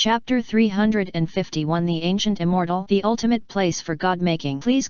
Chapter 351 The Ancient Immortal, the ultimate place for god-making. Please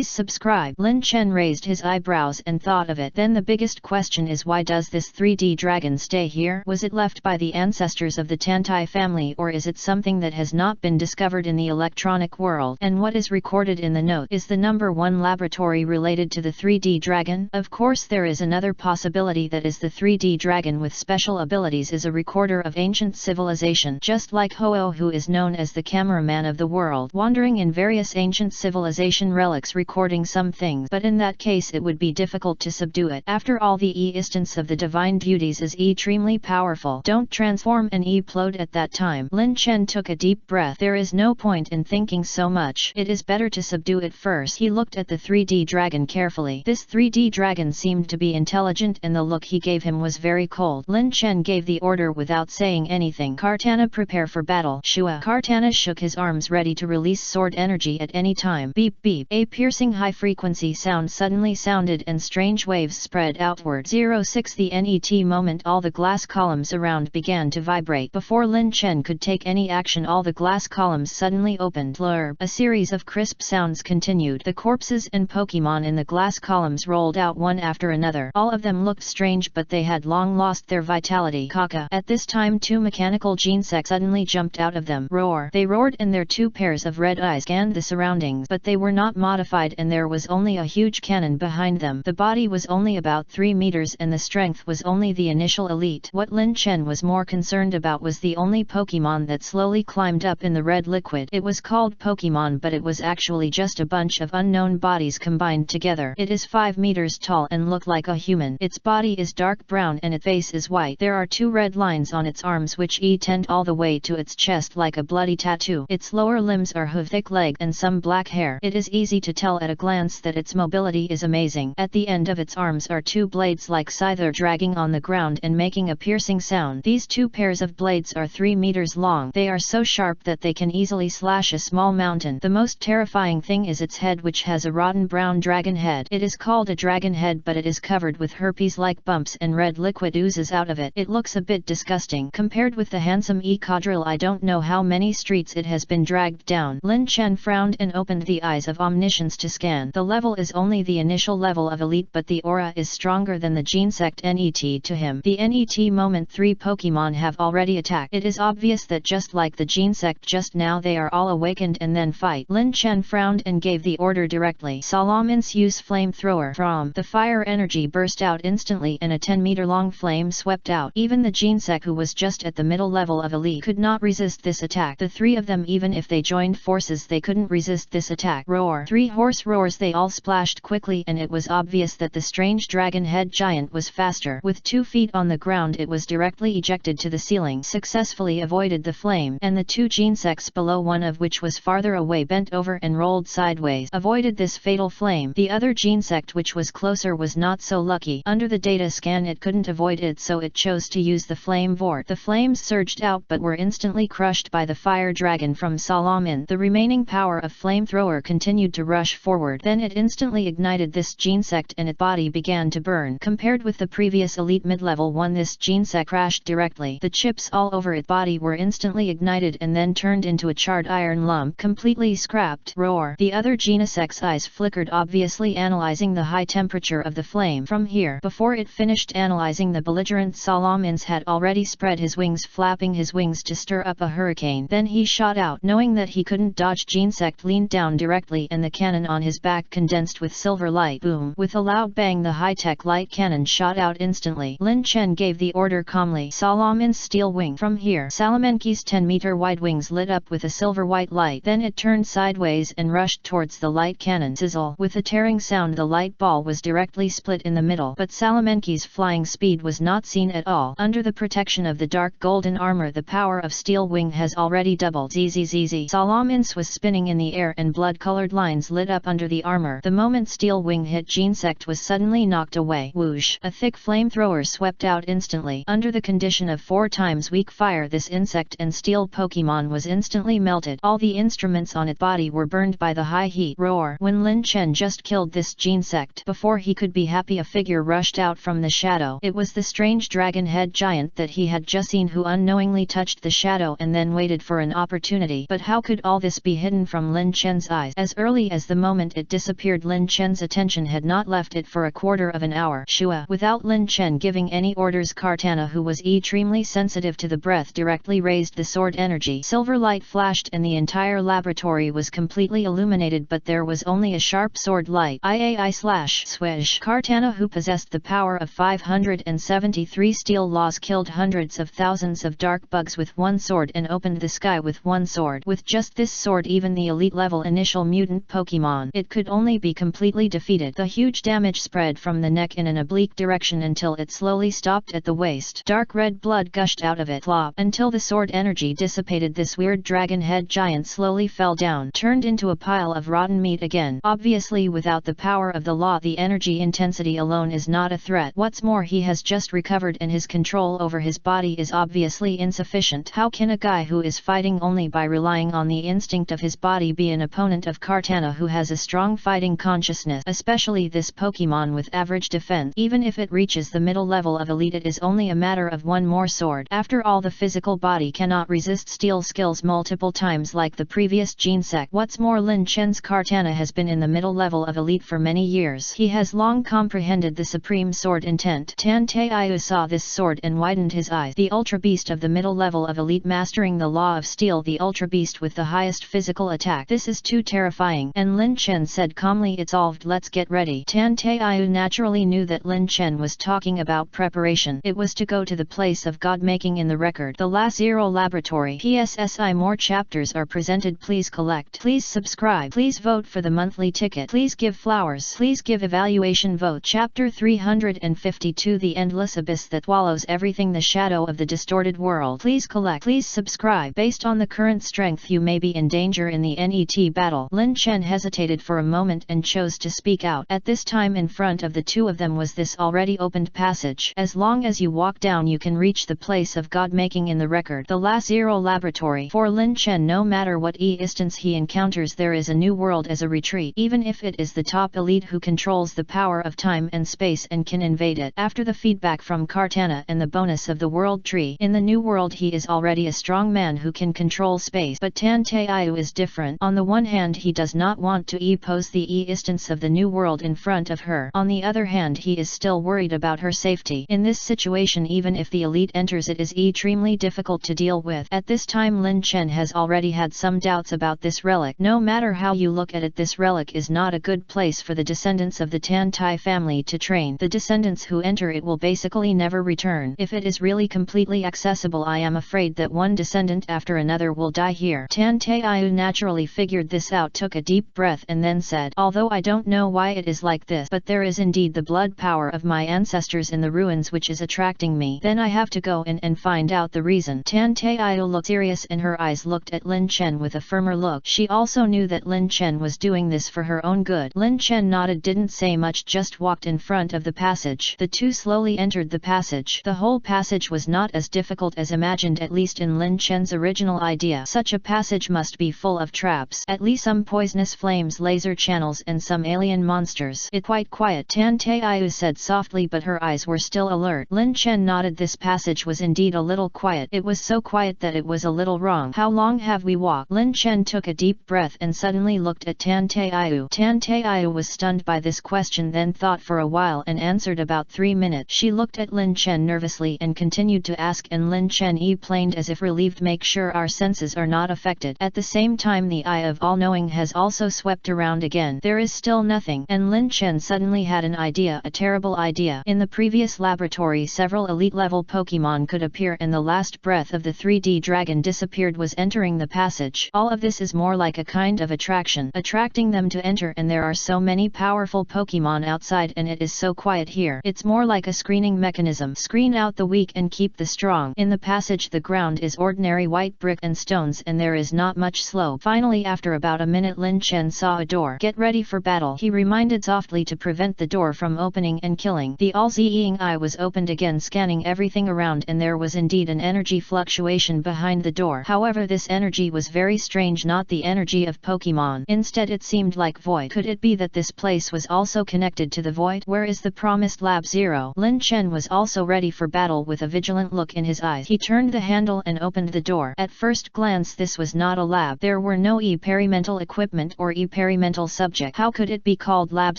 subscribe. Lin Chen raised his eyebrows and thought of it. Then the biggest question is, why does this 3D dragon stay here? Was it left by the ancestors of the Tantai family, or is it something that has not been discovered in the electronic world? And what is recorded in the note? Is the number 1 laboratory related to the 3D dragon? Of course there is another possibility, that is the 3D dragon with special abilities is a recorder of ancient civilization, just like Ho-Oh, who is known as the cameraman of the world, wandering in various ancient civilization relics recording some things, but in that case it would be difficult to subdue it. After all, the instance of the divine duties is extremely powerful. Don't transform and implode at that time. Lin Chen took a deep breath. There is no point in thinking so much. It is better to subdue it first. He looked at the 3D dragon carefully. This 3D dragon seemed to be intelligent, and the look he gave him was very cold. Lin Chen gave the order without saying anything. Kartana, prepare for battle. Shua. Kartana shook his arms ready to release sword energy at any time. Beep beep. A piercing high-frequency sound suddenly sounded and strange waves spread outward. 06 The NET moment, all the glass columns around began to vibrate. Before Lin Chen could take any action, all the glass columns suddenly opened. Blurb. A series of crisp sounds continued. The corpses and Pokemon in the glass columns rolled out one after another. All of them looked strange, but they had long lost their vitality. Kaka. At this time 2 mechanical Genesects suddenly jumped out of them. Roar. They roared, and their 2 pairs of red eyes scanned the surroundings, but they were not modified, and there was only a huge cannon behind them. The body was only about 3 meters and the strength was only the initial elite. What Lin Chen was more concerned about was the only Pokemon that slowly climbed up in the red liquid. It was called Pokemon, but it was actually just a bunch of unknown bodies combined together. It is 5 meters tall and looked like a human. Its body is dark brown and its face is white. There are 2 red lines on its arms which tend all the way to its chest like a bloody tattoo. Its lower limbs are thick leg and some black hair. It is easy to tell at a glance that its mobility is amazing. At the end of its arms are 2 blades like scyther dragging on the ground and making a piercing sound. These 2 pairs of blades are 3 meters long. They are so sharp that they can easily slash a small mountain. The most terrifying thing is its head, which has a rotten brown dragon head. It is called a dragon head, but it is covered with herpes-like bumps and red liquid oozes out of it. It looks a bit disgusting. Compared with the handsome Ecadrill, I don't know how many streets it has been dragged down. Lin Chen frowned and opened the eyes of omniscience to scan. The level is only the initial level of elite, but the aura is stronger than the Genesect NET to him. The NET moment, 3 Pokemon have already attacked. It is obvious that just like the Genesect just now, they are all awakened and then fight. Lin Chen frowned and gave the order directly. Salamence, use flamethrower. From the fire energy burst out instantly and a 10-meter long flame swept out. Even the Genesect, who was just at the middle level of elite, could not resist this attack. The 3 of them, even if they joined forces, they couldn't resist this attack. Roar. 3 hoarse roars. They all splashed quickly, and it was obvious that the strange dragon head giant was faster. With 2 feet on the ground, it was directly ejected to the ceiling, successfully avoided the flame, and the 2 Genesects below, one of which was farther away, bent over and rolled sideways, avoided this fatal flame. The other Genesect, which was closer, was not so lucky. Under the data scan it couldn't avoid it, so it chose to use the flame vort. The flames surged out but were instantly crushed by the fire dragon from Salamin. The remaining power of flamethrower continued to rush forward. Then it instantly ignited this Genesect and its body began to burn. Compared with the previous elite mid-level one, this Genesect crashed directly. The chips all over its body were instantly ignited and then turned into a charred iron lump, completely scrapped. Roar. The other Genesect's eyes flickered, obviously analyzing the high temperature of the flame. From here, before it finished analyzing, the belligerent Salamins had already spread his wings, flapping his wings to stir up a hurricane. Then he shot out. Knowing that he couldn't dodge, Genesect leaned down directly and the cannon on his back condensed with silver light. Boom. With a loud bang, the high-tech light cannon shot out instantly. Lin Chen gave the order calmly. Salamin's steel wing. From here, Salamenki's 10-meter wide wings lit up with a silver-white light. Then it turned sideways and rushed towards the light cannon. Sizzle. With a tearing sound, the light ball was directly split in the middle, but Salamenki's flying speed was not seen at all. Under the protection of the dark golden armor, the power of steel wing has already doubled. Zzz. Salamence was spinning in the air and blood-colored lines lit up under the armor. The moment steel wing hit, Genesect was suddenly knocked away. Whoosh. A thick flamethrower swept out instantly. Under the condition of 4 times weak fire, this insect and steel Pokemon was instantly melted. All the instruments on its body were burned by the high heat. Roar. When Lin Chen just killed this Genesect, before he could be happy, a figure rushed out from the shadow. It was the strange dragon head giant that he had just seen, who unknowingly touched the shadow shadow and then waited for an opportunity. But how could all this be hidden from Lin Chen's eyes? As early as the moment it disappeared, Lin Chen's attention had not left it for a quarter of an hour. Shua. Without Lin Chen giving any orders, Kartana, who was extremely sensitive to the breath, directly raised the sword energy. Silver light flashed and the entire laboratory was completely illuminated, but there was only a sharp sword light. Swish. Kartana, who possessed the power of 573 steel laws, killed hundreds of thousands of dark bugs with one sword and opened the sky with one sword. With just this sword, even the elite level initial mutant Pokemon, it could only be completely defeated. The huge damage spread from the neck in an oblique direction until it slowly stopped at the waist. Dark red blood gushed out of it. Flop. Until the sword energy dissipated, this weird dragon head giant slowly fell down, turned into a pile of rotten meat again. Obviously, without the power of the law, the energy intensity alone is not a threat. What's more, he has just recovered and his control over his body is obviously insufficient. How can a guy who is fighting only by relying on the instinct of his body be an opponent of Kartana, who has a strong fighting consciousness? Especially this Pokemon with average defense. Even if it reaches the middle level of elite, it is only a matter of one more sword. After all, the physical body cannot resist steel skills multiple times like the previous gene sect. What's more, Lin Chen's Kartana has been in the middle level of elite for many years. He has long comprehended the supreme sword intent. Tan Taiyu saw this sword and widened his eyes. The Ultra Beast of the middle level of elite, mastering the law of steel, the Ultra Beast with the highest physical attack. This is too terrifying. And Lin Chen said calmly, "It's solved, let's get ready." Tan Taiyu naturally knew that Lin Chen was talking about preparation. It was to go to the place of God making in the record, the last Zero Laboratory. PSSI. More chapters are presented. Please collect. Please subscribe. Please vote for the monthly ticket. Please give flowers. Please give evaluation vote. Chapter 352, The Endless Abyss that Swallows Everything, the Shadow of the Distorted World. Please collect. Please subscribe. Based on the current strength, you may be in danger in the NET battle. Lin Chen hesitated for a moment and chose to speak out. At this time, in front of the two of them was this already opened passage. As long as you walk down, you can reach the place of God making in the record, the last Zero Laboratory. For Lin Chen, no matter what distance he encounters, there is a new world as a retreat, even if it is the top elite who controls the power of time and space and can invade it. After the feedback from Kartana and the bonus of the world tree, in the new world he is already a strong man who can control space. But Tan Taiyu is different. On the one hand, he does not want to oppose the distance of the new world in front of her. On the other hand, he is still worried about her safety. In this situation, even if the elite enters, it is extremely difficult to deal with. At this time, Lin Chen has already had some doubts about this relic. No matter how you look at it, this relic is not a good place for the descendants of the Tan Tai family to train. The descendants who enter it will basically never return. If it is really completely accessible, I am afraid that one descendant after another will die here. Tan Taiyu naturally figured this out, took a deep breath and then said, "Although I don't know why it is like this, but there is indeed the blood power of my ancestors in the ruins which is attracting me. Then I have to go in and find out the reason." Tan Taiyu looked serious and her eyes looked at Lin Chen with a firmer look. She also knew that Lin Chen was doing this for her own good. Lin Chen nodded, didn't say much, just walked in front of the passage. The two slowly entered the passage. The whole passage was not as difficult as imagined, at least in Lin Chen's original idea. Such a passage must be full of traps, at least some poisonous flames, laser channels and some alien monsters. "It's quite quiet," Tan Taiyu said softly, but her eyes were still alert. Lin Chen nodded. This passage was indeed a little quiet. It was so quiet that it was a little wrong. "How long have we walked?" Lin Chen took a deep breath and suddenly looked at Tan Taiyu. Tan Taiyu was stunned by this question, then thought for a while and answered, "About 3 minutes." She looked at Lin Chen nervously and continued to ask, and Lin Chen explained as if relieved, "Make sure our senses are not affected." At the same time, the eye of all-knowing has also swept around again. There is still nothing, and Lin Chen suddenly had an idea, a terrible idea. In the previous laboratory, several elite-level Pokemon could appear and the last breath of the 3D dragon disappeared, was entering the passage. All of this is more like a kind of attraction, attracting them to enter, and there are so many powerful Pokemon outside and it is so quiet here. It's more like a screening mechanism. Screen out the weak and keep the strong. In the passage, the ground is ordinary white brick and stones and there is not much slope. Finally, after about a minute, Lin Chen saw a door. "Get ready for battle," he reminded softly to prevent the door from opening and killing. The all-seeing eye was opened again, scanning everything around, and there was indeed an energy fluctuation behind the door. However, this energy was very strange, not the energy of Pokemon. Instead, it seemed like void. Could it be that this place was also connected to the void? Where is the promised Lab Zero? Lin Chen was also ready for battle with a vigilant look in his eyes. He turned the handle portal and opened the door. At first glance this was not a lab. There were no experimental equipment or experimental subject. How could it be called Lab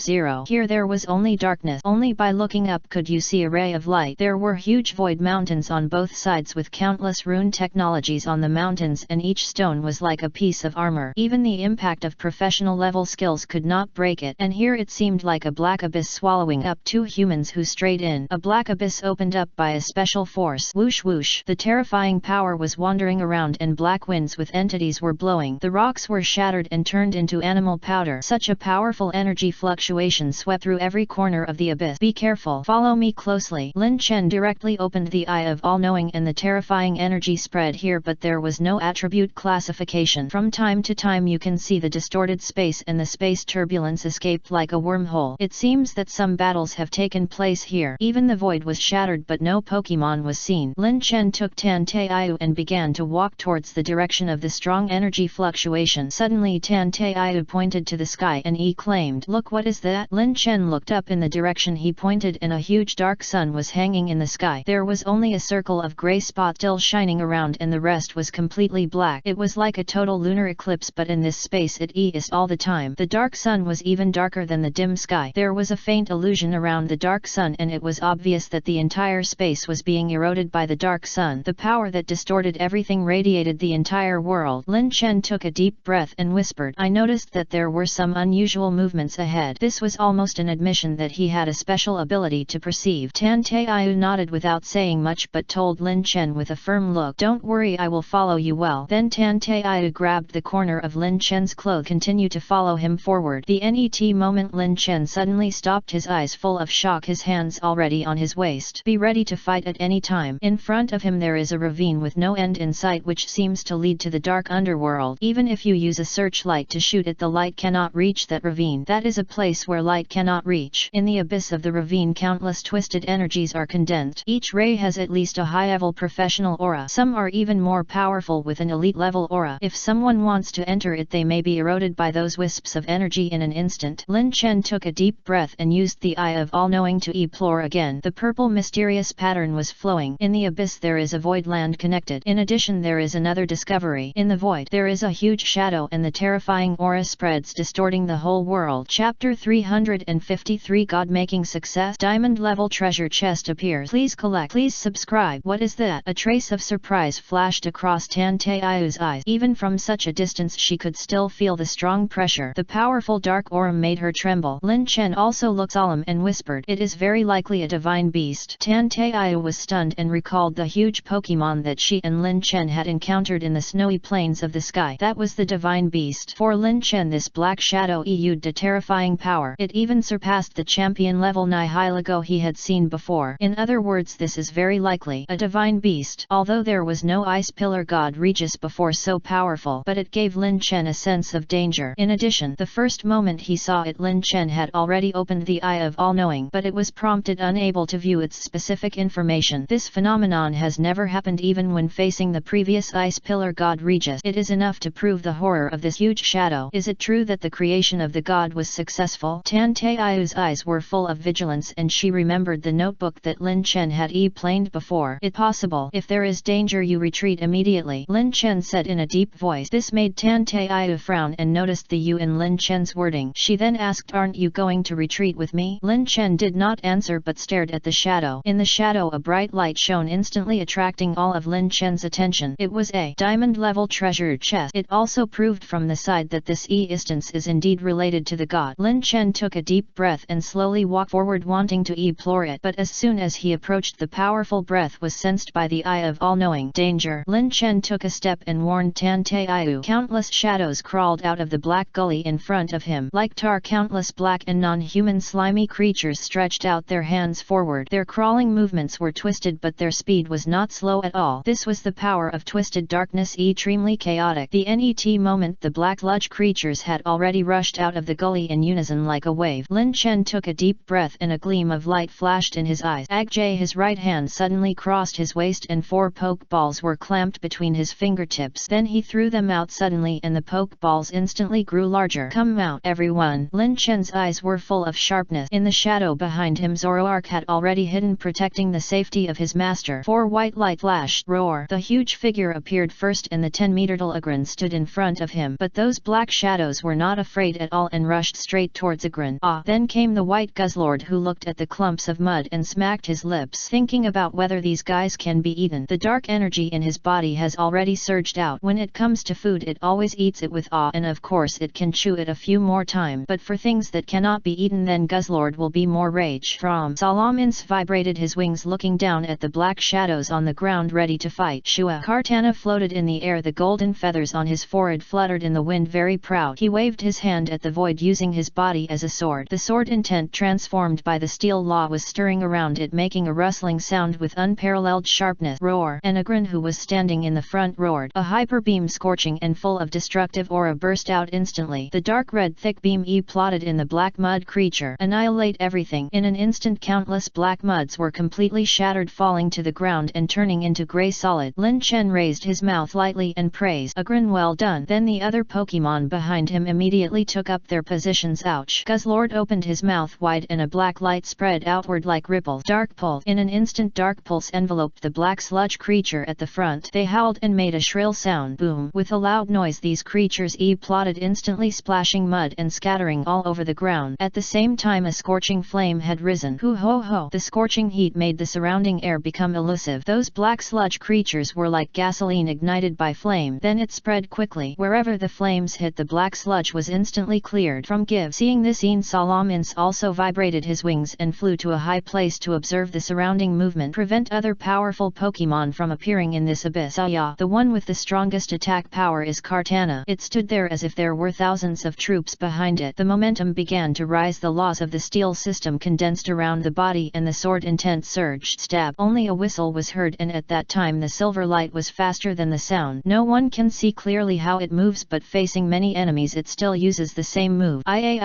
Zero? Here there was only darkness. Only by looking up could you see a ray of light. There were huge void mountains on both sides with countless rune technologies on the mountains, and each stone was like a piece of armor. Even the impact of professional level skills could not break it. And here it seemed like a black abyss swallowing up two humans who strayed in. A black abyss opened up by a special force. Whoosh whoosh. The terrifying power was wandering around and black winds with entities were blowing. The rocks were shattered and turned into animal powder. Such a powerful energy fluctuation swept through every corner of the abyss. Be careful. Follow me closely. Lin Chen directly opened the eye of all-knowing and the terrifying energy spread here, but there was no attribute classification. From time to time you can see the distorted space and the space turbulence escaped like a wormhole. It seems that some battles have taken place here. Even the void was shattered but no Pokemon was seen. Lin Chen took Tan Taiyu and began to walk towards the direction of the strong energy fluctuation. Suddenly Tan Taiyu pointed to the sky and exclaimed, "Look, what is that?" Lin Chen looked up in the direction he pointed and a huge dark sun was hanging in the sky. There was only a circle of grey spot still shining around and the rest was completely black. It was like a total lunar eclipse, but in this space it is all the time. The dark sun was even darker than the dim sky. There was a faint illusion around the dark sun and it was obvious that the entire space was being eroded by the dark sun. The power that distorted everything radiated the entire world. Lin Chen took a deep breath and whispered, "I noticed that there were some unusual movements ahead." This was almost an admission that he had a special ability to perceive. Tan Taiyu nodded without saying much but told Lin Chen with a firm look, "Don't worry, I will follow you well." Then Tan Taiyu grabbed the corner of Lin Chen's cloak, continued to follow him forward. The net moment Lin Chen suddenly stopped, his eyes full of shock, his hands already on his waist. "Be ready to fight at any time." In front of him there is a ravine with no end in sight which seems to lead to the dark underworld. Even if you use a searchlight to shoot it, the light cannot reach that ravine. That is a place where light cannot reach. In the abyss of the ravine countless twisted energies are condensed. Each ray has at least a high-level professional aura. Some are even more powerful with an elite-level aura. If someone wants to enter it, they may be eroded by those wisps of energy in an instant. Lin Chen took a deep breath and used the eye of all-knowing to explore again. The purple mysterious pattern was flowing. In the abyss there is a void land connected. In addition there is another discovery. In the void there is a huge shadow and the terrifying aura spreads, distorting the whole world. Chapter 353 God-making success. Diamond level treasure chest appears. Please collect. Please subscribe. What is that? A trace of surprise flashed across Tan Taiyu's eyes. Even from such a distance she could still feel the strong pressure. The powerful dark aura made her tremble. Lin Chen also looked solemn and whispered, "It is very likely a divine beast." Tan Taiyu was stunned and recalled the huge Pokemon that she and Lin Chen had encountered in the snowy plains of the sky. That was the divine beast. For Lin Chen this black shadow used a terrifying power. It even surpassed the champion level Nihilego he had seen before. In other words, this is very likely a divine beast. Although there was no ice pillar god Regis before so powerful, but it gave Lin Chen a sense of danger. In addition, the first moment he saw it, Lin Chen had already opened the eye of all-knowing, but it was prompted unable to view its specific information. This phenomenon has never happened even when facing the previous ice pillar god Regis. It is enough to prove the horror of this huge shadow. Is it true that the creation of the god was successful? Tan Taiyu's eyes were full of vigilance and she remembered the notebook that Lin Chen had planed before. "It possible. If there is danger you retreat immediately," Lin Chen said in a deep voice. This made Tan Taiyu frown and noticed the "you" in Lin Chen's wording. She then asked, "Aren't you going to retreat with me?" Lin Chen did not answer but stared at the shadow. In the shadow a bright light shone, instantly attracting all of Lin Chen's attention. It was a diamond level treasure chest. It also proved from the side that this instance is indeed related to the god. Lin Chen took a deep breath and slowly walked forward, wanting to explore it, but as soon as he approached, the powerful breath was sensed by the eye of all-knowing. Danger! Lin Chen took a step and warned Tan Taiyu. Countless shadows crawled out of the black gully in front of him. Like tar, countless black and non-human slimy creatures stretched out their hands forward. Their crawling movements were twisted, but their speed was not slow at all. This was the power of twisted darkness, extremely chaotic. The net moment the black luge creatures had already rushed out of the gully in unison like a wave. Lin Chen took a deep breath and a gleam of light flashed in his eyes. His right hand suddenly crossed his waist and 4 poke balls were clamped between his fingertips. Then he threw them out suddenly and the poke balls instantly grew larger. "Come out, everyone!" Lin Chen's eyes were full of sharpness. In the shadow behind him Zoroark had already hidden, protecting the safety of his master. 4 white light flashed. smash, roar. The huge figure appeared first and the 10-meter tall Agrin stood in front of him. But those black shadows were not afraid at all and rushed straight towards Agrin. Then came the white guzzlord, who looked at the clumps of mud and smacked his lips, thinking about whether these guys can be eaten. The dark energy in his body has already surged out. When it comes to food, it always eats it with awe, and of course it can chew it a few more times. But for things that cannot be eaten, then guzzlord will be more rage. From Solomons vibrated his wings, looking down at the black shadows on the ground ready to fight. Shua Kartana floated in the air, the golden feathers on his forehead fluttered in the wind, very proud. He waved his hand at the void, using his body as a sword. The sword, intent transformed by the steel law, was stirring around it, making a rustling sound with unparalleled sharpness. Roar! And Agrin, who was standing in the front, roared. A hyper beam, scorching and full of destructive aura, burst out instantly. The dark red thick beam plotted in the black mud creature. Annihilate everything. In an instant, countless black muds were completely shattered, falling to the ground and turning into grey solid. Lin Chen raised his mouth lightly and praised Agrin, well done. Then the other Pokemon behind him immediately took up their positions. Ouch! Guzzlord opened his mouth wide and a black light spread outward like ripples. Dark pulse. In an instant, dark pulse enveloped the black sludge creature at the front. They howled and made a shrill sound. Boom! With a loud noise, these creatures plotted, instantly splashing mud and scattering all over the ground. At the same time, a scorching flame had risen. Hoo ho ho! The scorching heat made the surrounding air become elusive. Those black sludge creatures were like gasoline ignited by flame. Then it spread quickly. Wherever the flames hit, the black sludge was instantly cleared from give. Seeing this scene, Solomons also vibrated his wings and flew to a high place to observe the surrounding movement, prevent other powerful Pokemon from appearing in this abyss. The one with the strongest attack power is Kartana. It stood there as if there were thousands of troops behind it. The momentum began to rise. The laws of the steel system condensed around the body and the sword intent surged. Stab! Only a whistle was heard, and at that time the silver light was faster than the sound. No one can see clearly how it moves, but facing many enemies it still uses the same move.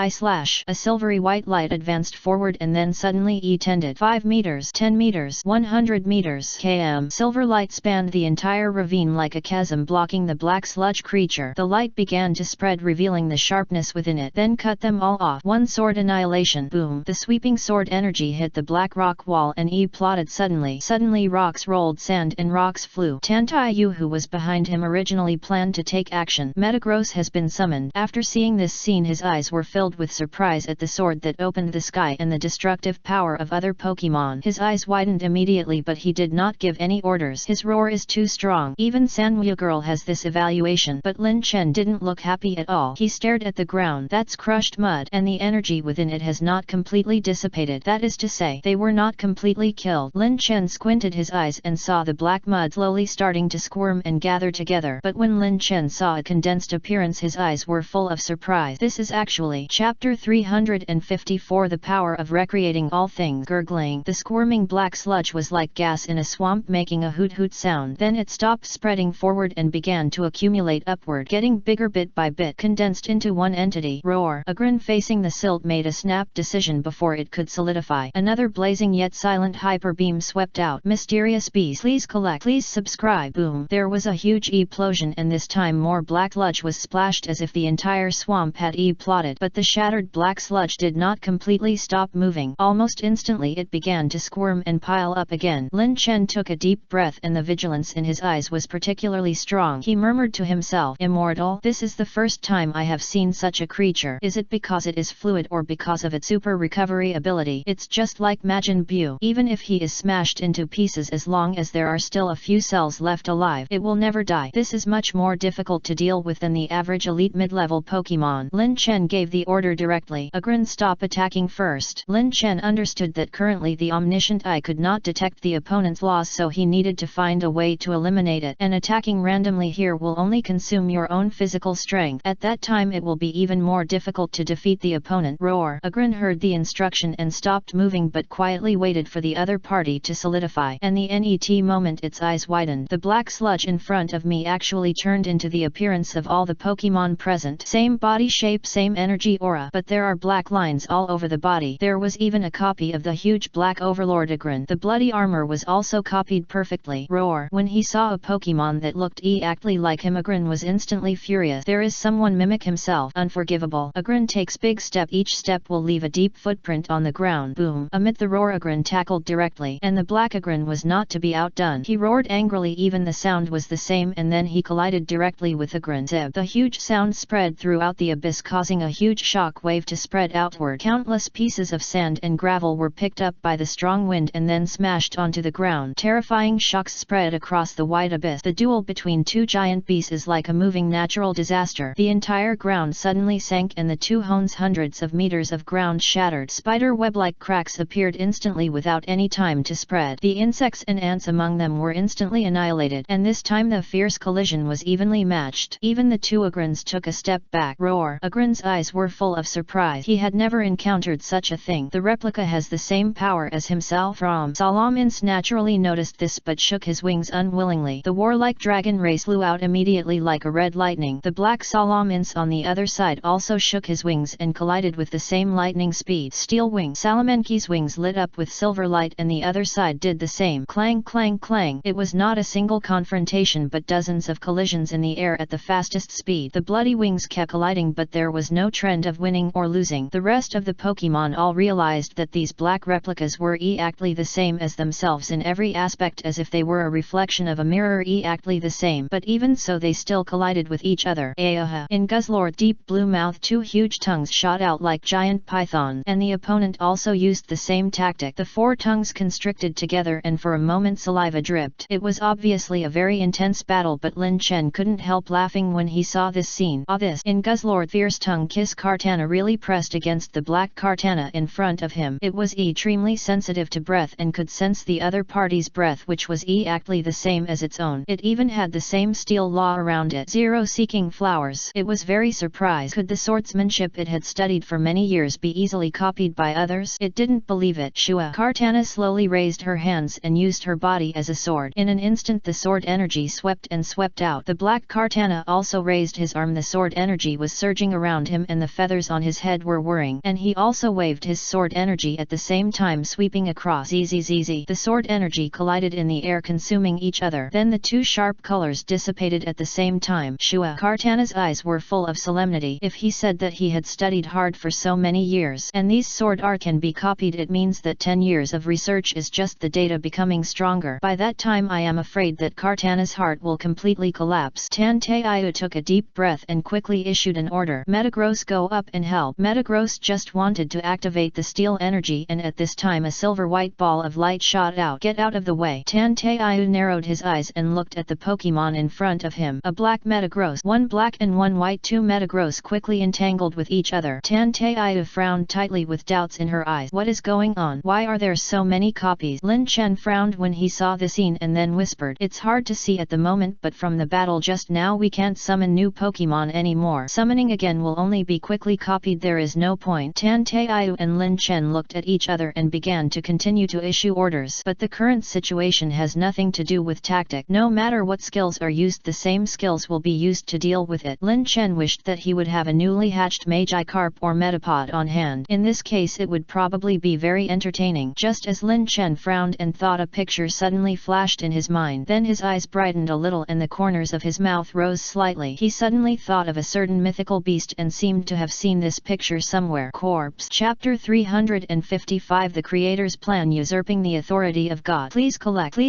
Slash! A silvery white light advanced forward and then suddenly tended 5 meters, 10 meters, 100 meters km. Silver light spanned the entire ravine like a chasm, blocking the black sludge creature. The light began to spread, revealing the sharpness within it, then cut them all off. One sword annihilation. Boom! The sweeping sword energy hit the black rock wall and plotted suddenly. Suddenly rocks rolled, sand and rocks flew. Tantayu, who was behind him, originally planned to take action. Metagross has been summoned. After seeing this scene, his eyes were filled with surprise at the sword that opened the sky and the destructive power of other Pokemon. His eyes widened immediately, but he did not give any orders. His roar is too strong. Even Sanwoo Girl has this evaluation. But Lin Chen didn't look happy at all. He stared at the ground. That's crushed mud, and the energy within it has not completely dissipated. That is to say, they were not completely killed. Lin Chen squinted his eyes and saw the black mud slowly starting to squirm and gather together. But when Lin Chen saw a condensed appearance, his eyes were full of surprise. This is actually Chapter 354, The Power of Recreating All Things. Gurgling. The squirming black sludge was like gas in a swamp, making a hoot-hoot sound. Then it stopped spreading forward and began to accumulate upward, getting bigger bit by bit, condensed into one entity. Roar! Agrin, facing the silt, made a snap decision before it could solidify. Another blazing yet silent hyper beam swept out. Mysterious beast, please collect. Please subscribe. Boom! There was a huge explosion, and this time more black sludge was splashed as if the entire swamp had plotted. But the shattered black sludge did not completely stop moving. Almost instantly it began to squirm and pile up again. Lin Chen took a deep breath, and the vigilance in his eyes was particularly strong. He murmured to himself, "Immortal? This is the first time I have seen such a creature. Is it because it is fluid or because of its super recovery ability? It's just like Majin Buu. Even if he is smashed into pieces, as long as there are still a few cells left alive, it will never die. This is much more difficult to deal with than the average elite mid-level Pokemon." Lin Chen gave the order directly. Agrin, stop attacking first. Lin Chen understood that currently the omniscient eye could not detect the opponent's laws, so he needed to find a way to eliminate it. And attacking randomly here will only consume your own physical strength. At that time it will be even more difficult to defeat the opponent. Roar! Agrin heard the instruction and stopped moving, but quietly waited for the other party to solidify. And the net moment its eyes widened, the black sludge in front of me actually turned into the appearance of all the Pokemon present. Same body shape, same energy aura, but there are black lines all over the body. There was even a copy of the huge black overlord Agrin. The bloody armor was also copied perfectly. Roar! When he saw a Pokemon that looked exactly like him, Agrin was instantly furious. There is someone mimic himself. Unforgivable. Agrin takes big step. Each step will leave a deep footprint on the ground. Boom! Amid the roar, Agrin tackled directly, and the black Agrin was not to be outdone. He roared angrily, even the sound was the same, and then he collided directly with Agrin. Zib. The huge sound spread throughout the abyss, causing a huge shock wave to spread outward. Countless pieces of sand and gravel were picked up by the strong wind and then smashed onto the ground. Terrifying shocks spread across the wide abyss. The duel between two giant beasts is like a moving natural disaster. The entire ground suddenly sank and the two hones, hundreds of meters of ground shattered. Spider web-like cracks appeared instantly without any time to spread. The insects and ants among them were instantly annihilated, and this time the fierce collision was evenly matched. Even the two Agrins took a step back. Roar! Agrin's eyes were full of surprise. He had never encountered such a thing. The replica has the same power as himself. Salamins naturally noticed this but shook his wings unwillingly. The warlike dragon race flew out immediately like a red lightning. The black Salamins on the other side also shook his wings and collided with the same lightning speed. Steel wing. Salamenki's wings lit up with silver light and the other side did the same. Clang, clang, clang. It was not a single confrontation but dozens of collisions in the air at the fastest speed. The bloody wings kept colliding but there was no trend of winning or losing. The rest of the Pokemon all realized that these black replicas were exactly the same as themselves in every aspect, as if they were a reflection of a mirror, exactly the same. But even so they still collided with each other. In Guzzlord's deep blue mouth two huge tongues shot out like giant pythons, and the opponent also used the same tactic. The four tongues constricted together and for a moment saliva dripped. It was obviously a very intense battle, but Lin Chen couldn't help laughing when he saw this scene. In Guzzlord's fierce tongue kiss, Kartana really pressed against the black Kartana in front of him. It was extremely sensitive to breath and could sense the other party's breath, which was exactly the same as its own. It even had the same steel law around it. Zero seeking flowers. It was very surprised. Could the swordsmanship it had studied for many years be easily copied by others? It didn't believe it. Shua. Kartana slowly raised her hands and used her body as a sword. In an instant the sword energy swept and swept out. The black Kartana also raised his arm. The sword energy was surging around him and the feathers on his head were whirring, and he also waved his sword energy at the same time, sweeping across. The sword energy collided in the air, consuming each other. Then the two sharp colors dissipated at the same time. Shua. Kartana's eyes were full of solemnity. If he said that he had studied hard for so many years and these sword art can be copied, it means that 10 years of research is just the data becoming stronger. By that time I am afraid that Kartana's heart will completely collapse. Tanteiyu took a deep breath and quickly issued an order. Metagross, go up and help. Metagross just wanted to activate the steel energy, and at this time a silver-white ball of light shot out. Get out of the way. Tanteiyu narrowed his eyes and looked at the Pokemon in front of him. A black Metagross, one black and one white. Two Metagross quickly entangled with each other. Tanteiyu frowned tightly with doubts in her eyes. What is going on? Why are there so many copies? Lin Chen frowned when he saw the scene and then whispered, it's hard to see at the moment, but from the battle just now we can't summon new Pokemon anymore. Summoning again will only be quickly copied. There is no point. Tanteiyu and Lin Chen looked at each other and began to continue to issue orders. But the current situation has nothing to do with tactic. No matter what skills are used, the same skills will be used to deal with it. Lin Chen wished that he would have a newly hatched Magikarp or Metapod on hand. In this case it would probably be very entertaining. Just as Lin Chen frowned and thought, a picture suddenly flashed in his mind. Then his eyes brightened a little and the corners of his mouth rose slightly. He suddenly thought of a certain mythical beast and seemed to have seen this picture somewhere. Corpse. Chapter 355. The Creator's Plan, usurping the authority of God. Please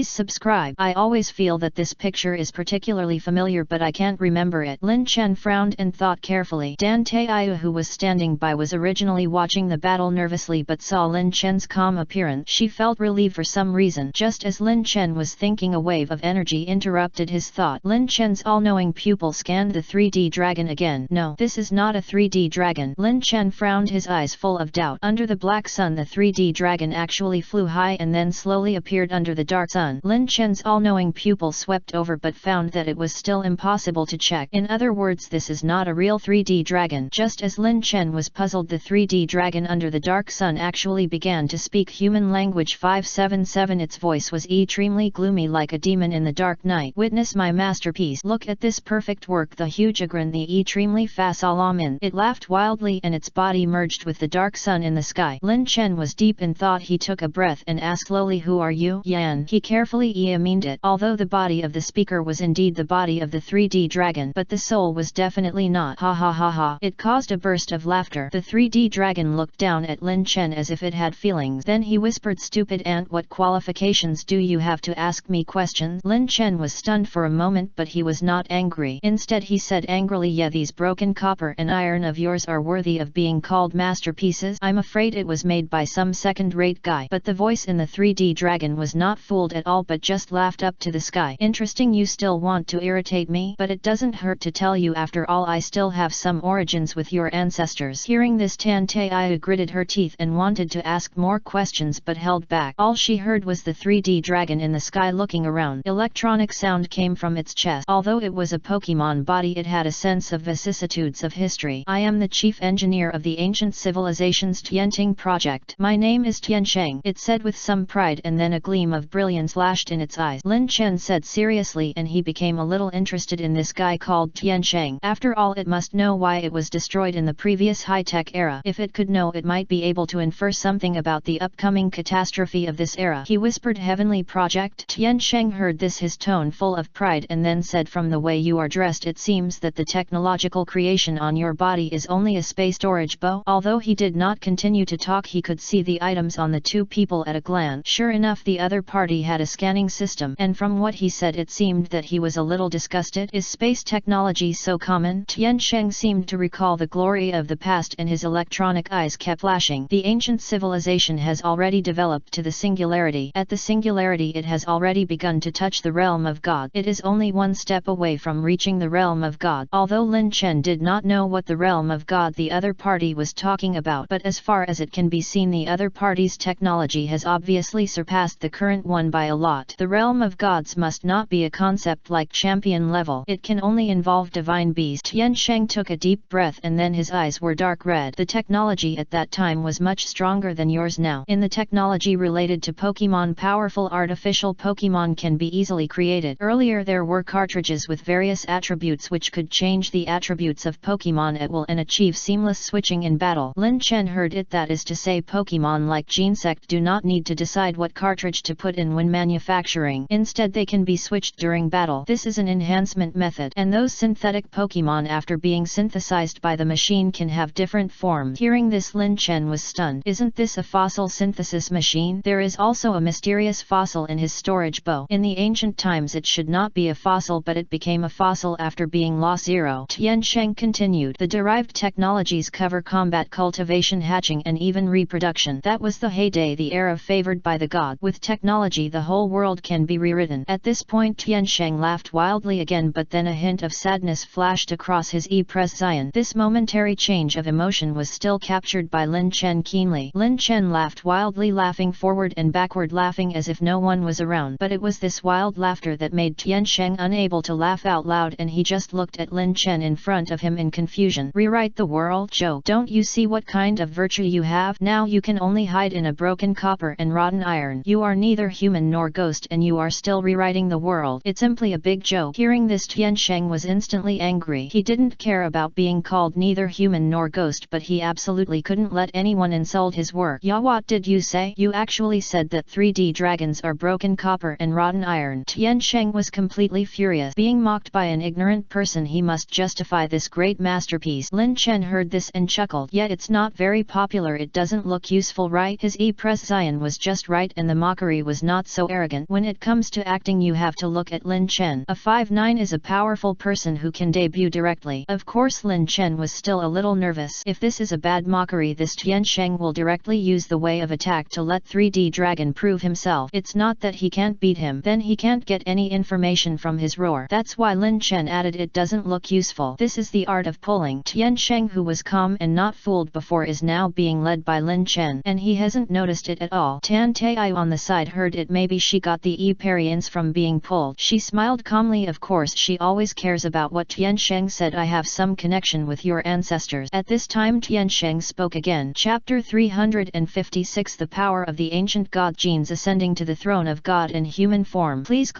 subscribe. I always feel that this picture is particularly familiar, but I can't remember it. Lin Chen frowned and thought carefully. Tanteiyu, who was standing by, was originally watching the battle nervously but saw Lin Chen's calm appearance. She felt relieved for some reason. Just as Lin Chen was thinking, a wave of energy interrupted his thought. Lin Chen's all-knowing pupil scanned the 3D dragon again. No, this is not a 3D dragon. Lin Chen frowned, his eyes full of doubt. Under the black sun the 3D dragon actually flew high and then slowly appeared under the dark sun. Lin Chen's all-knowing pupil swept over but found that it was still impossible to check. In other words, this is not a real 3D dragon. Just as Lin Chen was puzzled, the 3D dragon under the dark sun actually began to speak human language 577. Its voice was extremely gloomy like a demon in the dark night. Witness my masterpiece. Look at this perfect work. The huge Agrin, the extremely fast Alamin. It laughed wildly and its body merged with the dark sun in the sky. Lin Chen was deep in thought. He took a breath and asked slowly, who are you? Yan. He carefully meaned it. Although the body of the speaker was indeed the body of the 3D dragon, but the soul was definitely not. Ha ha ha ha. It caused a burst of laughter. The 3D dragon looked down at Lin Chen as if it had feelings. Then he whispered, stupid ant, what qualifications do you have to ask me questions? Lin Chen was stunned for a moment, but he was not angry. Instead he said angrily, yeah, these broken copper and iron of yours are worthy of being called masterpieces. I'm afraid it was made by some second-rate guy. But the voice in the 3D dragon was not fooled at all, but just laughed up to the sky. Interesting, you still want to irritate me? But it doesn't hurt to tell you, after all I still have some origins with your ancestors. Hearing this, Tan Taiyu gritted her teeth and wanted to ask more questions but held back. All she heard was the 3D dragon in the sky looking around. Electronic sound came from its chest. Although it was a Pokemon body, it had a sense of vicissitudes of history. I am the chief engineer of the ancient civilization's Tianting project. My name is Tiansheng, it said with some pride, and then a gleam of brilliance flashed in its eyes. Lin Chen said seriously, and he became a little interested in this guy called Tiansheng. After all, it must know why it was destroyed in the previous high-tech era. If it could know, it might be able to infer something about the upcoming catastrophe of this era. He whispered, Heavenly Project. Tiansheng heard this, his tone full of pride, and then said, from the way you are dressed it seems that the technological creation on your body is only a space storage bow. Although he did not continue to talk, he could see the items on the two people at a glance. Sure enough, the other party had a scanning system, and from what he said it seemed that he was a little disgusted. Is space technology so common? Tiansheng seemed to recall the glory of the past, and his electronic eyes kept flashing. The ancient civilization has already developed to the singularity. At the singularity it has already begun to touch the realm of God. It is only one step away from reaching the realm of God. Although Lin Chen did not know what the realm of God the other party was talking about, but as far as it can be seen, the other party's technology has obviously surpassed the current one by a lot. The realm of gods must not be a concept like champion level. It can only involve divine beast. Tiansheng took a deep breath, and then his eyes were dark red. The technology at that time was much stronger than yours now. In the technology related to Pokemon, powerful artificial Pokemon can be easily created. Earlier there were cartridges with various attributes which could change the attributes of Pokemon at will and achieve seamless switching in battle. Lin Chen heard it, that is to say Pokemon like Genesect do not need to decide what cartridge to put in when manufacturing. Instead they can be switched during battle. This is an enhancement method, and those synthetic Pokemon after being synthesized by the machine can have different forms. Hearing this, Lin Chen was stunned. Isn't this a fossil synthesis machine? There is also a mysterious fossil in his storage bow. In the ancient times it should not be a fossil, but it became a fossil after being lost. Tiansheng continued. The derived technologies cover combat, cultivation, hatching, and even reproduction. That was the heyday, the era favored by the god. With technology the whole world can be rewritten. At this point Tiansheng laughed wildly again, but then a hint of sadness flashed across his expression. This momentary change of emotion was still captured by Lin Chen keenly. Lin Chen laughed wildly, laughing forward and backward, laughing as if no one was around. But it was this wild laughter that made Tiansheng unable to laugh out loud, and he just looked at Lin Chen in front of him in confusion. Rewrite the world? Joke. Don't you see what kind of virtue you have? Now you can only hide in a broken copper and rotten iron. You are neither human nor ghost, and you are still rewriting the world. It's simply a big joke. Hearing this, Tiansheng was instantly angry. He didn't care about being called neither human nor ghost, but he absolutely couldn't let anyone insult his work. Yeah, what did you say? You actually said that 3D dragons are broken copper and rotten iron. Tiansheng was completely furious. Being mocked by an ignorant person, he must justify this great masterpiece. Lin Chen heard this and chuckled. Yet it's not very popular. It doesn't look useful, right? His expression was just right, and the mockery was not so arrogant. When it comes to acting, you have to look at Lin Chen. A 5'9" is a powerful person who can debut directly. Of course Lin Chen was still a little nervous. If this is a bad mockery, this Tiansheng will directly use the way of attack to let 3D dragon prove himself. It's not that he can't beat him, then he can't get any information from his roar. That's why Lin Chen added, it doesn't look useful. This is the art of pulling. Tiansheng, who was calm and not fooled before, is now being led by Lin Chen, and he hasn't noticed it at all. Tan Taiyu on the side heard it. Maybe she got the experience from being pulled. She smiled calmly. Of course she always cares about what Tiansheng said. I have some connection with your ancestors. At this time Tiansheng spoke again. Chapter 356. The power of the ancient god genes ascending to the throne of God in human form. Please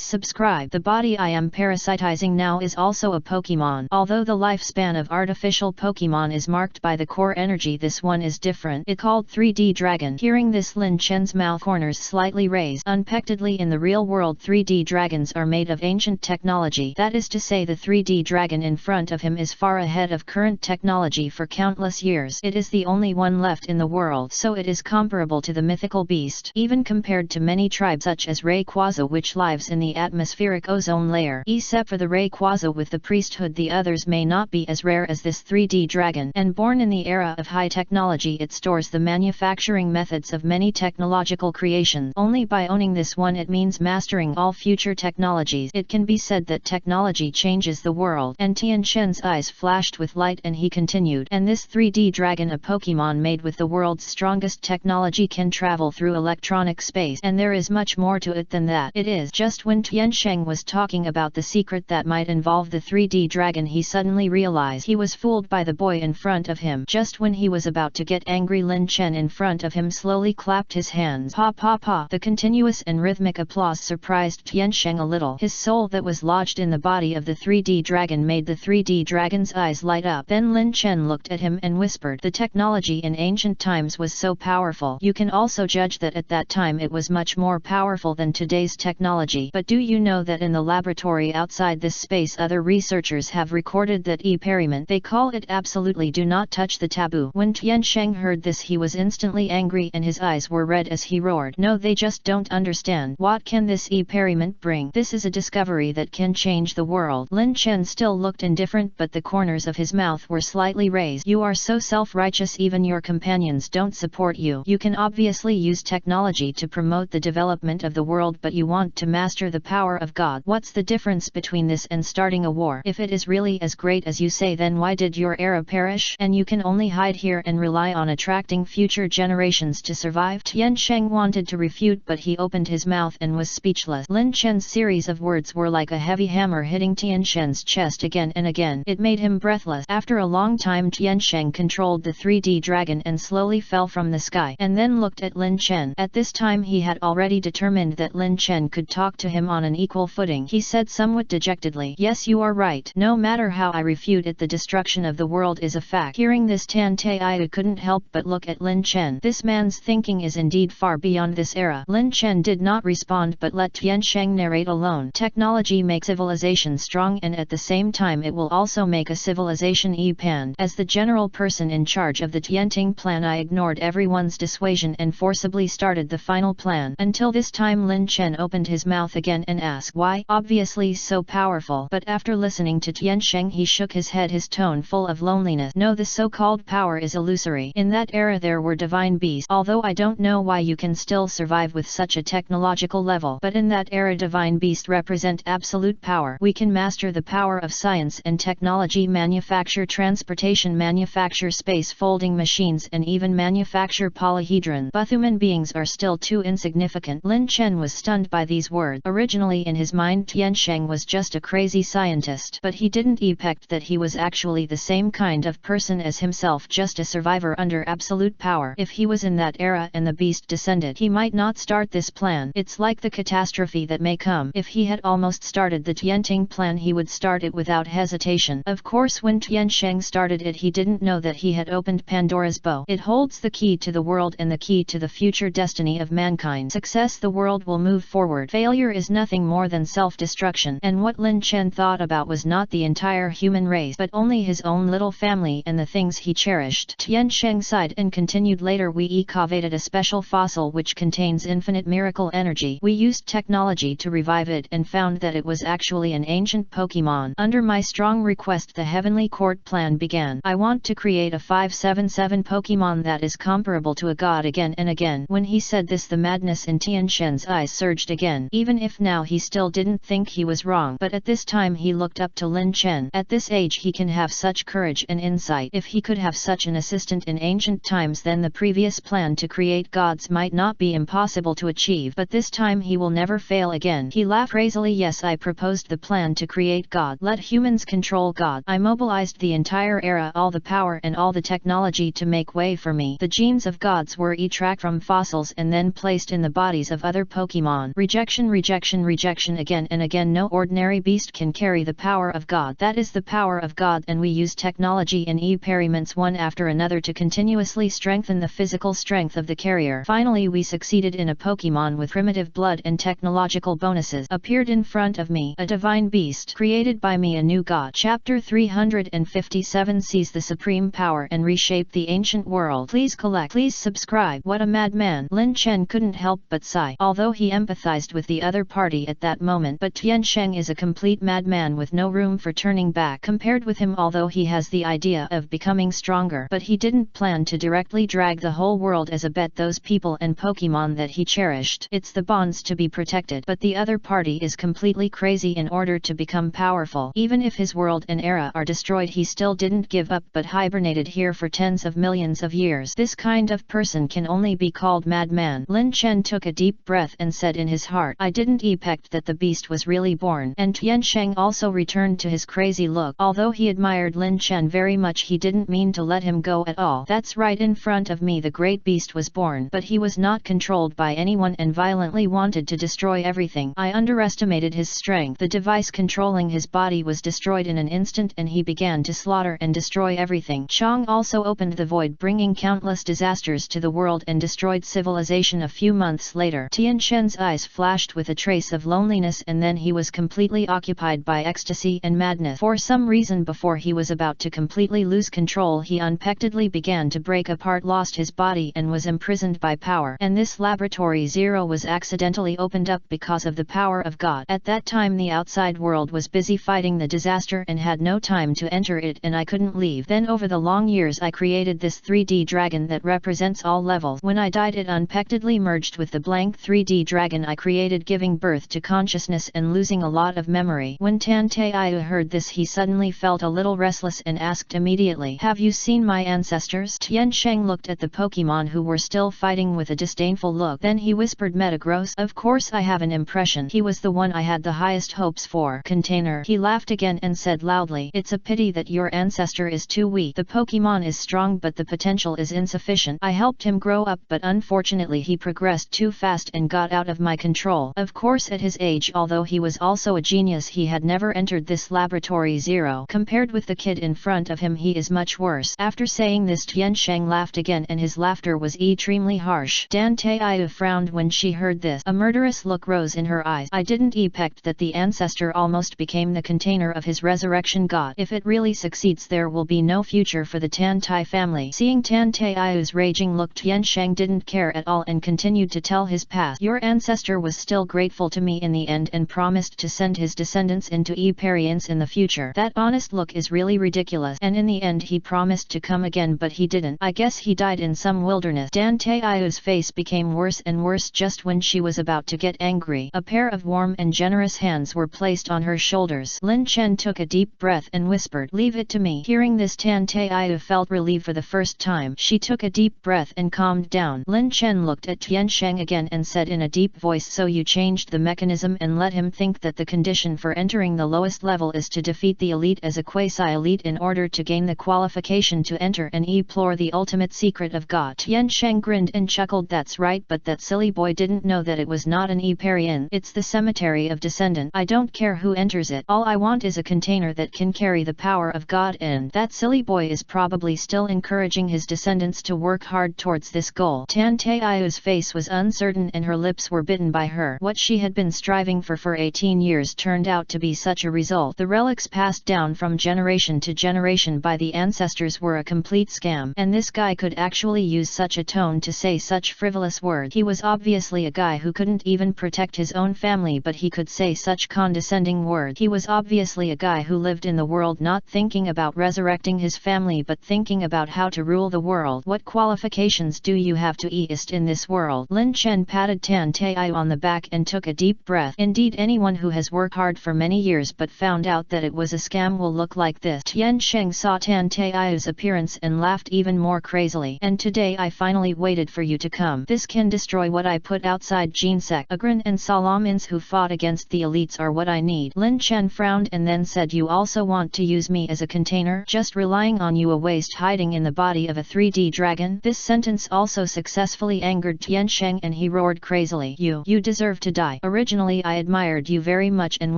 subscribe. The body I am parasitizing now is also a Pokemon. Although the lifespan of artificial Pokemon is marked by the core energy, this one is different. It called 3D dragon. Hearing this, Lin Chen's mouth corners slightly raised. Unpectedly, in the real world 3D dragons are made of ancient technology. That is to say, the 3D dragon in front of him is far ahead of current technology for countless years. It is the only one left in the world, so it is comparable to the mythical beast. Even compared to many tribes tribe such as Rayquaza which lives in the atmospheric ozone layer. Except for the Rayquaza with the priesthood, the others may not be as rare as this 3D dragon. And born in the era of high technology, it stores the manufacturing methods of many technological creations. Only by owning this one it means mastering all future technologies. It can be said that technology changes the world. And Tian Shen's eyes flashed with light and he continued, and this 3D dragon, a Pokemon made with the world's strongest technology, can travel through electronic space, and there is much more to it than that. It is. Just when Tian Shen was talking about the secret that might involve the 3D dragon, he suddenly realized he was fooled by the boy in front of him. Just when he was about to get angry, Lin Chen in front of him slowly clapped his hands. Pa pa pa. The continuous and rhythmic applause surprised Tian Shen a little. His soul that was lodged in the body of the 3D dragon made the 3D dragon's eyes light up. Then Lin Chen looked at him and whispered, the technology in ancient times was so powerful. You can also judge that at that time it was much more powerful than today's technology. But do you know that in the laboratory outside this space other researchers have recorded that experiment? They call it absolutely do not touch the taboo. When Tian Shen heard this, he was instantly angry and his eyes were red as he roared. No, they just don't understand. What can this experiment bring? This is a discovery that can change the world. Lin Chen still looked indifferent, but the corners of his mouth were slightly raised. You are so self-righteous, even your companions don't support you. You can obviously use technology to promote the development of the world, but you want to master the power of God. What's the difference between this and starting a war? If it is really as great as you say, then why did your era perish? And you can only hide here and rely on attracting future generations to survive? Tian Shen wanted to refute, but he opened his mouth and was speechless. Lin Chen's series of words were like a heavy hammer hitting Tian Shen's chest again and again. It made him breathless. After a long time, Tian Shen controlled the 3D dragon and slowly fell from the sky, and then looked at Lin Chen. At this time he had already determined that Lin Chen could talk to him on an equal footing. He said somewhat dejectedly, yes, you are right. No matter how I refute it, the destruction of the world is a fact. Hearing this, Tan Tai couldn't help but look at Lin Chen. This man's thinking is indeed far beyond this era. Lin Chen did not respond but let Tian Shen narrate alone. Technology makes civilization strong, and at the same time it will also make a civilization expand. As the general person in charge of the Tianting plan, I ignored everyone's dissuasion and forcibly started the final plan. Until this time Lin Chen opened his mouth again and asked, why? Obviously so powerful. But after listening to Tian Shen he shook his head, his tone full of loneliness. No, the so-called power is illusory. In that era there were divine beasts. Although I don't know why you can still survive with such a technological level, but in that era divine beasts represent absolute power. We can master the power of science and technology, manufacture transportation, manufacture space folding machines, and even manufacture polyhedron. But human beings are still too insignificant. Lin Chen was stunned by these words. Originally in his mind Tian Shen was just a crazy scientist, but he didn't expect that he was actually the same kind of person as himself, just a survivor under absolute power. If he was in that era and the beast descended, he might not start this plan. It's like the catastrophe that may come. If he had almost started the Tianting plan, he would start it without hesitation. Of course, when Tian Shen started it, he didn't know that he had opened Pandora's box. It holds the key to the world and the key to the future destiny of mankind. Success, the world will move forward. Failure is nothing more than self-destruction. And what Lin Chen thought about was not the entire human race, but only his own little family and the things he cherished. Tian Shen sighed and continued, later we excavated a special fossil which contains infinite miracle energy. We used technology to revive it and found that it was actually an ancient Pokemon. Under my strong request the Heavenly Court plan began. I want to create a 577 Pokemon that is comparable to a god again and again. When he said this, the madness in Tian Shen's eyes surged again. Even if now he still didn't think he was wrong, but at this time he looked up to Lin Chen. At this age he can have such courage and insight. If he could have such an assistant in ancient times, then the previous plan to create gods might not be impossible to achieve, but this time he will never fail again. He laughed crazily. Yes, I proposed the plan to create God. Let humans control God. I mobilized the entire era, all the power and all the technology to make way for me. The genes of gods were extracted from fossils and then placed in the bodies of other Pokemon. Rejection, rejection, rejection again and again. No ordinary beast can carry the power of God. That is the power of God, and we use technology and experiments one after another to continuously strengthen the physical strength of the carrier. Finally we succeeded in a Pokemon with primitive blood and technological bonuses appeared in front of me. A divine beast created by me, a new god. Chapter 357 Seize the supreme power and reshape the ancient world. Please collect. Please subscribe. What a madman. Lin Chen couldn't help but sigh. sigh, although he empathized with the other party at that moment. But Tiansheng is a complete madman with no room for turning back. Compared with him, although he has the idea of becoming stronger, but he didn't plan to directly drag the whole world as a bet, those people and Pokemon that he cherished. It's the bonds to be protected. But the other party is completely crazy in order to become powerful. Even if his world and era are destroyed, he still didn't give up but hibernated here for tens of millions of years. This kind of person can only be called madman. Lin Chen took a deep breath and said in his heart, I didn't expect that the beast was really born. And Tiansheng also returned to his crazy look. Although he admired Lin Chen very much, he didn't mean to let him go at all. That's right, in front of me the great beast was born, but he was not controlled by anyone and violently wanted to destroy everything. I underestimated his strength. The device controlling his body was destroyed in an instant and he began to slaughter and destroy everything. Chang also opened the void, bringing countless disasters to the world and destroyed civilization. A few months later, Tiansheng's eyes flashed with a trace of loneliness, and then he was completely occupied by ecstasy and madness. For some reason, before he was about to completely lose control, he unexpectedly began to break apart, lost his body and was imprisoned by power. And this laboratory zero was accidentally opened up because of the power of God. At that time the outside world was busy fighting the disaster and had no time to enter it, and I couldn't leave. Then over the long years I created this 3D dragon that represents all levels. When I died, it unexpectedly merged with the blank 3D dragon I created, giving birth to consciousness and losing a lot of memory. When Tan Taiyu heard this, he suddenly felt a little restless and asked immediately, have you seen my ancestors? Tiansheng looked at the Pokemon who were still fighting with a disdainful look. Then he whispered, Metagross, of course I have an impression. He was the one I had the highest hopes for. Container. He laughed again and said loudly, it's a pity that your ancestor is too weak. The Pokemon is strong but the potential is insufficient. I helped him grow up, but unfortunately he progressed too fast and got out of my control. Of course at his age, although he was also a genius, he had never entered this laboratory zero. Compared with the kid in front of him, he is much worse. After saying this, Tiansheng laughed again and his laughter was extremely harsh. Dan Taiyu frowned when she heard this. A murderous look rose in her eyes. I didn't expect that the ancestor almost became the container of his resurrection god. If it really succeeds, there will be no future for the Tan Tai family. Seeing Tan Taiyu's raging look, Tiansheng didn't care at all and continued to tell his past. Your ancestor was still grateful to me in the end and promised to send his descendants into Eparians in the future. That honest look is really ridiculous. And in the end he promised to come again, but he didn't. I guess he died in some wilderness. Dan Taiyu's face became worse and worse. Just when she was about to get angry, a pair of warm and generous hands were placed on her shoulders. Lin Chen took a deep breath and whispered, leave it to me. Hearing this, Tan Taiyu felt relieved for the first time. She took a deep breath and calmed down. Lin Chen looked at Tiansheng again and said in a deep voice, so you changed the mechanism and let him think that the condition for entering the lowest level is to defeat the elite as a quasi-elite in order to gain the qualification to enter and explore the ultimate secret of God. Tiansheng grinned and chuckled, that's right, but that silly boy didn't know that it was not an Eparian. It's the cemetery of descendant. I don't care who enters it. All I want is a container that can carry the power of God, and that silly boy is probably still encouraging his descendants to work hard towards this goal. Tan Taiyu's face was uncertain and her lips were bitten by her. What she had been striving for 18 years turned out to be such a result. The relics passed down from generation to generation by the ancestors were a complete scam, and this guy could actually use such a tone to say such frivolous words. He was obviously a guy who couldn't even protect his own family, but he could say such condescending words. He was obviously a guy who lived in the world not thinking about resurrecting his family but thinking about how to rule the world. What qualifications do you have to exist in this world? Lin Chen patted Tan Taiyu on the back and took a deep breath. Indeed, anyone who has worked hard for many years but found out that it was a scam will look like this. Tiansheng saw Tan Taiyu's appearance and laughed even more crazily. And today I finally waited for you to come. This can destroy what I put outside. Jinsek, Agran and Salamins who fought against the elites are what I need. Lin Chen frowned and then said, you also want to use me as a container? Just relying on you a waste, hiding in the body of a 3D dragon? This sentence also successfully angered Tiansheng and he roared crazily, you deserve to die. Originally I admired you very much and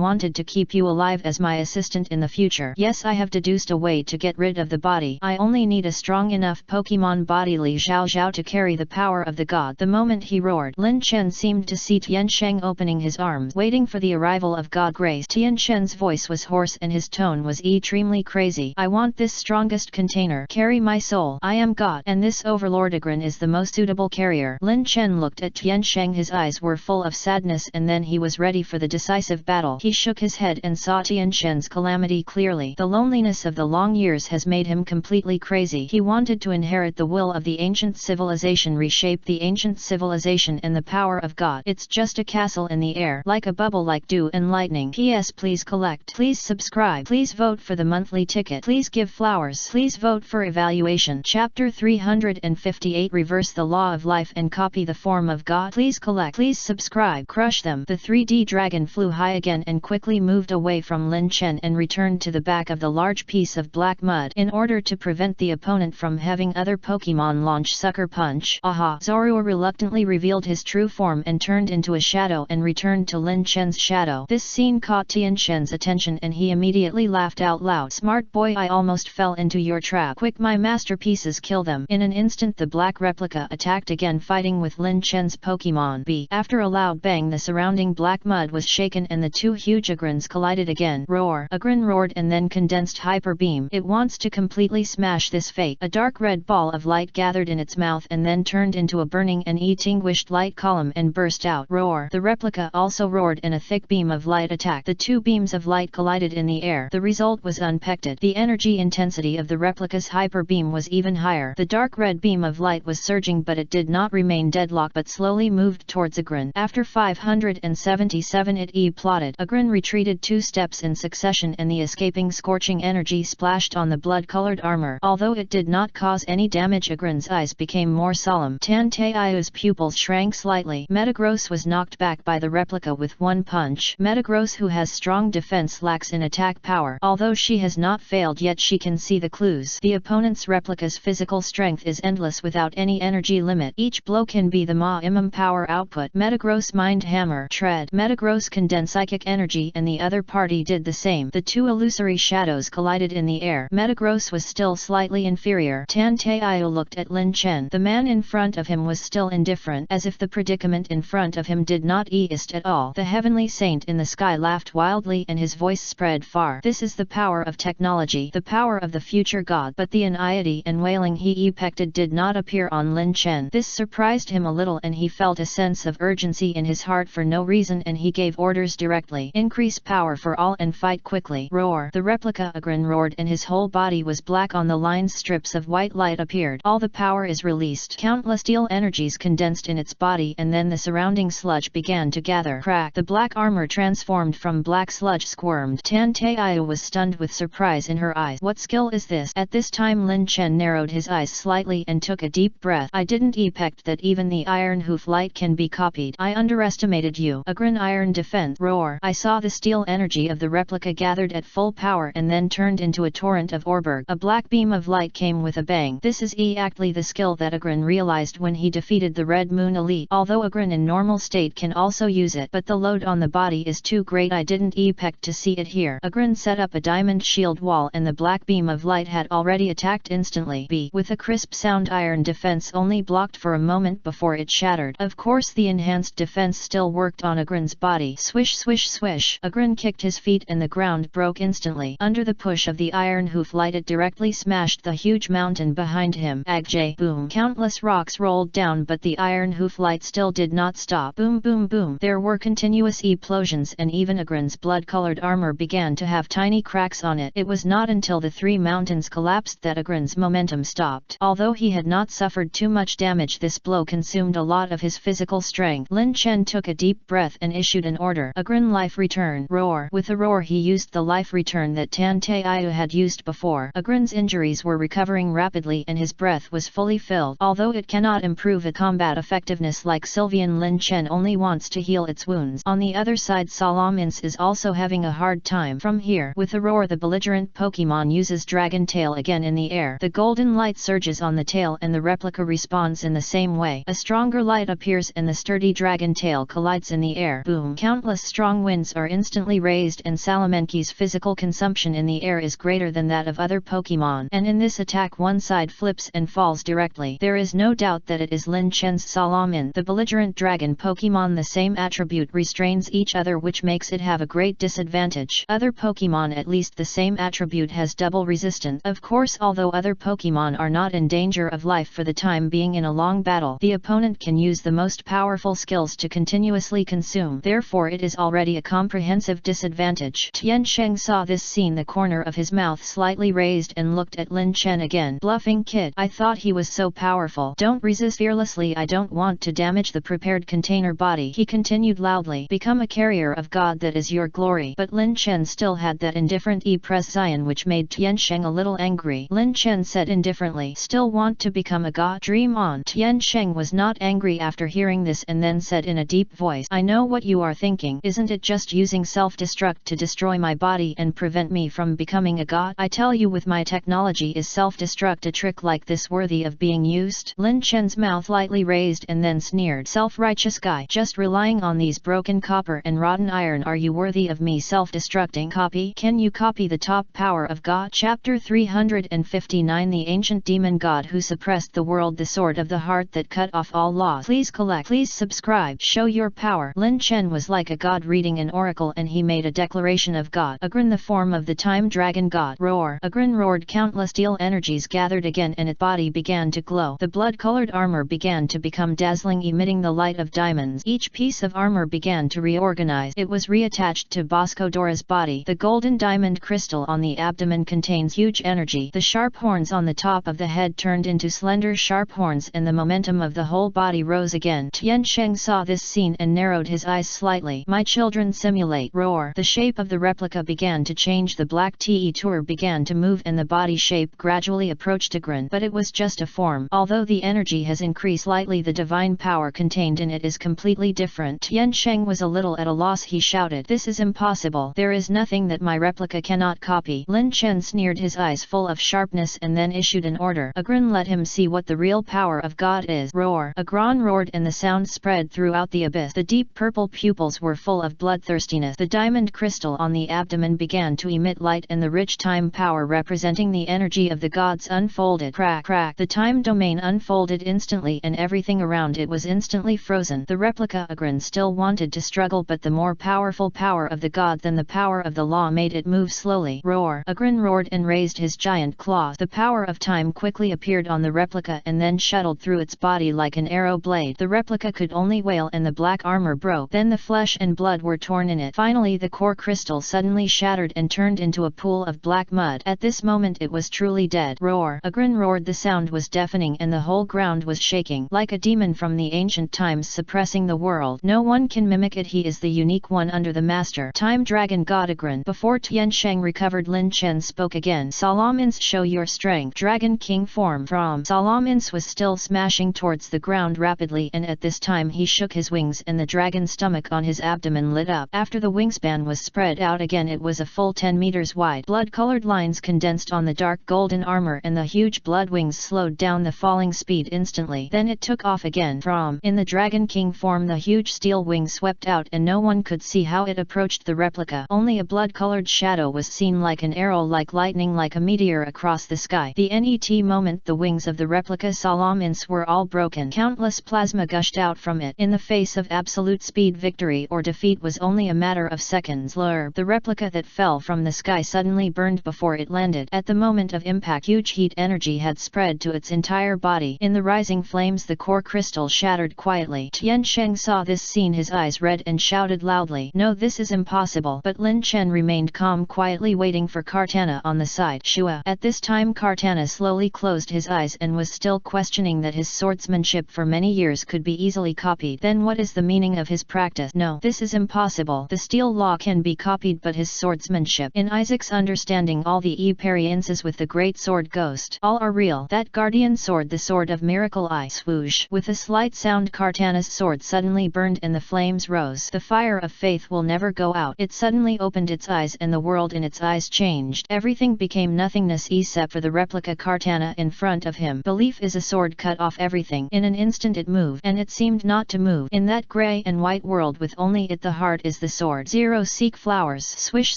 wanted to keep you alive as my assistant in the future. Yes, I have deduced a way to get rid of the body. I only need a strong enough Pokemon body, Li Xiao Xiao, to carry the power of the god. The moment he roared, Lin Chen seemed to see Tiansheng opening his arms, waiting for the arrival of God grace. Tiansheng's voice was hoarse and his tone was extremely crazy. I want this strongest container. Carry my soul. I am God, and this Overlord Agran is the most suitable carrier. Lin Chen looked at Tiansheng. His eyes were full of sadness, and then he was ready for the decisive battle. He shook his head and saw Tiansheng's calamity clearly. The loneliness of the long years has made him completely crazy. He wanted to inherit the will of the ancient civilization, reshape the ancient civilization and the power of God. It's just a castle in the air, like a bubble, like dew and lightning. P.S. Please collect. Please subscribe. Please vote for the monthly ticket. Please give flowers. Please vote for evaluation. Chapter 358. Reverse the law of life and copy the form of God. Please collect. Please subscribe. Crush them. The 3D dragon flew high again and quickly moved away from Lin Chen and returned to the back of the large piece of black mud. In order to prevent the opponent from having other Pokemon launch Sucker Punch, Zorua reluctantly revealed his true form and turned into a shadow and returned to Lin Chen's shadow. This scene caught Tiansheng's attention and he immediately laughed out loud. Smart boy, I almost fell into your trap. Quick, my masterpieces, kill them. In an instant the black replica attacked again, fighting with Lin Chen's Pokemon B. After a loud bang, the surrounding black mud was shaken and the two huge Agrins collided again. Roar! Agrin roared and then condensed hyper beam. It wants to completely smash this fake. A dark red ball of light gathered in its mouth and then turned into a burning and extinguished light column and burst out. Roar! The replica also roared and a thick beam of light attacked. The two beams of light collided in the air. The result was unpected. The energy intensity of the replica's hyper beam was even higher. The dark red beam of light was surging, but it did not remain deadlocked but slowly moved towards Agrin. After 577 it plotted. Agrin retreated 2 steps in succession and the escaping scorching energy splashed on the blood-colored armor. Although it did not cause any damage, Agrin's eyes became more solemn. Tan Taiu's pupils shrank slightly. Metagross was knocked back by the replica with one punch. Metagross, who has strong defense, lacks in attack power. Although she has not failed yet, she can see the clues. The opponent's replica's physical strength is endless without any energy limit. Each blow can be the Ma-imum power output. Metagross Mind Hammer Tread. Metagross condensed psychic energy and the other party did the same. The two illusory shadows collided in the air. Metagross was still slightly inferior. Tan Taiu looked at Lin Chen. The man in front of him was still indifferent, as if the predicament in front of him did not exist at all. The heavenly saint in the sky laughed wildly and his voice spread far. This is the power of technology, the power of the future god. But the anxiety and wailing he expected did not appear on Lin Chen. This surprised him a little and he felt a sense of urgency in his heart for no reason, and he gave orders directly. Increase power for all and fight quickly. Roar! The replica Agrin roared and his whole body was black. On the lines strips of white light appeared. All the power is released. Countless steel energies condensed in its body and then the surrounding sludge began to gather. Crack! The black armor transformed from black sludge squirmed. Tan Taiu was stunned with surprise in her eyes. What skill is this? At this time Lin Chen narrowed his eyes slightly and took a deep breath. I didn't expect that even the iron hoof light can be copied. I underestimated you. Agrin Iron Defense. Roar! I saw the steel energy of the replica gathered at full power and then turned into a torrent of Orberg. A black beam of light came with a bang. This is exactly the skill that Agrin realized when he defeated the Red Moon Elite. Although Agrin in normal state can also use it, but the load on the body is too great. I didn't expect to see it here. Agrin set up a diamond shield wall and the black beam of light had already attacked instantly. With a crisp sound, Iron Defense only blocked for a moment before it shattered. Of course the enhanced defense still worked on Agrin's body. Swish swish swish. Agrin kicked his feet and the ground broke instantly. Under the push of the iron hoof light it directly smashed the huge mountain behind him. Agjay! Boom! Countless rocks rolled down, but the iron hoof light still did not stop. Boom boom boom. There were continuous explosions and even Agrin's blood-colored armor began to have tiny cracks on it. It was not until the 3 mountains collapsed that Agrin's momentum stopped. Although he had not suffered too much damage, this blow consumed a lot of his physical strength. Lin Chen took a deep breath and issued an order. Agrin Life Return. Roar! With a roar he used the life return that Tan Taiu had used before. Agrin's injuries were recovering rapidly and his breath was fully filled. Although it cannot improve a combat effectiveness like Sylveon, Lin Chen only wants to heal its wounds. On the other side, Salamence is also having a hard time. From here, with a roar, the belligerent Pokemon uses Dragon Tail again in the air. The golden light surges on the tail and the replica responds in the same way. A stronger light appears and the sturdy Dragon Tail collides in the air. Boom! Countless strong winds are instantly raised and Salamenki's physical consumption in the air is greater than that of other Pokemon, and in this attack one side flips and falls directly. There is no doubt that it is Lin Chen's Salaman. The belligerent dragon Pokemon, the same attribute, restrains each other, which makes it have a great disadvantage. Other Pokemon at least the same attribute has double resistance. Of course, although other Pokemon are not in danger of life for the time being in a long battle, the opponent can use use the most powerful skills to continuously consume. Therefore it is already a comprehensive disadvantage. Tian Sheng saw this scene, the corner of his mouth slightly raised, and looked at Lin Chen again. Bluffing kid, I thought he was so powerful. Don't resist fearlessly, I don't want to damage the prepared container body. He continued loudly, become a carrier of God, that is your glory. But Lin Chen still had that indifferent presence which made Tian Sheng a little angry. Lin Chen said indifferently, still want to become a god? Dream on. Tian Sheng was not angry after hearing this, and then said in a deep voice, I know what you are thinking. Isn't it just using self-destruct to destroy my body and prevent me from becoming a god? I tell you, with my technology, is self-destruct a trick like this worthy of being used? Lin Chen's mouth lightly raised and then sneered, self-righteous guy, just relying on these broken copper and rotten iron, are you worthy of me self-destructing? Copy? Can you copy the top power of God? Chapter 359, the ancient demon god who suppressed the world, the sword of the heart that cut off all laws. Please collect, please subscribe, show your power. Lin Chen was like a god reading an oracle, and he made a declaration of God. Agrin, the form of the time dragon god. Roar. Agrin roared, countless steel energies gathered again, and its body began to glow. The blood-colored armor began to become dazzling, emitting the light of diamonds. Each piece of armor began to reorganize. It was reattached to Bosco Dora's body. The golden diamond crystal on the abdomen contains huge energy. The sharp horns on the top of the head turned into slender sharp horns, and the momentum of the whole body rose again. Tian Sheng saw this scene and narrowed his eyes slightly. My children, simulate. Roar. The shape of the replica began to change. The black tour began to move, and the body shape gradually approached Agrin. But it was just a form. Although the energy has increased slightly, the divine power contained in it is completely different. Tian Sheng was a little at a loss. He shouted, this is impossible. There is nothing that my replica cannot copy. Lin Chen sneered, his eyes full of sharpness, and then issued an order. Agrin, let him see what the real power of God is. Roar. Agron roared, and the sound spread throughout the abyss. The deep purple pupils were full of bloodthirstiness. The diamond crystal on the abdomen began to emit light, and the rich time power representing the energy of the gods unfolded. Crack, crack. The time domain unfolded instantly, and everything around it was instantly frozen. The replica Agrin still wanted to struggle, but the more powerful power of the god than the power of the law made it move slowly. Roar. Agrin roared and raised his giant claws. The power of time quickly appeared on the replica and then shuttled through its body like an arrow blade. The replica could only wail, and the black armor broke. Then the flesh and blood were torn in it. Finally the core crystal suddenly shattered and turned into a pool of black mud. At this moment it was truly dead. Roar. Agrin roared. The sound was deafening, and the whole ground was shaking. Like a demon from the ancient times suppressing the world. No one can mimic it. He is the unique one under the master. Time dragon god Agrin. Before Tian Sheng recovered, Lin Chen spoke again. Salamins, show your strength. Dragon king form. From. Salamins was still smashing towards the ground rapidly, and at this time he shook his wings, and the dragon stomach on his abdomen lit up. After the wingspan was spread out again, it was a full 10 meters wide. Blood-colored lines condensed on the dark golden armor, and the huge blood wings slowed down the falling speed instantly. Then it took off again. From. In the dragon king form, the huge steel wings swept out, and no one could see how it approached the replica. Only a blood-colored shadow was seen, like an arrow, like lightning, like a meteor across the sky. The net moment the wings of the replica Salamins were all broken. Countless plasma gushed out from it. In the face of absolute speed, victory or defeat was only a matter of seconds. Lurb. The replica that fell from the sky suddenly burned before it landed. At the moment of impact, huge heat energy had spread to its entire body. In the rising flames, the core crystal shattered quietly. Tian Sheng saw this scene, his eyes red, and shouted loudly, no, this is impossible. But Lin Chen remained calm, quietly waiting for Kartana on the side. Shua. At this time Kartana slowly closed his eyes and was still questioning that his swordsmanship for many years could be easily copied. Then what is the meaning of his practice? No, this is impossible. The steel law can be copied, but his swordsmanship. In Isaac's understanding, all the experiences with the great sword ghost, all are real. That guardian sword, the sword of miracle, I swoosh. With a slight sound, Kartana's sword suddenly burned and the flames rose. The fire of faith will never go out. It suddenly opened its eyes, and the world in its eyes changed. Everything became nothingness except for the replica Kartana in front of him. Belief is a sword, cut off everything. In an instant it moved, and it seemed not to move. In that grey and white world with only it, the heart is the sword. Zero seek flowers. Swish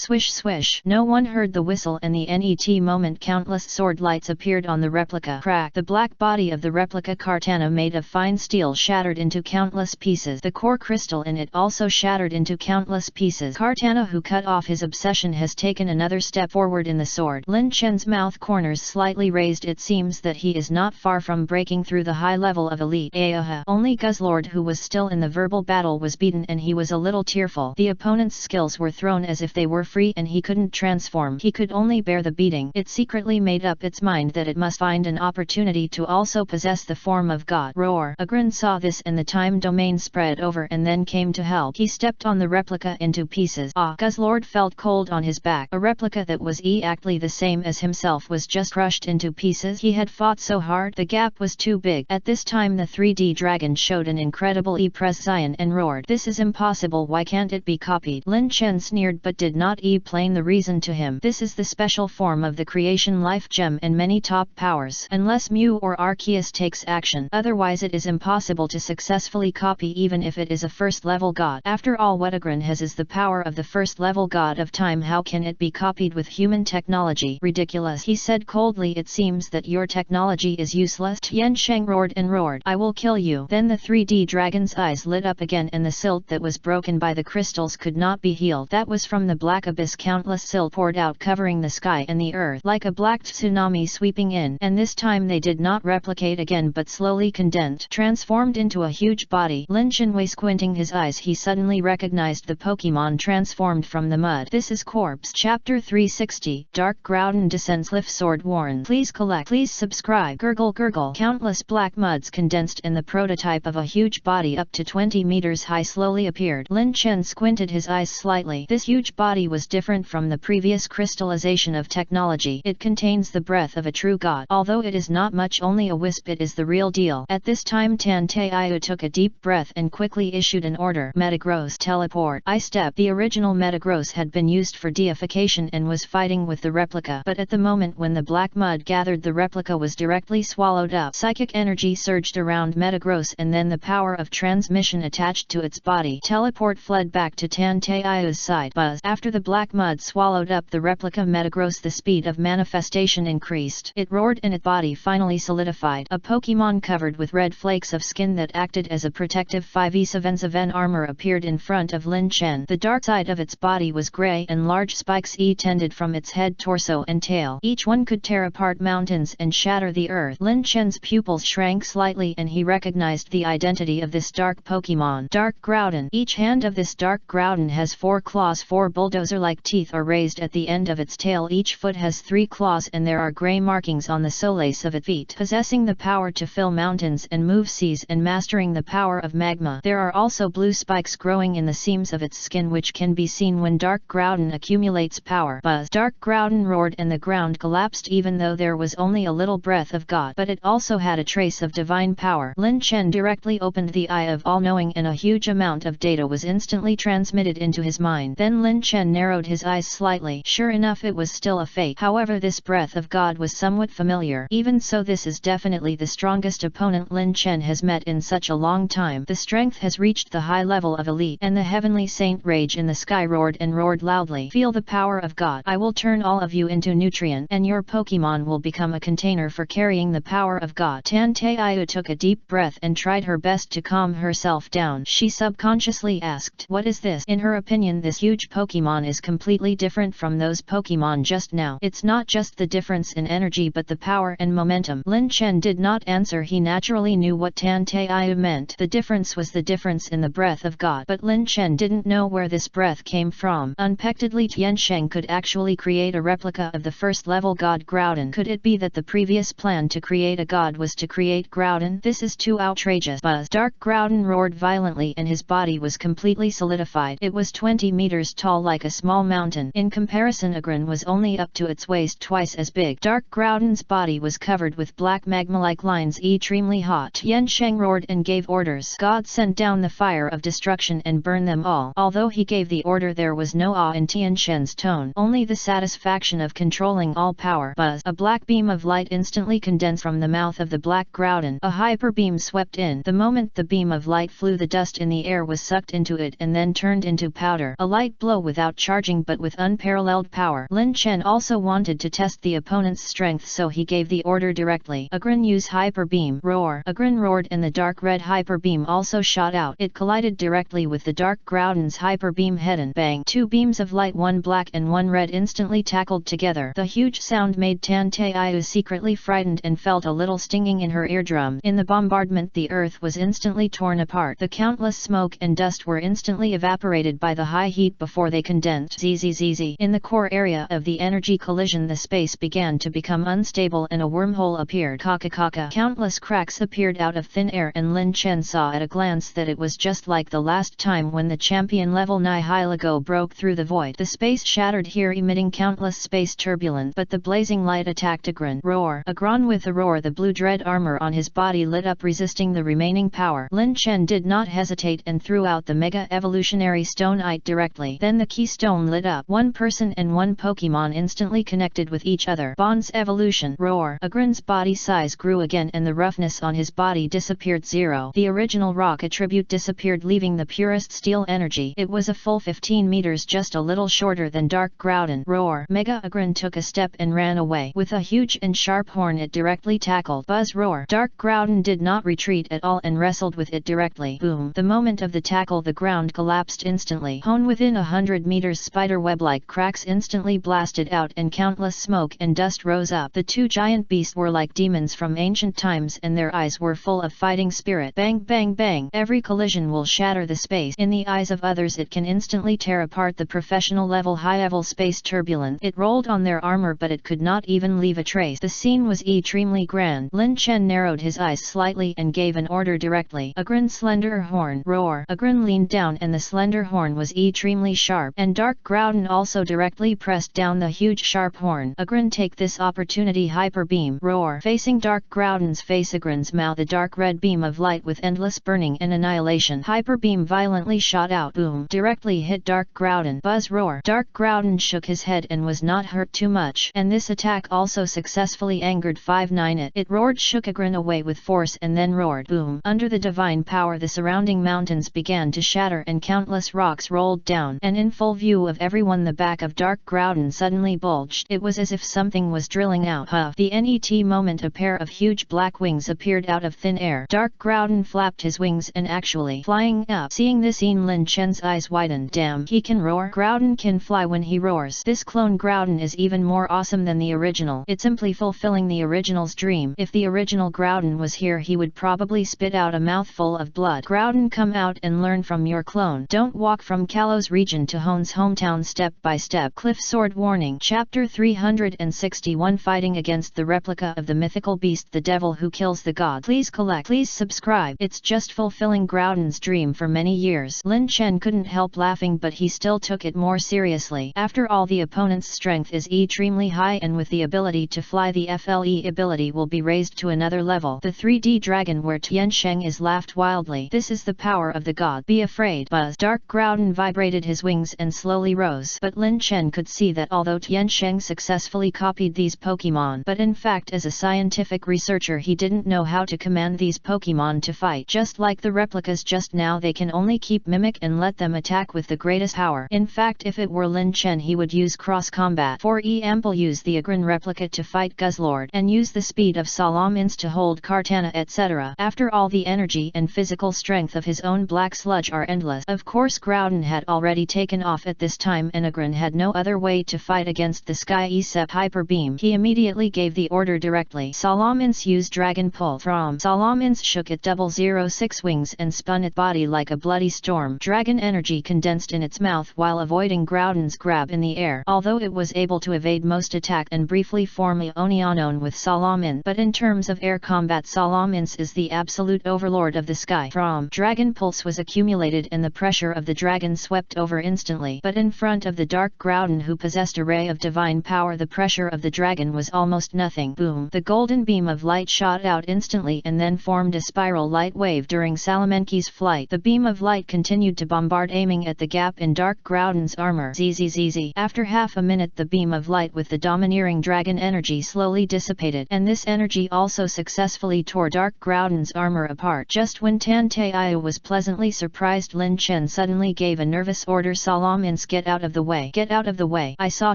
swish swish. No one heard the whistle, and the net moment countless sword lights appeared on the replica. Crack. The black body of the replica Kartana, made of fine steel, shattered into countless pieces. The core crystal in it also shattered into countless pieces. Kartana, who cut off his obsession, has taken another step forward in the sword. Lin Chen's mouth corners slightly raised. It seems that he is not far from breaking through the high level of elite. haha. Only Guzzlord, who was still in the verbal battle, was beaten and he was a little tearful. The opponent's skills were thrown as if they were free and he couldn't transform. He could only bear the beating. It secretly made up its mind that it must find an opportunity to also possess the form of God. Roar. Agrin saw this and the time domain spread over and then came to help. He stepped on the replica into pieces. Guzzlord felt cold on his back. A replica that was exactly the same as himself was just crushed into pieces. He had fought so hard, the gap was too big. At this time the 3D dragon showed an incredible presence and roared, "This is impossible, why can't it be copied?" Lin Chen sneered but did not explain the reason to him. This is the special form of the creation life gem and many top powers. Unless Mu or Arceus takes action, otherwise it is impossible to successfully copy even if it is a first level god. After all, what Agrin has is the power of the first level god of time. How can it be copied with human technology? Ridiculous, he said coldly. It seems that your technology is useless. Tian Sheng roared and roared, "I will kill you." Then the 3D dragon's eyes lit up again and the silt that was broken by the crystals could not be healed. That was from the black abyss. Countless silt poured out, covering the sky and the earth like a black tsunami sweeping in, and this time they did not replicate again but slowly condensed, transformed into a huge body. Lin Shenwei squinting his eyes, he suddenly recognized the Pokemon transformed from the mud. This is Corpse. Chapter 360, Dark Groudon descends. Cliff Sword warns. Please collect. Please subscribe. Gurgle gurgle. Countless black muds condensed and the prototype of a huge body up to 20 meters high slowly appeared. Lin Chen squinted his eyes slightly. This huge body was different from the previous crystallization of technology. It contains the breath of a true god. Although it is not much, only a wisp, it is the real deal. At this time Tan Taiyu took a deep breath and quickly issued an order. Metagross, teleport. I step. The original Metagross had been used for deification and was fighting with the replica, but at the moment when the black mud gathered, the replica was directly swallowed up. Psychic energy surged around Metagross and then the power of transmission attached to its body. Teleport fled back to Tan Taiyu's side. Buzz. After the black mud swallowed up the replica Metagross, the speed of manifestation increased. It roared and its body finally solidified. A Pokemon covered with red flakes of skin that acted as a protective 5e7 armor appeared in front of Lin Chen. The dark side of its body was gray and large spikes tended from its head, torso and tail. Each one could tear apart mountains and shatter the earth. Lin Chen's pupils shrank slightly and he recognized the identity of this dark Pokemon. Dark Groudon. Each hand of this dark Groudon has 4 claws. 4 bulldozer-like teeth are raised at the end of its tail. Each foot has 3 claws and there are gray markings on the soles of its feet. Possessing the power to fill mountains and move seas and mastering the power of magma. There are also blue spikes growing in the seams of its skin which can be seen when Dark Groudon accumulates power. Buzz. Dark Groudon roared and the ground collapsed even though there was only a little breath of God, but it also had a trace of divine power. Lin Chen directly opened the eye of all-knowing and a huge amount of data was instantly transmitted into his mind. Then Lin Chen narrowed his eyes slightly. Sure enough, it was still a fake. However, this breath of God was somewhat familiar. Even so, this is definitely the strongest opponent Lin Chen has met in such a long time. The strength has reached the high level of elite, and the heavenly saint rage in the sky roared and roared loudly. Feel the power of God. I will turn all of you into nutrient, and your Pokemon will become a container for carrying the power of God. Tan Taiyu took a deep breath and tried her best to calm herself down. She subconsciously asked, "What is this?" In her opinion, this huge Pokemon is completely different from those Pokemon just now. It's not just the difference in energy but the power and momentum. Lin Chen did not answer. He naturally knew what Tan Taiyu meant. The difference was the difference in the breath of God. But Lin Chen didn't know where this breath came from. Unexpectedly, Tian Sheng could actually create a replica of the first level god Groudon. Could it be that the previous plan to create a god was to create Groudon? This is too outrageous. Buzz. Dark Groudon roared violently and his body was completely solidified. It was 20 meters tall like a small mountain. In comparison, Agrin was only up to its waist, twice as big. Dark Groudon's body was covered with black magma-like lines, extremely hot. Tian Sheng roared and gave orders. God sent down the fire of destruction and burn them all. Although he gave the order, there was no awe in Tian Shen's tone, only the satisfaction of controlling all power. Buzz. A black beam of light instantly condensed from the mouth of the black Groudon. A hyper beam swept in. The moment the beam of light flew, the dust in the air was sucked into it and then turned into powder. A light blow without charging but with unparalleled power. Lin Chen also wanted to test the opponent's strength, so he gave the order directly. Agrin, use hyper beam. Roar. Agrin roared and the dark red hyper beam also shot out. It collided directly with the dark Groudon's hyper beam head and bang. 2 beams of light, one black and one red, instantly tackled together. The huge sound made Tan Taiyu secretly frightened and felt a little stinging in her eardrum. In the bombardment movement the earth was instantly torn apart. The countless smoke and dust were instantly evaporated by the high heat before they condensed. Zzz. In the core area of the energy collision the space began to become unstable and a wormhole appeared. Kaka. Countless cracks appeared out of thin air and Lin Chen saw at a glance that it was just like the last time when the champion level Nihilego broke through the void. The space shattered here, emitting countless space turbulence, but the blazing light attacked Agron. Roar. Agron with a roar, the blue dread armor on his body lit up, resisting the remaining power. Lin Chen did not hesitate and threw out the Mega Evolutionary Stone directly. Then the keystone lit up. One person and one Pokemon instantly connected with each other. Bond's evolution. Roar. Agron's body size grew again and the roughness on his body disappeared. Zero. The original rock attribute disappeared, leaving the purest steel energy. It was a full 15 meters, just a little shorter than Dark Groudon. Roar. Mega Agron took a step and ran away. With a huge and sharp horn it directly tackled. Buzz. Roar. Dark Groudon did not retreat at all and wrestled with it directly. Boom. The moment of the tackle the ground collapsed instantly. Hone within 100 meters, spider-web-like cracks instantly blasted out and countless smoke and dust rose up. The two giant beasts were like demons from ancient times and their eyes were full of fighting spirit. Bang bang bang. Every collision will shatter the space. In the eyes of others it can instantly tear apart the professional level high-level space turbulence. It rolled on their armor but it could not even leave a trace. The scene was extremely grand. Lin Chen narrowed his eyes slightly and gave an order directly. Agron's slender horn. Roar. Agron leaned down and the slender horn was extremely sharp, and Dark Groudon also directly pressed down the huge sharp horn. Agron, take this opportunity. Hyper beam. Roar. Facing Dark Groudon's face, Agron's mouth a dark red beam of light with endless burning and annihilation. Hyper beam violently shot out. Boom. Directly hit Dark Groudon. Buzz. Roar. Dark Groudon shook his head and was not hurt too much, and this attack also successfully angered 5-9 it roared, shook Agron away with force and then roared. Boom. Under the divine power the surrounding mountains began to shatter and countless rocks rolled down, and in full view of everyone the back of Dark Groudon suddenly bulged. It was as if something was drilling out. The net moment a pair of huge black wings appeared out of thin air. Dark Groudon flapped his wings and actually flying up. Seeing this scene Lin Chen's eyes widened. Damn, he can roar? Groudon can fly when he roars. This clone Groudon is even more awesome than the original. It's simply fulfilling the original's dream. If the original Groudon was here he would probably spit out a mouthful of blood. Groudon, come out and learn from your clone. Don't walk from Kalos region to Hone's hometown step by step. Cliff Sword warning. Chapter 361 Fighting against the replica of the mythical beast, the devil who kills the god. Please collect. Please subscribe. It's just fulfilling Groudon's dream for many years. Lin Chen couldn't help laughing, but he still took it more seriously. After all, the opponent's strength is extremely high, and with the ability to fly the FLE ability will be raised to another level. The 3D dragon where Tiansheng is laughed wildly. This is the power of the god. Be afraid. Buzz. Dark Groudon vibrated his wings and slowly rose. But Lin Chen could see that although Tiansheng successfully copied these Pokemon, but in fact as a scientific researcher he didn't know how to command these Pokemon to fight. Just like the replicas just now, they can only keep mimic and let them attack with the greatest power. In fact, if it were Lin Chen he would use cross combat. For example, use the Agron replica to fight Guzzlord, and use the speed of Salamence to hold Kartana, etc. After all, the energy and physical strength of his own black sludge are endless. Of course Groudon had already taken off at this time and Agron had no other way to fight against the sky except hyper beam. He immediately gave the order directly. Salamence used Dragon Pull. From Salamence shook it 006 wings and spun its body like a bloody storm. Dragon energy condensed in its mouth while avoiding Groudon's grab in the air. Although it was able to evade most attack and briefly form a Onianon with Salamence, but in terms of air combat Salamence is the absolute overlord of the sky. From Dragon Pulse was accumulated and the pressure of the dragon swept over instantly. But in front of the Dark Groudon, who possessed a ray of divine power, the pressure of the dragon was almost nothing. Boom! The golden beam of light shot out instantly and then formed a spiral light wave during Salamenki's flight. The beam of light continued to bombard, aiming at the gap in Dark Groudon's armor. Zzz. After half a minute the beam of light with the domineering dragon energy slowly dissipated, and this energy also successfully tore Dark Groudon's armor apart. Just when Tan Taiyu was pleasantly surprised, Lin Chen suddenly gave a nervous order. Salamence, get out of the way. Get out of the way. I saw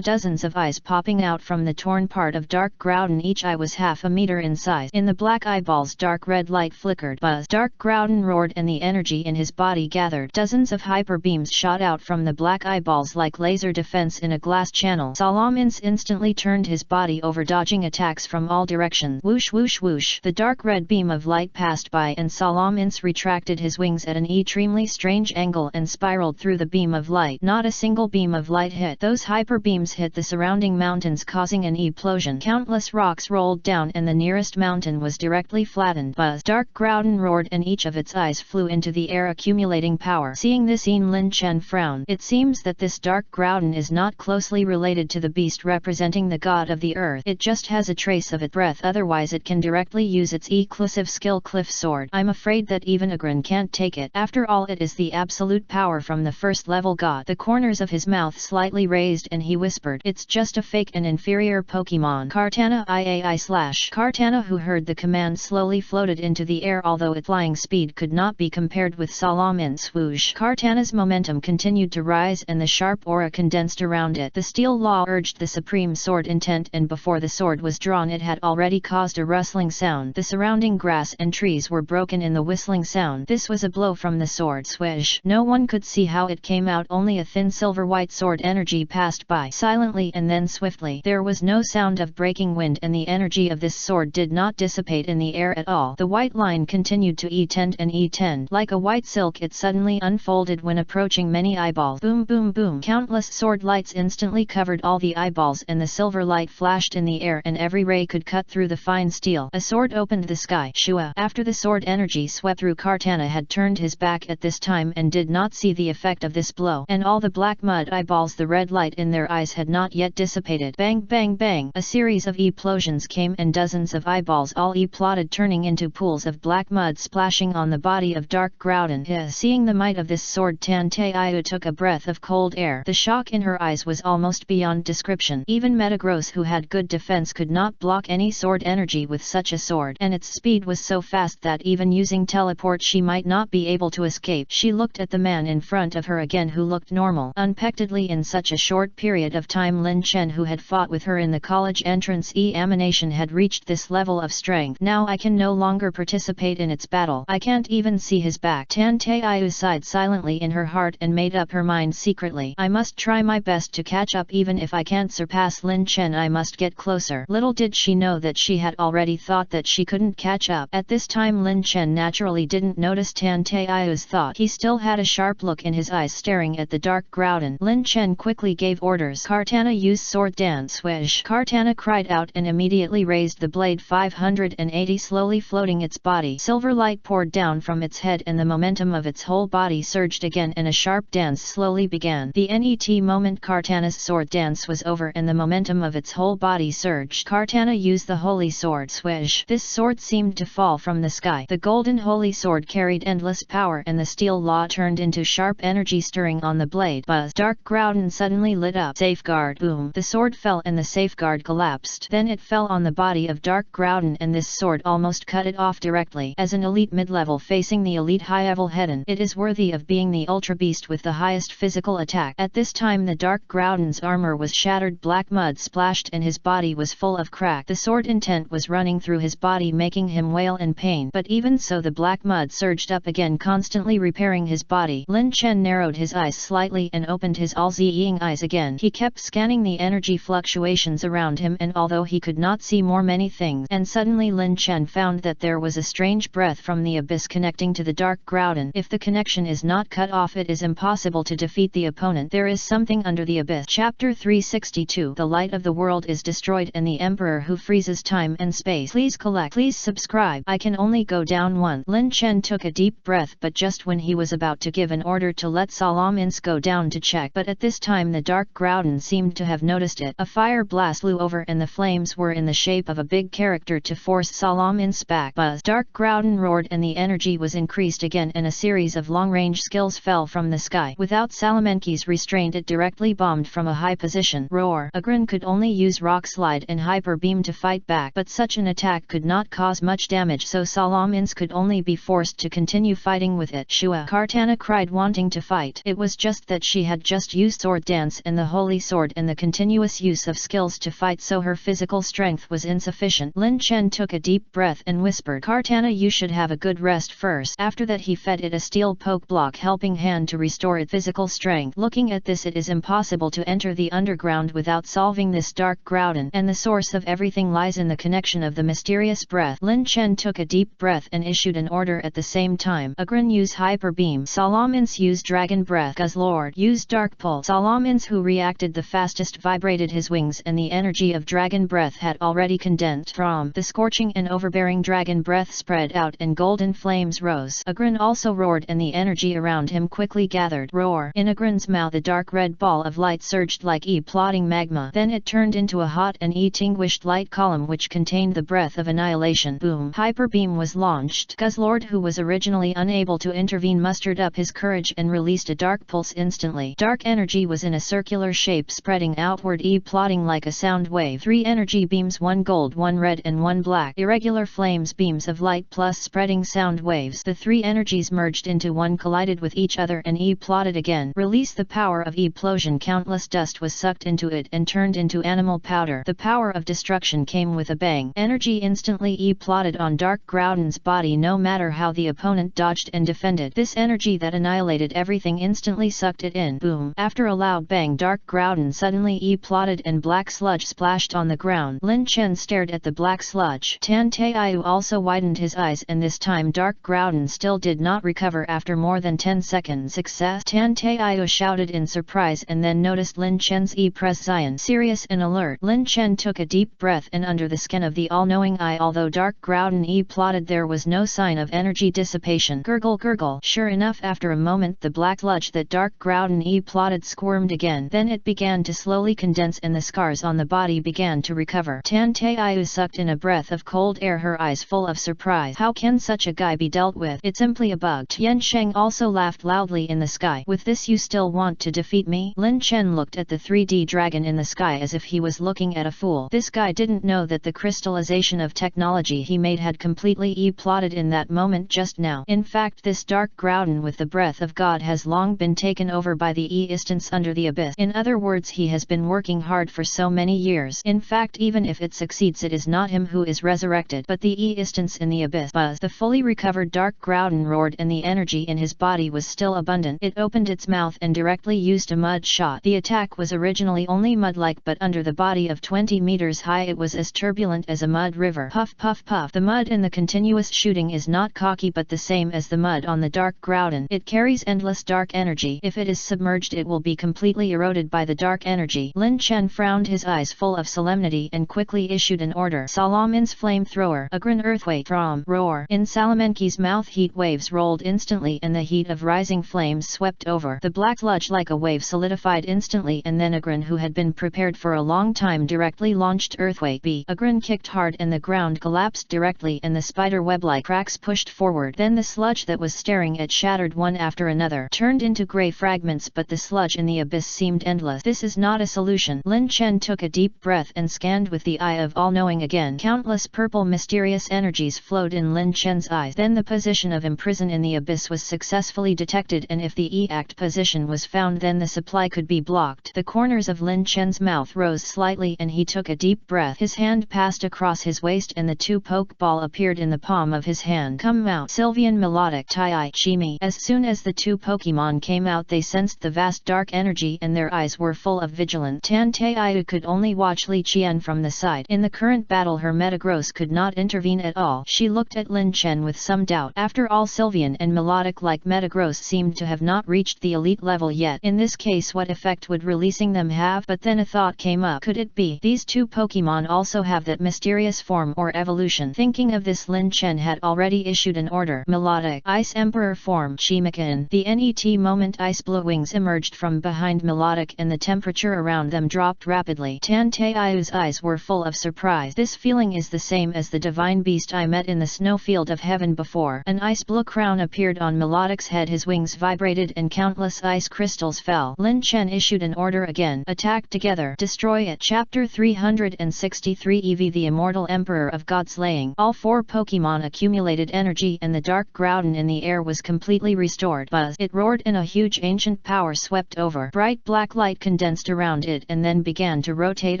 dozens of eyes popping out from the torn part of Dark Groudon. Each eye was half a meter in size. In the black eyeballs dark red light flickered. Buzz. Dark Groudon roared and the energy in his body gathered. Dozens of hyper beams shot out from the black eyeballs like laser defense in a glass channel. Salamence instantly turned his body over, dodging attacks from all directions. Whoosh whoosh whoosh. The dark red beam of light passed by and Salam Ins retracted his wings at an extremely strange angle and spiraled through the beam of light. Not a single beam of light hit. Those hyper beams hit the surrounding mountains, causing an explosion. Countless rocks rolled down and the nearest mountain was directly flattened. Buzz! Dark Groudon roared and each of its eyes flew into the air, accumulating power. Seeing this, Lin Chen frowned. It seems that this Dark Groudon is not closely related to the beast representing the god of the earth. It just has a trace of its breath, otherwise it can directly use its exclusive skill Cliff Sword. I'm afraid that even Agron can't take it. After all, it is the absolute power from the first level god. The corners of his mouth slightly raised and he whispered, "It's just a fake and inferior Pokemon." Kartana IAI/. Kartana, who heard the command, slowly floated into the air, although its flying speed could not be compared with Salam Ins. Swoosh! Kartana's momentum continued to rise and the sharp aura condensed around it. The steel law urged the supreme sword intent, and before the sword was drawn it had already caused a rustling sound. The surrounding grass and trees were broken in the whistling sound. This was a blow from the sword. Swish! No one could see how it came out, only a thin silver-white sword energy passed by silently and then swiftly. There was no sound of breaking wind and the energy of this sword did not dissipate in the air at all. The white line continued to etend and etend. Like a white silk it suddenly unfolded when approaching many eyeballs. Boom boom boom! Countless sword lights instantly covered all the eyeballs and the silver light flashed in the air and every ray could cut through the fine steel. A sword opened the sky. Shua! After the sword energy swept through, Kartana had turned his back at this time and did not see the effect of this blow. And all the black mud eyeballs, the red light in their eyes had not yet dissipated. Bang bang bang! A series of explosions came and dozens of eyeballs all plotted, turning into pools of black mud splashing on the body of Dark Groudon. Seeing the might of this sword, Tanteiyu took a breath of cold air. The shock in her eyes was almost beyond description. Even Metagross, who had good defense, could not block any sword energy with such a sword, and its speed was so fast that even using teleport she might not be able to escape. She looked at the man in front of her again, who looked normal. Unexpectedly, in such a short period of time, Lin Chen, who had fought with her in the college entrance examination, had reached this level of strength. Now I can no longer participate in its battle. I can't even see his back. Tanteiyu sighed silently in her heart and made up her mind secretly. I must try my best to catch up. Even if I can't surpass Lin Chen, I must get closer. Little did she know that she had already thought that she couldn't catch up. At this time Lin Chen naturally didn't notice Tanteiyu's thought. He still had a sharp look in his eyes staring at the Dark Groudon. Lin Chen quickly gave orders. Kartana, use sword dance. Swish! Kartana cried out and immediately raised the blade 580, slowly floating its body. Silver light poured down from its head and the momentum of its whole body surged again and a sharp dance slowly began. The net moment Kartana's sword dance was over and the momentum of its whole body surged. Kartana used the holy sword. Swish! This sword seemed to fall from the sky. The golden holy sword carried endless power and the steel law turned into sharp energy stirring on the blade. Buzz! Dark Groudon suddenly lit up. Safeguard! Boom! The sword fell and the safeguard collapsed. Then it fell on the body of Dark Groudon and this sword almost cut it off directly. As an elite mid-level facing the elite high-level Hedon, it is worthy of being the ultra beast with the highest physical attack. At this time the Dark Groudon's armor was shattered, black mud splashed and his body was full of crack. The sword intent was running through his body, making him wail in pain, but even so the black mud surged up again, constantly repairing his body. Lin Chen narrowed his eyes slightly and opened his all-seeing eyes again. He kept scanning the energy fluctuations around him, and although he could not see many things, and suddenly Lin Chen found that there was a strange breath from the abyss connecting to the Dark Groudon. If the connection is not cut off, it is impossible to defeat the opponent. There is something under the abyss. Chapter 362. The light of the world is destroyed and the emperor who freezes time and space. Please collect. Please subscribe. I can only go down one. Lin Chen took a deep breath, but just when he was about to give an order to let Salam Ins go down to check, but at this time the Dark Groudon seemed to have noticed it. A fire blast flew over and the flames were in the shape of a big character to force Salam Ins back. Buzz! Dark Groudon roared and the energy was increased again and a series of long-range skills fell from the sky. Without Salamanki's restraint, it directly bombed from a high position. Roar! Agron could only use Rock Slide and Hyper Beam to fight back, but such an attack could not cause much damage, so Salam Ins could only be forced to continue fighting with it. Shua! Kartana cried, wanting to fight. It was just that she had just used sword dance and the holy sword and the continuous use of skills to fight, so her physical strength was insufficient. Lin Chen took a deep breath and whispered, Kartana, you should have a good rest first. After that he fed it a steel poke block helping hand to restore its physical strength. Looking at this, it is impossible to enter the underground without solving this Dark Groudon, and the source of everything lies in the connection of the mysterious breath. Lin Chen Chen took a deep breath and issued an order at the same time. Agrin use Hyper Beam. Salamins use Dragon Breath. Guzzlord use Dark Pull. Salamins, who reacted the fastest, vibrated his wings, and the energy of Dragon Breath had already condensed from the scorching and overbearing Dragon Breath spread out and golden flames rose. Agrin also roared and the energy around him quickly gathered. Roar! In Agrin's mouth a dark red ball of light surged like plotting magma. Then it turned into a hot and extinguished light column which contained the breath of annihilation. Boom! Hyper Beam was launched. Guzzlord, who was originally unable to intervene, mustered up his courage and released a dark pulse instantly. Dark energy was in a circular shape spreading outward, plotting like a sound wave. 3 energy beams, 1 gold, 1 red and 1 black. Irregular flames, beams of light plus spreading sound waves. The 3 energies merged into one, collided with each other and plotted again. Release the power of explosion. Countless dust was sucked into it and turned into animal powder. The power of destruction came with a bang. Energy instantly plotted on Dark Groudon's body no matter how the opponent dodged and defended. This energy that annihilated everything instantly sucked it in. Boom! After a loud bang, Dark Groudon suddenly plotted and black sludge splashed on the ground. Lin Chen stared at the black sludge. Tan Taiyu also widened his eyes, and this time Dark Groudon still did not recover after more than 10 seconds. Success! Tan Taiyu shouted in surprise and then noticed Lin Chen's presence. Serious and alert, Lin Chen took a deep breath, and under the skin of the all-knowing eye, although Dark Groudon plotted, there was no sign of energy dissipation. Gurgle, gurgle. Sure enough, after a moment the black sludge that Dark Groudon plotted squirmed again. Then it began to slowly condense and the scars on the body began to recover. Tan Taiyu sucked in a breath of cold air, her eyes full of surprise. How can such a guy be dealt with? It's simply a bug. Tian Sheng also laughed loudly in the sky. With this you still want to defeat me? Lin Chen looked at the 3D dragon in the sky as if he was looking at a fool. This guy didn't know that the crystallization of technology he made had completely plotted in that moment just now. In fact, this Dark Groudon with the breath of God has long been taken over by the instance under the abyss. In other words, he has been working hard for so many years. In fact, even if it succeeds, it is not him who is resurrected, but the instance in the abyss. Buzz! The fully recovered Dark Groudon roared, and the energy in his body was still abundant. It opened its mouth and directly used a mud shot. The attack was originally only mud-like, but under the body of 20 meters high it was as turbulent as a mud river. Puff, puff, puff. The mud in the continuous shooting is not cocky but the same as the mud on the Dark Groudon. It carries endless dark energy. If it is submerged, it will be completely eroded by the dark energy. Lin Chen frowned, his eyes full of solemnity, and quickly issued an order. Salaman's flamethrower. Agrin earthquake. From roar. In Salamanki's mouth heat waves rolled instantly, and the heat of rising flames swept over. The black sludge like a wave solidified instantly, and then Agrin, who had been prepared for a long time, directly launched earthquake. Agrin kicked hard and the ground collapsed directly, and the spider web-like cracks pushed forward. Then the sludge that was staring at shattered one after another, turned into grey fragments, but the sludge in the abyss seemed endless. This is not a solution. Lin Chen took a deep breath and scanned with the eye of all-knowing again. Countless purple mysterious energies flowed in Lin Chen's eyes. Then the position of imprison in the abyss was successfully detected, and if the exact position was found, then the supply could be blocked. The corners of Lin Chen's mouth rose slightly and he took a deep breath. His hand passed across his waist and the 2 pokeball appeared in the palm of his hand. Come out. Sylvian melodic Tai Chimi. As soon as the 2 Pokemon came out, they sensed the vast dark energy and their eyes were full of vigilance. Tan Taiyu could only watch Li Qian from the side. In the current battle, her Metagross could not intervene at all. She looked at Lin Chen with some doubt. After all, Sylvian and melodic like Metagross seemed to have not reached the elite level yet. In this case, what effect would releasing them have? But then a thought came up. Could it be these 2 Pokemon also have that mysterious form or evolution? Thinking of this, Lin Chen had already issued an order. Melodic Ice Emperor form. Chimakin. The net moment ice blue wings emerged from behind Melodic and the temperature around them dropped rapidly. Tan Taiyu's eyes were full of surprise. This feeling is the same as the divine beast I met in the snowfield of heaven before. An ice blue crown appeared on Melodic's head, his wings vibrated and countless ice crystals fell. Lin Chen issued an order again. Attack together. Destroy it. Chapter 363 Eevee, the immortal emperor of god-slaying. All 4 Pokemon accumulated energy and the Dark Groudon in the air was completely restored. Buzz! It roared and a huge ancient power swept over. Bright black light condensed around it and then began to rotate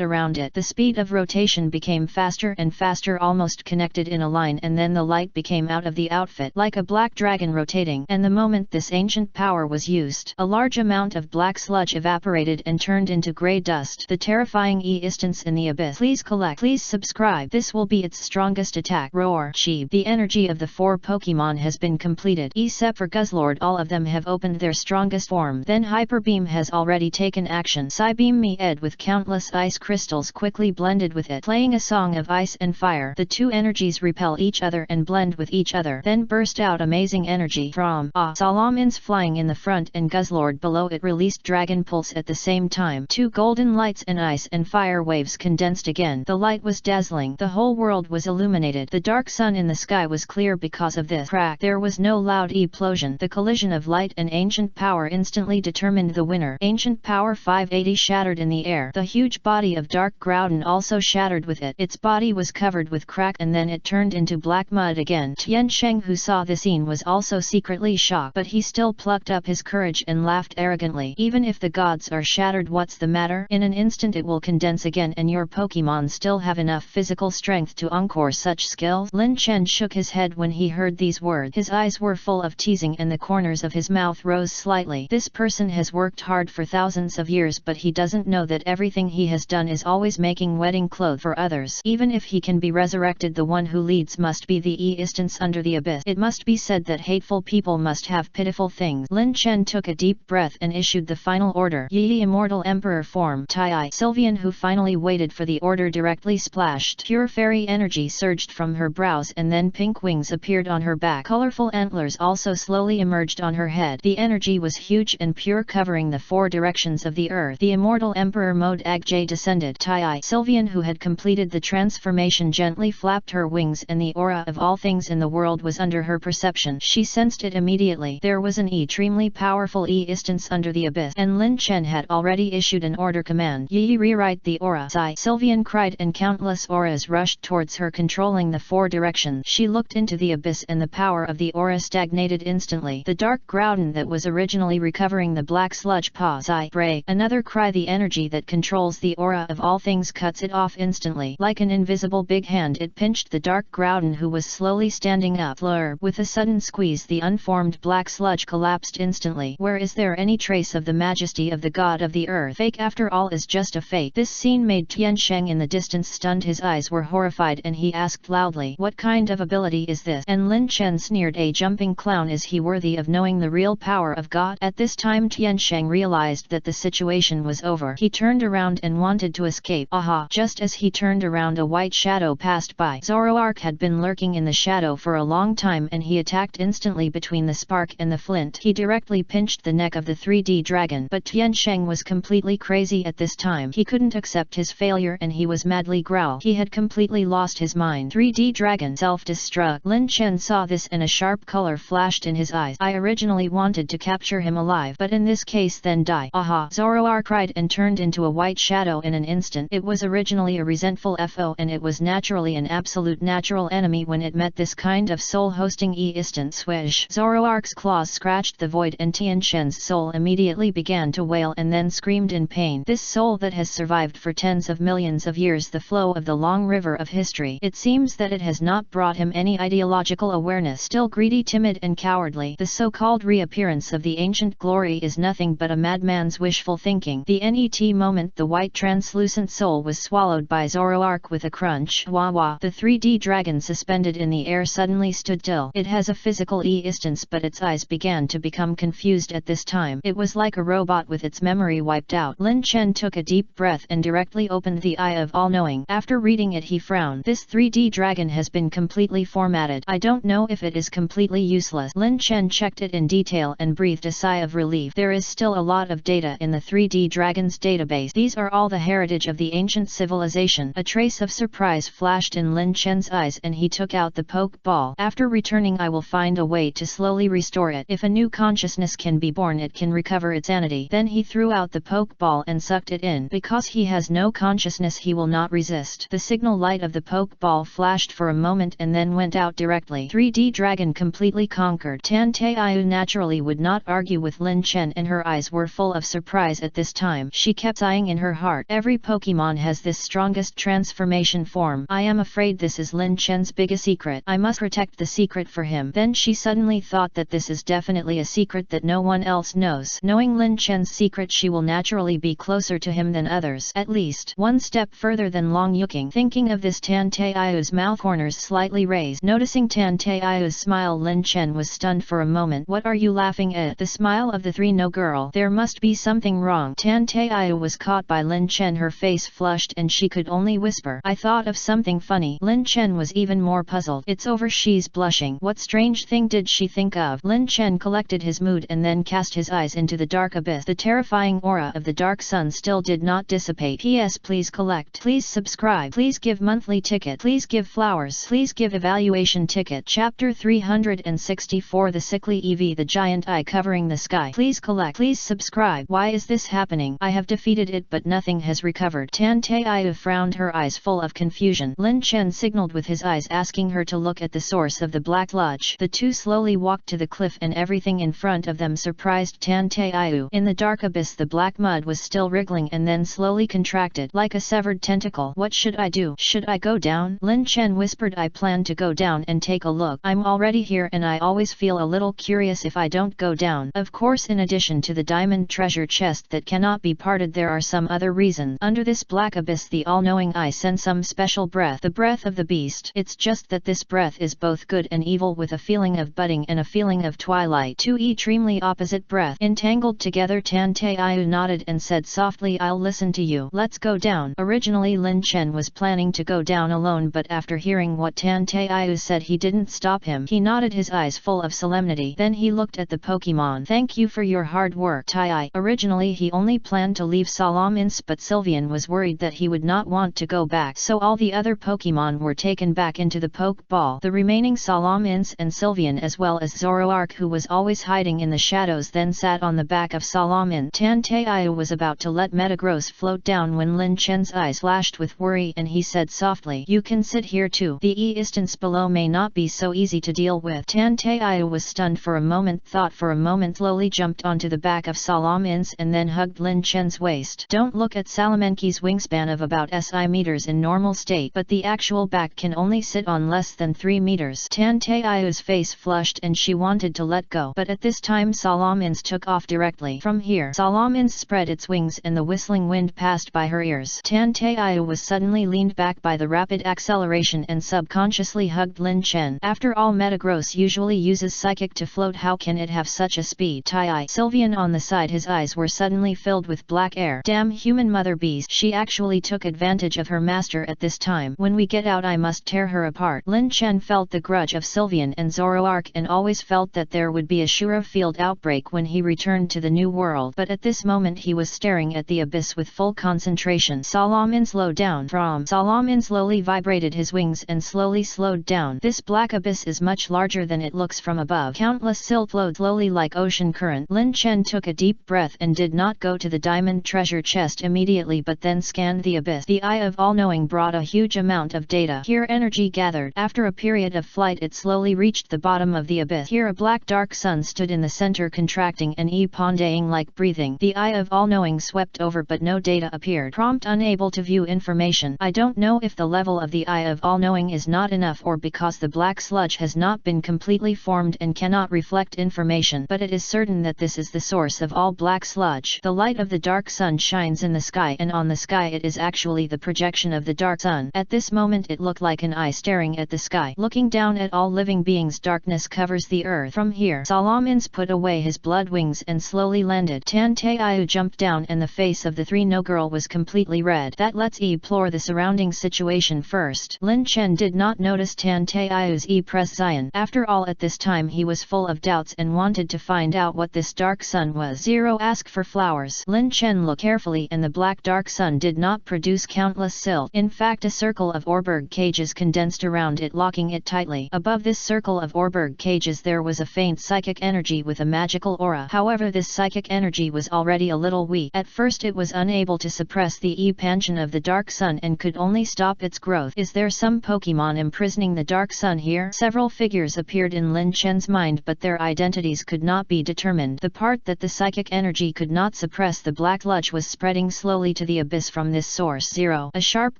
around it. The speed of rotation became faster and faster, almost connected in a line, and then the light became out of the outfit like a black dragon rotating. And the moment this ancient power was used, a large amount of black sludge evaporated and turned into grey dust. The terrifying instance in the abyss. Please collect. Please subscribe. This will be its strongest attack. attack. Roar. Cheep. The energy of the 4 Pokemon has been completed. Except for Guzzlord, all of them have opened their strongest form. Then Hyper Beam has already taken action. Psybeam Me Ed with countless ice crystals quickly blended with it, playing a song of ice and fire. The 2 energies repel each other and blend with each other. Then burst out amazing energy from Salamins flying in the front and Guzzlord below it released Dragon Pulse at the same time. 2 golden lights and ice and fire waves condensed again. The light was dazzling. The whole world was illuminated. The dark sun in the sky was clear because of this. Crack. There was no loud explosion. The collision of light and ancient power instantly determined the winner. Ancient power 580 shattered in the air. The huge body of Dark Groudon also shattered with it. Its body was covered with crack and then it turned into black mud again. Tian Sheng, who saw the scene, was also secretly shocked, but he still plucked up his courage and laughed arrogantly. Even if the gods are shattered, what's the matter? In an instant it will condense again and your Pokemon still have enough physical strength to encore such skills. Lin Chen shook his head when he heard these words. His eyes were full of teasing and the corners of his mouth rose slightly. This person has worked hard for thousands of years, but he doesn't know that everything he has done is always making wedding clothes for others. Even if he can be resurrected, the one who leads must be the instance under the abyss. It must be said that hateful people must have pitiful things. Lin Chen took a deep breath and issued the final order. Yi Immortal Emperor Form. Tai Sylvian, who finally waited for the order, directly splashed. Pure fairy energy surged from her brows and then pink wings appeared on her back. Colorful antlers also slowly emerged on her head. The energy was huge and pure, covering the 4 directions of the earth. The Immortal Emperor mode Agjay descended. Tai Sylvian, who had completed the transformation, gently flapped her wings and the aura of all things in the world was under her perception. She sensed it immediately. There was an extremely powerful instance under the abyss, and Lin Chen had already issued an order command. Yi, rewrite the aura. Tai Sylvian cried and countless auras rushed towards her, controlling the 4 directions. She looked into the abyss and the power of the aura stagnated instantly. The Dark Groudon that was originally recovering the black sludge paws. Bray. Another cry. The energy that controls the aura of all things cuts it off instantly. Like an invisible big hand, it pinched the Dark Groudon, who was slowly standing up. Fleur. With a sudden squeeze, the unformed black sludge collapsed instantly. Where is there any trace of the majesty of the god of the earth? Fake after all is just a fake. This scene made Tian Sheng in the distance stunned. His eyes were horrified and he asked loudly, what kind of ability is this? And Lin Chen sneered, a jumping clown. Is he worthy of knowing the real power of God? At this time Tian Sheng realized that the situation was over. He turned around and wanted to escape. Aha! Just as he turned around, a white shadow passed by. Zoroark had been lurking in the shadow for a long time and he attacked instantly between the spark and the flint. He directly pinched the neck of the 3D dragon, but Tian Sheng was completely crazy at this time. He couldn't accept his failure and he was madly growl. He had completely lost his mind. 3D dragon self-destruct. Lin Chen saw this and a sharp color flashed in his eyes. I originally wanted to capture him alive, but in this case then die. Aha! Zoroark cried and turned into a white shadow in an instant. It was originally a resentful foe and it was naturally an absolute natural enemy when it met this kind of soul-hosting instant swish. Zoroark's claws scratched the void and Tian Shen's soul immediately began to wail and then screamed in pain. This soul that has survived for tens of millions of years the flow of the long river of history. It seems that it has not brought him any ideological awareness. Still greedy, timid and cowardly, the so-called reappearance of the ancient glory is nothing but a madman's wishful thinking. The net moment the white translucent soul was swallowed by Zoroark with a crunch. Wah wah. The 3D dragon suspended in the air suddenly stood still. It has a physical instance, but its eyes began to become confused at this time. It was like a robot with its memory wiped out. Lin Chen took a deep breath and directly opened the eye of all-knowing. After reading it he frowned. This 3D dragon has been completely formatted. I don't know if it is completely useless. Lin Chen checked it in detail and breathed a sigh of relief. There is still a lot of data in the 3D dragon's database. These are all the heritage of the ancient civilization. A trace of surprise flashed in Lin Chen's eyes and he took out the poke ball. After returning I will find a way to slowly restore it. If a new consciousness can be born, it can recover its sanity. Then he threw out the poke ball and sucked it in. Because he has no consciousness he will not resist. The signal light of the poke ball flashed for a moment and then went out directly. 3D dragon completely conquered. Tan Taiyu naturally would not argue with Lin Chen and her eyes were full of surprise at this time. She kept sighing in her heart. Every Pokemon has this strongest transformation form. I am afraid this is Lin Chen's biggest secret. I must protect the secret for him. Then she suddenly thought that this is definitely a secret that no one else knows. Knowing Lin Chen's secret, she will naturally be closer to him than others. At least one step further than Long Yuking. Thinking of this, Tan Taiyu's mouth mouth corners slightly raised. Noticing Tan Taiu's smile, Lin Chen was stunned for a moment. What are you laughing at? The smile of the three-no girl. There must be something wrong. Tan Taiu was caught by Lin Chen. Her face flushed and she could only whisper, I thought of something funny. Lin Chen was even more puzzled. It's over. She's blushing. What strange thing did she think of? Lin Chen collected his mood and then cast his eyes into the dark abyss. The terrifying aura of the dark sun still did not dissipate. P.S. Please collect. Please subscribe. Please give monthly ticket. Please give flowers. Please give evaluation ticket. Chapter 364 The Sickly Eevee, the giant eye covering the sky. Please collect. Please subscribe. Why is this happening? I have defeated it but nothing has recovered. Tan Taiu frowned, her eyes full of confusion. Lin Chen signaled with his eyes, asking her to look at the source of the black sludge. The two slowly walked to the cliff and everything in front of them surprised Tan Taiu. In the dark abyss the black mud was still wriggling and then slowly contracted like a severed tentacle. What should I do? Should I go down? Lin Chen whispered, I plan to go down and take a look. I'm already here and I always feel a little curious if I don't go down. Of course, in addition to the diamond treasure chest that cannot be parted, there are some other reasons. Under this black abyss the all-knowing eye sends some special breath, the breath of the beast. It's just that this breath is both good and evil, with a feeling of budding and a feeling of twilight. Two extremely opposite breath entangled together. Tan Taiu nodded and said softly, I'll listen to you. Let's go down. Originally Lin Chen was planning to go down alone, but after hearing what Tan Taiu said he didn't stop him. He nodded, his eyes full of solemnity. Then he looked at the Pokemon. Thank you for your hard work, Tai. Originally he only planned to leave Salamence, but Sylveon was worried that he would not want to go back, so all the other Pokemon were taken back into the Pokeball. The remaining Salamence and Sylveon as well as Zoroark, who was always hiding in the shadows, then sat on the back of Salamence. Tan Taiu was about to let Metagross float down when Lin Chen's eyes flashed with worry and he said softly, you can sit here too. The distance below may not be so easy to deal with. Tan Taiu was stunned for a moment, thought for a moment, slowly jumped onto the back of Salamence and then hugged Lin Chen's waist. Don't look at Salamenki's wingspan of about SI meters in normal state, but the actual back can only sit on less than 3 meters. Tan Taiu's face flushed and she wanted to let go, but at this time Salamence took off directly. From here, Salamence spread its wings and the whistling wind passed by her ears. Tan Taiu was suddenly leaned back by the rapid acceleration and subconsciously hugged Lin Chen. After all, Metagross usually uses psychic to float. How can it have such a speed? Tai Sylveon on the side, his eyes were suddenly filled with black air. Damn human mother beast. She actually took advantage of her master at this time. When we get out I must tear her apart. Lin Chen felt the grudge of Sylveon and Zoroark and always felt that there would be a sure field outbreak when he returned to the new world, but at this moment he was staring at the abyss with full concentration. Salamence slowed down. Salamence slowly vibrated his wings and slowly slowed down. This black abyss is much larger than it looks from above. Countless silt flowed slowly like ocean current. Lin Chen took a deep breath and did not go to the diamond treasure chest immediately, but then scanned the abyss. The eye of all-knowing brought a huge amount of data. Here energy gathered. After a period of flight it slowly reached the bottom of the abyss. Here a black dark sun stood in the center, contracting and ponding like breathing. The eye of all-knowing swept over but no data appeared. Prompt: unable to view information. I don't know if the level of the eye of all-knowing is not enough or because the black sludge has not been completely formed and cannot reflect information, but it is certain that this is the source of all black sludge. The light of the dark sun shines in the sky, and on the sky it is actually the projection of the dark sun. At this moment it looked like an eye staring at the sky, looking down at all living beings. Darkness covers the earth. From here, Salamence put away his blood wings and slowly landed. Tan Taiu jumped down and the face of the three-no girl was completely red. That let's explore the surrounding situation first. Lin Chen did not notice Tan Taiu's presence. After all, at this time he was full of doubts and wanted to find out what this dark sun was. Ask for flowers. Lin Chen looked carefully and the black dark sun did not produce countless silt. In fact, a circle of Orberg cages condensed around it, locking it tightly. Above this circle of Orberg cages there was a faint psychic energy with a magical aura. However, this psychic energy was already a little weak. At first it was unable to suppress the expansion of the dark sun and could only stop its growth. Is there some Pokemon imprisoning the dark sun here? Several figures appeared in Lin Chen's mind, but their identities could not be determined. The part that the psychic energy could not suppress, the black sludge, was spreading slowly to the abyss from this source. A sharp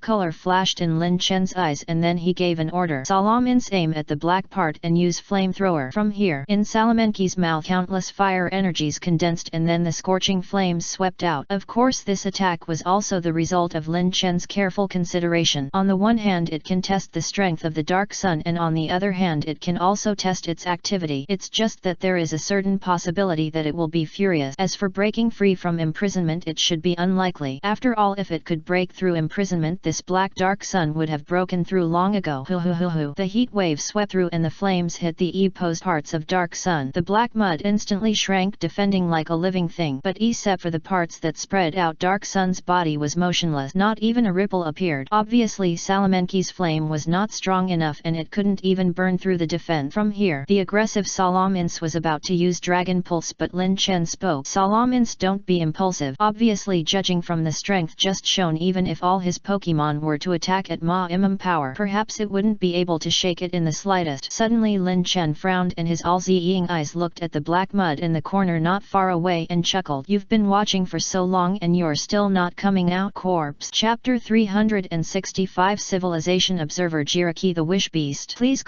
color flashed in Lin Chen's eyes and then he gave an order. Salamence, aim at the black part and use flamethrower. From here, in Salamenki's mouth countless fire energies condensed and then the scorching flames swept out. Of course this attack was also the result of Lin Chen's careful consideration. On the one hand it can can test the strength of the dark sun, and on the other hand it can also test its activity. It's just that there is a certain possibility that it will be furious. As for breaking free from imprisonment, it should be unlikely. After all, if it could break through imprisonment, this black dark sun would have broken through long ago. The heat wave swept through and the flames hit the opposed parts of dark sun. The black mud instantly shrank, defending like a living thing, but except for the parts that spread out, dark sun's body was motionless. Not even a ripple appeared. Obviously Salamanki's flame was not strong enough and it couldn't even burn through the defense. From here, the aggressive Salamence was about to use Dragon Pulse, but Lin Chen spoke. Salamence, don't be impulsive. Obviously, judging from the strength just shown, even if all his Pokemon were to attack at minimum power, perhaps it wouldn't be able to shake it in the slightest. Suddenly Lin Chen frowned and his all-seeing eyes looked at the black mud in the corner not far away and chuckled. You've been watching for so long and you're still not coming out, corpse. Chapter 365 Civilization Observer Jiraki the Wish Beast. Please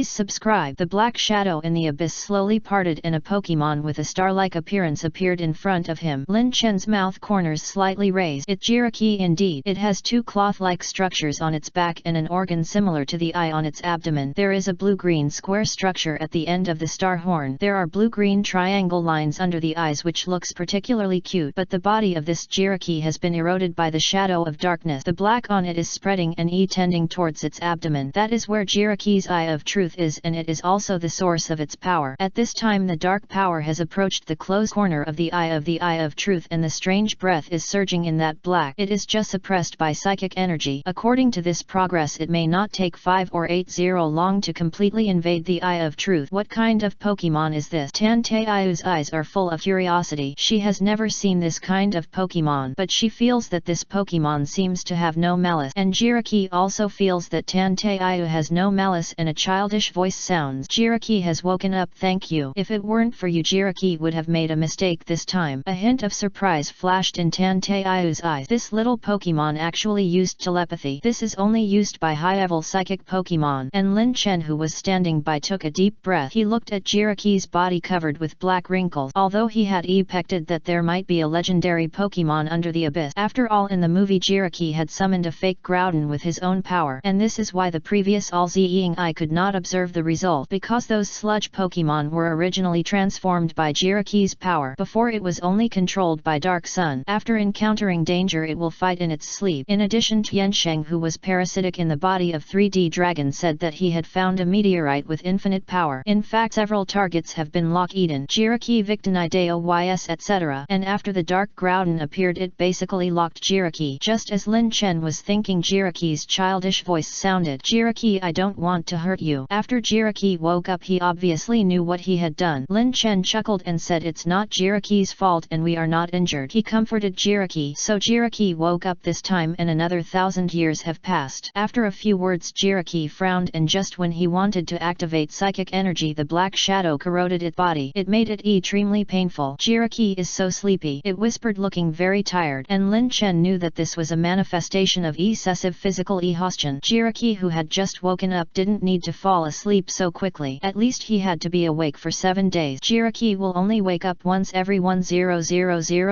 subscribe. The black shadow in the abyss slowly parted and a Pokemon with a star-like appearance appeared in front of him. Lin Chen's mouth corners slightly raised. It's Jiraki indeed. It has two cloth-like structures on its back and an organ similar to the eye on its abdomen. There is a blue-green square structure at the end of the star horn. There are blue-green triangle lines under the eyes which looks particularly cute, but the body of this Jiraki has been eroded by the shadow of darkness. The black on it is spreading and tending towards its abdomen. That is where Jiraki's Eye of Truth is, and it is also the source of its power. At this time the dark power has approached the closed corner of the Eye of Truth, and the strange breath is surging in that black. It is just suppressed by psychic energy. According to this progress, it may not take 5 or 80 long to completely invade the Eye of Truth. What kind of Pokemon is this? Tantei's eyes are full of curiosity. She has never seen this kind of Pokemon, but she feels that this Pokemon seems to have no malice, and Jiraki also feels that Tanteiyu has no malice, and a childish voice sounds. Jiraki has woken up. Thank you. If it weren't for you, Jiraki would have made a mistake this time. A hint of surprise flashed in Tanteiyu's eyes. This little Pokemon actually used telepathy. This is only used by high-level psychic Pokemon. And Lin Chen, who was standing by, took a deep breath. He looked at Jiraki's body covered with black wrinkles. Although he had expected that there might be a legendary Pokemon under the abyss. After all, in the movie Jiraki had summoned a fake Groudon with his own power, and this is why the previous all-seeing eye could not observe the result, because those sludge Pokemon were originally transformed by Jiraki's power. Before, it was only controlled by Dark Sun. After encountering danger, it will fight in its sleep. In addition, Tiansheng, who was parasitic in the body of 3D Dragon, said that he had found a meteorite with infinite power. In fact, several targets have been locked-eaten. Jiraki, Victonideo YS etc. And after the Dark Groudon appeared, it basically locked Jiraki. Just as Lin Chen was thinking, Jiraki's childish voice sounded. Jiraki, I don't want to hurt you. After Jiraki woke up, he obviously knew what he had done. Lin Chen chuckled and said, it's not Jiraki's fault and we are not injured. He comforted Jiraki. So Jiraki woke up this time, and another 1,000 years have passed. After a few words, Jiraki frowned, and just when he wanted to activate psychic energy, the black shadow corroded its body. It made it extremely painful. Jiraki is so sleepy, it whispered, looking very tired, and Lin Chen knew that this was a manifestation of excessive physical exhaustion. Jiraki, who had just woken up, didn't need to fall asleep so quickly. At least he had to be awake for 7 days. Jiraki will only wake up once every 1000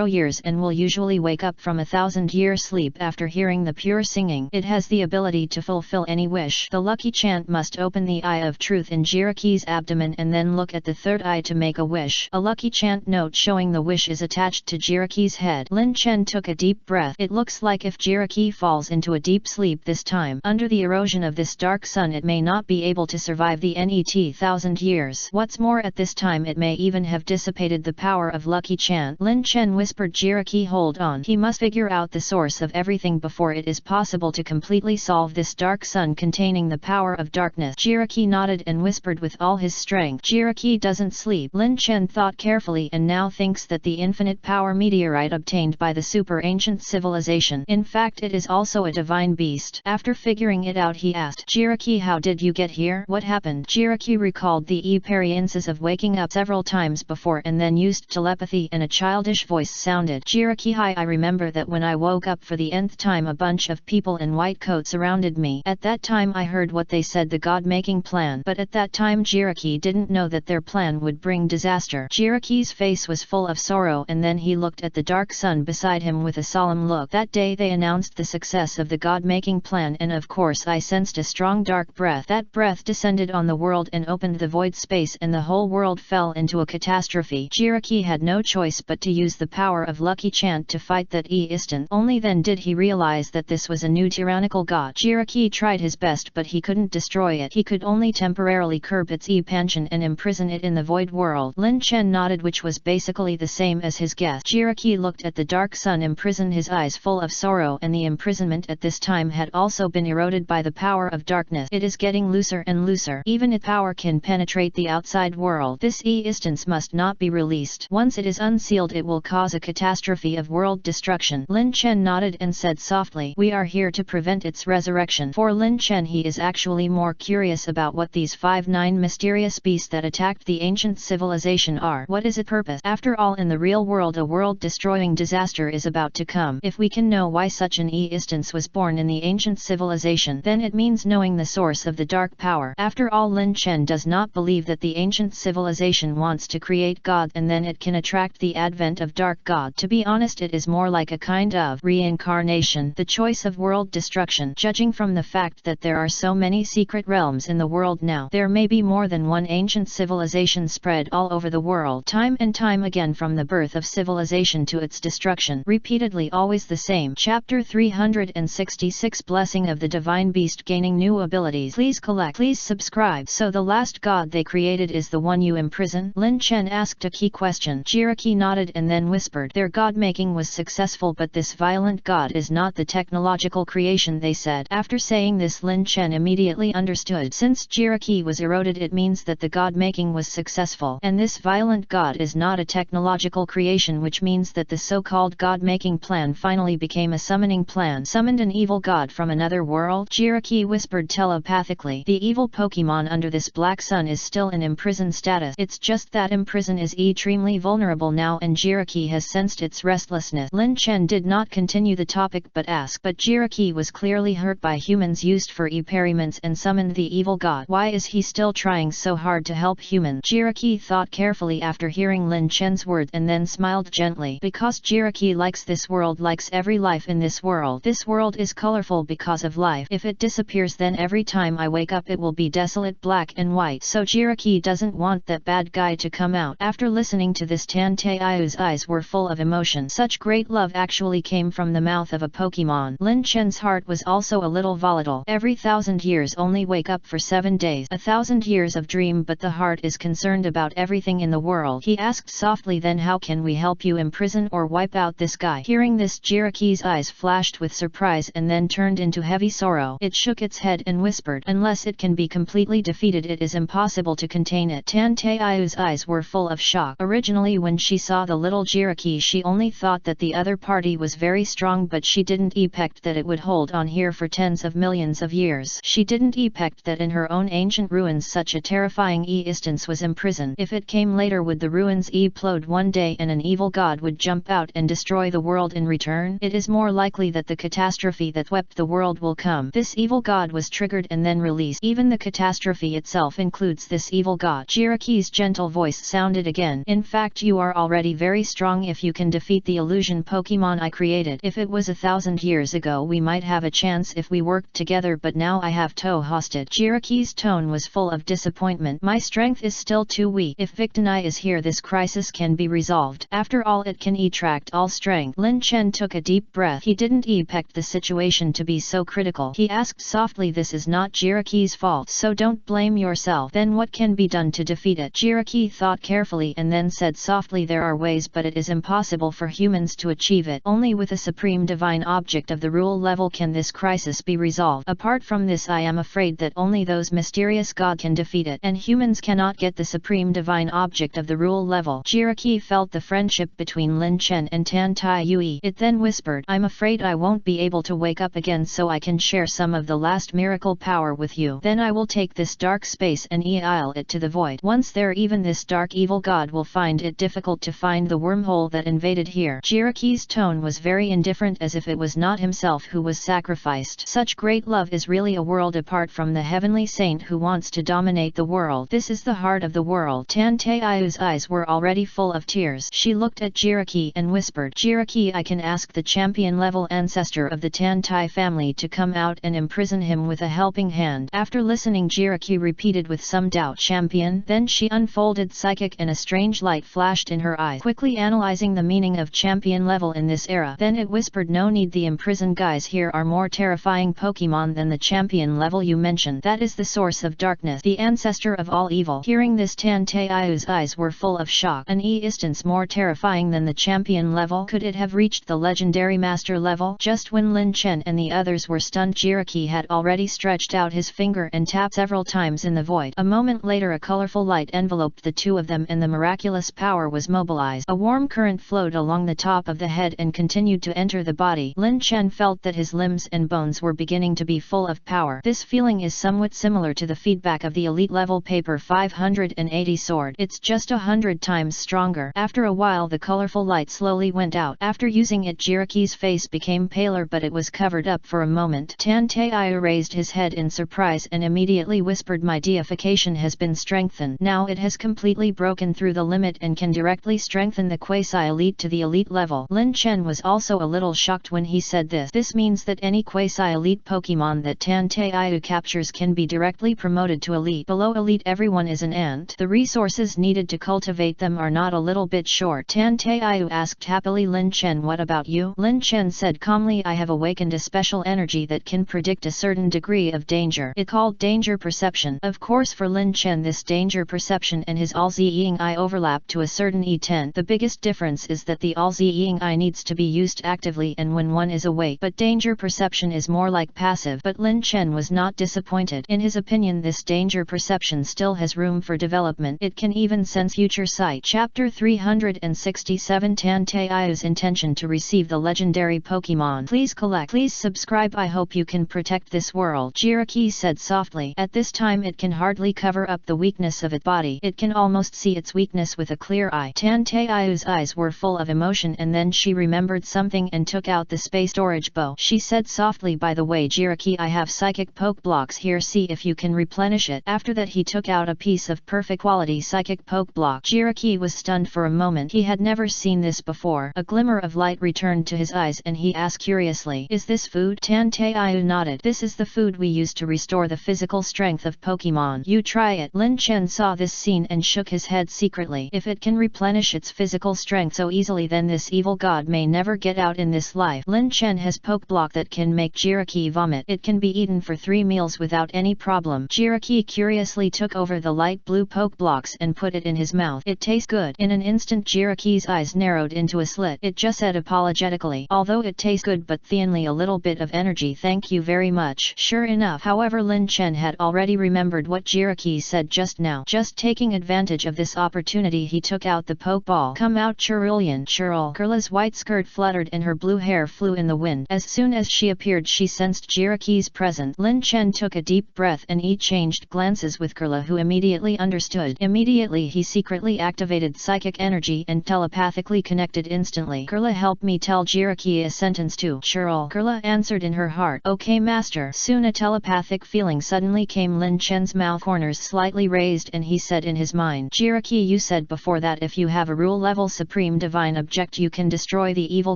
years and will usually wake up from 1,000-year sleep after hearing the pure singing. It has the ability to fulfill any wish. The lucky chant must open the Eye of Truth in Jiraki's abdomen and then look at the third eye to make a wish. A lucky chant note showing the wish is attached to Jiraki's head. Lin Chen took a deep breath. It looks like if Jiraki falls into a deep sleep this time, under the erosion of this dark sun, it may not be able to survive the net 1,000 years. What's more, at this time it may even have dissipated the power of lucky chant. Lin Chen whispered, Jiraki, hold on. He must figure out the source of everything before it is possible to completely solve this dark sun containing the power of darkness. Jiraki nodded and whispered with all his strength, Jiraki doesn't sleep. Lin Chen thought carefully and now thinks that the infinite power meteorite obtained by the super ancient civilization, in fact it is also a divine beast. After figuring it out, he asked, Jiraki, how did you get here? What happened? Jiraki recalled the experiences of waking up several times before and then used telepathy, and a childish voice sounded, Jiraki, hi, I remember that when I woke up for the nth time, a bunch of people in white coats surrounded me. At that time I heard what they said, the god-making plan, but at that time Jiraki didn't know that their plan would bring disaster. Jiraki's face was full of sorrow, and then he looked at the dark sun beside him with a solemn look. That day they announced the success of the god-making plan, and of course course I sensed a strong dark breath. That breath descended on the world and opened the void space, and the whole world fell into a catastrophe. Jiraki had no choice but to use the power of Lucky Chant to fight that instant. Only then did he realize that this was a new tyrannical god. Jiraki tried his best, but he couldn't destroy it. He could only temporarily curb its expansion and imprison it in the void world. Lin Chen nodded, which was basically the same as his guess. Jiraki looked at the dark sun imprison his eyes full of sorrow, and the imprisonment at this time had also been eroded by the power of darkness. It is getting looser and looser. Even its power can penetrate the outside world. This instance must not be released. Once it is unsealed, it will cause a catastrophe of world destruction. Lin Chen nodded and said softly, "We are here to prevent its resurrection." For Lin Chen, he is actually more curious about what these 5-9 mysterious beasts that attacked the ancient civilization are. What is its purpose? After all, in the real world, a world-destroying disaster is about to come. If we can know why such an instance was born in the ancient civilization, then it means knowing the source of the dark power. After all, Lin Chen does not believe that the ancient civilization wants to create God and then it can attract the advent of dark god. To be honest, it is more like a kind of reincarnation, the choice of world destruction. Judging from the fact that there are so many secret realms in the world now, there may be more than one ancient civilization spread all over the world. Time and time again, from the birth of civilization to its destruction, repeatedly, always the same. Chapter 366, Blessing of the Divine Beast, gaining new abilities. Please collect. Please subscribe. So the last god they created is the one you imprison? Lin Chen asked a key question. Jiraki nodded and then whispered, "Their god-making was successful, but this violent god is not the technological creation they said." After saying this, Lin Chen immediately understood. Since Jiraki was eroded, it means that the god-making was successful, and this violent god is not a technological creation, which means that the so-called god-making plan finally became a summoning plan. Summoned an evil god from another world? Jiraki whispered telepathically. The evil Pokemon under this black sun is still in imprisoned status. It's just that imprison is extremely vulnerable now, and Jiraki has sensed its restlessness. Lin Chen did not continue the topic but asked, but Jiraki was clearly hurt by humans used for experiments and summoned the evil god. Why is he still trying so hard to help humans? Jiraki thought carefully after hearing Lin Chen's words and then smiled gently. Because Jiraki likes this world, likes every life in this world. This world is colorful because of life. If it disappears, then every time I wake up it will be desolate, black and white. So Jiraki doesn't want that bad guy to come out. After listening to this, Tan Taiu's eyes were full of emotion. Such great love actually came from the mouth of a Pokemon. Lin Chen's heart was also a little volatile. Every 1,000 years only wake up for 7 days. 1,000 years of dream, but the heart is concerned about everything in the world. He asked softly, "Then how can we help you imprison or wipe out this guy?" Hearing this, Jiraki's eyes flashed with surprise and then turned into heavy sorrow. It shook its head and whispered, "Unless it can be completely defeated, it is impossible to contain it." Tan Taiu's eyes were full of shock. Originally, when she saw the little Jiraki, she only thought that the other party was very strong, but she didn't expect that it would hold on here for tens of millions of years. She didn't expect that in her own ancient ruins such a terrifying instance was imprisoned. If it came later, would the ruins implode one day and an evil god would jump out and destroy the world in return? It is more likely that the catastrophe that swept the world will come. This evil god was triggered and then released. Even the catastrophe itself includes this evil god. Jiraki's gentle voice sounded again. "In fact, you are already very strong if you can defeat the illusion Pokemon I created. If it was 1,000 years ago, we might have a chance if we worked together, but now I have to hostage." Jiraki's tone was full of disappointment. "My strength is still too weak. If Victini is here, this crisis can be resolved. After all, it can attract all strength." Lin Chen took a deep breath. He didn't expect the situation to be so critical. He asked softly, "This is not Jiraki's fault, so don't blame yourself. Then what can be done to defeat it?" Jiraki thought carefully and then said softly, "There are ways, but it is impossible for humans to achieve it. Only with a supreme divine object of the rule level can this crisis be resolved. Apart from this, I am afraid that only those mysterious god can defeat it, and humans cannot get the supreme divine object of the rule level." Jiraki felt the friendship between Lin Chen and Tan Taiyue. It then whispered, "I'm afraid I won't be able to wake up again, so I can share some of the last miracle power with you. Then I will take this dark space and eel it to the void. Once there, even this dark evil god will find it difficult to find the wormhole that invaded here." Jiraki's tone was very indifferent, as if it was not himself who was sacrificed. Such great love is really a world apart from the heavenly saint who wants to dominate the world. This is the heart of the world. Tan Taiyu's eyes were already full of tears. She looked at Jiraki and whispered, "Jiraki, I can ask the champion level ancestor of the Tan Tai family to come out and imprison him with a helping hand. After listening, Jiraki repeated with some doubt, champion. Then she unfolded psychic and a strange light flashed in her eyes, quickly analyzing the meaning of champion level in this era. Then it whispered, no need, the imprisoned guys here are more terrifying Pokemon than the champion level you mentioned. That is the source of darkness, the ancestor of all evil. Hearing this, Tantei's eyes were full of shock. An instance more terrifying than the champion level? Could it have reached the legendary master level? Just when Lin Chen and the others were stunned, Jiraki had already stretched out his finger and tapped several times in the void. A moment later, a colorful light enveloped the two of them and the miraculous power was mobilized. A warm current flowed along the top of the head and continued to enter the body. Lin Chen felt that his limbs and bones were beginning to be full of power. This feeling is somewhat similar to the feedback of the elite level paper 580 sword. It's just 100 times stronger. After a while, the colorful light slowly went out. After using it, Jiraki's face became paler, but it was covered up for a moment. Tantei raised his head in surprise and immediately whispered, my deification has been strengthened. Now it has completely broken through the limit and can directly strengthen the quasi-elite to the elite level. Lin Chen was also a little shocked when he said this. This means that any quasi-elite Pokemon that Tantei captures can be directly promoted to elite. Below elite, everyone is an ant. The resources needed to cultivate them are not a little bit short. Tantei asked happily, Lin Chen, what about you? Lin Chen said calmly, I have awakened a special energy that can predict a certain degree of danger. It's called danger perception. Of course, for Lin Chen, this danger perception and his all-seeing eye overlap to a certain extent. The biggest difference is that the all-seeing eye needs to be used actively and when one is awake, but danger perception is more like passive. But Lin Chen was not disappointed. In his opinion, this danger perception still has room for development. It can even sense future sight. Chapter 367, Tantei's intention to receive the legendary Pokemon. Please collect. Please subscribe. I hope you can protect this world, Jiraki said softly. At this time, it can hardly cover up the weakness of its body. It can almost see its weakness with a clear eye. Tantei's eyes were full of emotion, and then she remembered something and took out the space storage bow. She said softly, by the way, Jiraki, I have psychic poke blocks here, see if you can replenish it. After that, he took out a piece of perfect quality psychic poke block. Jiraki was stunned for a moment. He had never seen this before. A glimmer of light returned to his eyes and he asked curiously, is this food? Tantei nodded. This is the food we use to restore the physical strength of Pokemon. You try it. Lin Chen saw this scene and shook his head secretly. If it can replenish its physical strength so easily, then this evil god may never get out in this life. Lin Chen has poke block that can make Jiraki vomit. It can be eaten for 3 meals without any problem. Jiraki curiously took over the light blue poke blocks and put it in his mouth. It tastes good. In an instant, Jiraki's eyes narrowed into a slit. It just said apologetically, although it tastes good but thinly, a little bit of energy, thank you very much. Sure enough, however, Lin Chen had already remembered what Jiraki said just now. Just taking advantage of this opportunity, he took out the poke ball. Come out, Cerulean. Kurla's white skirt fluttered and her blue hair flew in the wind. As soon as she appeared, she sensed Jiraki's presence. Lin Chen took a deep breath and exchanged glances with Kurla, who immediately understood. Immediately he secretly activated psychic energy and telepathically connected instantly. Kurla, help me tell Jiraki a sentence too. Sure. Kurla answered in her heart. Okay, master. Soon a telepathic feeling suddenly came. Lin Chen's mouth corners slightly raised and he said in his mind, Jiraki, you said before that if you have a rule level supreme divine object you can destroy the evil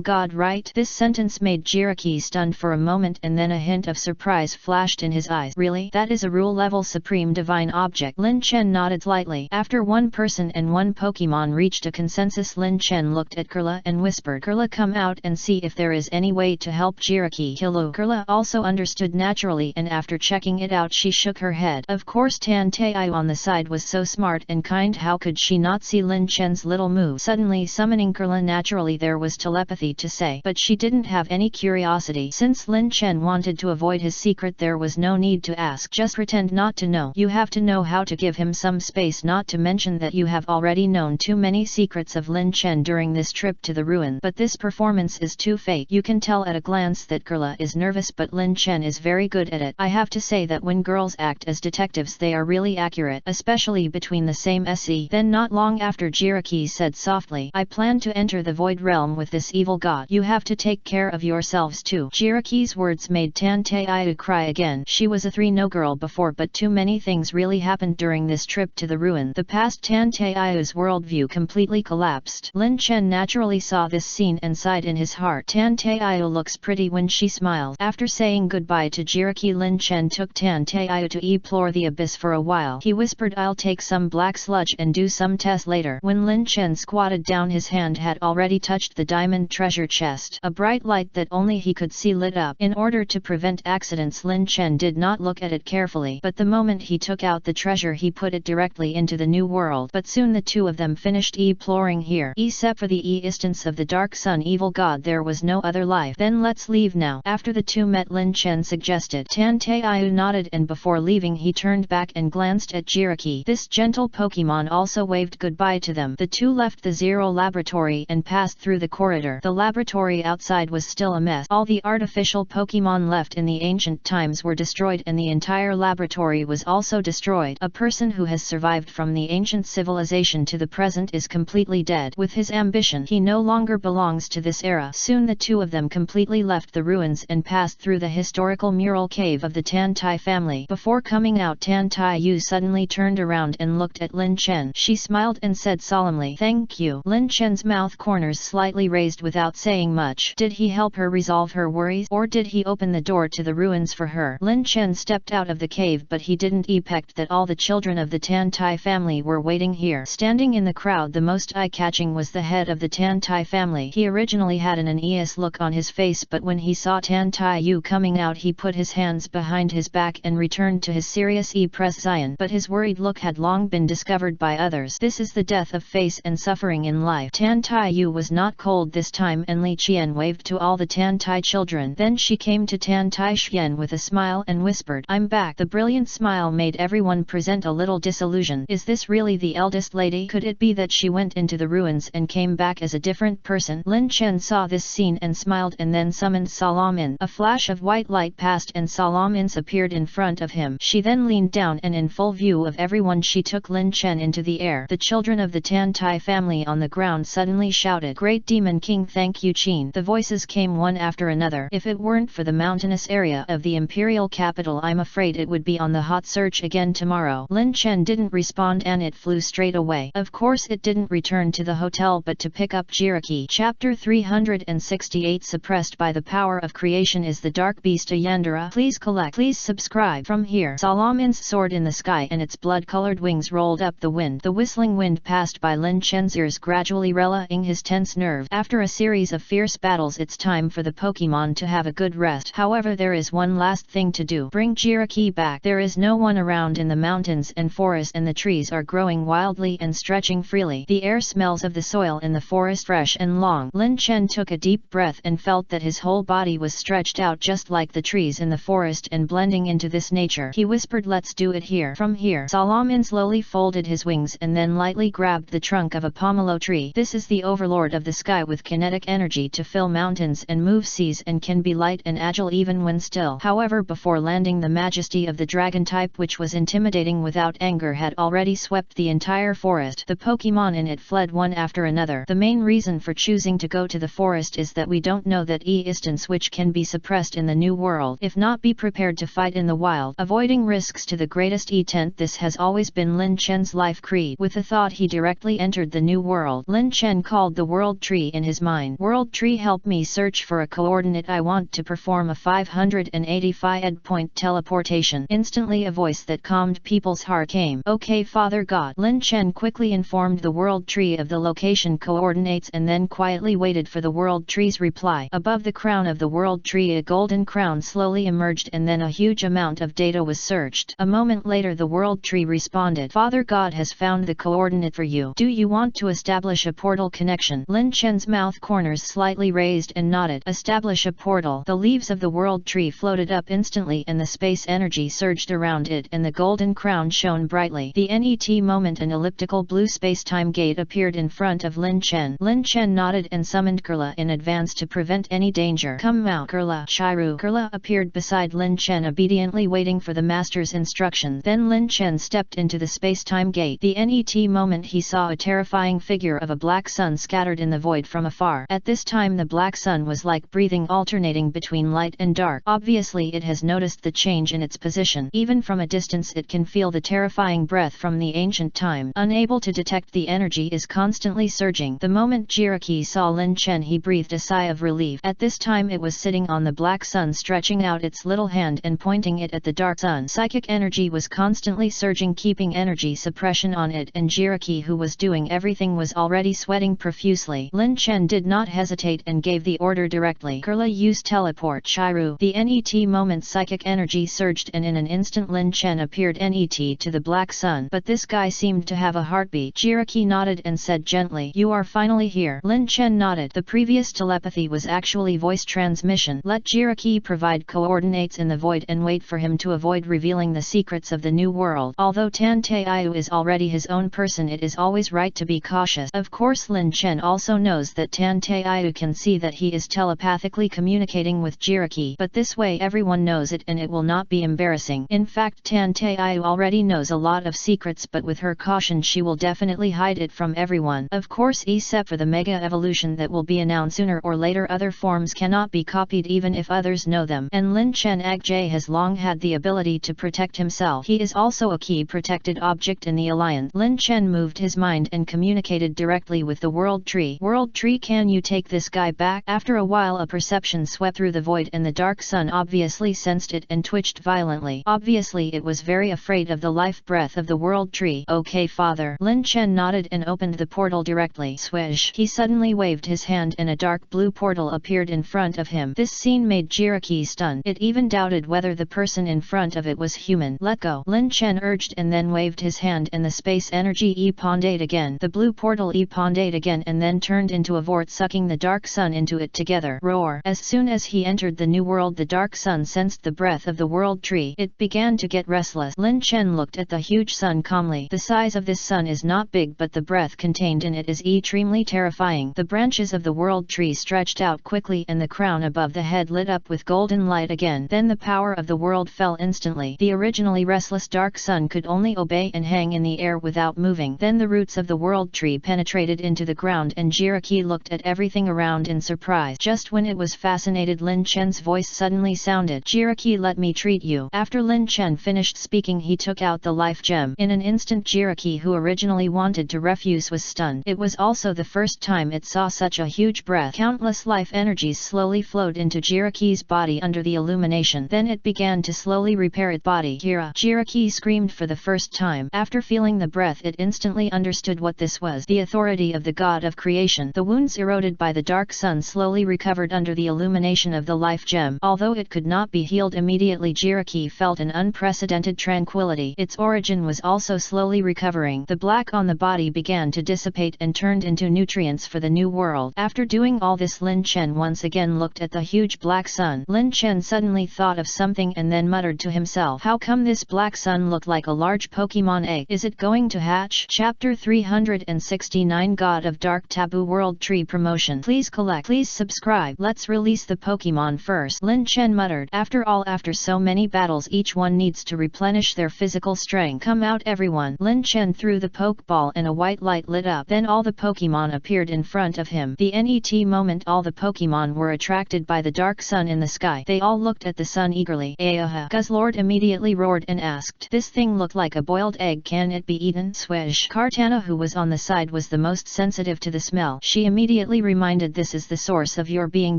god, right? This sentence made Jiraki stunned for a moment and then a hint of surprise flashed in his eyes. Really? That is a rule level supreme divine object? Lin Chen nodded slightly. After one person and one Pokemon reached a consensus, Lin Chen looked at Kurla and whispered, Kurla, come out and see if there is any way to help Jiraki. Hello. Kurla also understood naturally, and after checking it out she shook her head. Of course, Tantei on the side was so smart and kind, how could she not see Lin Chen's little move? Suddenly summoning Kurla, naturally there was telepathy to say, but she didn't have any curiosity. Since Lin Chen wanted to avoid his secret, there was no need to ask. Just pretend not to know. You have to know how to give him some space, not to mention that you have already known too many secrets of Lin Chen during this trip to the ruin. But this performance is too fake. You can tell at a glance that Kurla is nervous, but Lin Chen is very good at it. I have to say that when girls act as detectives they are really accurate, especially between the same SE. Then not long after, Jiraki said softly, I plan to enter the void realm with this evil god. You have to take care of yourselves too. Jiraki's words made Tantei cry again. She was a 3-no girl before, but too many things really happened during this trip to the ruin. The past Tantei's worldview completely collapsed. Lin Chen naturally saw this scene and sighed in his heart. Tantei looks pretty when she smiles. After saying goodbye to Jiraki, Lin Chen took Tan Taiyu to explore the abyss for a while. He whispered, "I'll take some black sludge and do some tests later." When Lin Chen squatted down, his hand had already touched the diamond treasure chest. A bright light that only he could see lit up. In order to prevent accidents, Lin Chen did not look at it carefully, but the moment he took out the treasure, he put it directly into the new world. But soon the two of them finished exploring here. Except for the instance of the Dark Sun evil god, there was no other life. "Then let's leave now." After the two met, Lin Chen suggested. Tan Taiyu nodded, and before leaving he turned back and glanced at Jiraki. This gentle Pokemon also waved goodbye to them. The two left the Zero laboratory and passed through the corridor. The laboratory outside was still a mess. All the artificial Pokemon left in the ancient times were destroyed, and the entire laboratory was also destroyed. A person who has survived from the ancient civilization to the present is completely dead. With his ambition, he no longer belongs to this era. Soon the two of them completely left the ruins and passed through the historical mural cave of the Tan Tai family. Before coming out, Tan Taiyu suddenly turned around and looked at Lin Chen. She smiled and said solemnly, "Thank you." Lin Chen's mouth corners slightly raised without saying much. Did he help her resolve her worries, or did he open the door to the ruins for her? Lin Chen stepped out of the cave, but he didn't expect that all the children of the Tan Tai family were waiting here. Standing in the crowd, the most eye-catching was the head of the Tan Tai family. He originally had an uneasy look on his face, but when he saw Tan Taiyu coming out, he put his hands behind his back and returned to his serious expression. But his worried look had long been discovered by others. This is the death of face and suffering in life. Tan Taiyu was not cold this time, and Li Qian waved to all the Tan Tai children. Then she came to Tan Tai Xian with a smile and whispered, "I'm back." The brilliant smile made everyone present a little disillusioned. Is this really the eldest lady? Could it be that she went into the ruins and came back as a different person? Lin Chen saw this scene and smiled, and then summoned Salamin. A flash of white light passed and Salamins appeared in front of him. She then leaned down, and in full view of everyone she took Lin Chen into the air. The children of the Tan Tai family on the ground suddenly shouted, "Great Demon King, thank you, Qin." The voices came one after another. If it weren't for the mountainous area of the imperial capital, I'm afraid it would be on the hot search again tomorrow. Lin Chen didn't respond, and it flew straight away. Of course it didn't return to the hotel, but to pick up Jiraki. Chapter 368. Suppressed by the power of creation is the dark beast Yandera. Please collect. Please subscribe. From here, Salamin's soared in the sky and its blood-colored wings rolled up the wind. The whistling wind passed by Lin Chen's ears, gradually relaying his tense nerve. After a series of fierce battles, it's time for the Pokemon to have a good rest. However, there is one last thing to do. Bring Jiraki back. There is no one around in the mountains and forests, and the trees are growing wildly and stretching freely. The air smells of the soil in the forest fresh and long. Lin Chen took a deep breath and felt that his whole body was stretched out just like the trees in the forest and blending into this nature. He whispered, "Let's do it here." From here, Salamin slowly folded his wings and then lightly grabbed the trunk of a pomelo tree. This is the overlord of the sky with kinetic energy to fill mountains and move seas, and can be light and agile even when still. However, before landing, the majesty of the dragon type, which was intimidating without anger, had already swept the entire forest. The Pokemon in it fled one after another. The main reason for choosing to go to the forest is that we don't know that instance which can be suppressed in the new world. If not, be prepared to fight in the wild, avoiding risks to the greatest extent. This has always been Lin Chen's life creed. With a thought, he directly entered the new world. Lin Chen called the world tree in his mind. "World tree, help me search for a coordinate. I want to perform a 585 point teleportation." Instantly a voice that calmed people's heart came. "Okay, Father God." Lin Chen quickly informed the world tree of the location coordinates and then quietly waited for the world tree's reply. Above the crown of the world tree, a golden crown slowly emerged, and then a huge amount of data was searched. A moment later, the world tree responded, "Father God has found the coordinate for you. Do you want to establish a portal connection?" Lin Chen's mouth corners slightly raised and nodded. "Establish a portal." The leaves of the world tree floated up instantly, and the space energy surged around it, and the golden crown shone brightly. The net moment, an elliptical blue space-time gate appeared in front of Lin Chen. Lin Chen nodded and summoned Kurla in advance to prevent any danger. "Come out, Kurla." Shiru. Kurla appeared beside Lin Chen, obediently waiting for the master's instructions. Then Lin Chen stepped into the space-time gate. The net moment, he saw a terrifying figure of a black sun scattered in the void from afar. At this time, the black sun was like breathing, alternating between light and dark. Obviously, it has noticed the change in its position. Even from a distance, it can feel the terrifying breath from the ancient time. Unable to detect the energy is constantly surging. The moment Jiraki saw Lin Chen, he breathed a sigh of relief. At this time, it was sitting on the black sun stretching out its little hand and pointing it at the dark sun. Psychic energy was constantly surging, keeping energy suppression on it, and Jiraki, who was doing everything, was already sweating profusely. Lin Chen did not hesitate and gave the order directly. Kurla, use teleport. Shiru. The NET moment psychic energy surged, and in an instant Lin Chen appeared NET to the black sun. But this guy seemed to have a heartbeat. Jiraki nodded and said gently, "You are finally here." Lin Chen nodded. The previous telepathy was actually voice transmission. Let Jiraki provide coordinates in the void and wait for him to avoid revealing the secrets of the new world. Although Tan Taiyu is already his own person, it is always right to be cautious. Of course, Lin Chen also knows that Tan Taiyu can see that he is telepathically communicating with Jiraki, but this way everyone knows it and it will not be embarrassing. In fact, Tan Taiyu already knows a lot of secrets, but with her caution she will definitely hide it from everyone. Of course, except for the mega evolution that will be announced sooner or later, other forms cannot be copied even if others know them. And Lin Chen Agjay has long had the ability to protect himself. He is also a key protected object in the alliance. Lin Chen moved his mind and communicated directly with the World Tree. World Tree, can you take this guy back? After a while a perception swept through the void, and the dark sun obviously sensed it and twitched violently. Obviously it was very afraid of the life breath of the World Tree. "Okay, father." Lin Chen nodded and opened the portal directly. Swish! He suddenly waved his hand and a dark blue portal appeared in front of him. This scene made Jiraki stunned. It even doubted whether the person in front of it was human. "Let go," Lin Chen urged, and then waved his hand and the space energy epondate again. The blue portal epondate again and then turned into a vort, sucking the dark sun into it together. Roar! As soon as he entered the new world, the dark sun sensed the breath of the World Tree. It began to get restless. Lin Chen looked at the huge sun calmly. The size of this sun is not big, but the breath contained in it is extremely terrifying. The branches of the World Tree stretched out quickly and the crown above the head lit up with golden light again. Then the power of the world fell instantly. The originally restless dark sun could only obey and hang in the air without moving. Then the roots of the World Tree penetrated into the ground and Jiraki looked at everything around in surprise. Just when it was fascinated, Lin Chen's voice suddenly sounded. "Jiraki, let me treat you." After Lin Chen finished speaking, he took out the life gem. In an instant, Jiraki, who originally wanted to refuse, was stunned. It was also the first time it saw such a huge breath. Countless life energies slowly flowed into Jiraki's body under the illumination. Then it began to slowly repair its body. "Kira!" Jiraki screamed for the first time. After feeling the breath, it instantly understood what this was. The authority of the god of creation. The wounds eroded by the dark sun slowly recovered under the illumination of the life gem. Although it could not be healed immediately, Jiraki felt an unprecedented tranquility. Its origin was also slowly recovering. The black on the body began to dissipate and turned into nutrients for the new world. After doing all this, Lin Chen once again looked at the huge black sun. Lin Chen suddenly thought of something and then muttered to himself, "How come this black sun looked like a large Pokemon egg? Is it going to hatch?" Chapter 369 God of Dark Taboo World Tree Promotion. Please collect. Please subscribe. Let's release the Pokemon first, Lin Chen muttered. After all, after so many battles, each one needs to replenish their physical strength. "Come out, everyone." Lin Chen threw the Pokeball and a white light lit up. Then all the Pokemon appeared in front of him. The NET moment, all the Pokemon were attracted by the dark sun in the sky. They all looked at the sun eagerly. "Ayaha!" Guzzlord immediately roared and asked, "This thing looked like a boiled egg. Can it be eaten?" Swish! Kartana, who was on the side, was the most sensitive to the smell. She immediately reminded, "This is the source of your being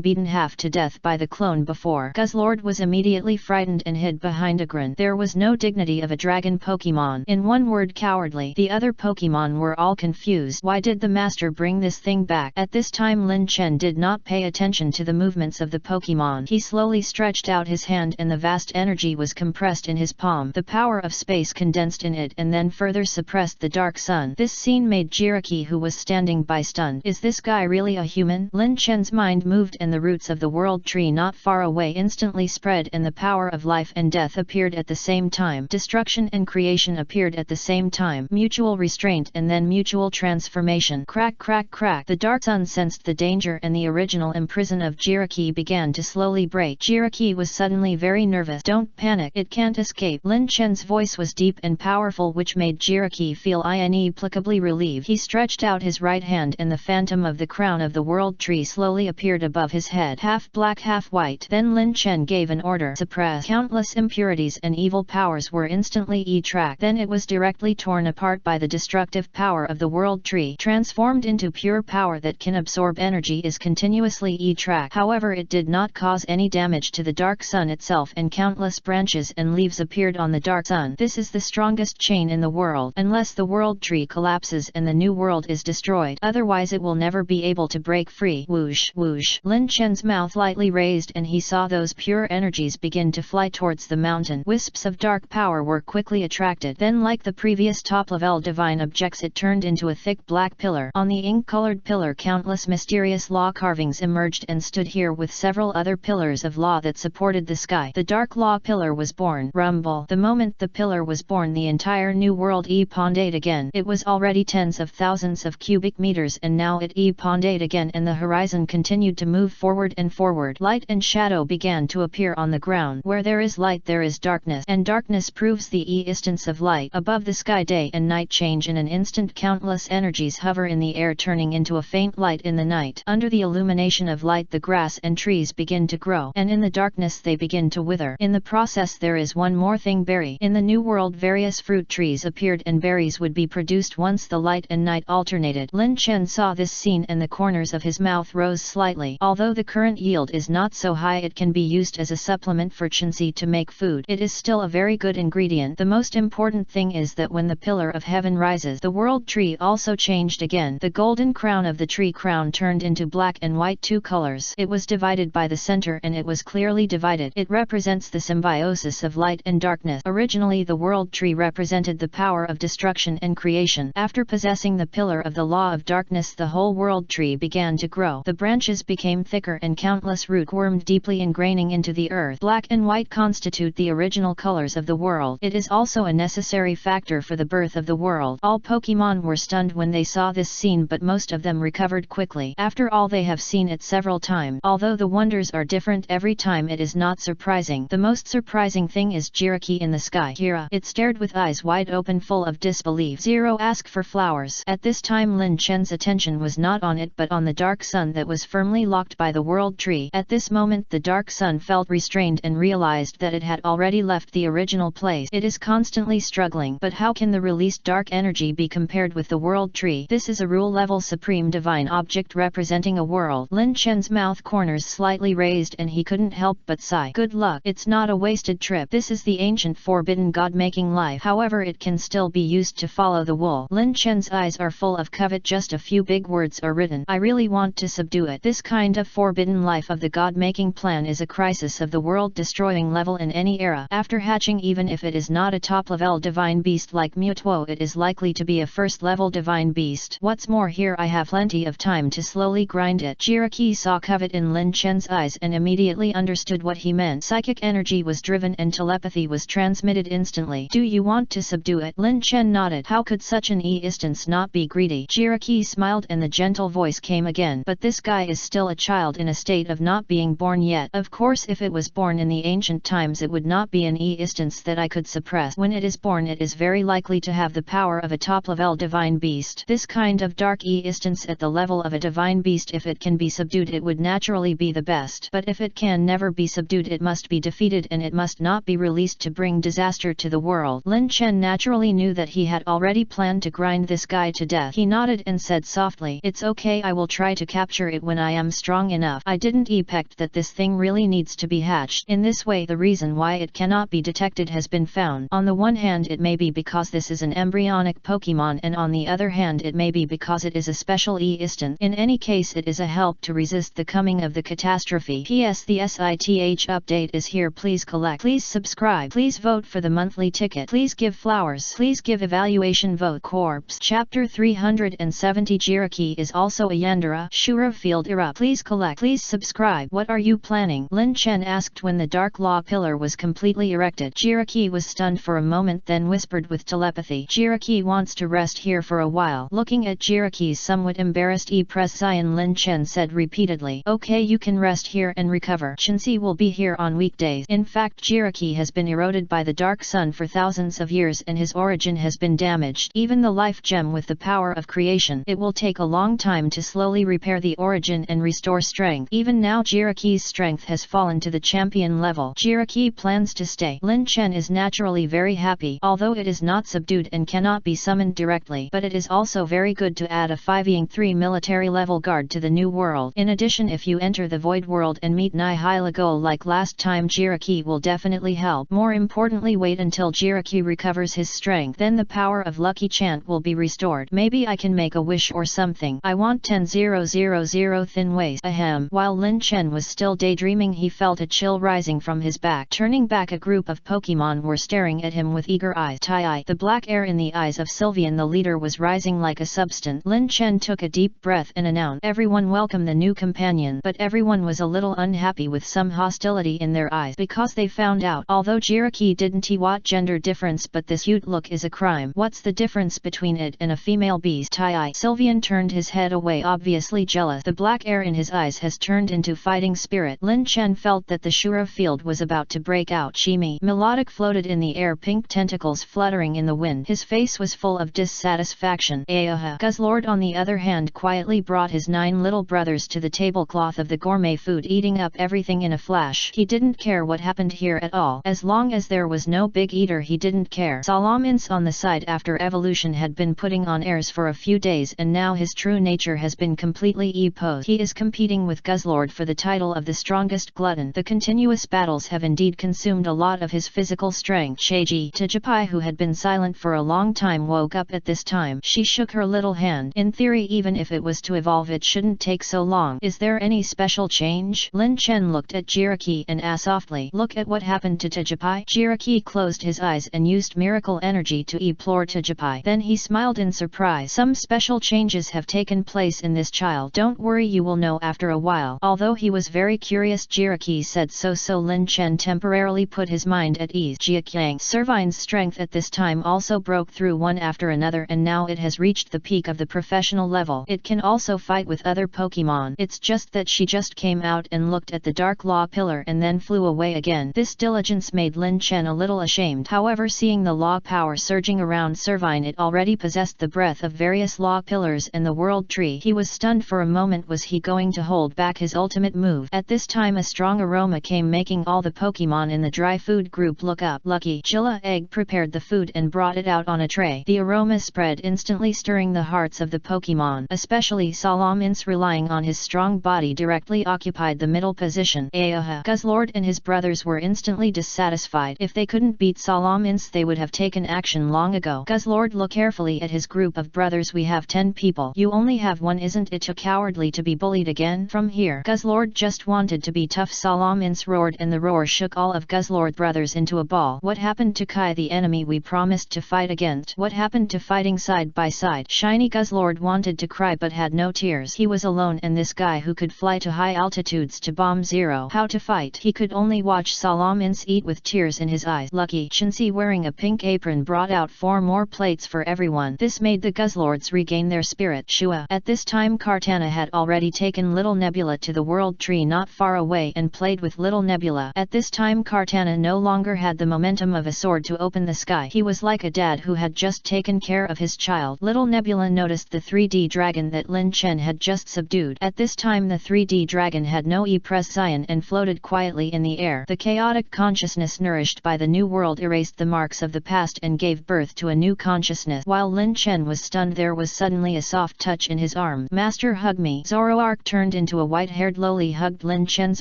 beaten half to death by the clone before." Guzzlord was immediately frightened and hid behind a grin. There was no dignity of a dragon Pokemon. In one word, cowardly. The other Pokemon were all confused. Why did the master bring this thing back? At this time, Lin Chen did not pay attention to the movements of the Pokemon. He slowly stretched out his hand and the vast energy was compressed in his palm. The power of space condensed in it and then further suppressed the dark sun. This scene made Jiraki, who was standing by, stunned. Is this guy really a human? Lin Chen's mind moved and the roots of the World Tree not far away instantly spread and the power of life and death appeared at the same time. Destruction and creation appeared at the same time. Mutual restraint and then mutual transformation. Crack, crack, crack. The dark sun sensed the danger and the original imprison of Jiraki began to slowly break. Jiraki was suddenly very nervous. "Don't panic. It can't escape." Lin Chen's voice was deep and powerful, which made Jiraki feel inexplicably relieved. He stretched out his right hand and the phantom of the crown of the World Tree slowly appeared above his head, half black, half white. Then Lin Chen gave an order. Suppress. Countless impurities and evil powers were instantly tracked. Then it was directly torn apart by the destructive power of the World Tree. Transformed into pure power that can absorb energy, is continuously tracked. However, it did not cause cause any damage to the dark sun itself, and countless branches and leaves appeared on the dark sun. This is the strongest chain in the world, unless the world tree collapses and the new world is destroyed. Otherwise it will never be able to break free. Whoosh, whoosh. Lin Chen's mouth lightly raised and he saw those pure energies begin to fly towards the mountain. Wisps of dark power were quickly attracted. Then, like the previous top-level divine objects, it turned into a thick black pillar. On the ink-colored pillar countless mysterious law carvings emerged and stood here with several other pillars of law that supported the sky. The dark law pillar was born. Rumble. The moment the pillar was born, the entire new world epondate again. It was already tens of thousands of cubic meters and now it epondate again, and the horizon continued to move forward and forward. Light and shadow began to appear on the ground. Where there is light there is darkness, and darkness proves the e-instance of light. Above the sky day and night change in an instant. Countless energies hover in the air, turning into a faint light in the night. Under the illumination of light the grass and trees begin to grow, and in the darkness they begin to wither. In the process there is one more thing: berry. In the new world various fruit trees appeared and berries would be produced once the light and night alternated. Lin Chen saw this scene and the corners of his mouth rose slightly. Although the current yield is not so high, it can be used as a supplement for Chenzi to make food. It is still a very good ingredient. The most important thing is that when the pillar of heaven rises, the world tree also changed again. The golden crown of the tree crown turned into black and white, two colors. It was divided by the center and it was clearly divided. It represents the symbiosis of light and darkness. Originally the world tree represented the power of destruction and creation. After possessing the pillar of the law of darkness, the whole world tree began to grow. The branches became thicker and countless root wormed deeply ingraining into the earth. Black and white constitute the original colors of the world. It is also a necessary factor for the birth of the world. All Pokemon were stunned when they saw this scene, but most of them recovered quickly. After all, they have seen it several times. Although the wonders are different every time, it is not surprising. The most surprising thing is Jiraki in the sky. Kira. It stared with eyes wide open, full of disbelief. Zero asked for flowers. At this time Lin Chen's attention was not on it but on the dark sun that was firmly locked by the world tree. At this moment the dark sun felt restrained and realized that it had already left the original place. It is constantly struggling. But how can the released dark energy be compared with the world tree? This is a rule-level supreme divine object representing a world. Lin Chen's mouth corners slightly raised and he couldn't help but sigh. Good luck. It's not a wasted trip. This is the ancient forbidden god-making life. However, it can still be used to follow the wool. Lin Chen's eyes are full of covet. Just a few big words are written. I really want to subdue it. This kind of forbidden life of the god-making plan is a crisis of the world-destroying level in any era. After hatching, even if it is not a top-level divine beast like Mewtwo, it is likely to be a first-level divine beast. What's more, here I have plenty of time to slowly grind it. Jiraki saw covet in Lin Chen's eyes and immediately understood what he meant. Psychic energy was driven and telepathy was transmitted instantly. Do you want to subdue it? Lin Chen nodded. How could such an e-instance not be greedy? Jiraki smiled and the gentle voice came again. But this guy is still a child in a state of not being born yet. Of course, if it was born in the ancient times, it would not be an e-instance that I could suppress. When it is born, it is very likely to have the power of a top-level divine beast. This kind of dark e-instance at the level of a divine beast, if it can be subdued, it would naturally be the best. But if it can never be subdued, it must be defeated and it must not be released to bring disaster to the world. Lin Chen naturally knew that he had already planned to grind this guy to death. He nodded and said softly, "It's okay, I will try to capture it when I am strong enough. I didn't expect that this thing really needs to be hatched. In this way the reason why it cannot be detected has been found. On the one hand it may be because this is an embryonic Pokemon, and on the other hand it may be because it is a special e-instance. In any case, it is a help to resist the coming of the catastrophe. P.S. The SITH update is here. Please collect. Please subscribe. Please vote for the monthly ticket. Please give flowers. Please give evaluation vote. Corpse. Chapter 370. Jiraki is also a Yandere. Shura Field Era. Please collect. Please subscribe. What are you planning? Lin Chen asked when the dark law pillar was completely erected. Jiraki was stunned for a moment, then whispered with telepathy, Jiraki wants to rest here for a while. Looking at Jiraki's somewhat embarrassed expression, Lin Chen said repeatedly, okay, you can rest here and recover. Chenzi will be here on weekdays. In fact, Jiraki has been eroded by the dark sun for thousands of years and his origin has been damaged. Even the life gem with the power of creation, it will take a long time to slowly repair the origin and restore strength. Even now Jiraki's strength has fallen to the champion level. Jiraki plans to stay. Lin Chen is naturally very happy, although it is not subdued and cannot be summoned directly, but it is also very good to add a 5e3 military level guard to the new world. In addition, if you enter the void world and and meet Nihilego like last time. Jiraki will definitely help. More importantly, wait until Jiraki recovers his strength. Then the power of Lucky Chant will be restored. Maybe I can make a wish or something. I want 10,000 thin waist. Ahem. While Lin Chen was still daydreaming, he felt a chill rising from his back. Turning back, a group of Pokemon were staring at him with eager eyes. Tie-eye. The black air in the eyes of Sylvian the leader was rising like a substance. Lin Chen took a deep breath and announced, "Everyone welcome the new companion." But everyone was a little unhappy with some hostility in their eyes because they found out, although Jiraki didn't what gender difference, but this cute look is a crime. What's the difference between it and a female beast? Tie-eye. Sylvian turned his head away, obviously jealous. The black air in his eyes has turned into fighting spirit. Lin Chen felt that the Shura field was about to break out. Shimi. Melodic floated in the air, pink tentacles fluttering in the wind. His face was full of dissatisfaction. Ayaha. Guzzlord on the other hand quietly brought his 9 little brothers to the tablecloth of the gourmet food, eating up everything in a flash. He didn't care what happened here at all. As long as there was no big eater, he didn't care. Salamins on the side after evolution had been putting on airs for a few days, and now his true nature has been completely e-posed. He is competing with Guzzlord for the title of the strongest glutton. The continuous battles have indeed consumed a lot of his physical strength. Sheiji. Tijipai, who had been silent for a long time, woke up at this time. She shook her little hand. In theory, even if it was to evolve, it shouldn't take so long. Is there any special change? Lin Chen looked at Jiraki and asked softly, "Look at what happened to Tijipai." Jiraki closed his eyes and used miracle energy to implore Tijipai. Then he smiled in surprise. "Some special changes have taken place in this child. Don't worry, you will know after a while." Although he was very curious, Jiraki said so Lin Chen temporarily put his mind at ease. Jiaqiang. Servine's strength at this time also broke through one after another, and now it has reached the peak of the professional level. It can also fight with other Pokemon. It's just that she just came out and looked at the dark law pillar and then flew away again. This diligence made Lin Chen a little ashamed. However, seeing the law power surging around Servine, it already possessed the breath of various law pillars and the world tree. He was stunned for a moment. Was he going to hold back his ultimate move? At this time a strong aroma came, making all the Pokemon in the dry food group look up. Lucky Jilla Egg prepared the food and brought it out on a tray. The aroma spread instantly, stirring the hearts of the Pokemon. Especially Salamins, relying on his strong body, directly occupied the middle position. Ayaha. Guzzlord and his brothers were instantly dissatisfied. If they couldn't beat Salamins, they would have taken action long ago. Guzzlord looked carefully at his group of brothers. "We have 10 people. You only have 1. Isn't it too cowardly to be bullied again from here?" Guzzlord just wanted to be tough. Salamins roared, and the roar shook all of Guzzlord brothers into a ball. "What happened to Kai, the enemy we promised to fight against? What happened to fighting side by side?" Shiny Guzzlord wanted to cry but had no tears. He was alone, and this guy who could fly to high altitudes to bomb zero. How to fight? He could only watch Salamins eat with tears in his eyes. Lucky Chinsi, wearing a pink apron, brought out 4 more plates for everyone. This made the Guzzlords regain their spirit. Shua. At this time Kartana had already taken Little Nebula to the world tree not far away and played with Little Nebula. At this time Kartana no longer had the momentum of a sword to open the sky. He was like a dad who had just taken care of his child. Little Nebula noticed the 3D dragon that Lin Chen had just subdued. At this time the 3D dragon had no presence and floated quietly in the air. The chaotic consciousness nourished by the new world erased the marks of the past and gave birth to a new consciousness. While Lin Chen was stunned, there was suddenly a soft touch in his arm. "Master, hug me." Zoroark turned into a white-haired loli, hugged Lin Chen's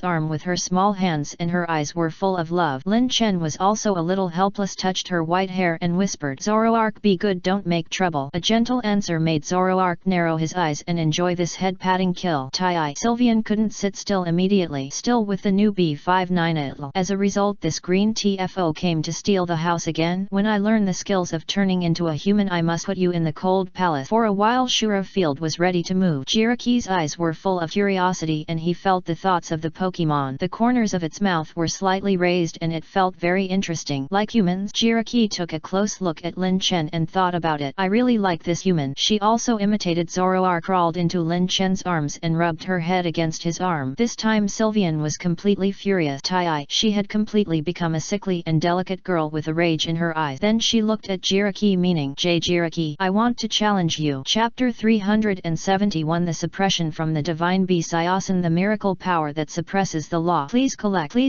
arm with her small hands, and her eyes were full of love. Lin Chen was also a little helpless, touched her white hair and whispered, "Zoroark, be good, don't make trouble." A gentle answer made Zoroark narrow his eyes and enjoy this head-patting kill. Tie-eye. Sylvian couldn't sit still immediately, still with the new B59 As a result, this green TFO came to steal the house again. "When I learn the skills of turning into a human, I must put you in the cold palace." For a while Shura Field was ready to move. Jiraki's eyes were full of curiosity and he felt the thoughts of the Pokemon. The corners of its mouth were slightly raised and it felt very interesting. Like humans, Jiraki took a close look at Lin Chen and thought about it. "I really like this human." She also imitated Zoroark, crawled into Lin Chen's arms and rubbed her head against his arm. This time Sylvian was completely furious. Tie-eye. She had completely become a sickly and delicate girl with a rage in her eyes. Then she looked at Jiraki, meaning, Jiraki, I want to challenge you." Chapter 371. The suppression from the divine Bisiasan, the miracle power that suppresses the law. Please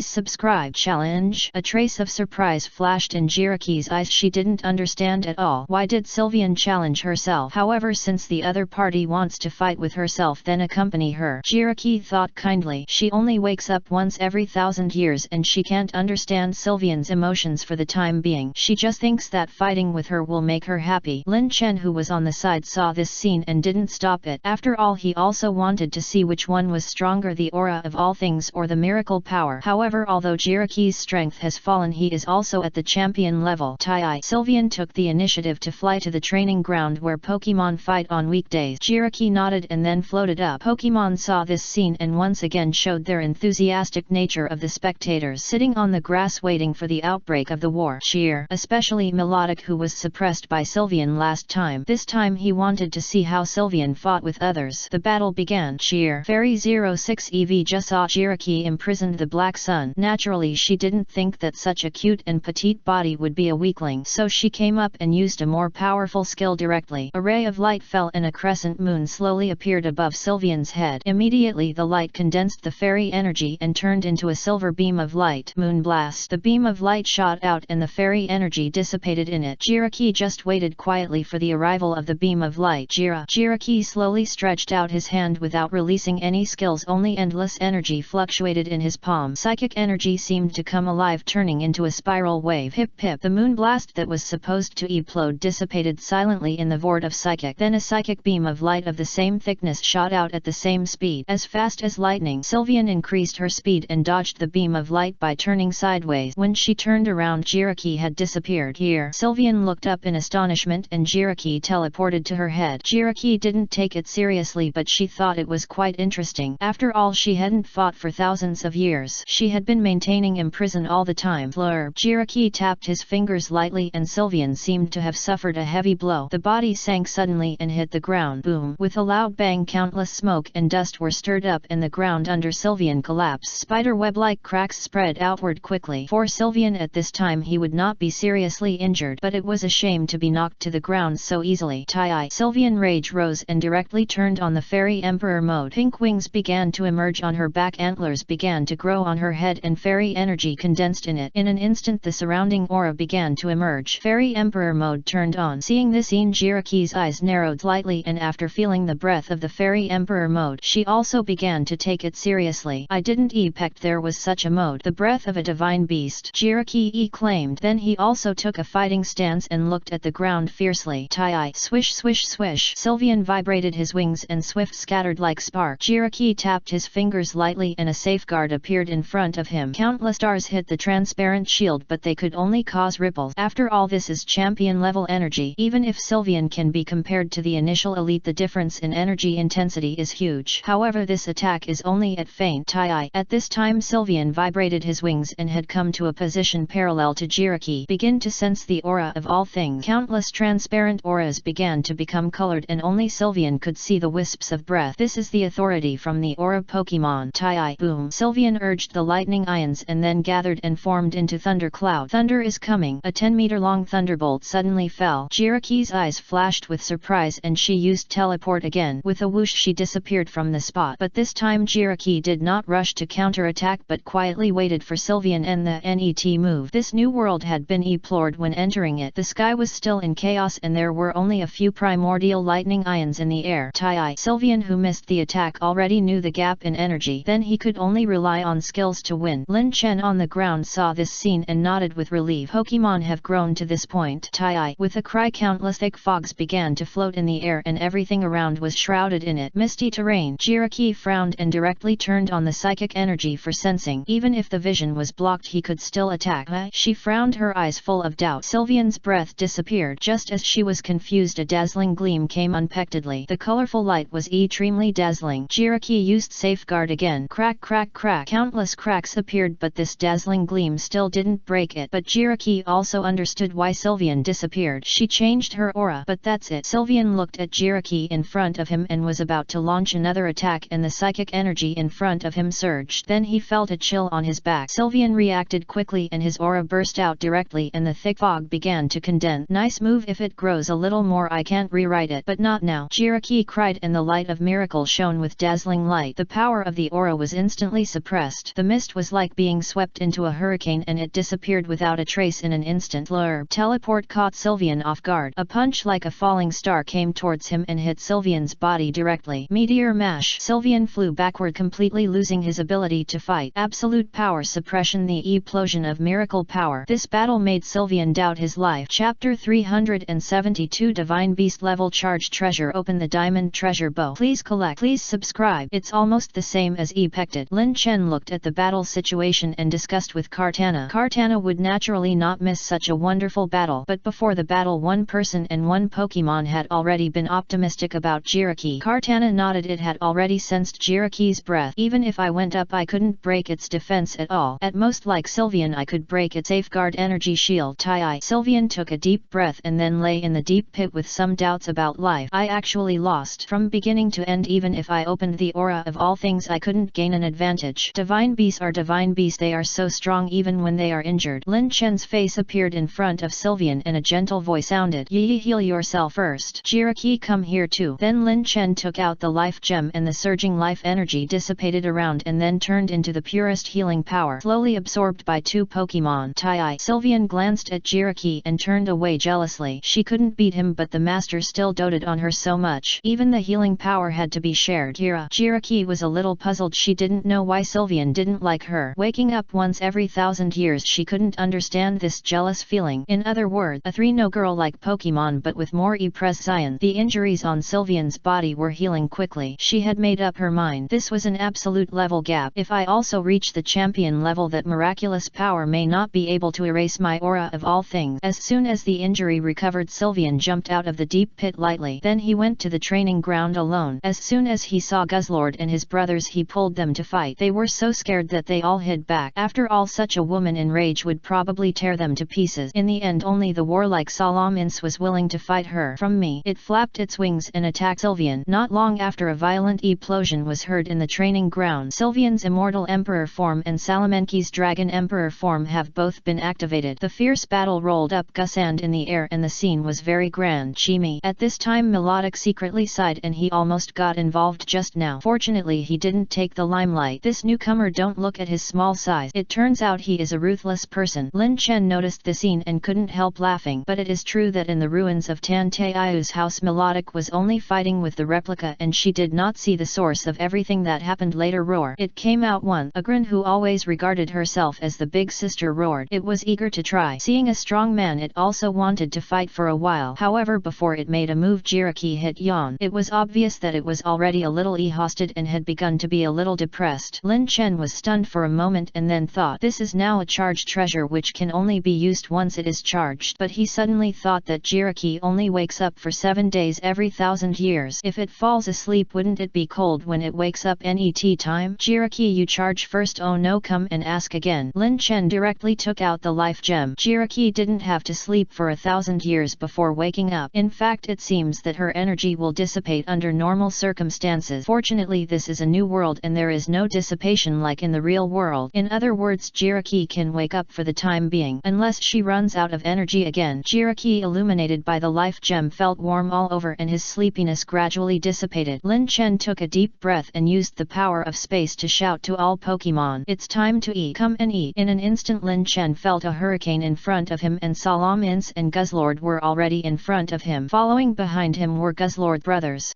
subscribe. Challenge. A trace of surprise flashed in Jiraki's eyes. She didn't understand at all. Why did Sylvian challenge herself? However, since the other party wants to fight with herself, then accompany her. Jiraki thought kindly. quickly. She only wakes up once every 1,000 years and she can't understand Sylvian's emotions for the time being. She just thinks that fighting with her will make her happy. Lin Chen, who was on the side, saw this scene and didn't stop it. After all, he also wanted to see which one was stronger, the aura of all things or the miracle power. However, although Jiraki's strength has fallen, he is also at the champion level. Sylvian took the initiative to fly to the training ground where Pokemon fight on weekdays. Jiraki nodded and then floated up. Pokemon saw this scene and once again showed their enthusiastic nature of the spectators sitting on the grass waiting for the outbreak of the war. Cheer, especially Melodic, who was suppressed by Sylvian last time. This time he wanted to see how Sylvian fought with others. The battle began. Cheer. Fairy 06 EV just saw Jiraki imprisoned the Black Sun. Naturally, she didn't think that such a cute and petite body would be a weakling, so she came up and used a more powerful skill directly. A ray of light fell and a crescent moon slowly appeared above Sylvian's head. Immediately the light condensed the fairy energy and turned into a silver beam of light. Moon blast. The beam of light shot out and the fairy energy dissipated in it. Jiraki just waited quietly for the arrival of the beam of light. Jiraki slowly stretched out his hand without releasing any skills, only endless energy fluctuated in his palm. Psychic energy seemed to come alive, turning into a spiral wave. Hip hip. The moon blast that was supposed to implode dissipated silently in the void of psychic. Then a psychic beam of light of the same thickness shot out at the same speed. As fast as lightning, Sylvian increased her speed and dodged the beam of light by turning sideways. When she turned around, Jiraki had disappeared. Here, Sylvian looked up in astonishment and Jiraki teleported to her head. Jiraki didn't take it seriously, but she thought it was quite interesting. After all, she hadn't fought for thousands of years. She had been maintaining imprison all the time. Flurb. Jiraki tapped his fingers lightly and Sylvian seemed to have suffered a heavy blow. The body sank suddenly and hit the ground. Boom. With a loud bang, countless smoke and dust were stirred up and the ground under Sylvian collapsed. Spider-web-like cracks spread outward quickly. For Sylvian at this time, he would not be seriously injured, but it was a shame to be knocked to the ground so easily. Sylvian rage rose and directly turned on the Fairy Emperor mode. Pink wings began to emerge on her back, antlers began to grow on her head and fairy energy condensed in it. In an instant the surrounding aura began to emerge. Fairy Emperor mode turned on. Seeing this scene, Jiraki's eyes narrowed slightly and after feeling the breath of the Fairy Emperor mode, she also began to take it seriously. I didn't expect there was such a mode. The breath of a divine beast, Jiraki claimed. Then he also took a fighting stance and looked at the ground fiercely. Swish swish swish. Sylvian vibrated his wings and swift scattered like spark. Jiraki tapped his fingers lightly and a safeguard appeared in front of him. Countless stars hit the transparent shield, but they could only cause ripples. After all, this is champion level energy. Even if Sylvian can be compared to the initial elite, the difference in energy intensity is huge. However, this attack is only at feint. At this time Sylvian vibrated his wings and had come to a position parallel to Jiraki. Begin to sense the aura of all things. Countless transparent auras began to become colored and only Sylvian could see the wisps of breath. This is the authority from the aura Pokemon. Boom. Sylvian urged the lightning ions and then gathered and formed into thundercloud. Thunder is coming. A 10-meter-long thunderbolt suddenly fell. Jiraki's eyes flashed with surprise and she used teleport again. With a whoosh she disappeared from the spot. But this time Jiraki did not rush to counterattack but quietly waited for Sylvian and the NET move. This new world had been explored when entering it. The sky was still in chaos and there were only a few primordial lightning ions in the air. Sylvian, who missed the attack, already knew the gap in energy. Then he could only rely on skills to win. Lin Chen on the ground saw this scene and nodded with relief. Pokemon have grown to this point. With a cry, countless thick fogs began to float in the air and everything around was shrouded in it. Misty terrain. Jiraki frowned and directly turned on the psychic energy for sensing. Even if the vision was blocked, he could still attack. She frowned, her eyes full of doubt. Sylvian's breath disappeared. Just as she was confused, a dazzling gleam came unexpectedly. The colorful light was extremely dazzling. Jiraki used safeguard again. Crack crack crack. Countless cracks appeared, but this dazzling gleam still didn't break it. But Jiraki also understood why Sylvian disappeared. She changed her aura. But that's it. Sylvian looked at Jiraki in front of him and was about to launch another attack and the psychic energy in front of him surged. Then he felt a chill on his back. Sylvian reacted quickly and his aura burst out directly and the thick fog began to condense. Nice move. If it grows a little more I can't rewrite it. But not now. Jiraki cried and the light of miracle shone with dazzling light. The power of the aura was instantly suppressed. The mist was like being swept into a hurricane and it disappeared without a trace in an instant. Blurb. Teleport caught Sylvian off guard. A punch like a falling star came towards him and hit Sylvian's body directly. Meteor mash. Sylvian flew backward completely losing his ability to fight. Absolute power suppression, the explosion of miracle power. This battle made Sylvian doubt his life. Chapter 372 Divine Beast Level Charge Treasure. Open the diamond treasure bow. Please collect. Please subscribe. It's almost the same as Epected. Lin Chen looked at the battle situation and discussed with Kartana. Kartana would naturally not miss such a wonderful battle, but before the battle one person and one Pokemon had already been optimistic about Jiraiya. Kartana nodded. It had already sensed Jiraki's breath. Even if I went up I couldn't break its defense at all. At most, like Sylvian, I could break its safeguard energy shield. Sylvian took a deep breath and then lay in the deep pit with some doubts about life. I actually lost. From beginning to end, even if I opened the aura of all things I couldn't gain an advantage. Divine beasts are divine beasts. They are so strong even when they are injured. Lin Chen's face appeared in front of Sylvian and a gentle voice sounded. Yi, heal yourself first. Jiraiya, come here too. Then Lin Chen took out the life gem and the surging life energy dissipated around and then turned into the purest healing power, slowly absorbed by two Pokemon. Sylvian glanced at Jiraiya and turned away jealously. She couldn't beat him, but the master still doted on her so much. Even the healing power had to be shared. Jiraiya was a little puzzled. She didn't know why Sylvian didn't like her. Waking up once every 1,000 years, she couldn't understand this jealous feeling. In other words, a 3-no girl like Pokemon but with more prescience. The injuries on Sylvian's body were healing quickly. She had made up her mind. This was an absolute level gap. If I also reach the champion level, that miraculous power may not be able to erase my aura of all things. As soon as the injury recovered, Sylvian jumped out of the deep pit lightly. Then he went to the training ground alone. As soon as he saw Guzzlord and his brothers, he pulled them to fight. They were so scared that they all hid back. After all, such a woman in rage would probably tear them to pieces. In the end, only the warlike Salamence was willing to fight her. From me, it flapped its wings and attacked Sylvian. Not long after, a violent explosion was heard in the training ground. Sylvian's immortal emperor form and Salamenki's dragon emperor form have both been activated. The fierce battle rolled up Gussand in the air and the scene was very grand. Chimi. At this time, Melodic secretly sighed and he almost got involved just now. Fortunately, he didn't take the limelight. This newcomer, don't look at his small size. It turns out he is a ruthless person. Lin Chen noticed the scene and couldn't help laughing. But it is true that in the ruins of Tan Taiu's house, Melodic was only fighting with the replica and she did not see the source of everything that happened later. Roar. It came out once. A Grin, who always regarded herself as the big sister, roared. It was eager to try. Seeing a strong man, it also wanted to fight for a while. However, before it made a move, Jiraiya hit Yan. It was obvious that it was already a little exhausted and had begun to be a little depressed. Lin Chen was stunned for a moment and then thought, this is now a charged treasure which can only be used once it is charged. But he suddenly thought that Jiraiya only wakes up for 7 days every 1,000 years. If it falls asleep, wouldn't it be cold when it wakes up? Net time? Jiraiya, you charge first. Oh no, come and ask again. Lin Chen directly took out the life gem. Jiraiya didn't have to sleep for 1,000 years before waking up. In fact, it seems that her energy will dissipate under normal circumstances. Fortunately, this is a new world and there is no dissipation like in the real world. In other words, Jiraiya can wake up for the time being, unless she runs out of energy again. Jiraiya, illuminated by the life gem, felt warm all over and his sleepiness gradually dissipated. Lin Chen took a deep breath and used the power of space to shout to all Pokemon, it's time to eat. Come and eat. In an instant, Lin Chen felt a hurricane in front of him and Salamence and Guzzlord were already in front of him. Following behind him were Guzzlord brothers.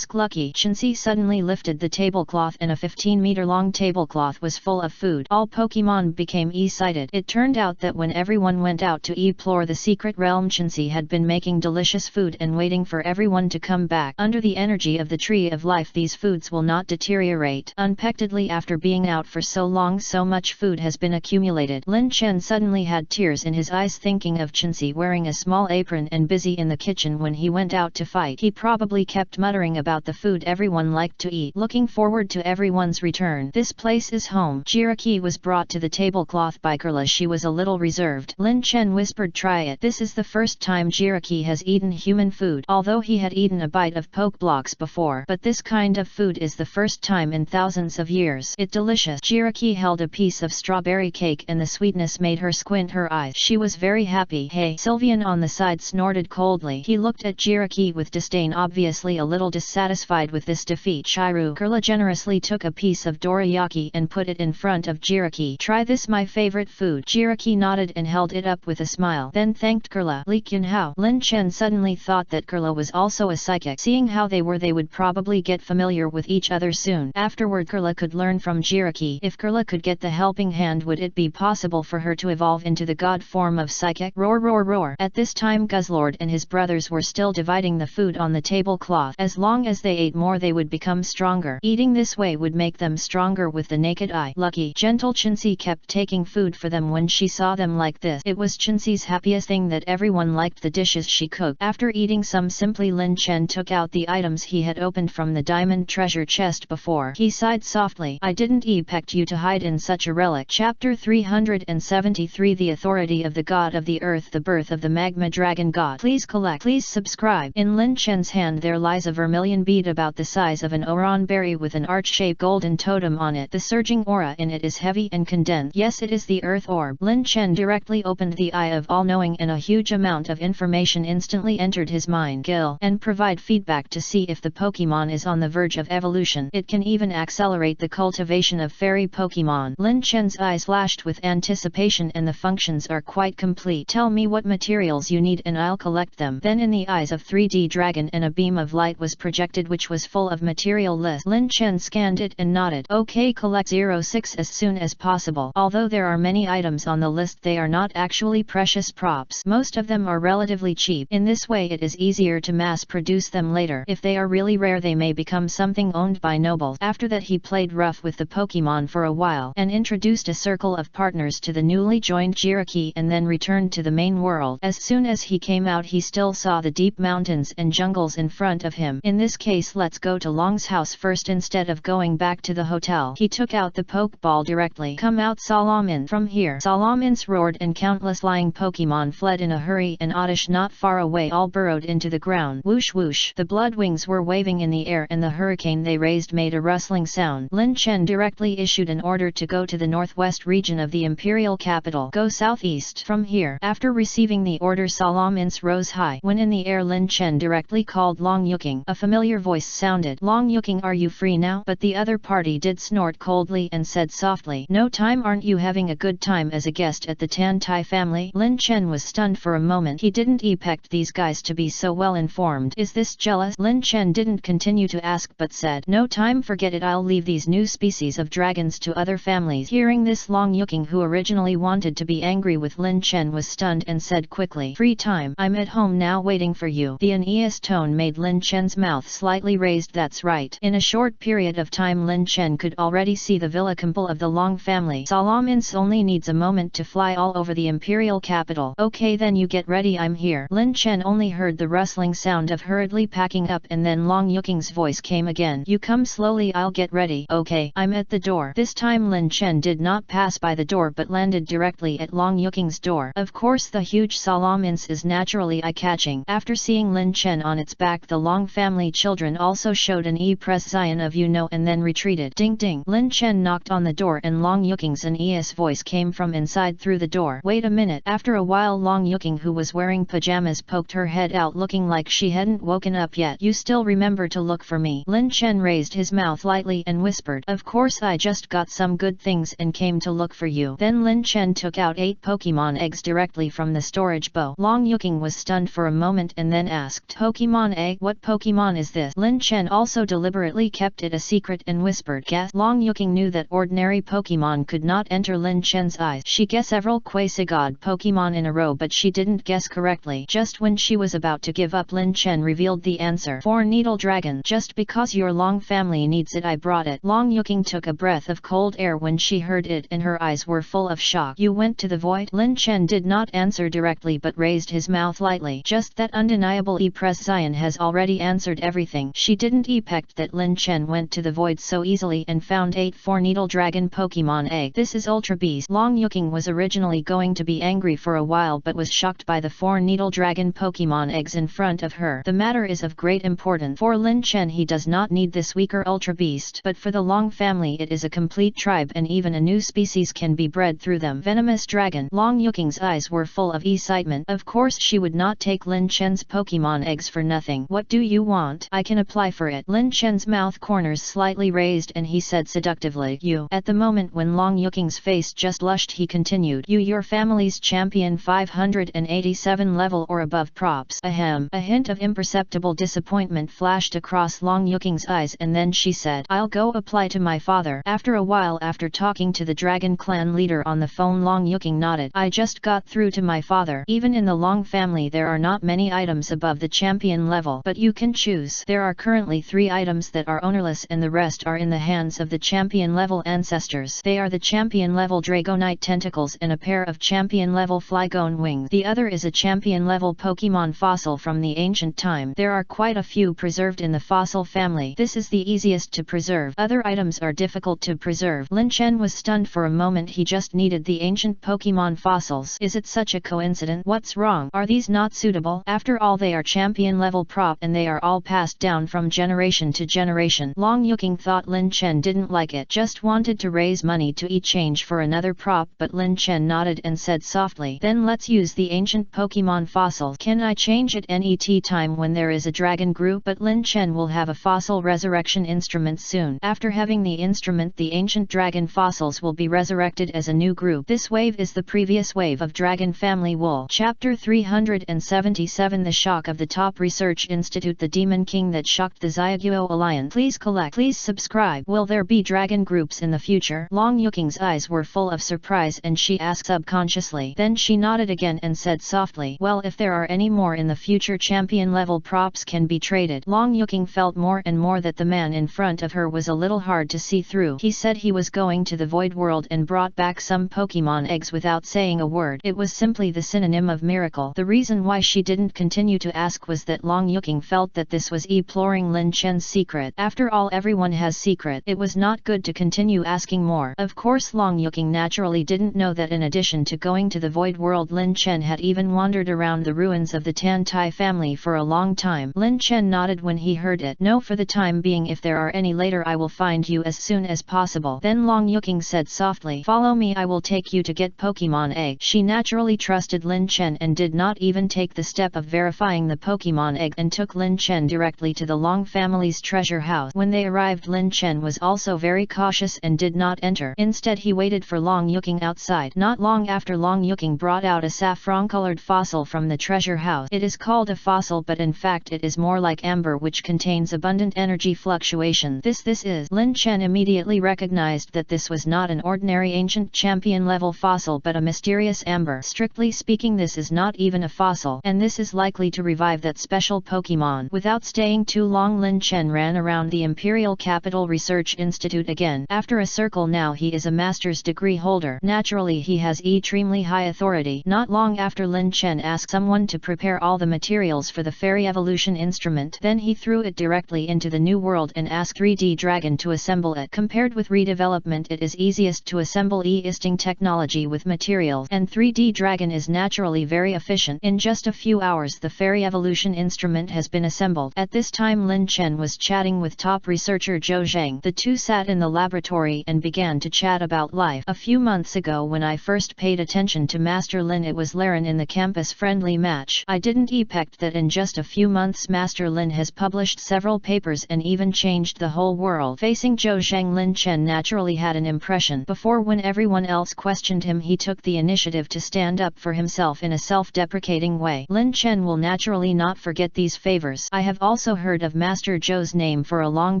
Lucky. Shinsi suddenly lifted the tablecloth and a 15-meter-long tablecloth was full of food. All Pokemon became excited. It turned out that when everyone went out to explore the secret realm, Shinsi had been making delicious food and waiting for everyone to come back. Under the energy of the Tree of Life, these foods will not deteriorate. Unexpectedly, after being out for so long, so much food has been accumulated. Lin Chen suddenly had tears in his eyes thinking of Shinsi wearing a small apron and busy in the kitchen when he went out to fight. He probably kept muttering about the food everyone liked to eat. Looking forward to everyone's return. This place is home. Jiraiya was brought to the tablecloth by Kurla. She was a little reserved. Lin Chen whispered, try it. This is the first time Jiraiya has eaten human food, although he had eaten a bite of poke blocks before. But this kind of food is the first time in thousands of years. It's delicious. Jiraiya held a piece of strawberry cake and the sweetness made her squint her eyes. She was very happy. Hey, Sylvian on the side snorted coldly. He looked at Jiraiya with disdain, obviously a little dissatisfied with this defeat. Kurla generously took a piece of dorayaki and put it in front of Jiraiya. Try this, my favorite food. Jiraiya nodded and held it up with a smile, then thanked Kurla. Li Qinhao. Lin Chen suddenly thought that Kurla was also a psychic. Seeing how they were, they would probably get familiar with each other soon. Afterward Kurla could learn from Jiraki. If Kurla could get the helping hand, would it be possible for her to evolve into the god form of psychic? Roar roar roar. At this time Guzzlord and his brothers were still dividing the food on the tablecloth. As long as they ate more they would become stronger. Eating this way would make them stronger with the naked eye. Lucky. Gentle Chinsi kept taking food for them when she saw them like this. It was Chinsi's happiest thing that everyone liked the dishes she cooked. After eating some simply, Lin Chen took out the items he had opened from the diamond treasure chest before. He sighed softly. I didn't expect you to hide in such a relic. Chapter 373 The Authority of the God of the Earth, the Birth of the Magma Dragon God. Please collect. Please subscribe. In Lin Chen's hand there lies a vermilion bead about the size of an oran berry with an arch-shaped golden totem on it. The surging aura in it is heavy and condensed. Yes, it is the Earth Orb. Lin Chen directly opened the eye of all-knowing and a huge amount of information instantly entered his mind. Kill and provide feedback to see if the Pokemon is on the verge of evolution. It can even accelerate the cultivation of fairy Pokemon. Lin Chen's eyes flashed with anticipation, and the functions are quite complete. Tell me what materials you need and I'll collect them. Then in the eyes of 3D Dragon and a beam of light was projected which was full of material list. Lin Chen scanned it and nodded. Okay, collect 06 as soon as possible. Although there are many items on the list, they are not actually precious props. Most of them are relatively cheap. In this way it is easier to mass produce them later. If they are really rare they may become something owned by nobles. After that he played rough with the Pokemon for a while and introduced a circle of partners to the newly joined Jiraki and then returned to the main world. As soon as he came out he still saw the deep mountains and jungles in front of him. In this case let's go to Long's house first instead of going back to the hotel. He took out the Pokeball directly. Come out Salamin. From here. Salamins roared and countless flying Pokemon fled in a hurry, and Oddish not far away all burrowed into the ground. Whoosh whoosh. The blood wings were waving in the air and the hurricane they raised made a rustling sound. Lin Chen directly issued an order to go to the northwest region of the imperial capital. Go southeast. From here. After receiving the order Salamins rose high. When in the air Lin Chen directly called Long Yuking. A familiar voice sounded. Long Yuking, are you free now? But the other party did snort coldly and said softly, no time. Aren't you having a good time as a guest at the Tan Tai family? Lin Chen was stunned for a moment. He didn't expect these guys to be so well informed. Is this jealous? Lin Chen didn't continue to ask but said, no time, forget it, I'll leave these new species of dragons to other families. Hearing this, Long Yuking, who originally wanted to be angry with Lin Chen, was stunned and said quickly, free time, I'm at home now waiting for you. The uneasy tone made Lin Chen's mouth slightly raised. That's right. In a short period of time Lin Chen could already see the villa temple of the Long family. Salamins only needs a moment to fly all over the imperial capital. Okay then, you get ready, I'm here. Lin Chen only heard the rustling sound of hurriedly packing up, and then Long Yuking's voice came again. You come slowly, I'll get ready. Okay, I'm at the door. This time Lin Chen did not pass by the door but landed directly at Long Yuking's door. Of course the huge Salamins is naturally eye-catching. After seeing Lin Chen on its back, the Long family children also showed an e-pression of and then retreated. Ding ding. Lin Chen knocked on the door and Long Yuking's uneasy voice came from inside through the door. Wait a minute. After a while Long Yuking, who was wearing pajamas, poked her head out looking like she hadn't woken up yet. You still remember to look for me? Lin Chen raised his mouth lightly and whispered, of course, I just got some good things and came to look for you. Then Lin Chen took out 8 Pokemon eggs directly from the storage bow. Long Yuking was stunned for a moment and then asked, Pokemon egg? What Pokemon is this? Lin Chen also deliberately kept it a secret and whispered, guess. Long Yuking knew that ordinary Pokemon could not enter Lin Chen's eyes. She guessed several quasi-god Pokemon in a row but she didn't guess correctly. Just when she was about to give up, Lin Chen revealed the answer. 4-needle dragon. Just because your Long family needs it I brought it. Long Yuking took a breath of cold air when she heard it and her eyes were full of shock. You went to the void? Lin Chen did not answer directly but raised his mouth lightly. Just that undeniable e-pression has already answered everything. She didn't expect that Lin Chen went to the void so easily and found 8 4-needle dragon Pokemon egg. This is Ultra Beast. Long Yuking was originally going to be angry for a while but was shocked by the 4-needle dragon Pokemon eggs in front of her. The matter is of great importance. For Lin Chen, he does not need this weaker Ultra Beast, but for the Long family it is a complete tribe and even a new species can be bred through them. Venomous dragon. Long Yuking's eyes were full of excitement. Of course she would not take Lin Chen's Pokemon eggs for nothing. What do you want? I can apply for it. Lin Chen's mouth corners slightly raised and he said seductively, you. At the moment when Long Yuking's face just blushed he continued, you, your family's champion 587 level or above props. Ahem. A hint of imperceptible disappointment flashed across Long Yuking's eyes and then she said, said, "I'll go apply to my father." After a while, after talking to the Dragon Clan leader on the phone, Long Yuking nodded. "I just got through to my father. Even in the Long family there are not many items above the champion level, but you can choose. There are currently 3 items that are ownerless and the rest are in the hands of the champion level ancestors. They are the champion level Dragonite tentacles and a pair of champion level Flygon wings. The other is a champion level Pokemon fossil from the ancient time. There are quite a few preserved in the fossil family. This is the easiest to preserve. Other items are difficult to preserve." Lin Chen was stunned for a moment. He just needed the ancient Pokemon fossils. Is it such a coincidence? What's wrong? Are these not suitable? After all, they are champion level prop and they are all passed down from generation to generation. Long Yuking thought Lin Chen didn't like it, just wanted to raise money to exchange for another prop, but Lin Chen nodded and said softly, "Then let's use the ancient Pokemon fossil. Can I change it any time when there is a dragon group?" But Lin Chen will have a fossil resurrection instrument soon. After having the instrument, the ancient dragon fossils will be resurrected as a new group. This wave is the previous wave of Dragon Family Wool. Chapter 377 The Shock of the Top Research Institute. The Demon King that shocked the Xiaoguo Alliance. Please collect. Please subscribe. Will there be dragon groups in the future? Long Yuking's eyes were full of surprise and she asked subconsciously. Then she nodded again and said softly, "Well, if there are any more in the future, champion level props can be traded." Long Yuking felt more and more that the man in front of her was a little hard to see through. He said he was going to the Void World and brought back some Pokemon eggs without saying a word. It was simply the synonym of miracle. The reason why she didn't continue to ask was that Long Yuking felt that this was exploring Lin Chen's secret. After all, everyone has secret. It was not good to continue asking more. Of course, Long Yuking naturally didn't know that in addition to going to the Void World, Lin Chen had even wandered around the ruins of the Tan Tai family for a long time. Lin Chen nodded when he heard it. "No, for the time being. If there are any later, I will find you as soon as possible." Then Long Yuking said softly, "Follow me, I will take you to get Pokemon egg." She naturally trusted Lin Chen and did not even take the step of verifying the Pokemon egg and took Lin Chen directly to the Long family's treasure house. When they arrived, Lin Chen was also very cautious and did not enter. Instead, he waited for Long Yuking outside. Not long after, Long Yuking brought out a saffron-colored fossil from the treasure house. It is called a fossil, but in fact it is more like amber, which contains abundant energy fluctuation. This is. Lin Chen immediately recognized that this was not an ordinary ancient champion level fossil but a mysterious amber. Strictly speaking, this is not even a fossil, and this is likely to revive that special Pokemon. Without staying too long, Lin Chen ran around the Imperial Capital Research Institute again. After a circle, now he is a master's degree holder. Naturally, he has extremely high authority. Not long after, Lin Chen asked someone to prepare all the materials for the Fairy Evolution instrument. Then he threw it directly into the new world and asked 3D Dragon to assemble it. Compared with redevelopment, it is easiest to assemble existing technology with materials, and 3D Dragon is naturally very efficient. In just a few hours, the Fairy Evolution instrument has been assembled. At this time, Lin Chen was chatting with top researcher Zhou Zhang. The two sat in the laboratory and began to chat about life. "A few months ago, when I first paid attention to Master Lin, it was Laren in the campus-friendly match. I didn't expect that in just a few months Master Lin has published several papers and even changed the whole world." Facing Zhou Zhang, Lin Chen naturally had an impression. Before, when everyone else questioned him, he took the initiative to stand up for himself in a self-deprecating way. Lin Chen will naturally not forget these favors. "I have also heard of Master Zhou's name for a long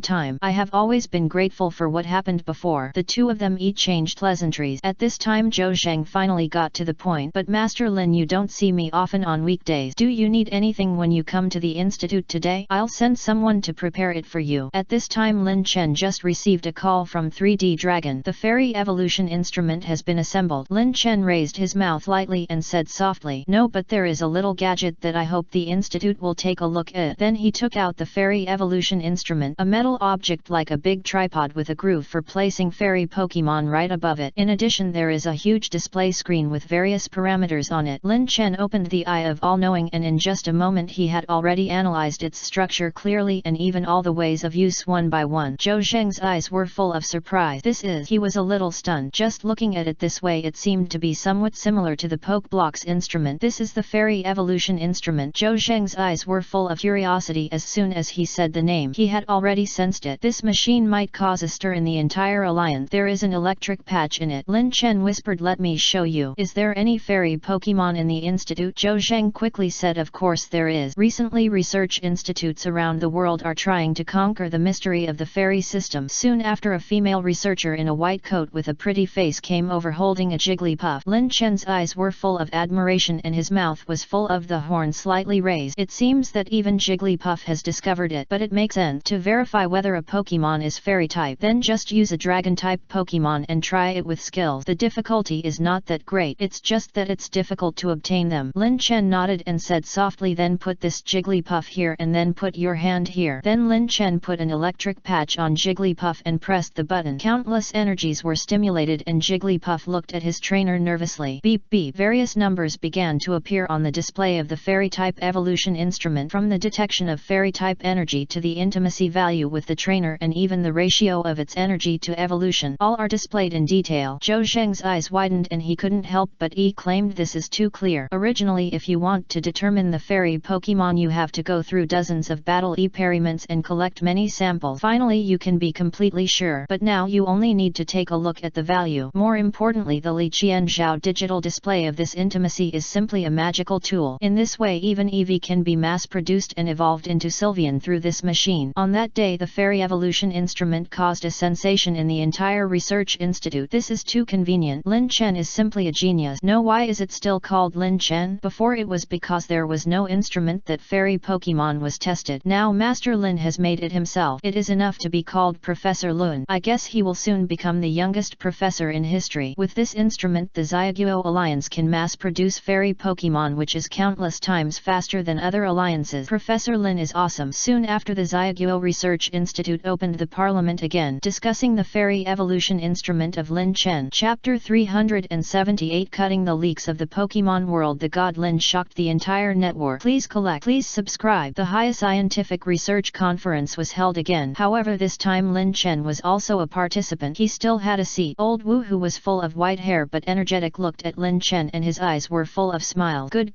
time. I have always been grateful for what happened before." The two of them exchanged pleasantries. At this time, Zhou Zhang finally got to the point. "But Master Lin, you don't see me often on weekdays. Do you need anything when you come to the institute today? I'll send someone to prepare it for you." At this time, Lin Chen just received a call from 3D Dragon. The Fairy Evolution instrument has been assembled. Lin Chen raised his mouth lightly and said softly, "No, but there is a little gadget that I hope the institute will take a look at." Then he took out the Fairy Evolution instrument, a metal object like a big tripod with a groove for placing fairy Pokemon right above it. In addition, there is a huge display screen with various parameters on it. Lin Chen opened the eye of all-knowing, and in just a moment he had already analyzed its structure clearly and even all the ways of use one by one. Zhou Zhang's eyes were full of surprise. He was a little stunned. Just looking at it this way, it seemed to be somewhat similar to the Poke Blocks instrument. "This is the Fairy Evolution instrument." Zhou Zhang's eyes were full of curiosity. As soon as he said the name, he had already sensed it. This machine might cause a stir in the entire alliance. "There is an electric patch in it." Lin Chen whispered, "Let me show you." "Is there any fairy Pokemon in the institute?" Zhou Zhang quickly said, "Of course there is. Recently, research institutes around the world are trying to conquer the mystery theory of the fairy system. Soon after, a female researcher in a white coat with a pretty face came over holding a Jigglypuff. Lin Chen's eyes were full of admiration and his mouth was full of the horn slightly raised. It seems that even Jigglypuff has discovered it, but it makes sense. To verify whether a Pokemon is fairy type, then just use a dragon type Pokemon and try it with skills. The difficulty is not that great, it's just that it's difficult to obtain them. Lin Chen nodded and said softly, then put this Jigglypuff here and then put your hand here. Then Lin Chen put an electric patch on Jigglypuff and pressed the button. Countless energies were stimulated and Jigglypuff looked at his trainer nervously. Beep beep. Various numbers began to appear on the display of the fairy type evolution instrument, from the detection of fairy type energy to the intimacy value with the trainer and even the ratio of its energy to evolution. All are displayed in detail. Zhou Zheng's eyes widened and he couldn't help but claimed this is too clear. Originally, if you want to determine the fairy Pokemon, you have to go through dozens of battle experiments and collect many samples. Finally, you can be completely sure. But now you only need to take a look at the value. More importantly, the Li Qianzhao digital display of this intimacy is simply a magical tool. In this way, even Eevee can be mass-produced and evolved into Sylveon through this machine. On that day, the fairy evolution instrument caused a sensation in the entire research institute. This is too convenient. Lin Chen is simply a genius. No, why is it still called Lin Chen? Before it was because there was no instrument that fairy Pokemon was tested. Now Master Lin has made it himself. It is enough to be called Professor Lun. I guess he will soon become the youngest professor in history. With this instrument, the Xiaoguo Alliance can mass-produce fairy Pokemon, which is countless times faster than other alliances. Professor Lin is awesome. Soon after, the Xiaoguo Research Institute opened the parliament again, discussing the fairy evolution instrument of Lin Chen. Chapter 378, Cutting the Leaks of the Pokemon World. The God Lin shocked the entire network. Please subscribe. The highest scientific research conference was held again. However, this time Lin Chen was also a participant. He still had a seat. Old Wu, who was full of white hair but energetic, looked at Lin Chen and his eyes were full of smiles. Good.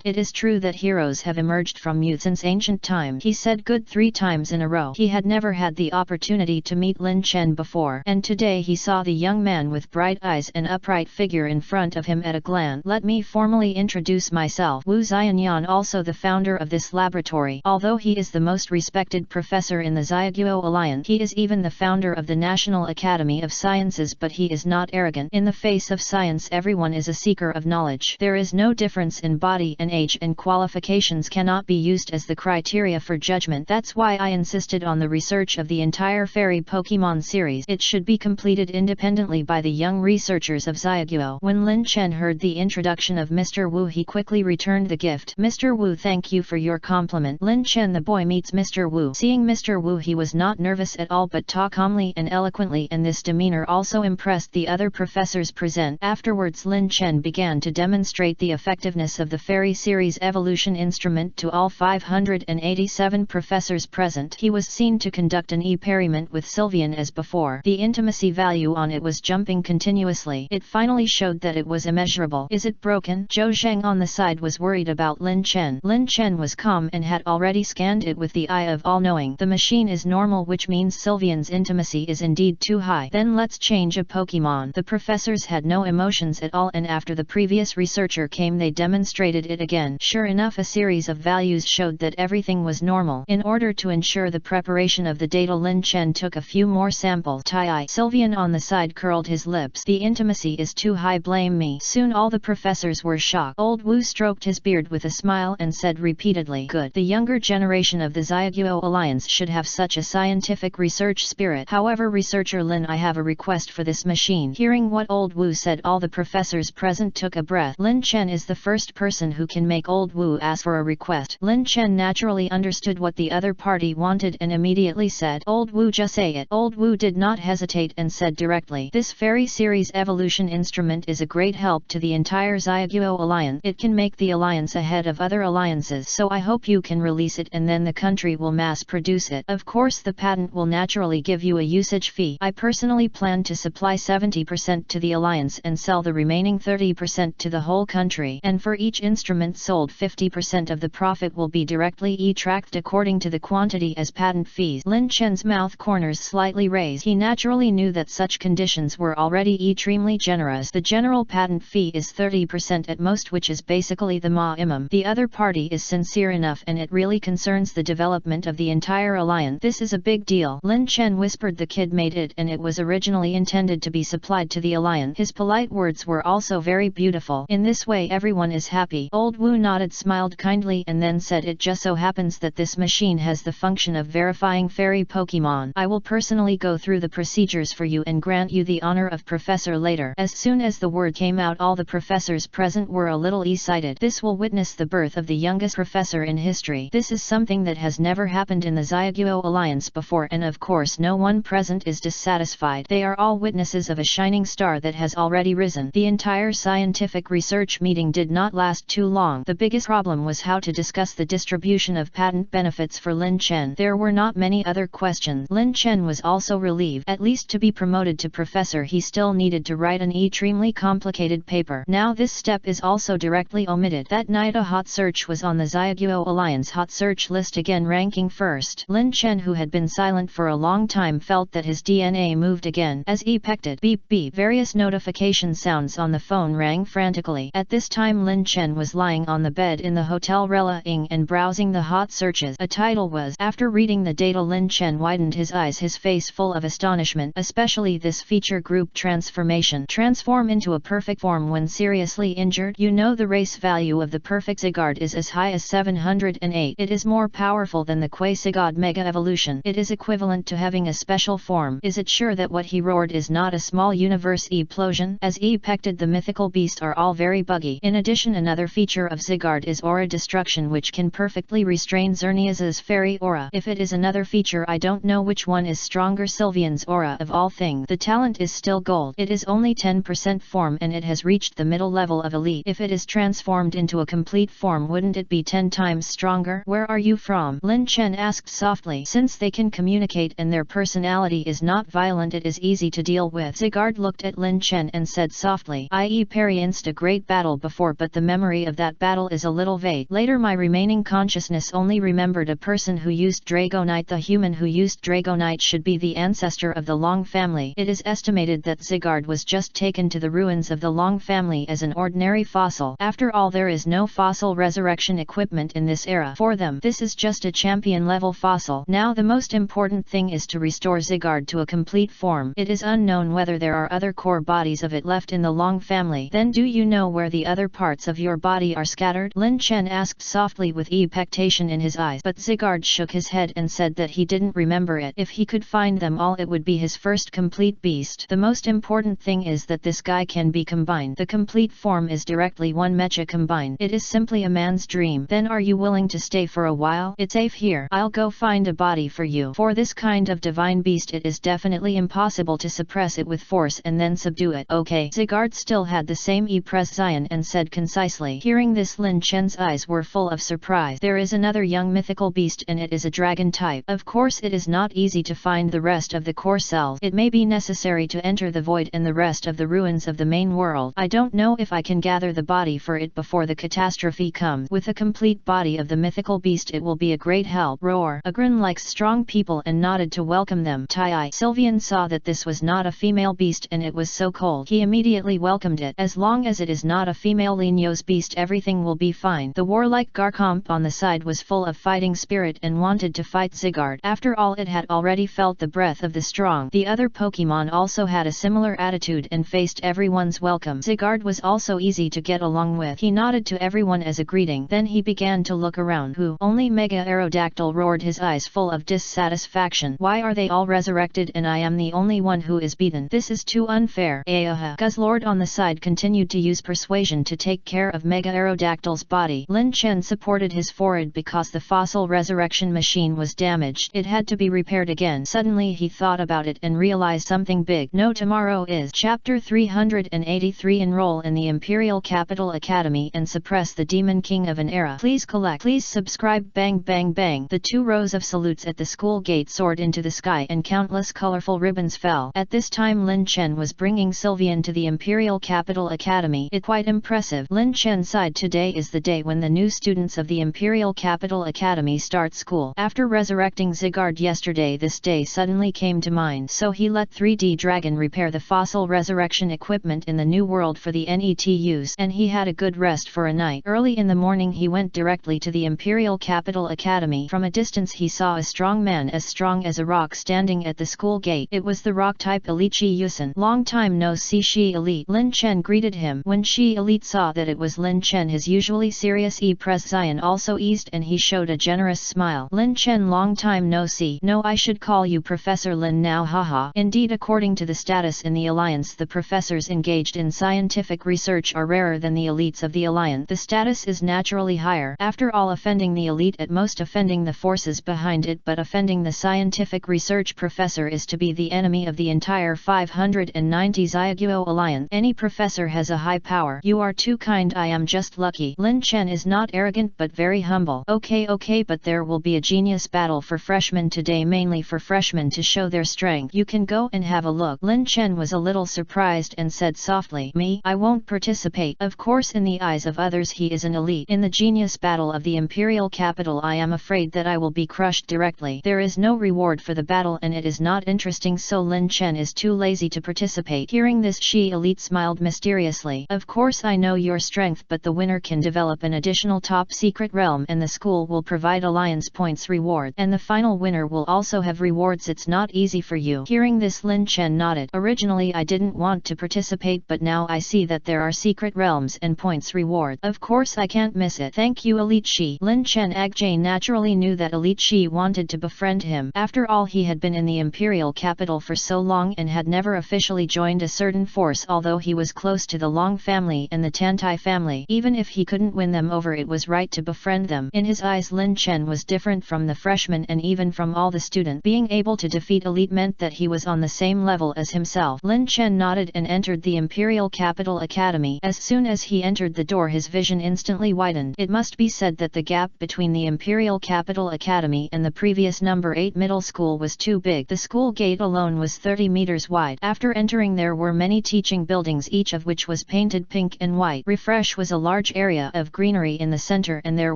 It is true that heroes have emerged from youth since ancient times. He said good 3 times in a row. He had never had the opportunity to meet Lin Chen before, and today he saw the young man with bright eyes and upright figure in front of him at a glance. Let me formally introduce myself. Wu Xianyan, also the founder of this laboratory. Although he is the most respected professor in the Xiaoguo Alliance, he is even the founder of the National Academy of Sciences, but he is not arrogant. In the face of science, everyone is a seeker of knowledge. There is no difference in body and age, and qualifications cannot be used as the criteria for judgment. That's why I insisted on the research of the entire fairy Pokemon series. It should be completed independently by the young researchers of Xiaoguo. When Lin Chen heard the introduction of Mr. Wu, he quickly returned the gift. Mr. Wu, thank you for your compliment. Lin Chen, the boy, meets Mr. Wu. Seeing Mr. Wu, he was not nervous at all but talked calmly and eloquently, and this demeanor also impressed the other professors present. Afterwards, Lin Chen began to demonstrate the effectiveness of the fairy series evolution instrument to all 587 professors present. He was seen to conduct an experiment with Sylveon as before. The intimacy value on it was jumping continuously. It finally showed that it was immeasurable. Is it broken? Zhou Zheng on the side was worried about Lin Chen. Lin Chen was calm and had already scanned it with the eye of all-knowing. The machine is normal, which means Sylveon's intimacy is indeed too high. Then let's change a Pokemon. The professors had no emotions at all, and after the previous researcher came, they demonstrated it again. Sure enough, a series of values showed that everything was normal. In order to ensure the preparation of the data, Lin Chen took a few more samples. Sylveon on the side curled his lips. The intimacy is too high, blame me. Soon all the professors were shocked. Old Wu stroked his beard with a smile and said repeatedly, good. The younger generation of the Xiaoguo Alliance should have such a scientific research spirit. However, researcher Lin, I have a request for this machine. Hearing what Old Wu said, all the professors present took a breath. Lin Chen is the first person who can make Old Wu ask for a request. Lin Chen naturally understood what the other party wanted and immediately said, Old Wu, just say it. Old Wu did not hesitate and said directly, this fairy series evolution instrument is a great help to the entire Xiaoguo Alliance. It can make the alliance ahead of other alliances, so I hope you can release it and then the country will mass produce it. Of course, the patent will naturally give you a usage fee. I personally plan to supply 70% to the alliance and sell the remaining 30% to the whole country, and for each instrument sold, 50% of the profit will be directly tracked according to the quantity as patent fees. Lin Chen's mouth corners slightly raised. He naturally knew that such conditions were already extremely generous. The general patent fee is 30% at most, which is basically the minimum. The other party is sincere enough and it really concerns the development of the entire alliance. This This is a big deal. Lin Chen whispered. The kid made it, and it was originally intended to be supplied to the Alliance. His polite words were also very beautiful. In this way everyone is happy. Old Wu nodded, smiled kindly, and then said, it just so happens that this machine has the function of verifying fairy Pokemon. I will personally go through the procedures for you and grant you the honor of professor later. As soon as the word came out, all the professors present were a little excited. This will witness the birth of the youngest professor in history. This is something that has never happened in the Xiaoguo Alliance before, and of course no one present is dissatisfied. They are all witnesses of a shining star that has already risen. The entire scientific research meeting did not last too long. The biggest problem was how to discuss the distribution of patent benefits for Lin Chen. There were not many other questions. Lin Chen was also relieved. At least to be promoted to professor he still needed to write an extremely complicated paper. Now this step is also directly omitted. That night a hot search was on the Xiaoguo Alliance hot search list, again ranking first. Lin Chen, who had been silent for a long time, felt that his DNA moved again. As he pecked it, beep beep, various notification sounds on the phone rang frantically. At this time Lin Chen was lying on the bed in the hotel relaying and browsing the hot searches. A title was. After reading the data, Lin Chen widened his eyes, his face full of astonishment, especially this feature group transformation. Transform into a perfect form when seriously injured. You know the race value of the perfect Zygarde is as high as 708. It is more powerful than the Quasi-God Mega Evolution. It is equivalent to having a special form. Is it sure that what he roared is not a small universe explosion? As he pecked, the mythical beasts are all very buggy. In addition, another feature of Zygarde is aura destruction, which can perfectly restrain Xerneas's fairy aura. If it is another feature, I don't know which one is stronger. Sylvian's aura of all things. The talent is still gold. It is only 10% form and it has reached the middle level of elite. If it is transformed into a complete form, wouldn't it be 10 times stronger? Where are you from? Lin Chen asked softly. Since they can communicate and their personality is not violent, it is easy to deal with. Zygarde looked at Lin Chen and said softly, I experienced a great battle before, but the memory of that battle is a little vague. Later my remaining consciousness only remembered a person who used Dragonite. The human who used Dragonite should be the ancestor of the Long family. It is estimated that Zygarde was just taken to the ruins of the Long family as an ordinary fossil. After all, there is no fossil resurrection equipment in this era for them. This is just a champion level fossil. Now the most important thing is to restore Zygarde to a complete form. It is unknown whether there are other core bodies of it left in the Long family. Then do you know where the other parts of your body are scattered? Lin Chen asked softly with expectation in his eyes, but Zygarde shook his head and said that he didn't remember it. If he could find them all, it would be his first complete beast. The most important thing is that this guy can be combined. The complete form is directly one mecha combined. It is simply a man's dream. Then are you willing to stay for a while? It's safe here. I'll go find a body for you. For this kind of divine beast, it is definitely impossible to suppress it with force and then subdue it. Okay. Zygarde still had the same prescience and said concisely. Hearing this, Lin Chen's eyes were full of surprise. There is another young mythical beast and it is a dragon type. Of course it is not easy to find the rest of the core cells. It may be necessary to enter the void and the rest of the ruins of the main world. I don't know if I can gather the body for it before the catastrophe comes. With a complete body of the mythical beast, it will be a great help. Roar. A grin likes strong people and nodded to welcome them. Tai Sylvian saw that this was not a female beast and it was so cold. He immediately welcomed it. As long as it is not a female Linyo's beast, everything will be fine. The warlike Garchomp on the side was full of fighting spirit and wanted to fight Zygarde. After all, it had already felt the breath of the strong. The other Pokemon also had a similar attitude and faced everyone's welcome. Zygarde was also easy to get along with. He nodded to everyone as a greeting. Then he began to look around. Who? Only Mega Aerodactyl roared, his eyes full of dissatisfaction. Why are they all resurrected and I am the only one who is beaten? This is too unfair. Guzzlord on the side continued to use persuasion to take care of Mega Aerodactyl's body. Lin Chen supported his forehead because the fossil resurrection machine was damaged. It had to be repaired again. Suddenly he thought about it and realized something big. No, tomorrow is Chapter 383. Enroll in the Imperial Capital Academy and suppress the Demon King of an era. Please collect. Please subscribe. Bang bang bang. The 2 rows of salutes at the school gate soared into the sky and countless colorful ribbons fell. At this time Lin Chen was bringing Sylvian to the Imperial Capital Academy. It quite impressive. Lin Chen sighed. Today is the day when the new students of the Imperial Capital Academy start school. After resurrecting Zygarde yesterday, this day suddenly came to mind. So he let 3D Dragon repair the fossil resurrection equipment in the new world for the NETUs, and he had a good rest for a night. Early in the morning he went directly to the Imperial Capital Academy. From a distance he saw a strong strong man as strong as a rock standing at the school gate. It was the rock-type elite Shi Yusen. Long time no see Shi elite. Lin Chen greeted him. When Shi elite saw that it was Lin Chen, his usually serious President also eased and he showed a generous smile. Lin Chen, long time no see. No, I should call you Professor Lin now, haha. Indeed, according to the status in the alliance, the professors engaged in scientific research are rarer than the elites of the alliance. The status is naturally higher. After all, offending the elite at most offending the forces behind it, but offending the scientific research professor is to be the enemy of the entire 590 Xiaoguo alliance. Any professor has a high power. You are too kind, I am just lucky. Lin Chen is not arrogant but very humble. Okay, but there will be a genius battle for freshmen today, mainly for freshmen to show their strength. You can go and have a look. Lin Chen was a little surprised and said softly, me? I won't participate. Of course, in the eyes of others he is an elite. In the genius battle of the imperial capital, I am afraid that I will be crushed directly. There is no reward for the battle and it is not interesting, so Lin Chen is too lazy to participate. Hearing this, Shi elite smiled mysteriously. Of course I know your strength, but the winner can develop an additional top secret realm and the school will provide alliance points reward, and the final winner will also have rewards. It's not easy for you. Hearing this, Lin Chen nodded. Originally I didn't want to participate, but now I see that there are secret realms and points reward. Of course I can't miss it. Thank you, elite Shi. Lin Chen Agjay naturally knew that elite Shi wanted to befriend him. After all, he had been in the imperial capital for so long and had never officially joined a certain force, although he was close to the Long family and the Tantai family. Even if he couldn't win them over, it was right to befriend them. In his eyes, Lin Chen was different from the freshmen and even from all the students. Being able to defeat elite meant that he was on the same level as himself. Lin Chen nodded and entered the Imperial Capital Academy. As soon as he entered the door, his vision instantly widened. It must be said that the gap between the Imperial Capital Academy and the previous number 8 middle school was too big. The school gate alone was 30 meters wide. After entering, there were many teaching buildings, each of which was painted pink and white. Refresh was a large area of greenery in the center, and there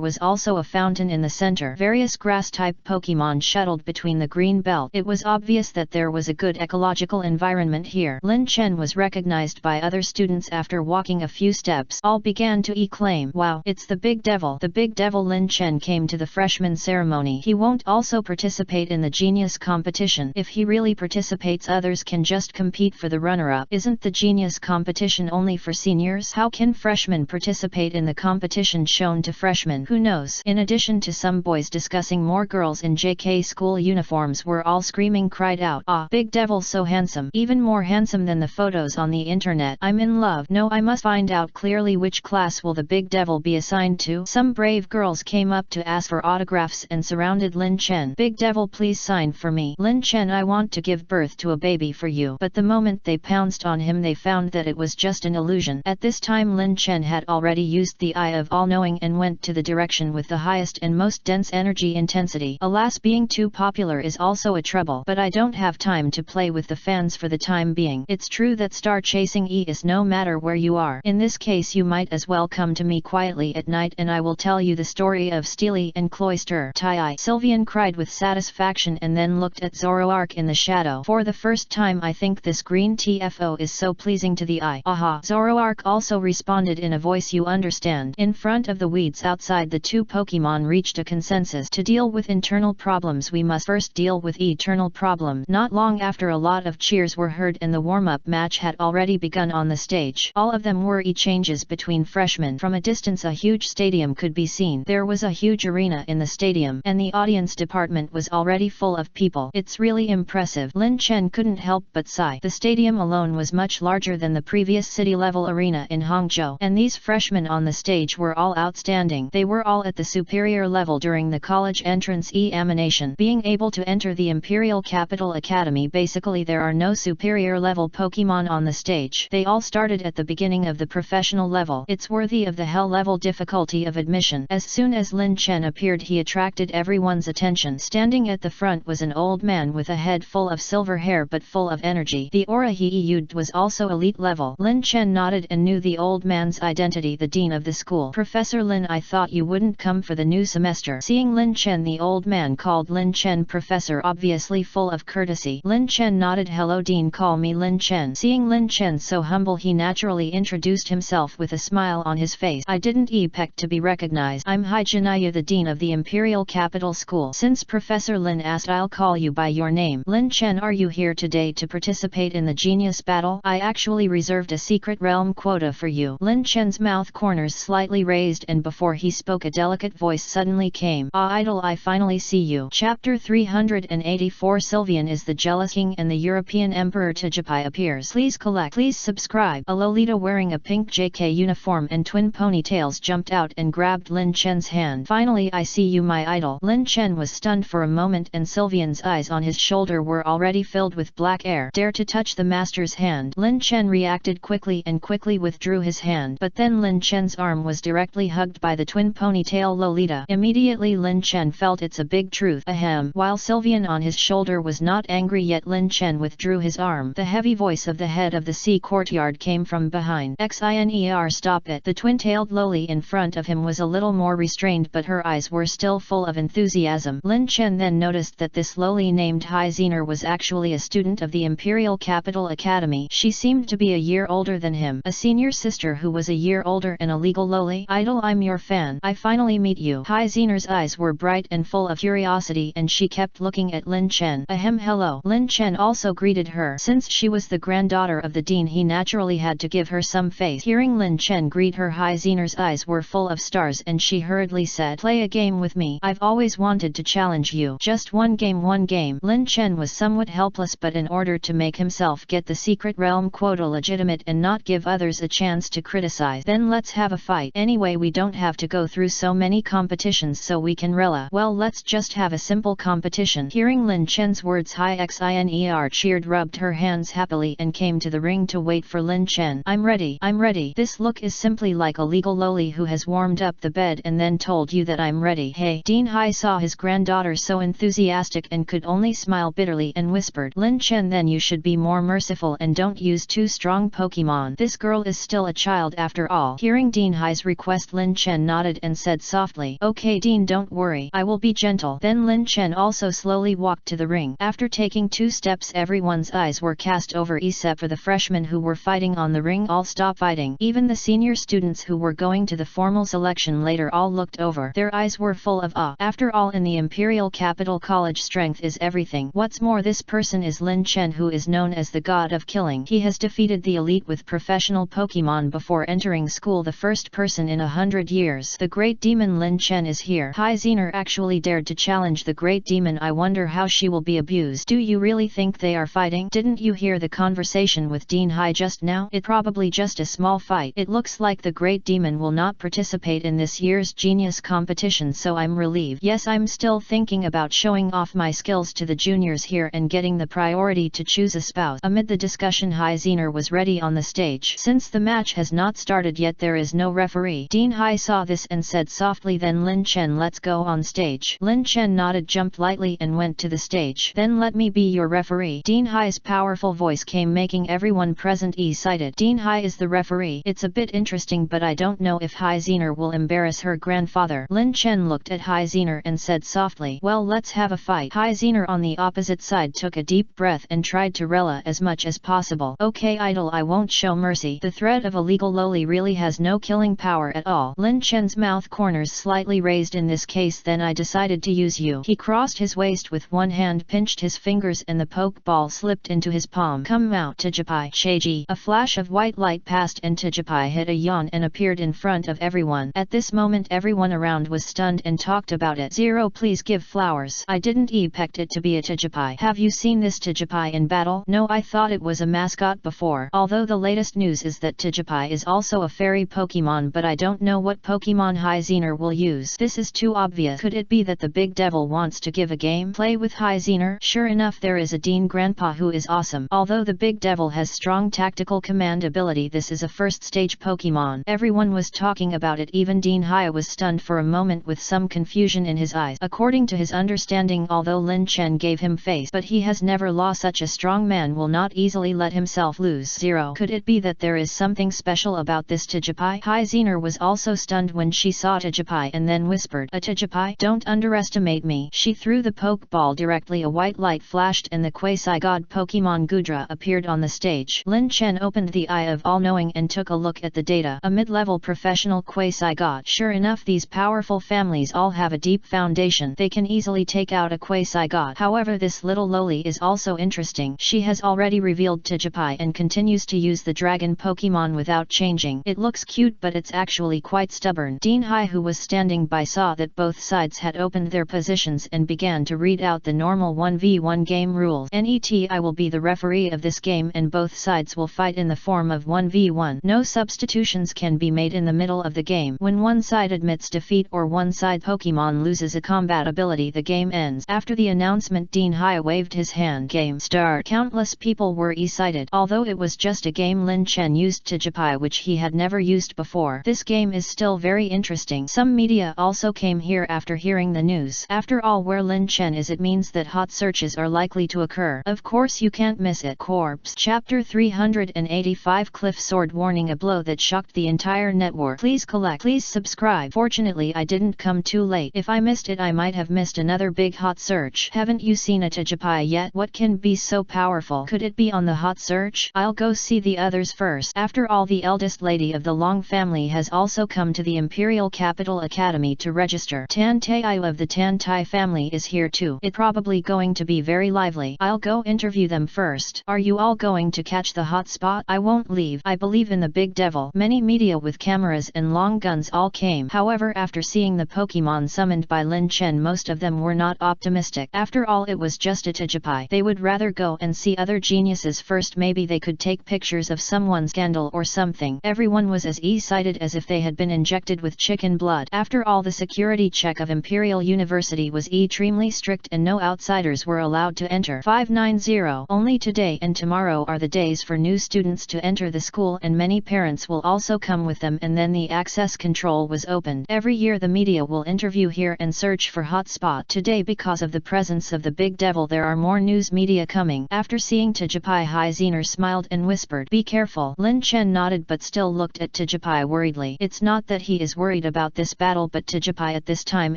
was also a fountain in the center. Various grass-type Pokemon shuttled between the green belt. It was obvious that there was a good ecological environment here. Lin Chen was recognized by other students after walking a few steps. All began to exclaim, "Wow, it's the Big Devil!" The Big Devil. Lin Chen came to the freshman ceremony. He won't also participate in the genius competition. If he really participates, others can just compete for the runner-up. Isn't the genius competition only for seniors? How can freshmen participate in the competition shown to freshmen? Who knows? In addition to some boys discussing, more girls in JK school uniforms were all screaming, cried out, "Ah, Big Devil so handsome, even more handsome than the photos on the internet. I'm in love. No, I must find out clearly which class will the Big Devil be assigned to." Some brave girls came up to ask for autographs and surrounded Lin Chen. "Big Devil, please sign for me. Lin Chen, I want to give birth to a baby for you." But the moment they pounced on him, they found that it was just an illusion. At this time, Lin Chen had already used the eye of all-knowing and went to the direction with the highest and most dense energy intensity. Alas, being too popular is also a trouble, but I don't have time to play with the fans for the time being. It's true that star chasing is no matter where you are. In this case, you might as well come to me quietly at night and I will tell you the story of Steely and Cloister. Tai Sylvian cried with satisfaction and then looked at Zoroark in the shadow. "For the first time I think this green TFO is so pleasing to the eye." "Aha!" Zoroark also responded in a voice you understand. In front of the weeds outside, the two Pokemon reached a consensus. To deal with internal problems, we must first deal with eternal problem. Not long after, a lot of cheers were heard and the warm-up match had already begun on the stage. All of them were exchanges between freshmen. From a distance, a huge stadium could be seen. There was a huge arena in the stadium, and the audience department was already full of people. "It's really impressive." Lin Chen couldn't help but sigh. The stadium alone was much larger than the previous city-level arena in Hangzhou, and these freshmen on the stage were all outstanding. They were all at the superior level during the college entrance examination. Being able to enter the Imperial Capital Academy, basically there are no superior level Pokemon on the stage. They all started at the beginning of the professional level. It's worthy of the hell level difficulty of admission. As soon as Lin Chen appeared, he attracted everyone's attention. Standing at the front was an old man with a head full of silver hair but full of energy. The aura he used was also elite level. Lin Chen nodded and knew the old man's identity, the dean of the school. "Professor Lin, I thought you wouldn't come for the new semester." Seeing Lin Chen, the old man called Lin Chen professor, obviously full of courtesy. Lin Chen nodded. "Hello dean, call me Lin Chen." Seeing Lin Chen so humble, he naturally introduced himself with a smile on his face. "I didn't expect to be recognized. I'm Hai Jinayu, the dean of the Imperial Capital School." Since Yes, Professor Lin asked. I'll call you by your name. Lin Chen, are you here today to participate in the genius battle? I actually reserved a secret realm quota for you. Lin Chen's mouth corners slightly raised, and before he spoke a delicate voice suddenly came. Ah, idol, I finally see you. Chapter 384. Sylvian is the jealous king and the European Emperor Tijipai appears. Please collect. Please subscribe. A Lolita wearing a pink JK uniform and twin ponytails jumped out and grabbed Lin Chen's hand. Finally, I see you, my idol. Lin Chen was stunned for a moment, and Sylvian's eyes on his shoulder were already filled with black air. Dare to touch the master's hand. Lin Chen reacted quickly and quickly withdrew his hand, but then Lin Chen's arm was directly hugged by the twin ponytail Lolita. Immediately Lin Chen felt it's a big truth. Ahem. While Sylvian on his shoulder was not angry yet, Lin Chen withdrew his arm. The heavy voice of the head of the sea courtyard came from behind. Xiner, stop it. The twin-tailed Loli in front of him was a little more restrained, but her eyes were still full of enthusiasm. Lin Chen then noticed that this Loli named Xiner was actually a student of the Imperial Capital Academy. She seemed to be a year older than him. A senior sister who was a year older and a legal Loli. Idol, I'm your fan. I finally meet you. Ziner's eyes were bright and full of curiosity, and she kept looking at Lin Chen. Ahem, hello. Lin Chen also greeted her. Since she was the granddaughter of the dean, he naturally had to give her some face. Hearing Lin Chen greet her, Ziner's eyes were full of stars, and she hurriedly said, play a game with me. I've always wanted to challenge you. Just one game, one game. Lin Chen was somewhat helpless, but in order to make himself get the secret realm quota legitimate and not give others a chance to criticize, then let's have a fight. Anyway, we don't have to go through so many competitions, so we can rela. Well, let's just have a simple competition. Hearing Lin Chen's words, Xiner cheered, rubbed her hands happily, and came to the ring to wait for Lin Chen. I'm ready. I'm ready. This look is simply like a legal Loli who has warmed up the bed and then told you that I'm ready. Hey. Dean Hai saw his granddaughter so enthusiastic and could only smile bitterly and whispered, Lin Chen, then you should be more merciful and don't use too strong Pokemon. This girl is still a child after all. Hearing Dean Hai's request, Lin Chen nodded and said softly, okay Dean, don't worry. I will be gentle. Then Lin Chen also slowly walked to the ring. After taking 2 steps, everyone's eyes were cast over except for the freshmen who were fighting on the ring. All stopped fighting. Even the senior students who were going to the formal selection later all looked over. Their eyes were full of awe. After all, in the Imperial Capital College, strength is everything. What's more, this person is Lin Chen, who is known as the god of killing. He has defeated the elite with professional Pokemon before entering school, the first person in 100 years. The great demon Lin Chen is here. Xiner actually dared to challenge the great demon. I wonder how she will be abused. Do you really think they are fighting? Didn't you hear the conversation with Dean Hai just now? It probably just a small fight. It looks like the great demon will not participate in this year's genius competition, so I'm relieved. Yes, I'm still thinking about showing off my skills to the juniors here and getting the priority to choose a spouse. Amid the discussion, Xiner was ready on the stage. Since the match has not started yet, there is no referee. Dean Hai saw this and said softly, then Lin Chen, let's go on stage. Lin Chen nodded, jumped lightly and went to the stage. Then let me be your referee. Dean Hai's powerful voice came, making everyone present excited. Dean Hai is the referee. It's a bit interesting, but I don't know if Xiner will embarrass her grandfather. Lin Chen looked at Xiner and said softly, well, let's have a fight. Xiner on the opposite side took a deep breath and tried to rela as much as possible. Okay idol, I won't show mercy. The threat of a legal Loli really has no killing power at all. Lin Chen's mouth corners slightly raised. In this case, then I decided to use you. He crossed his waist with one hand, pinched his fingers, and the pokeball slipped into his palm. Come out, Tijipai. Sheiji. A flash of white light passed and Tijipai hit a yawn and appeared in front of everyone. At this moment, everyone around was stunned and talked about it. Zero, please give flowers. I didn't expect it to be a Tijipai. Have you seen this Tijipai in battle? No, I thought it was a mascot before. Although the latest news is that Tijipai is also a fairy Pokemon, but I don't know what Pokemon Xiner will use. This is too obvious. Could it be that the big devil wants to give a game play with Xiner? Sure enough, there is a Dean Grandpa who is awesome. Although the big devil has strong tactical command ability, this is a first stage Pokemon. Everyone was talking about it. Even Dean Hai was stunned for a moment with some confusion in his eyes. According to his understanding, although Lin Chen gave him face, but he has never lost. Such a strong man will not easily let himself lose. Zero. Could it be that there is something special about this Tijipai? Xiner was also stunned when she saw Tijipai and then whispered, a Tijipai? Don't underestimate me. She threw the pokeball directly. A white light flashed and the quasi-god Pokemon Gudra appeared on the stage. Lin Chen opened the eye of all-knowing and took a look at the data. A mid-level professional quasi-god. Sure enough, these powerful families all have a deep foundation. They can easily take out a quasi-god. However, this little loli is also interesting. She has already revealed Tijipai and continues to use the dragon Pokemon without changing. It looks cute, but it's actually quite stubborn. Dean Hai, who was standing by, saw that both sides had opened their positions and began to read out the normal 1v1 game rules. I will be the referee of this game and both sides will fight in the form of 1v1. No substitutions can be made in the middle of the game. When one side admits defeat or one side Pokemon loses a combat ability, the game ends. After the announcement, Dean Hai waved his hand. Game start. Countless people were excited. Although it was just a game, Lin Chen used Tijipai, which he had never used before. This game is still very interesting. Some media also came here after hearing the news. After all, where Lin Chen is, it means that hot searches are likely to occur. Of course you can't miss it. Corpse. Chapter 385 Cliff Sword Warning: a blow that shocked the entire network. Please collect. Please subscribe. Fortunately I didn't come too late. If I missed it, I might have missed another big hot search. Haven't you seen a Tijipai yet? What can be so powerful? Could it be on the hot search? I'll go see the others first. After all, the eldest lady of the Long family has also come to the Imperial Capital Academy to register. Tan Tai of the Tan Tai family is here too. It's probably going to be very lively. I'll go interview them first. Are you all going to catch the hot spot? I won't leave. I believe in the big devil. Many media with cameras and long guns all came. However, after seeing the Pokemon summoned by Lin Chen, most of them were not optimistic. After all, it was just a Tijipai. They would rather go and see other geniuses first. Maybe they could take pictures of someone's scandal or something. Everyone was as excited as if they had been injected with chicken blood. After all, the security check of Imperial University was extremely strict and no outsiders were allowed to enter. 590. Only today and tomorrow are the days for new students to enter the school, and many parents will also come with them, and then the access control was opened. Every year the media will interview here and search for hot spot. Today, because of the presence of the big devil, there are more news media coming. After seeing Tijipai, Hai Zener smiled and whispered, "Be careful." Lin Chen nodded but still looked at Tijipai worriedly. It's not that he is worried about this battle, but Tijipai at this time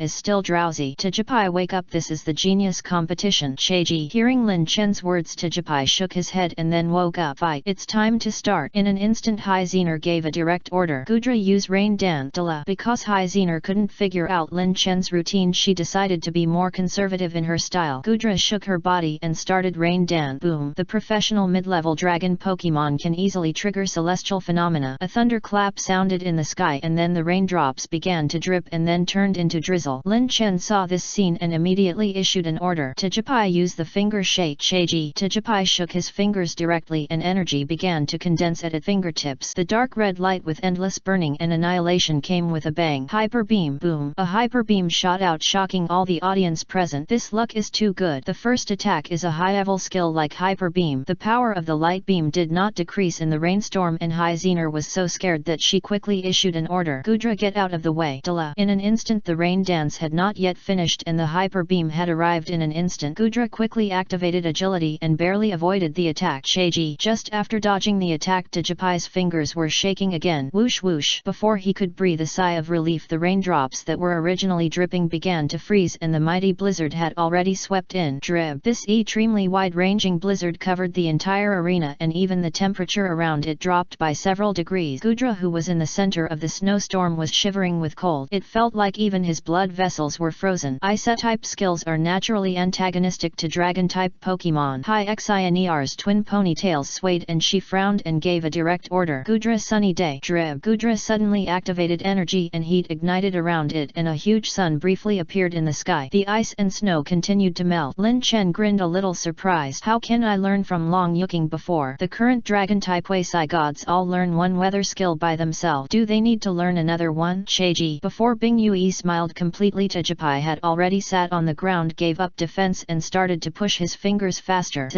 is still drowsy. Tijipai, wake up, this is the genius competition. Cheiji. Hearing Lin Chen's words, Tijipai shook his head and then woke up. Fight. It's time to start. In an instant, Hai Zener gave a direct order. Gudra, use rain dance. Because Hai Zener couldn't figure out Lin Chen's routine, she decided to be more conservative in her style. Gudra shook her body and started rain dance. Boom. The professional mid-level dragon Pokemon can easily trigger celestial phenomena. A thunderclap sounded in the sky and then the raindrops began to drip and then turned into drizzle. Lin Chen saw this scene and immediately issued an order. Tijipai, use the finger shake. Cheiji. Tijipai shook his fingers directly and energy began to condense at its fingertips. The dark red light with endless burning and annihilation came with a bang. Hyper beam. Boom. A hyper beam shot out, shocking all the audience present. This luck is too good. The first attack is a high-level skill like hyper beam. The power of the light beam did not decrease in the rainstorm, and Hai Zener was so scared that she quickly issued an order. Gudra, get out of the way. In an instant, the rain dance had not yet finished and the hyper beam had arrived in an instant. Gudra quickly activated agility and barely avoided the attack. Cheiji. Just after dodging the attack, Tijipai's fingers were shaking again. Whoosh whoosh. Before he could breathe a sigh of relief, the raindrops that were originally dripping began to freeze and the mighty blizzard had already swept in. Drip. This extremely wide-ranging blizzard covered the entire arena and even the temperature around it dropped by several degrees. Gudra, who was in the center of the snowstorm, was shivering with cold. It felt like even his blood vessels were frozen. Ice-type skills are naturally antagonistic to dragon-type Pokemon. Hai Xiner's twin ponytails swayed and she frowned and gave a direct order. Gudra, sunny day. Drip. Gudra suddenly activated energy and heat ignited around it and a huge sun briefly appeared in the sky. The ice and snow continued to melt. Lin Chen grinned a little surprised. How can I learn from Long Yuking before? The current dragon-type quasi-gods all learn one weather skill by themselves. Do they need to learn another one? Cheiji. Before Bing Yue smiled completely, Tijipai had already sat on the ground, gave up defense and started to push his fingers faster.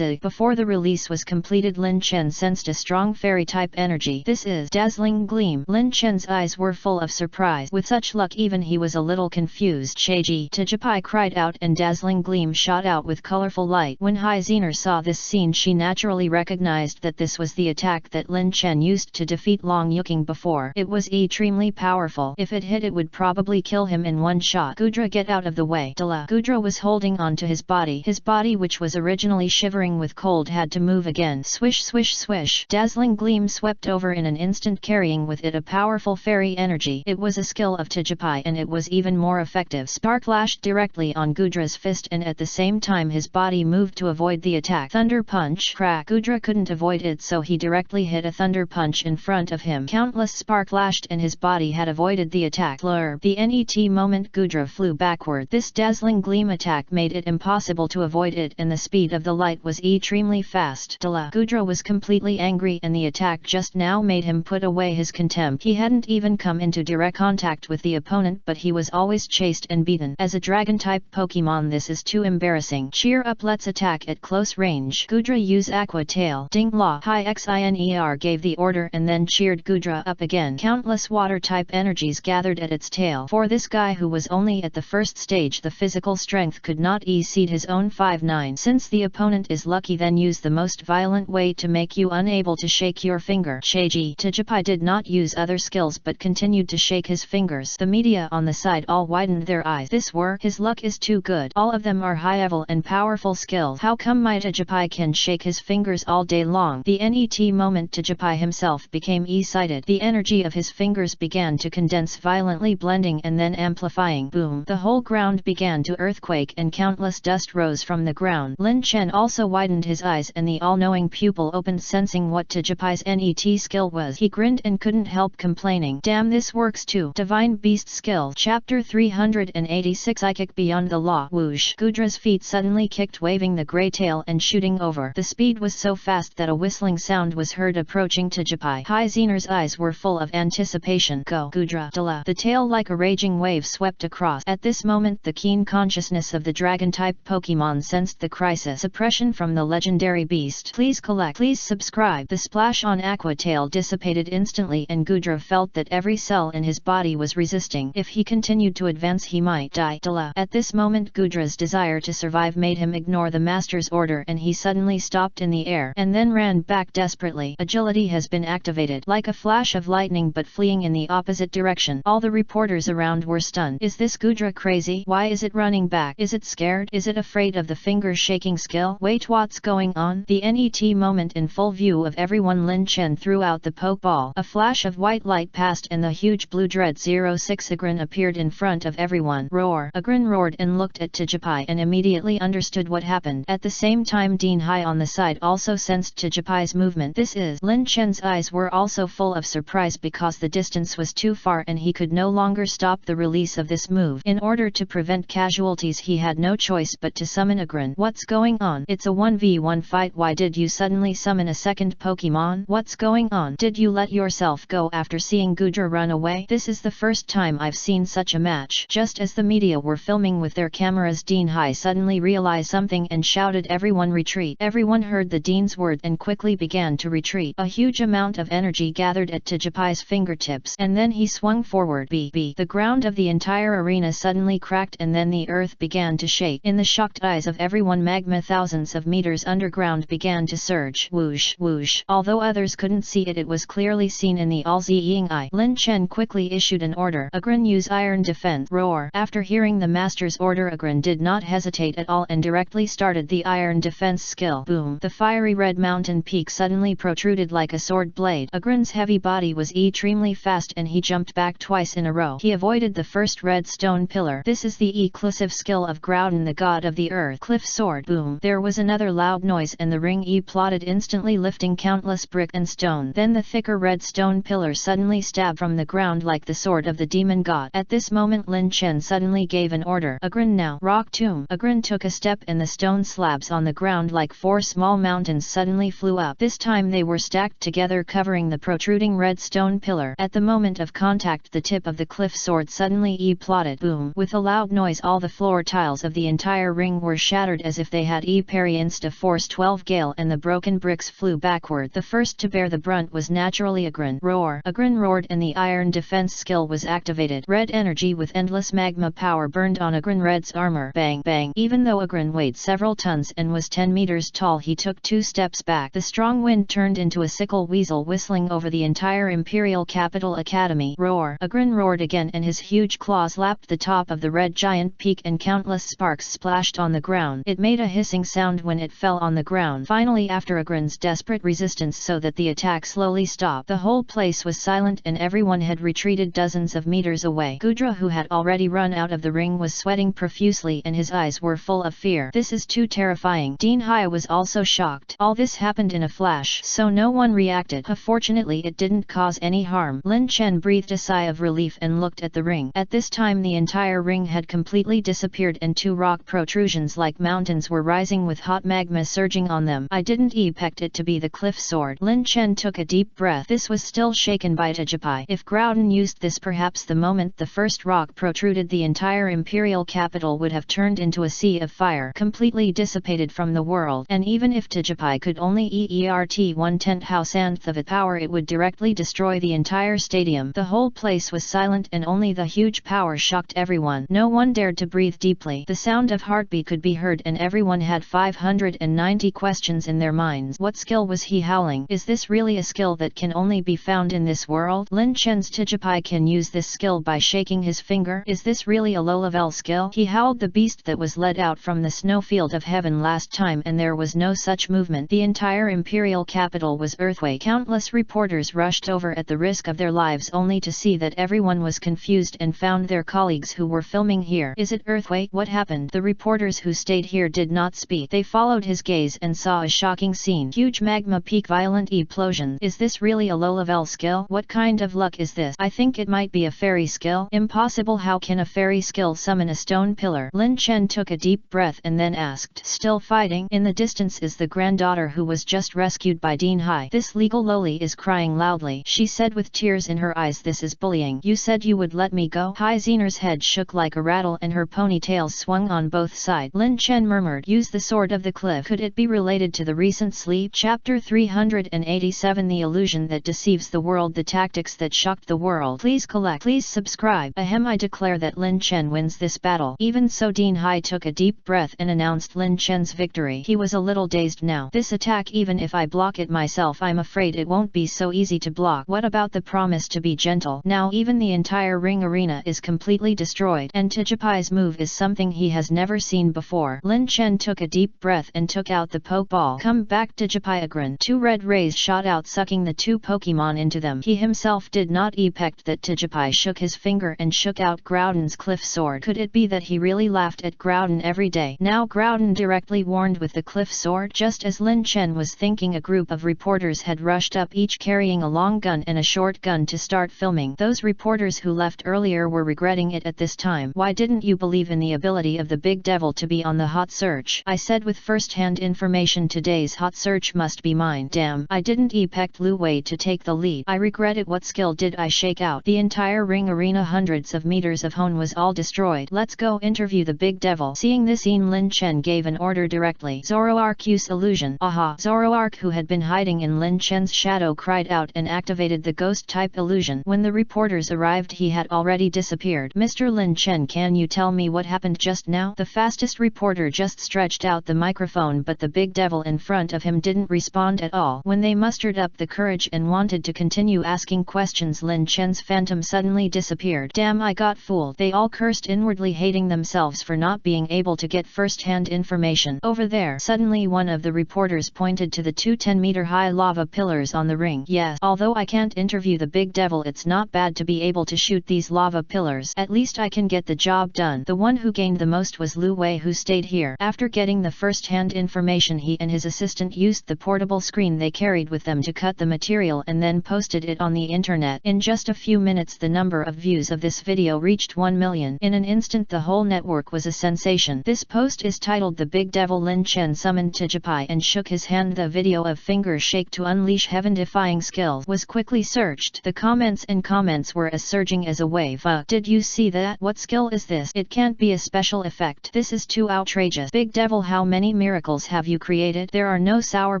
Before the release was completed, Lin Chen sensed a strong fairy-type energy. This is dazzling gleam. Lin Chen's eyes were full of surprise. With such luck, even he was a little confused. Cheiji. Tijipai cried out and dazzling gleam shot out with colorful light. When Hai Zener saw this scene, she naturally recognized that this was the attack that Lin Chen used to defeat Long Yuking before. It was extremely powerful. If it hit, it would probably kill him in one shot. Gudra, get out of the way. Gudra was holding on to his body. His body, which was originally shivering with cold, had to move again. Swish swish swish. Dazzling gleam swept over in an instant, carrying with it a powerful fairy energy. It was a skill of Tijipai and it was even more effective. spark lashed directly on Gudra's fist and at the same time his body moved to avoid the attack. Thunder punch! Crack! Gudra couldn't avoid it, so he directly hit a thunder punch in front of him. Countless spark lashed and his body had avoided the attack. Blur. The net moment Gudra flew backward. This dazzling gleam attack made it impossible to avoid it, and the speed of the light was extremely fast. Gudra was completely angry, and the attack just now made him put away his contempt. He hadn't even come into direct contact with the opponent, but he was always chased and beaten. As a dragon-type Pokemon, this is too embarrassing. Cheer up, let's attack at close range. Gudra use Aqua Tail. Ding La. Hi Xiner gave the order and then cheered Gudra up again. Countless water-type energies gathered at its tail. For this guy who was only at the first stage, the physical strength could not exceed his own 5'9". Since the opponent is lucky, then use the most violent way to make you unable to shake your finger. Shaji. Tijipai did not use other skills but continued to shake his fingers. The media on the side all widened their eyes. This were his luck is too good. All of them are high level and powerful skills. How come my Tijipai can shake his fingers all day long? The net moment Tijipai himself became excited. The energy of his fingers began to condense violently, blending and then amplifying. Boom! The whole ground began to earthquake and countless dust rose from the ground. Lin Chen also widened his eyes and the all-knowing pupil opened, sensing what Tijipai's net skill was. He grinned and couldn't help complaining. Damn, this works too. Divine Beast Skill. Chapter 386 Psychic Beyond the Law. Whoosh! Gudra's feet suddenly kicked, waving the grey tail and shooting over. The speed was so fast that a whistling sound was heard approaching Tijipai. Hai Xenor's eyes were full of anticipation. Go, Gudra! The tail like a raging wave swept across. At this moment the keen consciousness of the dragon-type Pokemon sensed the crisis. Suppression from the legendary beast. Please collect. Please subscribe. The splash on Aqua Tail dissipated instantly and Gudra felt that every cell in his body was resisting. If he continued to advance he might die. At this moment Gudra's desire to survive made him ignore the master's order and he suddenly stopped in the air and then ran back desperately. Agility has been activated. Like a flash of lightning but fleeing in the opposite direction. All the reporters around were stunned. Is this Gudra crazy? Why is it running back? Is it scared? Is it afraid of the finger shaking skill? Wait, what's going on? The net moment in full view of everyone, Lin Chen threw out the Pokeball. A flash of white light passed and the huge blue dread 06 Agrin appeared in front of everyone. Roar! Agrin roared and looked at Tijipai and immediately understood what happened. At the same time Dean Hai on the side also sensed Tijipai's movement. This is. Lin Chen's eyes were also full of surprise because the distance was too far and he could no longer stop the release of this move. In order to prevent casualties he had no choice but to summon Agrin. What's going on? It's a 1v1 fight. Why did you suddenly summon a second Pokemon? What's going on? Did you let yourself go after seeing Gudra run away? This is the first time I've seen such a match. Just as the media were filming with their cameras, Dean Hai suddenly realized something and shouted, everyone retreat. Everyone heard the Dean's word and quickly began to retreat. A huge amount of energy gathered at Tijipai's fingertips and then he swung forward. The ground of the entire arena suddenly cracked and then the earth began to shake. In the shocked eyes of everyone, magma thousands of meters underground began to surge. Whoosh! Whoosh! Although others couldn't see it, it was clearly seen in the all-seeing eye. Lin Chen quickly issued an order. Agrin, use iron defense. Roar! After hearing the master's order, Agrin did not hesitate at all and directly started the iron defense skill. Boom! The fiery red mountain peak suddenly protruded like a sword blade. Agrin's heavy body was extremely fast and he jumped back twice in a row. He avoided the first red stone pillar. This is the exclusive skill of Groudon, the god of the earth. Cliff sword. Boom! There was another loud noise and the ring plotted, instantly lifting countless brick and stone. Then the thicker red stone pillar suddenly stabbed from the ground like the sword of the demon god. At this moment Lin Chen suddenly gave an order. Agrin now. Rock tomb. Agrin took a step and the stone slabs on the ground like 4 small mountains suddenly flew up. This time they were stacked together covering the protruding red stone pillar. At the moment of contact the tip of the cliff sword suddenly plotted. Boom! With a loud noise all the floor tiles of the entire ring were shattered as if they had experienced a force 12 gale and the broken bricks flew backward. The first to bear the brunt was naturally Agrin. Roar! Agrin roared and the iron defense skill was activated. Red energy with endless magma power burned on Agrin Red's armor. Bang! Bang! Even though Agrin weighed several tons and was 10 meters tall, he took 2 steps back. The strong wind turned into a sickle weasel whistling over the entire Imperial Capital Academy. Roar! Agrin roared again and his huge claws lapped the top of the red giant peak and countless sparks splashed on the ground. It made a hissing sound when it fell on the ground. Finally, after Agrin's desperate resistance so that the attack slowly stopped, the whole place was silent and everyone had retreated dozens of meters away. Gudra, who had already run run out of the ring was sweating profusely and his eyes were full of fear. This is too terrifying. Dean Hai was also shocked. All this happened in a flash, so no one reacted. Fortunately it didn't cause any harm. Lin Chen breathed a sigh of relief and looked at the ring. At this time the entire ring had completely disappeared and two rock protrusions like mountains were rising with hot magma surging on them. I didn't expect it to be the cliff sword. Lin Chen took a deep breath. This was still shaken by Tijipai. If Groudon used this, perhaps the moment the first rock protruded the entire imperial capital would have turned into a sea of fire, completely dissipated from the world. And even if Tijipai could only exert 1/10 housandth of its power, it would directly destroy the entire stadium. The whole place was silent and only the huge power shocked everyone. No one dared to breathe deeply. The sound of heartbeat could be heard and everyone had 590 questions in their minds. What skill was he howling? Is this really a skill that can only be found in this world? Lin Chen's Tijipai can use this skill by shaking his finger. Is this really a low-level skill? He howled the beast that was led out from the snowfield of heaven last time and there was no such movement. The entire imperial capital was earthquake. Countless reporters rushed over at the risk of their lives only to see that everyone was confused and found their colleagues who were filming here. Is it earthquake? What happened? The reporters who stayed here did not speak. They followed his gaze and saw a shocking scene. Huge magma peak, violent explosions. Is this really a low-level skill? What kind of luck is this? I think it might be a fairy skill. Impossible. How can a fairy skill summon a stone pillar? Lin Chen took a deep breath and then asked, still fighting? In the distance is the granddaughter who was just rescued by Dean Hai. This legal loli is crying loudly. She said with tears in her eyes, this is bullying. You said you would let me go? Hai Xenor's head shook like a rattle and her ponytails swung on both sides. Lin Chen murmured, use the sword of the cliff. Could it be related to the recent sleep? Chapter 387 The illusion that deceives the world. The tactics that shocked the world. Please collect. Please subscribe. Ahem, I declare that Lin Chen wins this battle. Even so, Dean Hai took a deep breath and announced Lin Chen's victory. He was a little dazed now. This attack, even if I block it myself, I'm afraid it won't be so easy to block. What about the promise to be gentle? Now even the entire ring arena is completely destroyed, and Tijipai's move is something he has never seen before. Lin Chen took a deep breath and took out the Pokeball. Come back, Tijipai agreed. Two red rays shot out, sucking the two Pokemon into them. He himself did not expect that Tijipai shook his finger and shook out Groudon's cliff sword. Could it be that he really laughed at Groudon every day? Now Groudon directly warned with the cliff sword. Just as Lin Chen was thinking, a group of reporters had rushed up, each carrying a long gun and a short gun, to start filming. Those reporters who left earlier were regretting it at this time. Why didn't you believe in the ability of the big devil to be on the hot search? I said with first-hand information, today's hot search must be mine. Damn, I didn't expect Lu Wei to take the lead. I regret it. What skill did I shake out? The entire ring arena, hundreds of meters of hone, was all destroyed. Let's go interview the big devil. Seeing this scene, Lin Chen gave an order directly. Zoroark, use illusion. Aha! Zoroark, who had been hiding in Lin Chen's shadow, cried out and activated the ghost-type illusion. When the reporters arrived, he had already disappeared. Mr. Lin Chen, can you tell me what happened just now? The fastest reporter just stretched out the microphone, but the big devil in front of him didn't respond at all. When they mustered up the courage and wanted to continue asking questions, Lin Chen's phantom suddenly disappeared. Damn, I got fooled. They all cursed inwardly, hating themselves for not being able to get first-hand information. Over there, suddenly one of the reporters pointed to the two 10-meter-high lava pillars on the ring. Yes, although I can't interview the big devil, it's not bad to be able to shoot these lava pillars. At least I can get the job done. The one who gained the most was Lu Wei, who stayed here. After getting the first-hand information, he and his assistant used the portable screen they carried with them to cut the material and then posted it on the internet. In just a few minutes, the number of views of this video reached 1 million. In an instant, the whole network was a sensation. This post is titled "The Big Devil Lin Chen Summoned Tijipai and Shook His Hand." The video of fingers shake to unleash heaven-defying skills was quickly searched. The comments were as surging as a wave. Did you see that? What skill is this? It can't be a special effect. This is too outrageous. Big devil, how many miracles have you created? There are no sour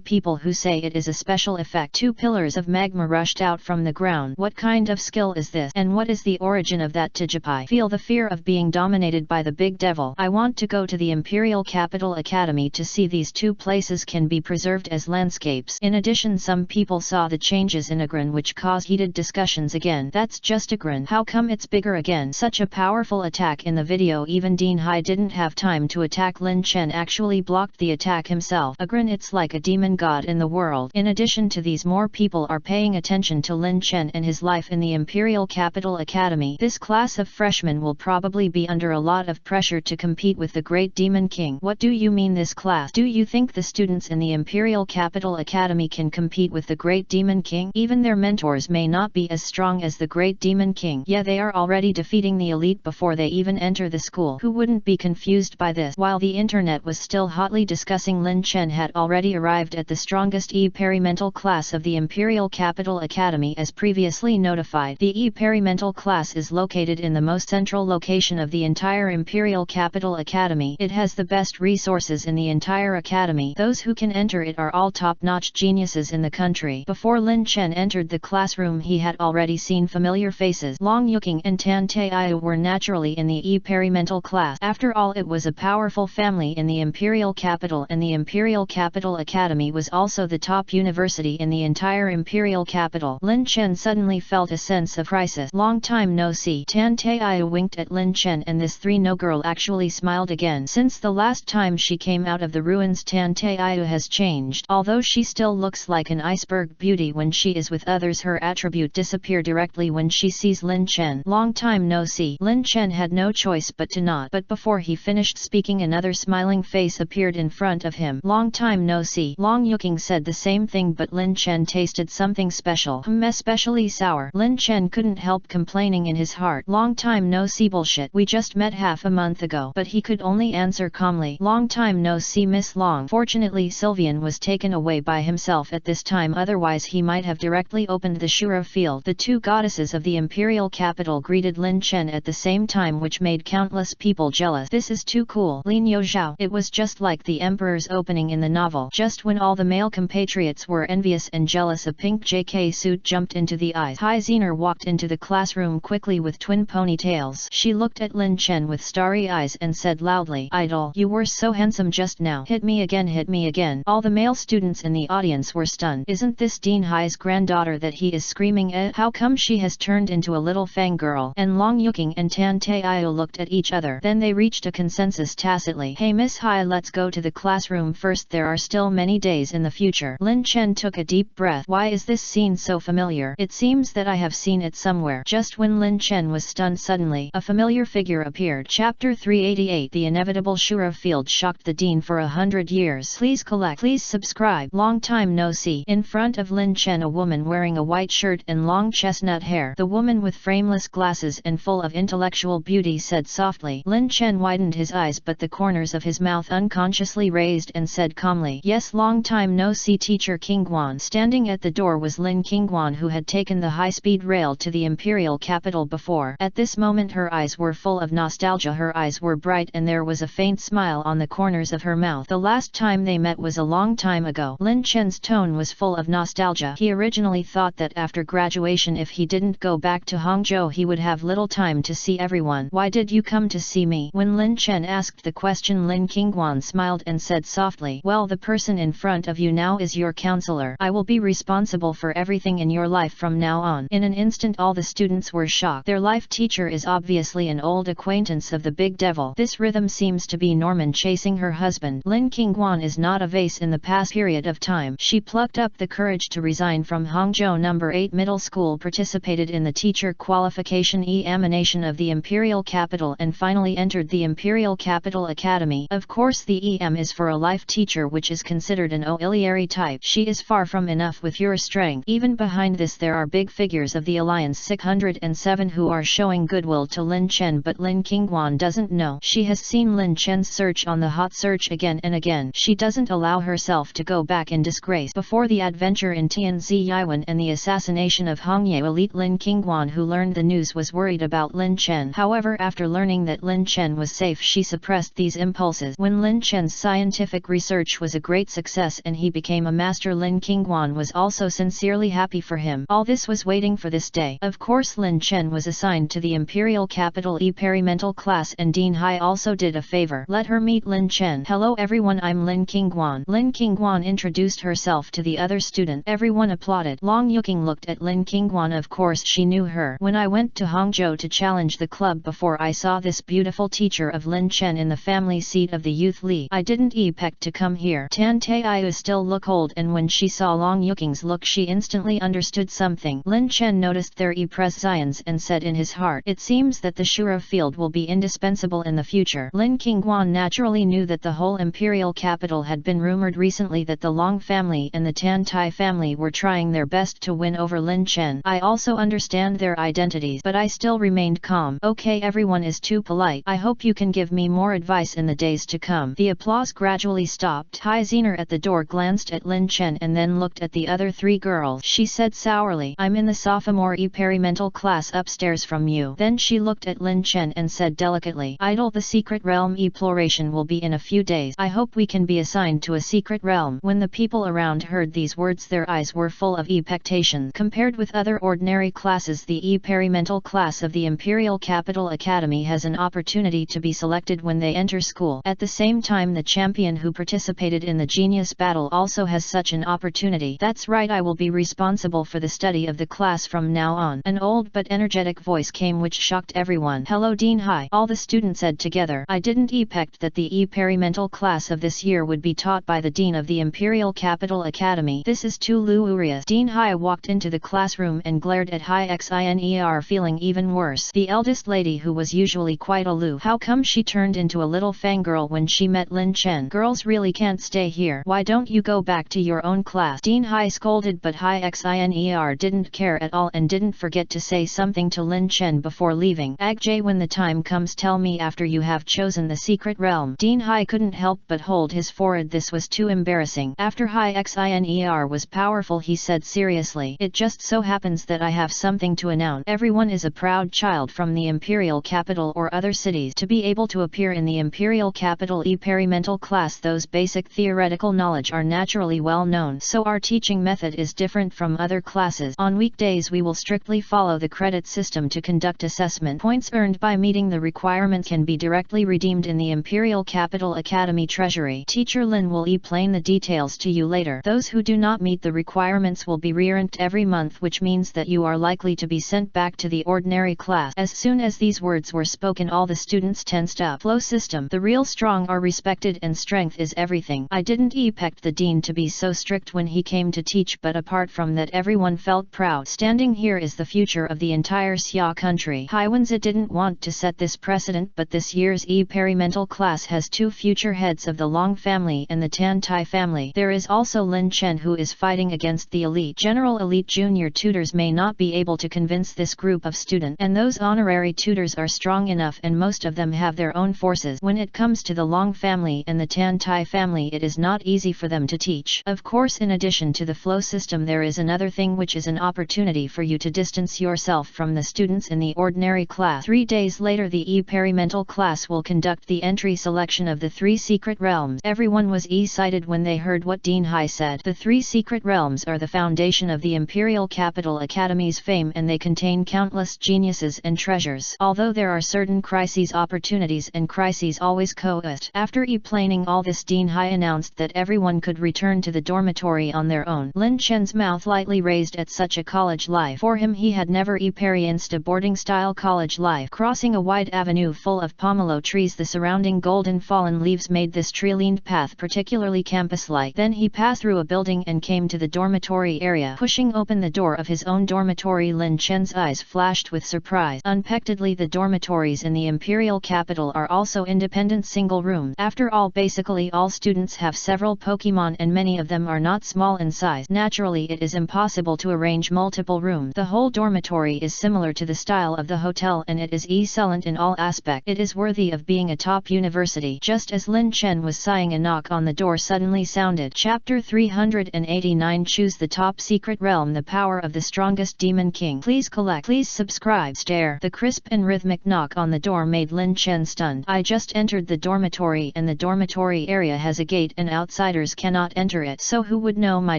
people who say it is a special effect. Two pillars of magma rushed out from the ground. What kind of skill is this? And what is the origin of that? Tijipai feel the fear of being dominated by the big devil. I want to go to the Imperial Capital Academy to see these two places can be preserved as landscapes. In addition, some people saw the changes in Agrin, which caused heated discussions again. That's just Agrin. How come it's bigger again? Such a powerful attack in the video. Even Dean Hai didn't have time to attack. Lin Chen actually blocked the attack himself. Agrin, it's like a demon god in the world. In addition to these, more people are paying attention to Lin Chen and his life in the Imperial Capital Academy. This class of freshmen Chen will probably be under a lot of pressure to compete with the Great Demon King. What do you mean this class? Do you think the students in the Imperial Capital Academy can compete with the Great Demon King? Even their mentors may not be as strong as the Great Demon King. Yeah, they are already defeating the elite before they even enter the school. Who wouldn't be confused by this? While the internet was still hotly discussing, Lin Chen had already arrived at the strongest e-perimental class of the Imperial Capital Academy as previously notified. The e-perimental class is located in the most central location of the entire Imperial Capital Academy. It has the best resources in the entire academy. Those who can enter it are all top-notch geniuses in the country. Before Lin Chen entered the classroom, he had already seen familiar faces. Long Yuking and Tan Taiyu were naturally in the e-perimental class. After all, it was a powerful family in the Imperial Capital, and the Imperial Capital Academy was also the top university in the entire Imperial Capital. Lin Chen suddenly felt a sense of crisis. Long time no see. Tan Taiyu winked at Lin Chen, and this no girl actually smiled again. Since the last time she came out of the ruins, Tan Taiyu has changed. Although she still looks like an iceberg beauty when she is with others, her attribute disappear directly when she sees Lin Chen. Long time no see. Lin Chen had no choice but to nod. But before he finished speaking, another smiling face appeared in front of him. Long time no see. Long Yuking said the same thing, but Lin Chen tasted something special. Especially sour. Lin Chen couldn't help complaining in his heart. Long time no see bullshit. We just met half a month ago. But he could only answer calmly. Long time no see, Miss Long. Fortunately, Sylvian was taken away by himself at this time, otherwise he might have directly opened the Shura field. The two goddesses of the Imperial Capital greeted Lin Chen at the same time, which made countless people jealous. This is too cool. Lin Yozhao. It was just like the Emperor's opening in the novel. Just when all the male compatriots were envious and jealous, a pink JK suit jumped into the eyes. Hai Zener walked into the classroom quickly with twin ponytails. She looked at Lin Chen with starry eyes and said loudly, "Idol, you were so handsome just now. Hit me again, hit me again." All the male students in the audience were stunned. Isn't this Dean Hai's granddaughter that he is screaming at? How come she has turned into a little fangirl? And Long Yuking and Tan Taiyu looked at each other. Then they reached a consensus tacitly. "Hey Miss Hai, let's go to the classroom first. There are still many days in the future." Lin Chen took a deep breath. Why is this scene so familiar? It seems that I have seen it somewhere. Just when Lin Chen was stunned, suddenly a familiar figure appeared. Chapter 388. The inevitable Shura field shocked the dean for 100 years. Please collect. Please subscribe. Long time no see. In front of Lin Chen, a woman wearing a white shirt and long chestnut hair. The woman with frameless glasses and full of intellectual beauty said softly. Lin Chen widened his eyes, but the corners of his mouth unconsciously raised, and said calmly, "Yes, long time no see, Teacher Qingguan." Standing at the door was Lin Qingguan, who had taken the high-speed rail to the Imperial Capital before. At this moment her eyes were full of nostalgia. Her eyes were bright and there was a faint smile on the corners of her mouth. The last time they met was a long time ago. Lin Chen's tone was full of nostalgia. He originally thought that after graduation, if he didn't go back to Hangzhou, he would have little time to see everyone. "Why did you come to see me?" When Lin Chen asked the question, Lin Qingguan smiled and said softly, "Well, the person in front of you now is your counselor. I will be responsible for everything in your life from now on." In an instant all the students were shocked. Their life teacher is obviously an old acquaintance of the Big Devil. This rhythm seems to be Norman chasing her husband. Lin Qingguan is not a vase in the past period of time. She plucked up the courage to resign from Hangzhou No. 8 Middle School, participated in the teacher qualification examination of the Imperial Capital, and finally entered the Imperial Capital Academy. Of course the EM is for a life teacher, which is considered an auxiliary type. She is far from enough with your strength. Even behind this there are big figures of the Alliance 607 who are showing goodwill to Lin Chen, but Lin Qingguan doesn't know. She has seen Lin Chen's search on the hot search again and again. She doesn't allow herself to go back in disgrace. Before the adventure in Tianzi Yiwen and the assassination of Hongye elite, Lin Qingguan, who learned the news, was worried about Lin Chen. However, after learning that Lin Chen was safe, she suppressed these impulses. When Lin Chen's scientific research was a great success and he became a master, Lin Qingguan was also sincerely happy for him. All this was waiting for this day. Of course, Lin Chen was assigned to the Imperial Capital e-perimental class, and Dean Hai also did a favor. Let her meet Lin Chen. "Hello everyone, I'm Lin Qingguan." Lin Qingguan introduced herself to the other student. Everyone applauded. Long Yuking looked at Lin Qingguan. Of course she knew her. "When I went to Hangzhou to challenge the club before, I saw this beautiful teacher of Lin Chen in the family seat of the Youth League. I didn't expect to come here." Tan Taiyu still looked old, and when she saw Long Yuking's look she instantly understood something. Lin Chen noticed their presence and said in his heart, "It seems seems that the Shura field will be indispensable in the future. Lin Qingguan naturally knew that the whole imperial capital had been rumored recently that the Long family and the Tan Tai family were trying their best to win over Lin Chen. I also understand their identities, but I still remained calm. Okay, everyone is too polite. I hope you can give me more advice in the days to come. The applause gradually stopped. Hai Zener at the door glanced at Lin Chen and then looked at the other three girls. She said sourly, I'm in the sophomore experimental class upstairs from you. Then she looked at Lin Chen and said delicately, Idol, the secret realm exploration will be in a few days. I hope we can be assigned to a secret realm. When the people around heard these words, their eyes were full of expectation. Compared with other ordinary classes, the experimental class of the Imperial Capital Academy has an opportunity to be selected when they enter school. At the same time, the champion who participated in the genius battle also has such an opportunity. That's right, I will be responsible for the study of the class from now on. An old but energetic voice came which shocked everyone. Hello Dean Hai, all the students said together. I didn't expect that the experimental class of this year would be taught by the Dean of the Imperial Capital Academy. This is too luxurious. Dean Hai walked into the classroom and glared at Hai Xiner, feeling even worse. The eldest lady, who was usually quite aloof, how come she turned into a little fangirl when she met Lin Chen? Girls really can't stay here. Why don't you go back to your own class? Dean Hai scolded, but Hai Xiner didn't care at all and didn't forget to say something to Lin Chen before leaving. Agjay, when the time comes, tell me after you have chosen the secret realm. Dean Hai couldn't help but hold his forehead. This was too embarrassing. After Hai Xiner was powerful, he said seriously, it just so happens that I have something to announce. Everyone is a proud child from the imperial capital or other cities to be able to appear in the imperial capital experimental class. Those basic theoretical knowledge are naturally well known, so our teaching method is different from other classes. On weekdays we will strictly follow the credit system to conduct assessment. Points earned by meeting the requirements can be directly redeemed in the Imperial Capital Academy treasury. Teacher Lin will explain the details to you later. Those who do not meet the requirements will be re-ranked every month, which means that you are likely to be sent back to the ordinary class. As soon as these words were spoken, all the students tensed up. Flow system. The real strong are respected and strength is everything. I didn't expect the dean to be so strict when he came to teach, but apart from that, everyone felt proud. Standing here is the future of the entire Xia country. Haiwenzi didn't want to set this precedent, but this year's experimental class has two future heads of the Long family and the Tan Tai family. There is also Lin Chen, who is fighting against the elite. General elite junior tutors may not be able to convince this group of students, and those honorary tutors are strong enough, and most of them have their own forces. When it comes to the Long family and the Tan Tai family, it is not easy for them to teach. Of course, in addition to the flow system, there is another thing which is an opportunity for you to distance yourself from the students in the ordinary class. 3 days later, the experimental class will conduct the entry selection of the 3 secret realms. Everyone was excited when they heard what Dean Hai said. The 3 secret realms are the foundation of the Imperial Capital Academy's fame, and they contain countless geniuses and treasures. Although there are certain crises, opportunities and crises always coexist. After explaining all this, Dean Hai announced that everyone could return to the dormitory on their own. Lin Chen's mouth lightly raised at such a college life. For him, he had never experienced a boarding-style college life. Crossing a wide avenue full of pomelo trees, the surrounding golden fallen leaves made this tree-lined path particularly campus-like. Then he passed through a building and came to the dormitory area. Pushing open the door of his own dormitory, Lin Chen's eyes flashed with surprise. Unexpectedly, the dormitories in the imperial capital are also independent single rooms. After all, basically all students have several Pokemon, and many of them are not small in size. Naturally, it is impossible to arrange multiple rooms. The whole dormitory is similar to the style of the hotel, and it is excellent in all aspects. It is worthy of being a top university. Just as Lin Chen was sighing, a knock on the door suddenly sounded. Chapter 389. Choose the top secret realm, the power of the strongest demon king. Please collect. Please subscribe. Stare. The crisp and rhythmic knock on the door made Lin Chen stunned. I just entered the dormitory, and the dormitory area has a gate and outsiders cannot enter it. So who would know my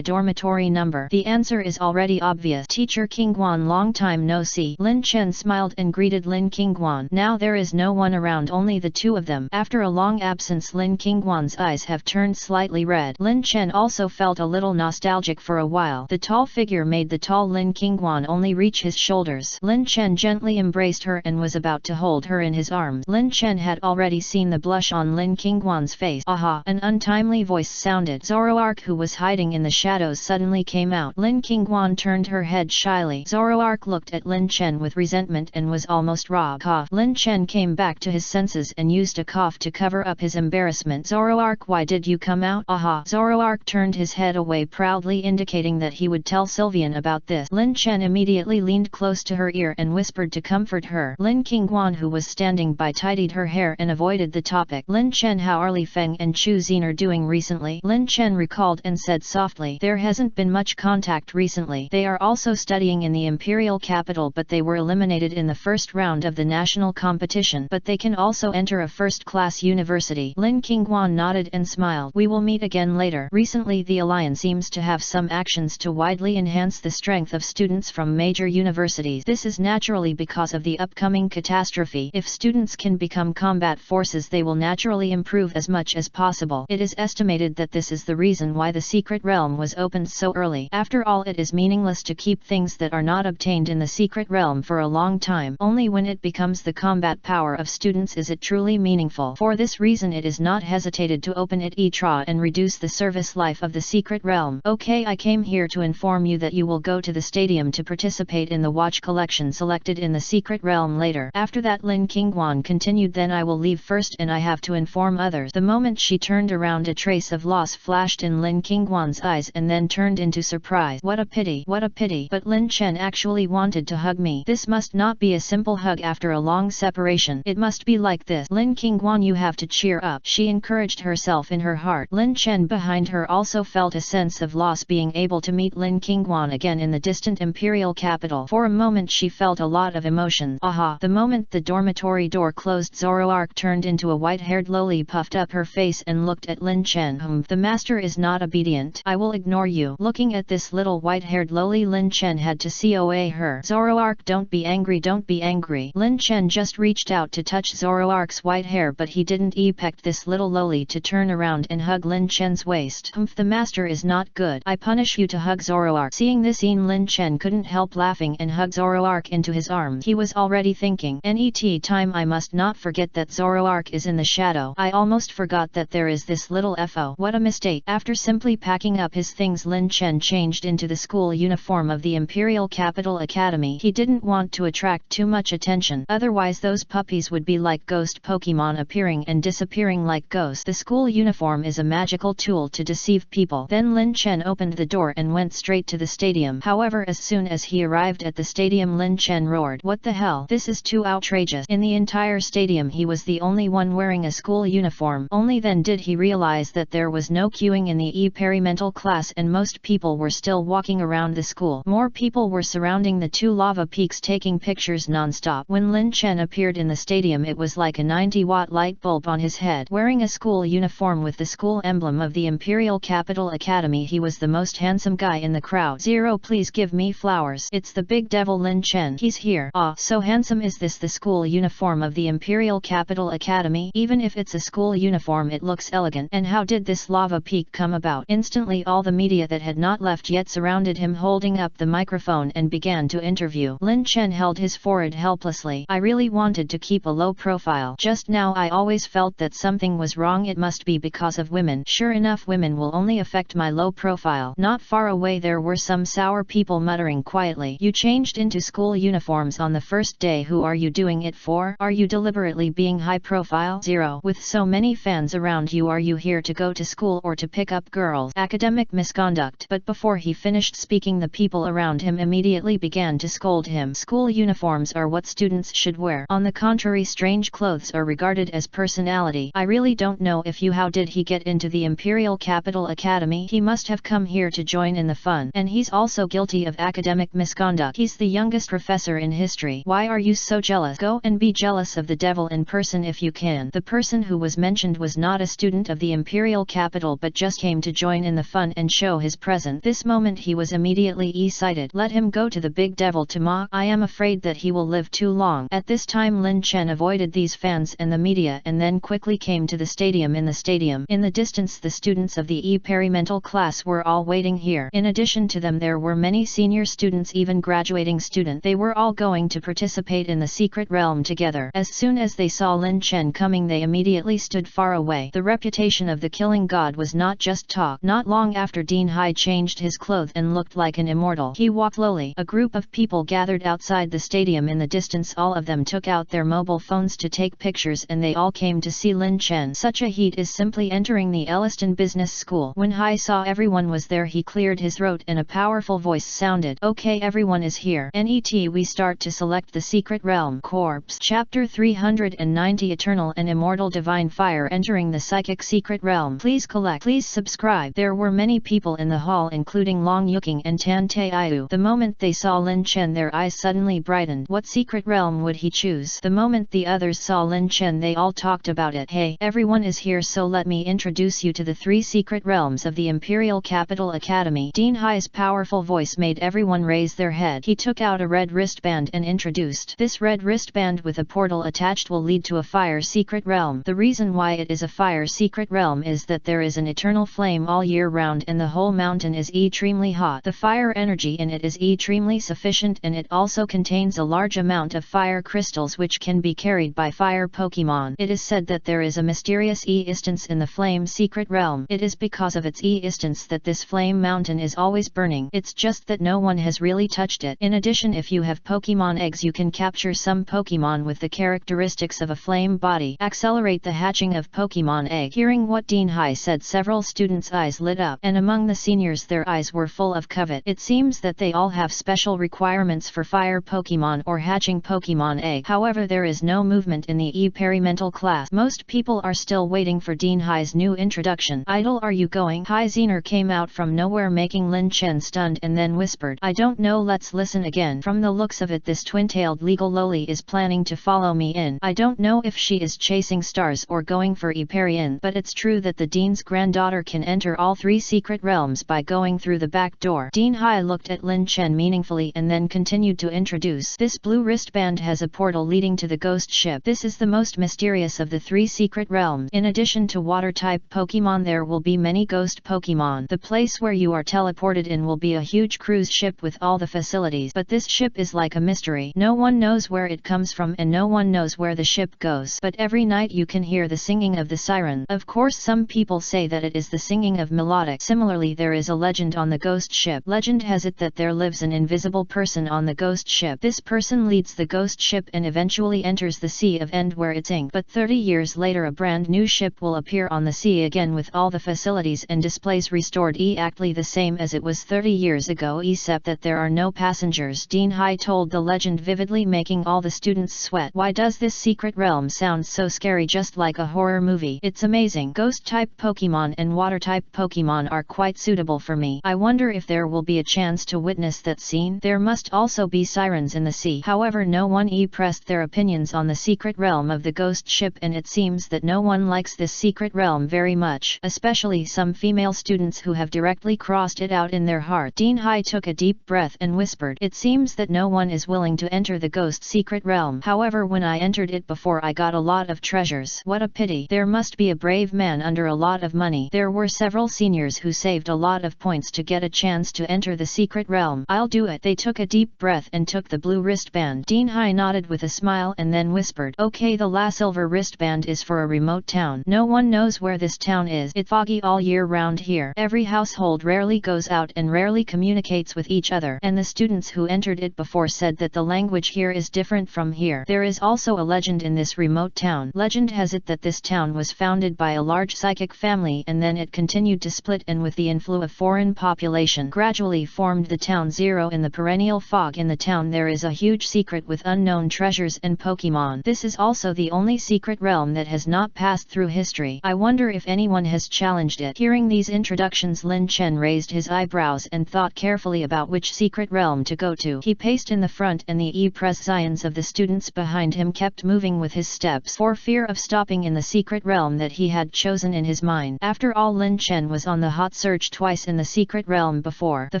dormitory number? The answer is already obvious. Teacher Qingguan, long time no see. Lin Chen smiled and greeted Lin Qingguan. Now there is no one around, only the two of them. After a long absence, Lin Qingguan's eyes have turned slightly red. Lin Chen also felt a little nostalgic for a while. The tall figure made the tall Lin Qingguan only reach his shoulders. Lin Chen gently embraced her and was about to hold her in his arms. Lin Chen had already seen the blush on Lin Qingguan's face. Aha! An untimely voice sounded. Zoroark, who was hiding in the shadows, suddenly came out. Lin Qingguan turned her head shyly. Zoroark looked at Lin Chen with resentment and was was almost robbed. Cough. Lin Chen came back to his senses and used a cough to cover up his embarrassment. Zoroark, why did you come out? Aha. Zoroark turned his head away proudly, indicating that he would tell Sylvian about this. Lin Chen immediately leaned close to her ear and whispered to comfort her. Lin Qingguan, who was standing by, tidied her hair and avoided the topic. Lin Chen, how are Li Feng and Chu Xin doing recently? Lin Chen recalled and said softly, there hasn't been much contact recently. They are also studying in the imperial capital, but they were eliminated in the first round of the national competition. But they can also enter a first-class university. Lin Qingguan nodded and smiled. We will meet again later. Recently the Alliance seems to have some actions to widely enhance the strength of students from major universities. This is naturally because of the upcoming catastrophe. If students can become combat forces, they will naturally improve as much as possible. It is estimated that this is the reason why the secret realm was opened so early. After all, it is meaningless to keep things that are not obtained in the secret realm for a long time. Only when it becomes the combat power of students is it truly meaningful. For this reason it is not hesitated to open it and reduce the service life of the secret realm. Okay, I came here to inform you that you will go to the stadium to participate in the watch collection selected in the secret realm later. After that, Lin Qingguan continued, then I will leave first and I have to inform others. The moment she turned around, a trace of loss flashed in Lin Qingguan's eyes and then turned into surprise. What a pity, what a pity. But Lin Chen actually wanted to hug me. This must not be a simple hug after a long separation. It must be like this. Lin Qingguan, you have to cheer up. She encouraged herself in her heart. Lin Chen behind her also felt a sense of loss being able to meet Lin Qingguan again in the distant imperial capital. For a moment she felt a lot of emotions. Aha! The moment the dormitory door closed, Zoroark turned into a white-haired loli, puffed up her face and looked at Lin Chen. The master is not obedient. I will ignore you. Looking at this little white-haired loli, Lin Chen had to COA her. Zoroark, don't be angry, don't be angry. Lin Chen just reached out to touch Zoroark's white hair, but he didn't expect this little loli to turn around and hug Lin Chen's waist. The master is not good. I punish you to hug Zoroark. Seeing this scene, Lin Chen couldn't help laughing and hugged Zoroark into his arms. He was already thinking, NET time, I must not forget that Zoroark is in the shadow. I almost forgot that there is this little FO. What a mistake. After simply packing up his things, Lin Chen changed into the school uniform of the Imperial Capital Academy. He didn't want to attract too much attention, otherwise those puppies would be like ghost Pokemon, appearing and disappearing like ghosts. The school uniform is a magical tool to deceive people. Then Lin Chen opened the door and went straight to the stadium. However, as soon as he arrived at the stadium, Lin Chen roared, what the hell? This is too outrageous. In the entire stadium he was the only one wearing a school uniform. Only then did he realize that there was no queuing in the experimental class and most people were still walking around the school. More people were surrounding the two lava peaks taking pictures non-stop. When Lin Chen appeared in the stadium, it was like a 90-watt light bulb on his head. Wearing a school uniform with the school emblem of the Imperial Capital Academy, he was the most handsome guy in the crowd. Zero, please give me flowers. It's the big devil Lin Chen. He's here. Ah, so handsome. Is this the school uniform of the Imperial Capital Academy? Even if it's a school uniform, it looks elegant. And how did this lava peak come about? Instantly all the media that had not left yet surrounded him, holding up the microphone and began to interview. Lin Chen held his forehead helplessly. I really wanted to keep a low profile. Just now I always felt that something was wrong. It must be because of women. Sure enough, women will only affect my low profile. Not far away there were some sour people muttering quietly. You changed into school uniforms on the first day. Who are you doing it for? Are you deliberately being high profile? Zero. With so many fans around you, are you here to go to school or to pick up girls? Academic misconduct. But before he finished speaking, the people around him immediately began to scold him. School uniforms are what students should wear. On the contrary, strange clothes are regarded as personality. I really don't know if you. How did he get into the Imperial Capital Academy? He must have come here to join in the fun. And he's also guilty of academic misconduct. He's the youngest professor in history. Why are you so jealous? Go and be jealous of the devil in person if you can. The person who was mentioned was not a student of the Imperial Capital but just came to join in the fun and show his presence. This moment he was immediately excited. Let him go to the big devil to mock. I am afraid that he will live too long. At this time Lin Chen avoided these fans and the media and then quickly came to the stadium. In the distance the students of the experimental class were all waiting here. In addition to them there were many senior students, even graduating students. They were all going to participate in the secret realm together. As soon as they saw Lin Chen coming, they immediately stood far away. The reputation of the killing god was not just talk. Not long after, Dean Hai changed his clothes and looked like an immortal. He walked slowly. A group of people gathered outside the stadium. in the distance all of them took out their mobile phones to take pictures and they all came to see Lin Chen. Such a heat is simply entering the Elliston Business School. When Hai saw everyone was there, he cleared his throat and a powerful voice sounded. Okay, everyone is here. NET, we start to select the secret realm. Corpse. Chapter 390, Eternal and Immortal Divine Fire entering the psychic secret realm. Please collect. Please subscribe. There were many people in the hall including Long Yuking and Tan Taiyu. The moment they saw Lin Chen their eyes suddenly brightened. What secret realm would he choose? The moment the others saw Lin Chen they all talked about it. Hey, everyone is here, so let me introduce you to the 3 secret realms of the Imperial Capital Academy. Dean Hai's powerful voice made everyone raise their head. He took out a red wristband and introduced. This red wristband with a portal attached will lead to a fire secret realm. The reason why it is a fire secret realm is that there is an eternal flame all year round and the whole mountain is extremely hot. The fire energy in it is extremely sufficient and it also contains a large amount of fire crystals which can be carried by fire Pokemon. It is said that there is a mysterious E-instance in the flame secret realm. It is because of its E-instance that this flame mountain is always burning. It's just that no one has really touched it. In addition, if you have Pokemon eggs you can capture some Pokemon with the characteristics of a flame body. Accelerate the hatching of Pokemon egg. Hearing what Dean Hai said, several students' eyes lit up, and among the seniors their eyes were full of covet. It seems that they all have special requirements for fire Pokemon or hatching Pokemon egg. However, there is no movement in the experimental class. Most people are still waiting for Dean Hai's new introduction. Idol, are you going? Hai Zener came out from nowhere making Lin Chen stunned and then whispered, I don't know, let's listen again. From the looks of it, this twin-tailed legal loli is planning to follow me in. I don't know if she is chasing stars or going for Eperian, but it's true that the dean's granddaughter can enter all 3 secret realms by going through the back door. Dean Hai looked at Lin Chen meaningfully and then continued to introduce. This blue wristband has a portal leading to the ghost ship. This is the most mysterious of the 3 secret realms. In addition to water-type Pokemon, there will be many ghost Pokemon. The place where you are teleported in will be a huge cruise ship with all the facilities, but this ship is like a mystery. No one knows where it comes from and no one knows where the ship goes. But every night you can hear the singing of the siren. Of course, some people say that it is the singing of melodic. Similarly, there is a legend on the ghost ship. Legend has it that there lives an invisible person on the ghost ship. This person leads the ghost ship and eventually enters the Sea of End where it's inked. But 30 years later a brand new ship will appear on the sea again with all the facilities and displays restored exactly the same as it was 30 years ago, except that there are no passengers. Dean Hai told the legend vividly, making all the students sweat. Why does this secret realm sound so scary, just like a horror movie? It's amazing. Ghost-type Pokemon and water-type Pokemon are quite suitable for me. I wonder if there will be a chance to witness that scene. There must also be sirens in the sea. However, no one expressed their opinions on the secret realm of the ghost ship, and it seems that no one likes this secret realm very much, especially some female students who have directly crossed it out in their heart. Dean Hai took a deep breath and whispered, it seems that no one is willing to enter the ghost secret realm. However, when I entered it before I got a lot of treasures. What a pity. There must be a brave man under a lot of money. There were several seniors who saved a lot of points to get a chance to enter the secret realm. I'll do it. They took a deep breath and took the blue wristband. Dean Hai nodded with a smile and then whispered, okay, the last silver wristband is for a remote town. No one knows where this town is. It's foggy all year round here. Every household rarely goes out and rarely communicates with each other, and the students who entered it before said that the language here is different from here. There is also a legend in this remote town. Legend has it that this town was founded by a large psychic family and then it continued to split, and with the influx of foreign population gradually formed the town Zero. In the perennial fog in the town there is a huge secret with unknown treasures and Pokemon. This is also the only secret realm that has not passed through history. I wonder if anyone has challenged it. Hearing these introductions, Lin Chen raised his eyebrows and thought carefully about which secret realm to go to. He paced in the front and the presence of the students behind him kept moving with his steps for fear of stopping in the secret realm that he had chosen in his mind. After all, Lin Chen was on the hot search twice in the secret realm before. The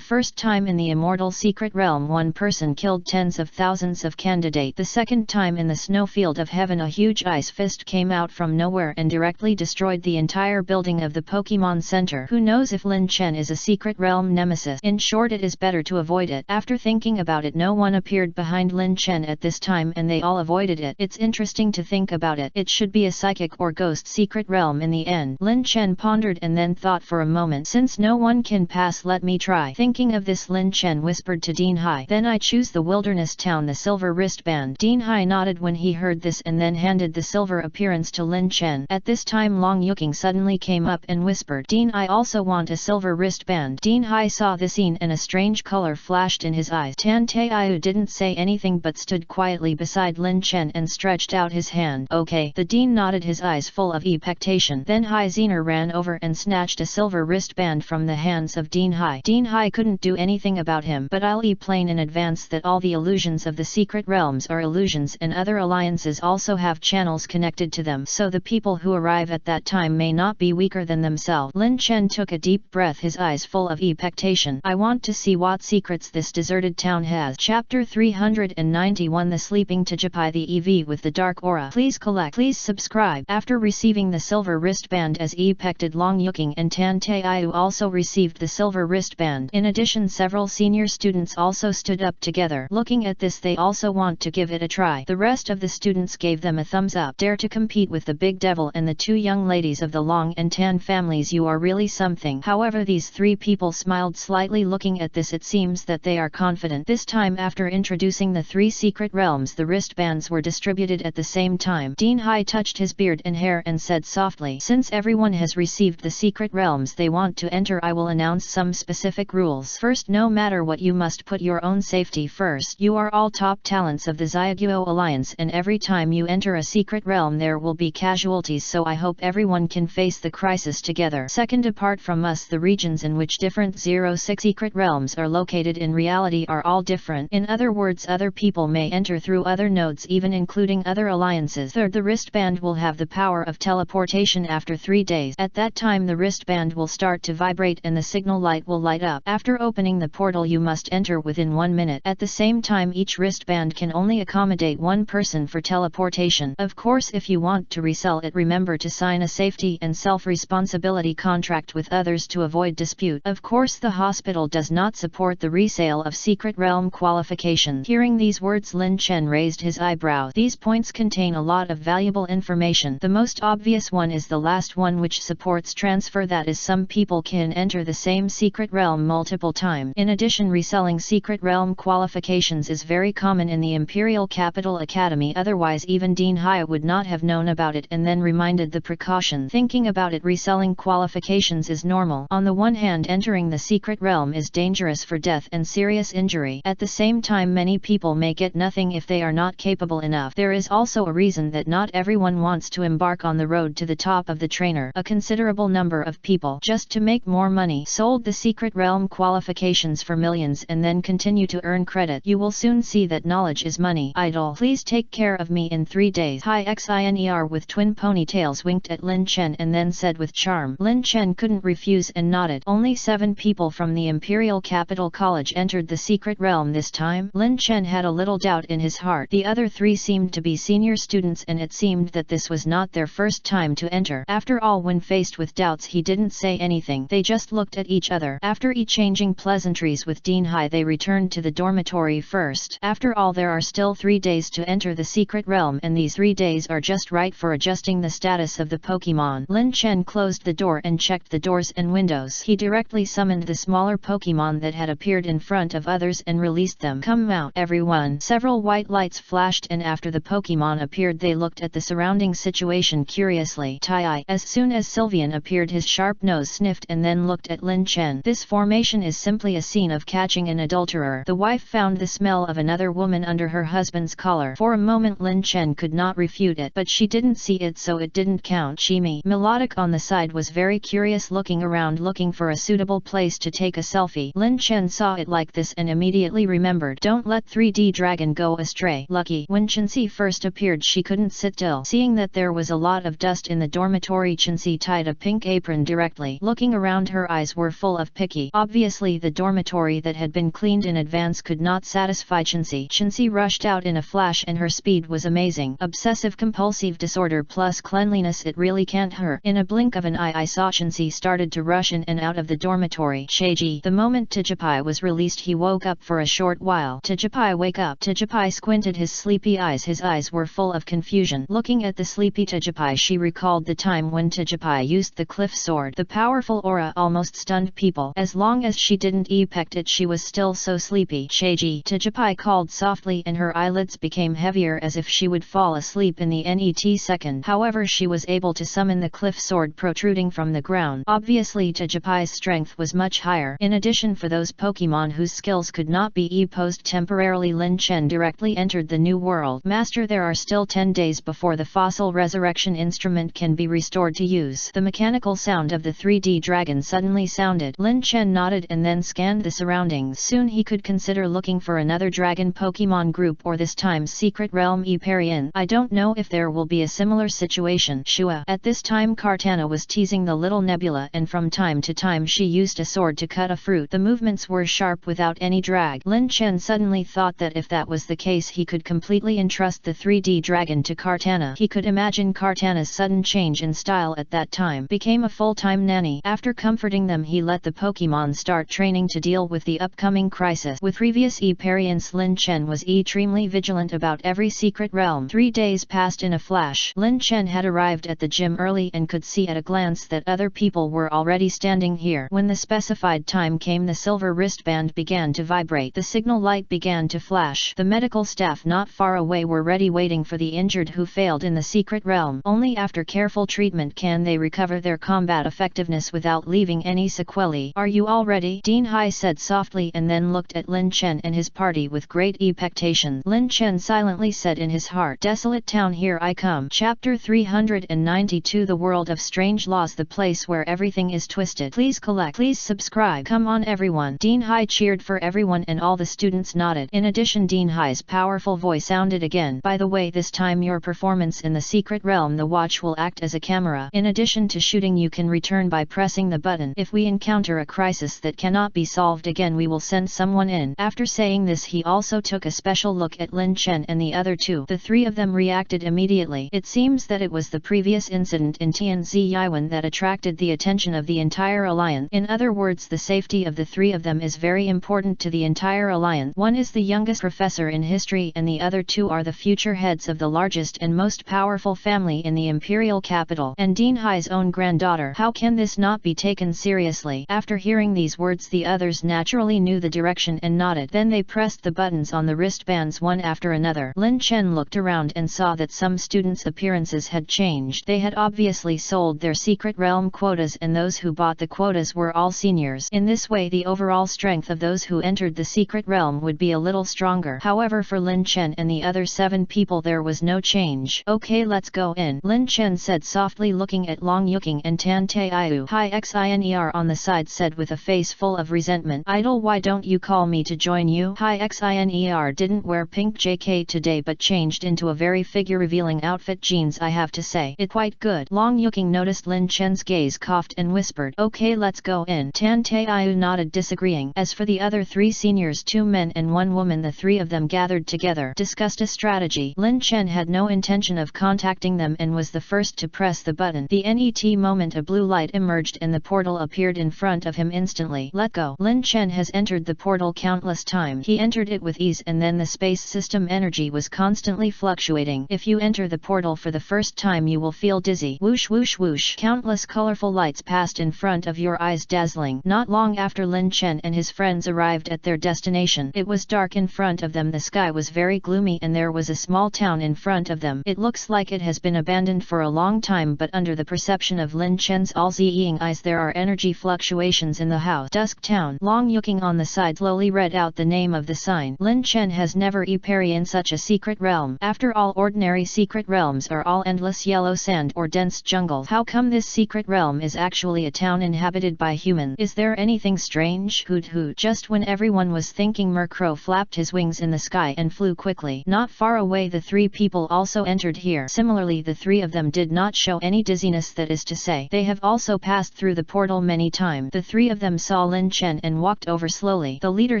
first time in the immortal secret realm one person killed tens of thousands of candidates. The second time in the snowfield of heaven a huge ice fist came out from nowhere and directly destroyed the entire building of the Pokemon Center. Who knows if Lin Chen is a secret realm nemesis? In short, it is better to avoid it. After thinking about it, no one appeared behind Lin Chen at this time and they all avoided it. It's interesting to think about it. It should be a psychic or ghost secret realm in the end. Lin Chen pondered and then thought for a moment. Since no one can pass, let me try. Thinking of this, Lin Chen whispered to Dean Hai, then I choose the wilderness town. town the silver wristband. Dean Hai nodded when he heard this and then handed the silver appearance to Lin Chen. At this time Long Yuking suddenly came up and whispered, Dean, I also want a silver wristband. Dean Hai saw the scene and a strange color flashed in his eyes. Tan Taiyu didn't say anything but stood quietly beside Lin Chen and stretched out his hand. Okay. The Dean nodded, his eyes full of expectation. Then Hai Zener ran over and snatched a silver wristband from the hands of Dean Hai. Dean Hai couldn't do anything about him, but I'll explain in advance that all the illusions of the secret realms are illusions and other alliances also have channels connected to them, so the people who arrive at that time may not be weaker than themselves. Lin Chen took a deep breath, his eyes full of expectation. I want to see what secrets this deserted town has. Chapter 391 The Sleeping Tijipai, the EV with the dark aura. Please collect. Please subscribe. After receiving the silver wristband as expected, Long Yuking and Tan Taiyu also received the silver wristband. In addition, several senior students also stood up together. Looking at this, they also want to give it a try. The rest of the students gave them a thumbs up. Dare to compete with the big devil and the two young ladies of the Long and Tan families, you are really something. However, these three people smiled slightly. Looking at this, it seems that they are confident. This time, after introducing the three secret realms, the wristbands were distributed at the same time. Dean Hai touched his beard and hair and said softly, since everyone has received the secret realms they want to enter, I will announce some specific rules. First, no matter what, you must put your own safety first. You are all top talents of the Xiaoguo Alliance, and every time you enter a secret realm there will be casualties, so I hope everyone can face the crisis together. Second, apart from us, the regions in which different 06 secret realms are located in reality are all different. In other words, other people may enter through other nodes, even including other alliances. Third, the wristband will have the power of teleportation after 3 days. At that time the wristband will start to vibrate and the signal light will light up. After opening the portal you must enter within 1 minute. At the same time each wristband can only accommodate one person for teleportation. Of course, if you want to resell it, remember to sign a safety and self-responsibility contract with others to avoid dispute. Of course, the hospital does not support the resale of secret realm qualifications. Hearing these words, Lin Chen raised his eyebrows. These points contain a lot of valuable information. The most obvious one is the last one, which supports transfer, that is, some people can enter the same secret realm multiple times. In addition, reselling secret realm qualifications is very common in the Imperial Capital Academy, otherwise even Dean Hai would not have known about it and then reminded the precaution. Thinking about it, reselling qualifications is normal. On the one hand, entering the secret realm is dangerous for death and serious injury. At the same time, many people may get nothing if they are not capable enough. There is also a reason that not everyone wants to embark on the road to the top of the trainer. A considerable number of people, just to make more money, sold the secret realm qualifications for millions and then continue to earn credit. You will soon see that knowledge is money. Idol, please take care of me in 3 days. Hai Xiner with twin ponytails winked at Lin Chen and then said with charm. Lin Chen couldn't refuse and nodded. Only 7 people from the Imperial Capital College entered the secret realm this time. Lin Chen had a little doubt in his heart. The other 3 seemed to be senior students and it seemed that this was not their first time to enter. After all, when faced with doubts, he didn't say anything. They just looked at each other. After exchanging pleasantries with Dean Hai, they returned to the dormitory first. After all, there are still 3 days to enter the secret realm, and these 3 days are just right for adjusting the status of the Pokemon. Lin Chen closed the door and checked the doors and windows. He directly summoned the smaller Pokemon that had appeared in front of others and released them. Come out, everyone. Several white lights flashed, and after the Pokemon appeared, they looked at the surrounding situation curiously. Tai. As soon as Sylvian appeared, his sharp nose sniffed and then looked at Lin Chen. This formation is simply a scene of catching an adulterer. The wife found the smell of another woman under her husband's collar. For a moment Lin Chen could not refute it, but she didn't see it, so it didn't count. Shimi. Melodic on the side was very curious, looking around looking for a suitable place to take a selfie. Lin Chen saw it like this and immediately remembered. Don't let 3D dragon go astray. Lucky. When Chenxi first appeared, she couldn't sit still. Seeing that there was a lot of dust in the dormitory, Chenxi tied a pink apron directly. Looking around, her eyes were full of picky. Obviously the dormitory that had been cleaned in advance could not satisfy Chenxi. Chenxi rushed out in a flash and her speed was amazing. Obsessive compulsive disorder plus cleanliness, it really can't hurt. In a blink of an eye I saw Chenxi started to rush in and out of the dormitory. Sheiji. The moment Tijipai was released, he woke up for a short while. Tijipai, wake up. Tijipai squinted his sleepy eyes. His eyes were full of confusion. Looking at the sleepy Tijipai, she recalled the time when Tijipai used the cliff sword. The powerful aura almost stunned people. As long as she didn't expect it, she was still so sleepy. Sheiji. Tijipai called softly and her eyelids became heavier as if she would fall asleep in the next second. However, she was able to summon the cliff sword protruding from the ground. Obviously Tajapai's strength was much higher. In addition, for those Pokemon whose skills could not be e-posed temporarily, Lin Chen directly entered the new world. Master, there are still 10 days before the fossil resurrection instrument can be restored to use. The mechanical sound of the 3D dragon suddenly sounded. Lin Chen nodded and then scanned the surroundings. Soon he could consider looking for another dragon Pokemon group, or this time's secret realm Eparian. I don't know if there will be a similar situation. Shua. At this time Kartana was teasing the little Nebula, and from time to time she used a sword to cut a fruit. The movements were sharp without any drag. Lin Chen suddenly thought that if that was the case he could completely entrust the 3D dragon to Kartana. He could imagine Kartana's sudden change in style at that time. Became a full-time nanny. After comforting them he let the Pokemon start training to deal with the upcoming crisis. With previous Eparians, Lin Chen was extremely vigilant about every secret realm. 3 days passed in a flash. Lin Chen had arrived at the gym early and could see at a glance that other people were already standing here. When the specified time came, the silver wristband began to vibrate. The signal light began to flash. The medical staff not far away were ready, waiting for the injured who failed in the secret realm. Only after careful treatment can they recover their combat effectiveness without leaving any sequelae. Are you all ready? Dean Hai said softly and then looked at Lin Chen and his party with great expectation. Lin Chen silently said in his heart, "Desolate town, here I come." Chapter 392. The world of strange laws, the place where everything is twisted. Please collect. Please subscribe. Come on everyone. Dean Hai cheered for everyone and all the students nodded. In addition, Dean Hai's powerful voice sounded again. By the way, this time your performance in the secret realm, the watch will act as a camera. In addition to shooting, you can return by pressing the button. If we encounter a crisis that cannot be solved again, we will send someone in. After saying this, he also took a special look at Lin Chen and the other two. The three of them reacted immediately. It seems that it was the previous incident in Tianzi Yiwen that attracted the attention of the entire alliance. In other words, the safety of the three of them is very important to the entire alliance. One is the youngest professor in history and the other two are the future heads of the largest and most powerful family in the imperial capital, and Dean Hai's own granddaughter. How can this not be taken seriously? After hearing these words, the others naturally knew the direction and nodded. Then they pressed the buttons on the wristbands one after another. Lin Chen looked around and saw that some students' appearances had changed. They had obviously sold their secret realm quotas, and those who bought the quotas were all seniors. In this way, the overall strength of those who entered the secret realm would be a little stronger. However, for Lin Chen and the other 7 people there was no change. Okay, let's go in, Lin Chen said softly, looking at Long Yuking and Tan Taiyu. Hi Xiner on the side said with a face full of resentment. Idol, why don't you call me to join you? Hi Xiner didn't wear pink JK today but changed into a very figure-revealing outfit. Jeans, I have to say, it quite good. Long Yuking noticed Lin Chen's gaze, coughed and whispered, okay, let's go in. Tan Taiyu nodded, disagreeing. As for the other 3 seniors, 2 men and 1 woman, the 3 of them gathered together, discussed a strategy. Lin Chen had no intention of contacting them and was the first to press the button. The net moment a blue light emerged and the portal appeared in front of him instantly. Let go. Lin Chen has entered the portal countless times. He entered it with ease, and then the space system energy was constantly fluctuating. If you enter the portal for the first time, you will feel dizzy. Whoosh whoosh whoosh. Countless colorful lights passed in front of your eyes, dazzling. Not long after Lin Chen and his friends arrived at their destination, it was dark in front of them. The sky was very gloomy and there was a small town in front of them. It looks like it has been abandoned for a long time, but under the perception of Lin Chen's all-seeing eyes, there are energy fluctuations in the house. Dusk Town. Long Yuking on the side slowly read out the name of the sign. Lin Chen has never appeared in such a secret realm. After all, ordinary secret realms are all endless yellow sand or dense jungle. How come this secret realm is actually a town inhabited by humans? Is there anything strange? Hoot hoot. Just when everyone was thinking, Murkrow flapped his wings in the sky and flew quickly. Not far away, the 3 people also entered here. Similarly, the 3 of them did not show any dizziness, that is to say, they have also passed through the portal many times. The 3 of them saw Lin Chen and walked over slowly. The leader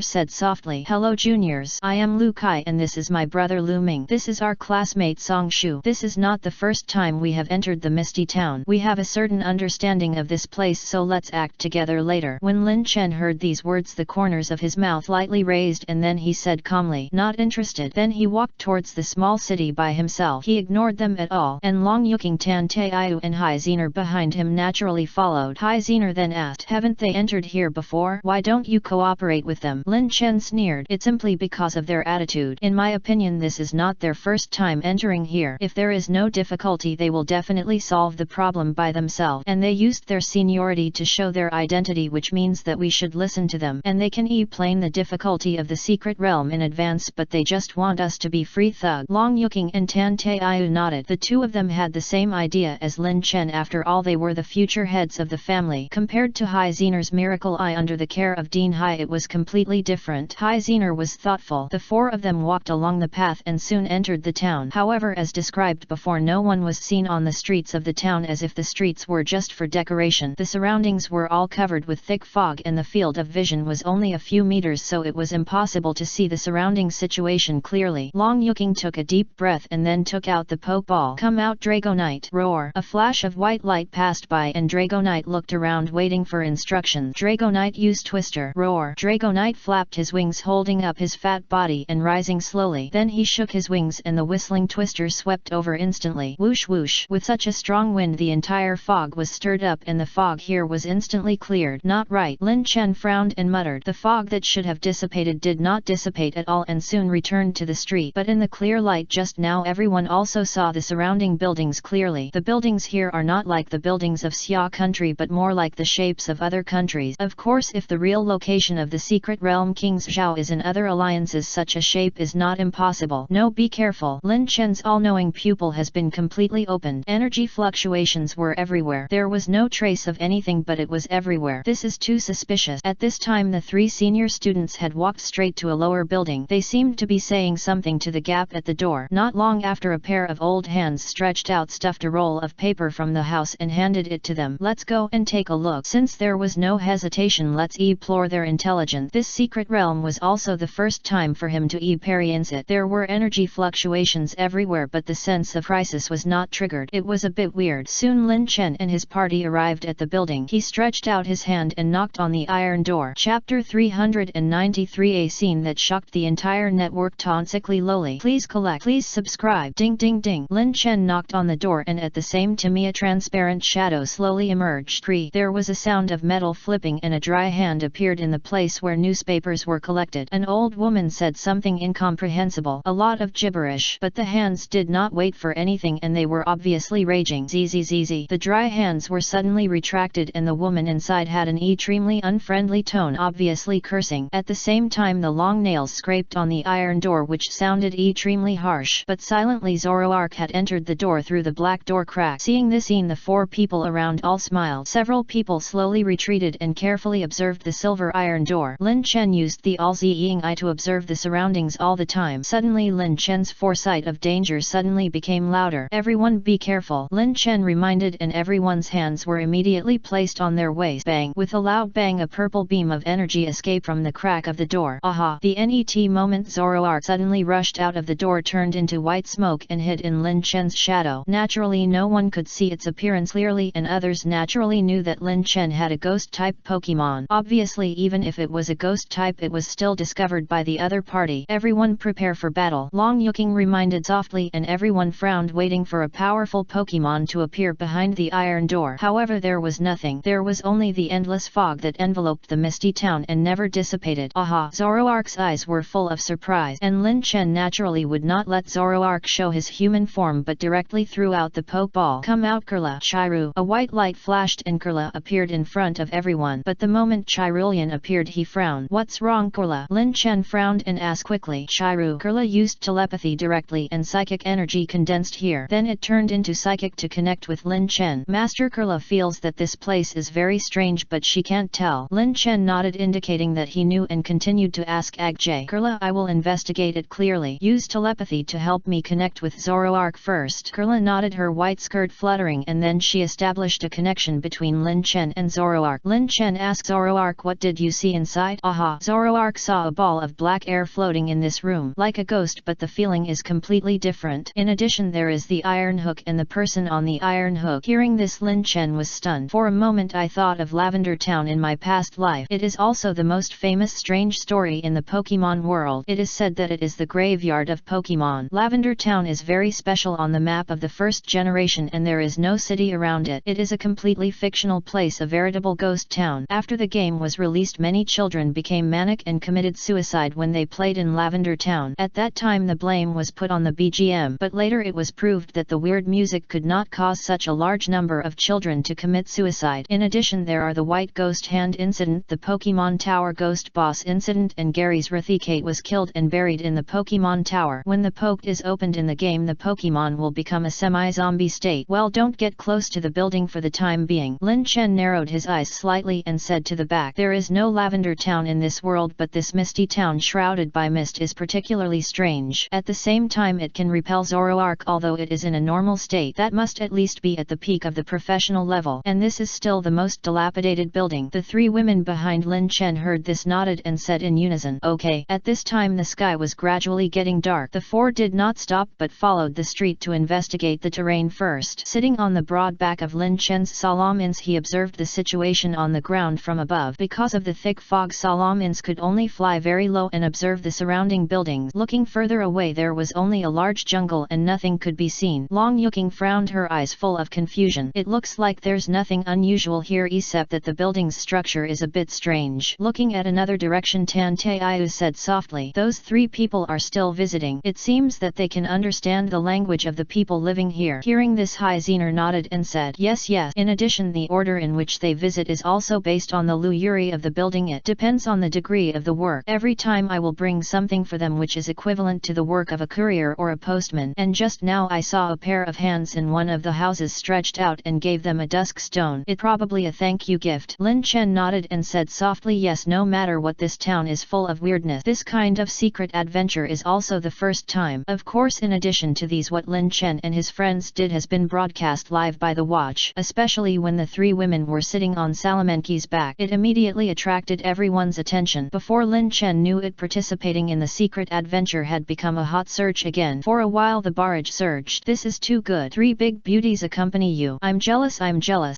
said softly, hello juniors, I am Lu Kai and this is my brother Lu Ming. This is our classmate Song Shu. This is not the first time we have entered the Misty Town. We have a certain understanding of this place, so let's act together later. When Lin Chen heard these words, the corners of his mouth lightly raised and then he said calmly, not interested. Then he walked towards the small city by himself. He ignored them at all, and Long Yuking, Tan Taiyu and Hai Zener behind him naturally followed. Hai Zener then asked, haven't they entered here before? Why don't you cooperate with them? Lin Chen sneered, it simply simply because of their attitude. In my opinion, this is not their first time entering here. If there is no difficulty, they will definitely solve the problem by themselves. And they used their seniority to show their identity, which means that we should listen to them. And they can explain the difficulty of the secret realm in advance, but they just want us to be free thug. Long Yuking and Tan Taiyu nodded. The two of them had the same idea as Lin Chen. After all, they were the future heads of the family. Compared to Hai Zener's miracle eye under the care of Dean Hai, it was completely different. Hai Zener was thoughtful. The four of them walked along the path and soon entered the town. However, as described before, no one was seen on the streets of the town, as if the streets were just for decoration. The surroundings were all covered with thick fog and the field of vision was only a few meters, so it was impossible to see the surrounding situation clearly. Long Yuking took a deep breath and then took out the poke ball. Come out, Dragonite! Roar! A flash of white light passed by and Dragonite looked around waiting for instructions. Dragonite used Twister. Roar! Dragonite flapped his wings, holding up his fat body and rising slowly. Then he shook his wings and the whistling Twister swept over instantly. Whoosh whoosh! With such a strong wind, the entire fog was stirred up and the fog here was instantly cleared. Not right. Lin Chen frowned and muttered. The fog that should have dissipated did not dissipate at all and soon returned to the street. But in the clear light just now, everyone also saw the surrounding buildings clearly. The buildings here are not like the buildings of Xia country, but more like the shapes of other countries. Of course, if the real location of the secret realm King's Zhao is in other alliances, such a shape is not impossible. No, be careful. Lin Chen's all-knowing pupil has been completely opened. Energy fluctuations were everywhere. There was no trace of anything, but it was everywhere. This is too suspicious. At this time, the three senior students had walked straight to a lower building. They seemed to be saying something to the gap at the door. Not long after, a pair of old hands stretched out, stuffed a roll of paper from the house and handed it to them. Let's go and take a look. Since there was no hesitation, let's explore their intelligence. This secret realm was also the first time for him to experience it. There were energy fluctuations everywhere, but the sense of crisis was not triggered. It was a bit weird. Soon Lin Chen and his party arrived at the building. He stretched out his hand and knocked on the iron door. Chapter 393, a scene that shocked the entire network. Tonsically lowly. Please collect. Please subscribe. Ding ding ding. Lin Chen knocked on the door and at the same time a transparent shadow slowly emerged. There was a sound of metal flipping and a dry hand appeared in the place where newspapers were collected. An old woman said something incomprehensible, a lot of gibberish, but the hands did not wait for anything and they were obviously raging. Zzz. The dry hands were suddenly retracted and the woman inside had an extremely unfriendly tone, obviously cursing. At the same time, the long nails scraped on the iron door, which sounded extremely harsh. But silently Zoroark had entered the door through the black door crack. Seeing this scene, the four people around all smiled. Several people slowly retreated and carefully observed the silver iron door. Lin Chen used the all-seeing eye to observe the surroundings all the time. Suddenly Lin Chen's foresight of danger suddenly became louder. Everyone be careful, Lin Chen reminded, and everyone's hands were immediately placed on their waist. Bang! With a loud bang, a purple beam of energy escaped from the crack of the door. Aha! The net moment Zoroark suddenly rushed out of the door, turned into white smoke and hid in Lin Chen's shadow. Naturally, no one could see its appearance clearly, and others naturally knew that Lin Chen had a ghost-type Pokemon. Obviously, even if it was a ghost type, it was still discovered by the other party. Everyone prepare for battle, Long Yuking reminded softly, and everyone frowned, waiting for a powerful Pokemon to appear behind the iron door. However, there was nothing. There was only the endless fog that enveloped the misty town and never dissipated. Aha! Zoroark's eyes were full of surprise, and Lin Chen naturally would not let Zoroark show his human form but directly threw out the Pokeball. Come out, Kurla! Chiru! A white light flashed and Kurla appeared in front of everyone, but the moment Chirulian appeared, he frowned. What's wrong, Kurla? Lin Chen frowned and asked quickly. Chiru. Kurla used telepathy directly and psychic energy condensed here. Then it turned into psychic to connect with Lin Chen. Master Kurla feels that this place is very strange, but she can't tell. Lin Chen nodded, indicating that he knew, and continued to ask Agj. Kurla, I will investigate it clearly. Use telepathy to help me connect with Zoroark first. Kurla nodded, her white skirt fluttering, and then she established a connection between Lin Chen and Zoroark. Lin Chen asked Zoroark, what did you see inside? Aha! Zoroark saw a ball of black air floating in this room, like a ghost, but the feeling is completely different. In addition, there is the iron hook and the person on the iron hook. Hearing this, Lin Chen was stunned. For a moment I thought of Lavender Town in my past life. It is also the most famous strange story in the Pokemon world. It is said that it is the graveyard of Pokemon. Lavender Town is very special on the map of the first generation, and there is no city around it. It is a completely fictional place, a veritable ghost town. After the game was released, many children became manic and committed suicide suicide when they played in Lavender Town. At that time the blame was put on the BGM, but later it was proved that the weird music could not cause such a large number of children to commit suicide. In addition, there are the White Ghost Hand incident, the Pokemon Tower Ghost Boss incident, and Gary's Rathicate was killed and buried in the Pokemon Tower. When the Poke is opened in the game, the Pokemon will become a semi-zombie state. Well, don't get close to the building for the time being. Lin Chen narrowed his eyes slightly and said to the back, there is no Lavender Town in this world, but this misty town shrouded by mist is particularly strange. At the same time it can repel Zoroark, although it is in a normal state. That must at least be at the peak of the professional level, and this is still the most dilapidated building. The three women behind Lin Chen heard this, nodded and said in unison, okay. At this time the sky was gradually getting dark. The four did not stop but followed the street to investigate the terrain first. Sitting on the broad back of Lin Chen's Salamins, he observed the situation on the ground from above. Because of the thick fog, Salamins could only fly very low and observe the surrounding buildings. Looking further away, there was only a large jungle and nothing could be seen. Long Yuking frowned, her eyes full of confusion. It looks like there's nothing unusual here except that the building's structure is a bit strange. Looking at another direction, Tan Taiyu said softly, those three people are still visiting. It seems that they can understand the language of the people living here. Hearing this, Hai Zener nodded and said, yes. In addition, the order in which they visit is also based on the Luyuri of the building. It depends on the degree of the work. Every time I will bring something for them which is equivalent to the work of a courier or a postman, and just now I saw a pair of hands in one of the houses stretched out and gave them a dusk stone. It probably a thank you gift. Lin Chen nodded and said softly, yes, no matter what, this town is full of weirdness. This kind of secret adventure is also the first time. Of course, in addition to these, what Lin Chen and his friends did has been broadcast live by the watch, especially when the three women were sitting on Salamanki's back. It immediately attracted everyone's attention. Before Lin Chen knew it, participating in the secret adventure had become a hot search again. For a while the barrage surged. This is too good. Three big beauties accompany you. I'm jealous,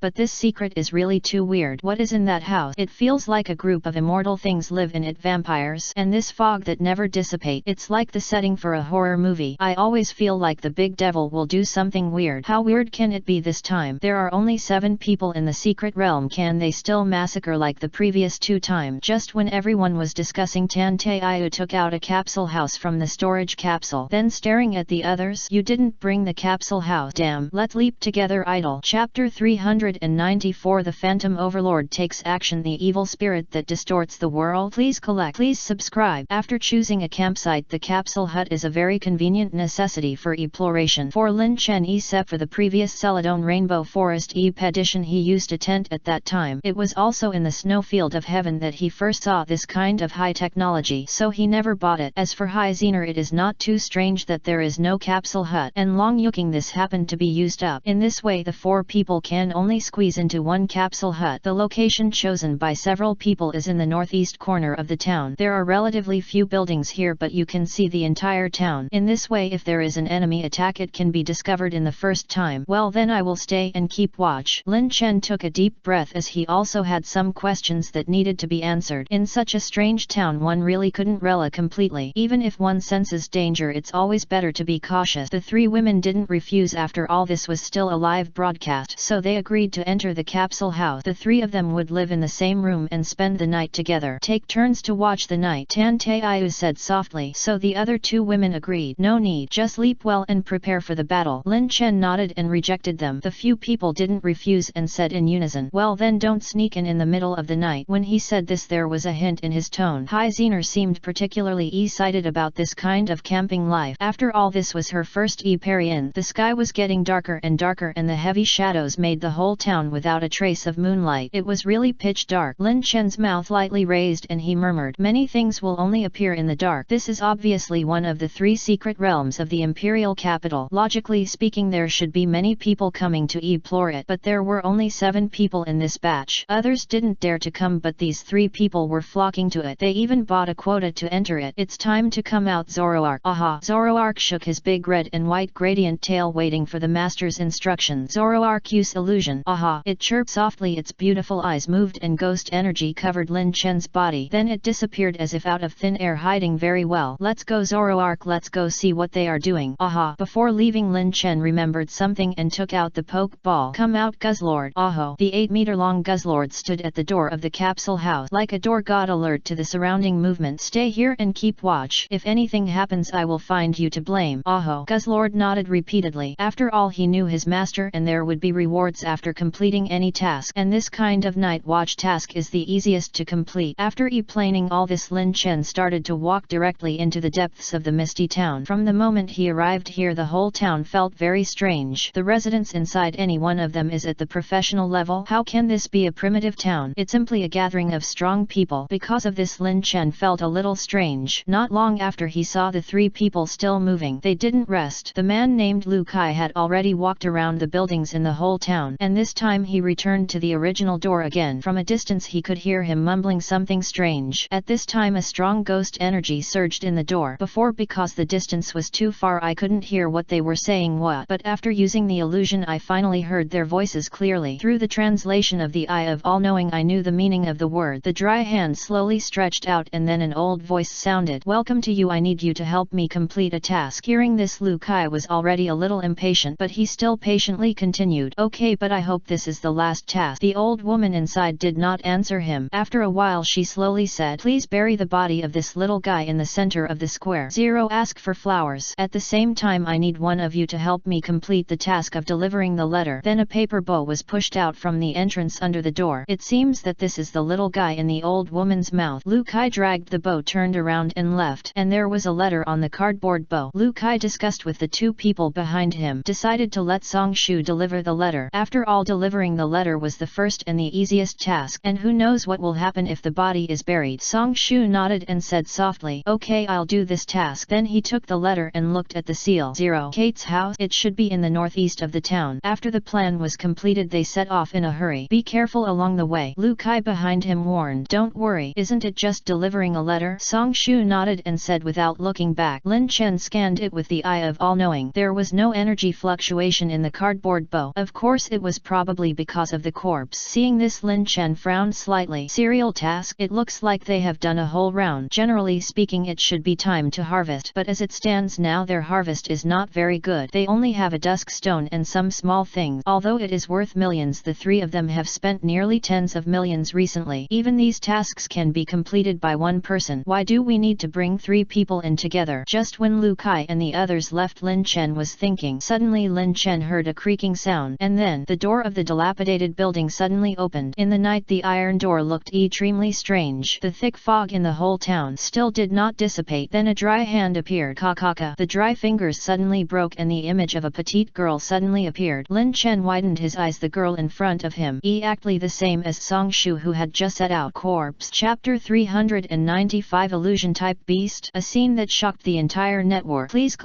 but this secret is really too weird. What is in that house? It feels like a group of immortal things live in it, vampires. And this fog that never dissipate. It's like the setting for a horror movie. I always feel like the big devil will do something weird. How weird can it be this time? There are only 7 people in the secret realm. Can they still massacre like the previous 2 times? Just when everyone was discussing, Tan Taiyu took out a capsule house from the storage capsule. Then staring at the others, you didn't bring the capsule house. Damn, let's leap together, idol. Chapter 394. The Phantom Overlord takes action. The evil spirit that distorts the world. Please subscribe. After choosing a campsite, the capsule hut is a very convenient necessity for exploration. For Lin Chen, except for the previous Celadon Rainbow Forest expedition, he used a tent at that time. It was also in the snowfield of heaven that he first saw this kind of high technology, so he never bought it. As for Hai Zener, it is not too strange that there is no capsule hut, and Long Yuking, this happened to be used up. In this way the 4 people can only squeeze into one capsule hut. The location chosen by several people is in the northeast corner of the town. There are relatively few buildings here, but you can see the entire town. In this way, if there is an enemy attack, it can be discovered in the first time. Well, then I will stay and keep watch. Lin Chen took a deep breath, as he also had some questions that needed to be answered. In such a strange town, one really couldn't rely completely. Even if one senses danger, it's always better to be cautious. The 3 women didn't refuse. After all, this was still a live broadcast, so they agreed to enter the capsule house. The 3 of them would live in the same room and spend the night together. Take turns to watch the night, Tan Taiyu said softly. So the other 2 women agreed. No need, just sleep well and prepare for the battle. Lin Chen nodded and rejected them. The few people didn't refuse and said in unison, well then, don't sneak in the middle of the night. When he said this, there was a hint in his tone. Hai Zener seemed particularly excited about this kind of camping life. After all, this was her first experience. The sky was getting darker and darker, and the heavy shadows made the whole town without a trace of moonlight. It was really pitch dark. Lin Chen's mouth lightly raised and he murmured, many things will only appear in the dark. This is obviously one of the 3 secret realms of the imperial capital. Logically speaking, there should be many people coming to explore it, but there were only 7 people in this batch. Others didn't dare to come, but these 3 people were flocking to it. They even bought a quota to enter it. It's time to come out, Zoroark. Aha! Zoroark shook his big red and white gradient tail, waiting for the master's instruction. Zoroark, use illusion. Aha! It chirped softly. Its beautiful eyes moved and ghost energy covered Lin Chen's body. Then it disappeared as if out of thin air, hiding very well. Let's go, Zoroark, let's go see what they are doing. Aha! Before leaving, Lin Chen remembered something and took out the poke ball. Come out, Guzzlord. The 8-meter-long Guzzlord stood at the door of the capsule house. Like a door god alert to the surrounding movement. movement. Stay here and keep watch. If anything happens I will find you to blame. Aho. Guzzlord nodded repeatedly. After all he knew his master and there would be rewards after completing any task. And this kind of night watch task is the easiest to complete. After explaining all this, Lin Chen started to walk directly into the depths of the misty town. From the moment he arrived here the whole town felt very strange. The residents inside, any one of them is at the professional level. How can this be a primitive town? It's simply a gathering of strong people. Because of this Lin Chen felt a little strange. Not long after he saw the three people still moving. They didn't rest. The man named Lu Kai had already walked around the buildings in the whole town, and this time he returned to the original door again. From a distance he could hear him mumbling something strange. At this time a strong ghost energy surged in the door. Before, because the distance was too far, I couldn't hear what they were saying but after using the illusion I finally heard their voices clearly. Through the translation of the Eye of All-Knowing I knew the meaning of the word. The dry hand slowly stretched out and then an old voice sounded. Welcome to you, I need you to help me complete a task. Hearing this Lu Kai was already a little impatient, but he still patiently continued. Okay, but I hope this is the last task. The old woman inside did not answer him. After a while she slowly said, please bury the body of this little guy in the center of the square. 0. Ask for flowers. At the same time I need one of you to help me complete the task of delivering the letter. Then a paper bow was pushed out from the entrance under the door. It seems that this is the little guy in the old woman's mouth. Lu Kai dragged the bow, turned around and left, and there was a letter on the cardboard bow. Lu Kai discussed with the two people behind him, decided to let Song Shu deliver the letter. After all, delivering the letter was the first and the easiest task, and who knows what will happen if the body is buried. Song Shu nodded and said softly, okay, I'll do this task. Then he took the letter and looked at the seal. 0. Kate's house. It should be in the northeast of the town. After the plan was completed they set off in a hurry. Be careful along the way. Lu Kai behind him warned. Don't worry, isn't it just delivering a letter? Song Shu nodded and said without looking back. Lin Chen scanned it with the Eye of All-Knowing. There was no energy fluctuation in the cardboard bow. Of course it was probably because of the corpse. Seeing this Lin Chen frowned slightly. Serial task? It looks like they have done a whole round. Generally speaking it should be time to harvest, but as it stands now their harvest is not very good. They only have a dusk stone and some small things. Although it is worth millions, the three of them have spent nearly tens of millions recently. Even these tasks can be completed by one person. Why do we need to bring three people in together? Just when Lu Kai and the others left, Lin Chen was thinking. Suddenly Lin Chen heard a creaking sound, and then the door of the dilapidated building suddenly opened. In the night the iron door looked extremely strange. The thick fog in the whole town still did not dissipate. Then a dry hand appeared. Kakaka. The dry fingers suddenly broke and the image of a petite girl suddenly appeared. Lin Chen widened his eyes. The girl in front of him, exactly the same as Song Shu who had just set out. Corpse. Chapter 395. Illusion Type Beast. A scene that shocked the entire network. Please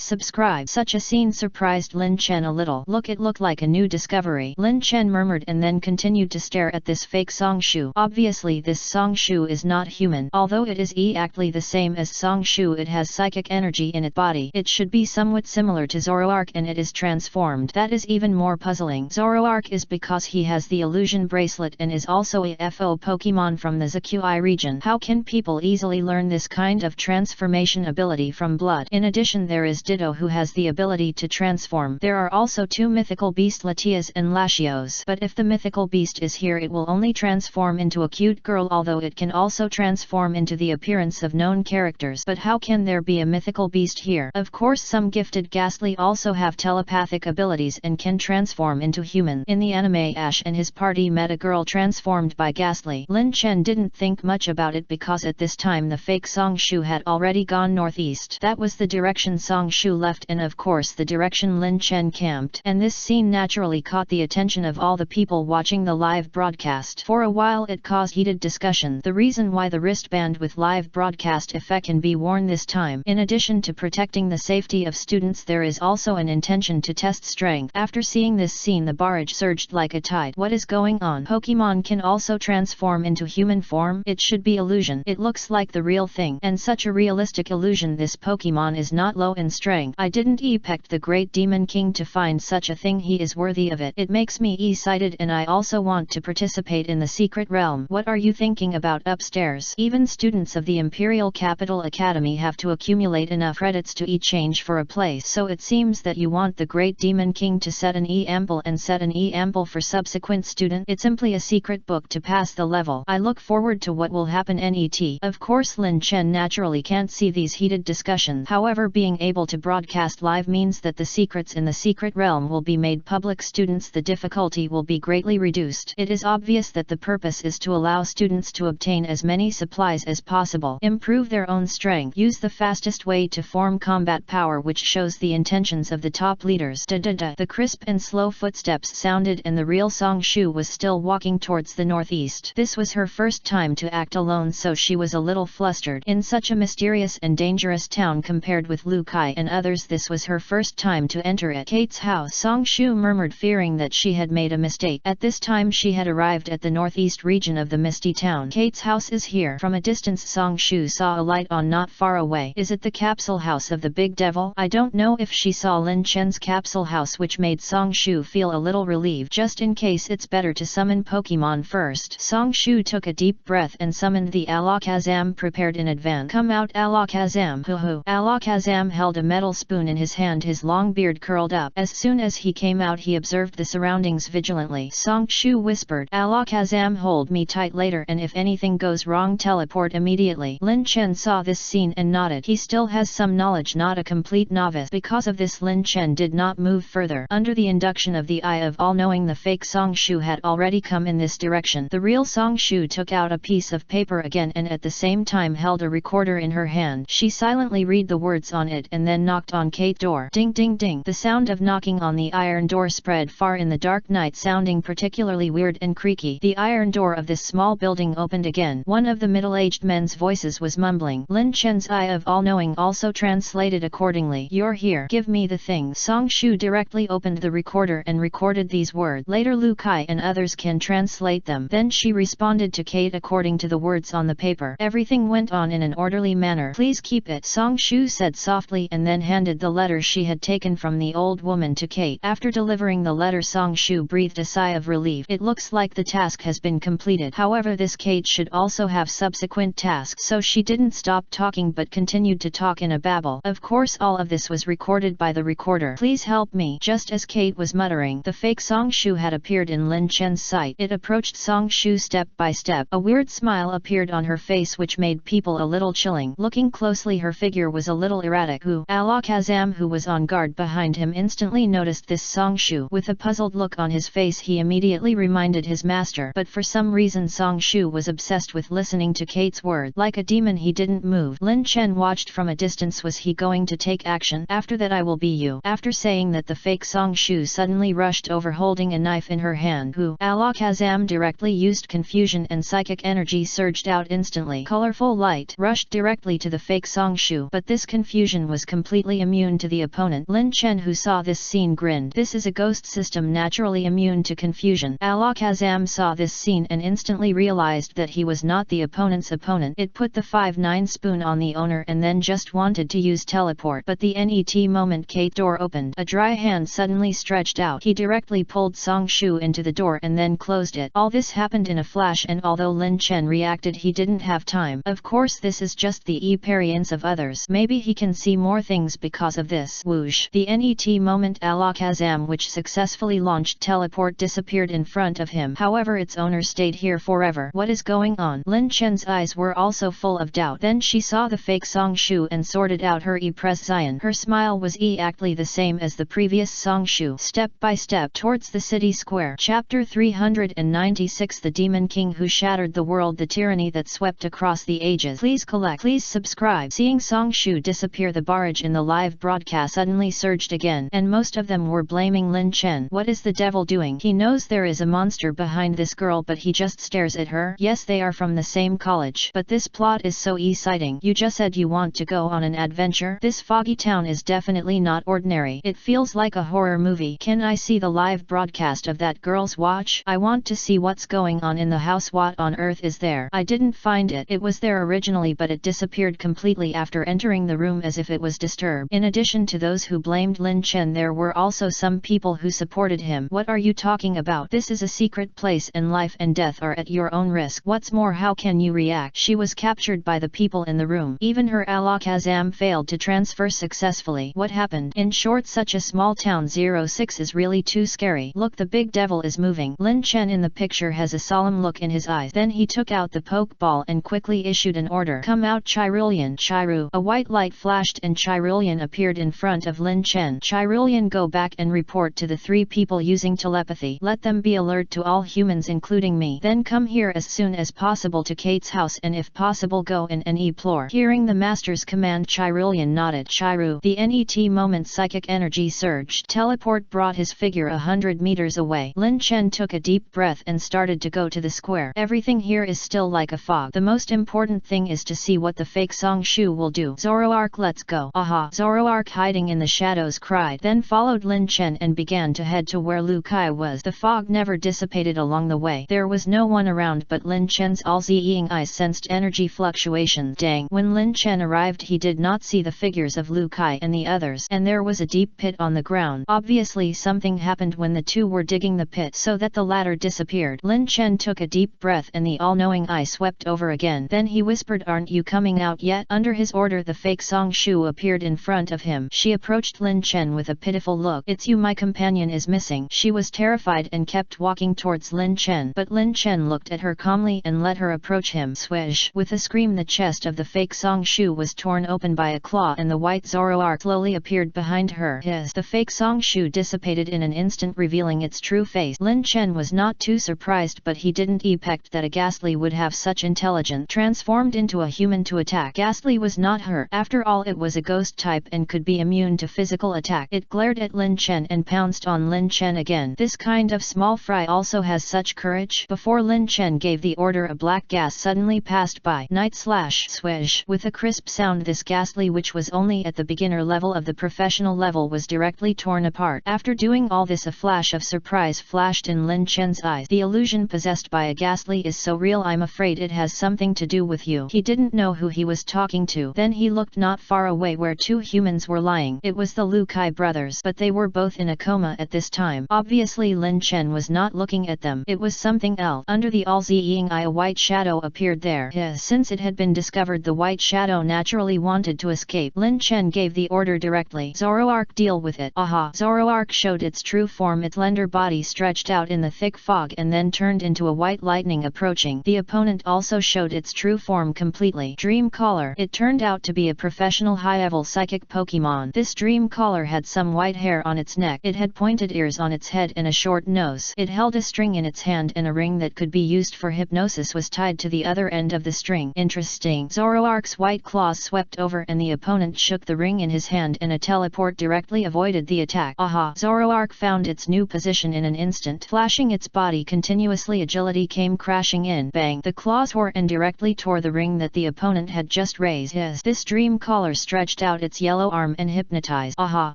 subscribe. Such a scene surprised Lin Chen a little. It looked like a new discovery. Lin Chen murmured and then continued to stare at this fake Song Shu. Obviously this Song Shu is not human. Although it is exactly the same as Song Shu, it has psychic energy in its body. It should be somewhat similar to Zoroark and it is transformed. That is even more puzzling. Zoroark is because he has the illusion bracelet and is also a FO Pokemon from the ZQI region. How can people easily learn this kind of transformation ability from blood? In addition there is Ditto who has the ability to transform. There are also two mythical beasts, Latias and Latios. But if the mythical beast is here it will only transform into a cute girl, although it can also transform into the appearance of known characters. But how can there be a mythical beast here? Of course some gifted Ghastly also have telepathic abilities and can transform into human. In the anime Ash and his party met a girl transformed by Ghastly. Lin Chen didn't think much about it because at this time the fake Song Shu had already gone northeast. That was the direction Song Shu left and of course the direction Lin Chen camped. And this scene naturally caught the attention of all the people watching the live broadcast. For a while it caused heated discussion. The reason why the wristband with live broadcast effect can be worn this time. In addition to protecting the safety of students, there is also an intention to test strength. After seeing this scene the barrage surged like a tide. What is going on? Pokemon can also transform into human form? It should be illusion. It looks like the real thing. And such a realistic illusion. This Pokemon is not low in strength. I didn't expect the Great Demon King to find such a thing. He is worthy of it. It makes me excited and I also want to participate in the secret realm. What are you thinking about upstairs? Even students of the Imperial Capital Academy have to accumulate enough credits to exchange for a place. So it seems that you want the Great Demon King to set an E-ample and set an E-ample for subsequent student. It's simply a secret book to pass the level. I look forward to what will happen anyway. net. Of course Lin Chen naturally can't see these heated discussions. However, being able to broadcast live means that the secrets in the secret realm will be made public. Students, the difficulty will be greatly reduced. It is obvious that the purpose is to allow students to obtain as many supplies as possible, improve their own strength, use the fastest way to form combat power, which shows the intentions of the top leaders. The crisp and slow footsteps sounded and the real Song Shu was still walking towards the northeast. This was her first time to act alone, so she was a little flustered. In such a mysterious and dangerous town compared with Lu Kai and others, this was her first time to enter it. Kate's house. Song Shu murmured, fearing that she had made a mistake. At this time she had arrived at the northeast region of the misty town. Kate's house is here. From a distance Song Shu saw a light on not far away. Is it the capsule house of the big devil? I don't know if she saw Lin Chen's capsule house, which made Song Shu feel a little relieved. Just in case, it's better to summon Pokemon first. Song Shu took a deep breath and summoned the Alakazam prepared in advance. Come out, Alakazam. Hoo-hoo. Alakazam held a metal spoon in his hand, his long beard curled up. As soon as he came out, he observed the surroundings vigilantly. Song Shu whispered, Alakazam, hold me tight later, and if anything goes wrong, teleport immediately. Lin Chen saw this scene and nodded. He still has some knowledge, not a complete novice. Because of this, Lin Chen did not move further. Under the induction of the eye of all-knowing, the fake Song Shu had already come in this direction. The real Song Shu took out a piece of paper again and at the same time held a recorder in her hand. She silently read the words on it and then knocked on Kate's door. Ding ding ding. The sound of knocking on the iron door spread far in the dark night, sounding particularly weird and creaky. The iron door of this small building opened again. One of the middle-aged men's voices was mumbling. Lin Chen's eye of all-knowing also translated accordingly. You're here. Give me the thing. Song Shu directly opened the recorder and recorded these words. Later Lu Kai and others can translate them. Then she responded to Kate according to the words on the paper. Everything went on in an orderly manner. Please keep it, Song Shu said softly, and then handed the letter she had taken from the old woman to Kate. After delivering the letter, Song Shu breathed a sigh of relief. It looks like the task has been completed. However, this Kate should also have subsequent tasks, so she didn't stop talking but continued to talk in a babble. Of course, all of this was recorded by the recorder. Please help me. Just as Kate was muttering, the fake Song Shu had appeared in Lin Chen's sight. It approached Song Shu step by step. A weird smile appeared on her face which made people a little chilling. Looking closely, her figure was a little erratic. Alakazam, who was on guard behind him, instantly noticed this Song Shu. With a puzzled look on his face, he immediately reminded his master, but for some reason Song Shu was obsessed with listening to Kate's word. Like a demon, he didn't move. Lin Chen watched from a distance. Was he going to take action? After that I will be you. After saying that, the fake Song Shu suddenly rushed over holding a knife in her hand. Alakazam directly used confusion and psychic energy surged out instantly. Colorful light rushed directly to the fake Song Shu, but this confusion was completely immune to the opponent. Lin Chen, who saw this scene, grinned. This is a ghost system naturally immune to confusion. Alakazam saw this scene and instantly realized that he was not the opponent's opponent. It put the 5-9 spoon on the owner and then just wanted to use teleport, but the net moment Kate's door opened, a dry hand suddenly stretched out. He directly pulled Song Shu into the door and then closed it. All this happened in a flash, and although Lin Chen reacted, he didn't have time. Of course, this is just the appearance of others. Maybe he can see more things because of this. Whoosh. The net moment Alakazam, which successfully launched teleport, disappeared in front of him. However, its owner stayed here forever. What is going on? Lin Chen's eyes were also full of doubt. Then she saw the fake Song Shu and sorted out her prescience. Her smile was exactly the same as the previous Song Shu. Step by step towards the city square. Chapter 396. The Demon King who shattered the world. The tyranny that swept across the ages. Please collect. Please subscribe. Seeing Song Shu disappear, the barrage in the live broadcast suddenly surged again, and most of them were blaming Lin Chen. What is the devil doing? He knows there is a monster behind this girl, but he just stares at her. Yes, they are from the same college, but this plot is so exciting. You just said you want to go on an adventure. This foggy town is definitely not ordinary. It feels like a horror movie. Can I see the live broadcast of that girl's watch? I want to see what's going on in the house. What on earth is there? I didn't find it. It was there originally, but it disappeared completely after entering the room as if it was disturbed. In addition to those who blamed Lin Chen, there were also some people who supported him. What are you talking about? This is a secret place and life and death are at your own risk. What's more, how can you react? She was captured by the people in the room. Even her Alakazam failed to transfer successfully. What happened? In short, such a small town 06 is really too scary. Look, the big devil is moving. Lin Chen in the picture has a solemn look in his eyes. Then he took out the Pokeball wall and quickly issued an order. Come out Chirulian. Chiru. A white light flashed and Chirulian appeared in front of Lin Chen. Chirulian, go back and report to the 3 people using telepathy. Let them be alert to all humans including me. Then come here as soon as possible to Kate's house and if possible go in and explore. Hearing the master's command, Chirulian nodded. Chiru. The NET moment psychic energy surged. Teleport brought his figure 100 meters away. Lin Chen took a deep breath and started to go to the square. Everything here is still like a fog. The most important thing is to see what the fake Song Shu will do. Zoroark, let's go. Aha! Zoroark, hiding in the shadows, cried. Then followed Lin Chen and began to head to where Lu Kai was. The fog never dissipated along the way. There was no one around but Lin Chen's all-seeing eyes sensed energy fluctuations. Dang! When Lin Chen arrived, he did not see the figures of Lu Kai and the others, and there was a deep pit on the ground. Obviously something happened when the two were digging the pit so that the latter disappeared. Lin Chen took a deep breath and the all-knowing eye swept over again. Then he whispered, aren't you coming out yet? Under his order, the fake Song Shu appeared in front of him. She approached Lin Chen with a pitiful look. It's you, my companion is missing. She was terrified and kept walking towards Lin Chen, but Lin Chen looked at her calmly and let her approach him. Swish! With a scream, the chest of the fake Song Shu was torn open by a claw and the white Zoroark slowly appeared behind her. The fake Song Shu dissipated in an instant, revealing its true face. Lin Chen was not too surprised, but he didn't expect that a Ghastly would have such intelligence. Transformed into a human to attack. Ghastly was not her. After all, it was a ghost type and could be immune to physical attack. It glared at Lin Chen and pounced on Lin Chen again. This kind of small fry also has such courage. Before Lin Chen gave the order, a black gas suddenly passed by. Night slash swish. With a crisp sound, this Ghastly, which was only at the beginner level of the professional level, was directly torn apart. After doing all this, a flash of surprise flashed in Lin Chen's eyes. The illusion possessed by a Ghastly is so real, I'm afraid it has something to do with you. He didn't know who he was talking to. Then he looked not far away where 2 humans were lying. It was the Lu Kai brothers, but they were both in a coma at this time. Obviously Lin Chen was not looking at them. It was something else. Under the all-seeing eye, a white shadow appeared there. Since it had been discovered, the white shadow naturally wanted to escape. Lin Chen gave the order directly. Zoroark, deal with it. Aha! Zoroark showed its true form. Its slender body stretched out in the thick fog and then turned into a white lightning approaching. The opponent also showed its true form completely. Dream Caller. It turned out to be a professional high-level psychic Pokemon. This Dream Caller had some white hair on its neck. It had pointed ears on its head and a short nose. It held a string in its hand, and a ring that could be used for hypnosis was tied to the other end of the string. Interesting. Zoroark's white claws swept over and the opponent shook the ring in his hand, and a teleport directly avoided the attack. Aha! Zoroark found its new position in an instant. Flashing its body continuously, agility came crashing in. Bang! The claws tore and directly tore the ring that the opponent had just raised. This Dream Caller stretched out its yellow arm and hypnotized. Aha!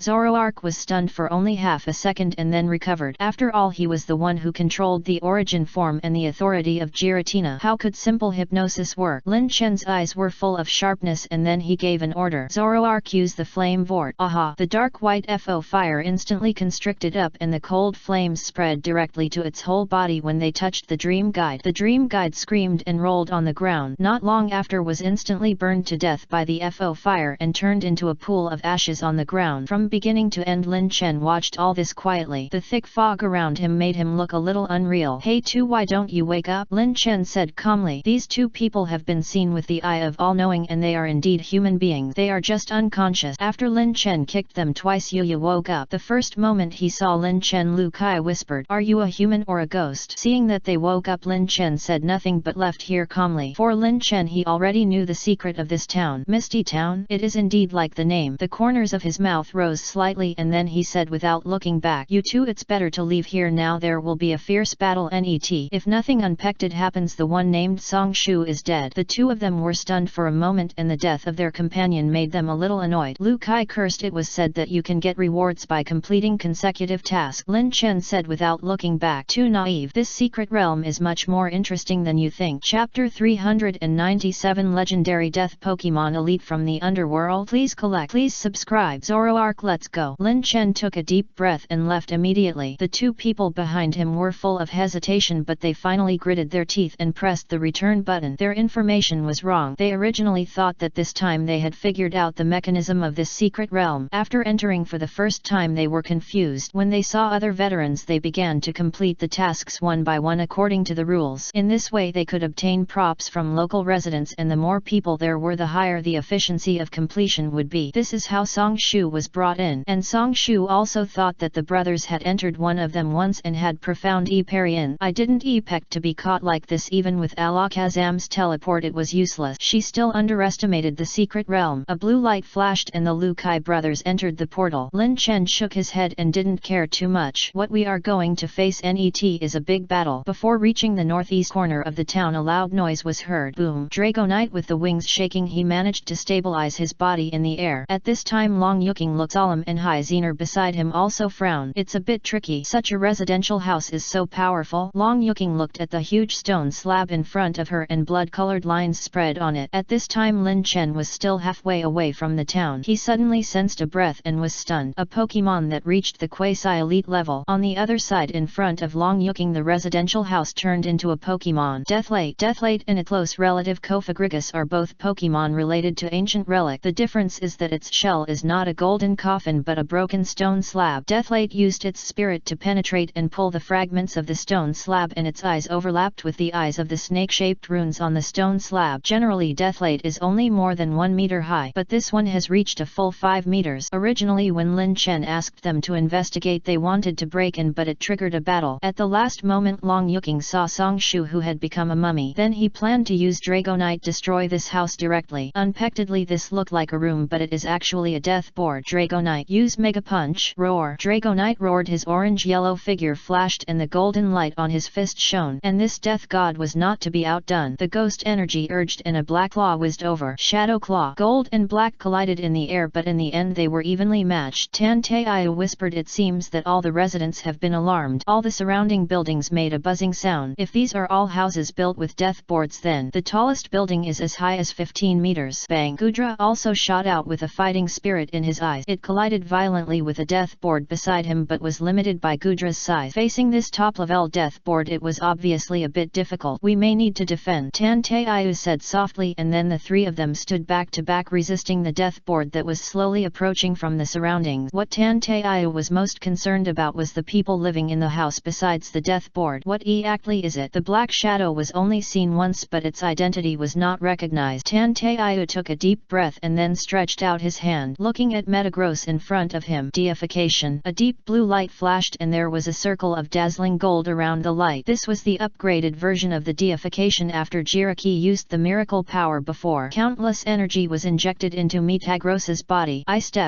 Zoroark was stunned for only half a second and then recovered. After all, he was the one who controlled the origin form and the authority of Giratina. How could simple hypnosis work? Lin Chen's eyes were full of sharpness and then he gave an order. Zoroark, use the flame vorte. Aha! The dark white FO fire instantly constricted up and the cold flames spread directly to its whole body when they touched the Dream Guide. The Dream Guide screamed and rolled on the ground. Not long after was instantly burned to death by the FO fire and turned into a pool of ashes on the ground. From beginning to end, Lin Chen watched all this quietly. The thick fog around him made him look a little unreal. Hey two, why don't you wake up? Lin Chen said calmly. These 2 people have been seen with the eye of all-knowing and they are indeed human beings. They are just unconscious. After Lin Chen kicked them twice, Yuya woke up. The first moment he saw Lin Chen, Lu Kai whispered, are you a human or a ghost? Seeing that they woke up, Lin Chen said nothing but left here calmly. For Lin Chen, he already knew the secret of this town. Misty Town? It is indeed like the name. The corners of his mouth rose slightly and then he said without looking back, you two, it's better to leave here now. There will be a fierce battle net. If nothing unexpected happens, the one named Song Shu is dead. The 2 of them were stunned for a moment and the death of their companion made them a little annoyed. Lu Kai cursed. It was said that you can get rewards by completing consecutive tasks. Lin Chen said without looking back. Too naive. This secret realm is much more interesting than you think. Chapter 397 Legendary Death Pokemon Elite from the Underworld. Please collect. Please subscribe. Zoroark, let's go. Lin Chen took a deep breath and left immediately. The 2 people behind him were full of hesitation, but they finally gritted their teeth and pressed the return button. Their information was wrong. They originally thought that this time they had figured out the mechanism of this secret realm. After entering for the first time, they were confused. When they saw other veterans, they began to complete the tasks one by one according to the rules. In this way they could obtain in props from local residents, and the more people there were the higher the efficiency of completion would be. This is how Song Shu was brought in, and Song Shu also thought that the brothers had entered one of them once and had profound e-parry-in. I didn't expect to be caught like this. Even with Alakazam's teleport it was useless. She still underestimated the secret realm. A blue light flashed and the Lu Kai brothers entered the portal. Lin Chen shook his head and didn't care too much. What we are going to face net is a big battle. Before reaching the northeast corner of the town a loud noise was heard. Boom! Dragonite with the wings shaking, he managed to stabilize his body in the air. At this time Long Yuking looked solemn and Hai Zener beside him also frowned. It's a bit tricky. Such a residential house is so powerful. Long Yuking looked at the huge stone slab in front of her and blood-colored lines spread on it. At this time Lin Chen was still halfway away from the town. He suddenly sensed a breath and was stunned. A Pokemon that reached the quasi-elite level. On the other side in front of Long Yuking the residential house turned into a Pokemon. Deathlate and its close relative Cofagrigus are both Pokemon related to Ancient Relic. The difference is that its shell is not a golden coffin but a broken stone slab. Deathlate used its spirit to penetrate and pull the fragments of the stone slab, and its eyes overlapped with the eyes of the snake-shaped runes on the stone slab. Generally Deathlate is only more than 1 meter high, but this one has reached a full 5 meters. Originally when Lin Chen asked them to investigate they wanted to break in, but it triggered a battle. At the last moment Long Yuking saw Song Shu who had become a mummy. Then he planned to use Dragonite destroy this house directly. Unexpectedly this looked like a room but it is actually a death board. Dragonite use Mega Punch. Roar! Dragonite roared, his orange-yellow figure flashed and the golden light on his fist shone. And this death god was not to be outdone. The ghost energy urged and a black claw whizzed over. Shadow Claw. Gold and black collided in the air, but in the end they were evenly matched. Tan Taiyu whispered, it seems that all the residents have been alarmed. All the surrounding buildings made a buzzing sound. If these are all houses built with death boards, then the tallest building is as high as 15 meters. Bang! Gudra also shot out with a fighting spirit in his eyes. It collided violently with a death board beside him but was limited by Gudra's size. Facing this top-level death board it was obviously a bit difficult. We may need to defend, Tan Taiyu said softly, and then the three of them stood back to back resisting the death board that was slowly approaching from the surroundings. What Tan Taiyu was most concerned about was the people living in the house besides the death board. What exactly is it? The black shadow was only seen once but its identity was not recognized. Tan Taiyu took a deep breath and then stretched out his hand, looking at Metagross in front of him. Deification. A deep blue light flashed and there was a circle of dazzling gold around the light. This was the upgraded version of the deification after Jiraki used the miracle power before. Countless energy was injected into Metagross's body.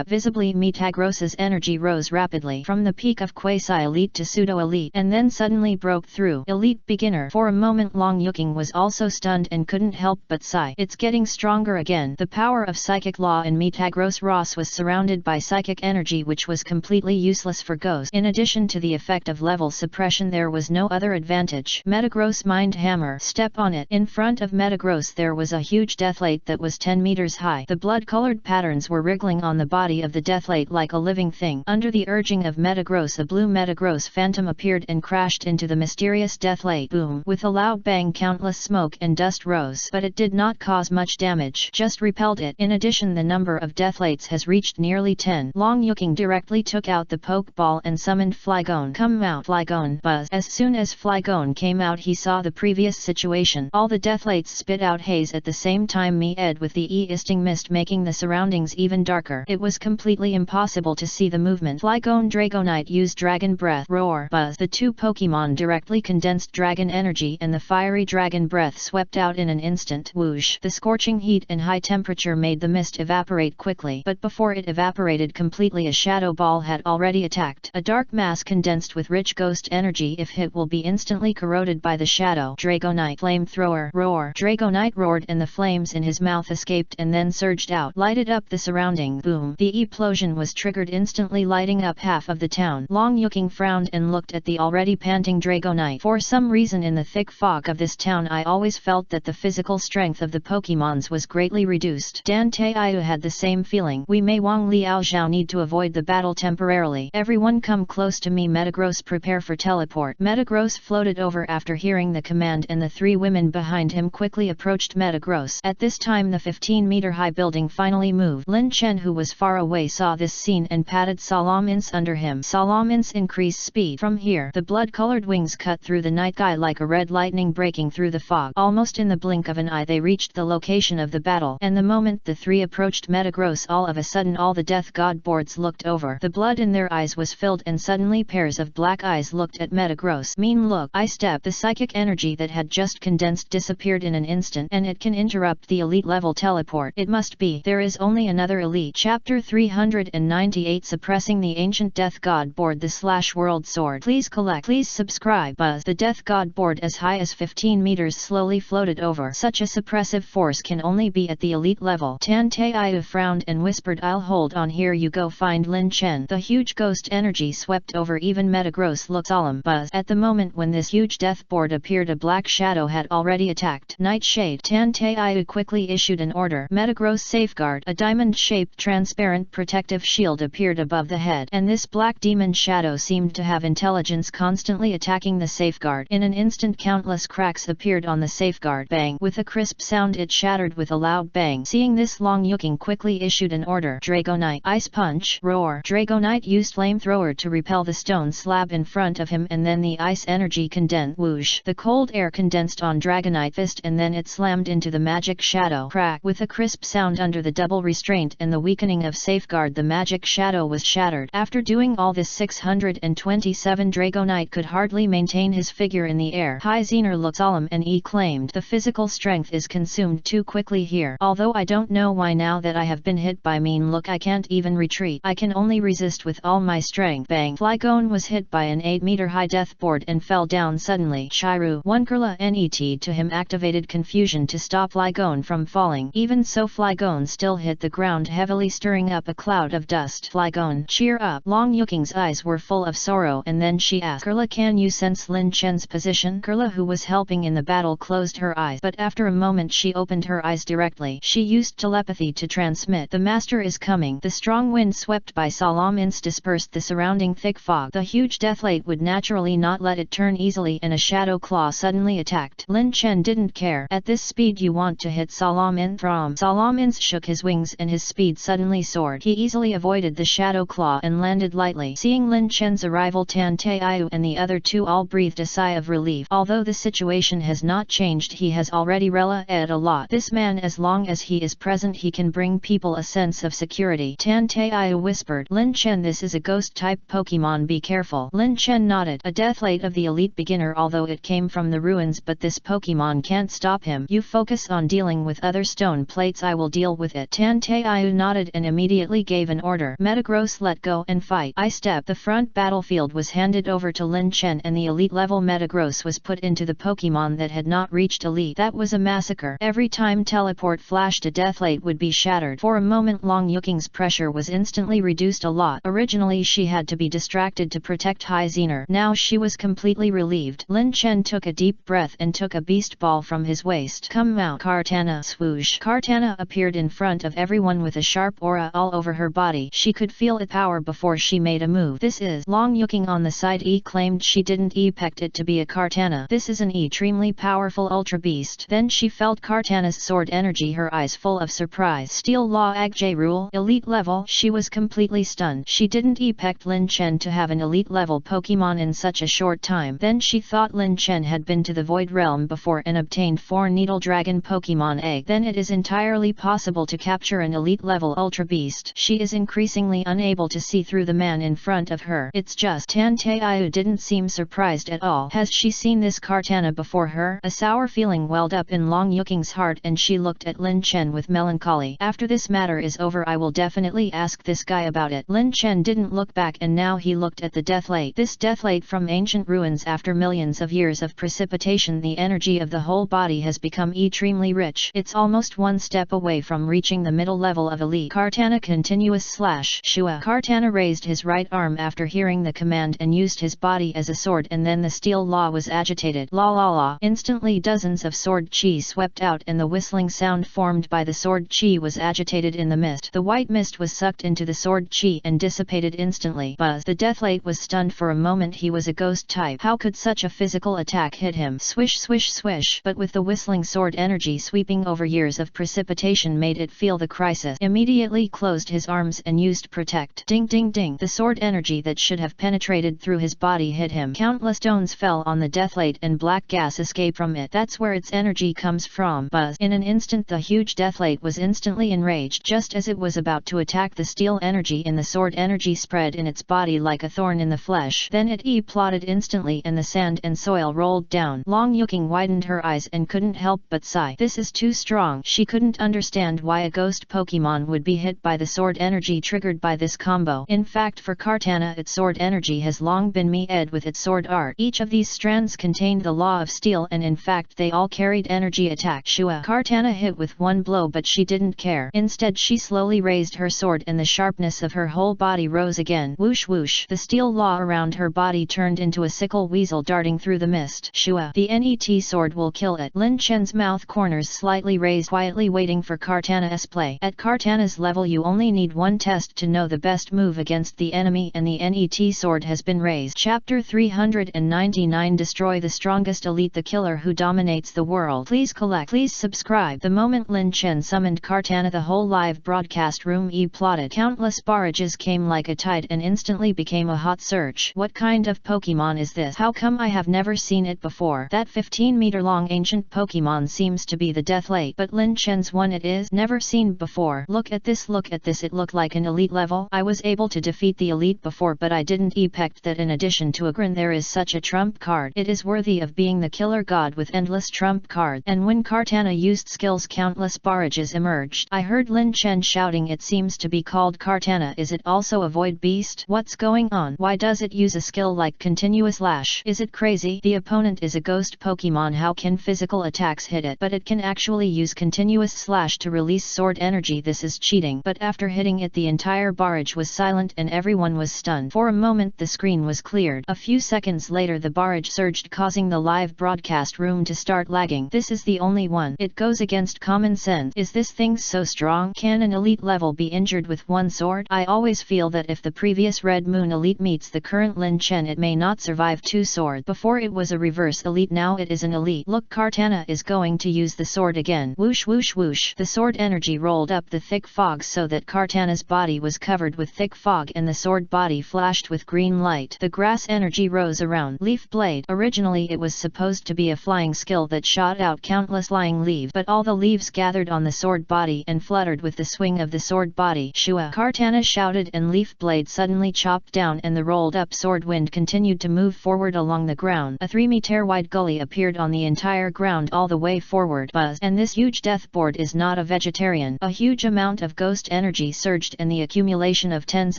Visibly Metagross's energy rose rapidly from the peak of quasi-elite to pseudo-elite and then suddenly broke through elite beginner. For a moment Long Yuking was also stunned and couldn't help but sigh. It's getting stronger again. The power of psychic law in Metagross Ross was surrounded by psychic energy which was completely useless for Ghost. In addition to the effect of level suppression there was no other advantage. Metagross Mind Hammer. Step on it. In front of Metagross there was a huge deathlate that was 10 meters high. The blood-colored patterns were wriggling on the body of the deathlate like a living thing. Under the urging of Metagross a blue Metagross phantom appeared and crashed into the mysterious deathlate. Boom! With a loud bang countless smoke and dust rose, but it did not cause much damage, just repelled it. In addition the number of deathlates has reached nearly 10. Long Yuking directly took out the Pokeball and summoned Flygon. Come out, Flygon! Buzz! As soon as Flygon came out he saw the previous situation. All the deathlates spit out haze at the same time, with the E-isting mist making the surroundings even darker. It was completely impossible to see the movement. Flygon Dragonite used Dragon Breath. Roar! Buzz! The two Pokemon directly condensed dragon energy and the fiery dragon breath swept out in an instant. Whoosh! The scorching heat and high temperature made the mist evaporate quickly, but before it evaporated completely a shadow ball had already attacked. A dark mass condensed with rich ghost energy, if hit will be instantly corroded by the shadow. Dragonite Flamethrower. Roar! Dragonite roared and the flames in his mouth escaped and then surged out, lighted up the surrounding. Boom! The explosion was triggered, instantly lighting up half of the town. Long Yuking frowned and looked at the already panting Dragonite. For some reason in the thick fog of this town I always felt that the physical strength of the Pokemons was greatly reduced. Dan Taiyu had the same feeling. We may Wang Liao Zhao need to avoid the battle temporarily. Everyone come close to me. Metagross prepare for teleport. Metagross floated over after hearing the command and the three women behind him quickly approached Metagross. At this time the 15-meter high building finally moved. Lin Chen who was far away saw this scene and patted Salamins under him. Salamins increased speed. From here the blood-colored wings cut through the night sky like a red lightning breaking through the fog. Almost in the blink of an eye they reached the location of the battle, and the moment the three approached Metagross, all of a sudden all the death god boards looked over. The blood in their eyes was filled, and suddenly pairs of black eyes looked at Metagross. Mean look. I step. The psychic energy that had just condensed disappeared in an instant, and it can interrupt the elite level teleport. It must be. There is only another elite. Chapter 398, Suppressing the Ancient Death God Board, the World Sword. Please collect. Please subscribe. Buzz. The Death God Board as high as 15 meters slowly floated over. Such a suppressive force can only be at the elite level. Tan Taiyu frowned and whispered, I'll hold on. Here you go. Find Lin Chen. The huge ghost energy swept over. Even Metagross looked solemn. Buzz. At the moment when this huge death board appeared, a black shadow had already attacked. Nightshade. Tan Taiyu quickly issued an order. Metagross safeguard. A diamond-shaped transparent protective shield appeared above the head, and this black demon shadow seemed to have intelligence, constantly attacking the safeguard. In an instant countless cracks appeared on the safeguard. Bang! With a crisp sound it shattered with a loud bang. Seeing this, Long Yuking quickly issued an order. Dragonite. Ice punch. Roar. Dragonite used flamethrower to repel the stone slab in front of him, and then the ice energy condensed. Whoosh! The cold air condensed on Dragonite fist, and then it slammed into the magic shadow. Crack! With a crisp sound under the double restraint and the weakening of safeguard, the magic shadow was shattered. After doing all this, 627 Dragonite could hardly maintain his figure in the air. High Zener looked solemn and claimed, the physical strength is consumed too quickly here. Although I don't know why, now that I have been hit by Mean Look, I can't even retreat. I can only resist with all my strength. Bang! Flygon was hit by an 8-meter high death board and fell down suddenly. Shiru. One Kurla Net to him activated confusion to stop Flygon from falling. Even so, Flygon still hit the ground heavily, stirring up a cloud of dust. Flygon, cheer up. Long Yuking's eyes were full of sorrow, and then she asked, Kurla, can you sense Lin Chen's position? Kurla, who was helping in the battle, closed her eyes, but after a moment she opened her eyes directly. She used telepathy to transmit, the master is coming. The strong wind swept by Salamins dispersed the surrounding thick fog. The huge deathlate would naturally not let it turn easily, and a shadow claw suddenly attacked. Lin Chen didn't care. At this speed you want to hit Salamin? Salamins shook his wings and his speed suddenly soared. He easily avoided the shadow claw and landed lightly. Seeing Lin Chen's arrival, Tan Taiyu and the other two all breathed a sigh of relief. Although the situation has not changed, he has already relied a lot. This man, as long as he is present, he can bring people a sense of security. Tan Taiyu whispered, Lin Chen, this is a ghost-type Pokemon, be careful. Lin Chen nodded. A deathlate of the elite beginner, although it came from the ruins, but this Pokemon can't stop him. You focus on dealing with other stone plates, I will deal with it. Tan Taiyu nodded and immediately gave an order. Metagross, let go and fight. I step. The front battlefield was handed over to Lin Chen, and the elite level Metagross was put into the Pokemon that had not reached elite. That was a massacre. Every time teleport flashed, a deathlate would be shattered. For a moment Long Yuking's pressure was instantly reduced a lot. Originally she had to be distracted to protect High Zener. Now she was completely relieved. Lin Chen took a deep breath and took a beast ball from his waist. Come out. Kartana. Swoosh. Kartana appeared in front of everyone with a sharp aura all over her body. She could feel its power before she made a move. This is Long Yuking on the side claimed she didn't expect it to be a Kartana. This is an extremely powerful ultra beast. Then she felt Kartana's sword energy, her eyes full of surprise. Steel Law Agj Rule elite level. She was completely stunned. She didn't expect Lin Chen to have an elite level Pokemon in such a short time. Then she thought Lin Chen had been to the Void Realm before and obtained 4 Needle Dragon Pokemon egg. Then it is entirely possible to capture an elite level ultra beast. She is increasingly unable to see through the man in front of her. It's just Tan Taiyu didn't seem surprised at all. Has she seen this Kartana before her? A sour feeling welled up in Long Yuking's heart, and she looked at Lin Chen with melancholy. After this matter is over, I will definitely ask this guy about it. Lin Chen didn't look back, and now he looked at the deathlate. This deathlate from ancient ruins, after millions of years of precipitation, the energy of the whole body has become extremely rich. It's almost one step away from reaching the middle level of elite. Kartana continuous slash Shua. Kartana raised his right arm after hearing the command and used his body as a sword, and then the steel law was agitated. La la la. Instantly dozens of sword chi swept out, and the whistling sound formed by the sword chi was agitated in the mist. The white mist was sucked into the sword chi and dissipated instantly. Buzz. The deathlate was stunned for a moment. He was a ghost type. How could such a physical attack hit him? Swish swish swish. But with the whistling sword energy sweeping over, years of precipitation made it feel the crisis. Immediately closed his arms and used protect. Ding ding ding. The sword energy that should have penetrated through his body hit him. Countless stones fell on the deathlate and black gas escaped from it. That's where its energy comes from. Buzz. In an instant the huge deathlate was instantly enraged. Just as it was about to attack, the steel energy in the sword energy spread in its body like a thorn in the flesh. Then it plotted instantly and the sand and soil rolled down. Long Yuking widened her eyes and couldn't help but sigh. This is too strong. She couldn't understand why a ghost Pokemon would be hit by the sword energy triggered by this combo. In fact, for Kartana, its sword energy has long been met with its sword art. Each of these strands contained the law of steel, and in fact they all carried energy attack. Shua. Kartana hit with one blow, but she didn't care. Instead she slowly raised her sword and the sharpness of her whole body rose again. Whoosh whoosh. The steel law around her body turned into a sickle weasel darting through the mist. Shua. The NET sword will kill it. Lin Chen's mouth corners slightly raised, quietly waiting for Kartana's play. At Kartana's level you only need one test to know the best move against the enemy, and the NET sword has been raised. Chapter 399. Destroy the strongest elite, the killer who dominates the world. Please collect. Please subscribe. The moment Lin Chen summoned Kartana, the whole live broadcast room plotted. Countless barrages came like a tide and instantly became a hot search. What kind of Pokemon is this? How come I have never seen it before? That 15-meter-long ancient Pokemon seems to be the deathlate, but Lin Chen's one it is. Never seen before. Look at this, look at this. It looked like an elite level. I was able to defeat the elite before, but I didn't expect that in addition to a grin there is such a trump card. It is worthy of being the killer god with endless trump cards. And when Kartana used skills, countless barrages emerged. I heard Lin Chen shouting, it seems to be called Kartana. Is it also a void beast? What's going on? Why does it use a skill like continuous lash? Is it crazy? The opponent is a ghost Pokemon. How can physical attacks hit it? But it can actually use continuous slash to release sword energy. This is cheating. But after hitting it, the entire barrage was silent and everyone was stunned. For a moment the screen was cleared. A few seconds later the barrage surged, causing the live broadcast room to start lagging. This is the only one. It goes against common sense. Is this thing so strong? Can an elite level be injured with one sword? I always feel that if the previous Red Moon elite meets the current Lin Chen, it may not survive two swords. Before it was a reverse elite, now it is an elite. Look, Kartana is going to use the sword again. Whoosh whoosh whoosh. The sword energy rolled up the thick fog so that Kartana's body was covered with thick fog and the sword body flashed with green light. The grass energy rose around Leaf Blade. Originally it was supposed to be a flying skill that shot out countless flying leaves, but all the leaves gathered on the sword body and fluttered with the swing of the sword body. Shua. Kartana shouted and Leaf Blade suddenly chopped down and the rolled up sword wind continued to move forward along the ground. A 3-meter wide gully appeared on the entire ground all the way forward. Buzz. And this huge death board is not a vegetarian. A huge amount of ghost energy surged and the accumulation of tens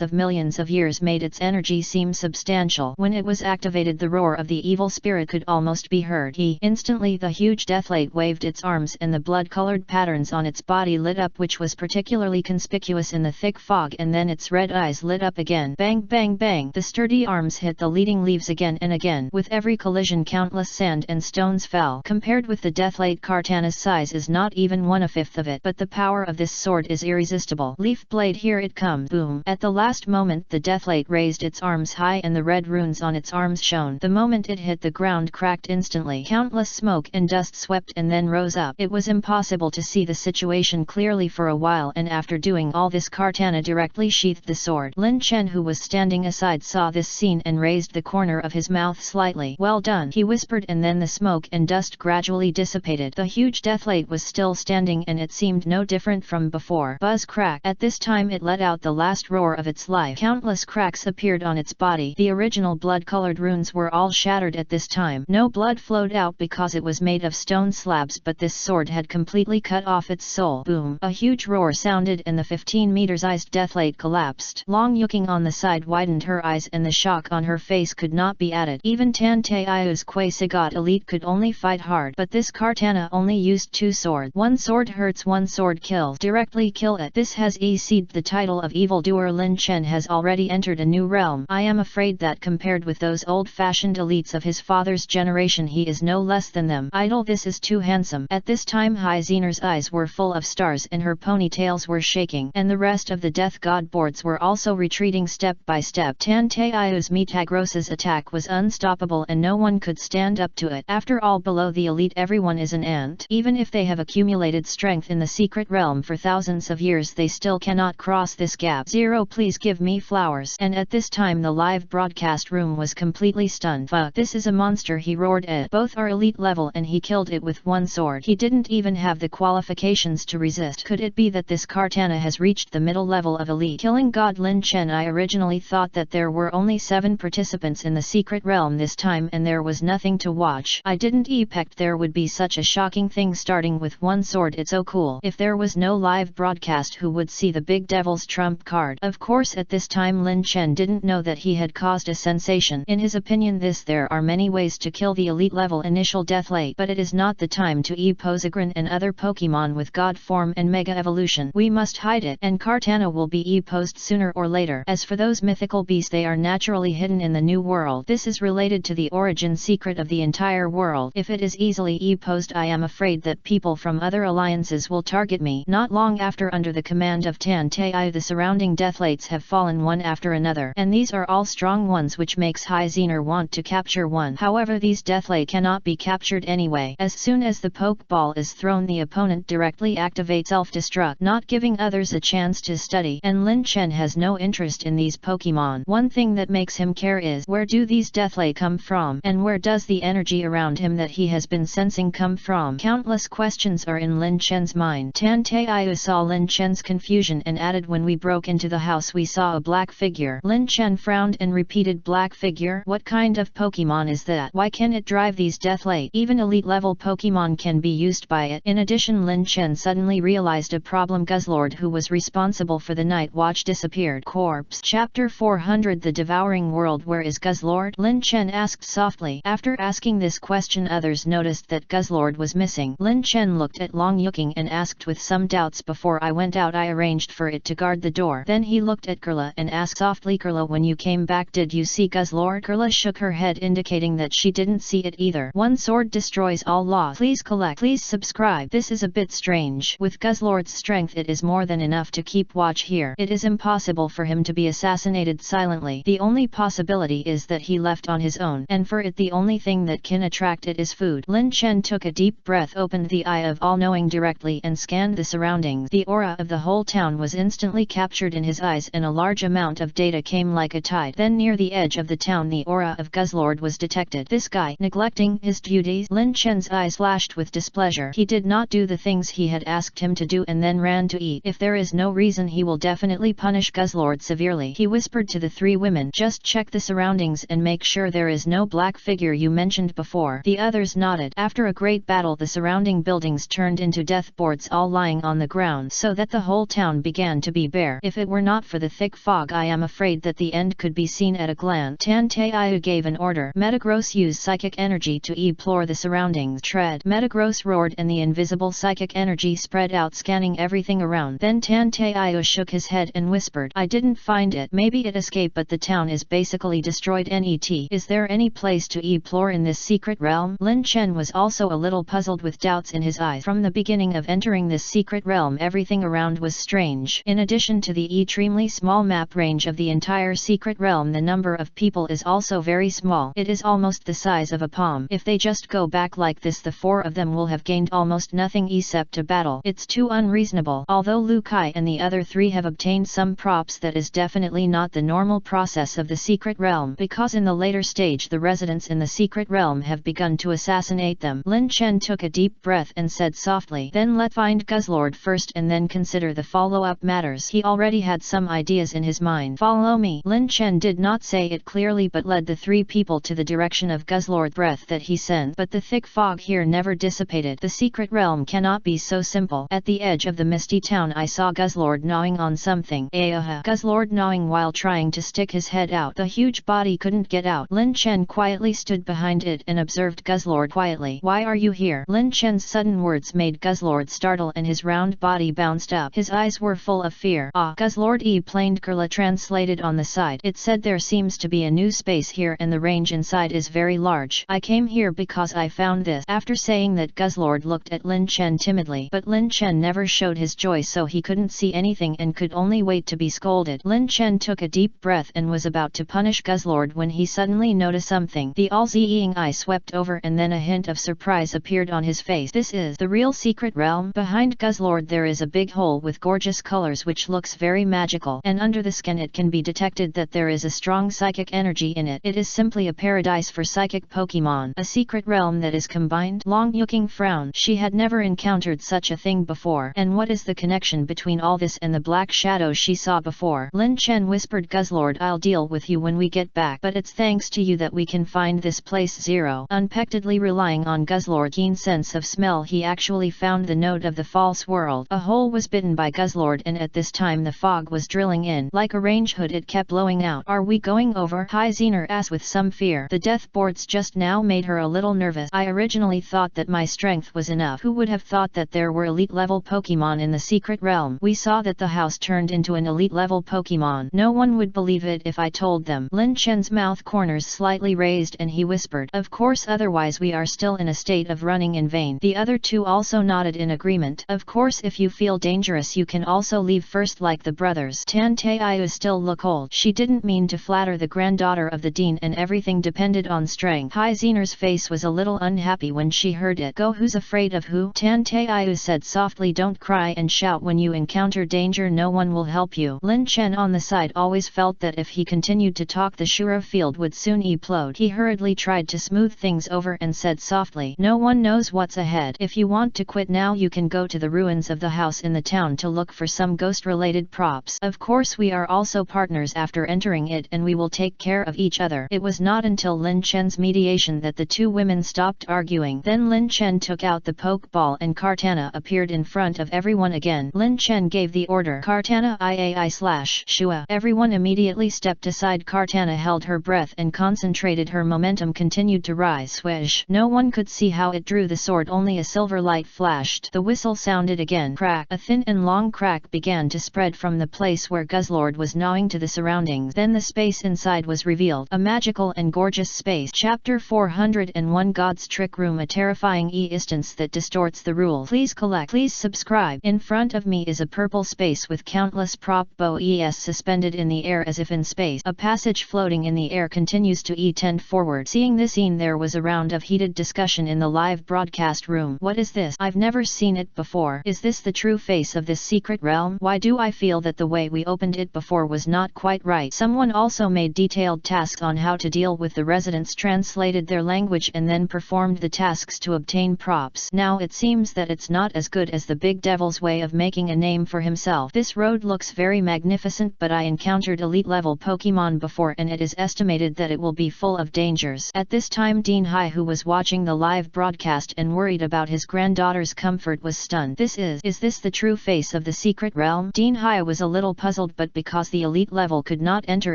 of millions of years made its energy seem substantial. When it was activated, the roar of the evil spirit could almost be heard. Instantly the huge deathlate waved its arms and the blood-colored patterns on its body lit up, which was particularly conspicuous in the thick fog, and then its red eyes lit up again. Bang bang bang. The sturdy arms hit the leading leaves again and again. With every collision countless sand and stones fell. Compared with the deathlate, Kartana's size is not even 1/5 of it, but the power of this sword is irresistible. Leaf Blade, here it comes. Boom. At the last moment the deathlate raised its arms high and the red runes on its arms shone. The moment it hit the ground cracked instantly. Countless smoke and dust swept and then rose up. It was impossible to see the situation clearly for a while, and after doing all this Kartana directly sheathed the sword. Lin Chen, who was standing aside, saw this scene and raised the corner of his mouth slightly. Well done, he whispered, and then the smoke and dust gradually dissipated. The huge deathlate was still standing and it seemed no different from before. Buzz crack. At this time it let out the last roar of its life. Countless cracks appeared on its body. The original blood-colored runes were all shattered at this time. No blood flowed out because it was made of stone slabs, but this sword had completely cut off its soul. Boom. A huge roar sounded and the 15-meter-sized deathlate collapsed. Long Yuking on the side widened her eyes and the shock on her face could not be added. Even Tan Taiu's Quasigot elite could only fight hard, but this Kartana only used two swords. One sword hurts, one sword kills. Directly kill it. This has exceeded the title of evildoer. Lin Chen has already entered a new realm. I am afraid that compared with those old-fashioned elites of his father's generation, he is no less than them. Idol, this is too handsome. At this time Hai Zener's eyes were full of stars and her ponytails were shaking, and the rest of the death god boards were also retreating step by step. Tan Taiu's Metagros's attack was unstoppable and no one could stand up to it. After all, below the elite everyone is an ant. Even if they have accumulated strength in the secret realm for thousands of years, they still cannot cross this gap. Zero, please give me flowers. And at this time the live broadcast room was completely stunned. Fuck, this is a monster, he roared. Both are elite level and he killed it with one sword. He didn't even have the qualifications to resist. Could it be that this Kartana has reached the middle level of elite killing god Lin Chen? I originally thought that there were only 7 participants in the secret realm this time and there was nothing to watch. I didn't expect there would be such a shocking thing starting with one sword. It's so cool. If there was no live broadcast, who would see the big devil's trump card? Of course at this time Lin Chen didn't know that he had caused a sensation. In his opinion there are many ways to kill the elite level initial death late, but it is not the time to Posegran and other Pokemon with god form and mega evolution. We must hide it, and Kartana will be posed sooner or later. As for those mythical beasts, they are naturally hidden in the new world. This is related to the origin secret of the entire world. If it is easily posed, I am afraid that people from other alliances will target me. Not long after, under the command of Tan Tai, the surrounding deathlates have fallen one after another, and these are all strong ones, which makes High Zener want to capture one. However, these deathlate cannot be captured anyway. As soon as the Pokeball is thrown, the opponent directly activates self-destruct, not giving others a chance to study, and Lin Chen has no interest in these Pokemon. One thing that makes him care is, where do these deathlate come from, and where does the energy around him that he has been sensing come from? Countless questions are in Lin Chen's mind. Tan Tai saw Lin Chen's confusion and added, when we broke into the house we saw a black figure. Lin Chen frowned and repeated, black figure? What kind of Pokemon is that? Why can it drive these deathlate? Even elite level Pokemon can be used by it. In addition, Lin Chen suddenly realized a problem. Guzzlord, who was responsible for the night watch, disappeared. Corpse. Chapter 400. The Devouring World. Where is Guzzlord? Lin Chen asked softly. After asking this question, others noticed that Guzzlord was missing. Lin Chen looked at Long Yuking and asked with some doubts, before I went out I arranged for it to guard the door. Then he looked at Kurla and asked softly, Kurla, when you came back did you see Guzzlord? Kurla shook her head, indicating that she didn't see it either. One sword destroys all laws. Please collect. Please subscribe. This is a bit strange. With Guzzlord's strength it is more than enough to keep watch here. It is impossible for him to be assassinated silently. The only possibility is that he left on his own, and for it the only thing that can attract it is food. Lin Chen took a deep breath, opened the eye of all-knowing directly and scanned the surroundings. The aura of the whole town was instantly captured in his eyes, and a large amount of data came like a tide. Then near the edge of the town the aura of Guzzlord was detected. This guy, neglecting his duties? Lin Chen's eyes flashed with displeasure. He did not do the things he had asked him to do and then ran to eat. If there is no reason, he will definitely punish Guzzlord severely. He whispered to the 3 women, just check the surroundings and make sure there is no black figure you mentioned before. The others nodded. After a great battle, the surrounding buildings turned into death boards, all lying on the ground, so that the whole town began to be bare. If it were not for the thick fog, I am afraid that the end could be seen at a glance. Tan Tai gave an order. Metagross, use psychic energy to explore the surroundings. Tread. Metagross roared and the invisible psychic energy spread out, scanning everything around. Then Tan Tai shook his head and whispered, I didn't find it. Maybe it escaped, but the town is basically destroyed. Net. Is there any place to explore in this secret realm? Lin Chen was also a little puzzled, with doubts in his eyes. From the beginning of entering this secret realm, everything around was strange. In addition to the extremely small map range of the entire secret realm, the number of people is also very small. It is almost the size of a palm. If they just go back like this, the 4 of them will have gained almost nothing except a battle. It's too unreasonable. Although Lu Kai and the other 3 have obtained some props, that is definitely not the normal process of the secret realm, because in the later stage the residents in the secret realm have begun to assassinate them. Lin Chen took a deep breath and said softly, then let's find Guzzlord first and then consider the follow-up matters. He already had some ideas in his mind. Follow me. Lin Chen did not say it clearly, but led the 3 people to the direction of Guzzlord's breath that he sensed. But the thick fog here never dissipated. The secret realm cannot be so simple. At the edge of the misty town I saw Guzzlord gnawing on something. Guzzlord gnawing while trying to stick his head out. The huge body couldn't get out. Lin Chen quietly stood behind it and observed Guzzlord quietly. Why are you here? Lin Chen's sudden words made Guzzlord startle and his round body bounced up. His eyes were full of fear. Guzzlord explained. Kurla translated on the side. It said there seems to be a new space here and the range inside is very large. I came here because I found this. After saying that, Guzzlord looked at Lin Chen timidly, but Lin Chen never showed his joy, so he couldn't see anything and could only wait to be scolded. Lin Chen took a deep breath and was about to punish Guzzlord when he suddenly noticed something. The all-seeing eye swept over and then a hint of surprise appeared on his face. This is the real secret realm? Behind Guzzlord there is a big hole with gorgeous colors which looks very magical, and under the skin it can be detected that there is a strong psychic energy in it. It is simply a paradise for psychic Pokemon. A secret realm that is combined? Long Yuking frowned. She had never encountered such a thing before. And what is the connection between all this and the black shadows she saw before? Lin Chen whispered, Guzzlord, I'll deal with you when we get back. But it's thanks to you that we can find this place. Zero. Unpectedly relying on Guzzlord's keen sense of smell, he actually found the node of the false world. A hole was bitten by Guzzlord, and at this time the fog was drilling in. Like a range hood it kept blowing out. Are we going over? Hai Zener asked with some fear. The death boards just now made her a little nervous. I originally thought that my strength was enough. Who would have thought that there were elite level Pokemon in the secret realm? We saw that the house turned into an elite level Pokemon. No one would believe it if I told them. Lin Chen's mouth corners slightly raised and he whispered, of course, otherwise we are still in a state of running in vain. The other two also nodded in agreement. Of course, if you feel dangerous you can also leave first, like the brothers. Tan Taiyu still looked old. She didn't mean to flatter the granddaughter of the dean, and everything depended on strength. Hai Zener's face was a little unhappy when she heard it. Go, who's afraid of who? Tan Taiyu said softly, don't cry and shout when you encounter danger, no one will help you. Lin Chen on the side always felt that if he continued to talk the Shuro field would soon implode. He hurriedly tried to smooth things over and said softly, no one knows what's ahead. If you want to quit now you can go to the ruins of the house in the town to look for some ghost-related props. Of course we are also partners after entering it, and we will take care of each other. It was not until Lin Chen's mediation that the two women stopped arguing. Then Lin Chen took out the Pokeball and Kartana appeared in front of everyone again. Lin Chen gave the order, Kartana IAI/Shua. Everyone immediately stepped aside. Kartana held her breath and concentrated. Her momentum continued to rise. Swish. No one could see how it drew the sword, only a silver light flashed. The whistle sounded again. Crack. A thin and long crack began to spread from the place where Guzzlord was gnawing to the surroundings. Then the space inside was revealed. A magical and gorgeous space. Chapter 401, God's Trick Room. A terrifying instance that distorts the rules. Please collect. Please subscribe. In front of me is a purple space with countless prop boes suspended in the air as if in space. A passage floating in the air continues to tend forward. Seeing this scene, there was a round of heated discussion in the live broadcast room. What is this? I've never seen it before. Is this the true face of this secret realm? Why do I feel that the way we opened it before was not quite right? Someone also made detailed tasks on how to deal with the residents, translated their language and then performed the tasks to obtain props. Now it seems that it's not as good as the big devil's way of making a name for himself. This road looks very magnificent, but I encountered elite level Pokemon before and it is estimated that it will be full of dangers. At this time Dean Hai, who was watching the live broadcast and worried about his granddaughter's comfort, was stunned. Is this the true face of the secret realm? Dean Hai was a little puzzled, but because the elite level could not enter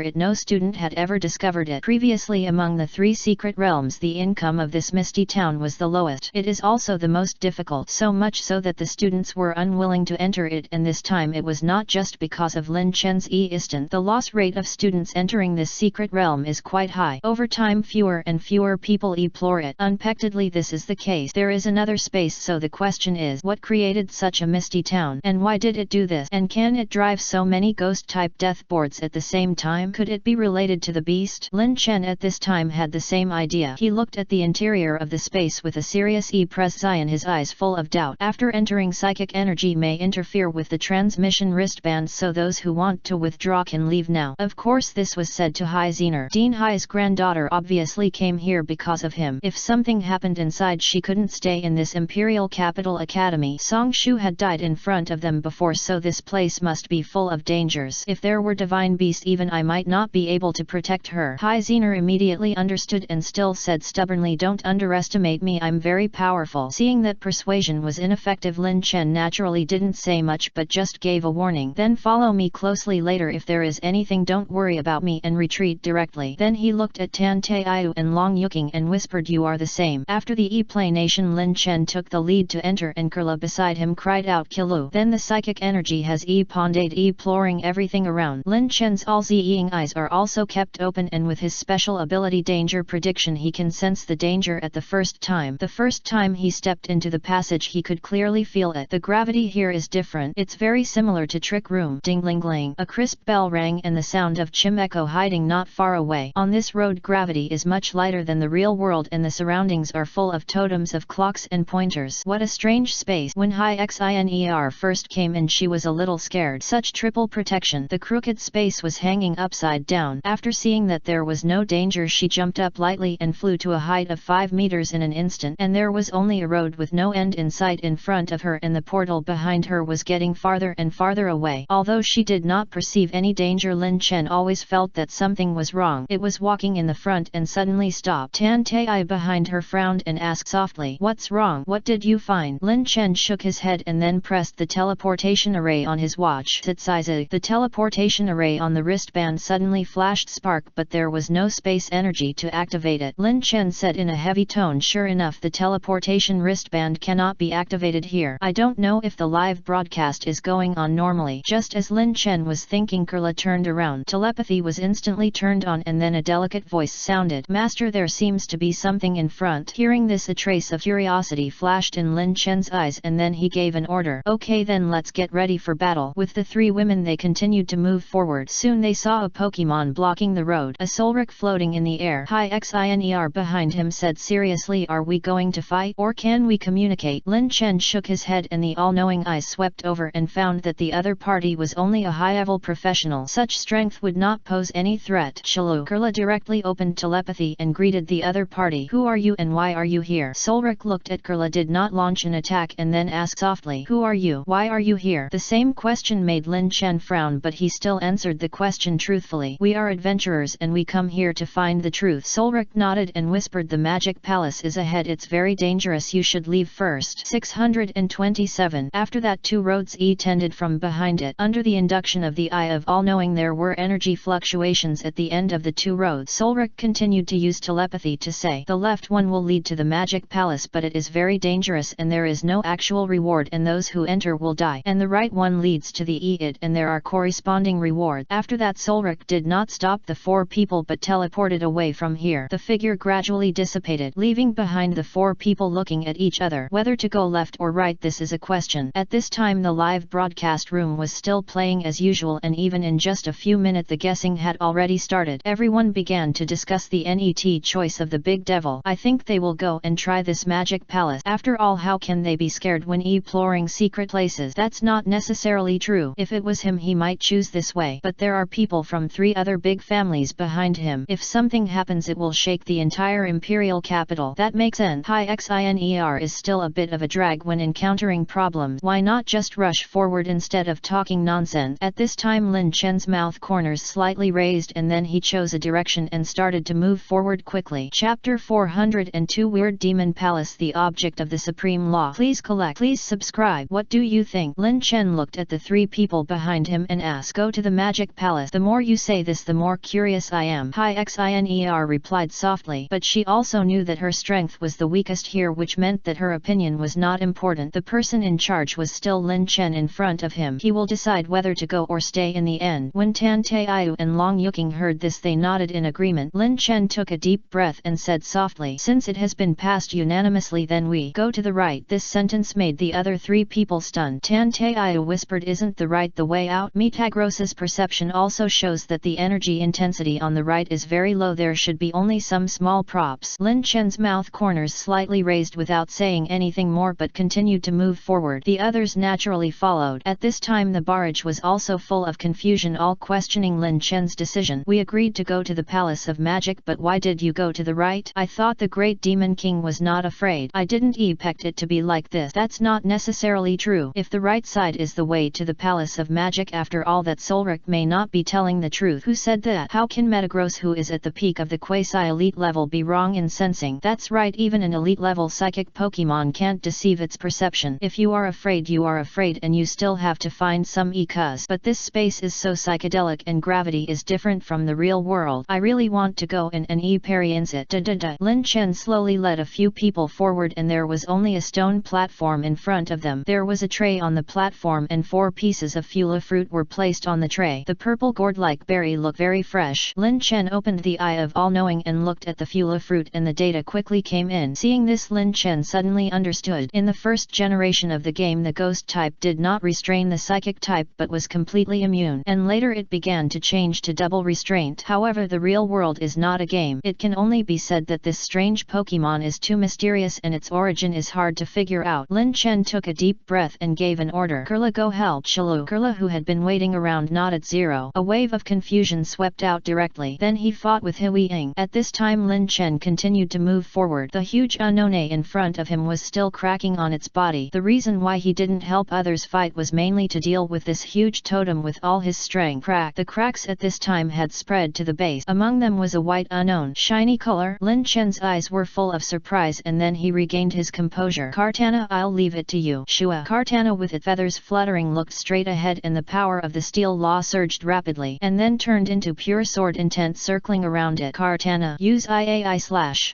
it, no student had ever discovered it. Previously, among the three secret realms, the income of this misty town was the lowest. It is also the most difficult, so much so that the students were unwilling to enter it, and this time it was not just because of Lin Chen's instant. The loss rate of students entering this secret realm is quite high. Over time fewer and fewer people explore it. Unpectedly this is the case. There is another space, so the question is, what created such a misty town, and why did it do this, and can it drive so many ghost-type death boards at the same time? Could it be related to the beast? Lin Chen at this time had the same idea. He looked at the interior of the space with a serious expression, his eyes full of doubt. After entering, psychic energy may interfere with the transmission wristbands, so those who want to withdraw can leave now. Of course this was said to Hai Zener. Dean Hai's granddaughter obviously came here because of him. If something happened inside, she couldn't stay in this Imperial Capital Academy. Song Shu had died in front of them before, so this place must be full of dangers. If there were divine beasts, even I might not be able to protect her. Hai Zener immediately understood and still said stubbornly, don't underestimate me, I'm very powerful. Seeing that persuasion was ineffective, Lin Chen naturally didn't say much but just gave a warning. Then follow me closely later. If there is anything, don't worry about me and retreat directly. Then he looked at Tan Taiyu and Long Yuking and whispered, you are the same. After the explanation, Lin Chen took the lead to enter and Kurla beside him cried out, Kilu. Then the psychic energy has ponded, exploring everything around. Lin Chen's all-seeing eyes are also kept open, and with his special ability danger prediction, he can sense the danger at the first time. The first time he stepped into the passage, he could clearly feel it. The gravity here is different. It's very similar to Trick Room. Ding-ling-ling. A crisp bell rang and the sound of Chim echo hiding not far away. On this road, gravity is much lighter than the real world and the surroundings are full of totems of clocks and pointers. What a strange space. When Hai Xiner first came in, she was a little scared. Such triple protection. The crooked space was hanging upside down. After seeing that there was no danger, she jumped up lightly and flew to a height of 5 meters in an instant, and there was only a road with no end in sight in front of her, and the portal behind her was getting farther and farther away. Although she did not perceive any danger, Lin Chen always felt that something was wrong. It was walking in the front and suddenly stopped. Tan Tai behind her frowned and asked softly, "What's wrong? What did you find?" Lin Chen shook his head and then pressed the teleportation array on his watch. The teleportation array on the wristband suddenly flashed spark, but there was no space energy to activate it. Lin Chen said in a heavy tone, "Sure enough, the teleportation wristband cannot be activated here. I don't know if the live broadcast is going on normally." Just as Lin Chen was thinking, Kurla turned around. Telepathy was instantly turned on, and then a delicate voice sounded, "Master, there seems to be something in front." Hearing this, a trace of curiosity flashed in Lin Chen's eyes, and then he gave an order. "Okay, then let's get ready for battle." With the three women, they continued to move forward. Soon they saw a Pokemon blocking the road, a Solrik floating in the air. Hi Xiner behind him said seriously, "Are we going to fight, or can we communicate?" Lin Chen shook his head, and the all-knowing eyes swept over and found that the other party was only a high-level professional. Such strength would not pose any threat. Shalu Kurla directly opened telepathy and greeted the other party. "Who are you and why are you here?" Solrik looked at Kurla, did not launch an attack, and then asked softly, "Who are you? Why are you here?" The same question made Lin Chen frown, but he still answered the question truthfully. "We are adventurers and we come here to find the truth." Solrik nodded and whispered, "The magic palace is ahead. It's very dangerous. You should leave first." 627. After that, two roads tended from behind it. Under the induction of the Eye of All-Knowing, there were energy fluctuations at the end of the two roads. Solrik continued to use telepathy to say, "The left one will lead to the magic palace, but it is very dangerous and there is no actual reward, and those who enter will die. And the right one leads to the Eid, and there are corresponding rewards." After that, Solrik did not stop the four people but teleported away from here. The figure gradually dissipated, leaving behind the four people looking at each other. Whether to go left or right, this is a question. At this time, the live broadcast room was still playing as usual, and even in just a few minutes the guessing had already started. Everyone began to discuss the net choice of the big devil. "I think they will go and try this magic palace. After all, how can they be scared when exploring secret places?" "That's not necessarily true. If it was him, he might choose this way. But there are people from 3 other big families behind him. If something happens, it will shake the entire imperial capital." "That makes sense. High Xiner is still a bit of a drag when encountering problems. Why not just rush forward instead of talking nonsense?" At this time, Lin Chen's mouth corners slightly raised, and then he chose a direction and started to move forward quickly. Chapter 402, Weird Demon Palace, the object of the supreme law. Please subscribe. What do you think? Lin Chen looked at the 3 people behind him and asked, "Go to the magic palace." "The more you say this, the more curious I am," High Xiner replied softly, but she also knew that her strength was the weakest here, which meant that her opinion was not important. The person in charge was still Lin Chen in front of him. He will decide whether to go or stay in the end. When Tan Taiyu and Long Yuking heard this, they nodded in agreement. Lin Chen took a deep breath and said softly, "Since it has been passed unanimously, then we go to the right." This sentence made the other 3 people stunned. Tan Taiyu whispered, "Isn't the right the way out?" Metagross's perception also shows that the energy intensity on the right is very low. There should be only some small props. Lin Chen's mouth corners slightly raised without saying anything more, but continued to move forward. The others naturally followed. At this time, the barrage was also full of confusion, all questioning Lin Chen's decision. "We agreed to go to the Palace of Magic, but why did you go to the right? I thought the Great Demon King was not afraid." "I didn't expect it to be like this." "That's not necessarily true. If the right side is the way to the Palace of Magic, after all, that Solrik may not be telling the truth." "Who said that? How can Metagross, who is at the peak of the quasi-elite level, be wrong in sensing?" "That's right, even an elite-level psychic Pokemon can't deceive its perception. If you are afraid, you are afraid, and you still have to find some cause. But this space is so psychedelic and gravity is different from the real world. I really want to go in and experience it." Lin Chen slowly led a few people forward, and there was only a stone platform in front of them. There was a tray on the platform, and 4 pieces of Fula fruit were placed on the tray. The purple gourd-like berry looked very fresh. Lin Chen opened the Eye of All-Knowing and looked at the Fula fruit, and the data quickly came in. Seeing this, Lin Chen suddenly understood. In the first generation of the game, the ghost type did not restrain the psychic type but was completely immune, and later it began to change to double restraint. However, the real world is not a game. It can only be said that this strange Pokemon is too mysterious and its origin is hard to figure out. Lin Chen took a deep breath and gave an order. "Kurla, go help Shalu." Kurla, who had been waiting around, nodded. 0. A wave of confusion swept out directly. Then he fought with Hui Ying. At this time, Lin Chen and continued to move forward. The huge unknown in front of him was still cracking on its body. The reason why he didn't help others fight was mainly to deal with this huge totem with all his strength. Crack. The cracks at this time had spread to the base. Among them was a white unknown shiny color. Lin Chen's eyes were full of surprise and then he regained his composure. Kartana, I'll leave it to you. Shua. Kartana with its feathers fluttering looked straight ahead and the power of the steel law surged rapidly and then turned into pure sword intent circling around it. Kartana, use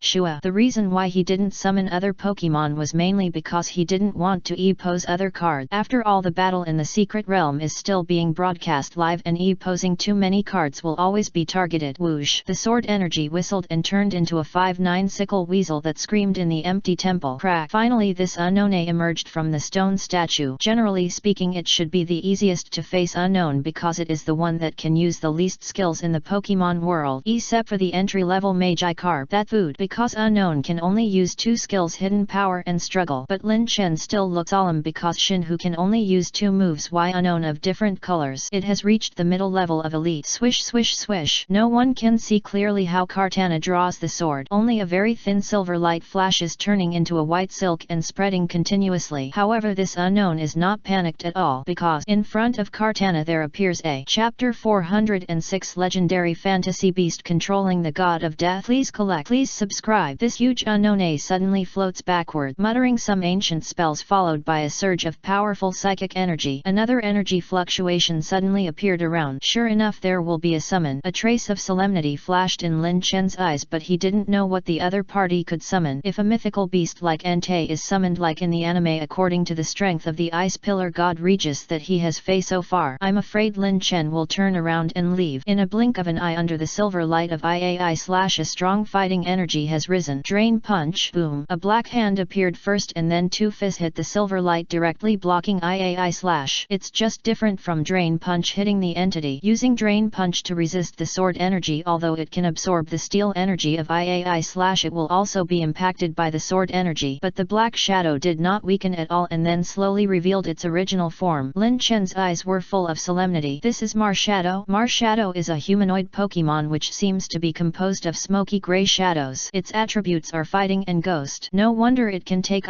Shua. The reason why he didn't summon other Pokemon was mainly because he didn't want to E-pose other cards. After all, the battle in the secret realm is still being broadcast live and E-posing too many cards will always be targeted. Whoosh. The sword energy whistled and turned into a 5-9 sickle weasel that screamed in the empty temple. Crack. Finally this unknown emerged from the stone statue. Generally speaking, it should be the easiest to face unknown because it is the one that can use the least skills in the Pokemon world, except for the entry-level Magi Carp. That food, because unknown can only use 2 skills, hidden power and struggle. But Lin Chen still looks solemn because Shinhu can only use 2 moves. Why unknown of different colors? It has reached the middle level of elite. Swish swish swish. No one can see clearly how Kartana draws the sword. Only a very thin silver light flashes turning into a white silk and spreading continuously. However, this unknown is not panicked at all because in front of Kartana there appears a Chapter 406 Legendary Fantasy Beast controlling the God of Death. Please collect. Please subscribe. This huge unknown suddenly floats backward, muttering some ancient spells followed by a surge of powerful psychic energy. Another energy fluctuation suddenly appeared around. Sure enough, there will be a summon. A trace of solemnity flashed in Lin Chen's eyes, but he didn't know what the other party could summon. If a mythical beast like Entei is summoned like in the anime according to the strength of the Ice Pillar God Regis that he has faced so far, I'm afraid Lin Chen will turn around and leave. In a blink of an eye under the silver light of a strong fighting energy has risen. Drain punch. Boom. A black hand appeared first and then 2 fists hit the silver light directly blocking It's just different from drain punch hitting the entity. Using drain punch to resist the sword energy, although it can absorb the steel energy of it will also be impacted by the sword energy. But the black shadow did not weaken at all and then slowly revealed its original form. Lin Chen's eyes were full of solemnity. This is Marshadow. Marshadow is a humanoid Pokemon which seems to be composed of smoky gray shadows. Its attributes are fighting and ghost. No wonder it can take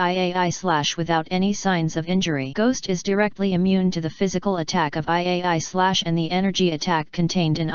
without any signs of injury. Ghost is directly immune to the physical attack of and the energy attack contained in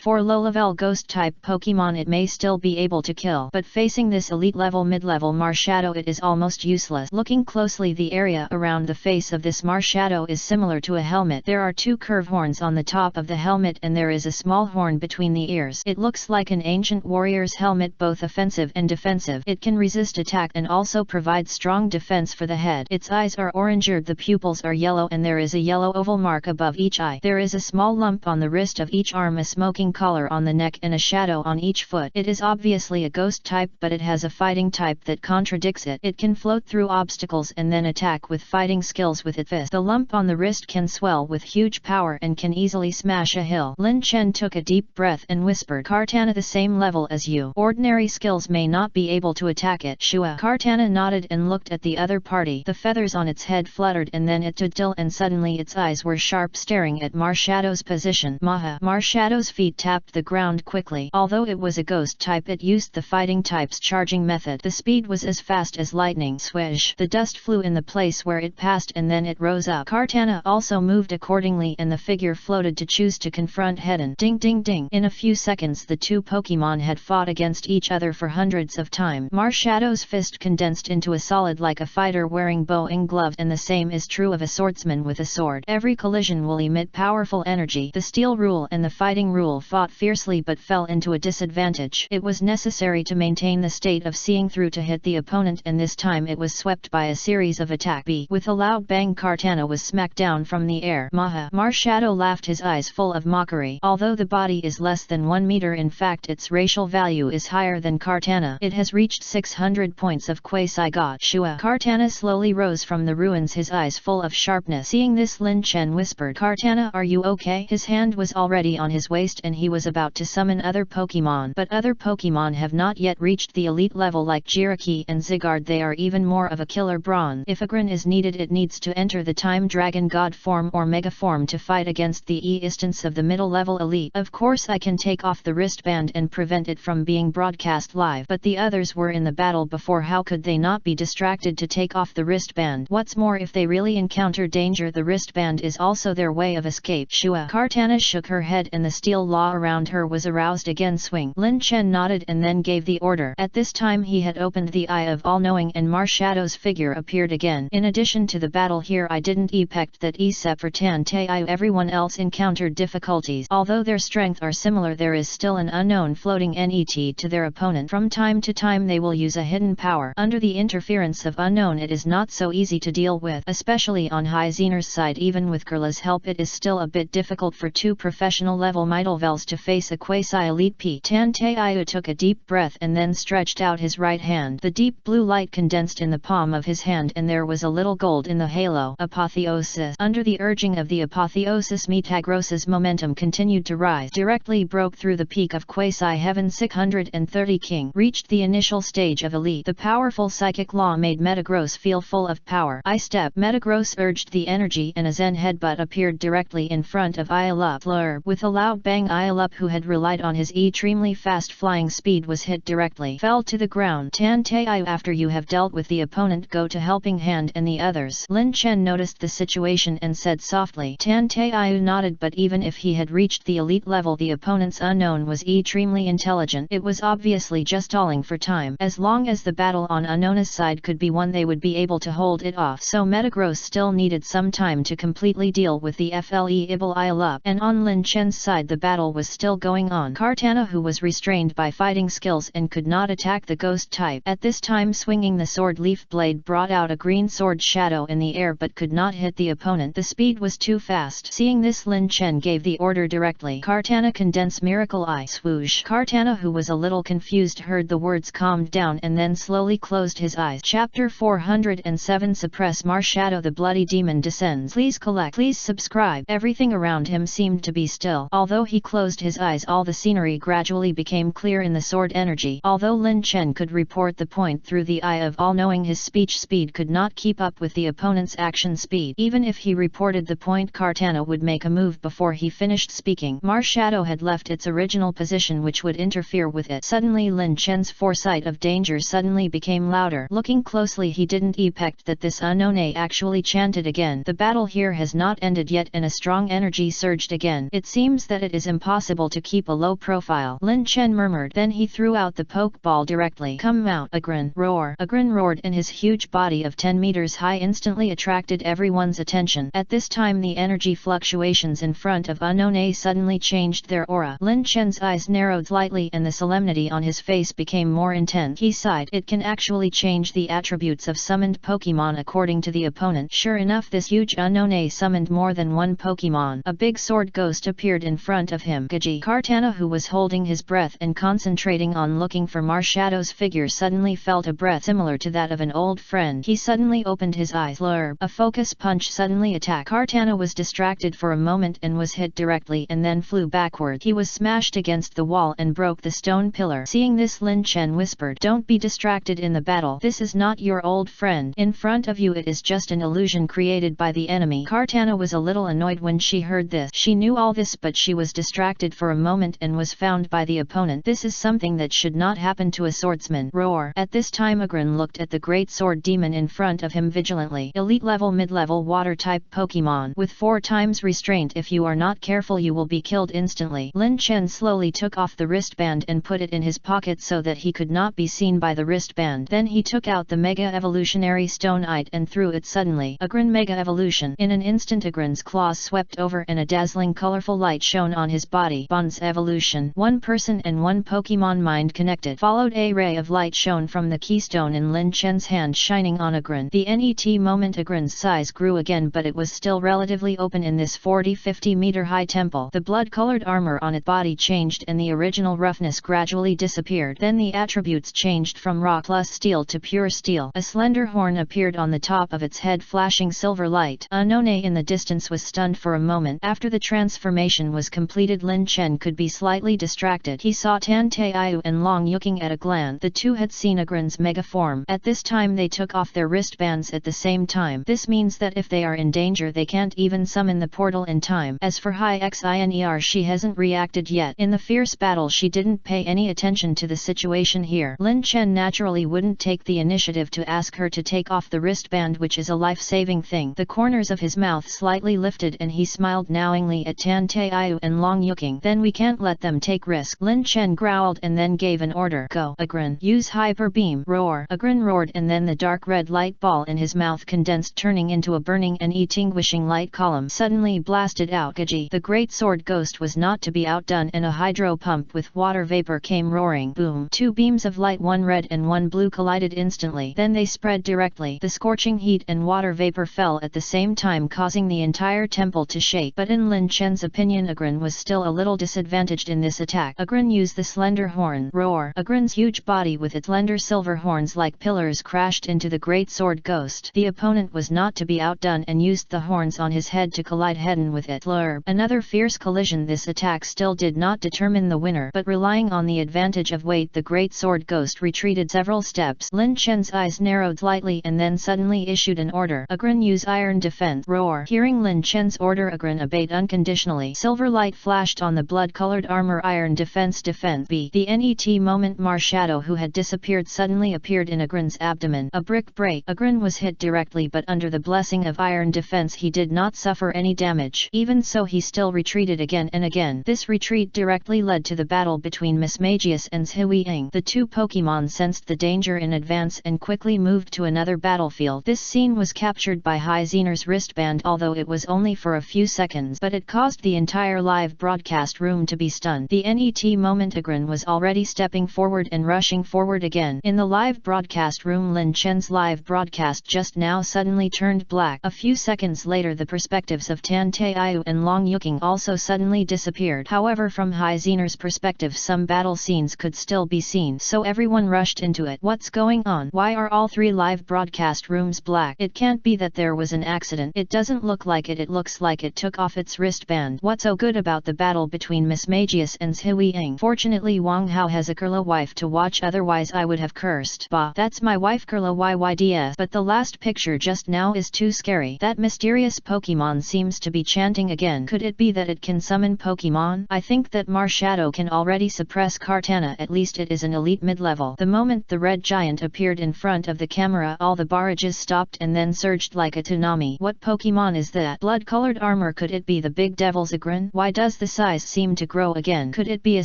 For low-level ghost type Pokemon it may still be able to kill, but facing this elite level mid-level Marshadow it is almost useless. Looking closely, the area around the face of this Marshadow is similar to a helmet. There are 2 curve horns on the top of the helmet and there is a small horn between the ears. It looks like an ancient warrior's helmet, both offensive and defensive. It can resist attack and also provide strong defense for the head. Its eyes are orange-eared, the pupils are yellow and there is a yellow oval mark above each eye. There is a small lump on the wrist of each arm, a smoking collar on the neck and a shadow on each foot. It is obviously a ghost type, but it has a fighting type that contradicts it. It can float through obstacles and then attack with fighting skills with its fist. The lump on the wrist can swell with huge power and can easily smash a hill. Lin Chen took a deep breath and whispered, Kartana, the same level as you. Ordinary skills may not be able to attack it. Shua. Kartana nodded and looked at the other party. The feathers on its head fluttered and then it stood still and suddenly its eyes were sharp, staring at Marshadow's position. Maha. Marshadow's feet tapped the ground quickly. Although it was a ghost type, it used the fighting type's charging method. The speed was as fast as lightning. Swish. The dust flew in the place where it passed and then it rose up. Kartana also moved accordingly and the figure floated to choose to confront Hedon. Ding ding ding. In a few seconds the 2 Pokemon had fought against each other for hundreds of time. Marshadow's fist condensed into a solid like a fighter wearing bow and glove, and the same is true of a swordsman with a sword. Every collision will emit powerful energy. The steel rule and the fighting rule fought fiercely but fell into a disadvantage. It was necessary to maintain the state of seeing through to hit the opponent, and this time it was swept by a series of attack B. With a loud bang, Kartana was smacked down from the air. Maha. Marshadow laughed, his eyes full of mockery. Although the body is less than 1 meter, in fact its racial value is higher than Kartana. It has reached 600 points of Quasi-God. Shua. Kartana slowly rose from the ruins, his eyes full of sharpness. Seeing this, Lin Chen whispered, Kartana, are you okay? His hand was already on his waist and he was about to summon other Pokemon, but other Pokemon have not yet reached the elite level like Jiraiya and Zygarde. They are even more of a killer bronze. If a Grin is needed, it needs to enter the Time Dragon God form or Mega form to fight against the instance of the middle level elite. Of course I can take off the wristband and prevent it from being broadcast live. But the others were in the battle before, how could they not be distracted to take off the wristband? What's more, if they really encounter danger, the wristband is also their way of escape. Shua. Kartana shook her head and the steel law around her was aroused again. Swing. Lin Chen nodded and then gave the order. At this time he had opened the Eye of All-Knowing and Marshadow's figure appeared again. In addition to the battle here, I didn't expect that except for Tan Taiyu everyone else encountered difficulties. Although their strength are similar, there is still an unknown floating net to their opponent. From time to time they will use a hidden power. Under the interference of unknown, it is not so easy to deal with, especially on High Zener's side. Even with Kurla's help, it is still a bit difficult for two professional level Middelvels to face a quasi-elite P. Tan Taiyu took a deep breath and then stretched out his right hand. The deep blue light condensed in the palm of his hand and there was a little gold in the halo. Apotheosis. Under the urging of the apotheosis, Metagross's momentum continued to rise. Directly broke through the peak of quasi-heaven. 630 King reached the initial stage of elite. The powerful psychic law made Metagross feel full of power. I-step. Metagross urged the energy and a Zen headbutt appeared directly in front of Ialup. Fleur. With a loud bang, Ialup, who had relied on his extremely fast flying speed, was hit directly. Fell to the ground. Tan Taiyu, after you have dealt with the opponent, go to Helping Hand and the others. Lin Chen noticed the situation and said softly. Tan Taiyu nodded, but even if he had reached the elite level, the opponent's unknown was extremely intelligent. It was obviously just stalling for time. As long as the battle on Unknown's side could be won, they would be able to hold it off. So Metagross still needed some time to completely deal with the Fleable Ialup. And on Lin Chen's side the battle was still going on. Kartana, who was restrained by fighting skills and could not attack the ghost type, at this time swinging the sword leaf blade, brought out a green sword shadow in the air but could not hit the opponent. The speed was too fast. Seeing this, Lin Chen gave the order directly. Kartana, condense Miracle Eye. Swoosh. Kartana, who was a little confused, heard the words, calmed down and then slowly closed his eyes. Chapter 407. Suppress Marshadow. The bloody demon descends. Please collect. Please subscribe. Everything around him seemed to be still. Although he closed his eyes, all the scenery gradually became clear in the sword energy. Although Lin Chen could report the point through the Eye of All-Knowing, his speech speed could not keep up with the opponent's action speed. Even if he reported the point, Kartana would make a move before he finished speaking. Marshadow had left its original position, which would interfere with it. Suddenly Lin Chen's foresight of danger suddenly became louder. Looking closely, he didn't expect that this unknown actually chanted again. The battle here has not ended yet and a strong energy surged again. It seems that it is impossible to keep a low profile. Lin Chen murmured. Then he threw out the pokeball directly. Come out. Agrin. Roar. Agrin roared and his huge body of 10 meters high instantly attracted everyone's attention. At this time the energy fluctuations in front of Unknown suddenly changed their aura. Lin Chen's eyes narrowed slightly and the solemnity on his face became more intense. He sighed. It can actually change the attributes of summoned Pokemon according to the opponent. Sure enough, this huge Unknown summoned more than one Pokemon. A big sword ghost appeared in front of him. Gaji. Kartana, who was holding his breath and concentrating on looking for Marshadow's figure, suddenly felt a breath similar to that of an old friend. He suddenly opened his eyes. Blurb. A focus punch suddenly attacked. Kartana was distracted for a moment and was hit directly and then flew backward. He was smashed against the wall and broke the stone pillar. Seeing this, Lin Chen whispered, "Don't be distracted in the battle. This is not your old friend. In front of you it is just an illusion created by the enemy." Kartana was a little annoyed when she heard this. She knew all this, but she was distracted for a moment and was found by the opponent. This is something that should not happen to a swordsman. Roar. At this time Agrin looked at the great sword demon in front of him vigilantly. Elite level, mid-level water type Pokemon with 4 times restraint. If you are not careful you will be killed instantly. Lin Chen slowly took off the wristband and put it in his pocket so that he could not be seen by the wristband. Then he took out the Mega Evolutionary Stone-ite and threw it suddenly. Agrin Mega Evolution. In an instant Agrin's claws swept over and a dazzling colorful light shone on his body. Bonds Evolution. One person and one Pokemon mind connected. Followed a ray of light shone from the keystone in Lin Chen's hand, shining on Agrin. The net moment Agrin's size grew again, but it was still relatively open in this 40-50 meter high temple. The blood-colored armor on its body changed and the original roughness gradually disappeared. Then the attributes changed from rock plus steel to pure steel. A slender horn appeared on the top of its head, flashing silver light. Unknown in the distance was stunned for a moment. After the transformation was completed, Lin Chen could be slightly distracted. He saw Tan Taiyu and Long Yuking at a glance. The two had seen Agrin's mega form. At this time they took off their wristbands at the same time. This means that if they are in danger they can't even summon the portal in time. As for High Xiner, she hasn't reacted yet. In the fierce battle she didn't pay any attention to the situation here. Lin Chen naturally wouldn't take the initiative to ask her to take off the wristband, which is a life-saving thing. The corners of his mouth slightly lifted and he smiled knowingly at Tan Taiyu and Long Yuking. Then we can't let them take risk. Lin Chen growled and then gave an order. Go, Agrin. Use hyper beam. Roar. Agrin roared and then the dark red light ball in his mouth condensed, turning into a burning and extinguishing light column. Suddenly blasted out. Gaji. The great sword ghost was not to be outdone, and a hydro pump with water vapor came roaring. Boom. Two beams of light, one red and one blue, collided instantly. Then they spread directly. The scorching heat and water vapor fell at the same time, causing the entire temple to shake. But in Lin Chen's opinion, Agrin was still a little disadvantaged in this attack. Agrin used the slender horn. Roar. Agrin's huge body with its slender silver horns like pillars crashed into the great sword ghost. The opponent was not to be outdone and used the horns on his head to collide head-on with it. Flurb. Another fierce collision. This attack still did not determine the winner, but relying on the advantage of weight, the great sword ghost retreated several steps. Lin Chen's eyes narrowed slightly and then suddenly issued an order. Agrin, use iron defense. Roar. Hearing Lin Chen's order, Agrin obeyed unconditionally. Silver light flashed on the blood-colored armor. Iron defense. B. The net moment, Marshadow, who had disappeared, suddenly appeared in Agrin's abdomen. A brick break. Agrin was hit directly, but under the blessing of iron defense he did not suffer any damage. Even so, he still retreated again and again. This retreat directly led to the battle between Mismagius and Zhui. The two Pokemon sensed the danger in advance and quickly moved to another battlefield. This scene was captured by Hai Zener's wristband, although it was only for a few seconds, but it caused the entire live broadcast room to be stunned. The net moment, Agrin was already stepping forward and rushing forward again. In the live broadcast room, Lin Chen's live broadcast just now suddenly turned black. A few seconds later, the perspectives of Tan Taiyu and Long Yuking also suddenly disappeared. However, from Hai Zener's perspective, some battle scenes could still be seen, so everyone rushed into it. What's going on? Why are all three live broadcast rooms black? It can't be that there was an accident. It doesn't look like it. It looks like it took off its wristband. What's so good about the battle between Mismagius and Zhui? Fortunately, Wang Hao has a Kurla wife to watch, otherwise I would have cursed. Bah, that's my wife Kurla YYDS. But the last picture just now is too scary. That mysterious Pokemon seems to be chanting again. Could it be that it can summon Pokemon? I think that Marshadow can already suppress Kartana. At least it is an elite mid-level. The moment the red giant appeared in front of the camera, all the barrages stopped and then surged like a tsunami. What Pokemon is that? Blood-colored armor. Could it be the big devil's Agrin? Why does the size seem to grow again? Could it be a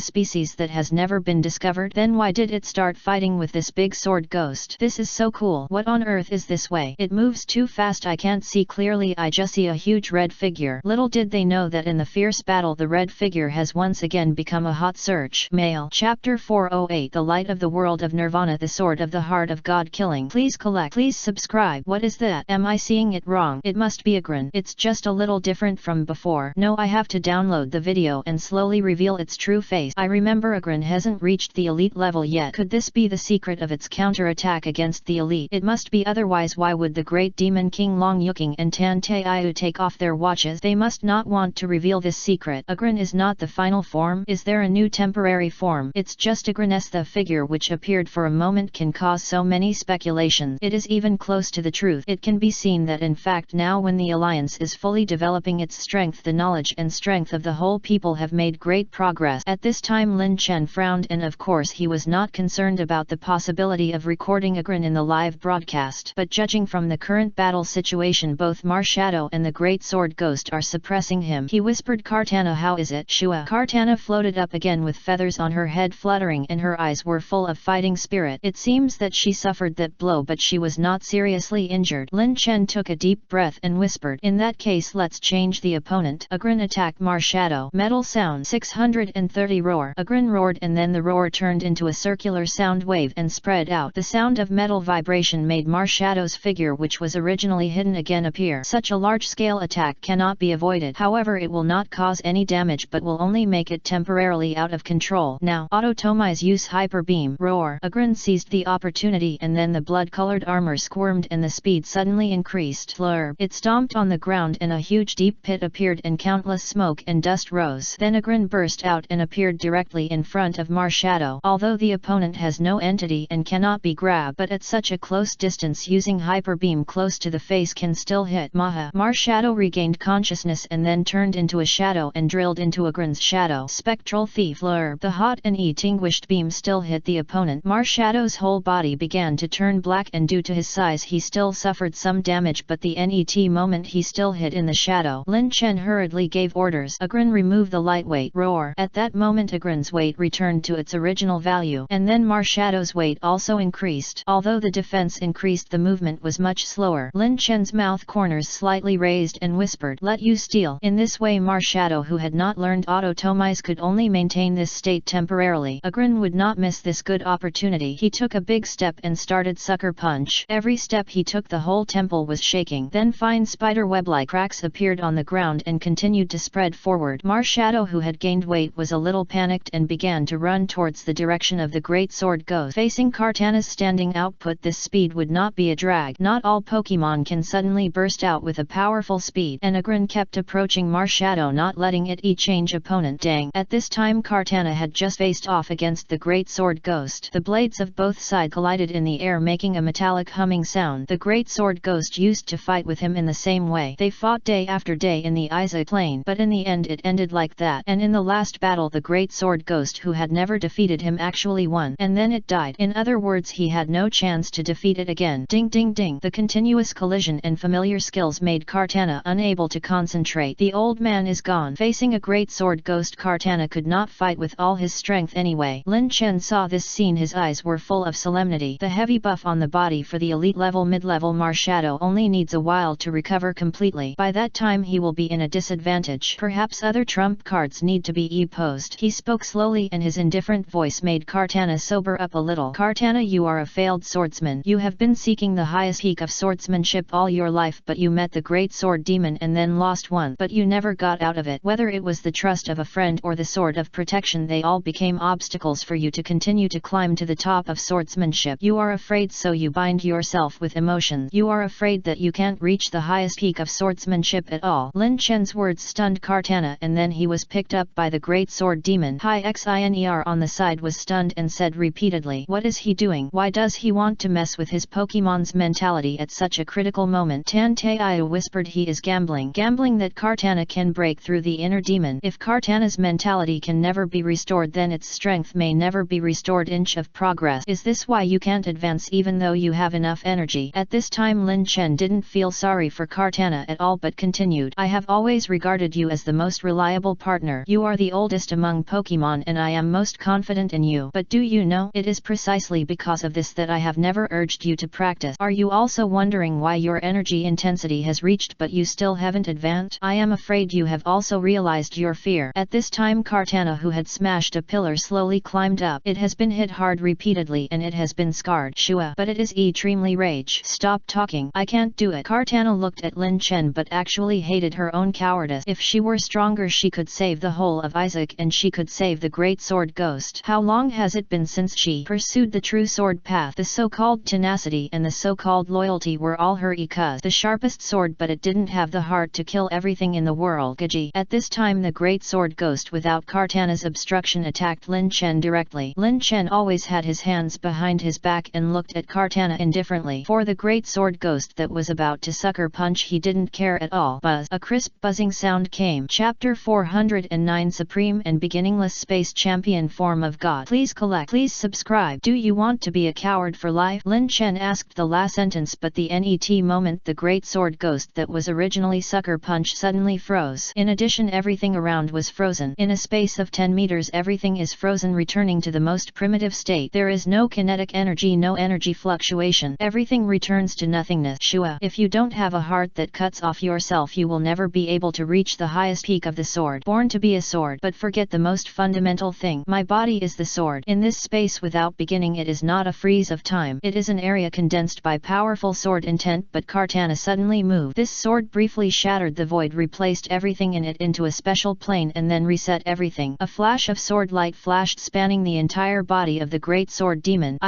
species that has never been discovered? Then why did it start fighting with this big sword ghost? This is so cool. What on earth is this way? It moves too fast. I can't see clearly. I just see a huge red figure. Little did they know that in the fierce battle the red figure has once again become a hot search. Mail. Chapter 408. The Light of the World of Nirvana. The Sword of the Heart of God Killing. Please collect. Please subscribe. What is that? Am I seeing it wrong? It must be Agrin. It's just a little different from before. No, I have to download the video and slowly reveal its true face. I remember Agrin hasn't reached the elite level yet. Could this be the secret of its counterattack against the elite? It must be, otherwise why would the great demon king Long Yuking and Tan Taiyu take off their watches? They must not want to reveal this secret. Agrin is not the final form. Is there a new temporary form? It's just Agrin. The figure which appeared for a moment can cause so many speculations. It is even close to the truth. It can be seen that in fact now, when the alliance is fully developing its strength, the knowledge and strength of the whole people have made great progress. At this time Lin Chen frowned, and of course he was not concerned about the possibility of recording Agrin in the live broadcast. But judging from the current battle situation, both Marshadow and the Great Sword Ghost are suppressing him. He whispered, Kartana, how is it? Shua. Kartana floated up again with feathers on her head fluttering, and her eyes were full of fighting spirit. It seems that she suffered that blow, but she was not seriously injured. Lin Chen took a deep breath and whispered, in that case let's change the opponent. Agrin attacked Marshadow. Metal sound. 630. Roar. Agrin roared, and then the roar turned into a circular sound wave and spread out. The sound of metal vibration made Marshadow's figure, which was originally hidden, again appear. Such a large-scale attack cannot be avoided. However, it will not cause any damage but will only make it temporarily out of control. Now, Autotomize, use Hyper Beam. Roar. Agrin seized the opportunity, and then the blood-colored armor squirmed and the speed suddenly increased. Flurb. It stomped on the ground and a huge deep pit appeared and countless smoke and dust rose. Then Agrin burst out and appeared directly in front of Marshadow. Although the opponent has no entity and cannot be grabbed, but at such a close distance, using Hyper Beam close to the face can still hit. Maha. Marshadow regained consciousness and then turned into a shadow and drilled into Agrin's shadow. Spectral Thief. Flurb. The hot and extinguished beam still hit the opponent. Marshadow's whole body began to turn black, and due to his size he still suffered some damage, but the net moment he still hid in the shadow. Lin Chen hurriedly gave orders. Agrin, remove the lightweight. Roar. At that moment Agrin's weight returned to its original value, and then Marshadow's weight also increased. Although the defense increased, the movement was much slower. Lin Chen's mouth corners slightly raised and whispered, "Let you steal." In this way Marshadow, who had not learned autotomize, could only maintain this state temporarily. Agrin would not miss this good opportunity. He took a big step and started sucker punch. Every step he took the whole temple was shaking. Then fine spider web-like cracks appeared on the ground and continued to spread forward. Marshadow, who had gained weight, was a little panicked and began to run towards the direction of the great sword ghost. Facing Kartana's standing output, this speed would not be a drag. Not all Pokemon can suddenly burst out with a powerful speed, and Agrin kept approaching Marshadow, not letting it change opponent. Dang! At this time Kartana had just faced off against the great sword ghost. The blades of both sides collided in the air, making a metallic humming sound. The great sword ghost used to fight with him in the same way. They fought day after day in the Isa plain, but in the end it ended like that. And in the last battle the great sword ghost, who had never defeated him, actually won. And then it died. In other words, he had no chance to defeat it again. Ding ding ding. The continuous collision and familiar skills made Kartana unable to concentrate. The old man is gone. Facing a great sword ghost, Kartana could not fight with all his strength anyway. Lin Chen saw this scene. His eyes were full of solemnity. The heavy buff on the body for the elite level mid-level Marshadow only needs a while to recover completely. By that time he will be in a disadvantage. Perhaps other trump cards need to be posed. He spoke slowly and his indifferent voice made Kartana sober up a little. Kartana, you are a failed swordsman. You have been seeking the highest peak of swordsmanship all your life, but you met the great sword demon and then lost one. But you never got out of it. Whether it was the trust of a friend or the sword of protection, they all became obstacles for you to continue to climb to the top of swordsmanship. You are afraid, so you bind yourself with emotions. You are afraid that you can't reach the highest peak of swordsmanship at all. Lin Chen's words stunned Kartana, and then he was picked up by the great sword demon. High Xiner on the side was stunned and said repeatedly, "What is he doing? Why does he want to mess with his Pokemon's mentality at such a critical moment?" Tan Taiyu whispered, "He is gambling. Gambling that Kartana can break through the inner demon. If Kartana's mentality can never be restored, then its strength may never be restored. Inch of progress. Is this why you can't advance even though you have enough energy?" At this time Lin Chen didn't feel sorry for Kartana at all, but continued, "I have always regarded you as the most reliable partner. You are the oldest among Pokemon and I am most confident in you. But do you know, it is precisely because of this that I have never urged you to practice. Are you also wondering why your energy intensity has reached but you still haven't advanced? I am afraid you have also realized your fear." At this time Kartana, who had smashed a pillar, slowly climbed up. It has been hit hard repeatedly and it has been scarred. Shua, but it is extremely rage. Stop talking. I can't do it. Kartana looked at Lin Chen but actually hated her own cowardice. If she were stronger she could save the whole of Isaac and she could save the great sword ghost. How long has it been since she pursued the true sword path? The so-called tenacity and the so-called loyalty were all her cause. The sharpest sword, but it didn't have the heart to kill everything in the world. Gaji. At this time the great sword ghost, without Kartana's obstruction, attacked Lin Chen directly. Lin Chen always had his hands behind his back and looked at Kartana indifferently. For the great sword ghost that was about to sucker punch, he didn't care at all. Buzz. A crisp buzzing sound came. Chapter 409, Supreme and Beginningless Space Champion Form of God. Please collect. Please subscribe. Do you want to be a coward for life? Lin Chen asked the last sentence, but the net moment the great sword ghost that was originally sucker punch suddenly froze. In addition, everything around was frozen. In a space of 10 meters everything is frozen, returning to the most primitive state. There is no kinetic energy, no energy fluctuation. Everything returns to nothingness. Shua, if you don't have a heart that cuts off yourself, you will never be able to reach the highest peak of the sword. Born to be a sword, but forget the most fundamental thing. My body is the sword. In this space without beginning, it is not a freeze of time. It is an area condensed by powerful sword intent. But Kartana suddenly moved. This sword briefly shattered the void, replaced everything in it into a special plane, and then reset everything. A flash of sword light flashed, spanning the entire body of the great sword demon.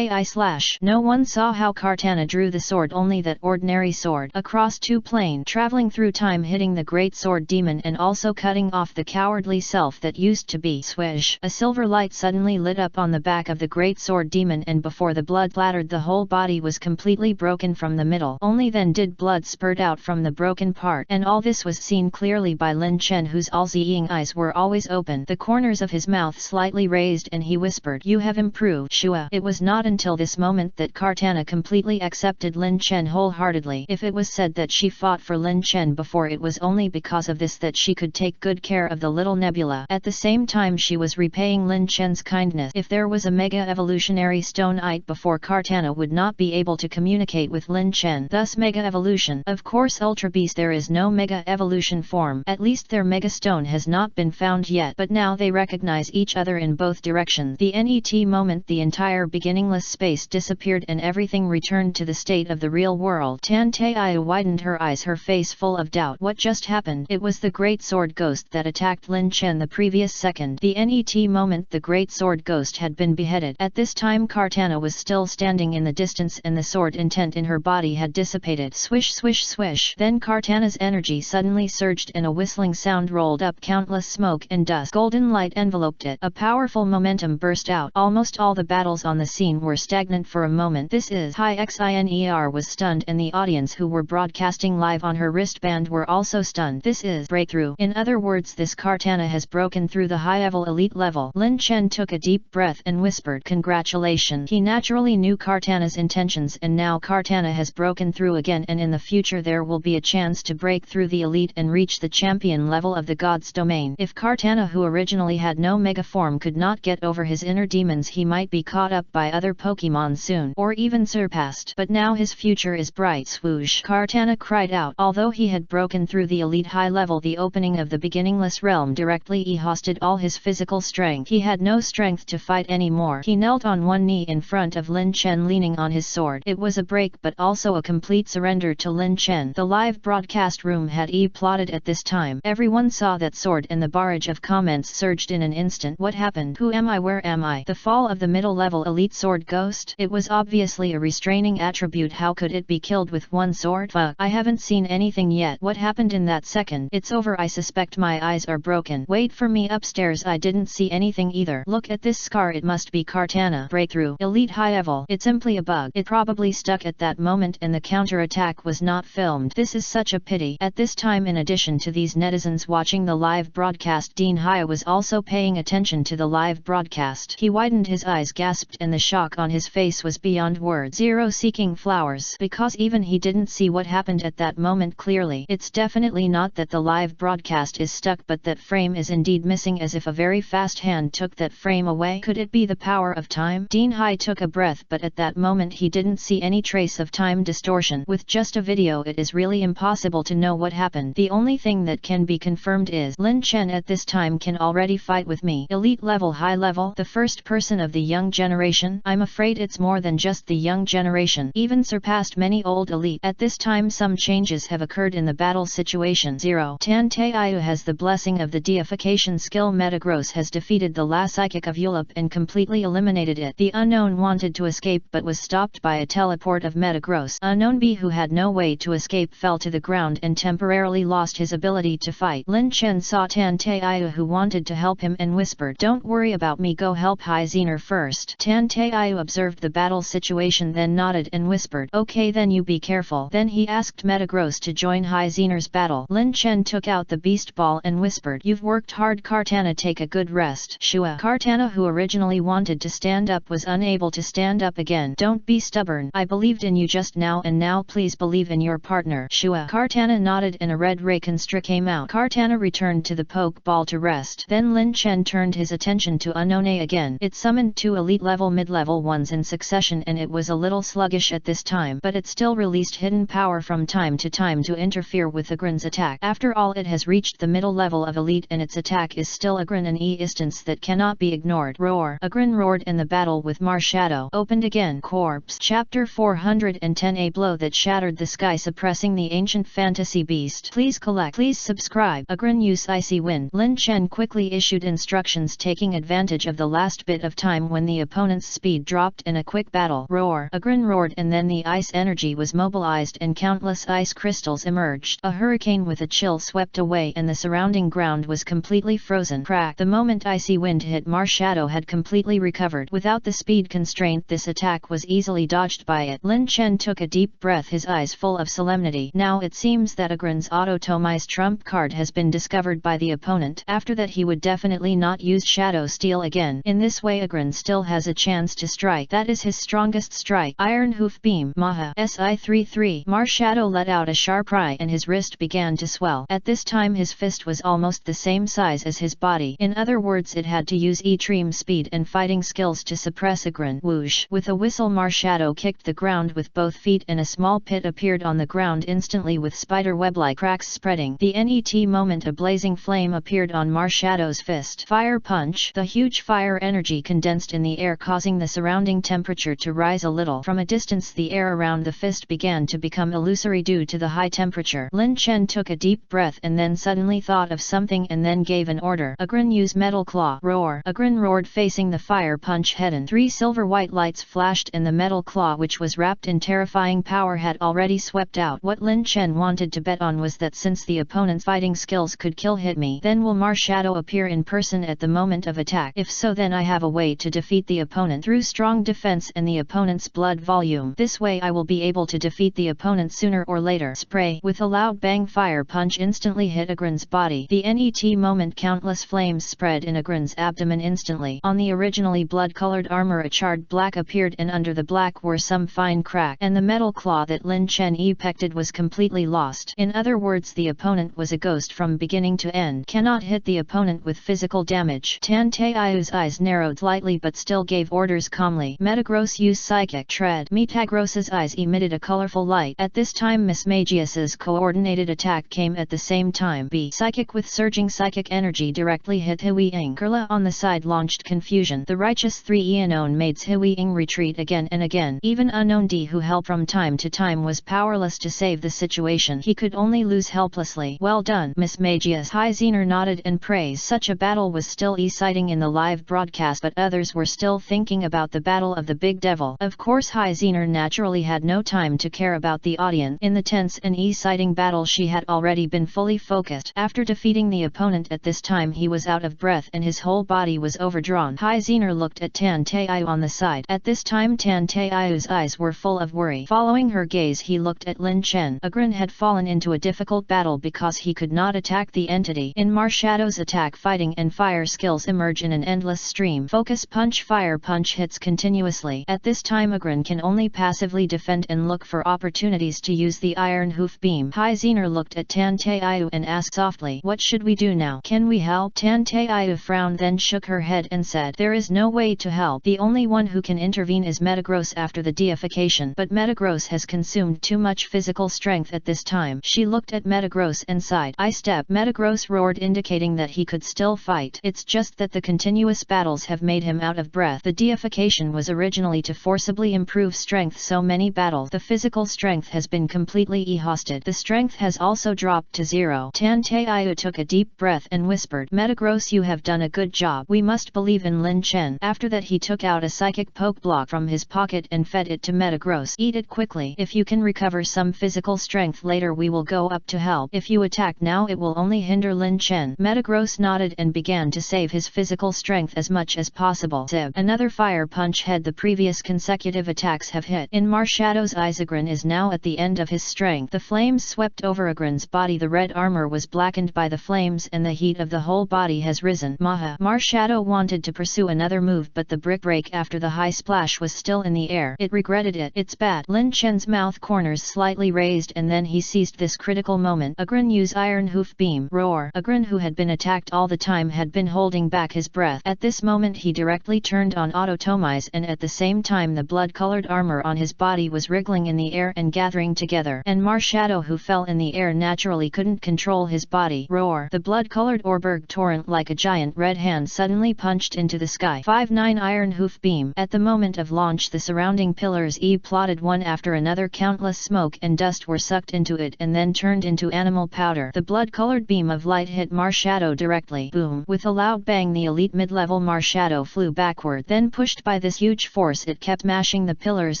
Slash. No one saw how Kartana drew the sword, only that ordinary sword, across two planes, traveling through time, hitting the great sword demon and also cutting off the cowardly self that used to be. Swish. A silver light suddenly lit up on the back of the great sword demon, and before the blood splattered, the whole body was completely broken from the middle. Only then did blood spurt out from the broken part, and all this was seen clearly by Lin Chen, whose all-seeing eyes were always open. The corners of his mouth slightly raised and he whispered, "You have improved, Shua." It was not until this moment that Kartana completely accepted Lin Chen wholeheartedly. If it was said that she fought for Lin Chen before, it was only because of this that she could take good care of the little nebula. At the same time she was repaying Lin Chen's kindness. If there was a mega evolutionary stone-ite before, Kartana would not be able to communicate with Lin Chen. Thus mega evolution. Of course Ultra Beast there is no mega evolution form. At least their mega stone has not been found yet. But now they recognize each other in both directions. The NET moment the entire beginningless space disappeared and everything returned to the state of the real world. Tan Taiyu widened her eyes, her face full of doubt. What just happened? It was the Great Sword Ghost that attacked Lin Chen the previous second. The NET moment the Great Sword Ghost had been beheaded. At this time Kartana was still standing in the distance and the sword intent in her body had dissipated. Swish swish swish. Then Kartana's energy suddenly surged and a whistling sound rolled up. Countless smoke and dust. Golden light enveloped it. A powerful momentum burst out. Almost all the battles on the scene were stagnant for a moment. This is High Xiner was stunned and the audience who were broadcasting live on her wristband were also stunned. This is breakthrough. In other words, this Kartana has broken through the high-level elite level. Lin Chen took a deep breath and whispered, "Congratulations." He naturally knew Kartana's intentions and now Kartana has broken through again, and in the future there will be a chance to break through the elite and reach the champion level of the God's domain. If Kartana, who originally had no mega form, could not get over his inner demons, he might be caught up by other Pokemon soon, or even surpassed. But now his future is bright. Swoosh! Kartana cried out. Although he had broken through the elite high level, the opening of the beginningless realm directly exhausted all his physical strength. He had no strength to fight anymore. He knelt on one knee in front of Lin Chen, leaning on his sword. It was a break but also a complete surrender to Lin Chen. The live broadcast room had plotted at this time. Everyone saw that sword and the barrage of comments surged in an instant. What happened? Who am I? Where am I? The fall of the middle-level elite sword ghost? It was obviously a restraining attribute. How could it be killed with one sword? Fuck. I haven't seen anything yet. What happened in that second? It's over. I suspect my eyes are broken. Wait for me upstairs. I didn't see anything either. Look at this scar. It must be Kartana. Breakthrough. Elite high level. It's simply a bug. It probably stuck at that moment and the counter-attack was not filmed. This is such a pity. At this time, in addition to these netizens watching the live broadcast, Dean Haya was also paying attention to the live broadcast. He widened his eyes, gasped, and the shock on his face was beyond words. Zero seeking flowers. Because even he didn't see what happened at that moment clearly. It's definitely not that the live broadcast is stuck, but that frame is indeed missing, as if a very fast hand took that frame away. Could it be the power of time? Dean Haya took a breath, but at that moment he didn't see any trace of time distortion. With just a video it is really impossible to know what happened. The only thing that can be confirmed is Lin Chen at this time can already fight with me. Elite level, high level, the first person of the young generation. I'm afraid it's more than just the young generation, even surpassed many old elite. At this time some changes have occurred in the battle situation. 0. Tan Taiyu has the blessing of the deification skill. Metagross has defeated the last psychic of Europe and completely eliminated it. The unknown wanted to escape but was stopped by a teleport of Metagross. Unknown B, who had no way to escape, fell to the ground and temporarily lost his ability to fight. Lin Chen saw Tan Taiyu, who wanted to help him, and whispered, "Don't worry about me, go help High Zener first." Tan Taiyu observed the battle situation, then nodded and whispered, "Okay, then you be careful." Then he asked Metagross to join High Zener's battle. Lin Chen took out the beast ball and whispered, "You've worked hard, Kartana, take a good rest." Shua. Kartana, who originally wanted to stand up, was unable to stand up again. "Don't be stubborn. I believed in you just now, and now please believe in your partner." Shua. Kartana nodded and a red ray constrict came out. Kartana returned to the poke ball to rest. Then Lin Chen turned his attention to Unknown A again. It summoned 2 elite level mid-level ones in succession, and it was a little sluggish at this time, but it still released hidden power from time to time to interfere with Agrin's attack. After all, it has reached the middle level of elite and its attack is still Agrin, an instance that cannot be ignored. Roar. Agrin roared and the battle with Marshadow opened again. Corpse. Chapter 410. A blow that shattered the sky, suppressing the ancient fantasy beast. Please collect. Please subscribe. Agrin use icy wind. Lin Chen quickly issued instructions, taking advantage of the last bit of time when the opponent's speed dropped in a quick battle. Roar. Agrin roared and then the ice energy was mobilized and countless ice crystals emerged. A hurricane with a chill swept away and the surrounding ground was completely frozen. Crack. The moment icy wind hit, Marshadow had completely recovered. Without the speed constraint, this attack was easily dodged by it. Lin Chen took a deep breath, his eyes full of solemnity. Now it seems that Agrin's autotomized trump card has been discovered by the opponent. After that he would definitely not use Shadow Steel again. In this way Agron still has a chance to strike. That is his strongest strike. Iron Hoof Beam. Maha. Si-33. Marshadow let out a sharp cry and his wrist began to swell. At this time his fist was almost the same size as his body. In other words, it had to use extreme speed and fighting skills to suppress Agron. Whoosh. With a whistle Marshadow kicked the ground with both feet and a small pit appeared on the ground instantly with spider web-like cracks spreading. The net moment a blazing flame appeared on Marshadow's fist. Fire Punch. The huge fire energy condensed in the air causing the surrounding temperature to rise a little. From a distance the air around the fist began to become illusory due to the high temperature. Lin Chen took a deep breath and then suddenly thought of something and then gave an order. Agron, use Metal Claw. Roar. Agron roared facing the fire punch head and 3 silver-white lights flashed and the metal claw which was wrapped in terrifying power had already swept out. What Lin Chen wanted to bet on was that since the opponent's fighting skills could kill hit me, then will Marshadow appear in person at the moment of attack. If so, then I have a way to defeat the opponent through strong defense and the opponent's blood volume. This way I will be able to defeat the opponent sooner or later. Spray. With a loud bang, fire punch instantly hit Agron's body. The net moment countless flames spread in Agron's abdomen instantly. On the originally blood-colored armor a charred black appeared and under the black were some fine cracks, and the metal claw that Lin Chen ejected was completely lost. In other words, the opponent was a ghost from beginning to end. Cannot hit the opponent with physical damage. Tan Taiu's eyes narrowed slightly but still gave orders calmly. Metagross, use Psychic Tread. Metagross's eyes emitted a colorful light. At this time Miss Magius's coordinated attack came at the same time. B. Psychic with surging psychic energy directly hit Hui Ying. Kurla on the side launched confusion. The righteous 3 unknown made Hui Ying retreat again and again. Even unknown D, who helped from time to time, was powerless to save the situation. He could only lose helplessly. Well done, Miss Magius. Hai Zener nodded and praised. Such a battle was still exciting in the live broadcast, but others were still thinking about the battle of the Big Devil. Of course Hai Zener naturally had no time to care about the audience. In the tense and exciting battle she had already been fully focused. After defeating the opponent at this time he was out of breath and his whole body was overdrawn. Hai Zener looked at Tan Taiyu on the side. At this time Tan Taiyu's eyes were full of worry. Following her gaze he looked at Lin Chen. Agron had fallen into a difficult battle because he could not attack the entity. In Marshadow's attack, fighting and fire skills emerge in an endless stream. Focus Punch. Fire Punch hits continuously. At this time Agron can only passively defend and look for opportunities to use the Iron Hoof Beam. Hai Zener looked at Tan Taiyu and asked softly, "What should we do now? Can we help?" Tan Taiyu frowned, then shook her head and said, "There is no way to help. The only one who can intervene is Metagross after the deification. But Metagross has consumed too much physical strength at this time." She looked at Metagross and sighed. "I step." Metagross roared, indicating that he could still fight. "It's just that the continuous battles have made him out of breath. The deification was originally to forcibly improve strength, so many battles the physical strength has been completely exhausted. The strength has also dropped to 0. Tan Taiyu took a deep breath and whispered, "Metagross, you have done a good job. We must believe in Lin Chen." After that he took out a psychic poke block from his pocket and fed it to Metagross. "Eat it quickly. If you can recover some physical strength later we will go up to help. If you attack now it will only hinder Lin Chen." Metagross nodded and began to save his physical strength as much as possible. Zib. Another fire punch had the previous consecutive attacks have hit. In Marshadow's eyes Agron is now at the end of his strength. The flames swept over Agron's body. The red armor was blackened by the flames and the heat of the whole body has risen. Maha. Marshadow wanted to pursue another move, but the brick break after the high splash was still in the air. It regretted it. "It's bad." Lin Chen's mouth corners slightly raised and then he seized this critical moment. Agron, use Iron Hoof Beam. Roar. Agron, who had been attacked all the time, had been holding back his breath. At this moment he directly turned on autotomize and at the same time the blood-colored armor on his body was wriggling in the air and gathering together. And Marshadow, who fell in the air, naturally couldn't control his body. Roar. The blood-colored Orberg torrent like a giant red hand suddenly punched into the sky. 5-9 Iron Hoof Beam. At the moment of launch the surrounding pillars plotted one after another. Countless smoke and dust were sucked into it and then turned into animal powder. The blood-colored beam of light hit Marshadow directly. Boom. With a loud bang the elite mid-level Marshadow flew backward. Then pushed by this huge force it kept mashing the pillars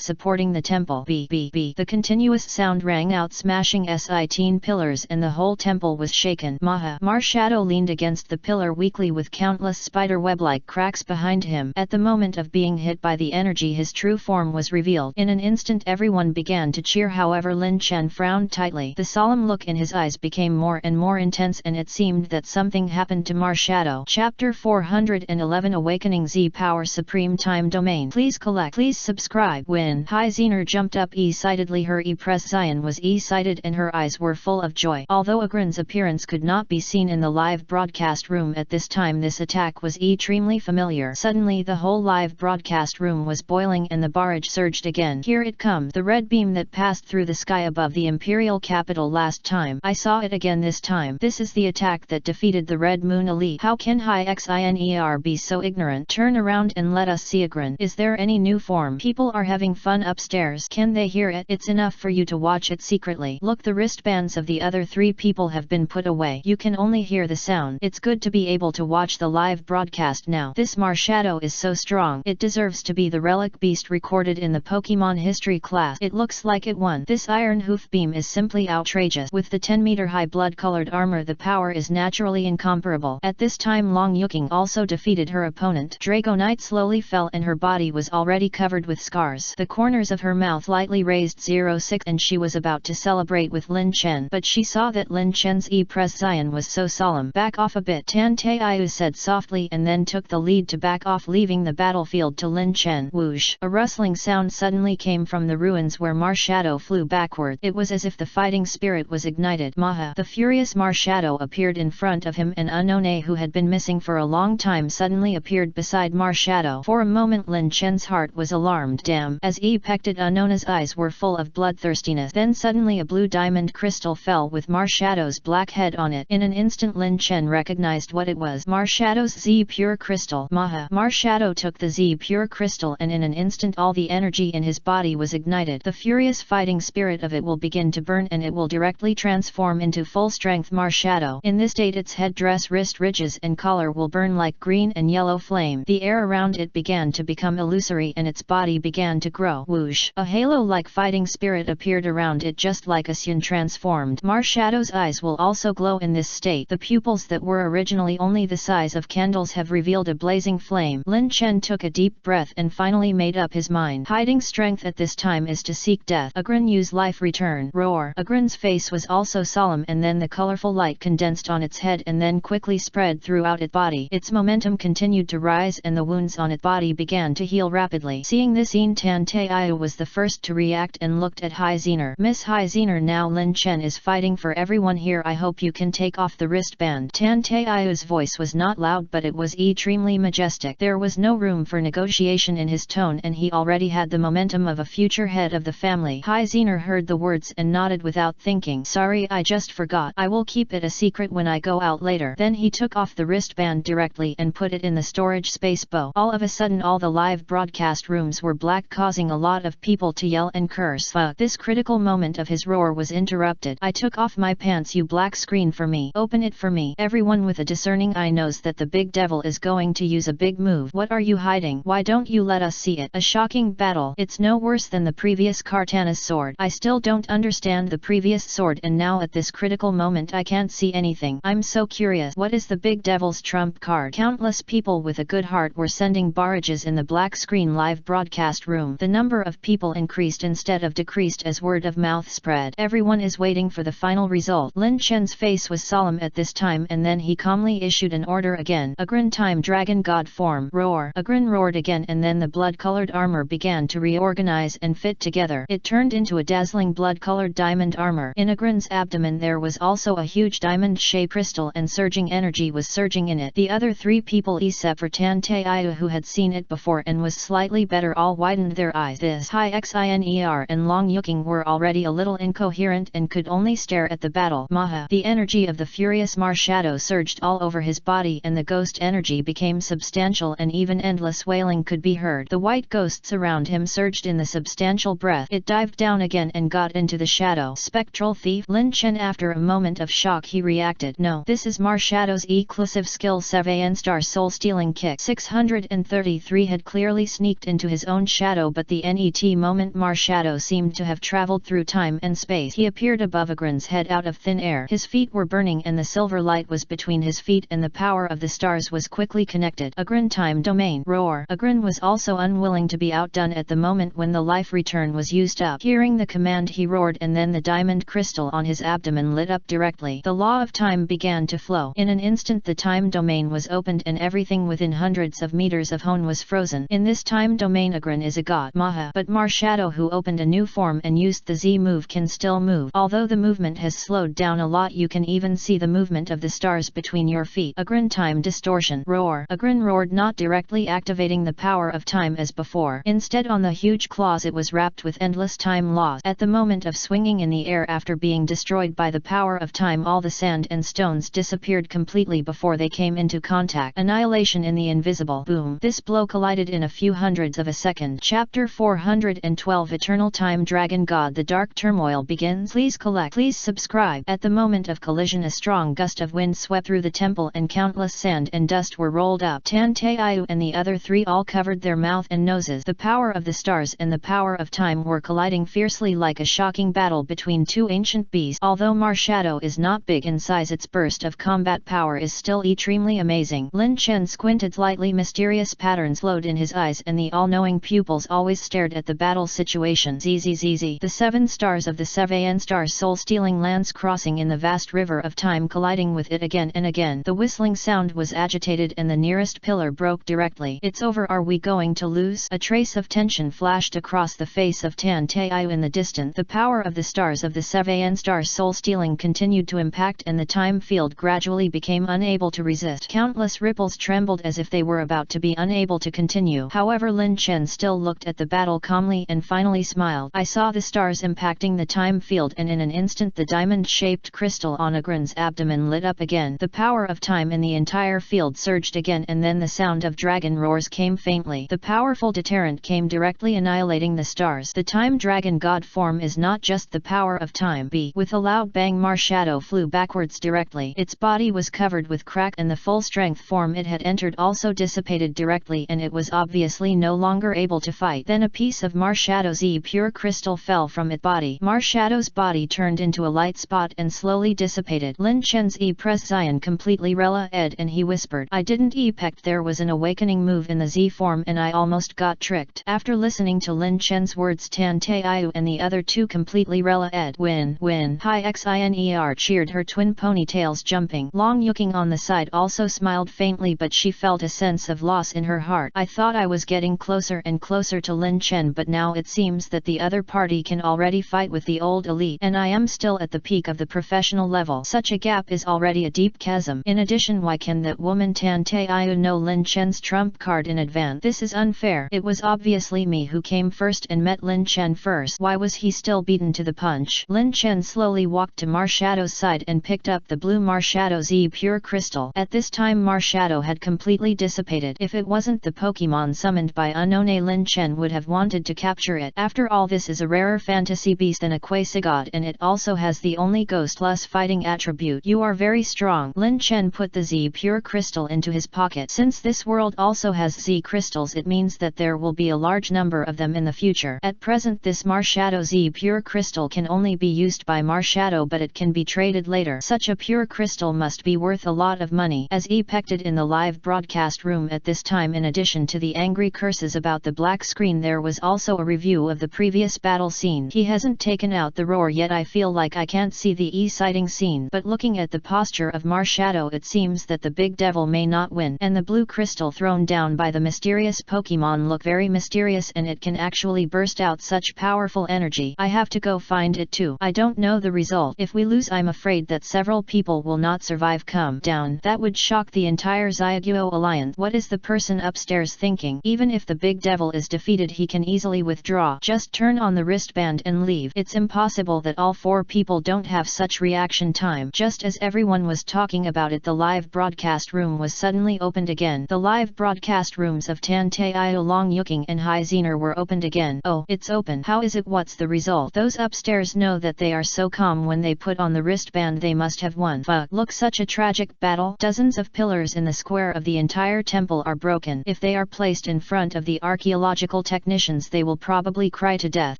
supporting the temple. The continuous sound rang out, smashing 18 pillars and the whole temple was shaken. Maha. Marshadow leaned against the pillar weakly with countless spider web-like cracks behind him. At the moment of being hit by the energy his true form was revealed. In an instant everyone began to cheer, however Lin Chen frowned tightly. The solemn look in his eyes became more and more intense and it seemed that something happened to Marshadow. below. Chapter 411 Awakening Z Power Supreme Time Domain. Please collect. Please subscribe. When High Zener jumped up excitedly, her E-Press Zion was excited and her eyes were full of joy. Although Agrin's appearance could not be seen in the live broadcast room at this time, this attack was extremely familiar. Suddenly the whole live broadcast room was boiling and the barrage surged again. Here it comes. The red beam that passed through the sky above the imperial capital last time. I saw it again this time. This is the attack that defeated the Red Moon Elite. How can High Xiner be so ignorant? Turn around and let us see Agrin. Is there any new form? People are having fun upstairs. Can they hear it? It's enough for you to watch it secretly. Look, the wristbands of the other 3 people have been put away. You can only hear the sound. It's good to be able to watch the live broadcast now. This Marshadow is so strong. It deserves to be the relic beast recorded in the Pokemon history class. It looks like it won. This Iron Hoof Beam is simply outrageous. With the 10-meter high blood-colored armor, the power is naturally incomparable. At this time, Long Yuking also defeated her opponent. Dragonite slowly fell and her body was already covered with scars. The corners of her mouth lightly raised 06 and she was about to celebrate with Lin Chen, but she saw that Lin Chen's E-Press Zion was so solemn. Back off a bit, Tan Taiyu said softly, and then took the lead to back off, leaving the battlefield to Lin Chen. Whoosh! A rustling sound suddenly came from the ruins where Marshadow flew backward. It was as if the fighting spirit was ignited. Maha! The furious Marshadow appeared in front of him, and Unknown, who had been missing for a long time, suddenly appeared beside Marshadow. For a moment Lin Chen's heart was alarmed. Damn! As he pecked at Unknown's eyes were full of bloodthirstiness. Then suddenly a blue diamond crystal fell with Marshadow's black head on it. In an instant Lin Chen recognized what it was. Marshadow's Z Pure Crystal. Maha! Marshadow took the Z Pure Crystal and in an instant all the energy in his body was ignited. The furious fighting spirit of it will begin to burn and it will directly transform into full-strength Marshadow. In this state its headdress, wrist ridges and collar will burn like green and yellow flame. The air around it began to become illusory and its body began to grow. Whoosh! A halo-like fighting spirit appeared around it just like a sun transformed. Marshadow's eyes will also glow in this state. The pupils that were originally only the size of candles have revealed a blazing flame. Lin Chen took a deep breath and finally made up his mind. Hiding strength at this time is to seek death. Agrin, use life return. Roar! Agrin's face was also solemn, and then the colorful light condensed on its head and then quickly spread throughout its body. Its momentum continued to rise and the wounds on its body began to heal rapidly. Seeing this, Tan Taiyu was the first to react and looked at High Zener. Miss High Zener, now Lin Chen is fighting for everyone here. I hope you can take off the wristband. Tan Taiyu's voice was not loud, but it was extremely majestic. There was no room for negotiation in his tone, and he already had the momentum of a future head of the family. High Zener heard the words and nodded without thinking. Sorry, I just forgot. I will keep it a secret when I go out later. Then he took off the wristband directly and put it in the storage space bow. All of a sudden all the live broadcast rooms were black, causing a lot of people to yell and curse. Fuck! This critical moment of his roar was interrupted. I took off my pants, you black screen for me. Open it for me. Everyone with a discerning eye knows that the big devil is going to use a big move. What are you hiding? Why don't you let us see it? A shocking battle. It's no worse than the previous Kartana's sword. I still don't understand the previous sword, and now at this critical moment I can't see anything. I'm so curious. What is the big devil's trump card? Countless people with a good heart were sending barrages in the black screen live broadcast room. The number of people increased instead of decreased as word of mouth spread. Everyone is waiting for the final result. Lin Chen's face was solemn at this time, and then he calmly issued an order again. Agrin, time dragon god form. Roar! Agrin roared again, and then the blood-colored armor began to reorganize and fit together. It turned into a dazzling blood-colored diamond armor. In Agrin's abdomen there was also a huge diamond-shaped crystal, and surging energy was surging in it. The other 3 people except for Tan Taiyu, who had seen it before and was slightly better, all widened their eyes. This High Xiner and Long Yuking were already a little incoherent and could only stare at the battle. Maha! The energy of the furious Marshadow surged all over his body, and the ghost energy became substantial, and even endless wailing could be heard. The white ghosts around him surged in the substantial breath. It dived down again and got into the shadow. Spectral thief! Lin Chen, after a moment of shock, he reacted. No, this is Marshadow's exclusive skill 7 star soul stealing kick. 633 had clearly sneaked into his own shadow, but the net moment Marshadow seemed to have traveled through time and space. He appeared above Agrin's head out of thin air. His feet were burning and the silver light was between his feet, and the power of the stars was quickly connected. Agrin, time domain. Roar! Agrin was also unwilling to be outdone at the moment when the life return was used up. Hearing the command, he roared, and then the diamond crystal on his abdomen lit up directly. The law of time began to flow. In an instant the time domain was opened and everything within hundreds of meters of Hone was frozen. In this time domain Agron is a god Maha, but Marshadow who opened a new form and used the Z move can still move. Although the movement has slowed down a lot, you can even see the movement of the stars between your feet. Agron time distortion. Roar. Agron roared, not directly activating the power of time as before. Instead, on the huge claws it was wrapped with endless time laws. At the moment of swinging in the air after being destroyed by the power of time, all the sand and stones disappeared completely before they came into contact. Annihilation in the invisible. Boom. This blow collided in a few hundredths of a second. Chapter 412 Eternal Time Dragon God. The dark turmoil begins. Please collect. Please subscribe. At the moment of collision, a strong gust of wind swept through the temple and countless sand and dust were rolled up. Tanteiyu and the other three all covered their mouth and noses. The power of the stars and the power of time were colliding fiercely like a shocking battle between two ancient beasts. Although Marshadow is not big in size, its burst of combat power is still extremely amazing. Lin Chen squinted slightly. Mysterious patterns glowed in his eyes and the all-knowing pupils always stared at the battle situation. ZZZZ. The 7 stars of the Sevayan star soul-stealing lance crossing in the vast river of time, colliding with it again and again. The whistling sound was agitated and the nearest pillar broke directly. It's over. Are we going to lose? A trace of tension flashed across the face of Tanteiyu in the distance. The power of the stars of the Sevayan star soul-stealing continued to impact and the time field gradually became unable to resist. Countless ripples trembled as if they were about to be unable to continue. However, Lin Chen still looked at the battle calmly and finally smiled. I saw the stars impacting the time field, and in an instant the diamond-shaped crystal on Agron's abdomen lit up again. The power of time in the entire field surged again, and then the sound of dragon roars came faintly. The powerful deterrent came directly annihilating the stars. The time dragon god form is not just the power of time. With a loud bang, Marshadow flew backwards directly. Its body was covered with crack and the full strength form it had entered also dissipated directly, and it was obviously no longer able to fight. Then a piece of Marshadow's pure crystal fell from its body. Marshadow's body turned into a light spot and slowly dissipated. Lin Chen's press Zion completely rela ed, and he whispered, I didn't expect there was an awakening move in the Z form and I almost got tricked. After listening to Lin Chen's words, Tanteiyu and the other two completely rela ed. Win. Hi Xiner cheered, her twin ponytails jumping. Long Yuking on the side also smiled faintly, but she felt a sense of loss in her heart. I thought I was getting closer and closer to Lin Chen, but now it seems that the other party can already fight with the old elite, and I am still at the peak of the professional level. Such a gap is already a deep chasm. In addition, why can that woman Tanteiyu know Lin Chen's trump card in advance? This is unfair. It was obviously me who came first and met Lin Chen first. Why was he still beaten to the punch? Lin Chen slowly walked to Marshadow's side and picked up the blue Marshadow's pure crystal. At this time Marshadow had completely dissipated. If it wasn't the Pokemon summoned by Unknown, Lin Chen would have wanted to capture it. After all, this is a rarer fantasy beast than a Quasigod, and it also has the only ghostless fighting attribute. You are very strong. Lin Chen put the Z pure crystal into his pocket. Since this world also has Z crystals, it means that there will be a large number of them in the future. At present, this Marshadow Z pure crystal can only be used by Marshadow, but it can be traded later. Such a pure crystal must be worth a lot of money. As pected in the live broadcast room at this time, in addition to the angry curses about the black screen, there was also a review of the previous battle scene. He hasn't taken out the roar yet. I feel like I can't see the exciting scene, but looking at the posture of Marshadow, it seems that the big devil may not win, and the blue crystal thrown down by the mysterious Pokemon look very mysterious, and it can actually burst out such powerful energy. I have to go find it too. I don't know the result. If we lose, I'm afraid that several people will not survive. Come down. That would shock the entire Zyguo alliance. What is the person upstairs thinking? Even if the big devil is defeated, he can easily withdraw. Just turn on the wristband and leave. It's impossible that all 4 people don't have such reaction time. Just as everyone was talking about it, the live broadcast room was suddenly opened again. The live broadcast rooms of Tanteiyu, Long Yuking and Hai Zener were opened again. Oh, it's open. How is it? What's the result? Those upstairs know that they are so calm when they put on the wristband. They must have won. Fuck. Look, such a tragic battle. Dozens of pillars in the square of the entire temple are broken. If they are placed in front of the archaeological technicians, they will probably cry to death.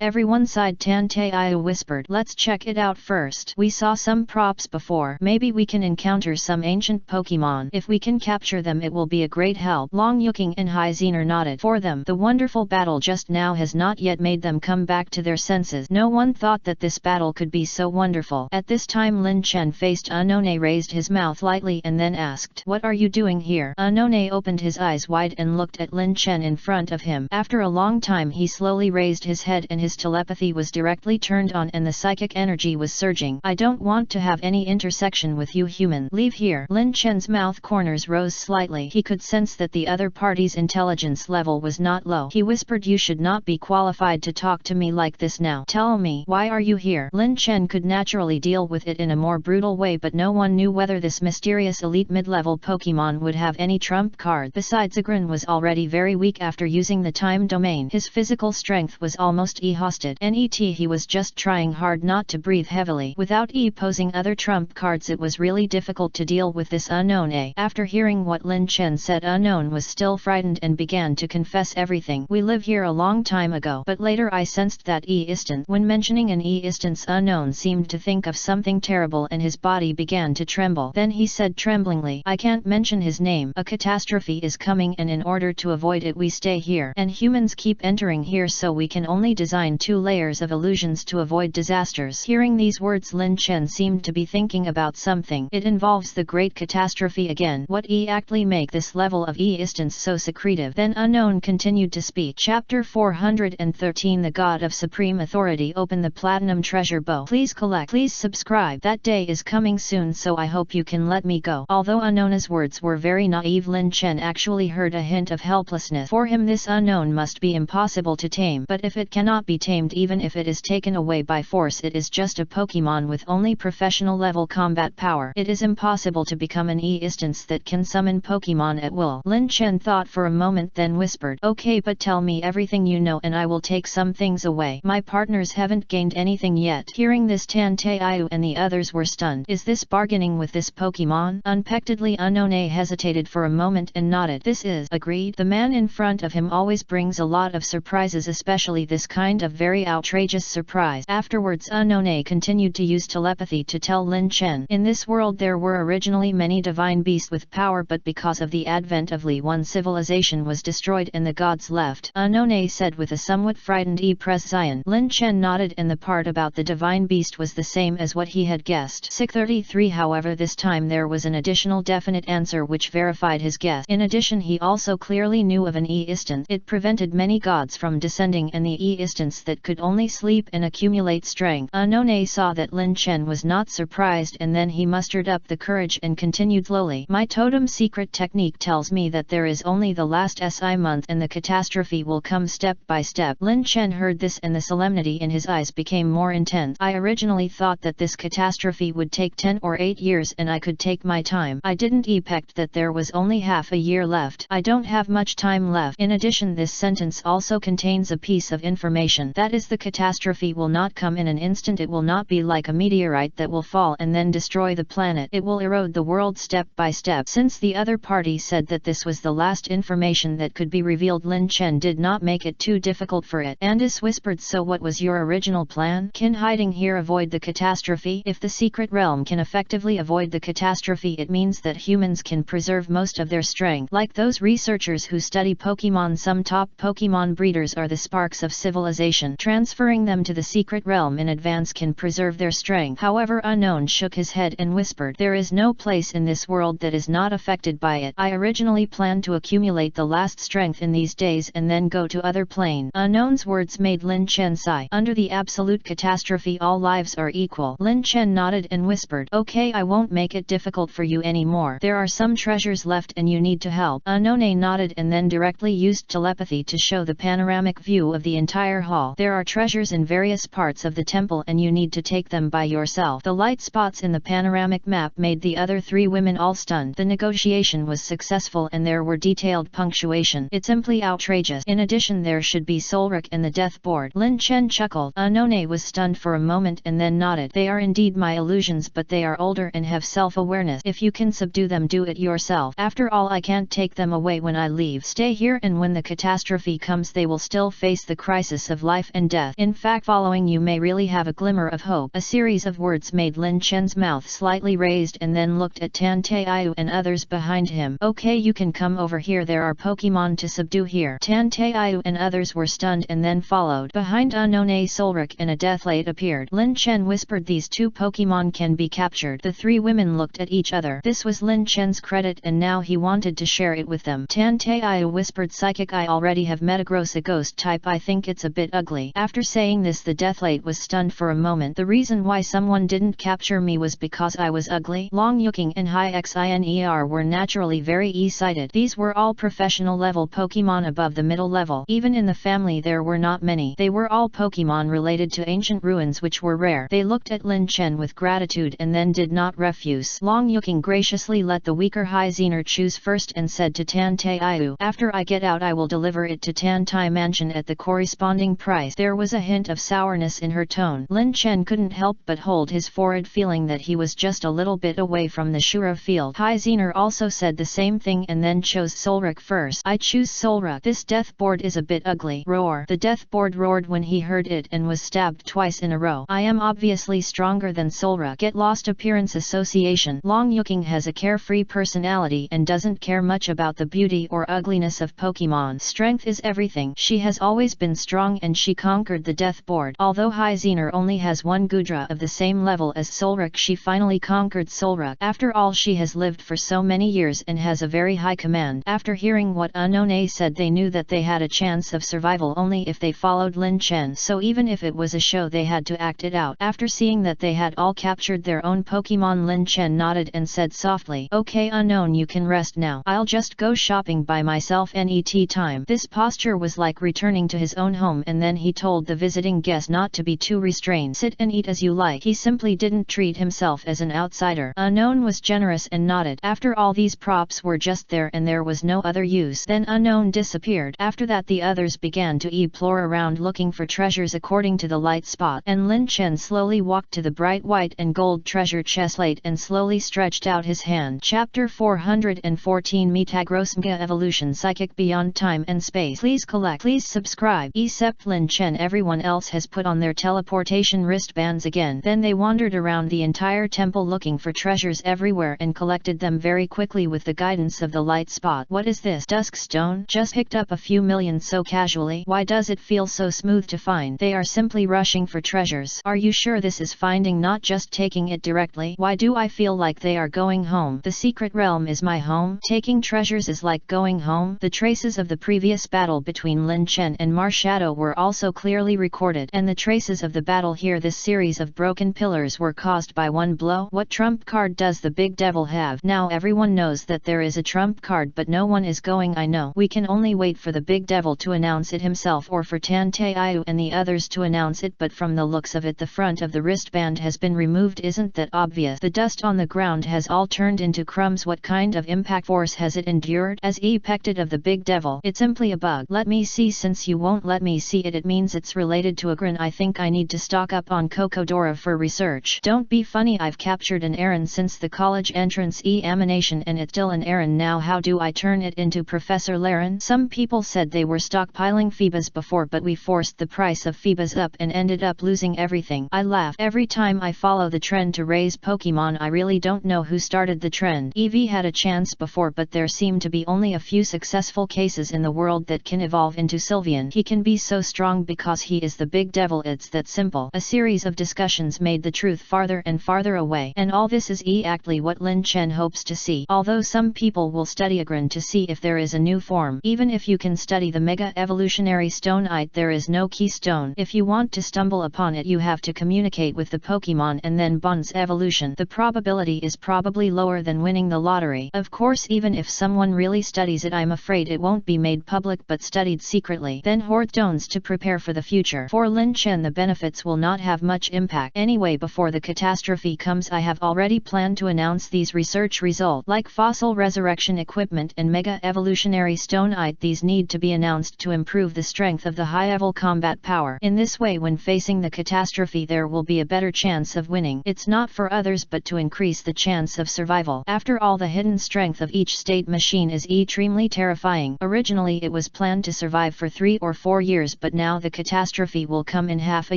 Everyone sighed. Tanteiyu whispered, let's check it out first. We saw some props before. Maybe we can encounter some ancient Pokemon. If we can capture them, it will be a great help. Long Yuking and Hai Zener nodded. For them, the wonderful battle just now has not yet made them come back to their senses. No one thought that this battle could be so wonderful. At this time, Lin Chen faced Unknown, raised his mouth lightly and then asked, "What are you doing here?" Unknown opened his eyes wide and looked at Lin Chen in front of him. After a long time he slowly raised his head and his telepathy was directly turned on and the psychic energy was surging. "I don't want to have any intersection with you human. Leave here." Lin Chen's mouth corners rose slightly. He could sense that the other party's intelligence level was not low. He whispered, "You should not be qualified to talk to me like this now. Tell me, why are you here?" Lin Chen could naturally deal with it in a more brutal way, but no one knew whether this mysterious elite mid-level Pokemon would have any trump card. Besides, Agron was already very weak after using the time domain. His physical strength was almost exhausted. He was just trying hard not to breathe heavily. Without posing other trump cards, it was really difficult to deal with this Unknown. After hearing what Lin Chen said, Unknown was still frightened and began to confess everything. "We live here a long time ago, but later I sensed that instance." When mentioning an instance, Unknown seemed to think of something terrible and his body began to tremble. Then he said tremblingly, "I can't mention his name. A catastrophe is coming and in order to avoid it we stay here. And humans keep entering here, so we can only design 2 layers of illusions to avoid disasters." Hearing these words, Lin Chen seemed to be thinking about something. "It involves the great catastrophe again. What exactly make this level of instance so secretive?" Then Unknown continued to speak. Chapter 413 The God of Supreme Authority. Open the Platinum Treasure Bow. Please collect. Please subscribe. That day is coming soon, so I hope you can let me go. Although Unknown's words were very naive, Lin Chen actually heard a hint of helplessness. For him this Unknown must be impossible to tame. But if it cannot be tamed, even if it is taken away by force, it is just a Pokemon with only professional level combat power. It is impossible to become an instance that can summon Pokemon at will. Lin Chen thought for a moment, then whispered, "Okay, but tell me everything you know and I will take some things away. My partners haven't gained anything yet." Hearing this, Tanteiyu and the others were stunned. "Is this bargaining with this Pokemon?" Unexpectedly, Unknown hesitated for a moment and nodded. "This is." Agreed. The man in front of him always brings a lot of surprises, especially this kind of very outrageous surprise. Afterwards, Unknown continued to use telepathy to tell Lin Chen, "In this world there were originally many divine beasts with power, but because of the advent of Li, one civilization was destroyed and the gods left." Unknown said with a somewhat frightened expression. Lin Chen nodded, and the part about the divine beast was the same as what he had guessed. 633. However, this time there was an additional definite answer which verified his guess. In addition, he also clearly knew of an instance. It prevented many gods from descending, and the instance that could only sleep and accumulate strength. Unknown saw that Lin Chen was not surprised, and then he mustered up the courage and continued slowly, "My totem secret technique tells me that there is only the last month and the catastrophe will come step by step." Lin Chen heard this and the solemnity in his eyes became more intense. "I originally thought that this catastrophe would take 10 or 8 years and I could take my time. I didn't expect that there was only half a year left. I don't have much time left." In addition, this sentence also contains a piece of information. That is, the catastrophe will not come in an instant. It will not be like a meteorite that will fall and then destroy the planet. It will erode the world step by step. Since the other party said that this was the last information that could be revealed, Lin Chen did not make it too difficult for it. Andis whispered, "So what was your original plan? Can hiding here avoid the catastrophe?" If the secret realm can effectively avoid the catastrophe, it means that humans can preserve most of their strength. Like those researchers who study Pokemon, some top Pokemon breeders are the sparks of civilization. Transferring them to the secret realm in advance can preserve their strength. However, Unknown shook his head and whispered, "There is no place in this world that is not affected by it. I originally planned to accumulate the last strength in these days and then go to other plane." Unknown's words made Lin Chen sigh. "Under the absolute catastrophe all lives are equal." Lin Chen nodded and whispered, "Okay, I won't make it difficult for you anymore. There are some treasures left and you need to help." Unknown nodded and then directly used telepathy to show the panoramic view of the entire hall. "There are treasures in various parts of the temple and you need to take them by yourself." The light spots in the panoramic map made the other 3 women all stunned. The negotiation was successful and there were detailed punctuation. "It's simply outrageous. In addition, there should be Solric and the death board." Lin Chen chuckled. Unknown was stunned for a moment and then nodded. "They are indeed my illusions, but they are older and have self-awareness. If you can subdue them, do it yourself. After all, I can't take them away when I leave. Stay here, and when the catastrophe comes they will still face the crisis of life and death. In fact, following you may really have a glimmer of hope." A series of words made Lin Chen's mouth slightly raised and then looked at Tanteiyu and others behind him. "Okay, you can come over here. There are Pokemon to subdue here." Tanteiyu and others were stunned and then followed. Behind Unknown, Solric and a Deathlate appeared. Lin Chen whispered, "These 2 Pokemon can be captured." The 3 women looked at each other. This was Lin Chen's credit and now he wanted to share it with them. Tan Taiyu whispered, psychic, I already have met a ghost type, I think it's a bit ugly. After saying this the Deathlate was stunned for a moment. The reason why someone didn't capture me was because I was ugly. Long Yuking and Hai Xiner were naturally very e-sighted. These were all professional level Pokemon above the middle level. Even in the family there were not many. They were all Pokemon related to ancient ruins which were rare. They looked at Lin Chen with gratitude and then did not refuse. Long Yuking graciously let the weaker Hai Xiner choose first and said to Tan Taiyu, after I get out I will deliver it to Tan Tai Mansion at the corresponding price. There was a hint of sourness in her tone. Lin Chen couldn't help but hold his forehead, feeling that he was just a little bit away from the Shura field. Hai Xiner also said the same thing and then chose Solrock first. I choose Solrock. This death board is a bit ugly. Roar. The death board roared when he heard it and was stabbed twice in a row. I am obviously stronger than Solrock. Get lost. Appearance association. Long Yuking has a carefree personality and doesn't care much about the beauty or ugliness of Pokemon. Strength is everything. She has always been strong and she conquered the death board. Although Hai Xiner only has one Gudra of the same level as Solrock, she finally conquered Solrock. After all, she has lived for so many years and has a very high command. After hearing what Unknown said, they knew that they had a chance of survival only if they followed Lin Chen, so even if it was a show they had to act it out. After seeing that they had all captured their own Pokemon, Lin Chen nodded and said softly, okay Unknown, you can rest now. I'll just go shopping by myself. Net time. This posture was like returning to his own home, and then he told the visiting guest not to be too restrained. Sit and eat as you like. He simply didn't treat himself as an outsider. Unknown was generous and nodded. After all, these props were just there and there was no other use. Then Unknown disappeared. After that the others began to explore around looking for treasures according to the light spot, and Lin Chen slowly walked to the bright white and gold treasure chestplate and slowly stretched out his hand. Chapter 414 Metagross Evolution Psychic Beyond Time and Space. Please collect. Please subscribe. Except Lin Chen, everyone else has put on their teleportation wristbands again. Then they wandered around the entire temple looking for treasures everywhere and collected them very quickly with the guidance of the light spot. What is this? Dusk stone? Just picked up a few million so casually. Why does it feel so smooth to find? They are simply rushing for treasures. Are you sure this is finding, not just taking it directly? Why do I feel like they are going home? The secret realm is my home. Taking treasures is like going home. The traces of the previous battle between Lin Chen and Marshadow were also clearly recorded, and the traces of the battle here. This series of broken pillars were caused by one blow. What trump card does the big devil have? Now everyone knows that there is a trump card, but no one is going. I know. We can only wait for the big devil to announce it himself, or for Tan Taiyu and the others to announce it, but from the looks of it the front of the wristband has been removed. Isn't that obvious? The dust on the ground has all turned into crumbs. What kind of impact force has it endured? As ejected of the big devil. It's simply a bug. Let me see. Since you won't let me see it, it means it's related to a grin. I think I need to stock up on Cocodora for research. Don't be funny. I've captured an Aaron since the college entrance examination and it's still an Aaron now. How do I turn it into Professor Laren? Some people said they were stockpiling Phoebas before, but we forced the price of Phoebas up and ended up losing everything. I laugh. Every time I follow the trend to raise Pokemon, I really don't know who started the trend. Eevee had a chance before, but there seem to be only a few successful cases in the world that can evolve into Sylveon. He can be so strong because he is the big devil. It's that simple. A series of discussions made the truth farther and farther away, and all this is exactly what Lin Chen hopes to see. Although some people will study Agron to see if there is a new form. Even if you can study the Mega Evolutionary Stone, there is no keystone. If you want to stumble upon it, you have to communicate with the Pokemon and then bonds evolution. The probability is probably lower than winning the lottery. Of course, even if someone really studies it, I'm afraid it won't be made public but studied secretly. Then hoard stones to prepare for the future. For Lin Chen, the benefits will not have much impact. Anyway, before the catastrophe comes, I have already planned to announce these research results. Like fossil resurrection equipment and Mega Evolutionary Stone, these need to be announced to improve the strength of the high-level combat power. In this way, when facing the catastrophe, there will be a better chance of winning. It's not for others but to increase the chance of survival. After all, the hidden strength of each state machine is extremely terrifying. Originally it was planned to survive for 3 or 4 years, but now the catastrophe will come in half a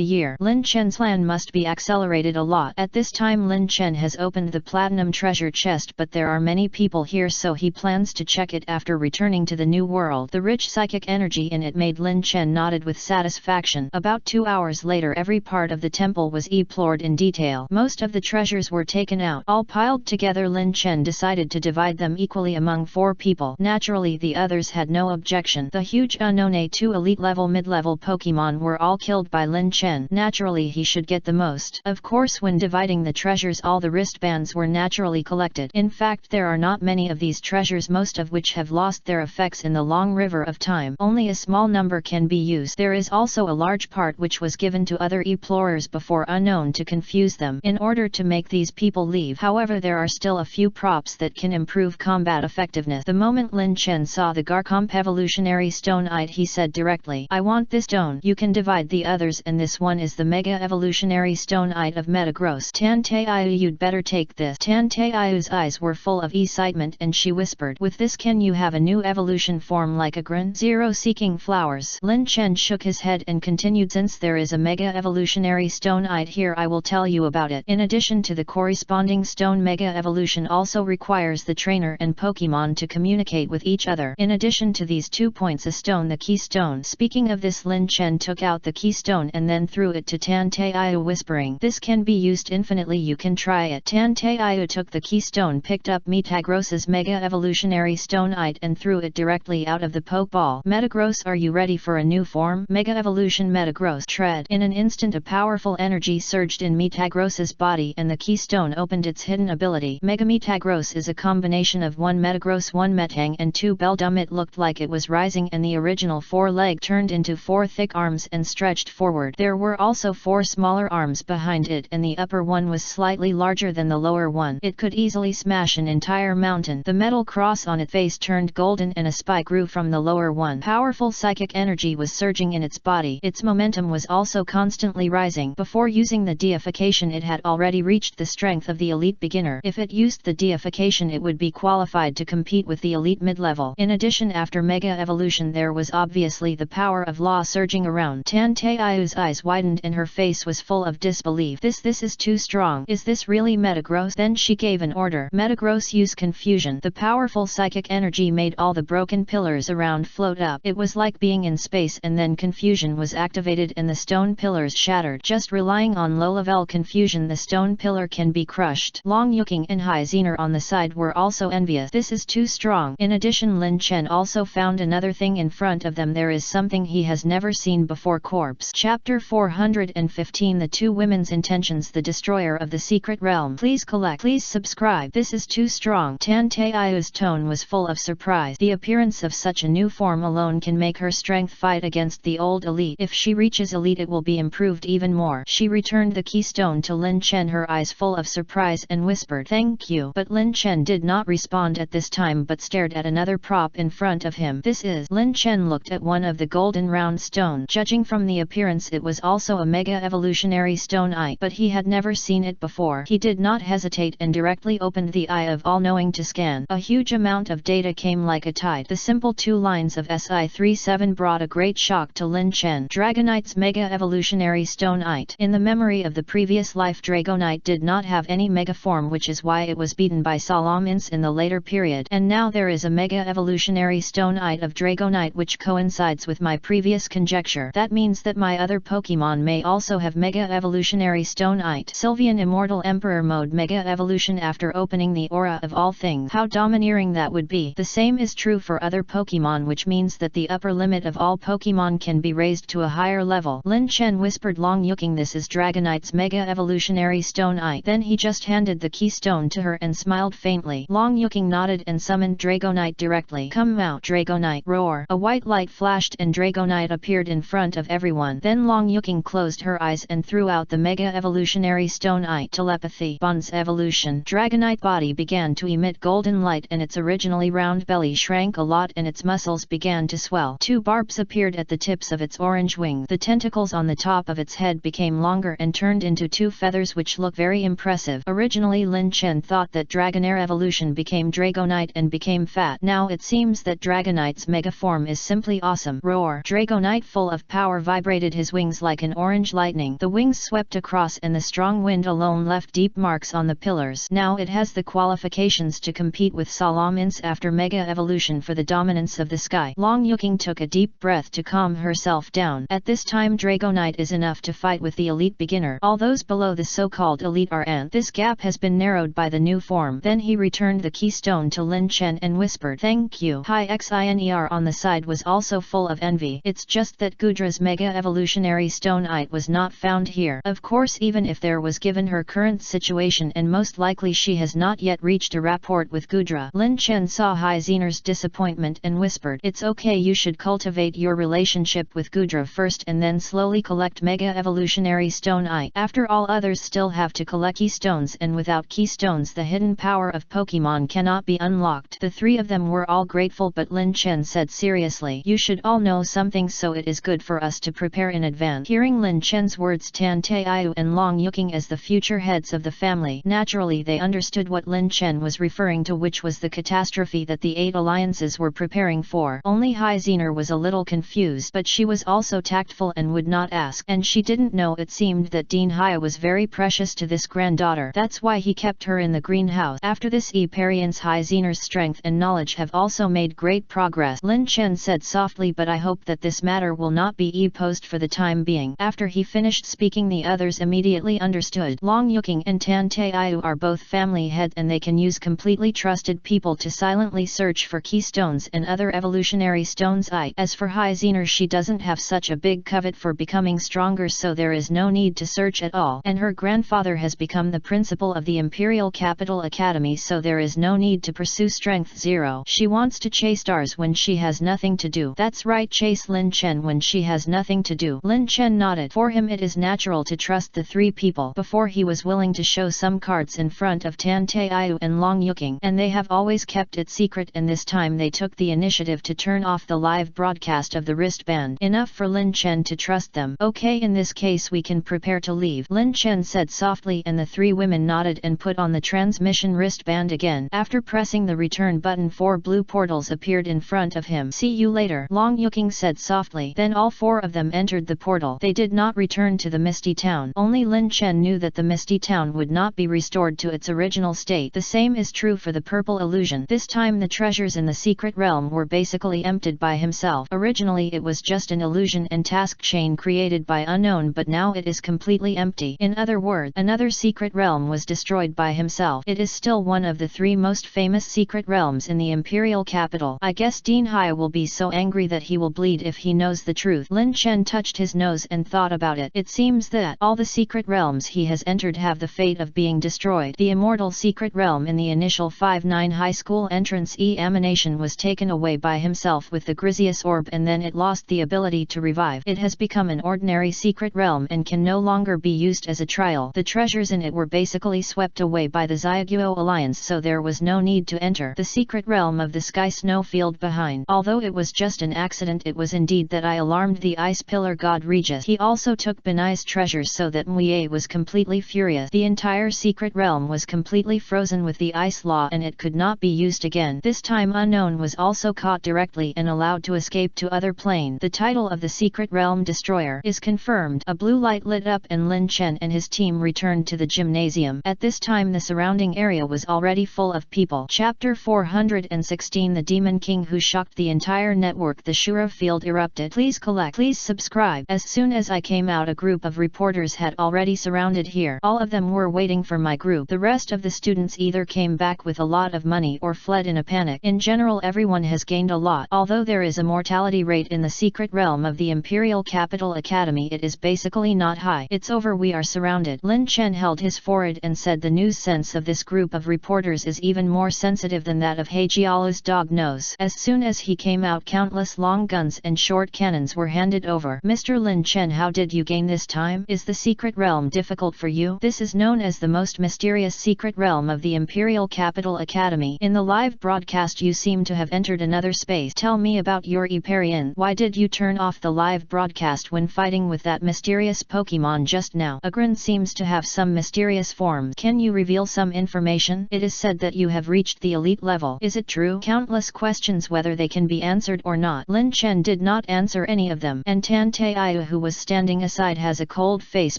year. Lin Chen's plan must be accelerated a lot. At this time Lin Chen has opened the platinum treasure chest, but there are many people here, so he plans to check it after returning to the new world. The rich psychic energy in it made Lin Chen nodded with satisfaction. About 2 hours later, every part of the temple was explored in detail. Most of the treasures were taken out, all piled Compiled together, Lin Chen decided to divide them equally among 4 people. Naturally, the others had no objection. The huge unknown A2 elite level mid-level Pokemon were all killed by Lin Chen. Naturally, he should get the most. Of course, when dividing the treasures, all the wristbands were naturally collected. In fact, there are not many of these treasures, most of which have lost their effects in the long river of time. Only a small number can be used. There is also a large part which was given to other explorers before unknown to confuse them, in order to make these people leave. However, there are still a few props that can improve combat effectiveness. The moment Lin Chen saw the Garchomp evolutionary stone-ite, he said directly, "I want this stone. You can divide the others, and this one is the Mega Evolutionary Stone-ite of Metagross. Tanteiyu, you'd better take this." Tanteiyu's eyes were full of excitement and she whispered, "With this can you have a new evolution form like a Gran Zero seeking flowers?" Lin Chen shook his head and continued, "Since there is a Mega Evolutionary Stone-ite here, I will tell you about it. In addition to the corresponding stone, Mega Evolution also requires the trainer and Pokemon to communicate with each other. In addition to these 2 points, a stone, the keystone." Speaking of this, Lin Chen took out the keystone and then threw it to Tanteiyu, whispering, "This can be used infinitely, you can try it." Tanteiyu took the keystone, picked up Metagross's Mega Evolutionary Stone-ite and threw it directly out of the Pokeball. "Metagross, are you ready for a new form?" Mega Evolution Metagross tread. In an instant, a powerful energy surged in Metagross's body and the keystone opened its hidden ability. Mega Metagross is a combination of 1 Metagross, 1 Metang and 2 Beldum. It looked like it was rising, and the original 4-leg turned into 4 thick arms and stretched forward. There were also 4 smaller arms behind it, and the upper one was slightly larger than the lower one. It could easily smash an entire mountain. The metal cross on its face turned golden and a spike grew from the lower one. Powerful psychic energy was surging in its body. Its momentum was also constantly rising. Before using the deification, it had already reached the strength of the elite beginner. If it used the deification, it would be qualified to compete with the elite mid-level. In addition, after Mega Evolution, there was obviously the power of law surging around. Tanteiyu's eyes widened and her face was full of disbelief. This is too strong. Is this really Metagross?" Then she gave an order. "Metagross, use confusion." The powerful psychic energy made all the broken pillars around float up. It was like being in space, and then confusion was activated and the stone pillars shattered. Just relying on low-level confusion, the stone pillar can be crushed. Long Yuking and Hai Zener on the side were also envious. "This is too strong." In addition, Lin Chen also found another thing in front of them. There is something he has never seen before. Corpse. Chapter 415, The Two Women's Intentions, The Destroyer of the Secret Realm. Please collect. Please subscribe. This is too strong. Tanteiyu's tone was full of surprise. The appearance of such a new form alone can make her strength fight against the old elite. If she reaches elite, it will be improved even more. She returned the keystone to Lin Chen, her eyes full of surprise, and whispered, "Thank you." But Lin Chen did not respond at this time, but stared at another prop in front of him. "This is..." Lin Chen looked at one of the golden round stone. Judging from the appearance, it was also a Mega Evolutionary Stone-ite, but he had never seen it before. He did not hesitate and directly opened the Eye of All-Knowing to scan. A huge amount of data came like a tide. The simple 2 lines of SI37 brought a great shock to Lin Chen. Dragonite's Mega Evolutionary Stone-ite. In the memory of the previous life, Dragonite did not have any Mega form, which is why it was beaten by Salamence in the later period. And now there is a Mega Evolutionary Stone-ite of Dragonite, which coincides with my previous conjecture. That means that my other Pokemon may also have Mega Evolutionary Stone-ite. Sylveon Immortal Emperor Mode Mega Evolution after opening the Aura of All Things. How domineering that would be. The same is true for other Pokemon, which means that the upper limit of all Pokemon can be raised to a higher level. Lin Chen whispered, "Long Yuking, this is Dragonite's Mega Evolutionary Stone-ite." Then he just handed the keystone to her and smiled faintly. Long Yuking nodded and summoned Dragonite directly. "Come out, Dragonite!" Roar! A white light flashed and Dragonite appeared in front of everyone. Then Long Yuking closed her eyes and threw out the Mega Evolutionary Stone-ite. Telepathy. Bonds evolution. Dragonite body began to emit golden light and its originally round belly shrank a lot and its muscles began to swell. 2 barbs appeared at the tips of its orange wings. The tentacles on the top of its head became longer and turned into 2 feathers, which look very impressive. Originally, Lin Chen thought that Dragonair evolution became Dragonite and became fat. Now it seems that Dragonite's mega form is simply awesome. Roar! Dragonite, full of power, vibrated his wings like an orange lightning. The wings swept across and the strong wind alone left deep marks on the pillars. Now it has the qualifications to compete with Salamence after Mega Evolution for the dominance of the sky. Long Yuking took a deep breath to calm herself down. At this time, Dragonite is enough to fight with the elite beginner. All those below the so-called elite are ant. This gap has been narrowed by the new form. Then he returned the keystone to Lin Chen and whispered, "Thank you." High Xiner on the side was also full of envy. It's just that Gudra's mega evolutionary stone-ite was not found here. Of course, even if there was, given her current situation, and most likely she has not yet reached a rapport with Gudra. Lin Chen saw High Xener's disappointment and whispered, "It's okay, you should cultivate your relationship with Gudra first and then slowly collect mega evolutionary stone-ite. After all, others still have to collect keystones, and without keystones the hidden power of Pokemon cannot be unlocked." The three of them were all grateful, but Lin Chen said seriously, "You should all know something, so it is good for us to prepare in advance." Hearing Lin Chen's words, Tan Taiyu and Long Yuking, as the future heads of the family, naturally they understood what Lin Chen was referring to, which was the catastrophe that the 8 alliances were preparing for. Only High Xener was a little confused, but she was also tactful and would not ask, and she didn't know it seemed that Dean Haya was very precious to this granddaughter. That's why he kept her in the greenhouse. After this, experience, High Xener's strength and knowledge have also made great progress. Lin Chen said softly, "But I hope that this matter will not be posed for the time being." After he finished speaking, the others immediately understood. Long Yuking and Tan Taiyu are both family heads, and they can use completely trusted people to silently search for keystones and other evolutionary stones. As for High Xener, she doesn't have such a big covet for becoming stronger, so there is no need to search at all. And her grandfather has become the principal of the Imperial Capital Academy, so there is no need to pursue strength 0. She wants to chase stars when she has nothing to do. That's right, chase Lin Chen when she has nothing to do. Lin Chen nodded. For him it is natural to trust the three people. Before, he was willing to show some cards in front of Tan Taiyu and Long Yuking, and they have always kept it secret, and this time they took the initiative to turn off the live broadcast of the wristband. Enough for Lin Chen to trust them. "Okay, in this case we can prepare to leave," Lin Chen said softly, and the three women nodded and put on the transmission wristband again. After pressing the return button, 4 blue portals appeared in front of him. "See you later," Long Yuking said softly. Then all 4 of them entered the portal. They did not return to the Misty Town. Only Lin Chen knew that the Misty Town would not be restored to its original state. The same is true for the Purple Illusion. This time the treasures in the secret realm were basically emptied by himself. Originally it was just an illusion and task chain created by Unknown, but now it is completely empty. In other words, another secret realm was destroyed by himself. It is still one of the 3 most famous secret realms in the Imperial capital. I guess Dean Haya will be so angry that he will bleed if he knows the truth. Lin Chen touched his nose and thought about it. It seems that all the secret realms he has entered have the fate of being destroyed. The immortal secret realm in the initial 5-9 high school entrance examination was taken away by himself with the Griseous orb, and then it lost the ability to revive. It has become an ordinary secret realm and can no longer be used as a trial. The treasures in it were basically swept away by the Xiaoguo Alliance, so there was no need to enter the secret realm of the Sky Snowfield behind. Although it was just an accident, it was indeed that I alarmed the Ice Pillar God Regis. He also took Benai's treasures, so that Mui was completely furious. The entire secret realm was completely frozen with the ice law, and it could not be used again. This time Unknown was also caught directly and allowed to escape to other plane. The title of the secret realm destroyer is confirmed. A blue light lit up and Lin Chen and his team returned to the gymnasium. At this time the surrounding area was already full of people. Chapter 416, The Demon King Who Shocked the Entire Network. The Shura field erupted. Please subscribe. As soon as I came out, a group of reporters had already surrounded here. All of them were waiting for my group. The rest of the students either came back with a lot of money or fled in a panic. In general, everyone has gained a lot. Although there is a mortality rate in the secret realm of the Imperial Capital Academy, it is basically not high. It's over, we are surrounded. Lin Chen held his forehead and said the news sense of this group of reporters is even more sensitive than that of Heijialu's dog nose. As soon as he came out, countless long guns and short cannons were handed over. Mr. Lin Chen, how did you gain this time? Is the secret realm difficult for you? This is known as the most mysterious secret realm of the Imperial Capital Academy. In the live broadcast you seem to have entered another space. Tell me about your experience. Why did you turn off the live broadcast when fighting with that mysterious Pokemon just now? Agrin seems to have some mysterious form. Can you reveal some information? It is said that you have reached the elite level. Is it true? Countless questions, whether they can be answered or not. Lin Chen did not answer any of them, and Tan Taiyu, who was standing aside, has a cold face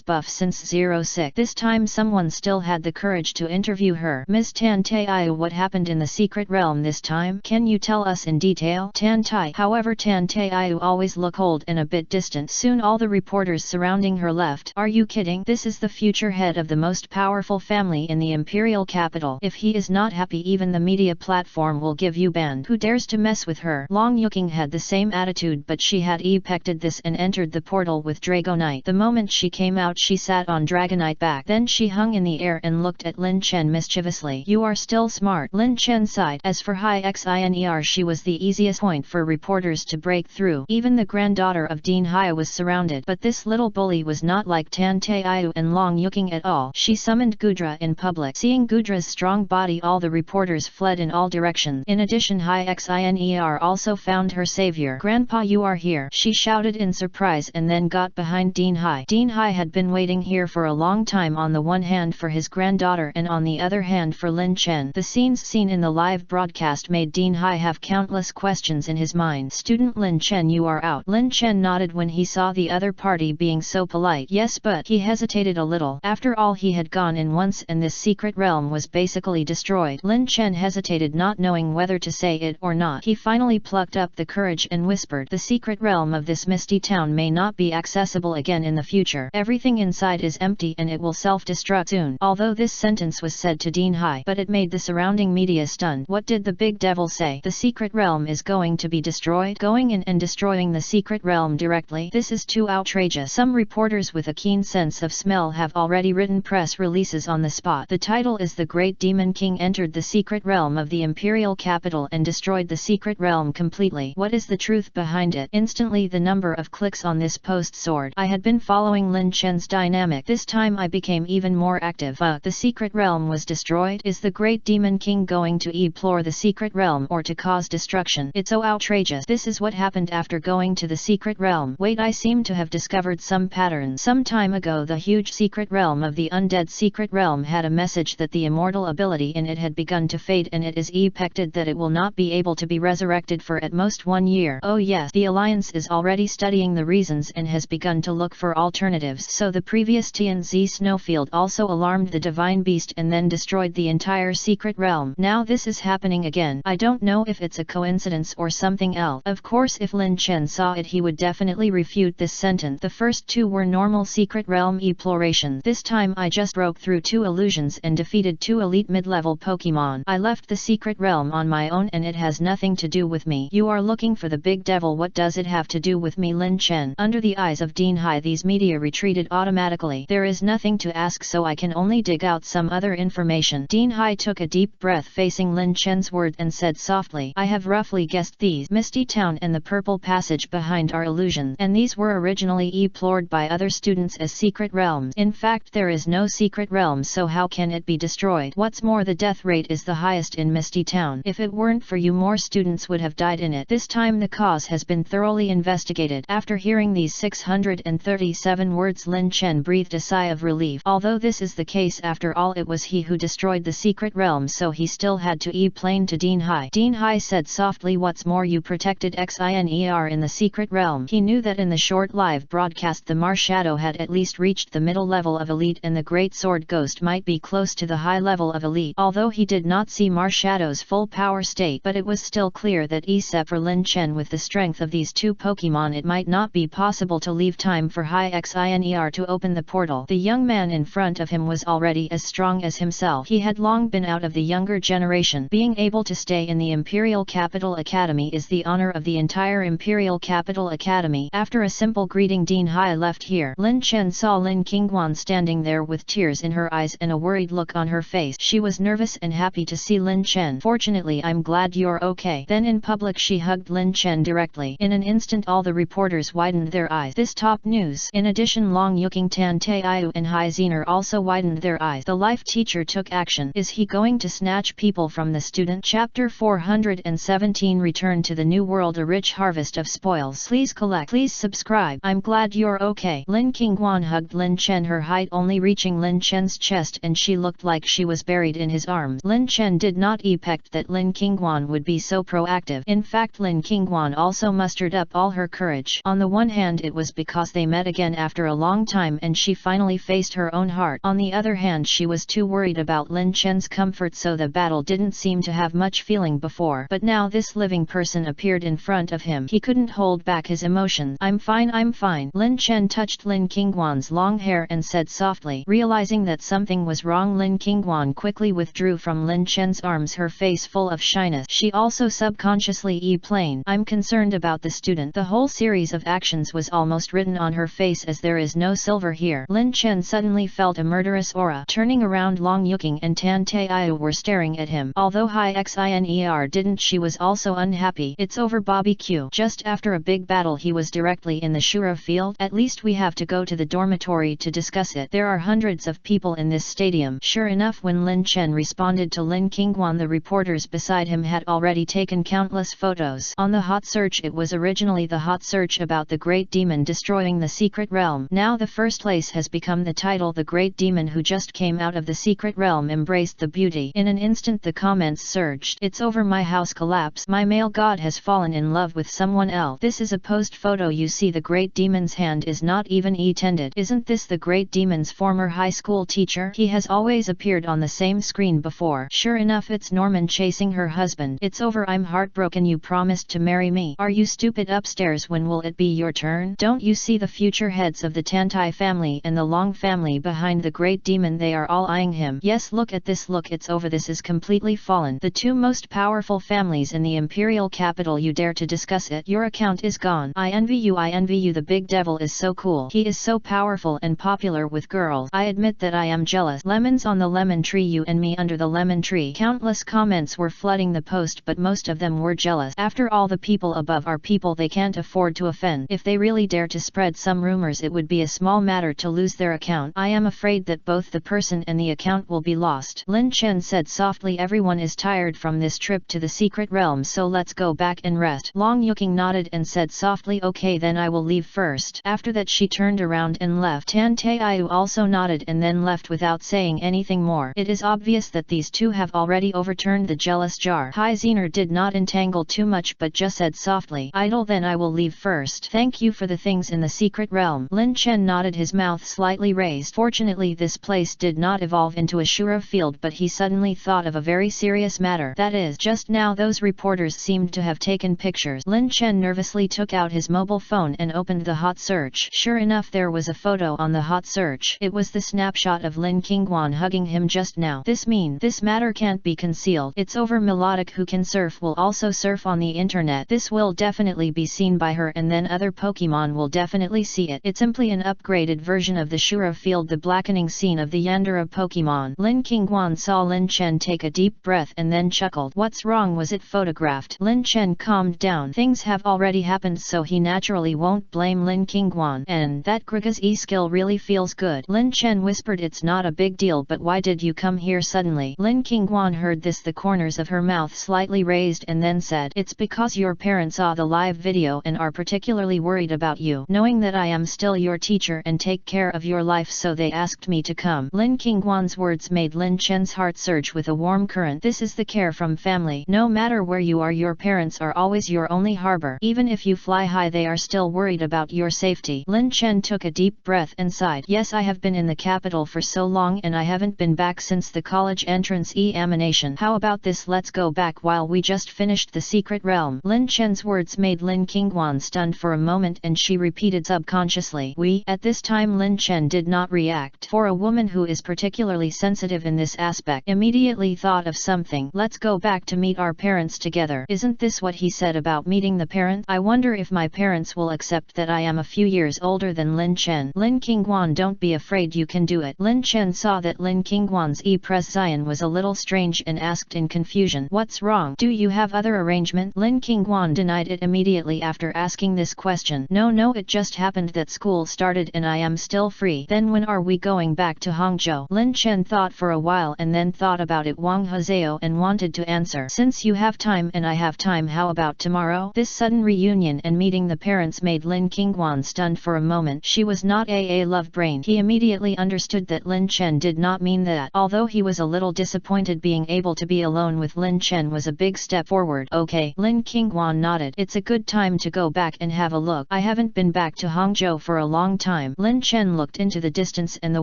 buff since 06. This time someone still had the courage to interview her. Ms. Tan Taiyu, what happened in the secret realm this time? Can you tell us in detail? Tan Tai. However, Tan Taiyu always looked cold and a bit distant. Soon all the reporters surrounding her left. Are you kidding? This is the future head of the most powerful family family in the imperial capital. If he is not happy, even the media platform will give you banned. Who dares to mess with her? Long Yuking had the same attitude, but she had ejected this and entered the portal with Dragonite. The moment she came out, she sat on Dragonite back. Then she hung in the air and looked at Lin Chen mischievously. You are still smart. Lin Chen sighed. As for Hai Xiner, she was the easiest point for reporters to break through. Even the granddaughter of Dean Hai was surrounded. But this little bully was not like Tan Taiyu and Long Yuking at all. She summoned Gudra in public. Seeing Gudra's strong body, all the reporters fled in all directions. In addition, Hai Xiner also found her savior. Grandpa, you are here, she shouted in surprise and then got behind Dean Hai. Dean Hai had been waiting here for a long time, on the one hand for his granddaughter and on the other hand for Lin Chen. The scenes seen in the live broadcast made Dean Hai have countless questions in his mind. Student Lin Chen, you are out. Lin Chen nodded when he saw the other party being so polite. Yes, but he hesitated a little. After all, he had gone in once and this secret realm was basically destroyed. Lin Chen hesitated, not knowing whether to say it or not. He finally plucked up the courage and whispered, the secret realm of this misty town may not be accessible again in the future. Everything inside is empty and it will self-destruct soon. Although this sentence was said to Dean Hai, but it made the surrounding media stunned. What did the big devil say? The secret realm is going to be destroyed? Going in and destroying the secret realm directly? This is too outrageous. Some reporters with a keen sense of smell have already written press releases on the spot. The title is The Great Demon King entered the secret realm of the imperial capital and destroyed the secret realm completely. What is the truth behind it? Instantly the number of clicks on this post soared. I had been following Lin Chen's dynamic. This time I became even more active. The secret realm was destroyed? Is the Great Demon King going to explore the secret realm or to cause destruction? It's so outrageous. This is what happened after going to the secret realm. Wait, I seem to have discovered some patterns. Some time ago the huge secret realm of the undead secret realm had a message that the immortal ability in it had begun to fade and it is expected that it will not be able to be resurrected for at most 1 year. Oh yes, the Alliance is already studying the reasons and has begun to look for alternatives. So the previous TNZ Snowfield also alarmed the divine beast and then destroyed the entire secret realm. Now this is happening again. I don't know if it's a coincidence or something else. Of course, if Lin Chen saw it, he would definitely refute this sentence. The first two were normal secret realm explorations. This time I just broke through 2 illusions and defeated 2 elite mid-level Pokemon. I left the secret realm on my own and it has nothing to do with me. You are looking for the big devil. What does it have to do with me? Lin Chen. Under the eyes of Dean Hai, these media retreated automatically. There is nothing to ask, so I can only dig out some other information. Dean Hai took a deep breath facing Lin Chen's word and said softly, I have roughly guessed these Misty Town and the Purple Passage behind are illusions, and these were originally explored by other students as secret realms. In fact, there is no secret realm, so how can it be destroyed? What's more, the death rate is the highest in Misty Town. If it weren't for you, more students would have died in it. This time the cause has been thoroughly investigated. After hearing these 637 words, Lin Chen breathed a sigh of relief. Although this is the case, after all, it was he who destroyed the secret realm, so he still had to explain to Dean Hai. Dean Hai said softly, what's more, you protected Xiner in the secret realm. He knew that in the short live broadcast the Marshadow had at least reached the middle level of elite and the Great Sword Ghost might be close to the high level of elite. Although he did not see Marshadow's full power state, but it was still clear that except for Lin Chen, with the strength of these 2 Pokemon, it might not be possible to leave time for Hai Xiner to open the portal. The young man in front of him was already as strong as himself. He had long been out of the younger generation. Being able to stay in the Imperial Capital Academy is the honor of the entire Imperial Capital Academy. After a simple greeting, Dean Hai left here. Lin Chen saw Lin Qingguan standing there with tears in her eyes and a worried look on her face. She was nervous and happy to see Lin Chen. Fortunately, I'm glad you're okay. Then in public she hugged Lin Chen directly. In an instant all the reporters widened their eyes. This top news. In addition, Long Yuking, Tan Taiyu and Hai Zener also widened their eyes. The life teacher took action. Is he going to snatch people from the student? Chapter 417 Return to the New World, a rich harvest of spoils. Please collect. Please subscribe. I'm glad you're okay. Lin Qingguan hugged Lin Chen, her height only reaching Lin Chen's chest, and she looked like she was buried in his arms. Lin Chen did not expect that Lin Qingguan would be so proactive. In fact, Lin Qingguan also mustered up all her courage. On the one hand, it was because they met again after a long time and she finally faced her own heart. On the other hand, she was too worried about Lin Chen's comfort, so the battle didn't seem to have much feeling before. But now this living person appeared in front of him. He couldn't hold back his emotions. I'm fine, I'm fine. Lin Chen touched Lin Qingguan's long hair and said softly, realizing that something something was wrong. Lin Qingguan quickly withdrew from Lin Chen's arms, her face full of shyness. She also subconsciously explained, "I'm concerned about the student." The whole series of actions was almost written on her face, as there is no silver here. Lin Chen suddenly felt a murderous aura. Turning around, Long Yuking and Tan Taiyu were staring at him. Although Hai Xiner didn't, she was also unhappy. "It's over, Bobby Q. Just after a big battle he was directly in the Shura field. At least we have to go to the dormitory to discuss it. There are hundreds of people in this stadium." Sure enough, when Lin Chen responded to Lin Qingguan, the reporters beside him had already taken countless photos. On the hot search, it was originally the hot search about the Great Demon destroying the secret realm. Now the first place has become the title, "The Great Demon who just came out of the secret realm embraced the beauty." In an instant the comments surged. "It's over, my house collapsed. My male god has fallen in love with someone else." This is a post photo. You see the Great Demon's hand is not even tended. Isn't this the Great Demon's former high school teacher? He has always appeared on the same screen before. Sure enough, it's Norman chasing her husband. "It's over, I'm heartbroken. You promised to marry me. Are you stupid? Upstairs, when will it be your turn? Don't you see the future heads of the Tantai family and the Long family behind the Great Demon? They are all eyeing him. Yes, look at this, look, it's over. This is completely fallen. The two most powerful families in the imperial capital. You dare to discuss it? Your account is gone. I envy you, I envy you. The big devil is so cool. He is so powerful and popular with girls. I admit that I am jealous. Lemons on the lemon tree, you and me under the lemon tree." Countless comments were flooding the post, but most of them were jealous. After all, the people above are people they can't afford to offend. If they really dare to spread some rumors, it would be a small matter to lose their account. I am afraid that both the person and the account will be lost. Lin Chen said softly, "Everyone is tired from this trip to the secret realm, so let's go back and rest." Long Yuking nodded and said softly, "Okay, then I will leave first." After that she turned around and left. Tan Taiyu also nodded and then left without saying anything more. It is obvious that these two have already overturned the jealous jar. Hai Xiner did not entangle too much but just said softly, "Idle, then I will leave first. Thank you for the things in the secret realm." Lin Chen nodded, his mouth slightly raised. Fortunately this place did not evolve into a Shura field, but he suddenly thought of a very serious matter. That is, just now those reporters seemed to have taken pictures. Lin Chen nervously took out his mobile phone and opened the hot search. Sure enough, there was a photo on the hot search. It was the snapshot of Lin Qingguan hugging him just now. This matter can't be concealed. It's over. Melodic, who can surf, will also surf on the internet. This will definitely be seen by her, and then other Pokemon will definitely see it. It's simply an upgraded version of the Shura field, the blackening scene of the Yandere Pokemon. Lin Qingguan saw Lin Chen take a deep breath and then chuckled. What's wrong? Was it photographed? Lin Chen calmed down. Things have already happened, so he naturally won't blame Lin Qingguan. And that Griga's skill really feels good. Lin Chen whispered, "It's not a big deal, but why did you come here suddenly?" Lin Qingguan heard this, the corners of her mouth slightly raised, and then said, "It's because your parents saw the live video and are particularly worried about you, knowing that I am still your teacher and take care of your life, so they asked me to come." Lin Qingguan's words made Lin Chen's heart surge with a warm current. This is the care from family. No matter where you are, your parents are always your only harbor. Even if you fly high, they are still worried about your safety. Lin Chen took a deep breath and sighed. "Yes, I have been in the capital for so long and I haven't been back since the college entrance examination. How about this? Let's go back while we just finished the secret realm." Lin Chen's words made Lin Qingguan stunned for a moment, and she repeated subconsciously, "We." At this time Lin Chen did not react. For a woman who is particularly sensitive in this aspect, immediately thought of something. "Let's go back to meet our parents together." Isn't this what he said about meeting the parents? I wonder if my parents will accept that I am a few years older than Lin Chen. Lin Qingguan, don't be afraid, you can do it. Lin Chen saw that Lin Qingguan's presence was a little strange and asked in confusion, "What's wrong? Do you have other arrangement?" Lin Qingguan denied it immediately after asking this question. No, it just happened that school started and I am still free." "Then when are we going back to Hangzhou?" Lin Chen thought for a while and then thought about it Wang Hezeo and wanted to answer, "Since you have time and I have time, how about tomorrow?" This sudden reunion and meeting the parents made Lin Qingguan stunned for a moment. She was not a love brain. He immediately understood that Lin Chen did not mean that. Although he was a little disappointed, being able to be alone with Lin Chen was a big step forward. "Okay." Lin Qingguan nodded. "It's a good time to go back and have a look. I haven't been back to Hangzhou for a long time." Lin Chen looked into the distance and the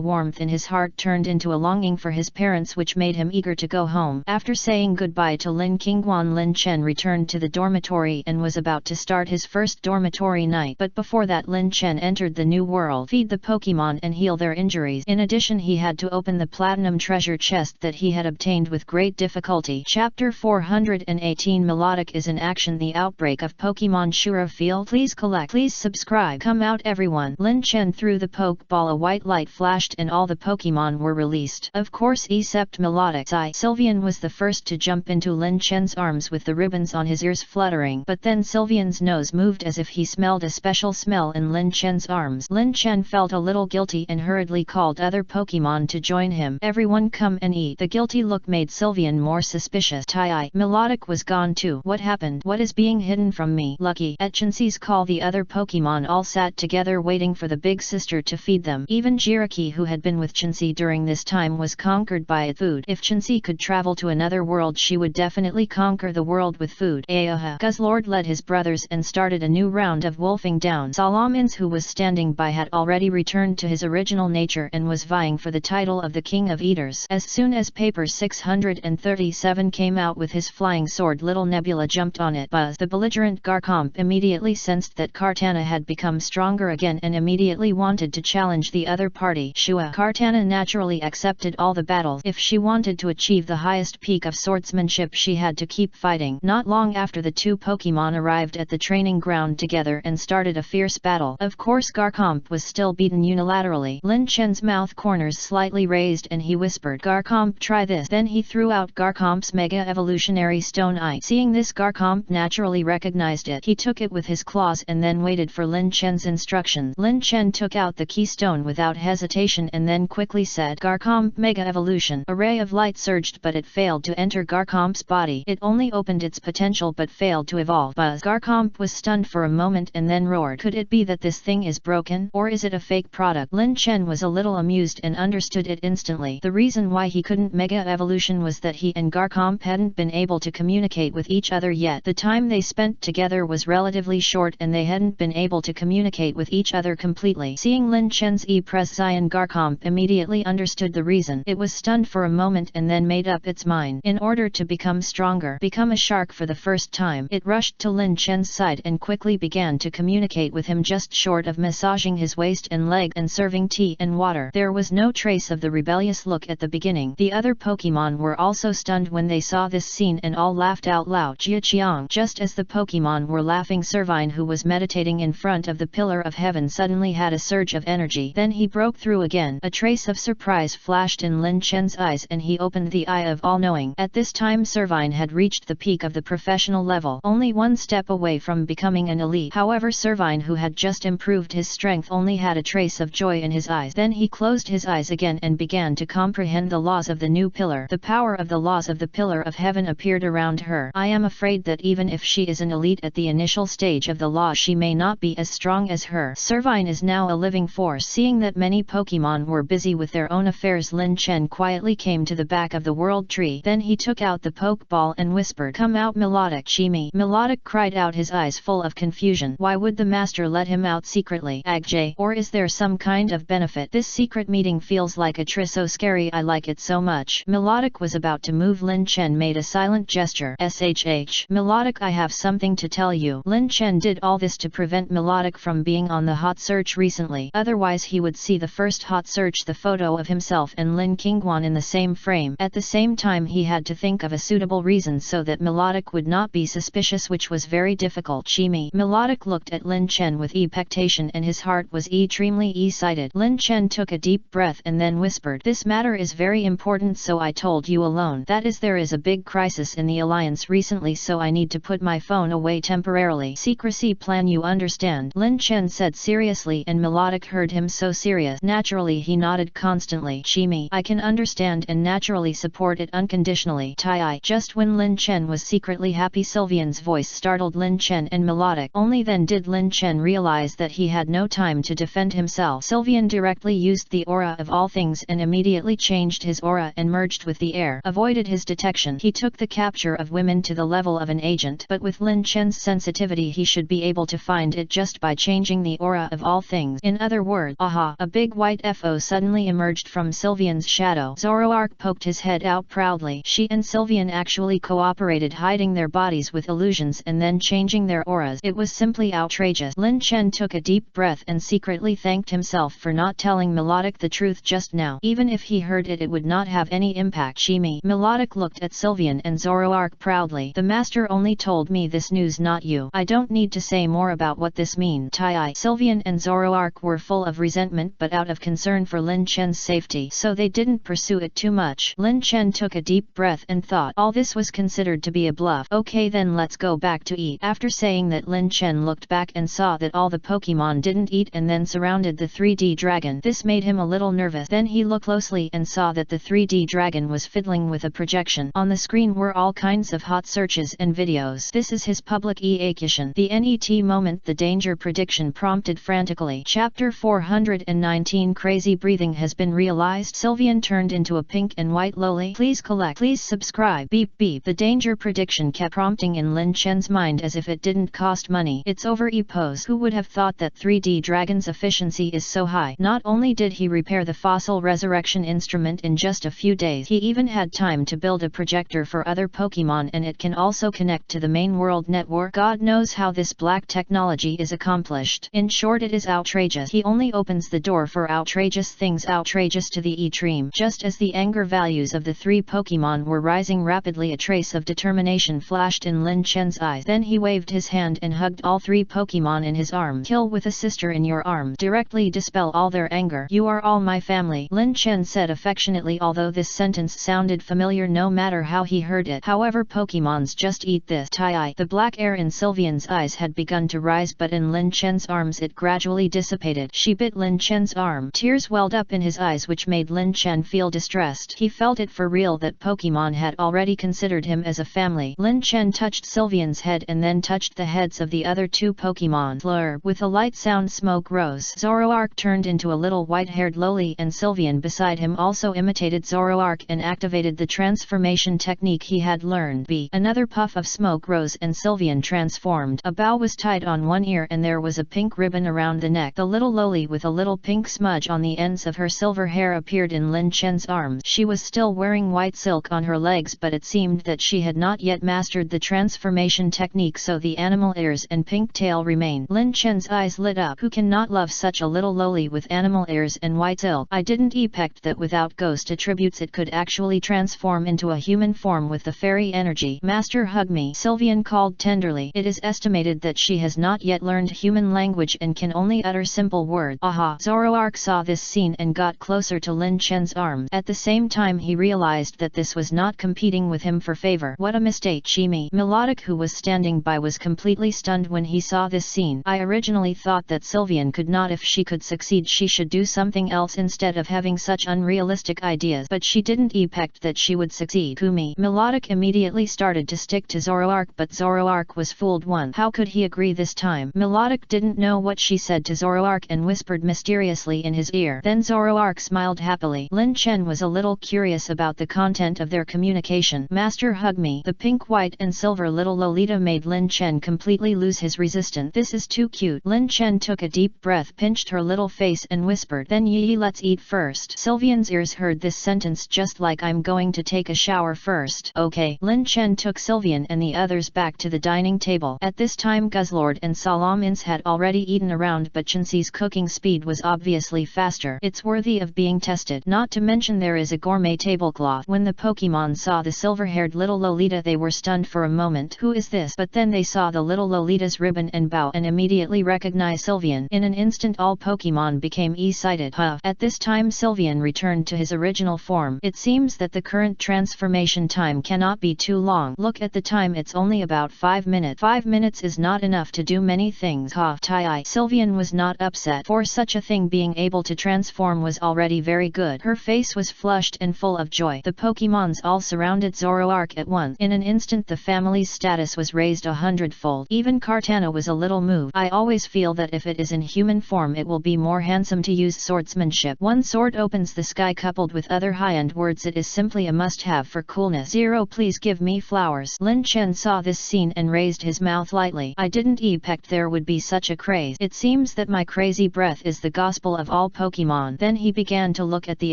warmth in his heart turned into a longing for his parents, which made him eager to go home. After saying goodbye to Lin Qingguan, Lin Chen returned to the dormitory and was about to start his first dormitory night. But before that, Lin Chen entered the new world, feed the Pokemon and heal their injuries. In addition, he had to open the platinum treasure chest that he had obtained with great difficulty. Chapter 418 Melodic is in action. The outbreak of Pokemon Shura Field. Please collect. Please subscribe. Come out everyone. Lin Chen threw the Pokeball. A white light flashed and all the Pokemon were released. Of course except Melodic's eye. Sylveon was the first to jump into Lin Chen's arms with the ribbons on his ears fluttering. But then Sylveon's nose moved as if he smelled a special smell in Lin Chen's arms. Lin Chen felt a little guilty and hurriedly called other Pokemon to join him. Everyone come and eat. The guilty look made Sylveon more suspicious. Tai Melodic was gone too. What happened? What is being hidden from me? Lucky. At Chenxi's call the other Pokemon all sat together waiting for the big sister to feed them. Even Jiraki, who had been with Chenxi during this time, was conquered by its food. If Chenxi could travel to another world, she would definitely conquer the world with food. Guzzlord led his brothers and started a new round of wolfing down. Salamins, who was standing by, had already returned to his original nature and was vying for the title of the King of Eaters. As soon as paper 637 came out with his flying sword, little Nebula jumped on it. Buzz! The belligerent Garchomp immediately sensed that Kartana had become stronger again and immediately wanted to challenge the other party. Shua. Kartana naturally accepted all the battles. If she wanted to achieve the highest peak of swordsmanship, she had to keep fighting. Not long after, the two Pokemon arrived at the training ground together and started a fierce battle. Of course Garchomp was still beaten unilaterally. Lin Chen's mouth corners slightly raised and he whispered, "Garchomp, try this." Then he threw out Garchomp's Mega Evolutionary Stone Eye. Seeing this, Garchomp naturally recognized it. He took it with his claws and then waited for Lin Chen's instructions. Lin Chen took out the keystone without hesitation and then quickly said, "Garchomp Mega Evolution." A ray of light surged, but it failed to enter Garchomp's body. It only opened its potential but failed to evolve. Buzz! Garchomp was stunned for a moment and then roared, "Could it be that this thing is broken? Or is it a fake product?" Lin Chen was a little amused and understood it instantly. The reason why he couldn't Mega Evolution was that he and Garchomp hadn't been able to communicate with each other yet. The time they spent together was relatively short and they hadn't been able to communicate with each other completely. Seeing Lin Chen's E-Press-Zion, Garchomp immediately understood the reason. It was stunned for a moment and then made up its mind. In order to become stronger, become a shark for the first time, it rushed to Lin Chen's side and quickly began to communicate with him, just short of massaging his waist and leg and serving tea and water. There was no trace of the rebellious look at the beginning. The other Pokemon were also stunned when they saw this scene and all laughed out loud. Jia-Qiang. Just as the Pokemon were laughing, Servine, who was meditating in front of the Pillar of Heaven, suddenly had a surge of energy. Then he broke through again. A trace of surprise flashed in Lin Chen's eyes and he opened the Eye of All-Knowing. At this time Servine had reached the peak of the professional level, only one step away from becoming an elite. However, Servine, who had just improved his strength, only had a trace of joy in his eyes. Then he closed his eyes again and began to comprehend the laws of the new pillar. The power of the laws of the Pillar of Heaven appeared around her. I am afraid that even if she is an elite at the initial stage of the law, she may not be as strong as her. Servine is now a living force. Seeing that many Pokemon were busy with their own affairs, Lin Chen quietly came to the back of the world tree. Then he took out the Pokeball and whispered, "Come out, Melodic." "Shimi." Melodic cried out, his eyes full of confusion. Why would the master let him out secretly? Agjay. Or is there some kind of benefit? This secret meeting feels like a tryst. So scary, I like it so much. Melodic was about to move. Lin Chen made a silent gesture. "SHH. Melodic, I have something to tell you." Lin Chen did all this to prevent Melodic from being on the hot search recently. Otherwise he would see the first hot search, the photo of himself and Lin Qingguan in the same frame. At the same time he had to think of a suitable reason so that Melodic would not be suspicious, which was very difficult. "Shimi." Melodic looked at Lin Chen with expectation and his heart was extremely excited. Lin Chen took a deep breath and then whispered, "This matter is very important, so I told you alone. That is, there is a big crisis in the alliance recently, so I need to put my phone away temporarily. Secrecy plan, you understand?" Lin Chen said seriously and Melodic heard him so serious. Naturally he nodded constantly. "Shimi, I can understand and naturally support it unconditionally." Tai. Just when Lin Chen was secretly happy, Sylveon's voice startled Lin Chen and Melodic. Only then did Lin Chen realize that he had no time to defend himself. Sylveon directly used the aura of all things and immediately changed his aura and merged with the air, avoided his detection. He took the capture of women to the level of an agent, but with Lin Chen's sensitivity he should be able to find it just by changing the aura of all things. In other words, aha! A big white FO suddenly emerged from Sylveon's shadow. Zoroark poked his head out proudly. She and Sylveon actually cooperated, hiding their bodies with illusions and then changing their auras. It was simply outrageous. Lin Chen took a deep breath and secretly thanked himself for not telling Melodic the truth just now. Even if he heard it, it would not have any impact. Shimi. Melodic looked at Sylvian and Zoroark proudly. The master only told me this news, not you. I don't need to say more about what this means. Tai. Sylvian and Zoroark were full of resentment but out of concern for Lin Chen's safety, so they didn't pursue it too much. Lin Chen took a deep breath and thought all this was considered to be a bluff. Okay, then let's go back to eat. After saying that, Lin Chen looked back and saw that all the Pokemon didn't eat and then surrounded the 3D dragon. This made him a little nervous. Then he looked closely and saw that the 3D dragon was fiddling with a projection. On the screen were all kinds of hot searches and videos. This is his public e-action. The NET moment, the danger prediction prompted frantically. Chapter 419 Crazy breathing has been realized. Sylvian turned into a pink and white loli. Please collect. Please subscribe. Beep beep. The danger prediction kept prompting in Lin Chen's mind as if it didn't cost money. It's over. E-pose. Who would have thought that 3D dragon's efficiency is so high? Not only did he repair the fossil resurrection instrument in just a few days, he even had time to build a projector for other Pokemon, and it can also connect to the main world network. God knows how this black technology is accomplished. In short, it is outrageous. He only opens the door for outrageous things, outrageous to the extreme. Just as the anger values of the three Pokemon were rising rapidly, a trace of determination flashed in Lin Chen's eyes. Then he waved his hand and hugged all three Pokemon in his arms. Kill with a sister in your arms. Directly dispel all their anger. You are all my family, Lin Chen said affectionately, although this sentence sounded familiar no matter how he heard it. However, Pokemons just eat this. Tai. The black air in Sylvian's eyes had begun to rise, but in Lin Chen's arms it gradually dissipated. She bit Lin Chen's arm. Tears welled up in his eyes, which made Lin Chen feel distressed. He felt it for real that Pokemon had already considered him as a family. Lin Chen touched Sylvian's head and then touched the heads of the other two Pokemon. Fleur. With a light sound, smoke rose. Zoroark turned into a little white-haired loli, and Sylvian beside him also imitated Zoroark and activated the transformation technique he had learned. Another puff of smoke rose and Sylvian transformed. A bow was tied on one ear and there was a pink ribbon around the neck. The little loli with a little pink smudge on the ends of her silver hair appeared in Lin Chen's arms. She was still wearing white silk on her legs, but it seemed that she had not yet mastered the transformation technique, so the animal ears and pink tail remained. Lin Chen's eyes lit up. Who cannot love such a little loli with animal ears and white silk? I didn't expect that without ghost attributes it could actually transform into a human form with the fairy energy. Master, hug me, Sylvian called tenderly. It is estimated that she has not yet learned human language and can only utter simple words. Aha! Zoroark saw this scene and got closer to Lin Chen's arms. At the same time, he realized that this was not competing with him for favor. What a mistake. Shimi. Melodic, who was standing by, was completely stunned when he saw this scene. I originally thought that Sylvian could not. If she could succeed, she should do something else instead of having such unrealistic ideas. But she didn't expect that she would succeed. Kumi. Melodic immediately started to stick to Zoroark, but Zoroark was fooled once. How could he agree this time? Melodic didn't know what she said to Zoroark and whispered mysteriously in his ear. Then Zoroark smiled happily. Lin Chen was a little curious about the content of their communication. Master, hug me. The pink, white and silver little Lolita made Lin Chen completely lose his resistance. This is too cute. Lin Chen took a deep breath, pinched her little face and whispered, then Yi, let's eat first. Sylvian's ears heard this sentence just like I'm going to take a shower first. Okay. Lin Chen took Sylvian and the others back to the dining table. At this time, Guzzlord and Salamins had already eaten around, but Chenxi's cooking speed was obviously faster. It's worthy of being tested. Not to mention there is a gourmet tablecloth. When the Pokemon saw the silver-haired little Lolita, they were stunned for a moment. Who is this? But then they saw the little Lolita's ribbon and bow and immediately recognized Sylvian. In an instant all Pokemon became excited. At this time Sylvian returned to his original form. It seems that the current transformation time cannot be too long. Look at the time, it's only about 5 minutes. 5 minutes is not enough to do many things. Tai. Sylvian was not upset. For such a thing, being able to transform was already very good. Her face was flushed and full of joy. The Pokemons all surrounded Zoroark at once. In an instant the family's status was raised 100-fold. Even Kartana was a little moved. I always feel that if it is in human form it will be more handsome to use swordsmanship. One sword opens the sky coupled with other high-end words. It is simply a must-have for coolness. Zero, please give me flowers. Lin Chen saw this scene and raised his mouth lightly. I didn't expect there would be such a craze. It seems that my crazy breath is the gospel of all Pokemon. Then he began to look at the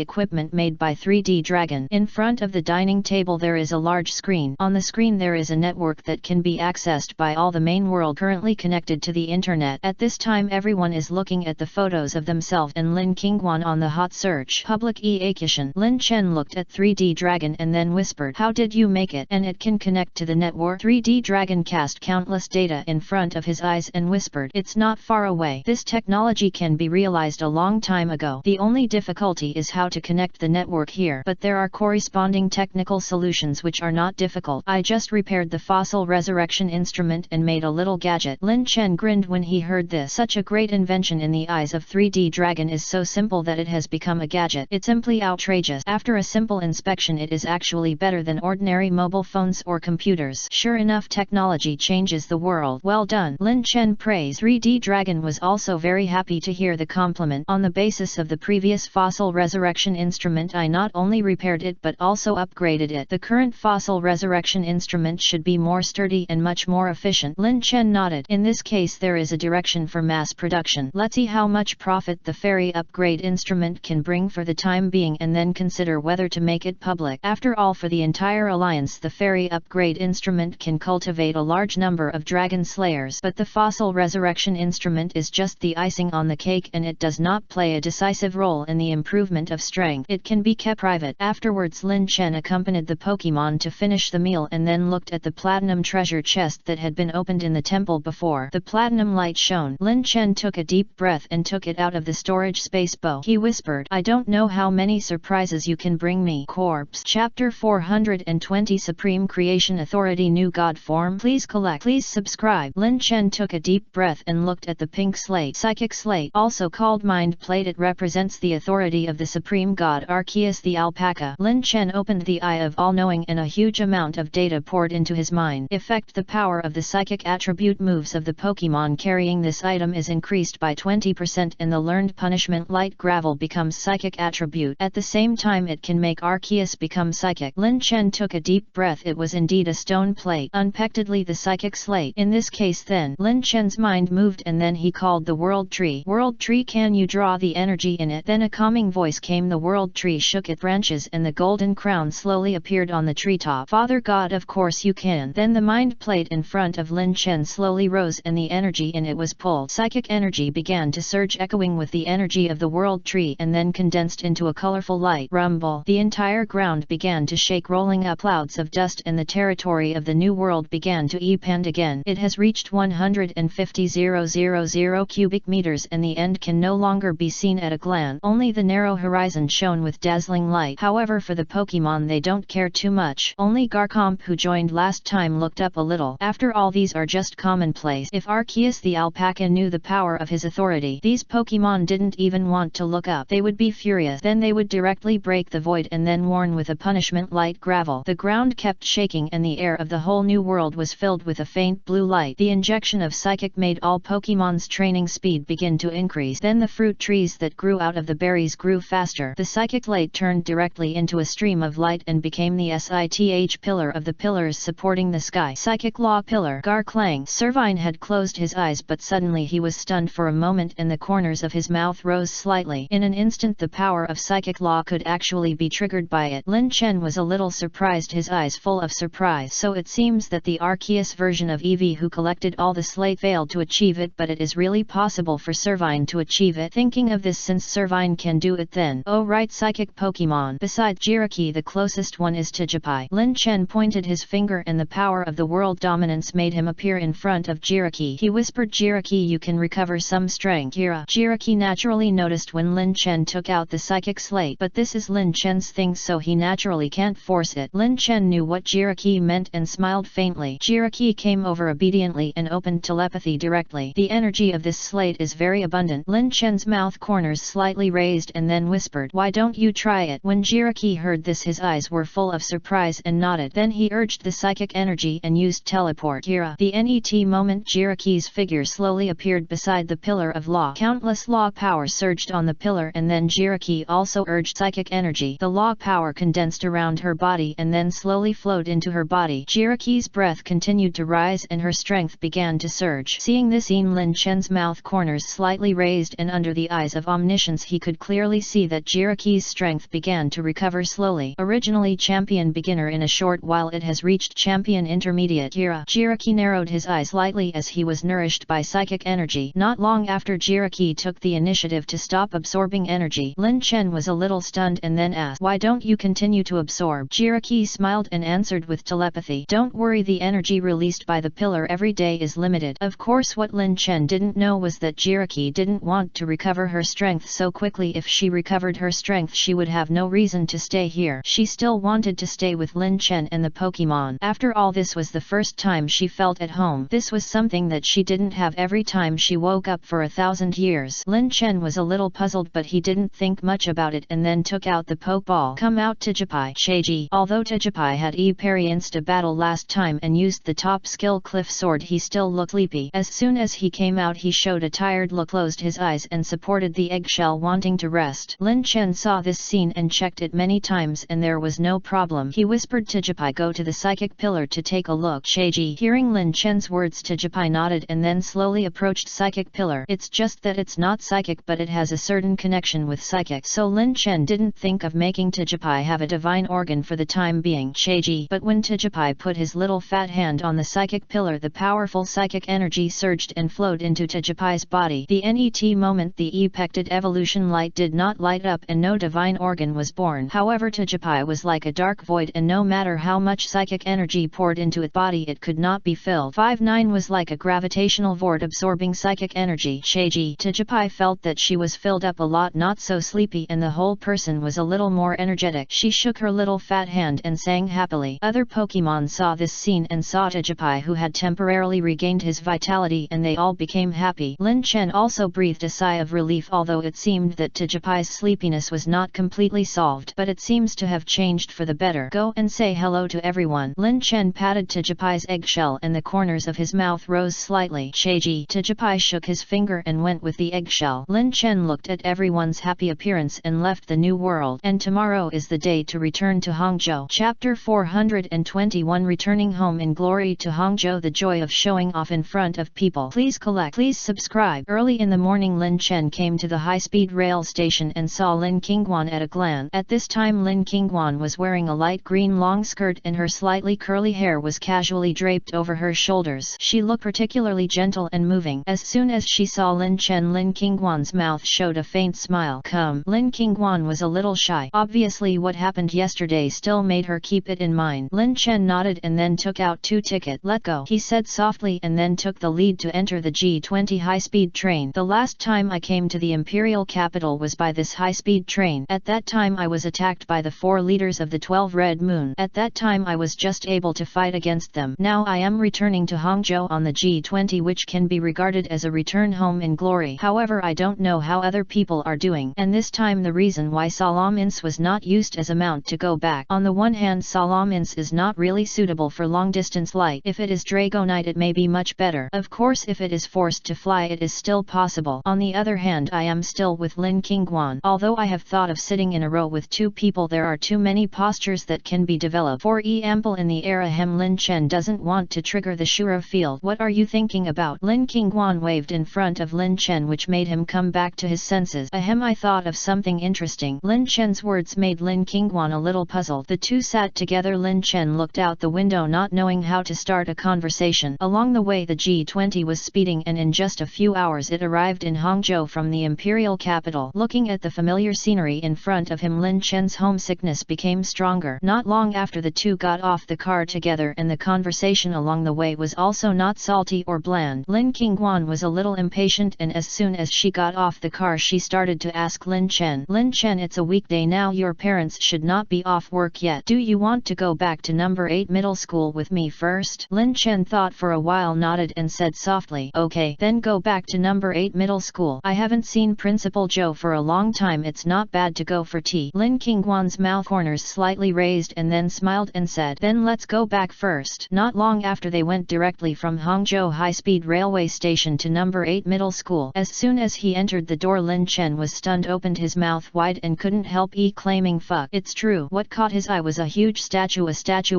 equipment made by 3D Dragon. In front of the dining table there is a large screen. On the screen there is a network that can be accessed by all the main world currently connected to the internet. At this time everyone is looking at the photos of themselves and Lin Qingguan on the the hot search. Public e-action. Lin Chen looked at 3D Dragon and then whispered, "How did you make it? And it can connect to the network?" 3D Dragon cast countless data in front of his eyes and whispered, "It's not far away. This technology can be realized a long time ago. The only difficulty is how to connect the network here. But there are corresponding technical solutions which are not difficult. I just repaired the fossil resurrection instrument and made a little gadget." Lin Chen grinned when he heard this. Such a great invention in the eyes of 3D Dragon is so simple that it has become a gadget. It's simply outrageous. After a simple inspection, it is actually better than ordinary mobile phones or computers. Sure enough, technology changes the world. Well done, Lin Chen praised. 3D Dragon was also very happy to hear the compliment. On the basis of the previous fossil resurrection instrument, I not only repaired it but also upgraded it. The current fossil resurrection instrument should be more sturdy and much more efficient. Lin Chen nodded. In this case, there is a direction for mass production. Let's see how much profit the fairy upgrade instrument can bring for the time being and then consider whether to make it public. After all, for the entire alliance, the fairy upgrade instrument can cultivate a large number of dragon slayers. But the fossil resurrection instrument is just the icing on the cake, and it does not play a decisive role in the improvement of strength. It can be kept private. Afterwards, Lin Chen accompanied the Pokemon to finish the meal and then looked at the platinum treasure chest that had been opened in the temple before. The platinum light shone. Lin Chen took a deep breath and took it out of the storage space bow. He whispered, "I don't know how many surprises you can bring me." Corpse. Chapter 420 Supreme Creation Authority New God Form. Please collect. Please subscribe. Lin Chen took a deep breath and looked at the pink slate. Psychic slate, also called mind plate. It represents the authority of the Supreme God Arceus the alpaca. Lin Chen opened the eye of all-knowing and a huge amount of data poured into his mind. Effect: the power of the psychic attribute moves of the Pokemon carrying this item is increased by 20% and the learned punishment light gravel becomes psychic attribute. At the same time, it can make Arceus become psychic. Lin Chen took a deep breath. It was indeed a stone plate, unpectedly the psychic slate. In this case then, Lin Chen's mind moved and then he called the world tree. "World tree, can you draw the energy in it?" Then a calming voice came. The world tree shook its branches and the golden crown slowly appeared on the treetop. "Father God, of course you can." Then the mind plate in front of Lin Chen slowly rose and the energy in it was pulled. Psychic energy began to surge, echoing with the energy of the world tree and then condensed into a colorful light. Rumble. The entire ground began to shake, rolling up clouds of dust, and the territory of the new world began to expand again. It has reached 150,000 cubic meters and the end can no longer be seen at a glance. Only the narrow horizon shone with dazzling light. However, for the Pokemon, they don't care too much. Only Garchomp, who joined last time, looked up a little. After all, these are just commonplace. If Arceus the alpaca knew the power of his authority, these Pokemon didn't even want to look up. They would be furious. Then they would directly break the void and then warn with a punishment light gravel. The ground kept shaking and the air of the whole new world was filled with a faint blue light. The injection of psychic made all Pokemon's training speed begin to increase. Then the fruit trees that grew out of the berries grew faster. The psychic light turned directly into a stream of light and became the SITH pillar of the pillars supporting the sky. Psychic law pillar. Garclang. Servine had closed his eyes, but suddenly he was stunned for a moment and the corners of his mouth rose slightly. In an instant the power of psychic law could actually be triggered by it. Lin Chen was a little surprised, his eyes full of surprise. So it seems that the Arceus version of Eevee who collected all the slate failed to achieve it, but it is really possible for Servine to achieve it. Thinking of this, since Servine can do it, then oh right, psychic Pokemon. Besides Jiraiya, the closest one is Tijipai. Lin Chen pointed his finger and the power of the world dominance made him appear in front of Jiraiya. He whispered, "Jiraiya, you can recover some strength." Jiraiya naturally noticed when Lin Chen took out the psychic slate, but this is Lin Chen's thing, so he naturally can't force it. Lin Chen knew what Jiraiya meant and smiled faintly. Jiraiya came over obediently and opened telepathy directly. The energy of this slate is very abundant. Lin Chen's mouth corners slightly raised and then whispered, "Why don't you try it?" When Jiraiya heard this, his eyes were full of surprise and nodded. Then he urged the psychic energy and used teleport. The NET moment, Jiraiya's figure slowly appeared beside the pillar of law. Countless law power surged on the pillar and then Jiraiya also urged psychic energy. The law power condensed around her body and then slowly flowed into her body. Jiraiya's breath continued to rise and her strength began to surge. Seeing this scene, Lin Chen's mouth corners slightly raised and under the eyes of omniscience he could clearly see that Jiraiya's strength began to recover slowly. Originally champion beginner, in a short while it has reached champion intermediate. Jiraiya narrowed his eyes slightly as he was nourished by psychic energy. Not long after, Jiraiya took the initiative to stop absorbing absorbing energy. Lin Chen was a little stunned and then asked, "Why don't you continue to absorb?" Jiraki smiled and answered with telepathy, "Don't worry, the energy released by the pillar every day is limited." Of course, what Lin Chen didn't know was that Jiraki didn't want to recover her strength so quickly. If she recovered her strength, she would have no reason to stay here. She still wanted to stay with Lin Chen and the Pokemon. After all, this was the first time she felt at home. This was something that she didn't have every time she woke up for 1,000 years. Lin Chen was a little puzzled, but he didn't think much about it and then took out the Pokeball. "Come out, Tijipai." Cheiji. Although Tijipai had experienced a battle last time and used the top skill Cliff Sword, he still looked sleepy. As soon as he came out, he showed a tired look, closed his eyes and supported the eggshell, wanting to rest. Lin Chen saw this scene and checked it many times and there was no problem. He whispered, "Tijipai, go to the psychic pillar to take a look." Cheiji. Hearing Lin Chen's words, Tijipai nodded and then slowly approached psychic pillar. It's just that it's not psychic, but it has a certain connection with psychic. So Lin Chen didn't think of making Tijipai have a divine organ for the time being. Cheiji. But when Tijipai put his little fat hand on the psychic pillar, the powerful psychic energy surged and flowed into Tijipai's body. The net moment the expected evolution light did not light up and no divine organ was born. However, Tijipai was like a dark void, and no matter how much psychic energy poured into its body, it could not be filled. 5-9 was like a gravitational void absorbing psychic energy. Cheiji. Tijipai felt that she was filled up a lot, not so sleepy, and the whole person was a little more energetic. She shook her little fat hand and sang happily. Other Pokemon saw this scene and saw Tijipai, who had temporarily regained his vitality, and they all became happy. Lin Chen also breathed a sigh of relief, although it seemed that Tijipai's sleepiness was not completely solved, but it seems to have changed for the better. "Go and say hello to everyone." Lin Chen patted Tijipai's eggshell and the corners of his mouth rose slightly. Cheiji. Tijipai shook his finger and went with the eggshell. Lin Chen looked at everyone's happy appearance and left the new world. And tomorrow is the day to return to Hangzhou. Chapter 421. Returning home in glory to Hangzhou, the joy of showing off in front of people. Please subscribe. Early in the morning, Lin Chen came to the high-speed rail station and saw Lin Qingguan at a glance. At this time, Lin Qingguan was wearing a light green long skirt and her slightly curly hair was casually draped over her shoulders. She looked particularly gentle and moving. As soon as she saw Lin Chen, Lin Qingguan's mouth showed a faint smile. "Come." Lin Qingguan was a little shy. Obviously, what happened yesterday still made her keep it in mind. Lin Chen nodded and then took out 2 tickets. "Let go," he said softly, and then took the lead to enter the G20 high-speed train. "The last time I came to the imperial capital was by this high-speed train. At that time I was attacked by the 4 leaders of the 12 Red Moon. At that time I was just able to fight against them. Now I am returning to Hangzhou on the G20, which can be regarded as a return home in glory. However, I don't know how other people are doing, and this time the reason why Salamins was not used as a mount to go back. On the one hand, Salamins is not really suitable for long-distance flight. If it is Dragonite, it may be much better. Of course, if it is forced to fly, it is still possible. On the other hand, I am still with Lin Qingguan. Although I have thought of sitting in a row with 2 people, there are too many postures that can be developed. For example, in the era Lin Chen doesn't want to trigger the Shura field. What are you thinking about?" Lin Qingguan waved in front of Lin Chen, which made him come back to his senses. I thought of something interesting." Lin Chen's words made Lin Qingguan a little puzzled. The two sat together. Lin Chen looked out the window, not knowing how to start a conversation. Along the way, the G20 was speeding, and in just a few hours it arrived in Hangzhou from the imperial capital. Looking at the familiar scenery in front of him, Lin Chen's homesickness became stronger. Not long after, the two got off the car together, and the conversation along the way was also not salty or bland. Lin Qingguan was a little impatient, and as soon as she got off the car, she started to ask Lin Chen, "Lin Chen, it's a weekday now. Your parents should not be off work yet. Do you want to go back to number 8 middle school with me first?" Lin Chen thought for a while, nodded and said softly, "Okay, then go back to number 8 middle school. I haven't seen Principal Zhou for a long time. It's not bad to go for tea." Lin Qingguan's mouth corners slightly raised and then smiled and said, "Then let's go back first." Not long after, they went directly from Hangzhou high-speed railway station to number 8 middle school. As soon as he entered the door, Lin Chen was stunned, opened his mouth wide and couldn't help exclaiming, "Fuck." It's true. What caught his eye was a huge statue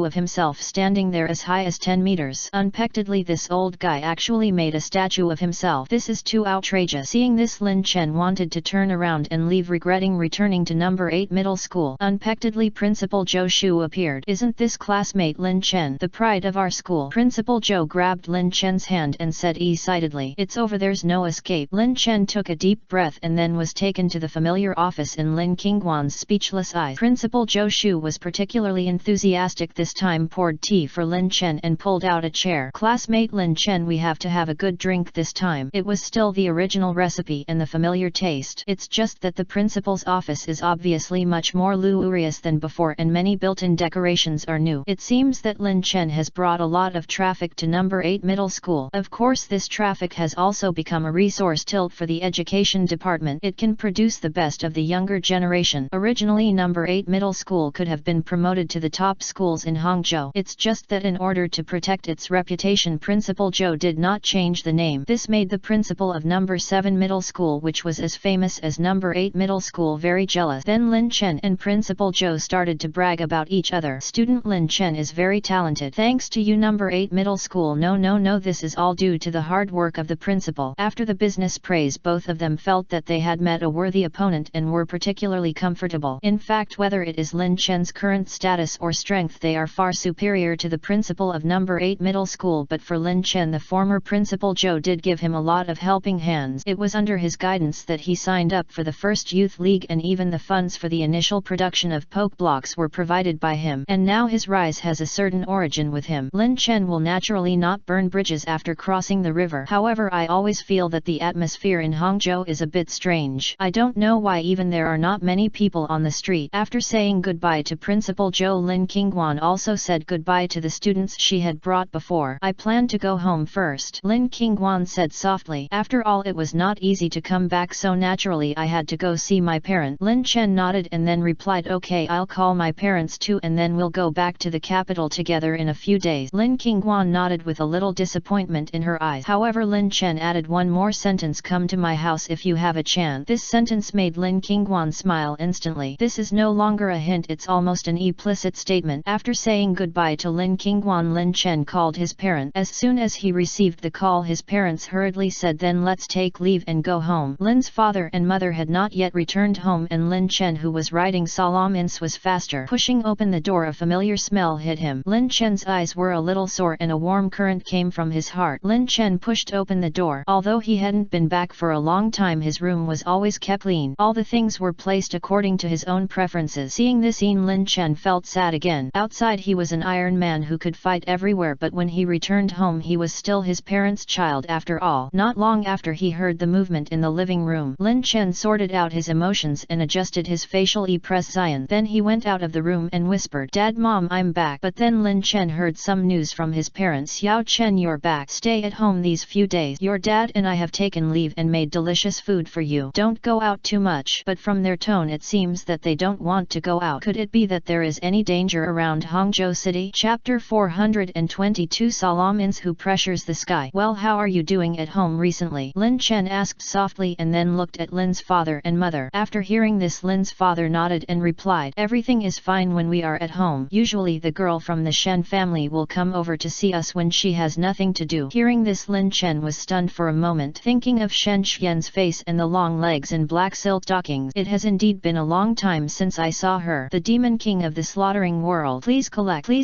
of himself standing there as high as 10 meters. Unexpectedly, this old guy actually made a statue of himself. This is too outrageous. Seeing this, Lin Chen wanted to turn around and leave, regretting returning to number 8 middle school. Unexpectedly, Principal Zhou Shu appeared. "Isn't this classmate Lin Chen, the pride of our school?" Principal Zhou grabbed Lin Chen's hand and said excitedly, "It's over, there's no escape." Lin Chen took a deep breath and then was taken to the familiar office in Lin Qingguan's speechless eyes. Principal Zhou Shu was particularly enthusiastic this time, poured tea for Lin Chen and pulled out a chair. Classmate Lin Chen, we have to have a good drink this time. It was still the original recipe and the familiar taste. It's just that the principal's office is obviously much more luxurious than before and many built-in decorations are new. It seems that Lin Chen has brought a lot of traffic to number 8 middle school. Of course, this traffic has also become a resource tilt for the education department. It can produce the best of the younger generation. Originally, number 8 middle school could have been promoted to the top schools in Hangzhou. It's just that in order to protect its reputation, Principal Zhou did not change the name. This made the principal of number 7 middle school, which was as famous as number 8 middle school, very jealous. Then Lin Chen and Principal Zhou started to brag about each other. Student Lin Chen is very talented. Thanks to you, number 8 middle school. No, this is all due to the hard work of the principal. After the business praise, both of them felt that they had met a worthy opponent and were particularly comfortable. In fact, whether it is Lin Chen's current status or strength, they are far superior to the principal of number 8 middle school. But for Lin Chen, the former Principal Zhou did give him a lot of helping hands. It was under his guidance that he signed up for the first youth league, and even the funds for the initial production of Poke Blocks were provided by him. And now his rise has a certain origin with him. Lin Chen will naturally not burn bridges after crossing the river. However, I always feel that the atmosphere in Hangzhou is a bit strange. I don't know why even there are not many people on the street. After saying goodbye to Principal Zhou, Lin Qingguan also said goodbye to the students she had brought before. I plan to go home first, Lin Qingguan said softly. After all, it was not easy to come back so naturally. I had to go see my parent. Lin Chen nodded and then replied, okay, I'll call my parents too and then we'll go back to the capital together in a few days. Lin Qingguan nodded with a little disappointment in her eyes. However, Lin Chen added one more sentence, come to my house if you have a chance. This sentence made Lin Qingguan smile instantly. This is no longer a hint, it's almost an implicit statement. After saying goodbye to Lin Qingguan, Lin Chen called his parent. As soon as he received the call, his parents hurriedly said, then let's take leave and go home. Lin's father and mother had not yet returned home, and Lin Chen, who was riding Salomins, was faster. Pushing open the door, a familiar smell hit him. Lin Chen's eyes were a little sore and a warm current came from his heart. Lin Chen pushed open the door. Although he hadn't been back for a long time, his room was always kept clean. All the things were placed according to his own preferences. Seeing this scene, Lin Chen felt sad again. Outside he was an Iron Man who could fight everywhere, but when he returned home he was still his parents' child after all. Not long after he heard the movement in the living room, Lin Chen sorted out his emotions and adjusted his facial expression. Then he went out of the room and whispered, Dad, Mom, I'm back. But then Lin Chen heard some news from his parents. Yao Chen, you're back. Stay at home these few days. Your dad and I have taken leave and made delicious food for you. Don't go out too much. But from their tone it seems that they don't want to go out. Could it be that there is any danger around Hangzhou City? Chapter 422, Salomins who pressures the sky. Well, how are you doing at home recently? Lin Chen asked softly and then looked at Lin's father and mother. After hearing this, Lin's father nodded and replied, everything is fine when we are at home. Usually the girl from the Shen family will come over to see us when she has nothing to do. Hearing this, Lin Chen was stunned for a moment, thinking of Shen Xian's face and the long legs and black silk stockings. It has indeed been a long time since I saw her. The demon king of the slaughtering world. Please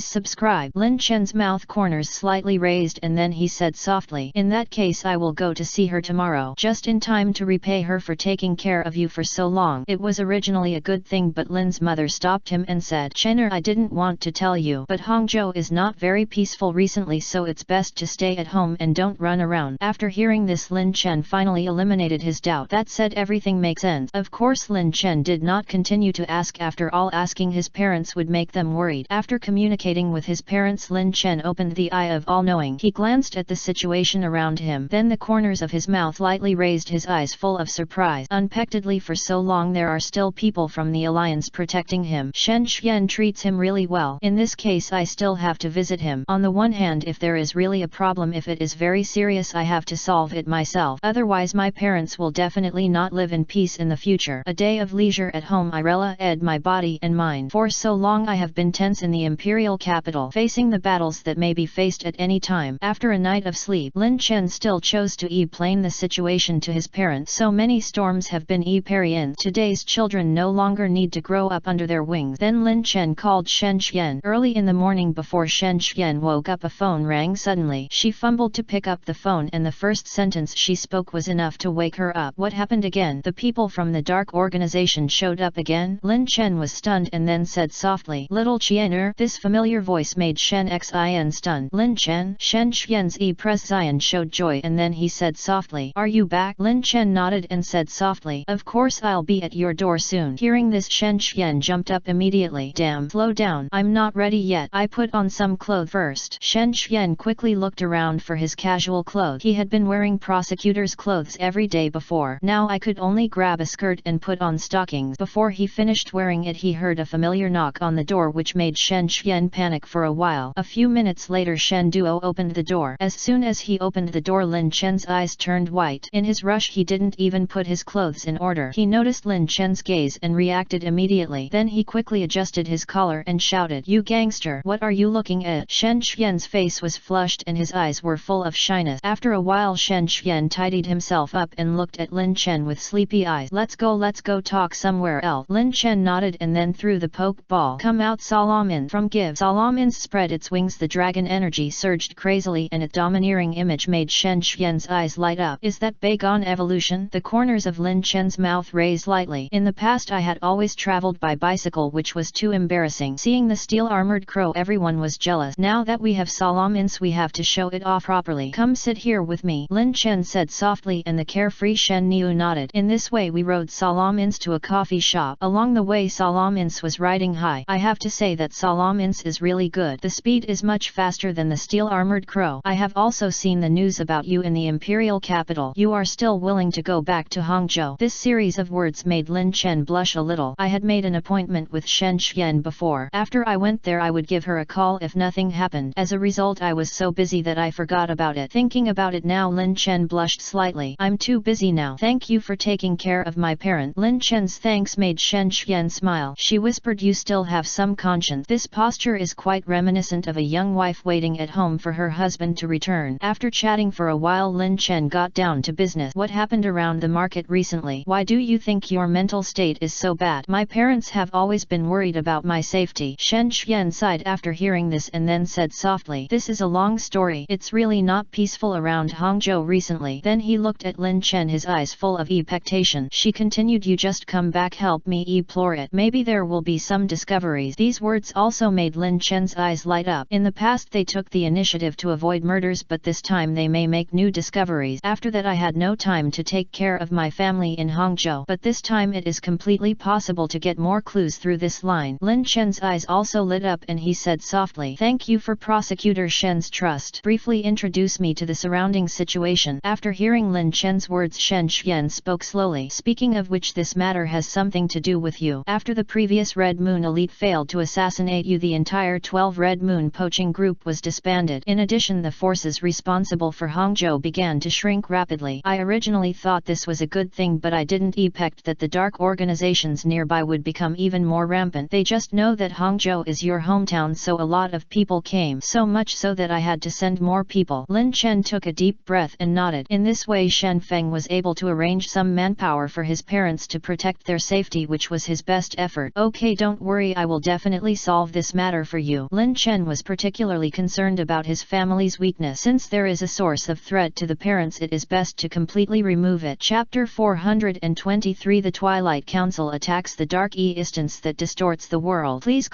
subscribe. Lin Chen's mouth corners slightly raised and then he said softly, in that case I will go to see her tomorrow, just in time to repay her for taking care of you for so long. It was originally a good thing, but Lin's mother stopped him and said, Chener, I didn't want to tell you, but Hangzhou is not very peaceful recently, so it's best to stay at home and don't run around. After hearing this, Lin Chen finally eliminated his doubt. That said, everything makes sense. Of course, Lin Chen did not continue to ask. After all, asking his parents would make them worried. After communicating with his parents, Lin Chen opened the eye of all-knowing. He glanced at the situation around him. Then the corners of his mouth lightly raised, his eyes full of surprise. Unexpectedly, for so long there are still people from the alliance protecting him. Shen Xian treats him really well. In this case I still have to visit him. On the one hand, if there is really a problem, if it is very serious, I have to solve it myself. Otherwise my parents will definitely not live in peace in the future. A day of leisure at home, I relaxed my body and mind. For so long I have been tense in the imperial capital, facing the battles that may be faced at any time. After a night of sleep, Lin Chen still chose to explain the situation to his parents. So many storms have been experienced. Today's children no longer need to grow up under their wings. Then Lin Chen called Shen Xian. Early in the morning, before Shen Xian woke up, a phone rang suddenly. She fumbled to pick up the phone and the first sentence she spoke was enough to wake her up. What happened happened again. The people from the dark organization showed up again. Lin Chen was stunned and then said softly, "Little Qianer." This familiar voice made Shen Xin stunned. "Lin Chen?" Shen Xian's Zian showed joy and then he said softly, "Are you back?" Lin Chen nodded and said softly, "Of course I'll be at your door soon." Hearing this, Shen Xian jumped up immediately. "Damn, slow down, I'm not ready yet. I put on some clothes first." Shen Xian quickly looked around for his casual clothes. He had been wearing prosecutor's clothes every day before. Now I could only grab a skirt and put on stockings. Before he finished wearing it, he heard a familiar knock on the door which made Shen Xian panic for a while. A few minutes later, Shen Duo opened the door. As soon as he opened the door, Lin Chen's eyes turned white. In his rush, he didn't even put his clothes in order. He noticed Lin Chen's gaze and reacted immediately. Then he quickly adjusted his collar and shouted, "You gangster, what are you looking at?" Shen Xian's face was flushed and his eyes were full of shyness. After a while, Shen Xian tidied himself up and looked at Lin Chen with sleepy eyes. Let's go talk somewhere else." Lin Chen nodded and then threw the poke ball. "Come out, Salamin." From Give. Salamin spread its wings. The dragon energy surged crazily and its domineering image made Shen Xian's eyes light up. "Is that Bagon evolution?" The corners of Lin Chen's mouth raised lightly. "In the past I had always traveled by bicycle, which was too embarrassing. Seeing the steel-armored crow, everyone was jealous. Now that we have Salamins, we have to show it off properly. Come sit here with me." Lin Chen said softly and the carefree Shen Niu nodded. In this way we rode Salamins to a coffee shop. Along the way, Salamins was riding high. "I have to say that Salamins is really good. The speed is much faster than the steel-armored crow. I have also seen the news about you in the imperial capital. You are still willing to go back to Hangzhou." This series of words made Lin Chen blush a little. I had made an appointment with Shen Xian before. After I went there, I would give her a call if nothing happened. As a result, I was so busy that I forgot about it. Thinking about it now, Lin Chen blushed slightly. "I'm too busy now. Thank you for taking care of my parent." Lin Chen's thanks made Shen Xian smile. She whispered, "You still have some conscience." This posture is quite reminiscent of a young wife waiting at home for her husband to return. After chatting for a while, Lin Chen got down to business. "What happened around the market recently? Why do you think your mental state is so bad?" "My parents have always been worried about my safety." Shen Xian sighed after hearing this and then said softly, "This is a long story. It's really not peaceful around Hangzhou recently." Then he looked at Lin Chen, his eyes full of expectation. She continued, "You just come back, help me explore it. Maybe there will be some discoveries." These words also made Lin Chen's eyes light up. In the past they took the initiative to avoid murders, but this time they may make new discoveries. After that I had no time to take care of my family in Hangzhou, but this time it is completely possible to get more clues through this line. Lin Chen's eyes also lit up and he said softly, "Thank you for Prosecutor Shen's trust. Briefly introduce me to the surrounding situation." After hearing Lin Chen's words, Shen Xian spoke slowly. "Speaking of which, this matter has something to do with you. After the previous Red Moon elite failed to assassinate you, the entire 12 Red Moon poaching group was disbanded. In addition, the forces responsible for Hangzhou began to shrink rapidly. I originally thought this was a good thing, but I didn't expect that the dark organizations nearby would become even more rampant. They just know that Hangzhou is your hometown, so a lot of people came, so much so that I had to send more people." Lin Chen took a deep breath and nodded. In this way, Shen Feng was able to arrange some manpower for his parents to protect their safety, which was his best effort. "Okay, don't worry, I will definitely solve this matter for you." Lin Chen was particularly concerned about his family's weakness. Since there is a source of threat to the parents, it is best to completely remove it. Chapter 423, The Twilight Council attacks the dark instance that distorts the world. Please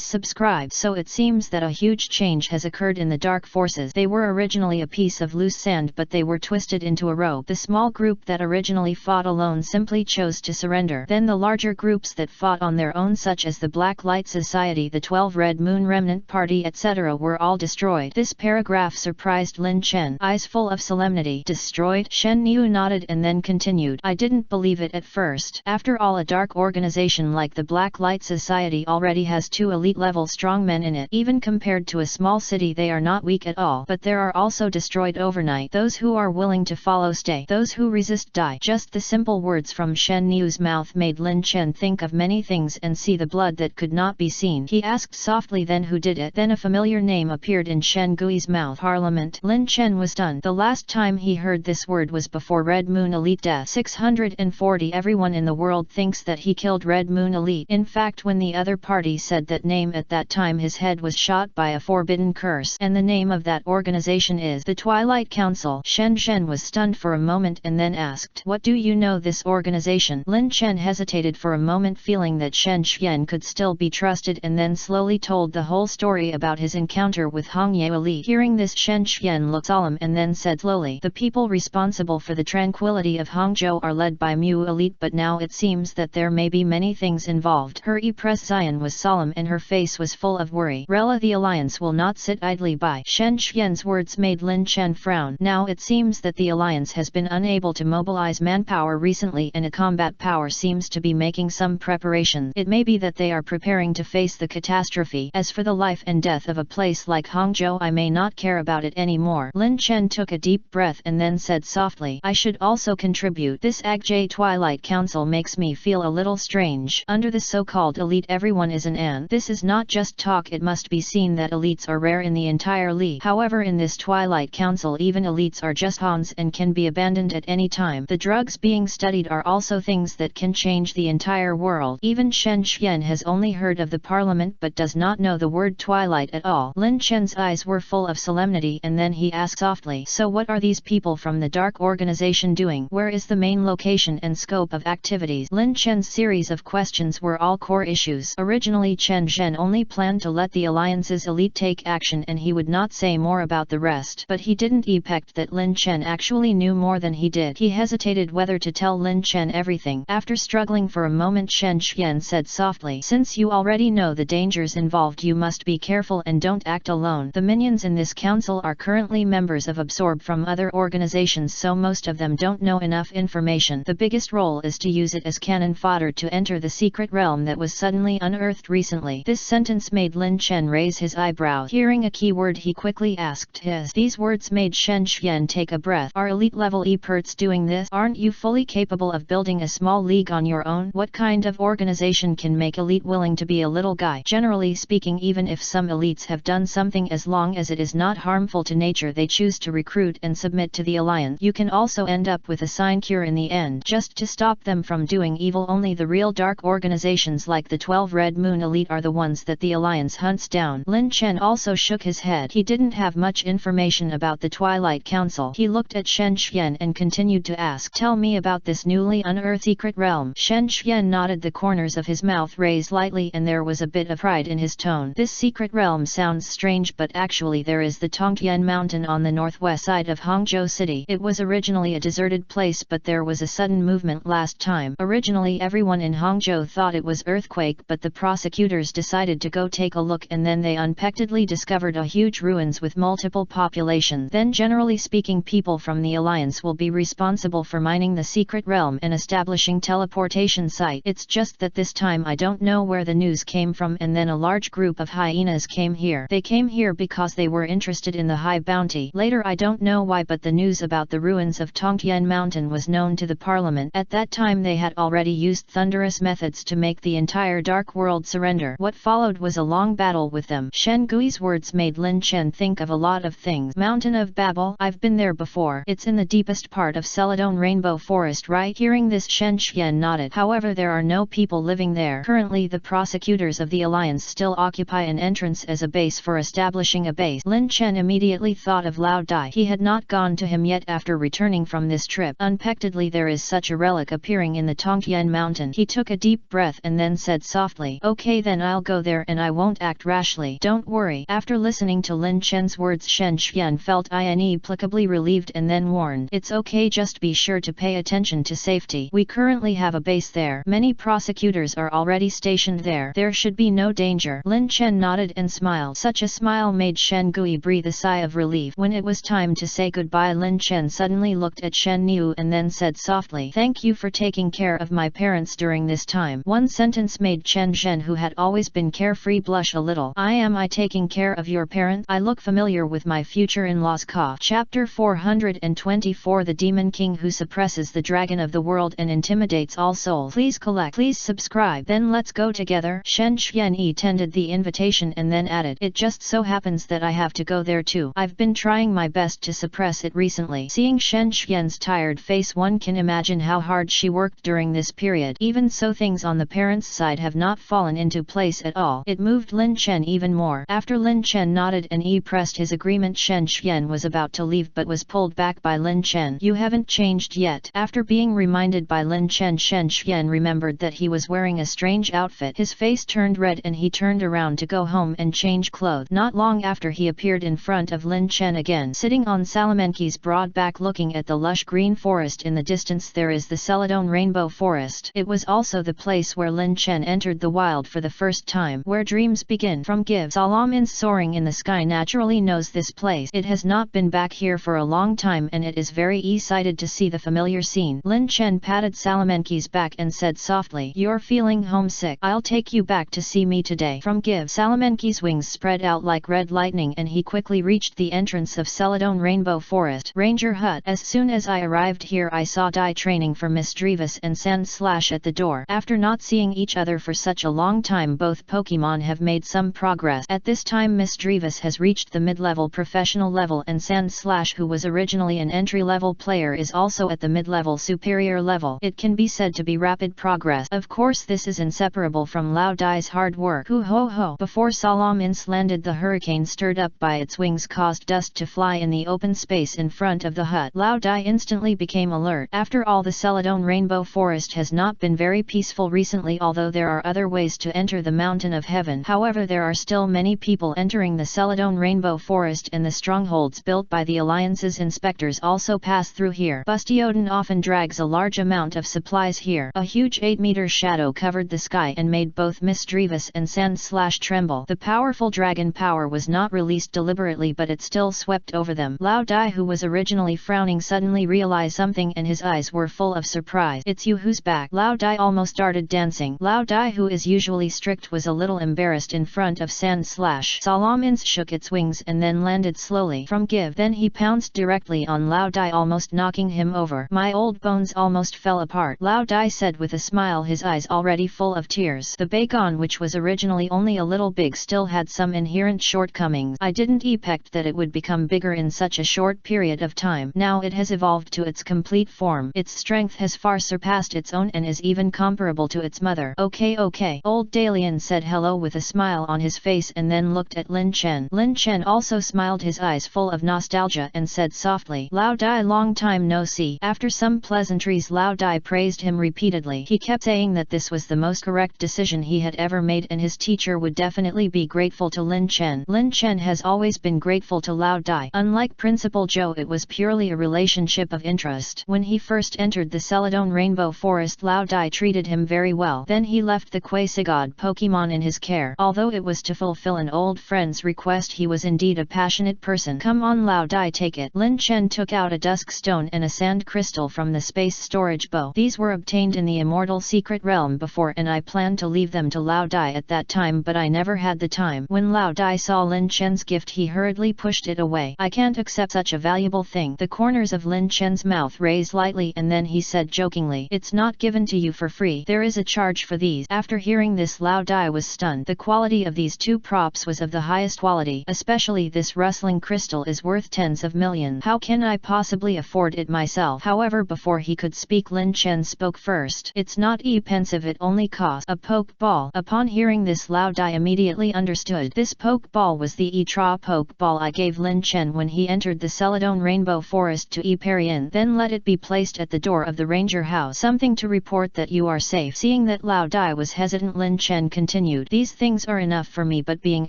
subscribe. So it seems that a huge change has occurred in the dark forces. They were originally a piece of loose sand, but they were twisted into a rope. The small group that originally fought alone simply chose to surrender. Then the larger groups that fought on their own, such as the Black Light Society, the 12 Red Moon Remnant Party, etc., were all destroyed. This paragraph surprised Lin Chen. Eyes full of solemnity. "Destroyed?" Shen Niu nodded and then continued, "I didn't believe it at first. After all, a dark organization like the Black Light Society already has 2 elite-level strongmen in it. Even compared to a small city, they are not weak at all. But there are also destroyed overnight. Those who are willing to follow stay. Those who resist die." Just the simple words from Shen Niu's mouth made Lin Chen think of many things and see the blood that could not be seen. He asked softly, "Then who did it?" Then a familiar name appeared in Shen Gui's mouth. "Parliament." Lin Chen was stunned. The last time he heard this word was before Red Moon Elite death. 640. Everyone in the world thinks that he killed Red Moon Elite. In fact, when the other party said that name at that time, his head was shot by a forbidden curse. And the name of that organization is the Twilight Council. Shen Zhen was stunned for a moment and then asked, What do you know this organization? Lin Chen hesitated for a moment, feeling that Shen Xuan could still be trusted, and then slowly told the whole story about his encounter with Hongye elite. Hearing this, Shen Xuan looked solemn and then said slowly, the people responsible for the tranquility of Hangzhou are led by Mu elite, but now it seems that there may be many things involved. Her Empress Xian was solemn and her face was full of worry. Rela, the alliance will not sit idly by. Shen Xuan's words made Lin Chen frown. Now it seems that the alliance has been unable to mobilize manpower recently, and a combat power seems to be making some preparation. It may be that they are preparing to face the catastrophe. As for the life and death of a place like Hangzhou, I may not care about it anymore. Lin Chen took a deep breath and then said softly, I should also contribute. This Agjay Twilight Council makes me feel a little strange. Under the so-called elite, everyone is an An. This is not just talk, it must be seen that elites are rare in the entire league. However, in this Twilight Council, even elites are just Hans and can be abandoned at any time. The drugs being studied are also things that can change the entire world. Even Shen Xuan has only heard of the parliament but does not know the word Twilight at all. Lin Chen's eyes were full of solemnity, and then he asked softly, so what are these people from the dark organization doing? Where is the main location and scope of activities? Lin Chen's series of questions were all core issues. Originally, Chen Zhen only planned to let the alliance's elite take action and he would not say more about the rest, but he didn't expect that Lin Chen actually knew more than he did. He hesitated whether to tell Lin Chen everything. After struggling for a moment, Shen Xuan said softly, since you already know the dangers involved, you must be careful and don't act alone. The minions in this council are currently members of Absorb from other organizations, so most of them don't know enough information. The biggest role is to use it as cannon fodder to enter the secret realm that was suddenly unearthed recently. This sentence made Lin Chen raise his eyebrow. Hearing a keyword, he quickly asked his. These words made Shen Xuan take a breath. Are elite level experts doing this? Aren't you fully capable of building a small league on your own? What kind of organization can make elite willing to be a little guy? Generally speaking, even if some elites have done something, as long as it is not harmful to nature, they choose to recruit and submit to the alliance. You can also end up with a sinecure in the end, just to stop them from doing evil. Only the real dark organizations like the 12 Red Moon Elite are the ones that the alliance hunts down. Lin Chen also shook his head. He didn't have much information about the Twilight Council. He looked at Shen Xuan and continued to ask, tell me about this newly unearthed secret realm. Shen Xuan nodded, the corners of his mouth raised lightly and there was a bit of pride in his tone. This secret realm sounds strange, but actually there is the Tongtian Mountain on the northwest side of Hangzhou City. It was originally a deserted place, but there was a sudden movement last time. Originally everyone in Hangzhou thought it was earthquake, but the prosecutors decided to go take a look, and then they unexpectedly discovered a huge ruins with multiple populations. Then generally speaking, people from the alliance will be responsible for mining the secret realm and establishing teleportation site. It's just that this time I don't know where the news came from, and then a large group of hyenas came here. They came here because they were interested in the high bounty. Later, I don't know why, but the news about the ruins of Tongtian Mountain was known to the parliament. At that time they had already used thunderous methods to make the entire dark world surrender. What followed was a long battle with them. Shen Gui's words made Lin Chen think of a lot of things. Mountain of Babel, I've been there before. It's in the deepest part of Celadon Rainbow Forest, right? Hearing this, Shen Xuan nodded. However, there are no people living there. Currently the prosecutors of the alliance still occupy an entrance as a base for establishing a base. Lin Chen immediately thought of Lao Dai. He had not gone to him yet after returning from this trip. Unexpectedly there is such a relic appearing in the Tongtian Mountain. He took a deep breath and then said softly, okay, then I'll go there and I won't act rashly. Don't worry. After listening to Lin Chen's words, Shen Xuan felt inexplicably relieved and then warned, it's okay, just be sure to pay attention to safety. We currently have a base there. Many prosecutors are already stationed there. There should be no danger. Lin Chen nodded and smiled. Such a smile made Shen Gui breathe a sigh of relief. When it was time to say goodbye, Lin Chen suddenly looked at Shen Niu and then said softly, thank you for taking care of my parents during this time. One sentence made Chen Zhen, who had always been carefree, blush a little. I taking care of your parents? I look familiar with my future in-laws. Cough. Chapter 424, The Demon King Who Suppresses the Dragon of the World and Intimidates All Souls. Please subscribe. Then let's go together. Shen Xuan tended the invitation and then added, it just so happens that I have to go there too. I've been trying my best to suppress it recently. Seeing Shen Xuan's tired face, one can imagine how hard she worked during this period. Even so, things on the parents' side have not fallen into place at all. It moved Lin Chen even more. After Lin Chen nodded and pressed his agreement, Shen Xuan was about to leave but was pulled back by Lin Chen. You haven't changed yet. After being reminded by Lin Chen, Shen Xian remembered that he was wearing a strange outfit. His face turned red and he turned around to go home and change clothes. Not long after, he appeared in front of Lin Chen again. Sitting on Salamanqui's broad back looking at the lush green forest in the distance, there is the Celadon Rainbow Forest. It was also the place where Lin Chen entered the wild for the first time, where dreams begin. From Give Salamins soaring in the sky naturally knows this place. It has not been back here for a long time and it is very excited to see the familiar scene. Lin Chen patted Salamanqui's back and said softly, "You're feeling homesick. I'll take you back to see me today." From Give Salamanqui's wings spread out like red lightning and he quickly reached the entrance of Celadon Rainbow Forest Ranger Hut. As soon as I arrived here, I saw Dai training for Miss Drevis and Sand Slash at the door. After not seeing each other for such a long time, both Pokemon have made some progress. At this time, Miss Drevis has reached the mid-level professional level and Sand Slash, who was originally an entry-level player, is also at the mid-level superior level. It can be said to be rapid progress. Of course, this is inseparable from Lao Dai's hard work. Hoo ho ho! Before Salamins landed, the hurricane stirred up by its wings caused dust to fly in the open space in front of the hut. Lao Dai instantly became alert. After all, the Celadon Rainbow Forest has not been very peaceful recently, although there are other ways to enter the Mountain of Heaven. However, there are still many people entering the Celadon Rainbow Forest, and the strongholds built by the Alliance's inspectors also pass through here. Bastioden often drags a large amount of supplies here. A huge 8-meter shadow covered the sky and made both Miss Drevis and Sand Slash tremble. The powerful dragon power was not released deliberately, but it still swept over them. Lao Dai, who was originally frowning, suddenly realized something and his eyes were full of surprise. "It's you, who's back?" Lao Dai almost started dancing. Lao Dai, who is usually strict, was a little embarrassed in front of Sand Slash. Salamins shook its wings and then landed slowly from Give. Then he pounced directly on Lao Dai, almost knocking him over. "My old bones almost fell apart," Lao Dai said with a smile, his eyes already full of tears. The Bagon, which was originally only a little big, still had some inherent shortcomings. "I didn't expect that it would become bigger in such a short period of time. Now it has evolved to its complete form. Its strength has far surpassed its own and is even comparable to its mother." Okay. Old Dalian said hello with a smile on his face and then looked at Lin Chen. Lin Chen also smiled, his eyes full of nostalgia, and said softly, "Lao Dai, long time no see." After some pleasantries, Lao Dai praised him repeatedly. He kept saying that this was the most correct decision he had ever made and his teacher would definitely be grateful to Lin Chen. Lin Chen has always been grateful to Lao Dai. Unlike Principal Zhou, it was purely a relationship of interest. When he first entered the Celadon Rainbow Forest, Lao Dai treated him very well. Then he left the Quasigod Pokemon in his care. Although it was to fulfill an old friend's request, he was indeed a passionate person. "Come on, Lao Dai, take it." Lin Chen took out a dusk stone and a sand crystal from the space storage bow. These were obtained in the Immortal Secret Realm before, and I planned to leave them to Lao Dai at that time, but I never had the time. When Lao Dai saw Lin Chen's gift, he hurriedly pushed it away. "I can't accept such a valuable thing." The corners of Lin Chen's mouth raised lightly and then he said jokingly, "It's not given to you for free. There is a charge for these." After hearing this, Lao Dai was stunned. The quality of these two props was of the highest quality. Especially this rustling crystal is worth tens of millions. "How can I possibly afford it myself?" However, before he could speak, Lin Chen spoke first. "It's not expensive, it only costs a poke ball." Upon hearing this, Lao Dai immediately understood. This poke ball was the Etra poke ball I gave Lin Chen when he entered the Celadon Rainbow Forest to Eparian. "Then let it be placed at the door of the ranger house. Something to report that you are safe." Seeing that Lao Dai was hesitant, Lin Chen continued, "These things are enough for me, but being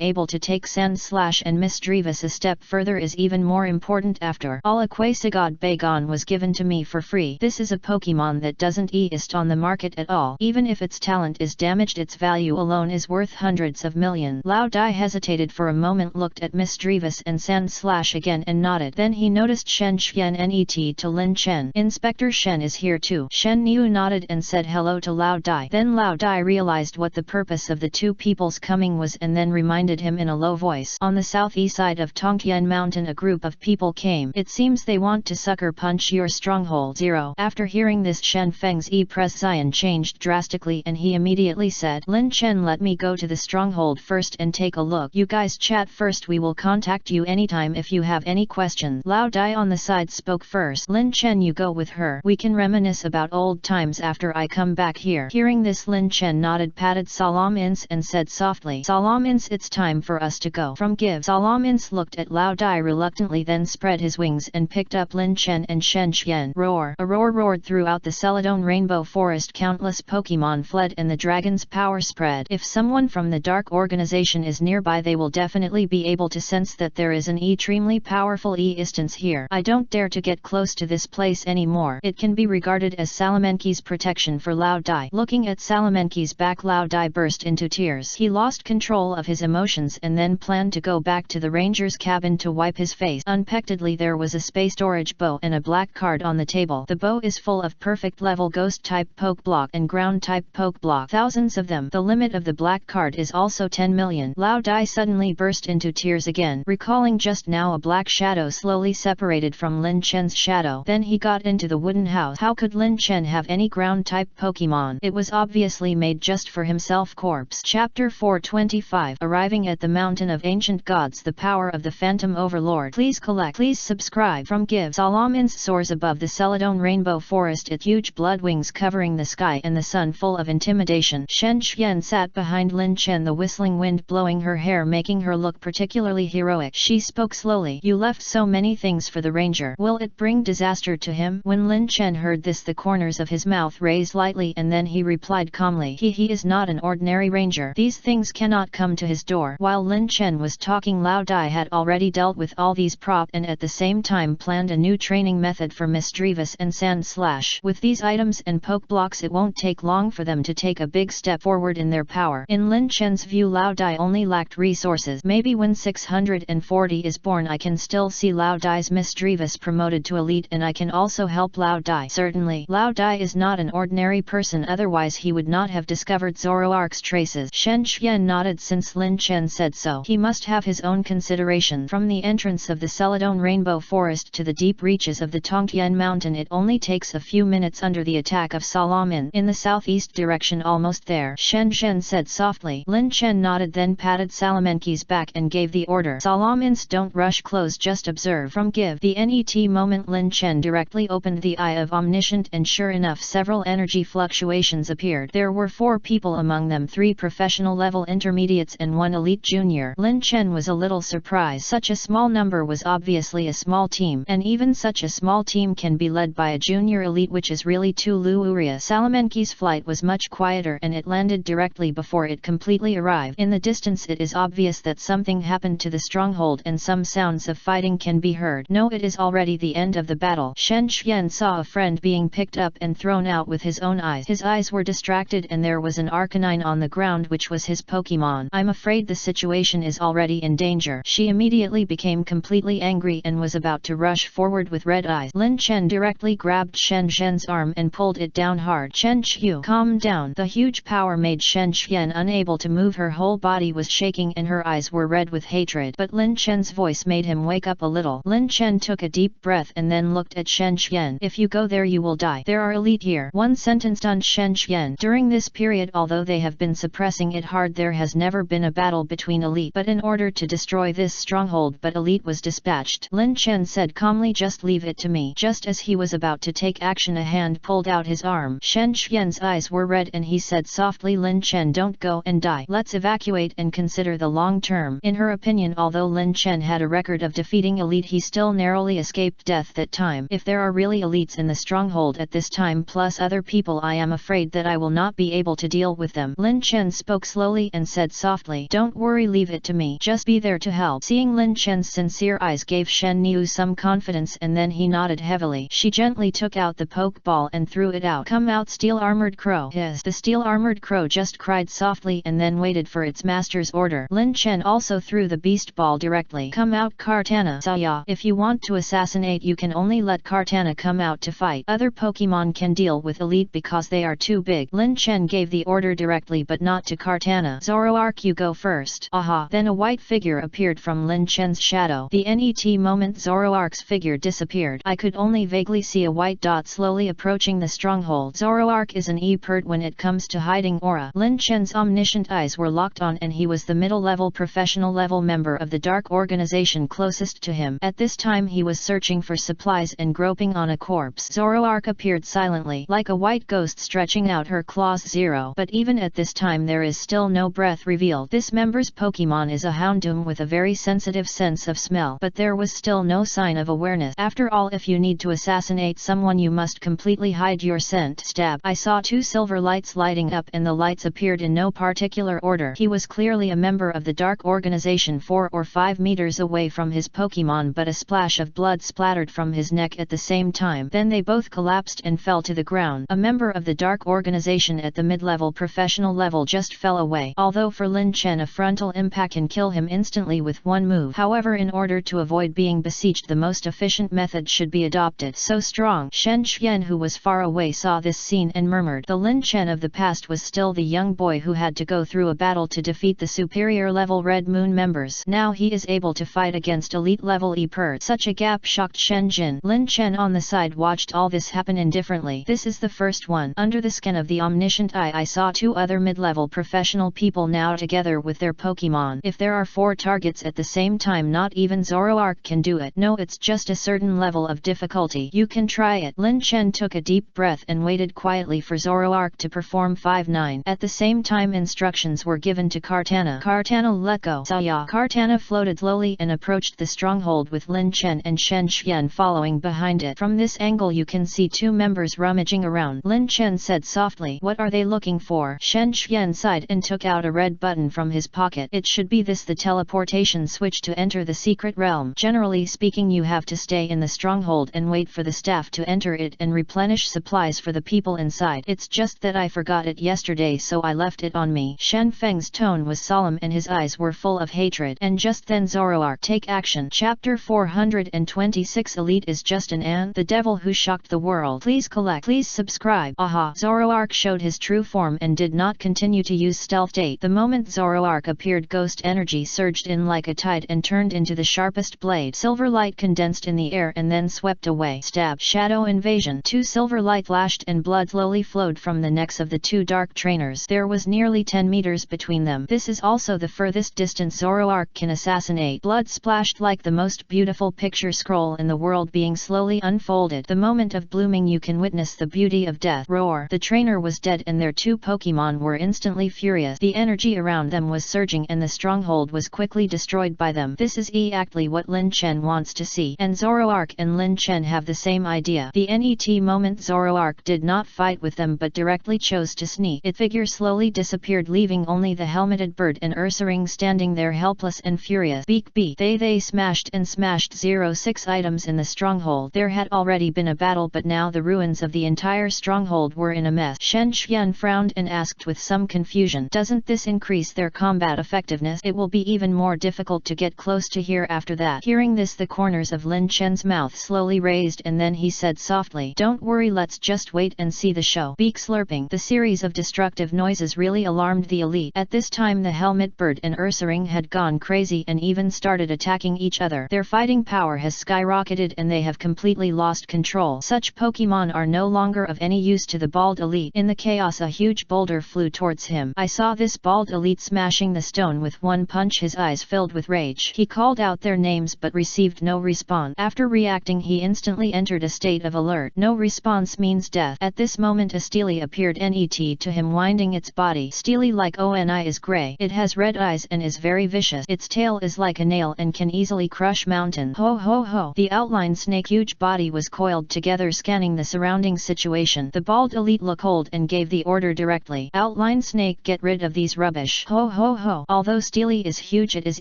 able to take Sand Slash and Miss Drevis a step further is even more important. After all, a Quasigod Bagon was given to me for free. This is a Pokemon that doesn't exist on the market at all. Even if its talent is damaged, its value alone is worth hundreds of millions." Lao Dai hesitated for a moment, looked at Miss Drevis and Sand Slash again and nodded. Then he noticed Shen Xian net to Lin Chen. "Inspector Shen is here too." Shen Niu nodded and said hello to Lao Dai. Then Lao Dai realized what the purpose of the two people's coming was and then reminded him in a low voice. "On the southeast side of Tongtian Mountain a group of people came. It seems they want to sucker punch your stronghold." After hearing this, Shen Feng's expression changed drastically and he immediately said, "Lin Chen, let me go to the stronghold first and take a look. You guys chat first, we will contact you anytime if you have any questions." Lao Dai on the side spoke first. "Lin Chen, you go with her. We can reminisce about old times after I come back here." Hearing this, Lin Chen nodded, patted Salamins and said softly, "Salamins, it's time for us to go." From Give Salamins looked at Lao Dai reluctantly, then spread his wings and picked up Lin Chen and Shen Xian. Yen. Roar! A roar roared throughout the Celadon Rainbow Forest. Countless Pokemon fled and the dragon's power spread. If someone from the Dark Organization is nearby, they will definitely be able to sense that there is an extremely powerful instance here. I don't dare to get close to this place anymore. It can be regarded as Salamanqui's protection for Lao Dai. Looking at Salamanqui's back, Lao Dai burst into tears. He lost control of his emotions and then planned to go back to the ranger's cabin to wipe his face. Unexpectedly, there was a space storage bow and a black card on the table. The bow is full of perfect level ghost type poke block and ground type poke block. Thousands of them. The limit of the black card is also 10 million. Lao Dai suddenly burst into tears again, recalling just now a black shadow slowly separated from Lin Chen's shadow. Then he got into the wooden house. How could Lin Chen have any ground type Pokemon? It was obviously made just for himself. Corpse. Chapter 425. Arriving at the Mountain of Ancient Gods. The power of the Phantom Overlord. Please collect. Please subscribe. From Give. Salamins soars above the Celadon Rainbow Forest, its huge blood wings covering the sky and the sun full of intimidation. Shen Xian sat behind Lin Chen, the whistling wind blowing her hair making her look particularly heroic. She spoke slowly. You left so many things for the ranger. Will it bring disaster to him? When Lin Chen heard this, the corners of his mouth raised lightly and then he replied calmly. He is not an ordinary ranger. These things cannot come to his door. While Lin Chen was talking, Lao Dai had already dealt with all these props and at the same time planned a new training method for Misdreavus and Sand Slash. With these items and poke blocks, it won't take long for them to take a big step forward in their power. In Lin Chen's view, Lao Dai only lacked resources. Maybe when 640 is born, I can still see Lao Dai's Misdreavus promoted to elite and I can also help Lao Dai. Certainly, Lao Dai is not an ordinary person, otherwise he would not have discovered Zoroark's traces. Shen Xian nodded since Lin Chen said so. He must have his own consideration. From the entrance of the Celadon Rainbow Forest to the deep reaches of the Tongtian Mountain, it only takes a few minutes under the attack of Salamin. In the southeast direction, almost there, Shen Xian said softly. Lin Chen nodded, then patted Salamanqui's back and gave the order. Salamins, don't rush close, just observe. From Give. The net moment, Lin Chen directly opened the Eye of Omniscient and sure enough several energy fluctuations appeared. There were 4 people among them, 3 professional level intermediates and 1 elite junior. Lin Chen was a little surprised. Such a small number was obviously a small team, and even such a small team can be led by a junior elite, which is really too luria. Salamanqui's flight was much quieter and it landed directly before it completely arrived. In the distance it is obvious that something happened to the stronghold and some sounds of fighting can be heard. No, it is already the end of the battle. Shen Xian saw a friend being picked up and thrown out with his own eyes. His eyes were distracted and there was an Arcanine on the ground, which was his Pokemon. I'm afraid the situation is already in danger. She immediately became completely angry and was about to rush forward with red eyes. Lin Chen directly grabbed Shen Zhen's arm and pulled it down hard. Shen Qiu, calm down. The huge power made Shen Xian unable to move. Her whole body was shaking and her eyes were red with hatred. But Lin Chen's voice made him wake up a little. Lin Chen took a deep breath and then looked at Shen Xian. If you go there you will die. There are elite here. One sentence stunned Shen Xian. During this period, although they have been suppressing it hard, there has never been a battle between elite. But in order to destroy this stronghold, but elite was dispatched. Lin Chen said calmly, just leave it to me. Just as he was about to take action, a hand pulled out his arm. Shen Xian's eyes were red and he said softly, Lin Chen, don't go and die. Let's evacuate and consider the long term. In her opinion, although Lin Chen had a record of defeating elite, he still narrowly escaped death that time. If there are really elites in the stronghold at this time plus other people, I am afraid that I will not be able to deal with them. Lin Chen spoke slowly and said softly, don't worry, leave it to me. Just be there to help. Seeing Lin Chen's sincere eyes gave Shen Niu some confidence and then he nodded heavily. She gently took out the pokeball and threw it out. Come out, steel armored crow. Yes. The steel armored crow just cried softly and then waited for its master's order. Lin Chen also threw the beast ball directly. Come out, Kartana. Saya. If you want to assassinate, you can only let Kartana come out to fight. Other Pokemon can deal with elite because they are too big. Lin Chen gave the order directly but not to Kartana. Zoroark, you go first. Aha. Then a white figure appeared from Lin Chen's shadow. The net moment Zoroark's figure disappeared. I could only vaguely see a white dot slowly approaching the stronghold. Zoroark is an E-Pert when it comes to hiding aura. Lin Chen's omniscient eyes were locked on and he was the middle-level professional level member of the Dark Organization closest to him. At this time he was searching for supplies and groping on a corpse. Zoroark appeared silently, like a white ghost stretching out her claws. Zero. But even at this time there is still no breath revealed. This member's Pokemon is a Houndoom with a very sensitive sense of smell, but there was still no sign of awareness. After all, if you need to assassinate someone you must completely hide your scent. Stab. I saw 2 silver lights lighting up and the lights appeared in no particular order. He was clearly a member of the Dark Organization 4 or 5 meters away from his Pokemon, but a splash of blood splattered from his neck at the same time. Then they both collapsed and fell to the ground. A member of the Dark Organization at the mid-level professional level just fell away. Although for Lin Chen a frontal impact can kill him instantly with one move. However, in order to avoid being besieged, the most efficient method should be adopted. So strong. Shen Xian, who was far away, saw this scene and murmured. The Lin Chen of the past was still the young boy who had to go through a battle to defeat the superior level Red Moon members. Now he is able to fight against elite level E-Perd. Such a gap shocked Shen Jin. Lin Chen on the side watched all this happen indifferently. This is the first one. Under the skin of the omniscient eye, I saw 2 other mid-level professional people now together with their Pokemon. If there are 4 targets at the same time, not even Zoroark can do it. No, it's just a certain level of difficulty. You can try it. Lin Chen took a deep breath and waited quietly for Zoroark to perform 5-9. At the same time, instructions were given to Kartana. Kartana, let go. Saya. Kartana floated slowly and approached the stronghold with Lin Chen and Shen Xian following behind it. From this angle you can see 2 members rummaging around. Lin Chen said softly, "What are they looking for?" Shen Xian sighed and took out a red button from his pocket. It should be this, the teleportation switch to enter the secret realm. Generally speaking, you have to stay in the stronghold and wait for the staff to enter it and replenish supplies for the people inside. It's just that I forgot it yesterday, so I left it on me. Shen Feng's tone was solemn and his eyes were full of hatred. And just then Zoroark, take action. Chapter 426. Elite is just an ant, the devil who shocked the world. Please collect. Please subscribe. Aha. Zoroark showed his true form and did not continue to use stealth state. The moment Zoroark appeared, ghost energy surged in like a tide and turned into the sharpest blade. Silver light condensed in the air and then swept away. Stab. Shadow invasion. 2 silver light flashed and blood slowly flowed from the necks of the 2 dark trainers. There was nearly 10 meters between them. This is also the furthest distance Zoroark can assassinate. Blood splashed like the most beautiful picture scroll in the world being slowly unfolded. The moment of blooming you can witness the beauty of death. Roar. The trainer was dead and their 2 Pokemon were instantly furious. The energy around them was surging and the stronghold was quickly destroyed by them. This is exactly what Lin Chen wants to see. And Zoroark and Lin Chen have the same idea. The NET moment Zoroark did not fight with them but directly chose to sneak. Its figure slowly disappeared, leaving only the helmeted bird and Ursaring standing there helpless and furious. Beak beak. They smashed and smashed 06 items in the stronghold. There had already been a battle, but now the ruins of the entire stronghold were in a mess. Shen Xian frowned and asked with some confusion, doesn't this increase their combat effectiveness? It will be even more difficult to get close to here after that. Hearing this, the corners of Lin Chen's mouth slowly raised and then he said softly, don't worry, let's just wait and see the show. Beak slurping. The series of destructive noises really alarmed the elite. At this time the helmet bird and Ursaring had gone crazy and even started attacking each other. Their fighting power has skyrocketed and they have completely lost control. Such Pokemon are no longer of any use to the bald elite. In the chaos a huge boulder flew towards him. I saw this bald elite smashing the stone with one punch, his eyes filled with rage. He called out their names but received no response. After reacting he instantly entered a state of alert. No response means death. At this moment a Steely appeared NET to him, winding its body. Steely like ONI is grey. It has red eyes and is very vicious. Its tail is like a nail and can easily crush mountains. Ho ho ho. The outline snake huge body was coiled together, scanning the surrounding situation. The bald elite looked cold and gave the order directly. Outline snake, get rid of these rubbish. Ho ho ho. Although Steely is huge, it is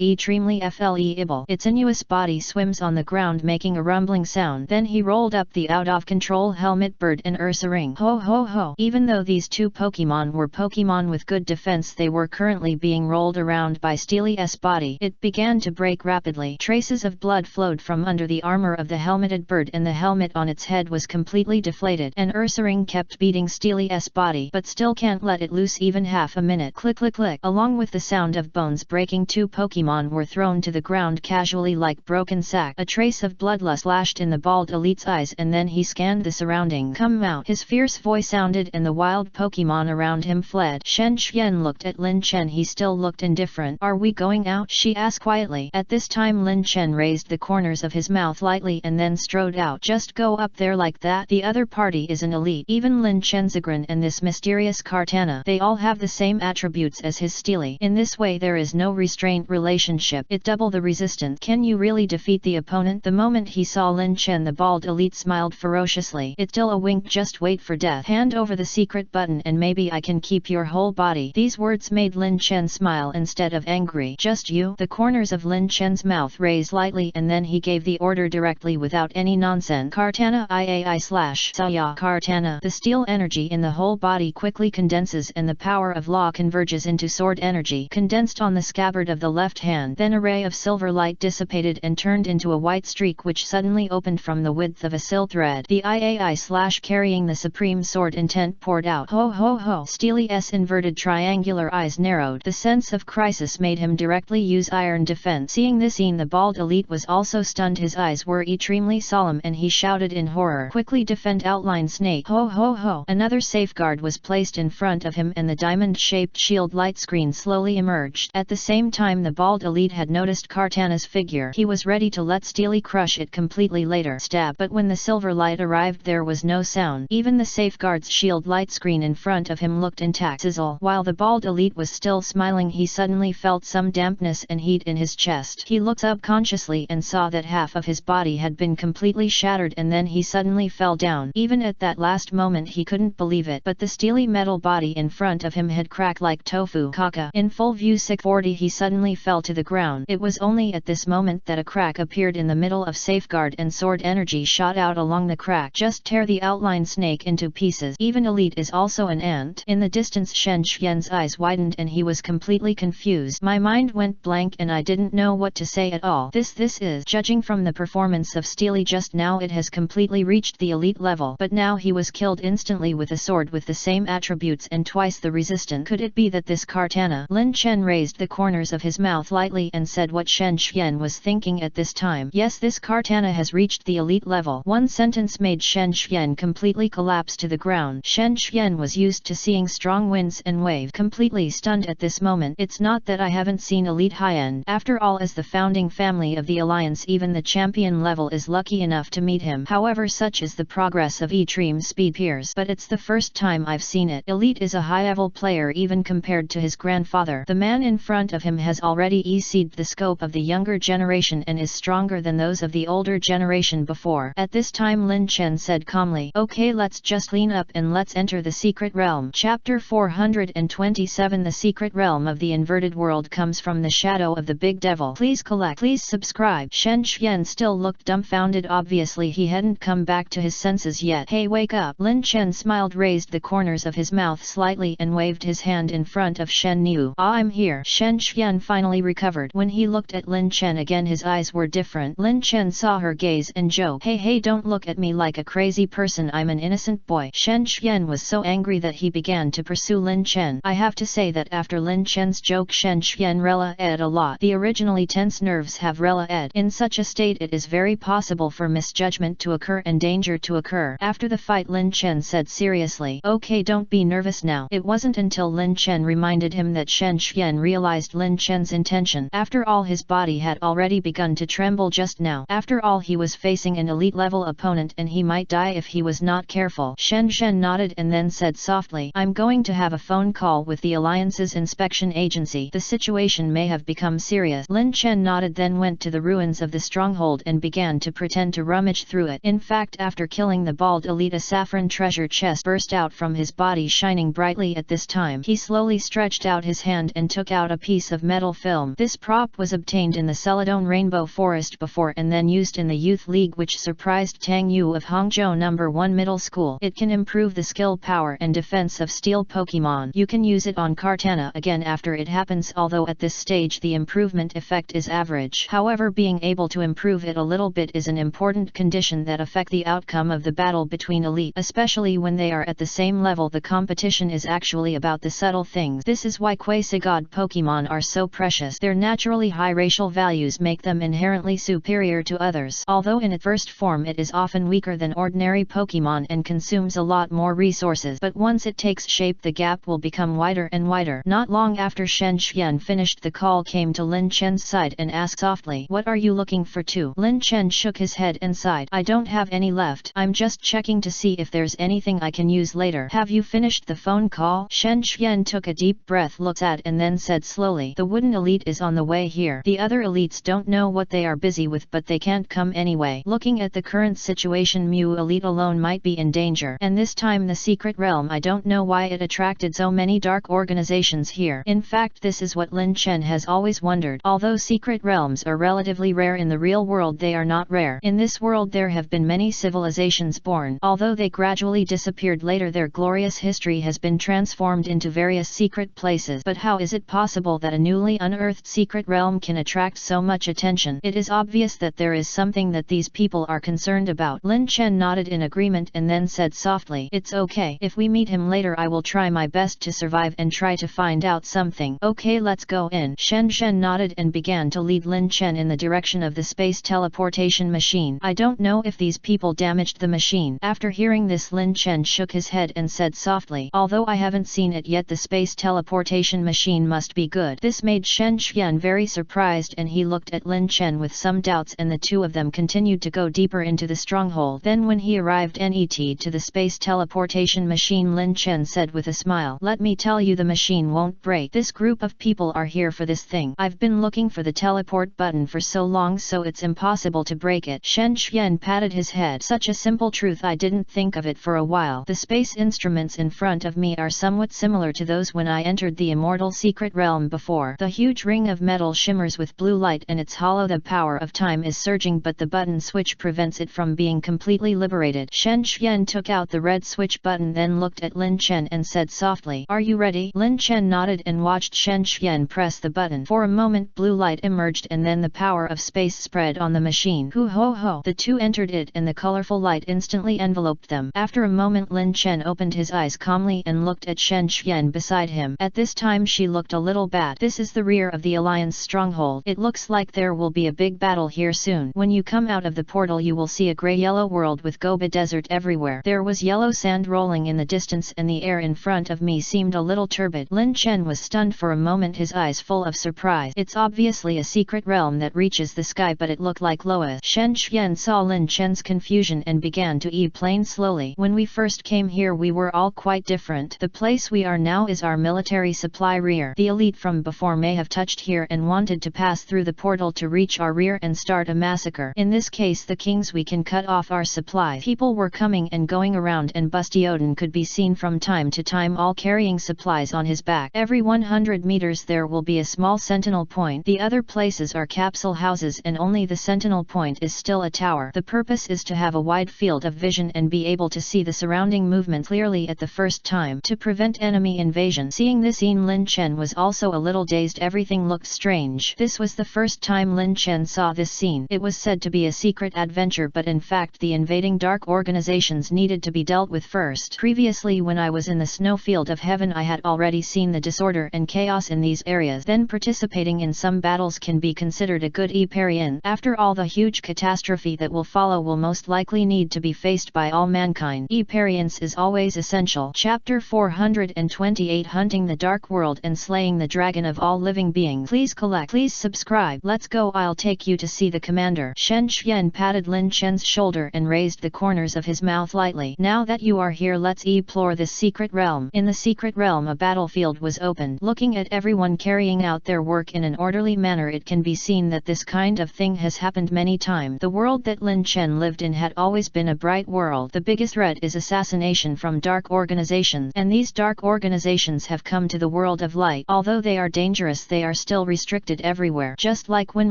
extremely flexible. Its sinuous body swims on the ground making a rumbling sound. Then he rolled up the out of control helmet bird and Ursaring. Ho ho ho. Even though these 2 Pokemon were Pokemon with good defense, they were currently being rolled around by Steely's body. It began to break rapidly. Traces of blood flowed from under the armor of the helmeted bird and the helmet on its head was completely deflated. And Ursaring kept beating Steely's body but still can't let it loose even half a minute. Click click click. Along with the sound of bones breaking, 2 Pokemon were thrown to the ground casually like broken sack. A trace of bloodlust flashed in the bald elite's eyes and then he scanned the surrounding. Come out. His fierce voice sounded and the wild Pokemon around him fled. Shen Xian looked at Lin Chen. He still looked indifferent. Are we going out? She asked quietly. At this time Lin Chen raised the corners of his mouth lightly and then strode out. Just go up there like that? The other party is an elite. Even Lin Chenzigren and this mysterious Kartana, they all have the same attributes as his Steely. In this way there is no restraint relationship. It double the resistance. Can you really defeat the opponent? The moment he saw Lin Chen, the bald elite smiled ferociously. It's still a wink, just wait for death. Hand over the secret button and maybe I can keep your whole body. These words made Lin Chen smile instead of angry. Just you? The corners of Lin Chen's mouth raised lightly and then he gave the order directly without any nonsense. Kartana Saya Kartana. The steel energy in the whole body quickly condenses and the power of law converges into sword energy condensed on the scabbard of the left hand. Then a ray of silver light dissipated and turned into a white streak which suddenly opened from the width of a silk thread. The III carrying the supreme sword intent poured out. Ho ho ho! Steely's inverted triangular eyes narrowed. The sense of crisis made him directly use iron defense. Seeing this scene, the bald elite was also stunned. His eyes were extremely solemn and he shouted in horror. Quickly defend outline snake. Ho ho ho! Another safeguard was placed in front of him and the diamond-shaped shield light screen slowly emerged. At the same time the bald elite had noticed Kartana's figure. He was ready to let Steely crush it completely later. Stab! But when the silver light arrived there was no sound. Even the safeguard's shield light screen in front of him looked intact. Sizzle! While the bald elite was still smiling he suddenly felt some dampness and heat in his chest. He looked up consciously and saw that half of his body had been completely shattered and then he suddenly fell down. Even at that last moment he couldn't believe it, but the steely metal body in front of him had cracked like tofu kaka. In full view 640 he suddenly fell to the ground. It was only at this moment that a crack appeared in the middle of safeguard and sword energy shot out along the crack. Just tear the outline snake into pieces. Even elite is also an ant. In the distance Shen Xuan's eyes widened and he was completely confused. My mind went blank and I didn't know what to say at all. This is, judging from the performance of Steely just now, it has completely reached the elite level. But now he was killed instantly with a sword with the same attributes and twice the resistance. Could it be that this Kartana? Lin Chen raised the corners of his mouth lightly and said what Shen Xuan was thinking at this time. Yes, this Kartana has reached the elite level. One sentence made Shen Xuan completely collapse to the ground. Shen Xuan was used to seeing strong winds and waves. Completely stunned at this moment. It's not that I haven't seen elite high-end. After all, as the founding family of the alliance, even the champion level is lucky enough to meet him. However, such is the progress of extreme speed peers. But it's the first time I've seen it. Elite is a high-level player even compared to his grandfather. The man in front of him has already exceeded the scope of the younger generation and is stronger than those of the older generation before. At this time Lin Chen said calmly, okay, let's just clean up and let's enter the secret realm. Chapter 427. The secret realm of the inverted world comes from the shadow of the big devil. Please collect. Please subscribe. Shen Xuan still looked dumbfounded. Obviously he hadn't come back to his senses yet. Hey, wake up. Lin Chen smiled, raised the corners of his mouth slightly and waved his hand in front of Shen Niu. Ah, I'm here. Shen Xuan finally recovered. When he looked at Lin Chen again his eyes were different. Lin Chen saw her gaze and joked, hey, don't look at me like a crazy person, I'm an innocent boy. Shen Xuan was so angry that he began to pursue Lin Chen. I have to say that after Lin Chen's joke Shen Xuan realized a lot. The originally tense nerves have realized. In such a state it is very possible for misjudgment to occur and danger to occur. After the fight Lin Chen said seriously, okay, don't be nervous now. It wasn't until Lin Chen reminded him that Shen Xuan realized Lin Chen's intention. After all, his body had already begun to tremble just now. After all, he was facing an elite level opponent and he might die if he was not careful. Shen Shen nodded and then said softly, I'm going to have a phone call with the Alliance's inspection agency. The situation may have become serious. Lin Chen nodded, then went to the ruins of the stronghold and began to pretend to rummage through it. In fact, after killing the bald elite, a saffron treasure chest burst out from his body shining brightly. At this time he slowly stretched out his hand and took out a piece of metal film. This prop was obtained in the Celadon Rainbow Forest before and then used in the Youth League, which surprised Tang Yu of Hangzhou No. 1 Middle School. It can improve the skill, power and defense of steel Pokemon. You can use it on Kartana again after it happens, although at this stage the improvement effect is average. However, being able to improve it a little bit is an important condition that affect the outcome of the battle between elite, especially when they are at the same level. The competition is actually about the subtle things. This is why Quasi-God Pokemon are so precious. Their naturally high racial values make them inherently superior to others. Although in its first form it is often weaker than ordinary Pokemon and consumes a lot more resources, but once it takes shape the gap will become wider and wider. Not long after Shen Xuan finished the call came to Lin Chen's side and asked softly, what are you looking for too? Lin Chen shook his head and sighed, I don't have any left. I'm just checking to see if there's anything I can use later. Have you finished the phone call? Shen Xuan took a deep breath, looked at and then said slowly, the wooden elite is on the way here. The other elites don't know what they are busy with, but they can't come anyway. Look Looking at the current situation, Mu Elite alone might be in danger. And this time the secret realm, I don't know why it attracted so many dark organizations here. In fact, this is what Lin Chen has always wondered. Although secret realms are relatively rare in the real world, they are not rare. In this world there have been many civilizations born. Although they gradually disappeared later, their glorious history has been transformed into various secret places. But how is it possible that a newly unearthed secret realm can attract so much attention? It is obvious that there is something that these people are concerned about. Lin Chen nodded in agreement and then said softly, "It's okay. If we meet him later, I will try my best to survive and try to find out something." "Okay, let's go in." Shen Shen nodded and began to lead Lin Chen in the direction of the space teleportation machine. "I don't know if these people damaged the machine." After hearing this, Lin Chen shook his head and said softly, "Although I haven't seen it yet, the space teleportation machine must be good." This made Shen Xian very surprised and he looked at Lin Chen with some doubts, and the two of them continued to go deeper into the stronghold. Then when he arrived to the space teleportation machine, Lin Chen said with a smile, "Let me tell you, the machine won't break. This group of people are here for this thing. I've been looking for the teleport button for so long, so it's impossible to break it." Shen Xian patted his head. "Such a simple truth, I didn't think of it for a while. The space instruments in front of me are somewhat similar to those when I entered the immortal secret realm before. The huge ring of metal shimmers with blue light and it's hollow. The power of time is surging, but the button switch prevents it from being completely liberated." Shen Xian took out the red switch button, then looked at Lin Chen and said softly, "Are you ready?" Lin Chen nodded and watched Shen Xian press the button. For a moment blue light emerged and then the power of space spread on the machine. Hoo ho ho! The two entered it and the colorful light instantly enveloped them. After a moment Lin Chen opened his eyes calmly and looked at Shen Xian beside him. At this time she looked a little bad. "This is the rear of the Alliance stronghold. It looks like there will be a big battle here soon. When you come out of the portal you will see a grey-yellow world with Gobi desert everywhere." There was yellow sand rolling in the distance and the air in front of me seemed a little turbid. Lin Chen was stunned for a moment, his eyes full of surprise. "It's obviously a secret realm that reaches the sky, but it looked like Lois." Shen Xian saw Lin Chen's confusion and began to explain slowly. "When we first came here we were all quite different. The place we are now is our military supply rear. The elite from before may have touched here and wanted to pass through the portal to reach our rear and start a massacre. In this case the kings, we can cut off our supplies." People were coming and going around and Bastioden could be seen from time to time, all carrying supplies on his back. Every 100 meters there will be a small sentinel point. The other places are capsule houses and only the sentinel point is still a tower. The purpose is to have a wide field of vision and be able to see the surrounding movement clearly at the first time to prevent enemy invasion. Seeing this scene, Lin Chen was also a little dazed. Everything looked strange. This was the first time Lin Chen saw this scene. It was said to be a secret adventure, but in fact the invading dark organizations needed to be dealt with first. Previously when I was in the snowfield of heaven I had already seen the disorder and chaos in these areas. Then participating in some battles can be considered a good experience. After all, the huge catastrophe that will follow will most likely need to be faced by all mankind. Experience is always essential. Chapter 428, Hunting the Dark World and Slaying the Dragon of All Living Beings. Please collect. Please subscribe. Let's go. I'll take you to see the commander. Shen Xian patted Lin Chen's shoulder and raised the corners of his mouth lightly. "Now that you are here, let's explore this secret realm." In the secret realm a battlefield was opened. Looking at everyone carrying out their work in an orderly manner, it can be seen that this kind of thing has happened many times. The world that Lin Chen lived in had always been a bright world. The biggest threat is assassination from dark organizations, and these dark organizations have come to the world of light. Although they are dangerous, they are still restricted everywhere. Just like when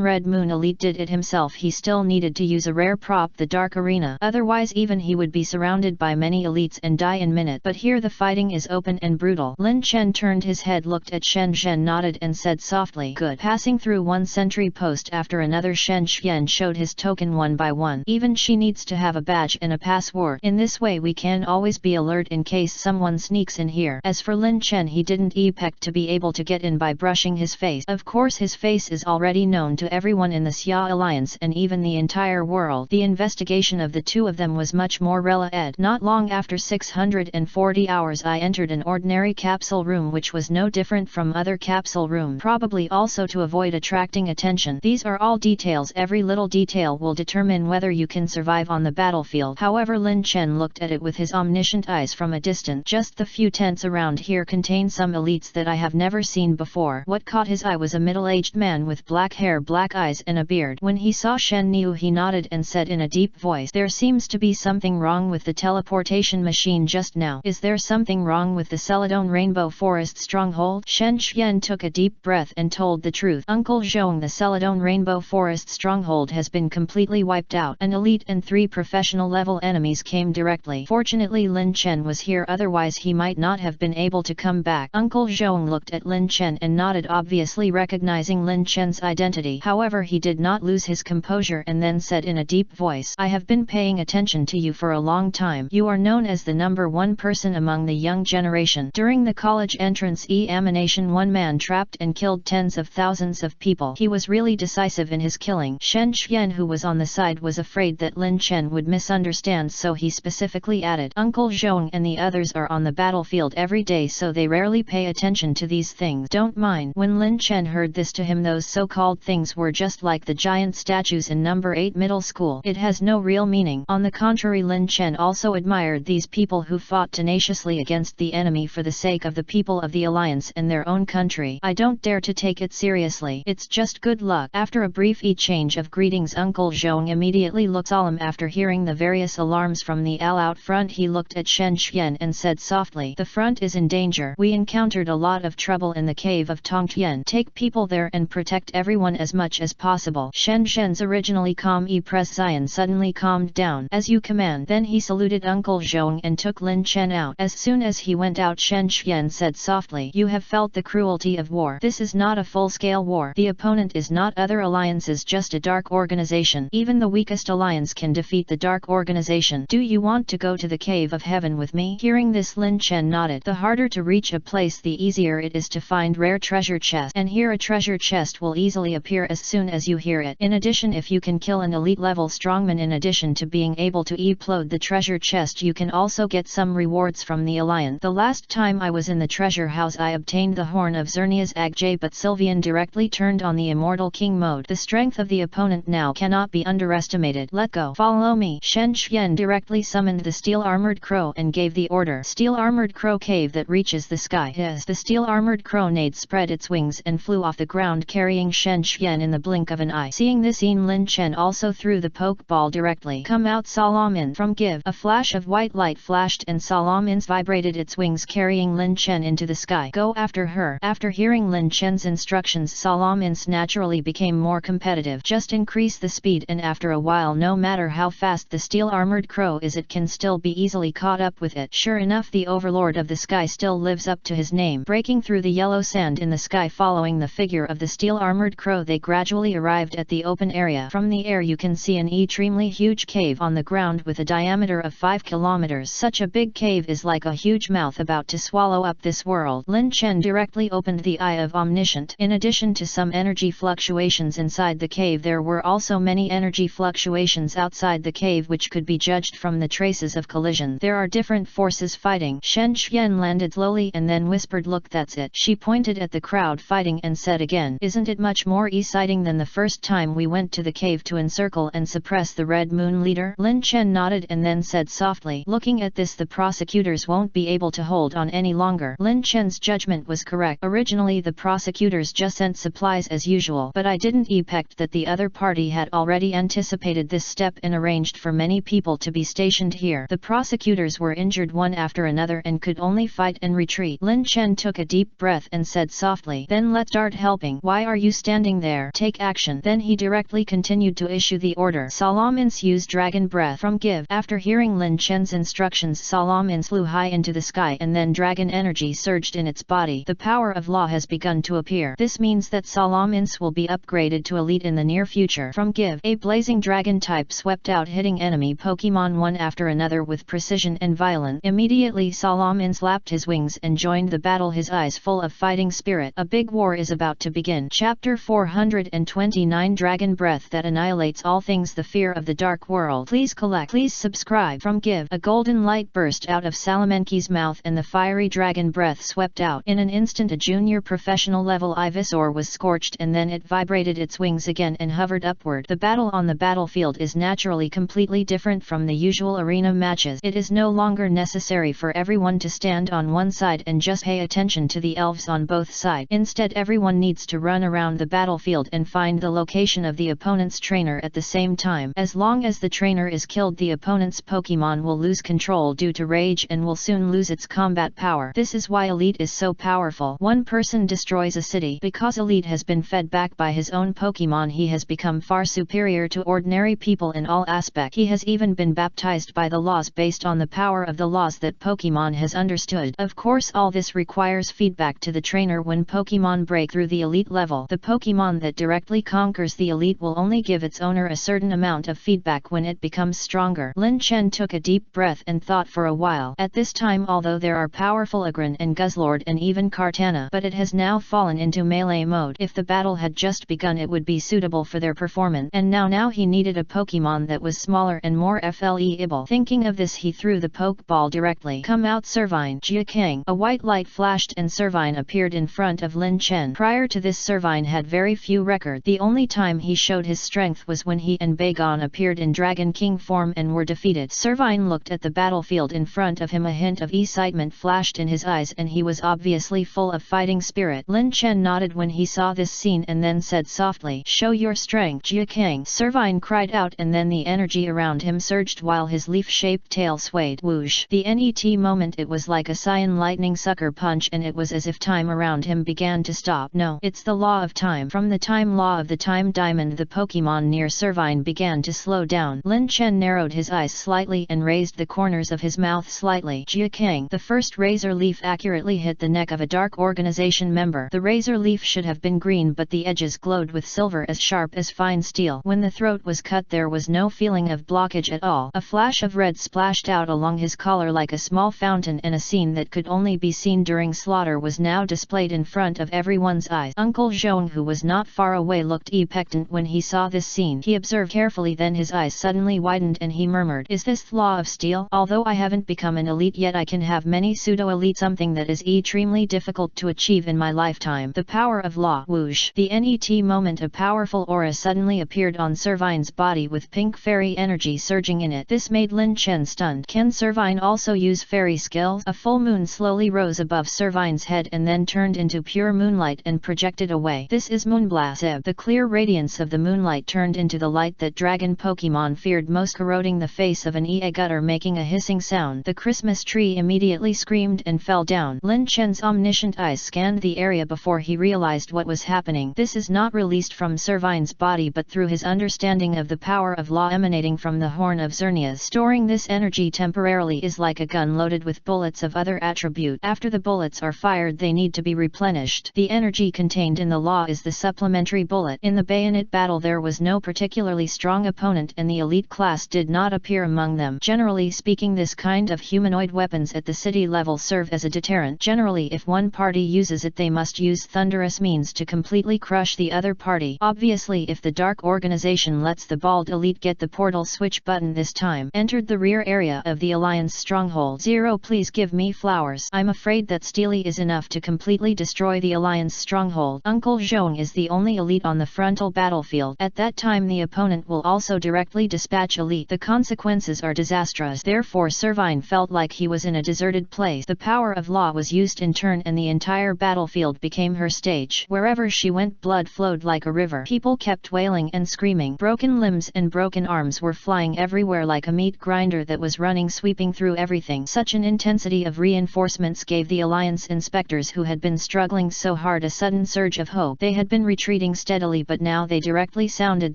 Red Moon Elite did it himself, he still needed to use a rare prop, the Dark Arena. Otherwise even he would be surrounded by many elites and die in minutes. But here the fighting is open and brutal. Lin Chen turned his head, looked at Shen Zhen, nodded and said softly, "Good." Passing through one sentry post after another, Shen Xian showed his token one by one. Even she needs to have a badge and a password. In this way we can always be alert in case someone sneaks in here. As for Lin Chen, he didn't expect to be able to get in by brushing his face. Of course his face is already known to everyone in the Xia Alliance and even the entire world. The investigation of the two of them was much more related. Not long after 640 hours I entered an ordinary capsule room which was no different from other capsule rooms, probably also to avoid attracting attention. These are all details. Every little detail will determine whether you can survive on the battlefield. However, Lin Chen looked at it with his omniscient eyes from a distance. Just the few tents around here contain some elites that I have never seen before. What caught his eye was a middle-aged man with black hair, black eyes and a beard. When he saw Shen Niu he nodded nodded and said in a deep voice, "There seems to be something wrong with the teleportation machine just now. Is there something wrong with the Celadon Rainbow Forest stronghold?" Shen Xian took a deep breath and told the truth. "Uncle Zhong, the Celadon Rainbow Forest stronghold has been completely wiped out. An elite and 3 professional level enemies came directly. Fortunately Lin Chen was here, otherwise he might not have been able to come back." Uncle Zhong looked at Lin Chen and nodded, obviously recognizing Lin Chen's identity. However, he did not lose his composure and then said in a deep voice, "I have been paying attention to you for a long time. You are known as the #1 person among the young generation. During the college entrance examination, one man trapped and killed tens of thousands of people. He was really decisive in his killing." Shen Xian, who was on the side, was afraid that Lin Chen would misunderstand, so he specifically added, "Uncle Zhong and the others are on the battlefield every day, so they rarely pay attention to these things. Don't mind." When Lin Chen heard this, to him those so-called things were just like the giant statues in No. 8 middle school. It has no real meaning. On the contrary, Lin Chen also admired these people who fought tenaciously against the enemy for the sake of the people of the Alliance and their own country. "I don't dare to take it seriously. It's just good luck." After a brief exchange of greetings, Uncle Zhong immediately looked solemn. After hearing the various alarms from the all-out front, he looked at Shen Xian and said softly, "The front is in danger. We encountered a lot of trouble in the cave of Tongtian. Take people there and protect everyone as much as possible." Shen Xian's originally calm presence suddenly calmed down. "As you command." Then he saluted Uncle Zhong and took Lin Chen out. As soon as he went out, Shen Xian said softly, "You have felt the cruelty of war. This is not a full-scale war. The opponent is not other alliances, just a dark organization. Even the weakest alliance can defeat the dark organization. Do you want to go to the cave of heaven with me?" Hearing this, Lin Chen nodded. The harder to reach a place, the easier it is to find rare treasure chests, and here a treasure chest will easily appear as soon as you hear it. In addition, if you can kill an elite level strongman, in addition to being able to upload the treasure chest, you can also get some rewards from the alliance. The last time I was in the treasure house, I obtained the horn of Xerneas Agjay, but Sylvian directly turned on the immortal king mode. The strength of the opponent now cannot be underestimated. Let go. Follow me. Shen Xian directly summoned the steel-armored crow and gave the order. Steel-armored crow cave that reaches the sky. Yes. The steel-armored crow nade spread its wings and flew off the ground, carrying Shen Xian in the blink of an eye. Seeing this, Lin Chen also threw the pokeball directly. "Come out, Salamin!" From Give. A flash of white light flashed and Salamin's vibrated its wings, carrying Lin Chen into the sky. "Go after her." After hearing Lin Chen's instructions, Salamin's naturally became more competitive. Just increase the speed, and after a while, no matter how fast the steel-armored crow is, it can still be easily caught up with it. Sure enough, the overlord of the sky still lives up to his name. Breaking through the yellow sand in the sky, following the figure of the steel-armored crow, they gradually arrived at the open area. From the air you can see an extremely huge cave on the ground with a diameter of 5 kilometers. Such a big cave is like a huge mouth about to swallow up this world. Lin Chen directly opened the Eye of Omniscient. In addition to some energy fluctuations inside the cave, there were also many energy fluctuations outside the cave, which could be judged from the traces of collision. There are different forces fighting. Shen Xian landed slowly and then whispered, "Look, that's it." She pointed at the crowd fighting and said again, "Isn't it much more exciting than the first time we went to the cave to encircle and suppress the Red Moon leader?" Lin Chen nodded and then said softly, "Looking at this, the prosecutors won't be able to hold on any longer." Lin Chen's judgment was correct. Originally the prosecutors just sent supplies as usual, but I didn't expect that the other party had already anticipated this step and arranged for many people to be stationed here. The prosecutors were injured one after another and could only fight and retreat. Lin Chen took a deep breath and said softly, "Then let's start helping. Why are you standing there? Take action." Then he directly continued to issue the order. Salamins use Dragon Breath. From Give. After hearing Lin Chen's instructions, Salamins flew high into the sky and then dragon energy surged in its body. The power of law has begun to appear. This means that Salamins will be upgraded to elite in the near future. From Give. A blazing dragon type swept out, hitting enemy Pokemon one after another with precision and violence. Immediately Salamins lapped his wings and joined the battle, his eyes full of fighting spirit. A big war is about to begin. Chapter 429, Dragon Breath that annihilates all things, the fear of the dark world. Please collect. Please subscribe. From Give. A golden light burst out of Salamenki's mouth and the fiery dragon breath swept out. In an instant a junior professional level Ivysaur was scorched and then it vibrated its wings again and hovered upward. The battle on the battlefield is naturally completely different from the usual arena matches. It is no longer necessary for everyone to stand on one side and just pay attention to the elves on both sides. Instead, everyone needs to run around the battlefield and find the location of the opponent's trainer at the the same time. As long as the trainer is killed, the opponent's Pokemon will lose control due to rage and will soon lose its combat power. This is why Elite is so powerful. One person destroys a city. Because Elite has been fed back by his own Pokemon, he has become far superior to ordinary people in all aspects. He has even been baptized by the laws based on the power of the laws that Pokemon has understood. Of course, all this requires feedback to the trainer. When Pokemon break through the Elite level, the Pokemon that directly conquers the Elite will only give its owner a certain amount of feedback when it becomes stronger. Lin Chen took a deep breath and thought for a while. At this time, although there are powerful Agron and Guzzlord and even Kartana, but it has now fallen into melee mode. If the battle had just begun, it would be suitable for their performance, and now he needed a Pokemon that was smaller and more flexible. Thinking of this, he threw the Pokeball directly. Come out, Servine! Jia King! A white light flashed and Servine appeared in front of Lin Chen. Prior to this, Servine had very few records. The only time he showed his strength was when he and Bagon appeared in Dragon King form and were defeated. Servine looked at the battlefield in front of him. A hint of excitement flashed in his eyes and he was obviously full of fighting spirit. Lin Chen nodded when he saw this scene and then said softly, "Show your strength, Jia King." Servine cried out and then the energy around him surged while his leaf-shaped tail swayed. Whoosh! The net moment, it was like a cyan lightning sucker punch and it was as if time around him began to stop. No, it's the law of time. From the time law of the time diamond, the Pokemon near Servine began to slow down. Lin Chen narrowed his eyes slightly and raised the corners of his mouth slightly. Jia King! The first razor leaf accurately hit the neck of a dark organization member. The razor leaf should have been green, but the edges glowed with silver as sharp as fine steel. When the throat was cut, there was no feeling of blockage at all. A flash of red splashed out along his collar like a small fountain, and a scene that could only be seen during slaughter was now displayed in front of everyone's eyes. Uncle Zhong, who was not far away, looked expectant when he saw this scene. He observed carefully, then his eyes suddenly widened and he murmured, "Is this the law of steel? Although I haven't become an elite yet, I can have many pseudo-elite, something that is extremely difficult to achieve in my lifetime. The power of law." Whoosh! The net moment, a powerful aura suddenly appeared on Servine's body with pink fairy energy surging in it. This made Lin Chen stunned. Can Servine also use fairy skills? A full moon slowly rose above Servine's head and then turned into pure moonlight and projected away. This is Moonblast. The clear radiance of the moonlight turned into the light that dragon Pokemon feared most, corroding the face of an gutter, making a hissing sound. The Christmas tree immediately screamed and fell down. Lin Chen's omniscient eyes scanned the area before he realized what was happening. This is not released from Servine's body, but through his understanding of the power of law emanating from the horn of Xerneas. Storing this energy temporarily is like a gun loaded with bullets of other attribute. After the bullets are fired, they need to be replenished. The energy contained in the law is the supplementary bullet. In the bayonet battle, there was no particularly strong opponent and the elite class did not appear among them. Generally speaking, this kind of humanoid weapons at the city level serve as a deterrent. Generally, if one party uses it, they must use thunderous means to completely crush the other party. Obviously, if the dark organization lets the bald elite get the portal switch button this time, entered the rear area of the Alliance stronghold. Zero, please give me flowers. I'm afraid that Steely is enough to completely destroy the Alliance stronghold. Uncle Zhong is the only elite on the frontal battlefield. At that time, the opponent will also directly dispatch elite. The consequences are disastrous. Therefore, Servine felt like he was in a deserted place. The power of law was used in turn and the entire battlefield became her stage. Wherever she went, blood flowed like a river. People kept wailing and screaming. Broken limbs and broken arms were flying everywhere like a meat grinder that was running, sweeping through everything. Such an intensity of reinforcements gave the Alliance inspectors, who had been struggling so hard, a sudden surge of hope. They had been retreating steadily, but now they directly sounded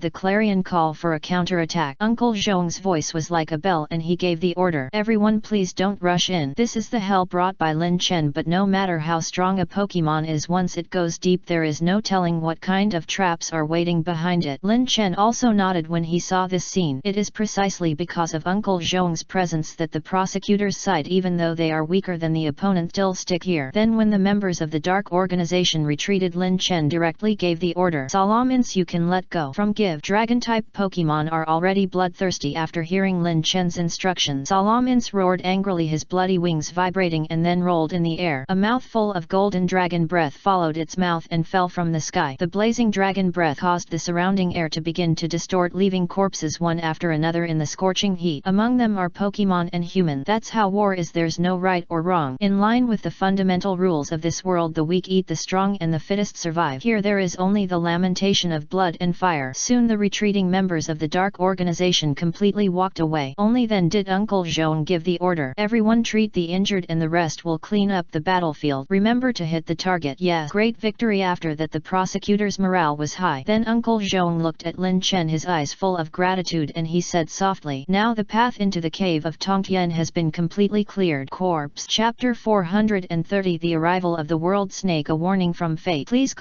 the clarion call for a counterattack. Uncle Zhong's voice was like a bell and he gave the order, "Everyone please don't rush in." This is the hell brought by Lin Chen, but no matter how strong a Pokemon is, once it goes deep, there is no telling what kind of traps are waiting behind it. Lin Chen also nodded when he saw this scene. It is precisely because of Uncle Zhong's presence that the prosecutors' side, even though they are weaker than the opponent, still stick here. Then when the members of the dark organization retreated, Lin Chen directly gave the order, "Salamence, you can let go." From give. Dragon-type Pokemon are already bloodthirsty. After hearing Lin Chen's instructions, Salamence roared angrily, his bloody wings vibrating, and then rolled in the air. A mouthful of golden dragon breath followed its mouth and fell from the sky. The blazing dragon breath caused the surrounding air to begin to distort, leaving corpses one after another in the scorching heat. Among them are Pokemon and human. That's how war is. There's no right or wrong. In line with the fundamental rules of this world, the weak eat the strong and the fittest survive. Here there is only the lamentation of blood and fire. Soon the retreating members of the Dark Organization completely walked away. Only then did Uncle Zhong give the order. Everyone treat the injured and the rest will clean up the battlefield. Remember to hit the target. Yes. Great victory. After that the prosecutor's morale was high. Then Uncle Zhong looked at Lin Chen, his eyes full of gratitude, and he said softly, "Now the path into the cave of Tongtian has been completely cleared." Corpse. Chapter 430. The Arrival of the World Snake. A warning from fate. Please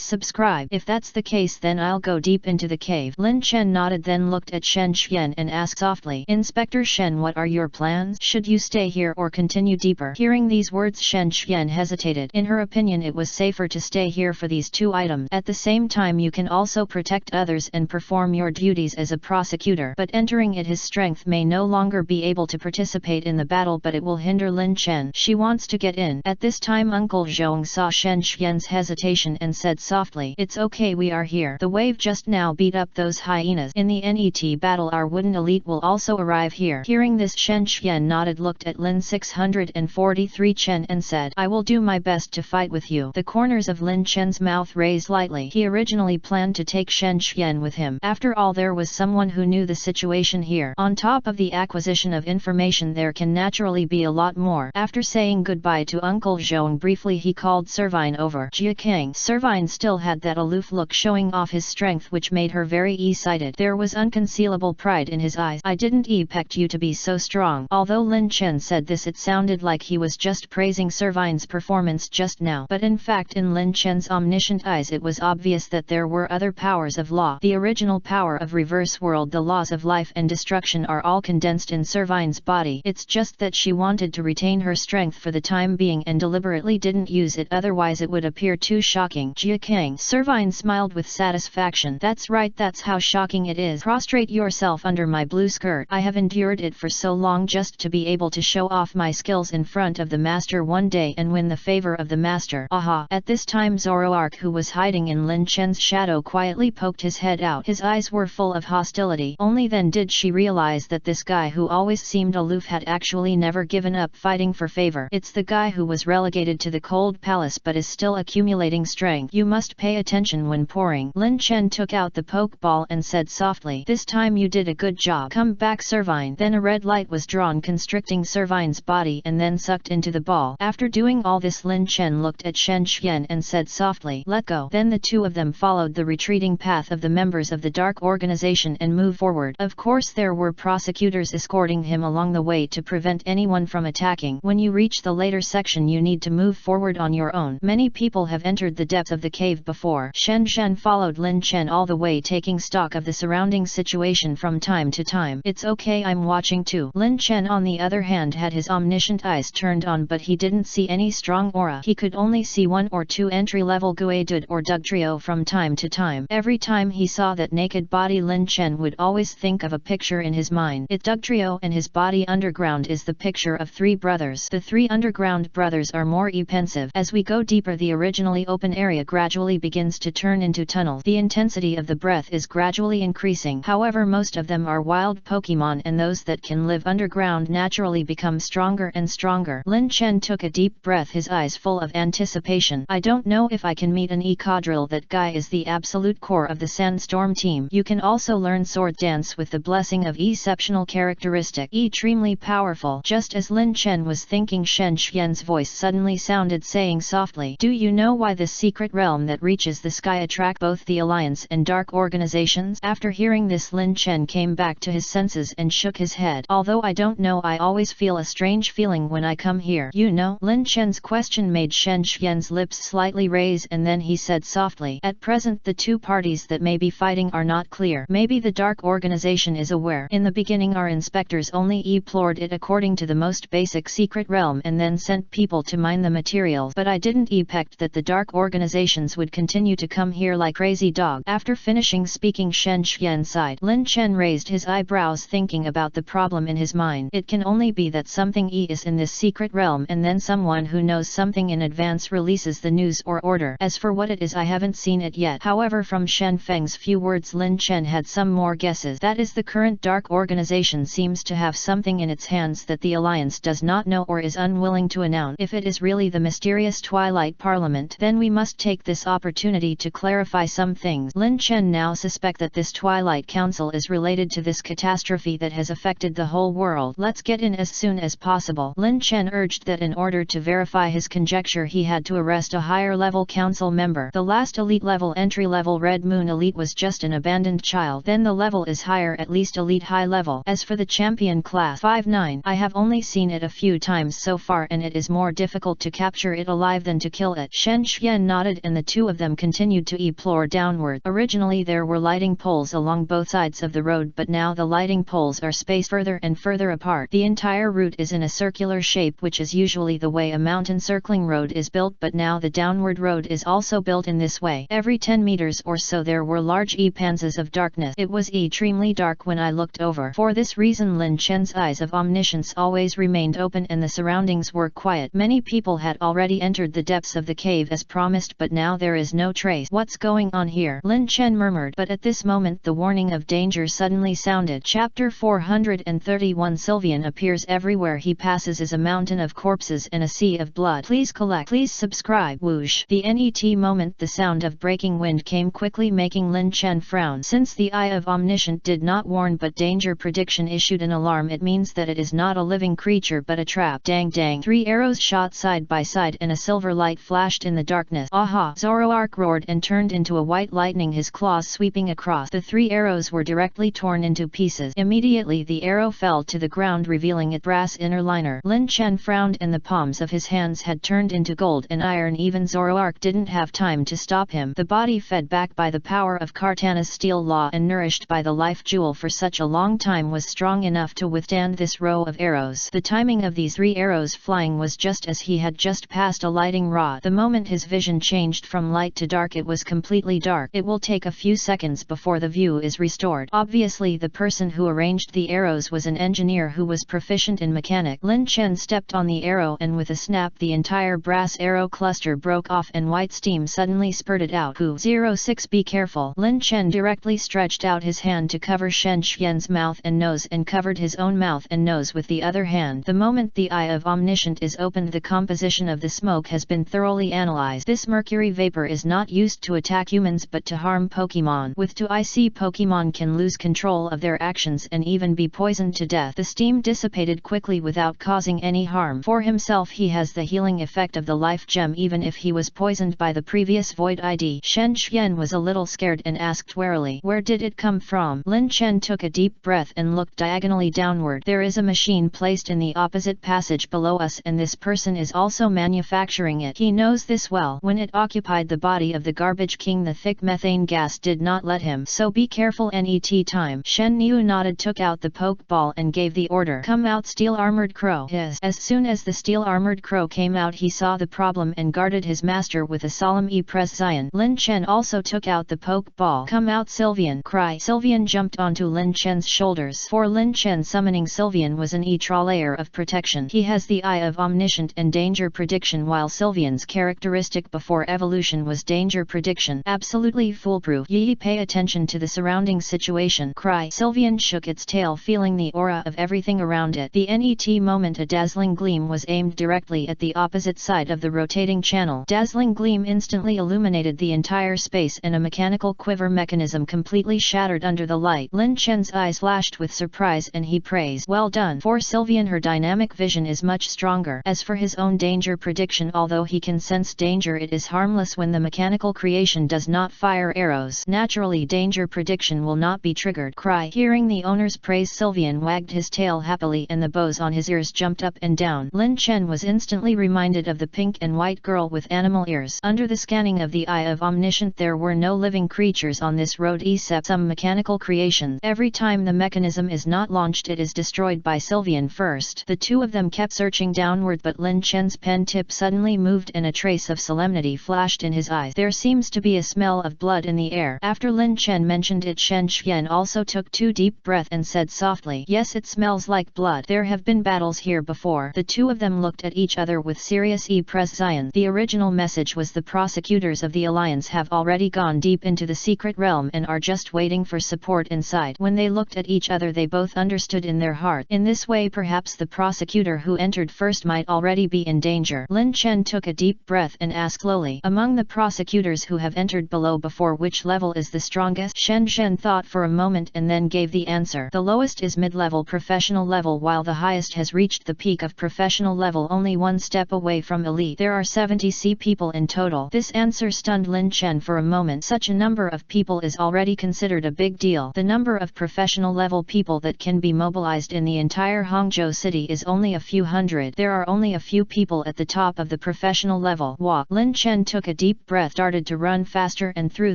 subscribe. If that's the case, then I'll go deep into the cave. Lin Chen nodded, then looked at Shen Xian and asked softly, "Inspector Shen, what are your plans? Should you stay here or continue deeper?" Hearing these words, Shen Xian hesitated. In her opinion, it was safer to stay here for these two items. At the same time, you can also protect others and perform your duties as a prosecutor. But entering it, his strength may no longer be able to participate in the battle, but it will hinder Lin Chen. She wants to get in. At this time, Uncle Zhong saw Shen Xian's hesitation and said softly, "It's okay, we are here. The wave just now beat up those hyenas. In the NET battle, our wooden elite will also arrive here." Hearing this, Shen Xian nodded, looked at Lin 643 Chen and said, "I will do my best to fight with you." The corners of Lin Chen's mouth raised lightly. He originally planned to take Shen Xian with him. After all, there was someone who knew the situation here. On top of the acquisition of information, there can naturally be a lot more. After saying goodbye to Uncle Zhong briefly, he called Servine over. Jia King. Servine still had that aloof look, showing off his strength, which made her very excited. There was unconcealable pride in his eyes. "I didn't expect you to be so strong." Although Lin Chen said this, it sounded like he was just praising Servine's performance just now. But in fact, in Lin Chen's omniscient eyes, it was obvious that there were other powers of law. The original power of reverse world, the laws of life and destruction, are all condensed in Servine's body. It's just that she wanted to retain her strength for the time being and deliberately didn't use it, otherwise it would appear too shocking. Jia King. Servine smiled with satisfaction. "That's right, that's how shocking it is. Prostrate yourself under my blue skirt. I have endured it for so long just to be able to show off my skills in front of the master one day and win the favor of the master." Aha! At this time, Zoroark, who was hiding in Lin Chen's shadow, quietly poked his head out. His eyes were full of hostility. Only then did she realize that this guy who always seemed aloof had actually never given up fighting for favor. It's the guy who was relegated to the cold palace but is still accumulating strength. "You must pay attention when pouring." Lin Chen took out the pokeball and said softly, "This time you did a good job. Come back, Servine." Then a red light was drawn, constricting Servine's body and then sucked into the ball. After doing all this, Lin Chen looked at Shen Xian and said softly, "Let go." Then the two of them followed the retreating path of the members of the Dark Organization and moved forward. Of course, there were prosecutors escorting him along the way to prevent anyone from attacking. When you reach the later section, you need to move forward on your own. Many people have entered the depths of the cave before. Shen Xian followed Lin Chen all the way, taking stock of the surrounding situation from time to time. "It's okay, I'm watching too." Lin Chen, on the other hand, had his omniscient eyes turned on, but he didn't see any strong aura. He could only see one or two entry-level Guadud or Dugtrio from time to time. Every time he saw that naked body, Lin Chen would always think of a picture in his mind. It Dugtrio, and his body underground is the picture of three brothers. The three underground brothers are more offensive. As we go deeper, the originally open area gradually begins to turn into tunnels. The intensity of the breath is gradually increasing. However, most of them are wild Pokemon, and those that can live underground naturally become stronger and stronger. Lin Chen took a deep breath, his eyes full of anticipation. "I don't know if I can meet an Ecadrill. That guy is the absolute core of the Sandstorm team. You can also learn sword dance with the blessing of exceptional characteristic. Extremely powerful." Just as Lin Chen was thinking, Shen Xian's voice suddenly sounded, saying softly, "Do you know why this secret realm that reaches the sky attract both the Alliance and Dark Organizations?" After hearing this, Lin Chen came back to his senses and shook his head. "Although I don't know, I always feel a strange feeling when I come here." "You know?" Lin Chen's question made Shen Xian's lips slightly raise, and then he said softly, "At present the two parties that may be fighting are not clear. Maybe the Dark Organization is aware. In the beginning our inspectors only explored it according to the most basic secret realm and then sent people to mine the materials. But I didn't expect that the Dark Organizations would continue to come here like crazy dog." After finishing speaking, Shen Xian sighed. Lin Chen raised his eyebrows, thinking about the problem in his mind. It can only be that something is in this secret realm, and then someone who knows something in advance releases the news or order. As for what it is, I haven't seen it yet. However, from Shen Feng's few words, Lin Chen had some more guesses. That is, the current Dark Organization seems to have something in its hands that the Alliance does not know or is unwilling to announce. If it is really the mysterious Twilight Parliament, then we must take this opportunity to clarify some things. Lin Chen now suspected suspect that this Twilight Council is related to this catastrophe that has affected the whole world. Let's get in as soon as possible. Lin Chen urged that in order to verify his conjecture he had to arrest a higher level council member. The last elite level entry level Red Moon Elite was just an abandoned child. Then the level is higher, at least elite high level. As for the champion class 5-9, I have only seen it a few times so far and it is more difficult to capture it alive than to kill it. Shen Xian nodded and the two of them continued to explore downward. Originally there were lighting poles along both sides of the road, but now the lighting poles are spaced further and further apart. The entire route is in a circular shape, which is usually the way a mountain circling road is built, but now the downward road is also built in this way. Every 10 meters or so there were large panzas of darkness. It was extremely dark when I looked over. For this reason Lin Chen's eyes of omniscience always remained open and the surroundings were quiet. Many people had already entered the depths of the cave as promised, but now there is no trace. What's going on here? Lin Chen murmured, but at this moment the warning of danger suddenly sounded. Chapter 431 Sylvian appears everywhere he passes is a mountain of corpses and a sea of blood. Please collect. Please subscribe. Whoosh. The net moment the sound of breaking wind came quickly, making Lin Chen frown. Since the Eye of Omniscient did not warn but danger prediction issued an alarm, it means that it is not a living creature but a trap. Dang dang. 3 arrows shot side by side and a silver light flashed in the darkness. Aha! Zoroark roared and turned into a white lightning, his claws sweeping across. The 3 arrows were directly torn into pieces. Immediately the arrow fell to the ground, revealing its brass inner liner. Lin Chen frowned and the palms of his hands had turned into gold and iron. Even Zoroark didn't have time to stop him. The body fed back by the power of Kartana's steel law and nourished by the life jewel for such a long time was strong enough to withstand this row of arrows. The timing of these 3 arrows flying was just as he had just passed a lighting rod. The moment his vision changed from light to dark, it was completely dark. It will take a few seconds before the view is restored. Obviously the person who arranged the arrows was an engineer who was proficient in mechanic. Lin Chen stepped on the arrow and with a snap the entire brass arrow cluster broke off and white steam suddenly spurted out. 06 Be careful. Lin Chen directly stretched out his hand to cover Shen Xian's mouth and nose and covered his own mouth and nose with the other hand. The moment the Eye of Omniscient is opened, the composition of the smoke has been thoroughly analyzed. This mercury vapor is not used to attack humans but to harm Pokemon. With 2 IC Pokemon can lose control of their actions and even be poisoned to death. The steam dissipated quickly without causing any harm. For himself he has the healing effect of the life gem even if he was poisoned by the previous void ID. Shen Xian was a little scared and asked warily, where did it come from? Lin Chen took a deep breath and looked diagonally downward. There is a machine placed in the opposite passage below us and this person is also manufacturing it. He knows this well. When it occupied the body of the garbage king, the thick methane gas did not let him. So be careful. Net time. Shen Niu nodded, took out the poke ball and gave the order. Come out, steel armored crow. As soon as the steel armored crow came out, he saw the problem and guarded his master with a solemn prescience. Lin Chen also took out the poke ball. Come out, Sylvian. Cry. Sylvian jumped onto Lin Chen's shoulders. For Lin Chen, summoning Sylvian was an extra layer of protection. He has the Eye of Omniscient and danger prediction, while Sylvian's characteristic before evolution was danger prediction. Absolutely foolproof. Yi, pay attention to the surrounding situation. Cry. Sylvian shook its tail, feeling the aura of everything around it. The net moment a dazzling gleam was aimed directly at the opposite side of the rotating channel. Dazzling gleam instantly illuminated the entire space and a mechanical quiver mechanism completely shattered under the light. Lin Chen's eyes flashed with surprise and he praised, well done. For Sylvian, her dynamic vision is much stronger. As for his own danger prediction, although he can sense danger, it is harmless when the mechanical creation does not fire arrows. Naturally danger prediction will not be triggered. Cry. Hearing the owner's praise, Sylvian wagged his tail happily and the bows on his ears jumped up and down. Lin Chen was instantly reminded of the pink and white girl with animal ears. Under the scanning of the Eye of Omniscient, there were no living creatures on this road except some mechanical creations. Every time the mechanism is not launched, it is destroyed by Sylvian first. The two of them kept searching downward, but Lin Chen's pen tip suddenly moved and a trace of solemnity flashed in his eyes. There seems to be a smell of blood in the air. After Lin Chen mentioned it, Shen Xian also took 2 deep breaths and said softly, yes, it smells like blood. There have been battles here before. The two of them looked at each other with serious prescience. The original message was the prosecutors of the Alliance have already gone deep into the secret realm and are just waiting for support inside. When they looked at each other, they both understood in their heart. In this way, perhaps the prosecutor who entered first might already be in danger. Lin Chen took a deep breath and asked slowly, among the prosecutors who have entered below before, which level is the strongest? Shen Zhen thought for a moment and then gave the answer. The lowest is mid-level professional level, while the highest has reached the peak of professional level, only one step away from elite. There are 70 people in total. This answer stunned Lin Chen for a moment. Such a number of people is already considered a big deal. The number of professional level people that can be mobilized in the entire Hangzhou city is only a few hundred. There are only a few people at the top of the professional level. Walk. Lin Chen took a deep breath, started to run faster and threw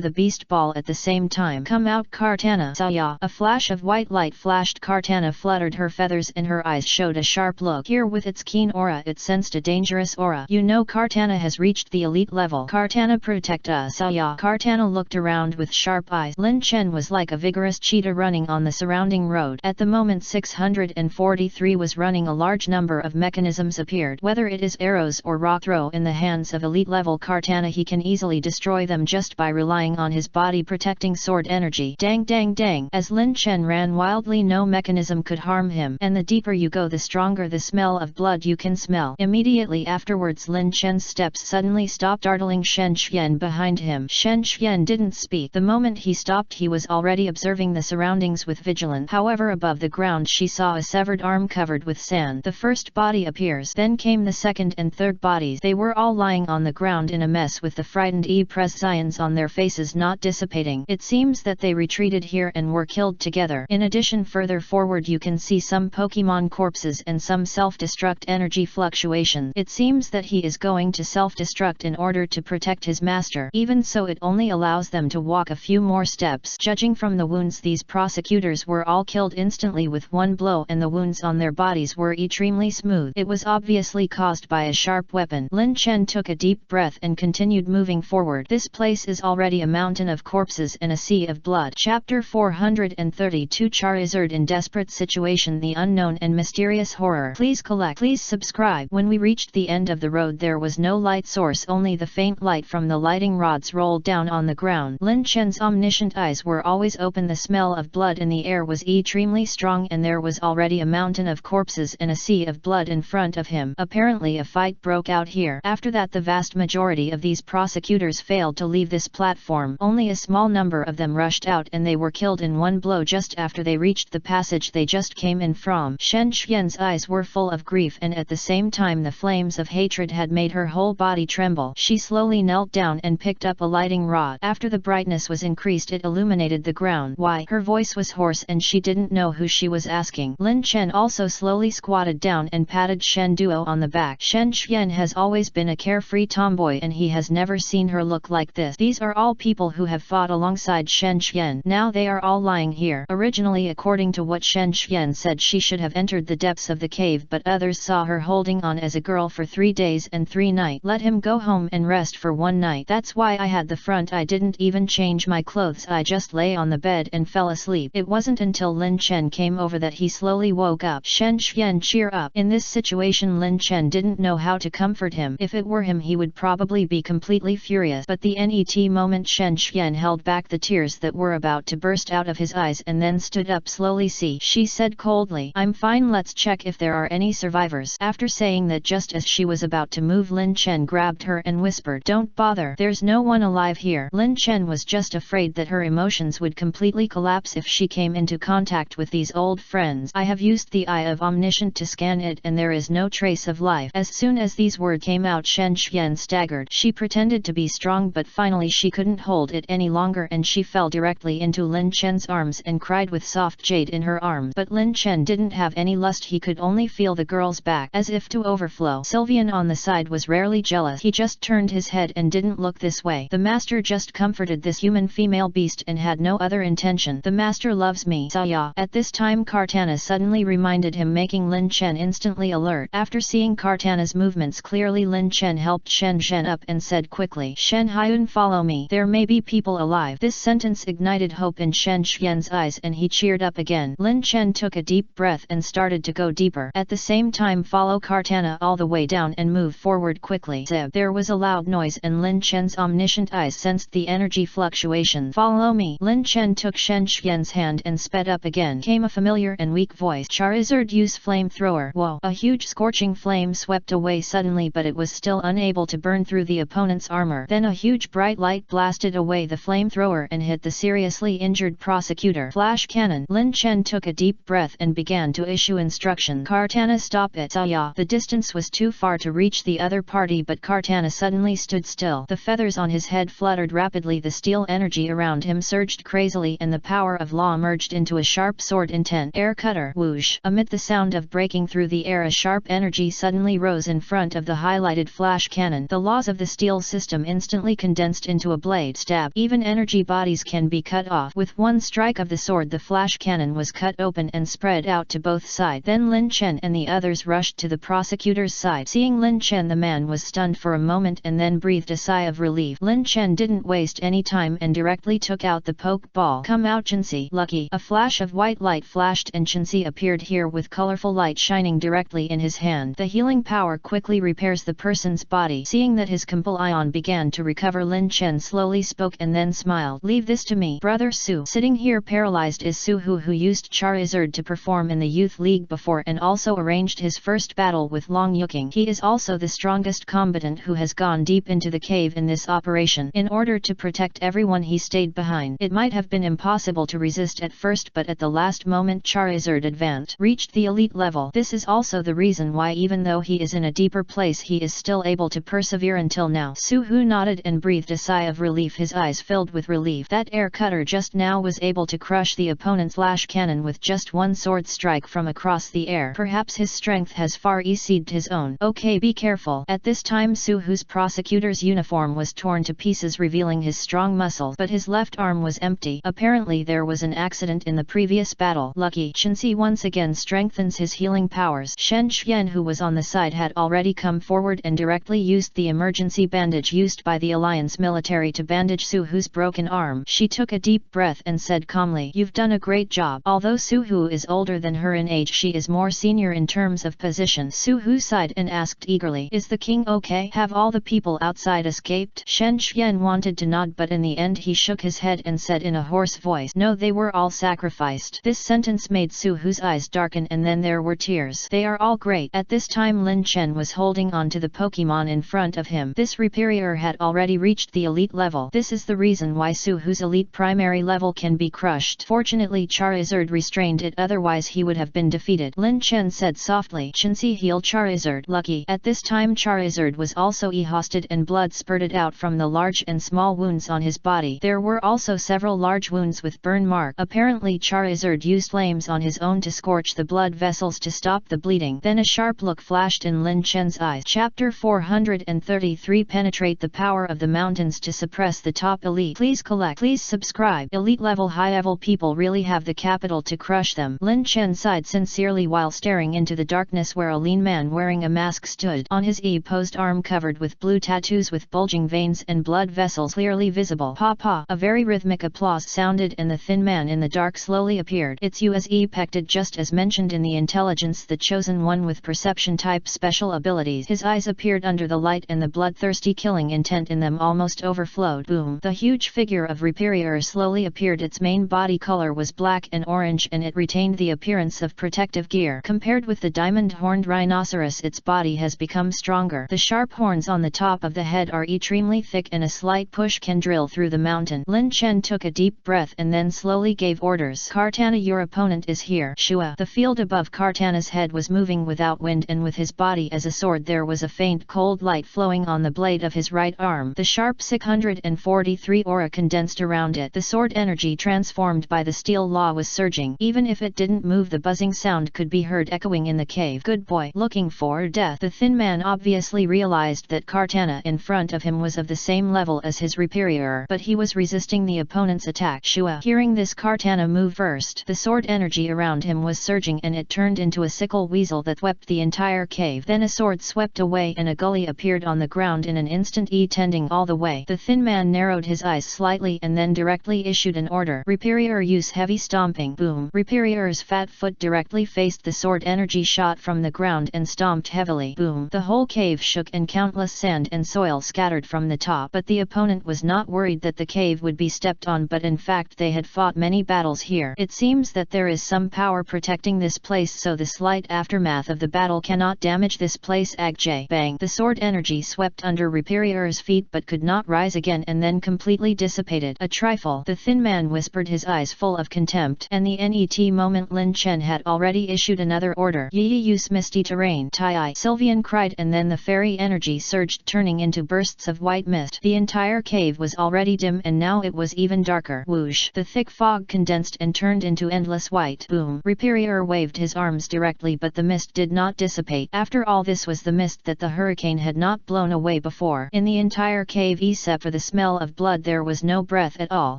the beast ball at the same time. Come out, Kartana! Saya! A flash of white light flashed. Kartana fluttered her feathers and her eyes showed a sharp look. Here with its keen aura it sensed a dangerous aura. You know Kartana has reached the elite level. Kartana, protect us! Saya! Kartana looked around with sharp eyes. Lin Chen was like a vigorous cheetah running on the surrounding road. At the moment 643 was running, a large number of mechanisms appeared. Whether it is arrows or rock throw in the hands of elite level Kartana, he can easily destroy them just by relying on his body protecting sword energy. Dang dang dang! As Lin Chen ran wildly, no mechanism could harm him, and the deeper you go the stronger the smell of blood you can smell. Immediately afterwards Lin Chen's steps suddenly stopped, startling Shen Xuan behind him. Shen Xuan didn't speak. The moment he stopped he was already observing the surroundings with vigilance. However, above the ground she saw a severed arm covered with sand. The first body appears. Then came the second and third bodies. They were all lying on the ground in a mess with the frightened expressions on their faces not dissipating. It seems that they retreated here and were killed together. In addition, further forward you can see some Pokemon corpses and some self-destruct energy fluctuation. It seems that he is going to self-destruct in order to protect his master. Even so, it only allows them to walk a few more steps. Judging from the wounds, these prosecutors were all killed instantly with one blow, and the wounds on their bodies were extremely smooth. It was obviously caused by a sharp weapon. Lin Chen took a deep breath and continued moving forward. This place is already a mountain of corpses and a sea of blood. Chapter 432 Charizard in Desperate Situation, the Unknown and Mysterious Horror. Please subscribe. When we reached the end of the road there was no light source, only the faint light from the lighting rods rolled down on the ground. Lin Chen's omniscient eyes were always open. The smell of blood in the air was extremely strong, and there was already a mountain of corpses and a sea of blood in front of him. Apparently a fight broke out here. After that the vast majority of these prosecutors failed to leave this platform. Only a small number of them rushed out and they were killed in one blow just after they reached the passage they just came in from. Shen Xuan's eyes were full of grief, and at the same time the flames of hatred had made her whole body tremble. She slowly knelt down and picked up a lighting rod. After the brightness was increased it illuminated the ground. Why? Her voice was hoarse and she didn't know who she was asking. Lin Chen also slowly squatted down and patted Shen Duo on the back. Shen Xuan has always been a carefree tomboy and he has never seen her look like this. These are all people who have fought alongside Shen Xuan. Now they are all lying here. Originally, according to what Shen Xuan said, she should have entered the depths of the cave, but others saw her holding on as a girl for 3 days and 3 nights. Let him go home and rest for 1 night. That's why I had the front. I didn't even change my clothes. I just lay on the bed and fell asleep. It wasn't until Lin Chen came over that he slowly woke up. Shen Xuan, cheer up. In this situation Lin Chen didn't know how to comfort him. If it were him he would probably be completely furious. But the net moment Shen Xuan held back the tears that were about to burst out of his eyes and then stood up slowly. See, she said coldly. I'm fine, let's check if there are any survivors. After saying that, just as she was about to move, Lin Chen grabbed her and whispered, don't bother, there's no one alive here. Lin Chen was just afraid that her emotions would completely collapse if she came into contact with these old friends. I have used the Eye of Omniscient to scan it and there is no trace of life. As soon as these words came out Shen Xuan staggered. She pretended to be strong but finally she couldn't hold it any longer and she fell directly into Lin Chen's arms and cried with soft jade in her arms. But Lin Chen didn't have any lust, he could only feel the girl's back as if to overflow. Sylvian on the side was rarely jealous. He just turned his head and didn't look this way. The master just comforted this human female beast and had no other intention. The master loves me. Saya. At this time Kartana suddenly reminded him, making Lin Chen instantly alert. After seeing Kartana's movements clearly, Lin Chen helped Shen Zhen up and said quickly, Shen Hyun, follow me. There may be people alive. This sentence ignited hope in Shen Xuan's eyes and he cheered up again. Lin Chen took a deep breath and started to go deeper. At the same time follow Kartana all the way down and move forward quickly. Zeb. There was a loud noise and Lin Chen's omniscient eyes sensed the energy fluctuation. Follow me. Lin Chen took Shen Xuan's hand and sped up again. Came a familiar and weak voice. Charizard, use flamethrower. Whoa. A huge scorching flame swept away suddenly, but it was still unable to burn through the opponent's armor. Then a huge bright light blasted away the flamethrower flamethrower and hit the seriously injured prosecutor. Flash cannon. Lin Chen took a deep breath and began to issue instruction. Kartana, stop it. Saya. The distance was too far to reach the other party, but Kartana suddenly stood still. The feathers on his head fluttered rapidly, the steel energy around him surged crazily, and the power of law merged into a sharp sword intent. Air cutter. Whoosh. Amid the sound of breaking through the air, a sharp energy suddenly rose in front of the highlighted flash cannon. The laws of the steel system instantly condensed into a blade. Stab. Even energy bodies can be cut off. With one strike of the sword, the flash cannon was cut open and spread out to both sides. Then Lin Chen and the others rushed to the prosecutor's side. Seeing Lin Chen, the man was stunned for a moment and then breathed a sigh of relief. Lin Chen didn't waste any time and directly took out the poke ball. Come out, Chensi. Lucky. A flash of white light flashed and Chensi appeared here with colorful light shining directly in his hand. The healing power quickly repairs the person's body. Seeing that his companion began to recover, Lin Chen slowly spoke and then smiled. Leave this to me. Brother Su. Sitting here paralyzed is Su Hu, who used Charizard to perform in the youth league before and also arranged his first battle with Long Yuking. He is also the strongest combatant who has gone deep into the cave in this operation. In order to protect everyone, he stayed behind. It might have been impossible to resist at first, but at the last moment Charizard advanced, reached the elite level. This is also the reason why even though he is in a deeper place, he is still able to persevere until now. Su Hu nodded and breathed a sigh of relief, his eyes filled with relief. That air cutter just now was able to crush the opponent's flash cannon with just one sword strike from across the air. Perhaps his strength has far exceeded his own. Okay, be careful. At this time Su Hu's prosecutor's uniform was torn to pieces, revealing his strong muscles, but his left arm was empty. Apparently there was an accident in the previous battle. Lucky. Chensi once again strengthens his healing powers. Shen Xian, who was on the side, had already come forward and directly used the emergency bandage used by the Alliance military to bandage Su Hu's broken arm. She took a deep breath and said calmly, "You've done a great job." Although Su Hu is older than her in age, she is more senior in terms of position. Su Hu sighed and asked eagerly, "Is the king okay? Have all the people outside escaped?" Shen Xian wanted to nod, but in the end he shook his head and said in a hoarse voice, "No, they were all sacrificed." This sentence made Su Hu's eyes darken and then there were tears. "They are all great." At this time Lin Chen was holding on to the Pokemon in front of him. This Reaperior had already reached the elite level. This is the reason why Su Hu's elite primary level can be crushed. Fortunately Charizard restrained it, otherwise he would have been defeated. Lin Chen said softly, "Chensi, heal Charizard." Lucky. At this time Charizard was also exhausted and blood spurted out from the large and small wounds on his body. There were also several large wounds with burn mark. Apparently Charizard used flames on his own to scorch the blood vessels to stop the bleeding. Then a sharp look flashed in Lin Chen's eyes. Chapter 433 Penetrate the power of the mountains to suppress the top elite. Please collect. Please subscribe. Elite level high level people really have the capital to crush them. Lin Chen sighed sincerely while staring into the darkness where a lean man wearing a mask stood. On his E-posed arm covered with blue tattoos with bulging veins and blood vessels clearly visible. "Pa pa." A very rhythmic applause sounded and the thin man in the dark slowly appeared. "It's you," as expected, just as mentioned in the intelligence, the chosen one with perception type special abilities. His eyes appeared under the light and the bloodthirsty killing intent in them almost overflowed. Boom. The huge figure of Reaperior slowly appeared. Its main body color was black and orange and it retained the appearance of protective gear. Compared with the diamond-horned rhinoceros, its body has become stronger. The sharp horns on the top of the head are extremely thick and a slight push can drill through the mountain. Lin Chen took a deep breath and then slowly gave orders. "Kartana, your opponent is here." Shua. The field above Kartana's head was moving without wind, and with his body as a sword there was a faint cold light flowing on the blade of his right arm. The sharp 643 aura condensed around it. The sword energy transformed by the steel law was surging. Even if it didn't move, the buzzing sound could be heard echoing in the cave. "Good boy." Looking for death. The thin man obviously realized that Kartana in front of him was of the same level as his Reaperior, but he was resisting the opponent's attack. Shua. Hearing this, Kartana moved first. The sword energy around him was surging and it turned into a sickle weasel that swept the entire cave. Then a sword swept away and a gully appeared on the ground in an instant, tending all the way. The thin man narrowed his eyes slightly and then directly issued an order. Reaperior, use heavy stomping. Boom. Reaperior's fat foot directly faced the sword energy shot from the ground and stomped heavily. Boom. The whole cave shook and countless sand and soil scattered from the top. But the opponent was not worried that the cave would be stepped on, but in fact they had fought many battles here. It seems that there is some power protecting this place, so the slight aftermath of the battle cannot damage this place. Agjay. Bang. The sword energy swept under Reaperior's feet but could not rise again and then completely dissipated. A trifle, the thin man whispered, his eyes full of contempt. And the net moment Lin Chen had already issued another order. Yi use misty terrain. Tai Sylvian cried, and then the fairy energy surged, turning into bursts of white mist. The entire cave was already dim, and now it was even darker. Whoosh! The thick fog condensed and turned into endless white. Boom! Reappear waved his arms directly, but the mist did not dissipate. After all, this was the mist that the hurricane had not blown away before. In the entire cave, except for the smell of blood, there was no breath at all.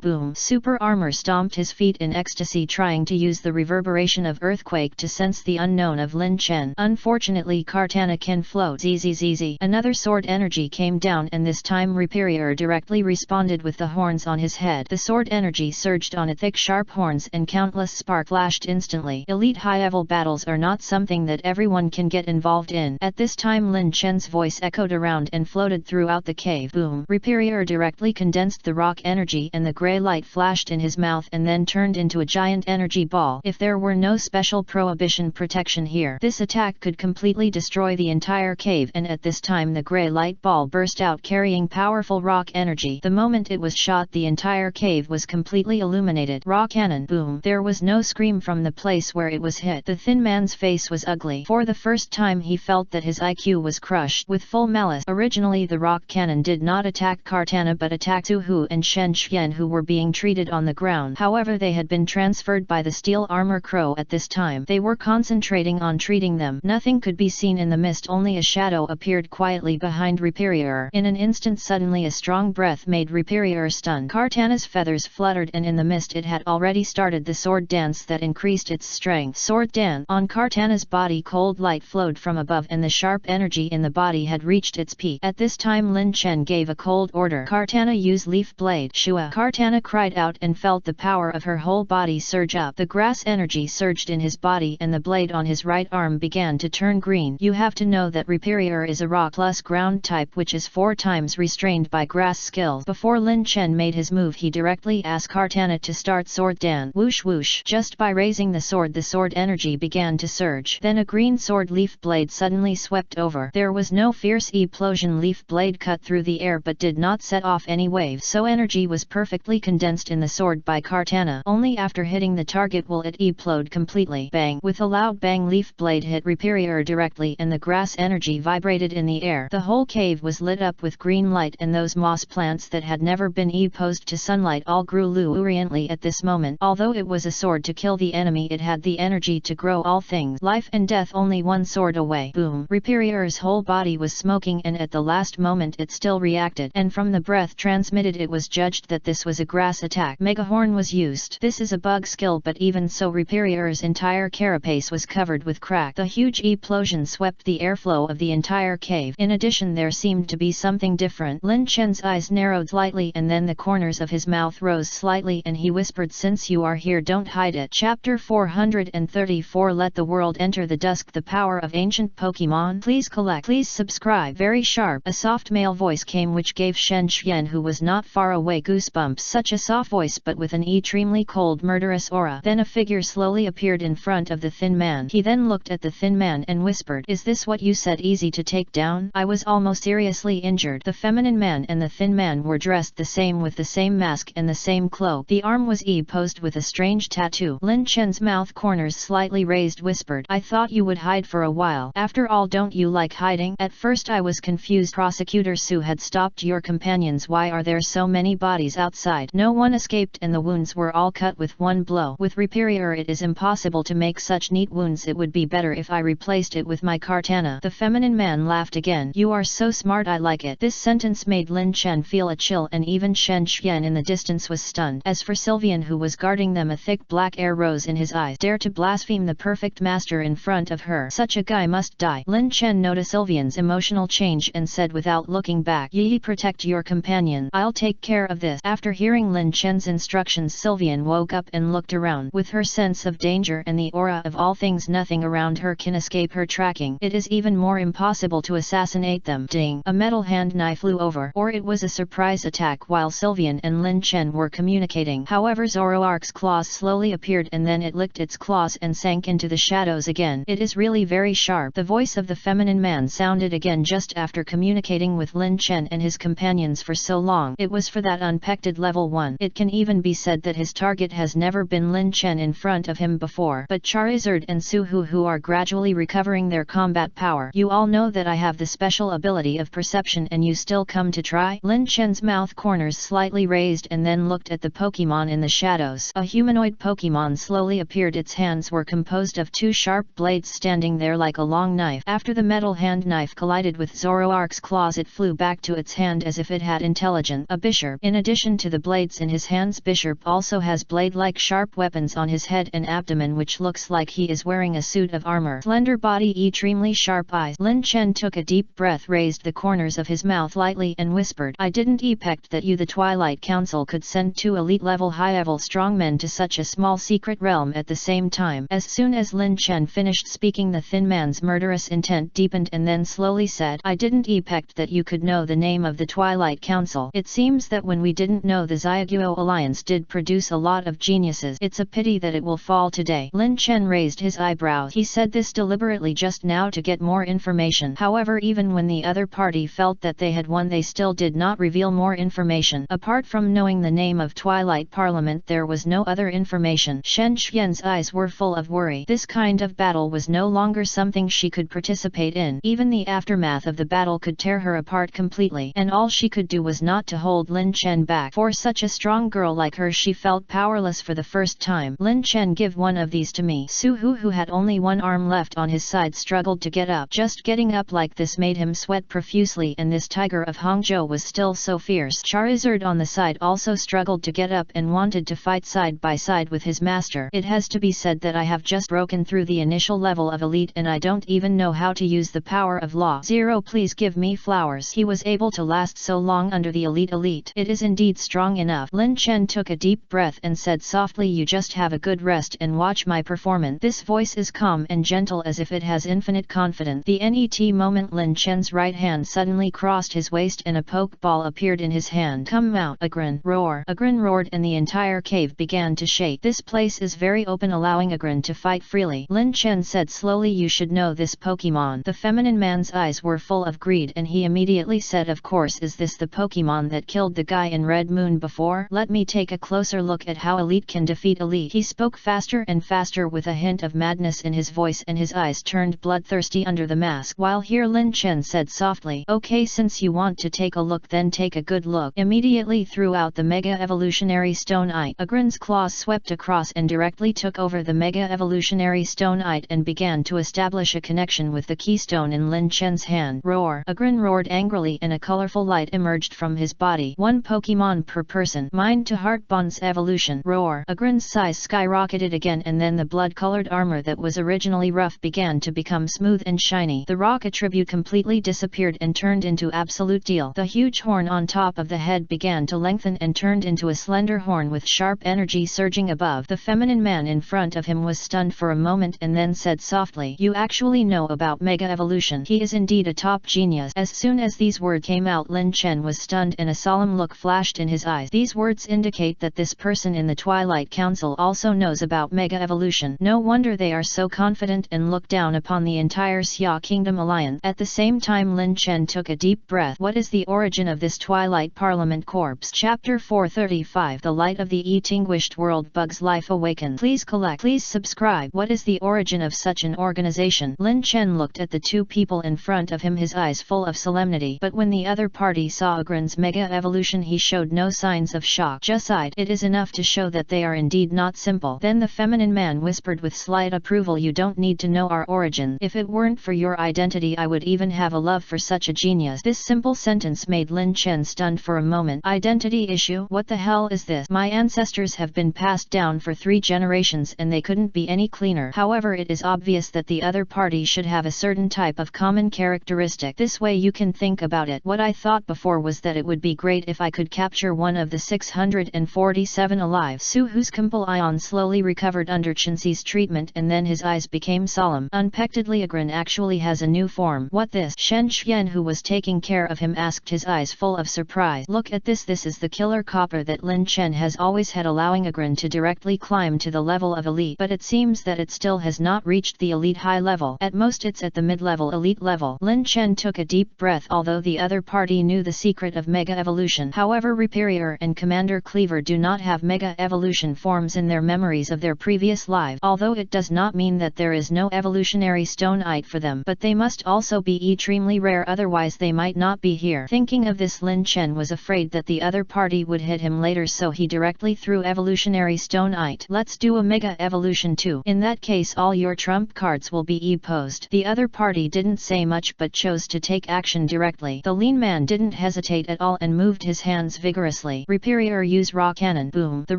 Boom! Super Armor stomped his feet in ecstasy, trying to use the reverberation of earthquake to sense the unknown of Lin Chen. Unfortunately, Kartana can float. Zzz. Another sword energy came down, and this time Reappear directly responded with the horns on his head. The sword energy surged on its thick sharp horns, and countless spark flashed instantly. Elite high-level battles are not something that everyone can get involved in. At this time, Lin Chen's voice echoed around and floated throughout the cave. Boom! Reappear directly condensed the rock energy, and the grey light flashed in his mouth and then turned into a giant energy ball. If there were no special prohibition protection here, this attack could completely destroy the entire cave, and at this time the grey light ball burst out carrying powerful rock energy. The moment it was shot, the entire cave was completely illuminated. Rock cannon. Boom! There was no scream from the place where it was hit. The thin man's face was ugly. For the first time he felt that his IQ was crushed. With full malice, originally the rock cannon did not attack Kartana but attacked Su Hu and Shen Xian, who were being treated on the ground. However, they had been transferred by the steel armor crow at this time. They were concentrating on treating them. Nothing could be seen in the mist, only a shadow appeared quietly behind Reappear. In an instant, suddenly a strong breath made Reappear stunned. Kartana's feathers fluttered, and in the mist it had already started the sword dance that increased its strength. Sword dance. On Kartana's body, cold light flowed from above, and the sharp energy in the body had reached its peak. At this time, Lin Chen gave a cold order. Kartana, use leaf blade. Shua! Kartana cried out and felt the power of her whole body surge up. The grass energy surged in his body, and the blade on his right arm began to turn green. You have to know that Reappear is a rock plus ground type, which is 4 times restrained by grass skills. Before Lin Chen made his move, he directly asked Kartana to start sword dance. Whoosh whoosh! Just by raising the sword energy began to surge. Then a green sword leaf blade suddenly swept over. There was no fierce explosion. Leaf blade cut through the air but did not set off any waves, so energy was perfectly condensed in the sword by Kartana. Only after hitting the target will it explode completely. Bang! With a loud bang, leaf blade hit Reappear directly, and the grass energy vibrated in the air. The whole cave was lit up with green light, and those moss plants that had never been exposed to sunlight all grew luxuriantly at this moment. Although it was a sword to kill the enemy, it had the energy to grow all things. Life and death only one sword away. Boom! Reappear's whole body was smoking, and at the last moment it still reacted, and from the breath transmitted it was judged that this was a grass attack. Megahorn was used. This is a bug skill, but even so Reappear's entire carapace was covered with crack. The huge explosion swept the airflow of the entire cave. In addition, there seemed to be something different. Lin Chen's eyes narrowed slightly, and then the corners of his mouth rose slightly, and he whispered, "Since you are here, don't hide it." Chapter 434. Let the world enter the dusk. The power of ancient Pokemon. Please collect. Please subscribe. Very sharp. A soft male voice came, which gave Shen Xian, who was not far away, goosebumps. Such a soft voice, but with an extremely cold, murderous aura. Then a figure slowly appeared in front of the thin man. He then looked at the thin man and whispered, "Is this what you said? Easy to take down? I was almost seriously injured." The feminine man and the thin man were dressed the same, with the same mask and the same cloak. The arm was posed with a strange tattoo. Lin Chen's mouth corners slightly raised whispered, "I thought you would hide for a while. After all, don't you like hiding?" At first I was confused. Prosecutor Su had stopped your companions. Why are there so many bodies outside? No one escaped, and the wounds were all cut with one blow. With Reappear it is impossible to make such neat wounds. It would be better if I replaced it with my Kartana. The feminine man laughed again. "You are so smart, I like it." This sentence made Lin Chen feel a chill, and even Shen Xian in the distance was stunned. As for Sylvian, who was guarding them, a thick black air rose in his eyes. Dare to blaspheme the perfect master in front of her. Such a guy must die. Lin Chen noticed Sylvian's emotional change and said without looking back, "Yi, protect your companion. I'll take care of this." After hearing Lin Chen's instructions, Sylvian woke up and looked around. With her sense of danger and the aura of all things, nothing around her can escape her tracking. It is even more impossible to assassinate them. Ding! A metal hand knife flew over. Or it was a surprise attack while Sylvian and Lin Chen were communicating. However, Zoroark's claws slowly appeared, and then it licked its claws and sank into the shadows again. "It is really very sharp." The voice of the feminine man sounded again just after communicating with Lin Chen and his companions for so long. It was for that unpected level 1. It can even be said that his target has never been Lin Chen in front of him before. But Charizard and Suhu who are gradually recovering their combat power. You all know that I have the special ability of perception and you still come to try? Lin Chen's mouth corners slightly raised and then looked at the Pokemon in the shadows. A humanoid Pokemon slowly appeared. Its hands were composed of 2 sharp blades standing there like a long knife. After the metal hand knife collided with Zoroark's claws, it flew back to its hand as if it had intelligence. A Bisharp. In addition to the blades in his hands, Bisharp also has blade-like sharp weapons on his head and abdomen, which looks like he is wearing a suit of armor. Slender body, extremely sharp eyes. Lin Chen took a deep breath, raised the corners of his mouth lightly and whispered, I didn't expect that you, the Twilight Council, could send 2 elite-level high-level strongmen to such a small secret realm at the same time. As soon as Lin Chen finished speaking, the thin man's murderous intent deepened and then slowly said, I didn't expect that you could know the name of the Twilight Council. It seems that when we didn't know, the Zyuguo Alliance did produce a lot of geniuses. It's a pity that it will fall today. Lin Chen raised his eyebrows. He said this deliberately just now to get more information. However, even when the other party felt that they had won, they still did not reveal more information. Apart from knowing the name of Twilight Parliament, there was no other information. Shen Xian's eyes were full of worry. This kind of battle was no longer something she could participate in. Even the aftermath of the battle could tear her apart completely, and all she could do was not to hold Lin Chen back. For such a strong girl like her, she felt powerless for the first time. Lin Chen, give one of these to me. Suhu, who had only one arm left on his side, struggled to get up. Just getting up like this made him sweat profusely, and this tiger of Hangzhou was still so fierce. Charizard on the side also struggled to get up and wanted to fight side by side with his master. It has to be said that I have just broken through the initial level of elite and I don't even know how to use the power of law. Zero, please give me flowers. He was able to last so long under the elite. It is indeed strong enough. Lin Chen took a deep breath and said softly, you just have a good rest and watch my performance. This voice is calm and gentle as if it has infinite confidence. The net moment, Lin Chen's right hand suddenly crossed his waist and a pokeball appeared in his hand. Come out. A grin. Roar. A grin roared and the entire cave began to shake. This place is very open, allowing a grin to fight freely. Lin Chen said slowly, you should know this Pokemon. The feminine man's eyes were full of greed and he immediately said, of course, is this the Pokemon that killed the guy in Red Moon before? Let me take a closer look at how elite can defeat elite. He spoke faster and faster with a hint of madness in his voice and his eyes turned bloodthirsty under the mask. While here, Lin Chen said softly, okay, since you want to take a look, then take a good look. Immediately threw out the Mega Evolutionary Stone Eye. A grin's claws swept across and directly took over the Mega Evolutionary Stone Eye and began to establish a connection with the keystone in Lin Chen's hand. Roar. A grin roared angrily and a colorful light emerged from his body. 1 Pokemon per person. Mind to heart bonds evolution. Roar. A grin's size skyrocketed again and then the blood-colored armor that was originally rough began to become smooth and shiny. The rock attribute completely disappeared and turned into absolute steel. The huge horn on top of the head began to lengthen and turned into a slender horn with sharp energy surging above. The feminine man in front of him was stunned for a moment and then said softly, you actually know about Mega Evolution. He is indeed a top genius. As soon as these words came out, Lin Chen was stunned and a solemn look flashed in his eyes. These words indicate that this person in the Twilight Council also knows about Mega Evolution. No wonder they are so confident and look down upon the entire Xia Kingdom Alliance. At the same time, Lin Chen took a deep breath. What is the origin of this Twilight Parliament Corps? Chapter 435. The light of the extinguished world. Bug's life awakened. Please collect. Please subscribe. What is the origin of such an organization? Lin Chen looked at the 2 people in front of him, his eyes full of solemnity. But when the other party saw Agrin's Mega Evolution, he showed no signs of shock. Just sighed. It is enough to show that they are indeed not simple. Then the feminine man whispered with slight approval, you don't need to know our origin. If it weren't for your identity, I would even have a love for such a genius. This simple sentence made Lin Chen stunned for a moment. Identity issue? What the hell is this? My ancestors have been passed down for 3 generations and they couldn't be any cleaner. However, it is obvious that the other party should have a certain type of common characteristic. This way you can think about it. What I thought before was that it would be great if I could capture one of the 647 alive. Suhu's Compleon slowly recovered under Chenxi's treatment and then his eyes became solemn. Unpectedly, Agrin actually has a new form. What this? Shen Xian, who was taking care of him, asked, his eyes full of surprise. Look at this. This is the killer copper that Lin Chen has always had, allowing Agrin to directly climb to the level of elite. But it seems that it still has not reached the elite high level. At most it's at the mid-level elite level. Lin Chen took a deep breath. Although the other party knew the secret of Mega Evolution, evolution. However, Superior and Commander Cleaver do not have Mega Evolution forms in their memories of their previous lives, although it does not mean that there is no evolutionary stone-ite for them, but they must also be extremely rare, otherwise they might not be here. Thinking of this, Lin Chen was afraid that the other party would hit him later, so he directly threw evolutionary stone-ite. Let's do a Mega Evolution too. In that case all your trump cards will be posed. The other party didn't say much but chose to take action directly. The lean man didn't hesitate at all and moved his hands vigorously. Superior use rock cannon. Boom. The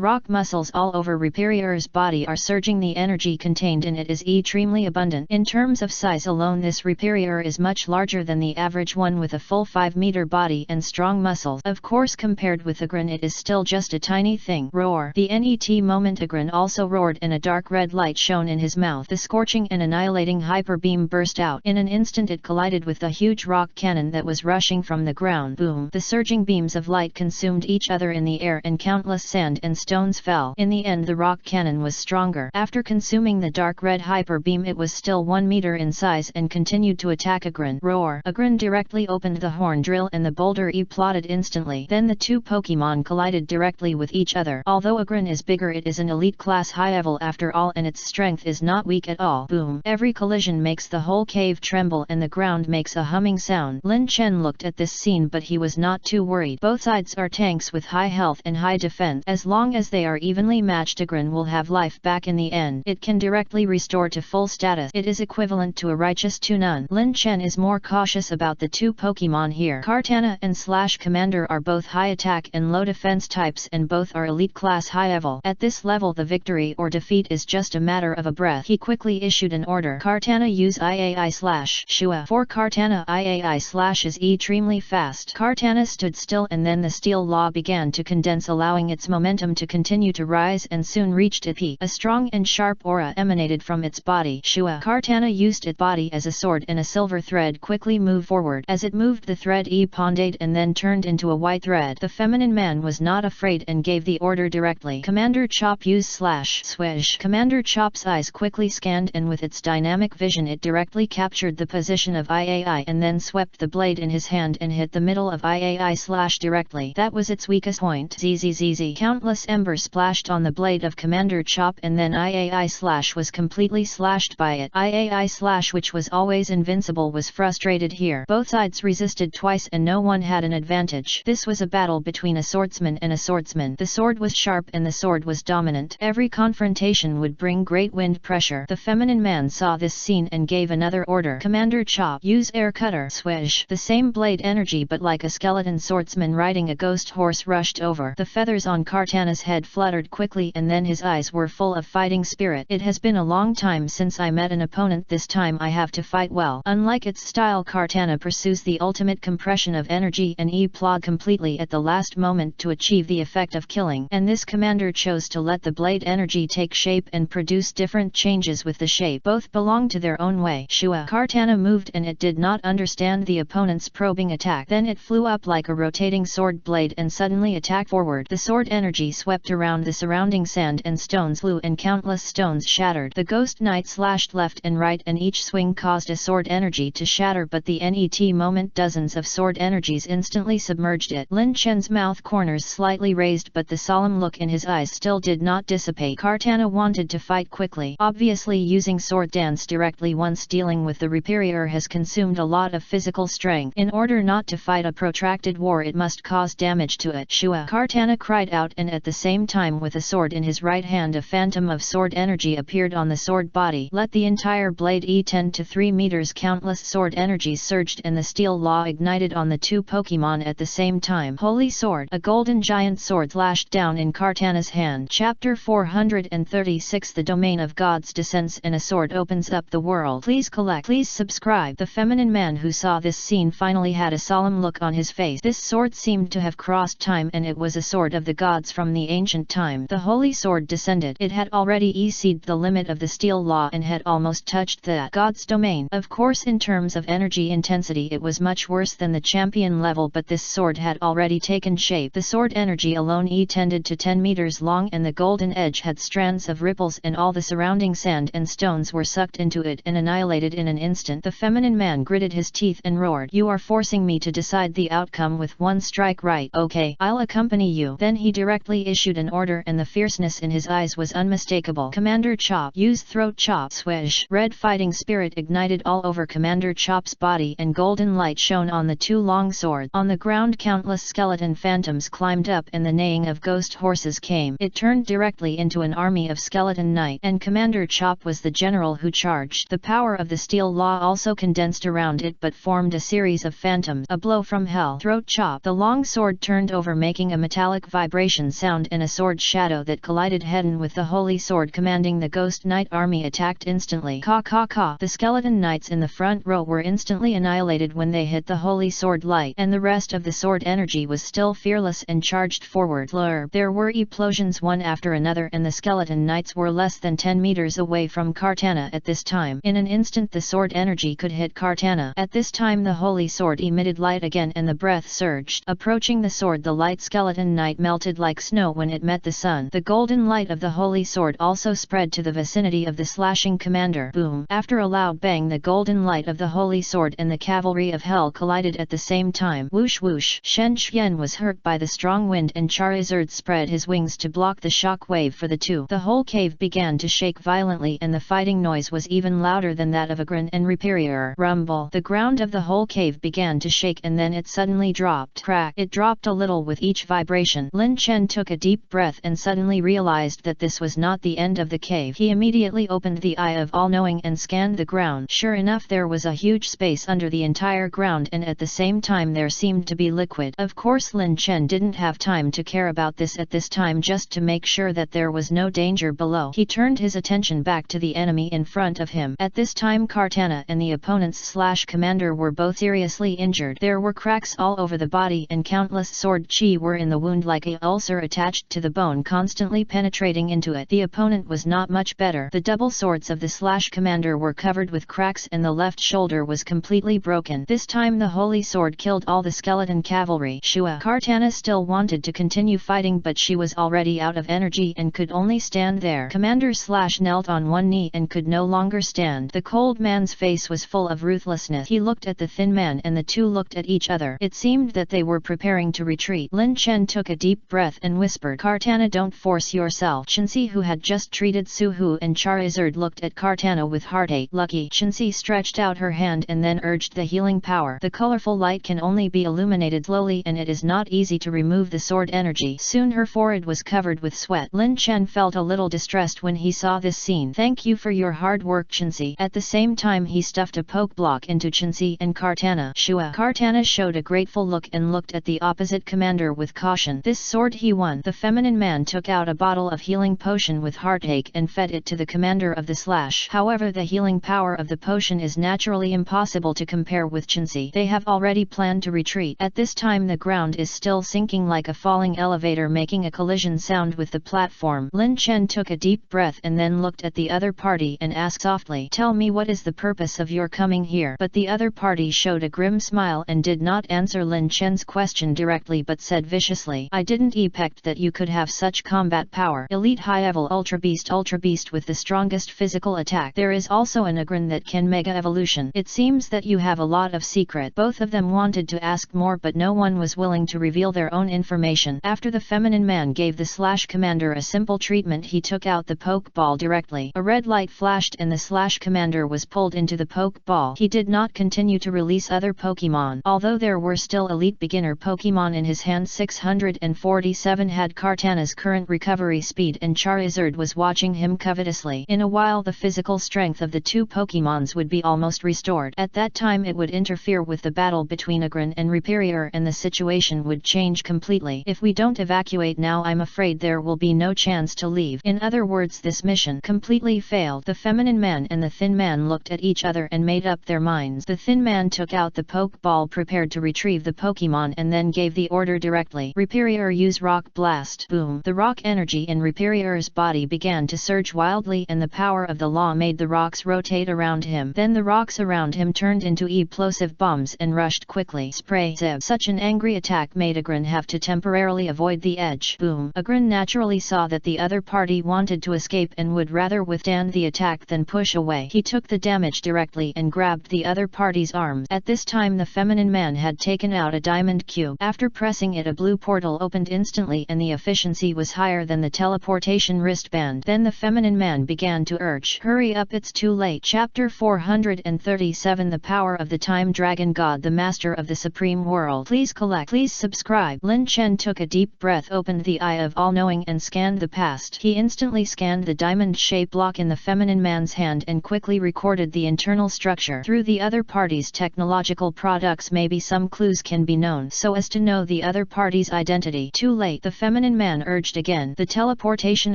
rock muscles all over Superior's body are surging. The energy contained in it is extremely abundant. In terms of size alone, this Superior is much larger than the average one, with a full 5-meter body and strong muscles. Of course, compared with Agron it is still just a tiny thing. Roar. The net moment Agron also roared and a dark red light shone in his mouth. The scorching and annihilating hyper beam burst out. In an instant it collided with the huge rock cannon that was rushing from the ground. Boom. The surging beams of light consumed each other in the air and countless sand and stones fell. In the end the rock cannon was stronger. After consuming the dark red hyper beam it was still 1 meter in size and continued to attack Agron. Roar. Agron directly opened the horn drill and the boulder plotted instantly. Then the two Pokemon collided directly with each other. Although Agron is bigger, it is an elite class high level after all, and its strength is not weak at all. Boom. Every collision makes the whole cave tremble and the ground makes a humming sound. Lin Chen looked at this scene, but he was not too worried. Both sides are tanks with high health and high defense. As long as they are evenly matched, Agron will have life back in the end. It can directly restore to full status. It is equivalent to a righteous to none. Lin Chen is more cautious about the two Pokemon here. Kartana and Commander are both high attack and low defense types, and both are elite class high level. At this level the victory or defeat is just a matter of a breath. He quickly issued an order. Kartana use IAI/Shua. For Kartana, IAI/ is extremely fast. Kartana stood still and then the steel law began to condense, allowing its momentum to continue to rise, and soon reached its peak. A strong and sharp aura emanated from its body. Shua. Kartana used its body as a sword, and a silver thread quickly moved forward. As it moved the thread ponded and then turned into a white thread. The feminine man was not afraid and gave the order directly. Commander Chop use /swish. Commander Chop's eyes quickly scanned, and with its dynamic vision it directly captured the position of IAI and then swept the blade in his hand and hit the middle of IAI/ directly. That was its weakest point. ZZZZ. Countless embers splashed on the blade of Commander Chop and then IAI/ was completely slashed by it. IAI/, which was always invincible, was frustrated here. Both sides resisted twice and no one had an advantage. This was a battle between a swordsman and a swordsman. The sword was sharp and the sword was dominant. Every confrontation would bring great wind pressure. The feminine man saw this scene and gave another order. Commander Chop, use air cutter. Swish. The same blade energy, but like a skeleton swordsman riding a ghost horse, rushed over. The feathers on Kartana's head fluttered quickly and then his eyes were full of fighting spirit. It has been a long time since I met an opponent. This time I have to fight well. Unlike its style, Kartana pursues the ultimate compression of energy and plod completely at the last moment to achieve the effect of killing. And this commander chose to let the blade energy take shape and produce different changes with the shape. Both belong to their own way. Shua. Kartana moved and it did not understand the opponent's probing attack. Then it flew up like a rotating sword blade and suddenly attacked forward. The sword energy swept around the surrounding sand and stones flew and countless stones shattered. The ghost knight slashed left and right and each swing caused a sword energy to shatter, but the net moment dozens of sword energies instantly submerged it. Lin Chen's mouth corners slightly raised, but the solemn look in his eyes still did not dissipate. Kartana wanted to fight quickly. Obviously using sword dance directly once dealing with the Superior has consumed a lot of physical strength. In order not to fight a protracted war it must cause damage to it. Shua. Kartana cried out, and at the same time with a sword in his right hand a phantom of sword energy appeared on the sword body. Let the entire blade tend to 3 meters. Countless sword energies surged and the steel law ignited on the two Pokemon at the same time. Holy sword. A golden giant sword flashed down in Kartana's hand. Chapter 436. The domain of gods descends and a sword opens up the world. Please collect. Please subscribe. The feminine man who saw this scene finally had a solemn look on his face. This sword seemed to have crossed time, and it was a sword of the gods from the ancient time. The holy sword descended. It had already exceeded the limit of the steel law and had almost touched the god's domain. Of course, in terms of energy intensity it was much worse than the champion level, but this sword had already taken shape. The sword energy alone tended to 10 meters long, and the golden edge had strands of ripples, and all the surrounding sand and stones were sucked into it and annihilated in an instant. The feminine man gritted his teeth and roared, "You are forcing me to decide the outcome with one strike right. Okay, I'll accompany you. Then he directly issued an order and the fierceness in his eyes was unmistakable. Commander Chop, use throat chop. Swish. Red fighting spirit ignited all over Commander Chop's body and golden light shone on the two long swords. On the ground countless skeleton phantoms climbed up and the neighing of ghost horses came. It turned directly into an army of skeleton knights, and Commander Chop was the general who charged. The power of the steel law also condensed around it but formed a series of phantoms. A blow from hell. Throat chop. The long sword turned over making a metallic vibration sound and a sword shadow that collided head-on with the holy sword commanding the ghost knight army attacked instantly. Ka ka ka. The skeleton knights in the front row were instantly annihilated when they hit the holy sword light, and the rest of the sword energy was still fearless and charged forward. Blur. There were explosions one after another and the skeleton knights were less than 10 meters away from Kartana at this time. In an instant the sword energy could hit Kartana. At this time the holy sword emitted light again and the breath surged. Approaching the sword the light skeleton knight melted like snow when it met the sun. The golden light of the holy sword also spread to the vicinity of the slashing commander. Boom. After a loud bang the golden light of the holy sword and the cavalry of hell collided at the same time. Whoosh whoosh. Shen Xian was hurt by the strong wind and Charizard spread his wings to block the shock wave for the two. The whole cave began to shake violently and the fighting noise was even louder than that of Agron and Reperier. Rumble. The ground of the whole cave began to shake and then it suddenly dropped. Crack. It dropped a little with each vibration. Lin Chen took a deep breath and suddenly realized that this was not the end of the cave. He immediately opened the eye of all-knowing and scanned the ground. Sure enough there was a huge space under the entire ground and at the same time there seemed to be liquid. Of course Lin Chen didn't have time to care about this at this time. Just to make sure that there was no danger below, he turned his attention back to the enemy in front of him. At this time Kartana and the opponent's commander were both seriously injured. There were cracks all over the body and countless sword chi were in the wound like a ulcer attached to the bone constantly penetrating into it. The opponent was not much better. The double swords of the commander were covered with cracks and the left shoulder was completely broken. This time the holy sword killed all the skeleton cavalry. Shua. Kartana still wanted to continue fighting but she was already out of energy and could only stand there. Commander knelt on one knee and could no longer stand. The cold man's face was full of ruthlessness. He looked at the thin man and the two looked at each other. It seemed that they were preparing to retreat. Lin Chen took a deep breath and whispered, Kartana, don't force yourself. Shensi, who had just treated Suhu and Charizard, looked at Kartana with heartache. Lucky. Shensi stretched out her hand and then urged the healing power. The colorful light can only be illuminated slowly and it is not easy to remove the sword energy. Soon her forehead was covered with sweat. Lin Chen felt a little distressed when he saw this scene. Thank you for your hard work, Shensi. At the same time he stuffed a poke block into Shensi and Kartana. Shua. Kartana showed a grateful look and looked at the opposite commander with caution. This sword he won. The feminine man took out a bottle of healing potion with heartache and fed it to the commander of the slash. However, the healing power of the potion is naturally impossible to compare with Shensi. They have already planned to retreat. At this time the ground is still sinking like a falling elevator making a collision sound with the platform. Lin Chen took a deep breath and then looked at the other party and asked softly, tell me what is the purpose of your coming here? But the other party showed a grim smile and did not answer Lin Chen's question directly but said viciously, I didn't expect that you could have such combat power. Elite high level ultra beast with the strongest physical attack. There is also an Agron that can mega evolution. It seems that you have a lot of secret. Both of them wanted to ask more but no one was willing to reveal their own information. After the feminine man gave the commander a simple treatment, he took out the poke ball directly. A red light flashed and the commander was pulled into the poke ball. He did not continue to release other Pokemon. Although there were still elite beginner Pokemon in his hand, 647 had Kartana's current recovery speed and Charizard was watching him covetously. In a while the physical strength of the two Pokemons would be almost restored. At that time it would interfere with the battle between Agron and Reperier and the situation would change completely. If we don't evacuate now, I'm afraid there will be no chance to leave. In other words, this mission completely failed. The feminine man and the thin man looked at each other and made up their minds. The thin man took out the poke ball prepared to retrieve the Pokemon and then gave the order directly. Reperier, use rock blast. Boom. The rock energy in Reperier's body began to surge wildly and the power of the law made the rocks rotate around him. Then the rocks around him turned into explosive bombs and rushed quickly. Spray. Zip. Such an angry attack made Agron have to temporarily avoid the edge. Boom. Agron naturally saw that the other party wanted to escape and would rather withstand the attack than push away. He took the damage directly and grabbed the other party's arms. At this time the feminine man had taken out a diamond round cube. After pressing it, a blue portal opened instantly and the efficiency was higher than the teleportation wristband. Then the feminine man began to urge, "Hurry up, it's too late." Chapter 437 The Power of the Time Dragon God, the Master of the Supreme World. Please collect. Please subscribe. Lin Chen took a deep breath, opened the eye of all-knowing and scanned the past. He instantly scanned the diamond-shaped block in the feminine man's hand and quickly recorded the internal structure. Through the other party's technological products, maybe some clues can be known so as to know the other party's identity. Too late. The feminine man urged again. The teleportation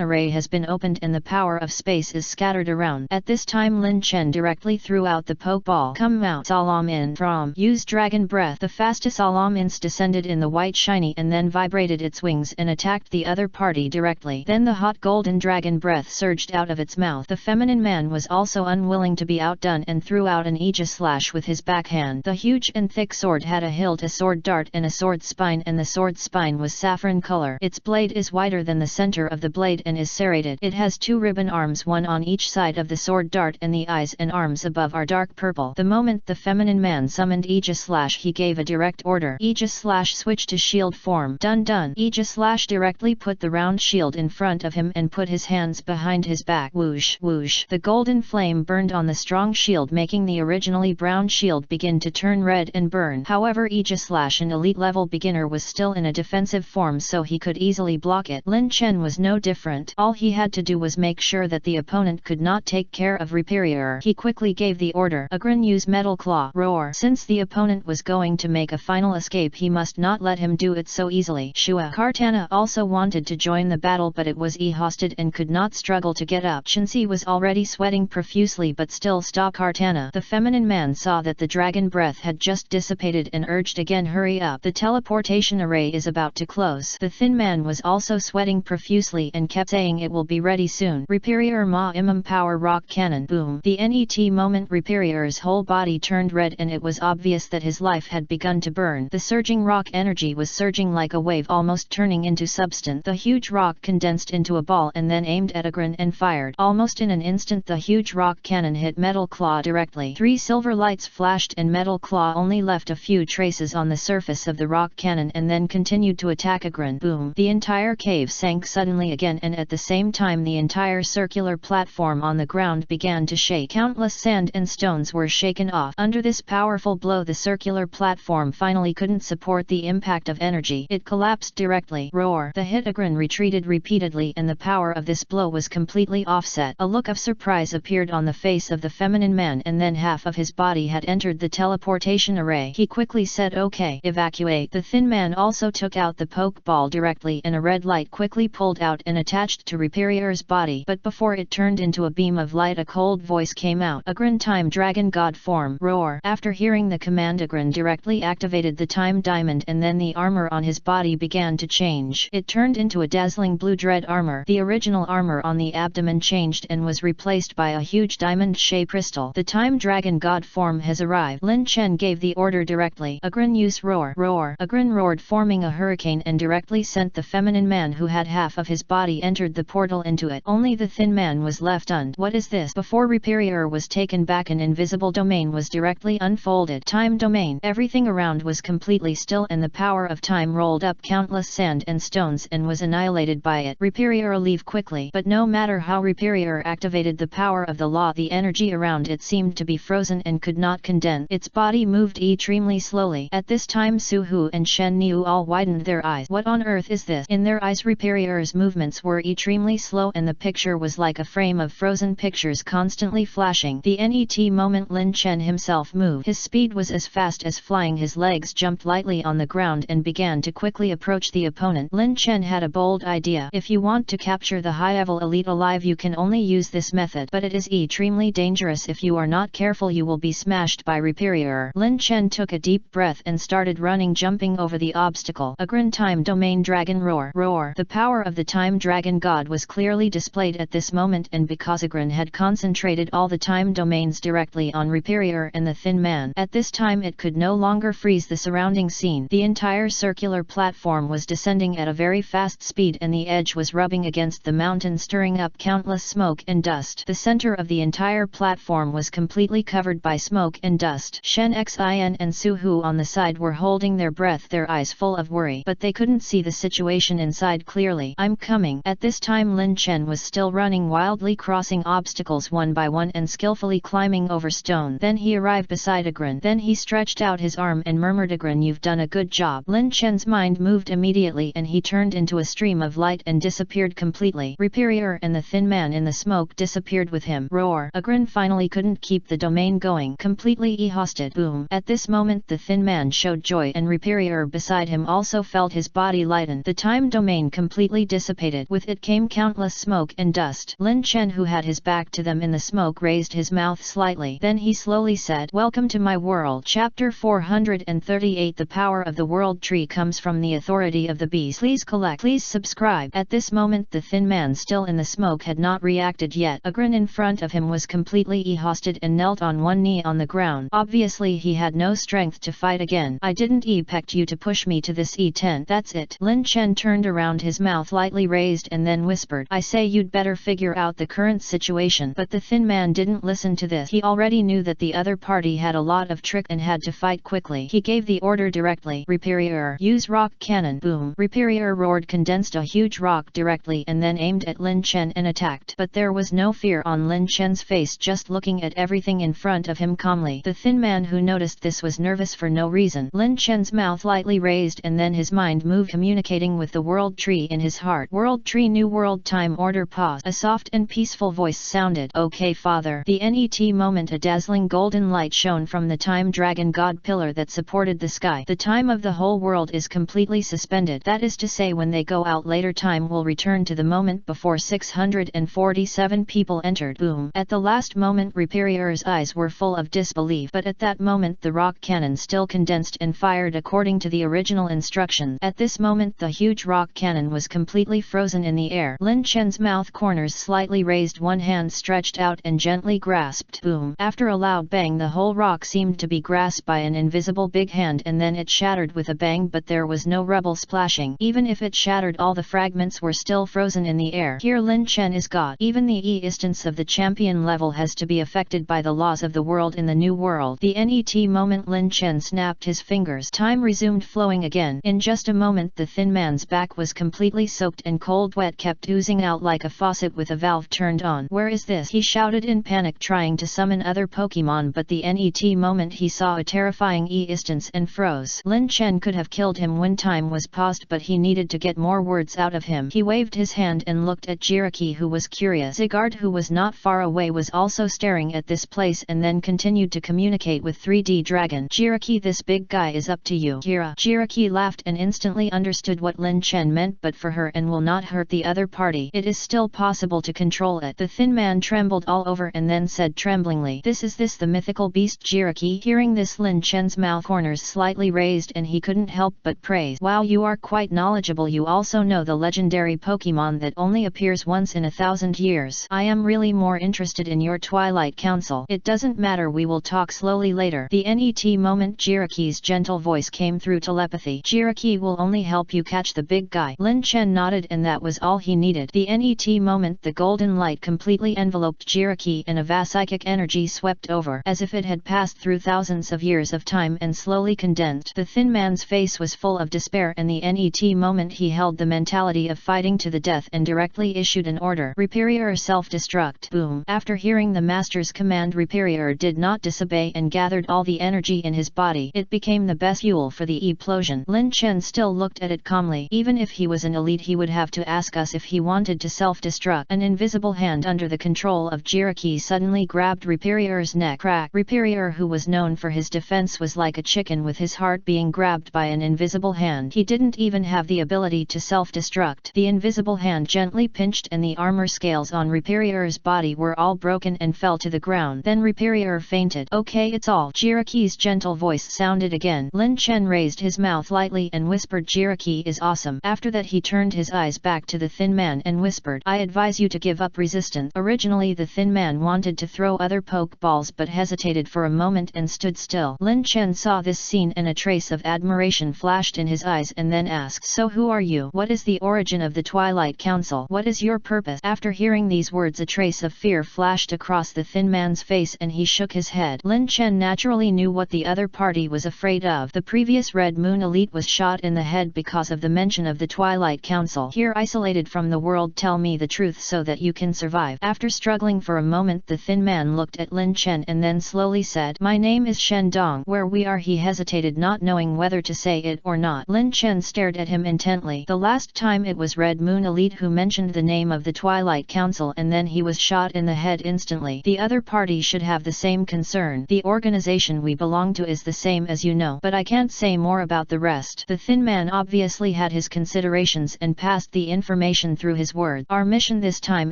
array has been opened and the power of space is scattered around. At this time Lin Chen directly threw out the pokeball. "Come out, Salam in from." Use dragon breath. The fastest Salam Inst descended in the white shiny and then vibrated its wings and attacked the other party directly. Then the hot golden dragon breath surged out of its mouth. The feminine man was also unwilling to be outdone and threw out an aegis slash with his backhand. The huge and thick sword had a hilt, a sword dart and a sword spine, and the sword spine was saffron color. Its blade is wider than the center of the blade and is serrated. It has two ribbon arms, one on each side of the sword dart, and the eyes and arms above are dark purple. The moment the feminine man summoned aegis slash, he gave a direct order. Aegis slash switched to shield form. Done done. Aegis slash directly put the round shield in front of him and put his hands behind his back. Whoosh whoosh. The golden flame burned on the strong shield, making the originally brown shield begin to turn red and burn. However, Aegis slash, an elite level beginner, was still in a defensive form, so he could easily block it. Lin Chen was no different. All he had to do was make sure that the opponent could not take care of Reaperior. He quickly gave the order. Agrin, use Metal Claw. Roar. Since the opponent was going to make a final escape, he must not let him do it so easily. Shua. Kartana also wanted to join the battle, but it was exhausted and could not struggle to get up. Shinsi was already sweating profusely but still stopped Kartana. The feminine man saw that the dragon breath had just dissipated and urged again, "Hurry up, the teleportation array is about to close." The thin man was also sweating profusely and kept saying, "It will be ready soon." Reaperior Ma Imam Power Rock Cannon. Boom. The net moment Reaperior's whole body turned red and it was obvious that his life had begun to burn. The surging rock energy was surging like a wave, almost turning into substance. The huge rock condensed into a ball and then aimed at Agrin and fired. Almost in an instant the huge rock cannon hit Metal Claw directly. 3 silver lights flashed and Metal Claw only left a few traces on the surface of the rock cannon and then continued to attack Agrin. Boom. The entire cave sank suddenly again, and at the same time the entire circular platform on the ground began to shake. Countless sand and stones were shaken off. Under this powerful blow, the circular platform finally couldn't support the impact of energy. It collapsed directly. Roar. The hit Agrin retreated repeatedly and the power of this blow was completely offset. A look of surprise appeared on the face of the feminine man, and then half of his body had entered the teleportation array. He quickly said, "Okay, evacuate." The thin man also took out the pokeball directly and a red light quickly pulled out and attached to Reaperior's body. But before it turned into a beam of light, a cold voice came out. "Agrin, time dragon god form." Roar. After hearing the command, Agrin directly activated the time diamond and then the armor on his body began to change. It turned into a dazzling blue dread armor. The original armor on the abdomen changed and was replaced by a huge diamond-shaped crystal. The time dragon god form has arrived. Lin Chen gave the order directly. Agrin, use roar. Roar. Agrin roared, forming a hurricane, and directly sent the feminine man who had half of his body entered the portal into it. Only the thin man was left stunned. What is this? Before Reaperior was taken back, an invisible domain was directly unfolded. Time domain. Everything around was completely still and the power of time rolled up countless sand and stones and was annihilated by it. Reaperior leave quickly. But no matter how Reaperior activated the power of the law, the energy around it seemed to be frozen and could not condense. Its body moved extremely slowly. At this time Su Hu and Shen Niu all widened their eyes. What on earth is this? In their eyes Reaperior's movements were extremely slow and the picture was like a frame of frozen pictures constantly flashing. The net moment Lin Chen himself moved. His speed was as fast as flying. His legs jumped lightly on the ground and began to quickly approach the opponent. Lin Chen had a bold idea. If you want to capture the high-level elite alive, you can only use this method, but it is extremely dangerous. If you are not careful, you will be smashed by Reaperior. Lin Chen took a deep breath and started running, jumping over the obstacle. Agrin, time domain dragon roar. Roar. The power of the time dragon god was clearly displayed at this moment, and because Agrin had concentrated all the time domains directly on Reaperior and the thin man, at this time it could no longer freeze the surrounding scene. The entire circular platform was descending at a very fast speed and the edge was rubbing against the mountain, stirring up countless smoke and dust. The center of the entire platform was completely covered by smoke and dust. Shen Xin and Su Hu on the side were holding holding their breath, their eyes full of worry, but they couldn't see the situation inside clearly. I'm coming. At this time Lin Chen was still running wildly, crossing obstacles one by one and skillfully climbing over stone. Then he arrived beside Agran. Then he stretched out his arm and murmured, Agran, you've done a good job. Lin Chen's mind moved immediately and he turned into a stream of light and disappeared completely. Superior and the thin man in the smoke disappeared with him. Roar! Agran finally couldn't keep the domain going. Completely exhausted. Boom! At this moment the thin man showed joy and Superior beside him also felt his body lighten. The time domain completely dissipated. With it came countless smoke and dust. Lin Chen, who had his back to them in the smoke, raised his mouth slightly. Then he slowly said, Welcome to my world. Chapter 438. The power of the world tree comes from the authority of the bees. Please collect. Please subscribe. At this moment the thin man still in the smoke had not reacted yet. Agran in front of him was completely exhausted and knelt on one knee on the ground. Obviously he had no strength to fight again. I didn't expect you to push me to this tent. That's it. Lin Chen turned around, his mouth lightly raised, and then whispered, I say you'd better figure out the current situation. But the thin man didn't listen to this. He already knew that the other party had a lot of trick and had to fight quickly. He gave the order directly. Superior, use rock cannon. Boom! Superior roared, condensed a huge rock directly and then aimed at Lin Chen and attacked. But there was no fear on Lin Chen's face, just looking at everything in front of him calmly. The thin man, who noticed this, was nervous for no reason. Lin Chen's mouth lightly raised and then his mind moved, communicating with the world tree in his heart. World tree, new world, time order. Pause. A soft and peaceful voice sounded. Okay, father. The net moment, a dazzling golden light shone from the time dragon god pillar that supported the sky. The time of the whole world is completely suspended. That is to say, when they go out later, time will return to the moment before. 647 people entered. Boom! At the last moment Superior's eyes were full of disbelief, but at that moment the rock cannon still condensed and fired according to the original instructions. At this moment the huge rock cannon was completely frozen in the air. Lin Chen's mouth corners slightly raised, one hand stretched out and gently grasped. Boom! After a loud bang the whole rock seemed to be grasped by an invisible big hand, and then it shattered with a bang, but there was no rubble splashing. Even if it shattered, all the fragments were still frozen in the air. Here Lin Chen is God. Even the existence of the champion level has to be affected by the laws of the world in the new world. The net moment Lin Chen snapped his fingers. Time resumed flowing again. In just a moment the thin man's back was completely soaked and cold wet kept oozing out like a faucet with a valve turned on. Where is this? He shouted in panic, trying to summon other Pokemon, but the net moment he saw a terrifying existence and froze. Lin Chen could have killed him when time was paused, but he needed to get more words out of him. He waved his hand and looked at Jiraki, who was curious. Zigard, who was not far away, was also staring at this place and then continued to communicate with 3D Dragon. Jiraki, this big guy is up to you. Jiraki laughed and instantly understood what Lin Chen meant, but for her and will not hurt the other party. It is still possible to control it. The thin man trembled all over and then said tremblingly, This the mythical beast Jiraki? Hearing this, Lin Chen's mouth corners slightly raised and he couldn't help but praise. Wow, you are quite knowledgeable. You also know the legendary Pokemon that only appears once in 1,000 years. I am really more interested in your Twilight Council. It doesn't matter, we will talk slowly later. The net moment Jiraki's gentle voice came through telepathy. Jiraki will only help you catch the big guy. Lin Chen nodded and that was all he needed. The net moment the golden light completely enveloped Jiraki and a vast psychic energy swept over, as if it had passed through thousands of years of time and slowly condensed. The thin man's face was full of despair, and the net moment he held the mentality of fighting to the death and directly issued an order. Superior, self-destruct. Boom! After hearing the master's command, Superior did not disobey and gathered all the energy in his body. It became the best fuel for the explosion. Lin Chen still looked at it calmly. Even if he was an elite, he would have to ask us if he wanted to self-destruct. An invisible hand under the control of Jiraki suddenly grabbed Superior's neck. Crack! Superior, who was known for his defense, was like a chicken with his heart being grabbed by an invisible hand. He didn't even have the ability to self-destruct. The invisible hand gently pinched and the armor scales on Superior's body were all broken and fell to the ground. Then Superior fainted. Okay, it's all. Jiraki's gentle voice sounded again. Lin Chen raised his mouth lightly and whispered, Jiraki is awesome. After that he turned his eyes back to the thin man and whispered, I advise you to give up resistance. Originally the thin man wanted to throw other pokeballs but hesitated for a moment and stood still. Lin Chen saw this scene and a trace of admiration flashed in his eyes and then asked, So who are you? What is the origin of the Twilight Council? What is your purpose? After hearing these words, a trace of fear flashed across the thin man's face and he shook his head. Lin Chen naturally knew what the other party was afraid of. above. The previous Red Moon elite was shot in the head because of the mention of the Twilight Council. Here isolated from the world, tell me the truth so that you can survive. After struggling for a moment, the thin man looked at Lin Chen and then slowly said, my name is Shen Dong. Where we are? He hesitated, not knowing whether to say it or not. Lin Chen stared at him intently. The last time it was Red Moon elite who mentioned the name of the Twilight Council and then he was shot in the head instantly. The other party should have the same concern. The organization we belong to is the same as you know, but I can't say more about the rest. The thin man obviously had his considerations and passed the information through his words. Our mission this time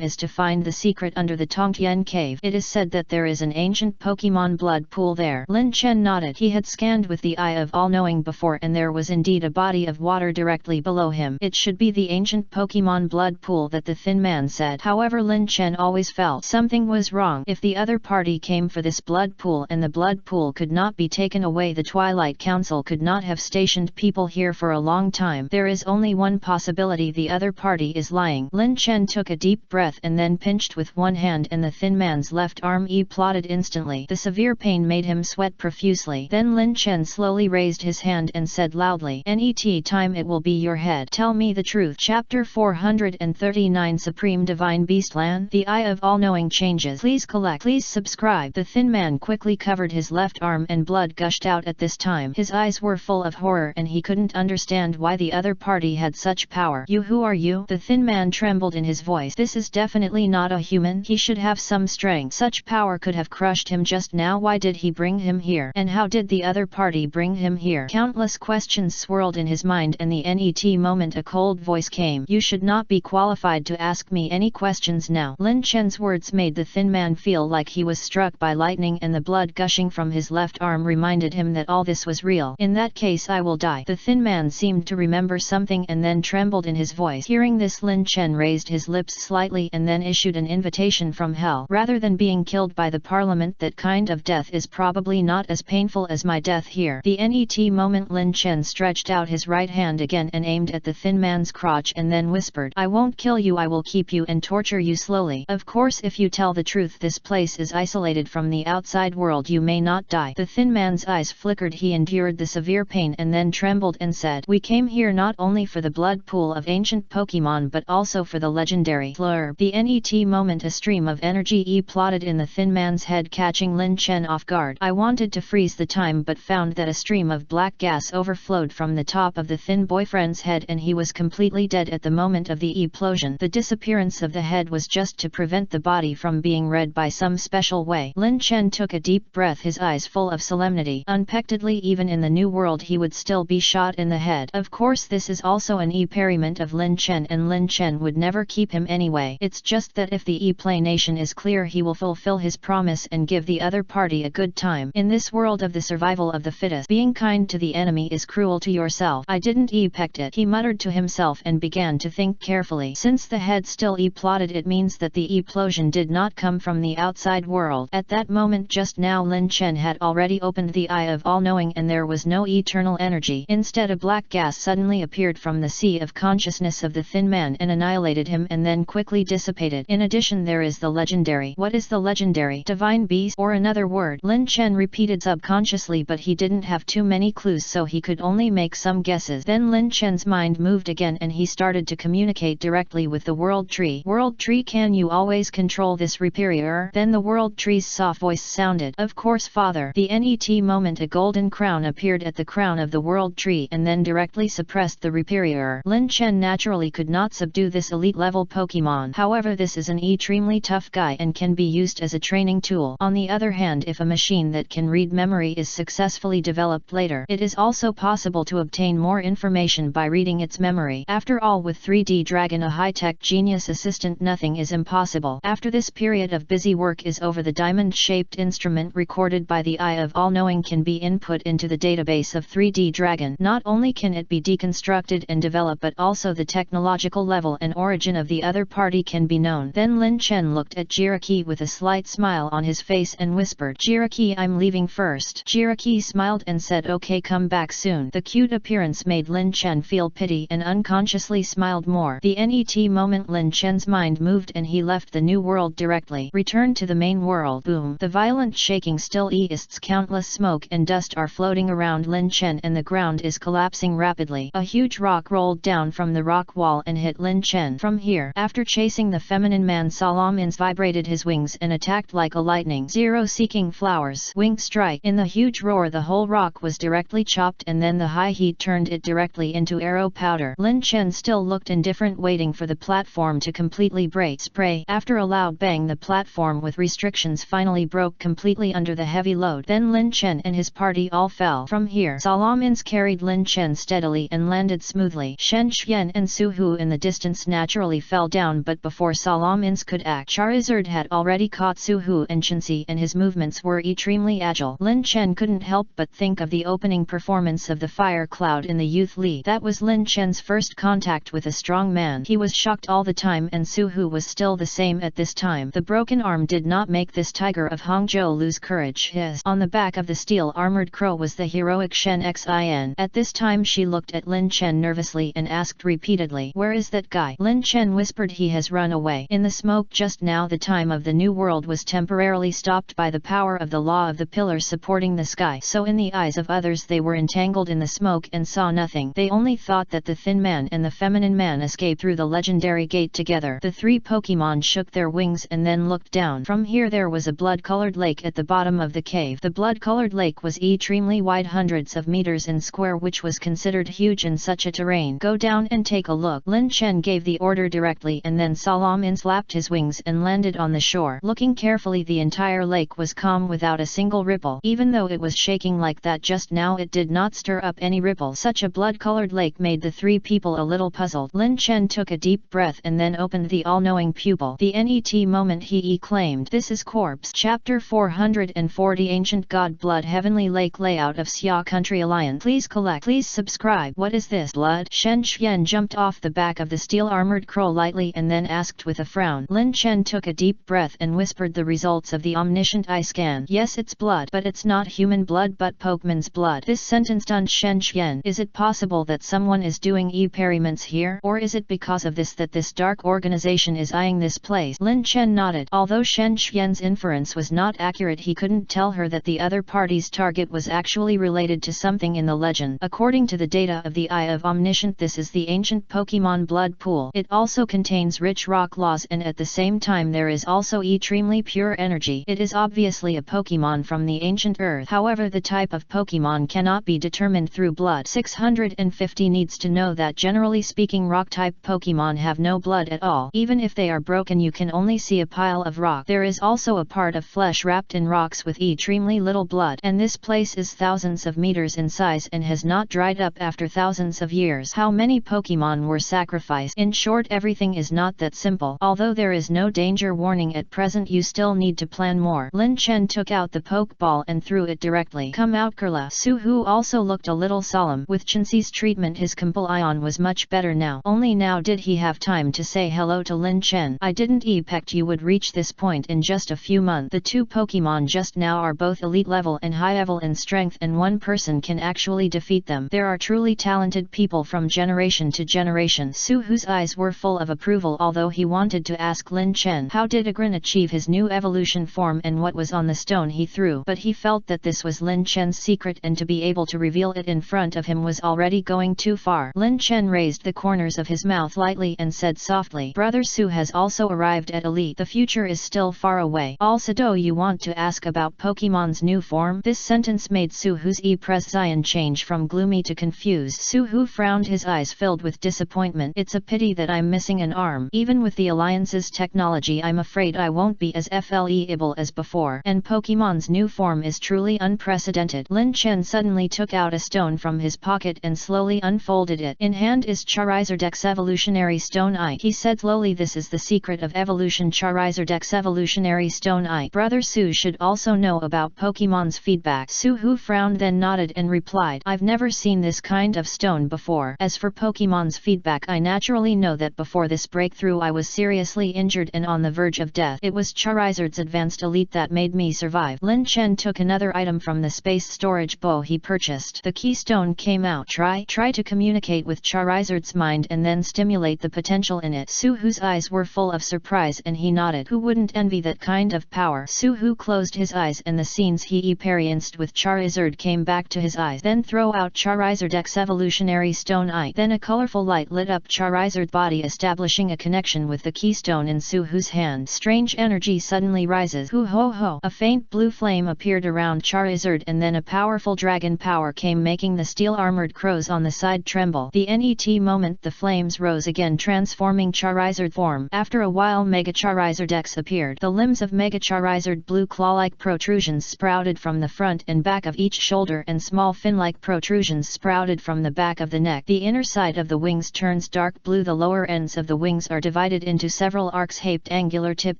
is to find the secret under the Tongtian cave. It is said that there is an ancient Pokemon blood pool there. Lin Chen nodded. He had scanned with the eye of all-knowing before and there was indeed a body of water directly below him. It should be the ancient Pokemon blood pool that the thin man said. However, Lin Chen always felt something was wrong. If the other party came for this blood pool and the blood pool could not be taken away, the Twilight Council could not have stationed people here for a long time. There is only one possibility: the other party is lying. Lin Chen took a deep breath and then pinched with one hand and the thin man's left arm plotted instantly. The severe pain made him sweat profusely. Then Lin Chen slowly raised his hand and said loudly, "Net time it will be your head. Tell me the truth." Chapter 439 Supreme Divine Beastland. The Eye of All-Knowing changes. Please collect. Please subscribe. The thin man quickly covered his left arm and blood gushed out at this time. His eyes were full of horror and he couldn't understand why the other party had such power. "You, who are you?" The thin man trembled in his voice. "This is definitely not a human. He should have some strength. Such power could have crushed him just now. Why did he bring him here? And how did the other party bring him here?" Countless questions swirled in his mind, and the net moment a cold voice came. "You should not be qualified to ask me any questions now." Lin Chen's words made the thin man feel like he was struck by lightning, and the blood gushing from his left arm reminded him that all this was real. "In that case I will die." The thin man seemed to remember something and then trembled in his voice. Hearing this, Lin Chen raised his lips slightly and then issued an invitation from hell. "Rather than being killed by the parliament, that kind of death is probably not as painful as my death here." The net moment Lin Chen stretched out his right hand again and aimed at the thin man's crotch and then whispered, "I won't kill you, I will keep you and torture you slowly. Of course, if you tell the truth, this place is isolated from the outside world, you may not die." The thin man's eyes flickered. He endured the severe pain and then trembled and said, "We came here not only for the blood pool of ancient Pokemon but also for the legendary Flurb." The net moment a stream of energy plotted in the thin man's head, catching Lin Chen off guard. "I wanted to freeze the time but found that a stream of black gas overflowed from the top of the thin boyfriend's head and he was completely dead at the moment of the explosion. The disappearance of the head was just to prevent the body from being read by some special way." Lin Chen took a deep breath, his eyes full of solemnity. Unpectedly, even in the new world he would still be shot in the head. Of course this is also an experiment of Lin Chen, and Lin Chen would never keep him anyway. It's just that if the explanation is clear, he will fulfill his promise and give the other party a good time. In this world of the survival of the fittest, being kind to the enemy is cruel to yourself. "I didn't expect it," he muttered to himself and began to think carefully. Since the head still plotted, it means that the explosion did not come from the outside world. At that moment just now Lin Chen had already opened the Eye of All-Knowing and there was no eternal energy. Instead, a black gas suddenly appeared from the sea of consciousness of the thin man and annihilated him and then quickly dissipated. In addition, there is the legendary. What is the legendary? Divine beast, or another word? Lin Chen repeated subconsciously, but he didn't have too many clues so he could only make some guesses. Then Lin Chen's mind moved again and he started to communicate directly with the World Tree. "World Tree, can you always control this Reaperior?" Then the World Tree's soft voice sounded, "Of course, father." The net moment a golden crown appeared at the crown of the World Tree and then directly suppressed the Reaperior. Lin Chen naturally could not subdue this elite level Pokemon. However, this is an extremely tough guy and can be used as a training tool. On the other hand, if a machine that can read memory is successfully developed later, it is also possible to obtain more information by reading its memory. After all, with 3D Dragon, a high-tech genius assistant, nothing is impossible. After this period of busy work is over, the diamond-shaped instrument recorded by the Eye of All-Knowing can be input into the database of 3D Dragon. Not only can it be deconstructed and developed, but also the technological level and origin of the other party can be known. Then Lin Chen looked at Jiraki with a slight smile on his face and whispered, "Jiraki, I'm leaving first." Jiraki smiled and said, "Okay, come back soon." The cute appearance made Lin Chen feel pity and unconsciously smiled more. The net moment Lin Chen's mind moved and he left the new world directly. Return to the main world. Boom! The violent shaking still exists. Countless smoke and dust are floating floating around Lin Chen and the ground is collapsing rapidly. A huge rock rolled down from the rock wall and hit Lin Chen. From here, after chasing the feminine man, Solomons vibrated his wings and attacked like a lightning. Zero seeking flowers. Wing strike. In the huge roar, the whole rock was directly chopped, and then the high heat turned it directly into arrow powder. Lin Chen still looked indifferent, waiting for the platform to completely break. Spray. After a loud bang, the platform with restrictions finally broke completely under the heavy load. Then Lin Chen and his party all fell. From here, Solomons carried Lin Chen steadily and landed smoothly. Shen Xuan and Su Hu in the distance naturally fell down, but before Solomons could act, Charizard had already caught Su Hu and Chenxi, and his movements were extremely agile. Lin Chen couldn't help but think of the opening performance of the Fire Cloud in the Youth League. That was Lin Chen's first contact with a strong man. He was shocked all the time, and Su Hu was still the same at this time. The broken arm did not make this tiger of Hangzhou lose courage. On the back of the steel-armored crow was the heroic Shen Xin. At this time she looked at Lin Chen nervously and asked repeatedly, "Where is that guy?" Lin Chen whispered, "He has run away." In the smoke just now, the time of the new world was temporarily stopped by the power of the law of the pillar supporting the sky, so in the eyes of others they were entangled in the smoke and saw nothing. They only thought that the thin man and the feminine man escaped through the legendary gate together. The three Pokemon shook their wings and then looked down. From here there was a blood-colored lake at the bottom of the cave. The blood-colored lake was extremely wide, hundreds of meters in square, which was considered huge in such a terrain. "Go down and take a look." Lin Chen gave the order directly, and then Solomons flapped his wings and landed on the shore. Looking carefully, the entire lake was calm without a single ripple. Even though it was shaking like that just now, it did not stir up any ripple. Such a blood-colored lake made the three people a little puzzled. Lin Chen took a deep breath and then opened the all-knowing pupil. The NET moment he exclaimed, "This is corpse." Chapter 440 Ancient God Blood Heavenly Lake Layout of Xia Country Alliance. Please collect. Please subscribe. What is this? Blood? Shen Xuan jumped off the back of the steel-armored crow lightly and then asked with a frown. Lin Chen took a deep breath and whispered the results of the omniscient eye scan. "Yes, it's blood, but it's not human blood but Pokemon's blood." This sentence stunned Shen Xuan. Is it possible that someone is doing experiments here? Or is it because of this that this dark organization is eyeing this place? Lin Chen nodded. Although Shen Xuan's inference was not accurate, he couldn't tell her that the other party's target was actually related to something in the legend. According to the data of the Eye of Omniscient, this is the ancient Pokemon blood pool. It also contains rich rock laws, and at the same time there is also extremely pure energy. It is obviously a Pokemon from the ancient Earth. However, the type of Pokemon cannot be determined through blood. 650 needs to know that generally speaking, rock-type Pokemon have no blood at all. Even if they are broken, you can only see a pile of rock. There is also a part of flesh wrapped in rocks with extremely little blood, and this place is thousands of meters in size and has not dried up after thousands of years. How many Pokemon were sacrificed? In short, everything is not that simple. Although there is no danger warning at present, you still need to plan more. Lin Chen took out the Pokeball and threw it directly. "Come out, Kurla." Su Hu also looked a little solemn. With Chenxi's treatment, his companion was much better now. Only now did he have time to say hello to Lin Chen. "I didn't expect you would reach this point in just a few months. The two Pokemon just now are both elite level and high level in strength, and one person can actually defeat them. There are truly talented people from generation to generation." Su Hu's eyes were full of approval, although he wanted to ask Lin Chen how did Agrin achieve his new evolution form and what was on the stone he threw, but he felt that this was Lin Chen's secret, and to be able to reveal it in front of him was already going too far. Lin Chen raised the corners of his mouth lightly and said softly, "Brother Su has also arrived at Elite. The future is still far away." "Also, do you want to ask about Pokemon's new form?" This sentence made Su Hu's expression change from gloomy to confused. Su Hu frowned, his eyes filled with disappointment. "It's a pity that I'm missing an arm. Even with the Alliance's technology, I'm afraid I won't be as flexible as before. And Pokemon's new form is truly unprecedented." Lin Chen suddenly took out a stone from his pocket and slowly unfolded it. "In hand is Charizard's evolutionary stone eye," he said slowly. "This is the secret of evolution, Charizard's evolutionary stone eye. Brother Su should also know about Pokemon's feedback." Su Hu frowned, then nodded and replied, "I've never seen this kind of stone before. As for Pokemon's feedback, I naturally know that before this breakthrough I was seriously injured and on the verge of death. It was Charizard's advanced elite that made me survive." Lin Chen took another item from the space storage bowl he purchased. The keystone came out. Try to communicate with Charizard's mind and then stimulate the potential in it." Su Hu's eyes were full of surprise and he nodded. Who wouldn't envy that kind of power? Su Hu closed his eyes, and the scenes he experienced with Charizard Charizard came back to his eyes. Then throw out Charizard X evolutionary stone eye. Then a colorful light lit up Charizard's body, establishing a connection with the keystone in Suhu's hand. Strange energy suddenly rises. Hoo ho ho! A faint blue flame appeared around Charizard, and then a powerful dragon power came, making the steel-armored crows on the side tremble. The net moment the flames rose again, transforming Charizard form. After a while Mega Charizard X appeared. The limbs of Mega Charizard blue claw-like protrusions sprouted from the front and back of each shoulder, and small fin-like protrusions sprouted from the back of the neck. The inner side of the wings turns dark blue. The lower ends of the wings are divided into several arcs-shaped angular tip,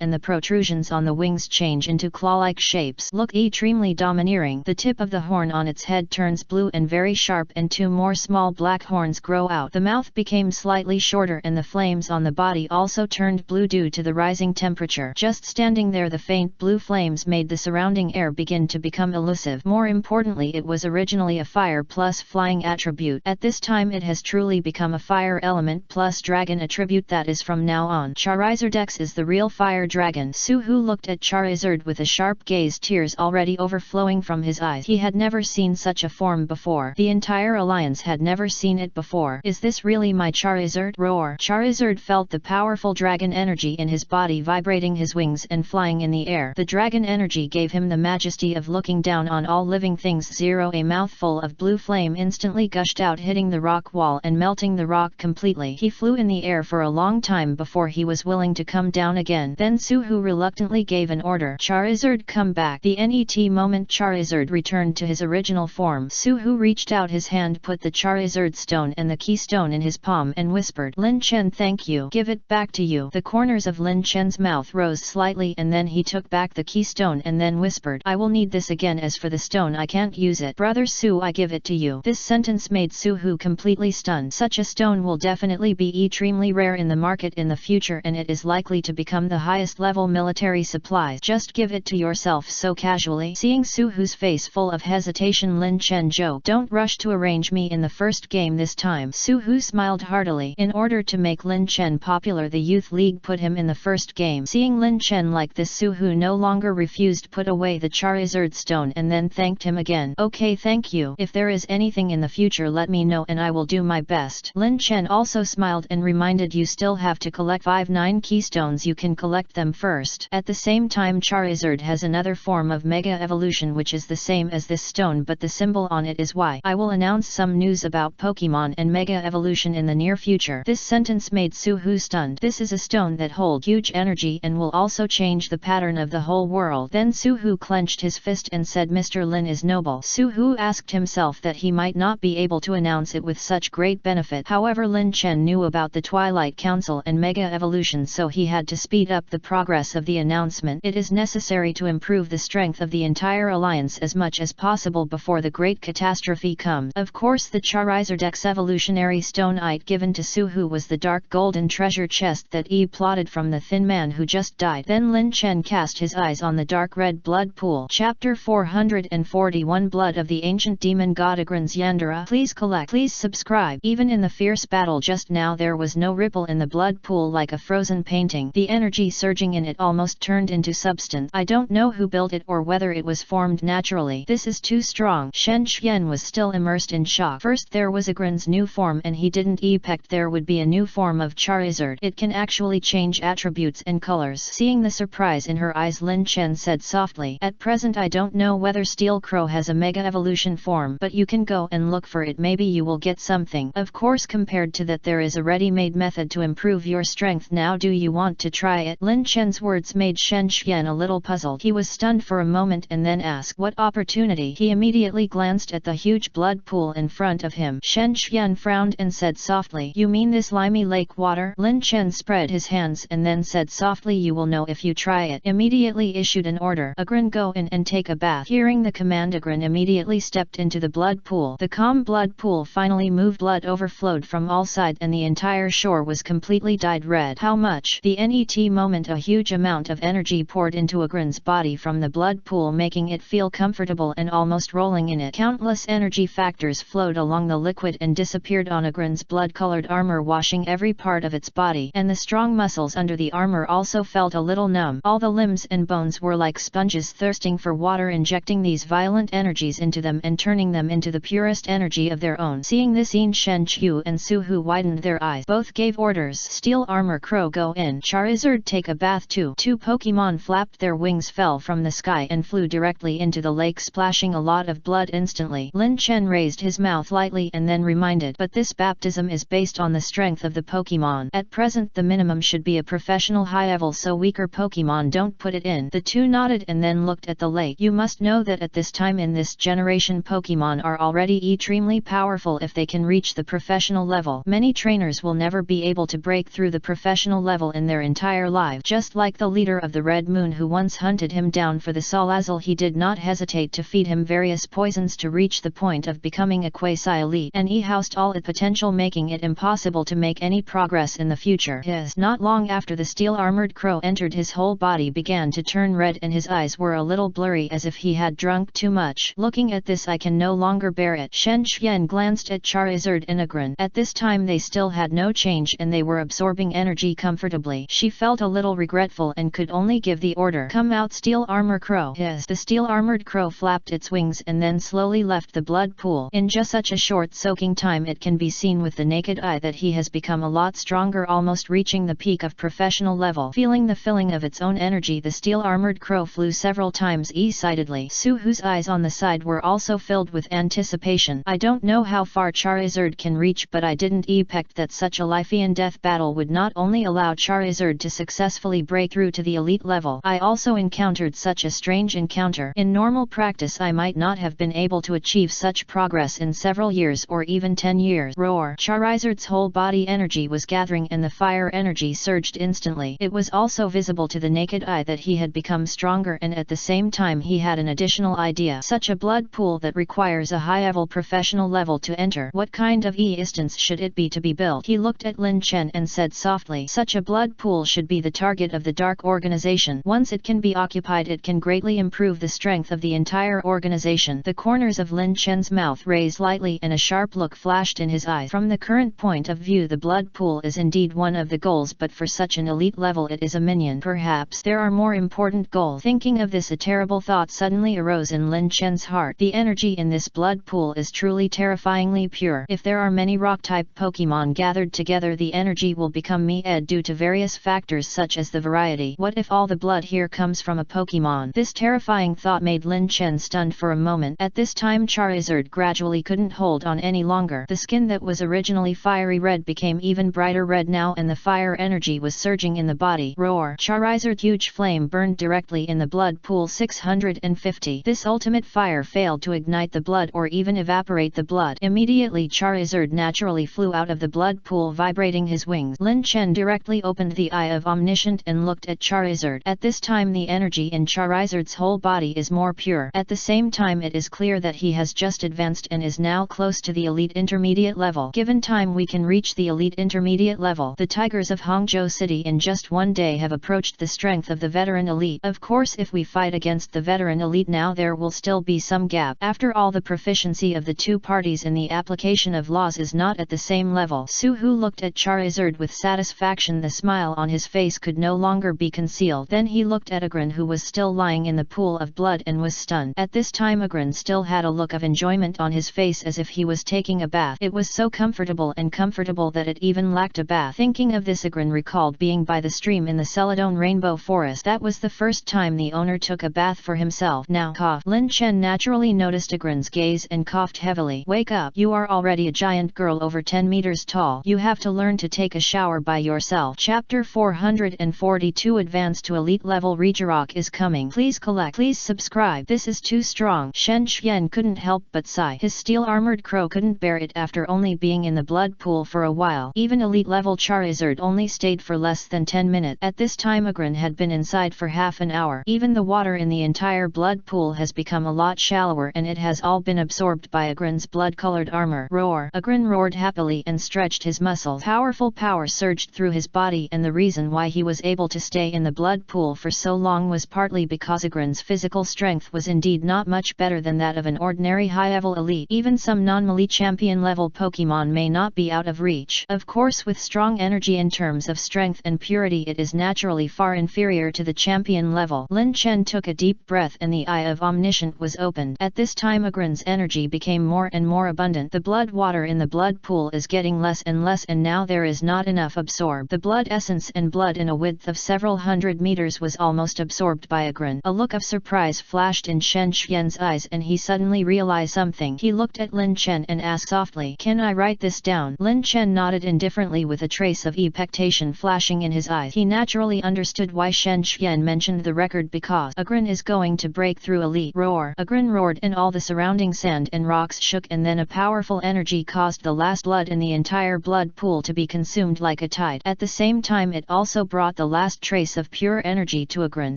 and the protrusions on the wings change into claw-like shapes. Look extremely domineering. The tip of the horn on its head turns blue and very sharp, and two more small black horns grow out. The mouth became slightly shorter, and the flames on the body also turned blue due to the rising temperature. Just standing there, the faint blue flames made the surrounding air begin to become elusive. More importantly, it was originally a fire plus flying attribute. At this time it has truly become a fire element plus dragon attribute that is from now on. Charizard X is the real fire dragon. Suhu looked at Charizard with a sharp gaze, tears already overflowing from his eyes. He had never seen such a form before. The entire alliance had never seen it before. Is this really my Charizard? Roar! Charizard felt the powerful dragon energy in his body vibrating his wings and flying in the air. The dragon energy gave him the majesty of looking down on all living things. A mouthful of blue flame instantly gushed out, hitting the rock wall and melting the rock completely. He flew in the air for a long time before he was willing to come down again. Then Suhu reluctantly gave an order. Charizard, come back. The net moment Charizard returned to his original form. Suhu reached out his hand, put the Charizard stone and the keystone in his palm and whispered, Lin Chen, thank you. Give it back to you. The corners of Lin Chen's mouth rose slightly, and then he took back the keystone and then whispered, I will need this again. As for the stone, I can't use it. Brother Su, I give it to you. This sentence made Suhu completely stunned. Such a stone will definitely be extremely rare in the market in the future, and it is likely to become the highest level military supplies. Just give it to yourself so casually. Seeing Suhu's face full of hesitation, Lin Chen joked, don't rush to arrange me in the first game this time. Suhu smiled heartily. In order to make Lin Chen popular, the Youth League put him in the first game. Seeing Lin Chen like this, Suhu no longer refused, put away the Charizard stone and then thanked him again. Okay, thank you. If there is anything in the future, let me know and I will do my best. Lin Chen also smiled and reminded, you still have to collect 9 keystones. You can collect them first. At the same time, Charizard has another form of Mega Evolution which is the same as this stone, but the symbol on it is Y. I will announce some news about Pokemon and Mega Evolution in the near future. This sentence made Suhu stunned. This is a stone that holds huge energy and will also change the pattern of the whole world. Then Suhu clenched his fist and said, Mr. Lin is noble. Suhu asked himself that he might not be able to announce it with such great benefit. However, Lin Chen knew about the Twilight Council and Mega Evolution, so he had to speed up the progress of the announcement. It is necessary to improve the strength of the entire alliance as much as possible before the great catastrophe comes. Of course, the Charizard X evolutionary stone ite given to Suhu was the dark golden treasure chest that he plotted from the thin man who just died. Then Lin Chen cast his eyes on the dark red blood pool. Chapter 441, Blood of the Ancient Demon God Agrans Yandere. Please collect. Please subscribe. Even in the fierce battle just now, there was no ripple in the blood pool, like a frozen painting. The energy surging in it almost turned into substance. I don't know who built it or whether it was formed naturally. This is too strong. Shen Xian was still immersed in shock. First there was Agrans' new form and he didn't expect there would be a new form of Charizard. It can actually change attributes and colors. Seeing the surprise in her eyes, Lin Chen said softly, at present I don't know whether Steel Crow has a Mega Evolution form, but you can go and look for it. Maybe you will get something. Of course, compared to that, there is a ready-made method to improve your strength. Now do you want to try it? Lin Chen's words made Shen Xian a little puzzled. He was stunned for a moment and then asked, what opportunity? He immediately glanced at the huge blood pool in front of him. Shen Xian frowned and said softly, you mean this slimy lake water? Lin Chen spread his hands and then said softly, you will know if you try it. Immediately issued an order. Agran, go in and take a bath. Hearing the command, Agran immediately stepped into the blood pool. The calm blood pool finally moved. Blood overflowed from all sides and the entire shore was completely dyed red. How much? The net moment a huge amount of energy poured into Agran's body from the blood pool, making it feel comfortable and almost rolling in it. Countless energy factors flowed along the liquid and disappeared on Agran's blood-colored armor, washing every part of its body, and the strong muscles under the armor also felt a little numb. All the limbs and bones were like sponges thirsting for water, injecting these violent energies into them and turning them into the purest energy of their own. Seeing this, Yin Shen Chu and Su Hu widened their eyes. Both gave orders. Steel Armor Crow, go in. Charizard, take a bath too. Two Pokemon flapped their wings, fell from the sky and flew directly into the lake, splashing a lot of blood instantly. Lin Chen raised his mouth lightly and then reminded, but this baptism is based on the strength of the Pokemon. At present the minimum should be a professional high level, so weaker Pokemon don't put it in. The two nodded and then looked at the lake. You must know that at this time in this generation Pokemon are already extremely powerful if they can reach the professional level. Many trainers will never be able to break through the professional level in their entire life. Just like the leader of the Red Moon who once hunted him down for the Salazzle, he did not hesitate to feed him various poisons to reach the point of becoming a quasi-elite, and he housed all its potential, making it impossible to make any progress in the future. Not long after the steel-armored crow entered, his whole body began to turn red and his eyes were a little blurry as if he had drunk too much. Looking at this, I can no longer bear it. Shen Xian glanced at Charizard and Agron. At this time they still had no change and they were absorbing energy comfortably. She felt a little regretful and could only give the order, come out, Steel Armor Crow. The steel-armored crow flapped its wings and then slowly left the blood pool. In just such a short soaking time it can be seen with the naked eye that he has become a lot stronger, almost reaching the peak of professional level. Feeling the filling of its own energy, the steel-armored crow flew several times excitedly. Su Hu's eyes on the side were also filled with anticipation. I don't know how far Charizard can reach, but I didn't expect that such a life and death battle would not only allow Charizard to successfully break through to the elite level. I also encountered such a strange encounter. In normal practice I might not have been able to achieve such progress in several years or even 10 years. Roar! Charizard's whole body energy was gathering and the fire energy surged instantly. It was also visible to the naked eye that he had become stronger, and at the same time he had an additional idea. Such a blood pool that requires a high-level professional level to enter. What kind of instance should it be to be built? He looked at Lin Chen and said softly, such a blood pool should be the target of the Dark Organization. Once it can be occupied, it can greatly improve the strength of the entire organization. The corners of Lin Chen's mouth raised lightly and a sharp look flashed in his eyes. From the current point of view, the blood pool is indeed one of the goals, but for such an elite level it is a minion. Perhaps there are more important goals. Thinking of this, a terrible thought suddenly arose in Lin Chen's heart. The energy in this blood pool is truly terrifyingly pure. If there are many rock-type Pokemon gathered together, the energy will become me-ed due to various factors such as the variety. What if all the blood here comes from a Pokemon? This terrifying thought made Lin Chen stunned for a moment. At this time Charizard gradually couldn't hold on any longer. The skin that was originally fiery red became even brighter red now, and the fire energy was surging in the body. Roar! Charizard's huge flame burned directly in the blood pool 650. This ultimate fire failed to ignite the blood or even evaporate the blood. Immediately Charizard naturally flew out of the blood pool, vibrating his wings. Lin Chen directly opened the Eye of Omniscient and looked at Charizard. At this time the energy in Charizard's whole body is more pure. At the same time it is clear that he has just advanced and is now close to the elite intermediate level. Given time we can reach the elite intermediate level. The Tigers of Hangzhou City in just one day have approached the strength of the veteran elite. Of course if we fight against the veteran elite now, there will still be some gap. After all, the proficiency of the two parties in the application of laws is not at the same level. Su Hu looked at Charizard with satisfaction. The smile on his face could no longer be concealed. Then he looked at Agron, who was still lying in the pool of blood, and was stunned. At this time Agron still had a look of enjoyment on his face as if he was taking a bath. It was so comfortable that it even lacked a bath. Thinking of this, Agron recalled being by the stream in the Celadon Rainbow Forest. That was the first time the owner took a bath for himself. Now cough. Lin Chen naturally noticed Agron's gaze and coughed heavily. Wake up. You are already a giant girl over 10 meters tall. You have to learn to take a shower by yourself. Chapter 442 Advance to Elite Level. Regirock is coming. Please collect. Please subscribe. This is too strong. Shen Xian couldn't help but sigh. His steel-armored crow couldn't bear it after only being in the blood pool for a while. Even elite level Charizard only stayed for less than 10 minutes. At this time Agron had been inside for half an hour. Even the water in the entire blood pool has become a lot shallower and it has all been absorbed by Agron's blood-colored armor. Roar! Agron roared happily and stretched his muscles. Powerful power surged through his body, and the reason why he was able to stay in the blood pool for so long was partly because Agron's physical strength was indeed not much better than that of an ordinary high-level elite. Even some non-melee champion-level Pokemon may not be out of reach. Of course, with strong energy in terms of strength and purity, it is naturally far inferior to the champion level. Lin Chen took a deep breath and the Eye of Omniscient throat was opened. At this time Agrin's energy became more and more abundant. The blood water in the blood pool is getting less and less, and now there is not enough absorbed. The blood essence and blood in a width of several hundred meters was almost absorbed by Agrin. A look of surprise flashed in Shen Xian's eyes and he suddenly realized something. He looked at Lin Chen and asked softly, "Can I write this down?" Lin Chen nodded indifferently with a trace of expectation flashing in his eyes. He naturally understood why Shen Xian mentioned the record, because Agrin is going to break through elite. Roar! Agrin roared and all the surrounding sand and rocks shook, and then a powerful energy caused the last blood in the entire blood pool to be consumed like a tide. At the same time it also brought the last trace of pure energy to Agrin.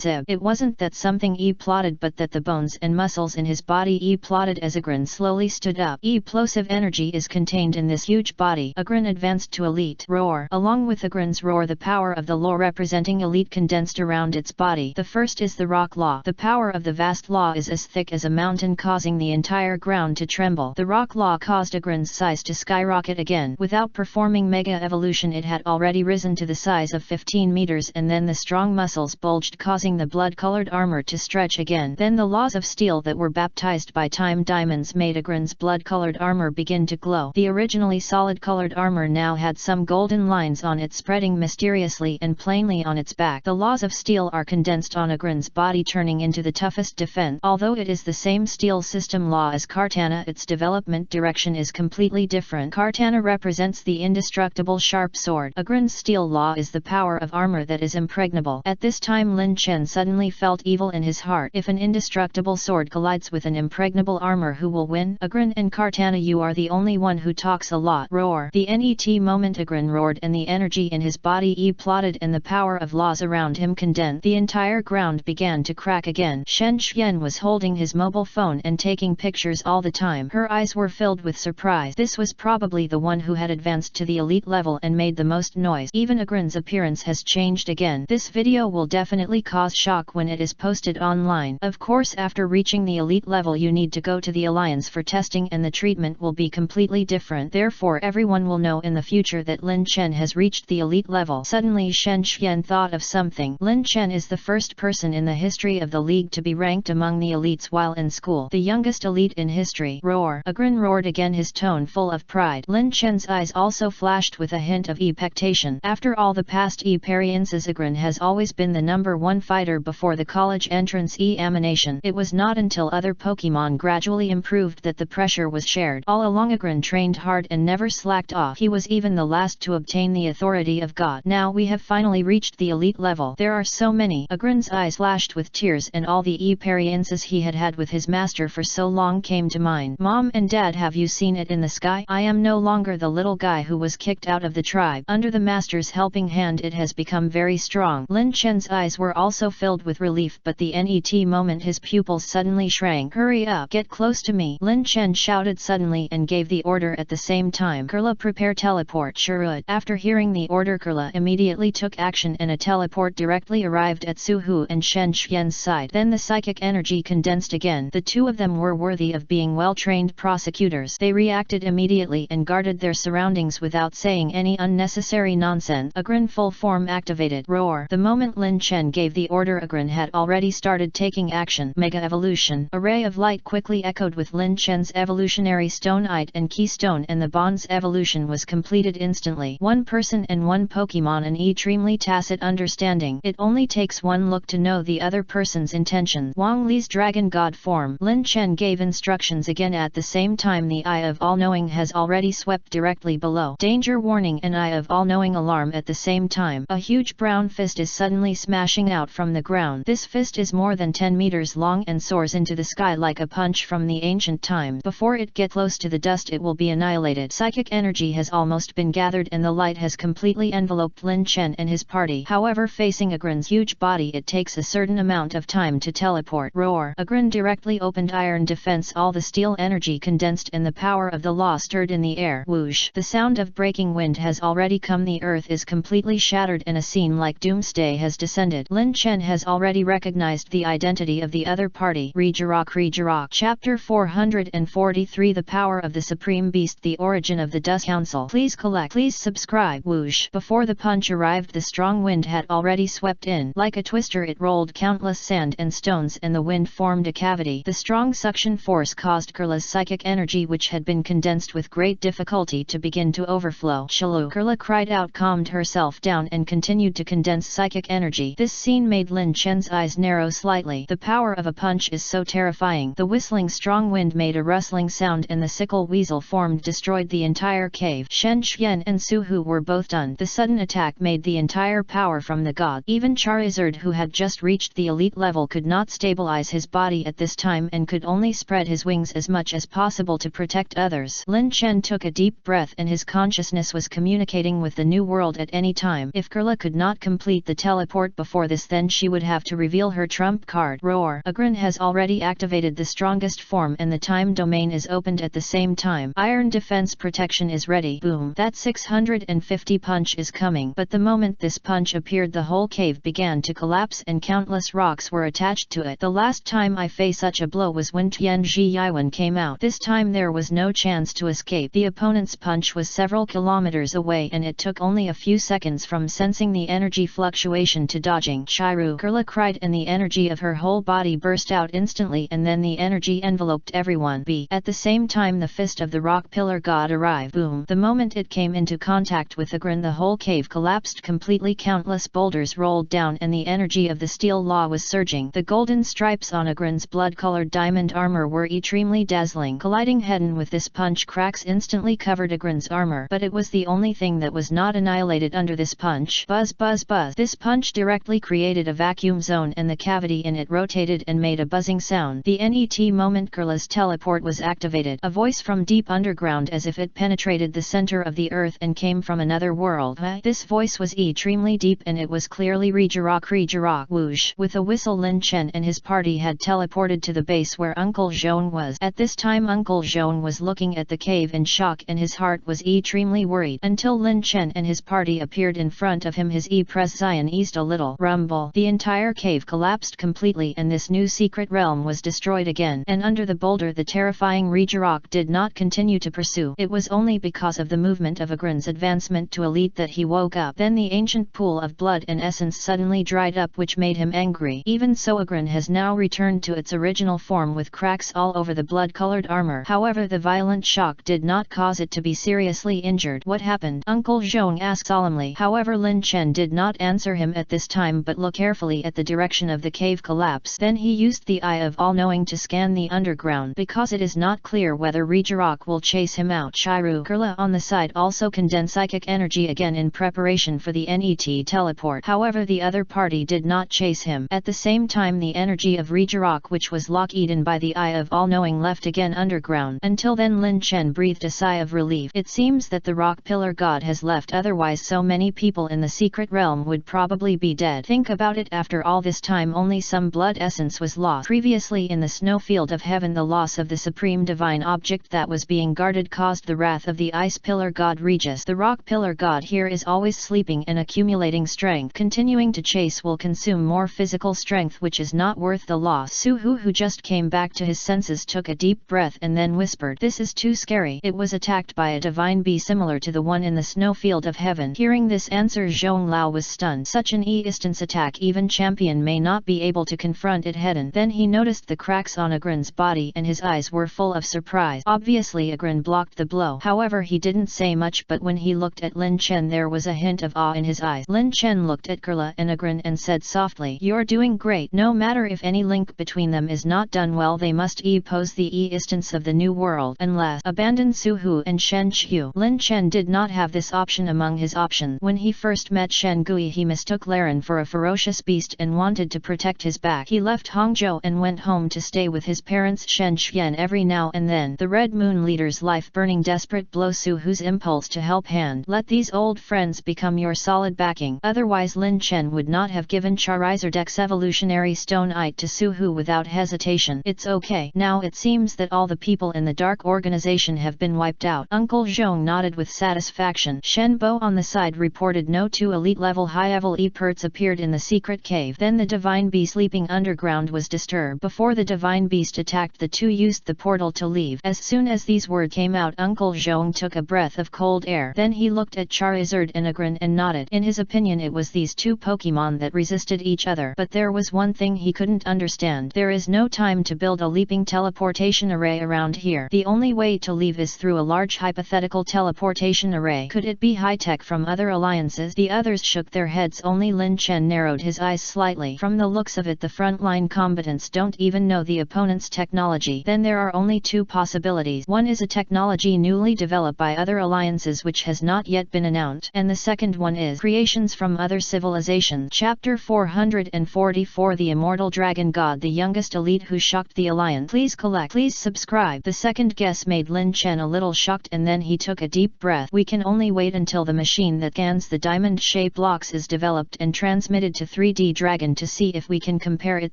Zib. It wasn't that something plotted, but that the bones and muscles in his body plotted as Agrin slowly stood up. Explosive energy is contained in this huge body. Agrin advanced to elite. Roar! Along with Agrin's roar, the power of the law representing elite condensed around its body. The first is the rock law. The power of the vast law is as thick as a mountain, causing the entire ground to tremble. The rock law caused Agrin's size to skyrocket again. Without performing mega evolution it had already risen to the size of 15 meters, and then the strong muscles bulged, causing the blood-colored armor to stretch again. Then the laws of steel that were baptized by time diamonds made Agrin's blood-colored armor begin to glow. The originally solid-colored armor now had some golden lines on it, spreading mysteriously and plainly on its back. The laws of steel are condensed on Agrin's body, turning into the toughest defense. Although it is the same steel system law as Kartana, its development direction is completely different. Kartana represents the indestructible sharp sword. Agrin's steel law is the power of armor that is impregnable. At this time Lin Chen suddenly felt evil in his heart. If an indestructible sword collides with an impregnable armor, who will win? Agrin and Kartana, you are the only one who talks a lot. Roar! The net moment Agrin roared and the energy in his body plotted and the power of laws around him condensed. The entire ground began to crack again. Shen Xian was holding his mobile phone and taking pictures all the time. Her eyes were filled with surprise. This was probably the one who had advanced to the elite level and made the most noise. Even Agrin's appearance has changed again. This video will definitely cause shock when it is posted online. Of course, after reaching the elite level you need to go to the alliance for testing, and the treatment will be completely different. Therefore everyone will know in the future that Lin Chen has reached the elite level. Suddenly Shen Xian thought of something. Lin Chen is the first person in the history of the league to be ranked among the elites while in school. The youngest elite in history. Roar! Agrin roared again, his tone full of pride. Lin Chen's eyes also flashed with a hint of expectation. After all the past experiences, Agrin has always been the #1 fighter before the college entrance examination. It was not until other Pokemon gradually improved that the pressure was shared. All along Agrin trained hard and never slacked off. He was even the last to obtain the authority of God. Now we have finally reached the elite level. There are so many. Agrin's eyes flashed with tears, and all the experiences he had had with his master for so long came to mind. Mom and Dad, have you seen it in the sky? I am no longer the little guy who was kicked out of the tribe. Under the master's helping hand it has become very strong. Lin Chen's eyes were also filled with relief, but the net moment his pupils suddenly shrank. Hurry up, get close to me, Lin Chen shouted suddenly and gave the order at the same time. Kurla, prepare teleport. Shurud. After hearing the order, Kurla immediately took action and a teleport directly arrived at Su Hu and Shen Xian's side. Then the psychic energy condensed again. The two of them were worthy of being well-trained prosecutors. They reacted immediately and guarded their surroundings without saying any unnecessary nonsense. Agrin full form activated. Roar! The moment Lin Chen gave the order, Agrin had already started taking action. Mega evolution. A ray of light quickly echoed with Lin Chen's evolutionary stone-ite and keystone, and the bond's evolution was completed instantly. One person and one Pokemon, an extremely tacit understanding. It only takes one look to know the other person's intention. Wang Li's dragon god form. Lin Chen gave instructions again. At the same time the eye of all-knowing has already swept directly below. Danger warning, an eye of all-knowing alarm. At the same time a huge brown fist is suddenly smashing out from the ground. This fist is more than 10 meters long and soars into the sky like a punch from the ancient times. Before it gets close to the dust it will be annihilated. Psychic energy has almost been gathered and the light has completely enveloped Lin Chen and his party. However, facing Agrin's huge body it takes a certain amount of time to teleport. Roar! Agrin directly opened iron defense. All the steel energy condensed and the power of the law stirred in the air. Whoosh! The sound of breaking wind has already come. The earth is completely shattered and a scene like doomsday has descended. Lin Chen has already recognized the identity of the other party. Rejarok. Chapter 443. The power of the Supreme Beast. The origin of the Dust Council. Please subscribe. Whoosh! Before the punch arrived the strong wind had already swept in. Like a twister it rolled countless sand and stones and the wind formed a cavity. The strong suction force caused Kurla's psychic energy, which had been condensed with great difficulty, to begin to overflow. Shalu! Kurla cried out, calmed herself down and continued to condense psychic energy. This scene made Lin Chen's eyes narrow slightly. The power of a punch is so terrifying. The whistling strong wind made a rustling sound and the sickle weasel formed destroyed the entire cave. Shen Xian and Su Hu were both stunned. The sudden attack made the entire power from the god. Even Charizard, who had just reached the elite level, could not stabilize his body at this time and could only spread his wings as much as possible to protect others. Lin Chen took a deep breath and his consciousness was communicating with the new world at any time. If Kurla could not complete the teleport before this, then she would have to reveal her trump card. Roar! Agrin has already activated the strongest form and the time domain is opened at the same time. Iron defense protection is ready. Boom! That 650 punch is coming. But the moment this punch appeared, the whole cave began to collapse and countless rocks were attached to it. The last time I faced such a blow was when Tianji Yaiwen came out. This time there was no chance to escape. The opponent's punch was several kilometers away and it took only a few seconds from sensing the energy fluctuation to dodging. Chiru! Kurla cried and the energy of her whole body burst out instantly and then the energy enveloped everyone. At the same time the fist of the rock pillar god arrived. Boom! The moment it came into contact with Agrin, the whole cave collapsed completely. Countless boulders rolled down and the energy of the steel law was surging. The golden stripes on Agrin's blood-colored diamond armor were extremely dazzling. Colliding head-on with this punch, cracks instantly covered Agrin's armor, but it was the only thing that was not annihilated under this punch. Buzz buzz buzz! This punch directly created a vacuum zone and the cavity in it rotated and made a buzzing sound. The net moment Kurla's teleport was activated, a voice from deep underground as if it penetrated the center of the earth and came from another world. This voice was extremely deep and it was clearly Rejirak. Whoosh! With a whistle, Lin Chen and his party had teleported to the base where Uncle Zhong was. At this time Uncle Zhong was looking at the cave in shock and his heart was extremely worried. Until Lin Chen and his party appeared in front of him, his presence eased a little. Rumble! The entire cave collapsed completely and this new secret realm was destroyed again. And under the boulder the terrifying Rejirak did not continue to pursue. It was only because of the movement of Agrin's advancement to elite that he woke up. Then the ancient pool of blood and essence suddenly dried up, which made him angry. Even so, Agrin has now returned to its original form with cracks all over the blood-colored armor. However, the violent shock did not cause it to be seriously injured. What happened? Uncle Zhong asked solemnly. However, Lin Chen did not answer him at this time but looked carefully at the direction of the cave collapse. Then he used the Eye of All-Knowing to scan the underground, because it is not clear whether Rejirak will chase him out. Chiru! Kurla on the side also condensed psychic energy again in preparation for the net teleport. However, the other party did not chase him. At the same time, the energy of Rejirak, which was locked in by the Eye of All-Knowing, left again underground. Until then Lin Chen breathed a sigh of relief. It seems that the rock pillar god has left, otherwise so many people in the secret realm would probably be dead. Think about it, after all this time only some blood essence was lost. Previously in the snowfield of heaven, the loss of the supreme divine object that was being guarded caused the wrath of the ice pillar god Regis. The rock pillar god here is always sleeping and accumulating strength. Continuing to chase will consume more physical strength, which is not worth the loss. Su Hu, who just came back to his senses, took a deep breath and then whispered, "This is too scary." It was attacked by a divine bee similar to the one in the snowfield of heaven. Hearing this answer, Zhong Lao was stunned. Such an distance attack, even champion may not be able to confront it head-on. Then he noticed the cracks on Agrin's body and his eyes were full of surprise. Obviously Agrin blocked the blow. However, he didn't say much, but when he looked at Lin Chen there was a hint of awe in his eyes. Lin Chen looked at Kurla and Agrin and said softly, "You're doing great. No matter if any link between them is not done well, they must oppose the existence of the new world unless abandon Su Hu and Shen Qiu." Lin Chen did not have this option among his options. When he first met Shen Gui, he mistook Laren for a ferocious beast and wanted to protect his back. He left Hangzhou and went home to stay with his parents Shen Xian. Every now and then the Red Moon leader's life-burning desperate blow Su Hu's impulse to help hand. Let these old friends become your solid backing. Otherwise Lin Chen would not have given Charizard's evolutionary stone ite to Su Hu without hesitation. It's okay. Now it seems that all the people in the dark organization have been wiped out. Uncle Zhong nodded with satisfaction. Shen Bo on the side reported no two elite-level high-level perts appeared in the secret cave. Then the divine bee sleeping underground was disturbed. Before the divine beast attacked, the two used the portal to leave. As soon as these words came out, Uncle Zhong took a breath of cold air. Then he looked at Charizard and Agrin and nodded. In his opinion, it was these two Pokemon that resisted each other. But there was one thing he couldn't understand. There is no time to build a leaping teleportation array around here. The only way to leave is through a large hypothetical teleportation array. Could it be high-tech from other alliances? The others shook their heads. Only Lin Chen narrowed his eyes slightly. From the looks of it, the frontline combatants don't even know the opponent's technology. Then there are only two possibilities. One is a technology newly developed by other alliances which has not yet been announced, and the second one is creations from other civilizations. Chapter 444 The Immortal Dragon God, the youngest elite who shocked the alliance. Please collect. Please subscribe. The second guess made Lin Chen a little shocked, and then he took a deep breath. We can only wait until the machine that scans the diamond-shaped blocks is developed and transmitted to 3D Dragon to see if we can compare it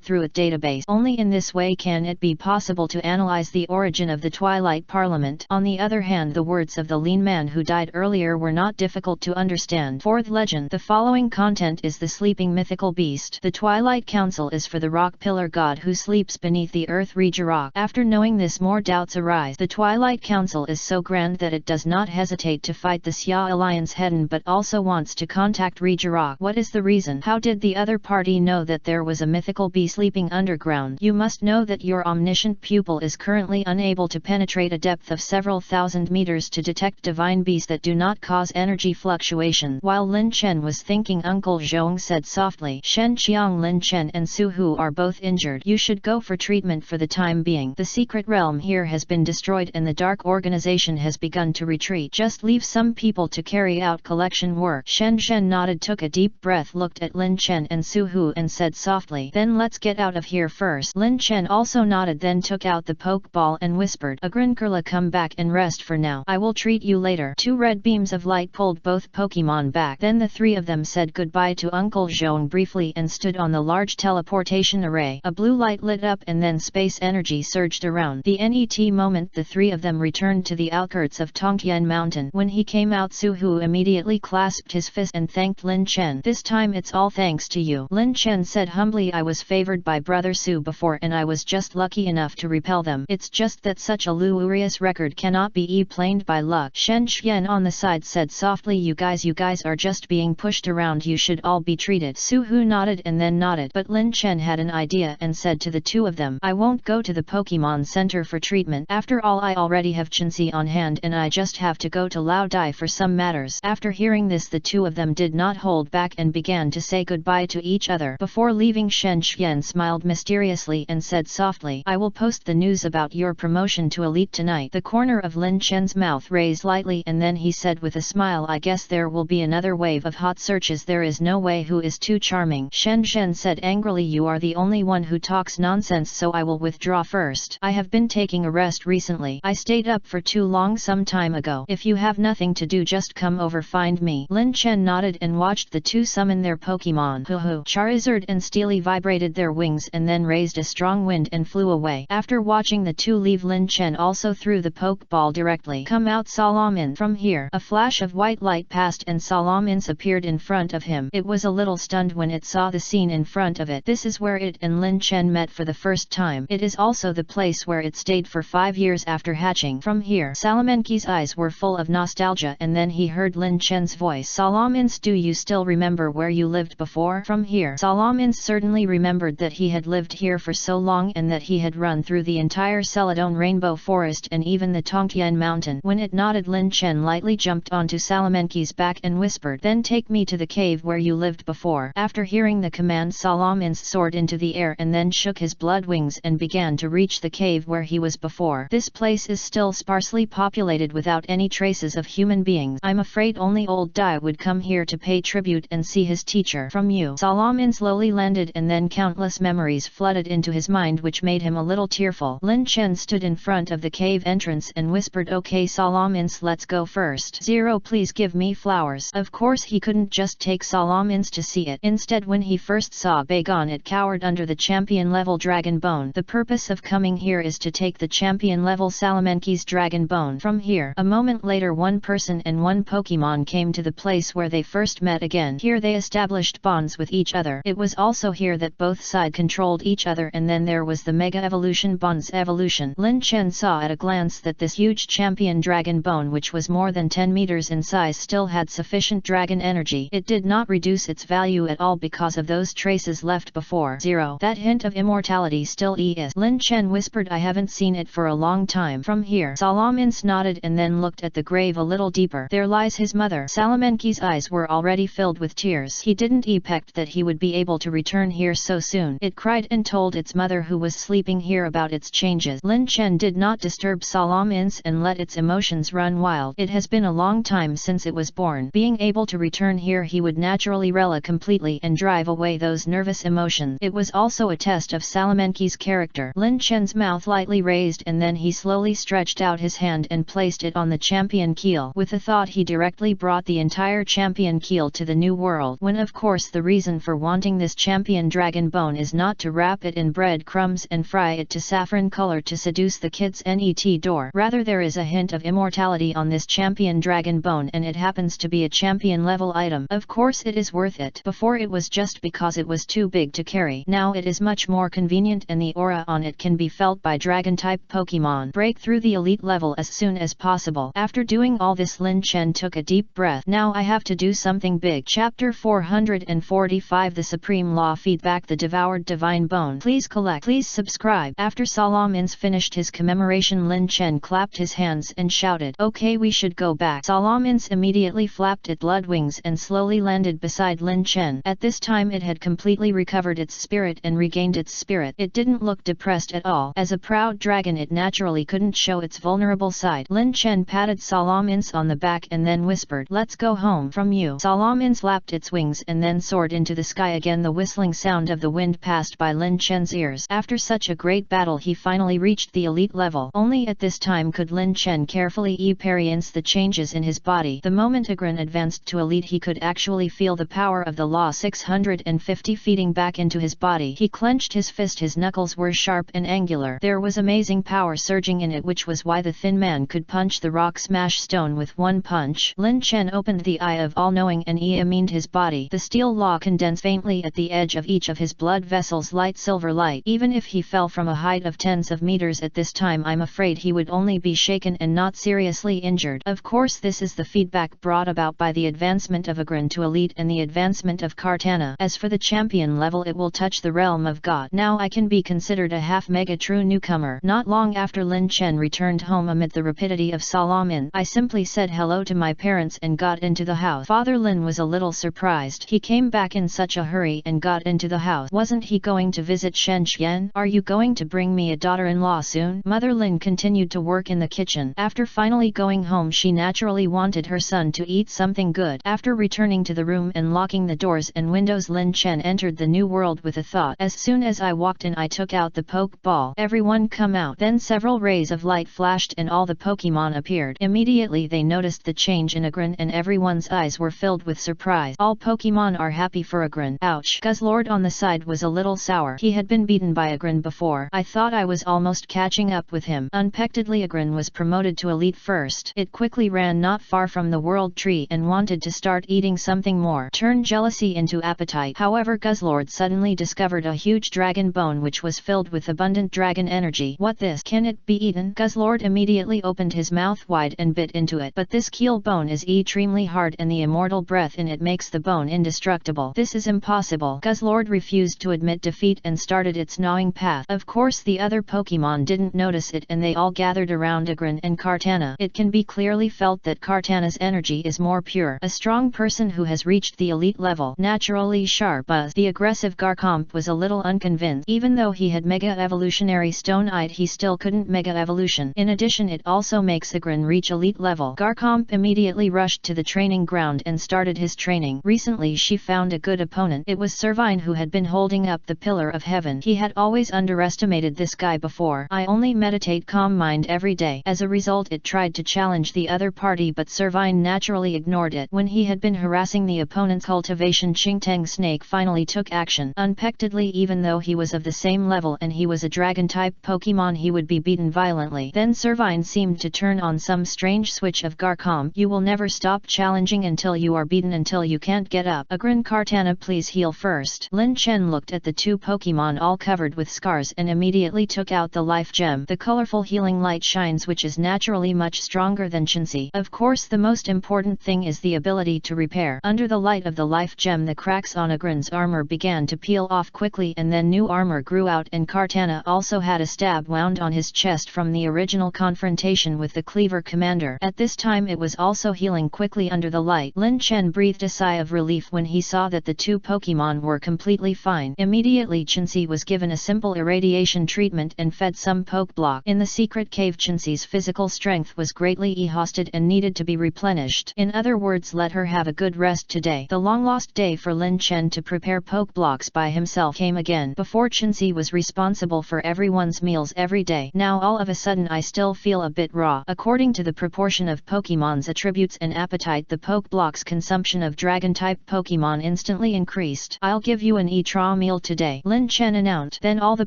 through a database. Only in this way can it be possible to analyze the origin of the Twilight Parliament. On the other hand, the words of the lean man who died earlier were not difficult to understand. Fourth legend. The following content is the sleeping mythical beast. The Twilight Council is for the rock pillar god who sleeps beneath the earth Rejarok. After knowing this, more doubts arise. The Twilight Council is so grand that it does not hesitate to fight the Xia Alliance hidden but also wants to contact Rejarok. What is the reason? How did the other party know that there was a mythical beast sleeping underground? You must know that your omniscient pupil is currently unable to penetrate a depth of several thousand meters to detect divine beasts that do not cause energy fluctuation. While Lin Chen was thinking, Uncle Zhong said softly, Shen Qiang, Lin Chen and Su Hu are both injured. You should go for treatment for the time being. The secret realm here has been destroyed and the dark organization has begun to retreat. Just leave some people to carry out collection work. Shen Zhen nodded, took a deep breath, looked at Lin Chen and Su Hu and said softly, then let's get out of here first. Lin Chen also nodded, then took out the pokeball and whispered, Agrinkula, come back and rest for now. I will treat you later. Two red beams of light pulled both Pokemon back. Then the three of them said goodbye to Uncle Zhong briefly and stood on the large teleportation array. A blue light lit up and then space energy surged around. The NET moment the three of them returned to the outskirts of Tongtian Mountain. When he came out, Su Hu immediately clasped his fist and thanked Lin Chen. This time it's all thanks to you. Lin Chen said humbly, I was favored by Brother Su before and I was just lucky enough to repel them. It's just that such a luxurious record cannot be planed by luck. Shen Xian on the side said softly, you guys are just being pushed around. You should all be treated. Su Hu nodded and then nodded, but Lin Chen had an idea and said to the two of them, I won't go to the Pokemon Center for treatment. After all, I already have Chenxi on hand and I just have to go to Lao Dai for some matters. After hearing this, the two of them did not hold back and began to say goodbye to each other. Before leaving, Shen Xian smiled mysteriously and said softly, I will post the news about your promotion to elite tonight. The corner of Lin Chen's mouth raised lightly and then he said with a smile, I guess there will be another wave of hot searches. There is no way. Who is too charming? Shen Zhen said angrily, you are the only one who talks nonsense, so I will withdraw first. I have been taking a rest recently. I stayed up for too long some time ago. If you have nothing to do, just come over, find me. Lin Chen nodded and watched the two summon their Pokemon. Hoo-hoo. Charizard and Steely vibrated their wings and then raised a strong wind and flew away. After watching the two leave, Lin Chen also threw the Pokeball directly. Come out, Salamins. From here, a flash of white light passed and Salamins appeared in front of him. It was a little stunned when it saw the scene in front of it. This is where it and Lin Chen met for the first time. It is also the place where it stayed for 5 years after hatching. From here, Salamanki's eyes were full of nostalgia and then he heard Lin Chen's voice. Salamins, do you still remember where you lived before? From here, Salamins certainly remembered that he had lived here for so long and that he had run through the entire Celadon Rainbow Forest and even the Tongtian Mountain. When it nodded, Lin Chen lightly jumped onto Salamanki's back and whispered, then take me to the cave where you lived before. After hearing the command, Salamins soared into the air and then shook his blood wings and began to reach the cave where he was before. This place is still sparsely populated without any traces of human beings. I'm afraid only old Dai would come here to pay tribute and see his teacher. From you, Salamin slowly landed and then countless memories flooded into his mind which made him a little tearful. Lin Chen stood in front of the cave entrance and whispered, okay Salamins, let's go first. Zero, please give me flowers. Of course he couldn't just take Salamins to see it. Instead, when he first saw Bagon, it cowered under the champion level dragon bone. The purpose of coming here is to take the champion level Salamanki's dragon bone. From here, a moment later, one person and one Pokemon came to the place where they first met again. Here they established bonds with each other. It was also here that both sides controlled each other, and then there was the Mega Evolution Bonds evolution. Lin Chen saw at a glance that this huge champion dragon bone, which was more than 10 meters in size, still had sufficient dragon energy. It did not reduce its value at all because of those traces left before. Zero. That hint of immortality still is. Lin Chen whispered, I haven't seen it for a long time. From here. Solomons nodded and then looked at the grave a little deeper. There lies his mother. Salamenki's eyes were already filled with tears. He didn't expect that he would be able to return here so soon. It cried and told its mother, who was sleeping here, about its changes. Lin Chen did not disturb Solomons and let its emotions run wild. It has been a long time since it was born. Being able to return here, he would naturally relax completely and drive away those nervous emotions. It was also a test of Salamenki's character. Lin Chen's mouth lightly raised and then he slowly stretched out his hand and placed it on the champion keel. With a thought, he directly brought the entire champion keel to the new world. When of course the reason for wanting this champion dragon bone is not to wrap it in bread crumbs and fry it to saffron color to seduce the kids net door. Rather, there is a hint of immortality on this champion dragon bone, and it happens to be a champion level item. Of course it is worth it. Before it was just because it was too big to carry. Now it is much more convenient and the aura on it can be felt by dragon-type Pokemon. Break through the elite level as soon as possible. After doing all this, Lin Chen took a deep breath. Now I have to do something big. Chapter 445 The Supreme Law. Feedback. The Devoured Divine Bone. Please collect. Please subscribe. After Solomons finished his commemoration, Lin Chen clapped his hands and shouted, okay, we should go back. Solomons immediately flapped its blood wings and slowly landed beside Lin Chen. At this time it had completely recovered its spirit and regained its spirit. It didn't look depressed at all. As a proud dragon, it naturally couldn't show its vulnerable side. Lin Chen patted Solomons on the back and then whispered, let's go home from you. Solomons flapped its wings and then soared into the sky again. The whistling sound of the wind passed by Lin Chen's ears. After such a great battle, he finally reached the elite level. Only at this time could Lin Chen carefully experience the changes in his body. The moment Agron advanced to elite, he could actually feel the power of the law 650 feeding back into his body. He clenched his fist. His knuckles were sharp and angular. There was amazing power surging in it, which was why the thin man could punch the rock smash stone with one punch. Lin Chen opened the eye of all-knowing and examined his body. The steel law condensed faintly at the edge of each of his blood vessels, light silver light. Even if he fell from a height of tens of meters at this time, I'm afraid he would only be shaken and not seriously injured. Of course, this is the feedback brought about by the advancement of Agron to elite and the advancement of Kartana. As for the champion level, it will touch the realm of God. Now I can be considered a half-mega true newcomer. Not long after Lin Chen returned home amid the rapidity of Solomon, I simply said hello to my parents and got into the house. Father Lin was a little surprised. He came back in such a hurry and got into the house. Wasn't he going to visit Shen Xian? Are you going to bring me a daughter-in-law soon? Mother Lin continued to work in the kitchen. After finally going home, she naturally wanted her son to eat something good. After returning to the room and locking the doors and windows, Lin Chen entered the new world with a thought. As soon as I walked in, I took out the poke ball. Everyone come out. Then several rays of light flashed and all the Pokemon appeared. Immediately they noticed the change in Agron and everyone's eyes were filled with surprise. All Pokemon are happy for Agron. Ouch. Guzzlord on the side was a little sour. He had been beaten by Agron before. I thought I was almost catching up with him. Unexpectedly, Agron was promoted to elite first. It quickly ran not far from the world tree and wanted to start eating something more. Turn jealousy into appetite. However, Guzzlord suddenly discovered a huge dragon bone which was filled with abundant dragon energy. What this? Can it be eaten? Guzzlord immediately opened his mouth wide and bit into it. But this keel bone is extremely hard and the immortal breath in it makes the bone indestructible. This is impossible. Guzzlord refused to admit defeat and started its gnawing path. Of course the other Pokemon didn't notice it and they all gathered around Agron and Kartana. It can be clearly felt that Kartana's energy is more pure. A strong person who has reached the elite level. Naturally sharp. The aggressive Garchomp was a little unconvinced. Even though he had Mega Evolutionary Stone-eyed, he still couldn't Mega Evolution. In addition, it also makes Agron reach elite level. Garchomp immediately rushed to the training ground and started his training. Recently she found a good opponent. It was Servine, who had been holding up the pillar of heaven. He had always underestimated this guy before. I only meditate calm mind every day. As a result, it tried to challenge the other party, but Servine naturally ignored it. When he had been harassing the opponent's cultivation, Qingtang Snake finally took action. Unexpectedly, even though he was of the same level and he was a dragon-type Pokemon, he would be beaten violently. Then Servine seemed to turn on some strange switch of Garchomp. You will never stop challenging until you are beaten, until you can't get up. Agron, Kartana, please heal first. Lin Chen looked at the two Pokemon all covered with scars and immediately took out the life gem. The colorful healing light shines, which is naturally much stronger than Chinsi. Of course, the most important thing is the ability to repair. Under the light of the life gem, the cracks on Agron's armor began to peel off quickly and then and new armor grew out, and Kartana also had a stab wound on his chest from the original confrontation with the Cleaver commander. At this time it was also healing quickly under the light. Lin Chen breathed a sigh of relief when he saw that the two Pokemon were completely fine. Immediately Chansey was given a simple irradiation treatment and fed some poke block. In the secret cave, Chansey's physical strength was greatly exhausted and needed to be replenished. In other words, let her have a good rest today. The long-lost day for Lin Chen to prepare poke blocks by himself came again. Before, Chansey was responsible for everyone's meals every day. Now all of a sudden I still feel a bit raw. According to the proportion of Pokemon's attributes and appetite, the poke blocks consumption of dragon-type Pokemon instantly increased. I'll give you an extra meal today, Lin Chen announced. Then all the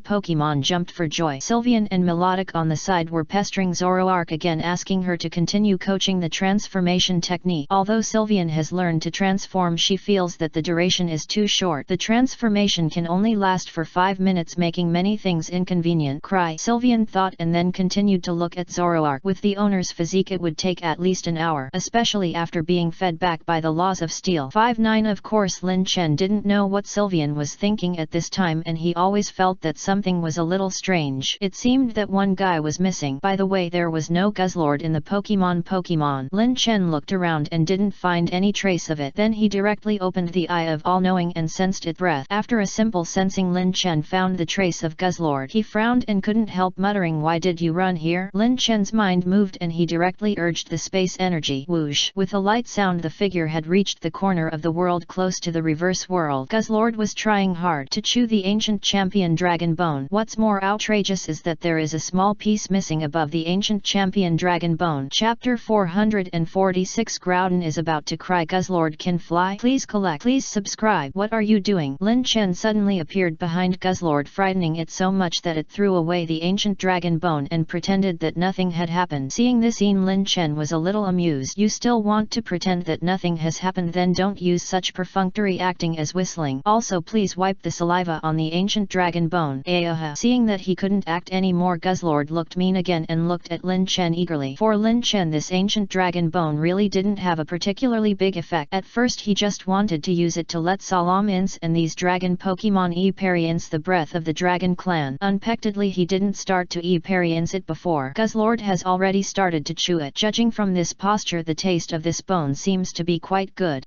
Pokemon jumped for joy. Sylveon and Melodic on the side were pestering Zoroark again, asking her to continue coaching the transformation technique. Although Sylveon has learned to transform, she feels that the duration is too short. The transformation can only last for 5 minutes, making many things inconvenient. Cry, Sylveon thought, and then continued to look at Zoroark. With the owner's physique it would take at least an hour, especially after being fed back by the laws of steel. 5-9 Of course Lin Chen didn't know what Sylveon was thinking at this time, and he always felt that something was a little strange. It seemed that one guy was missing. By the way, there was no Guzzlord in the Pokemon. Lin Chen looked around and didn't find any trace of it. Then he directly opened the eye of all-knowing and sensed its breath. After a simple sensing, Lin Chen found the trace of Guzzlord. He frowned and couldn't help muttering, "Why did you run here?" Lin Chen's mind moved and he directly urged the space energy. Whoosh! With a light sound, the figure had reached the corner of the world close to the reverse world. Guzzlord was trying hard to chew the ancient champion dragon bone. What's more outrageous is that there is a small piece missing above the ancient champion dragon bone. Chapter 446 Groudon is about to cry. Guzzlord can fly? Please collect. Please subscribe. What are you doing? Lin Chen suddenly appeared behind Guzzlord, frightening it so much that it threw away the ancient dragon bone and pretended that nothing had happened. Seeing this scene, Lin Chen was a little amused. You still want to pretend that nothing has happened? Then don't use such perfunctory acting as whistling. Also, please wipe the saliva on the ancient dragon bone. Seeing that he couldn't act anymore, Guzzlord looked mean again and looked at Lin Chen eagerly. For Lin Chen, this ancient dragon bone really didn't have a particularly big effect. At first he just wanted to use it to let Salamence and these dragon Pokemon experience the breath of the dragon clan. Unexpectedly he didn't start to experience it before Guzzlord has already started to chew it. Judging from this posture, the taste of this bone seems to be quite good.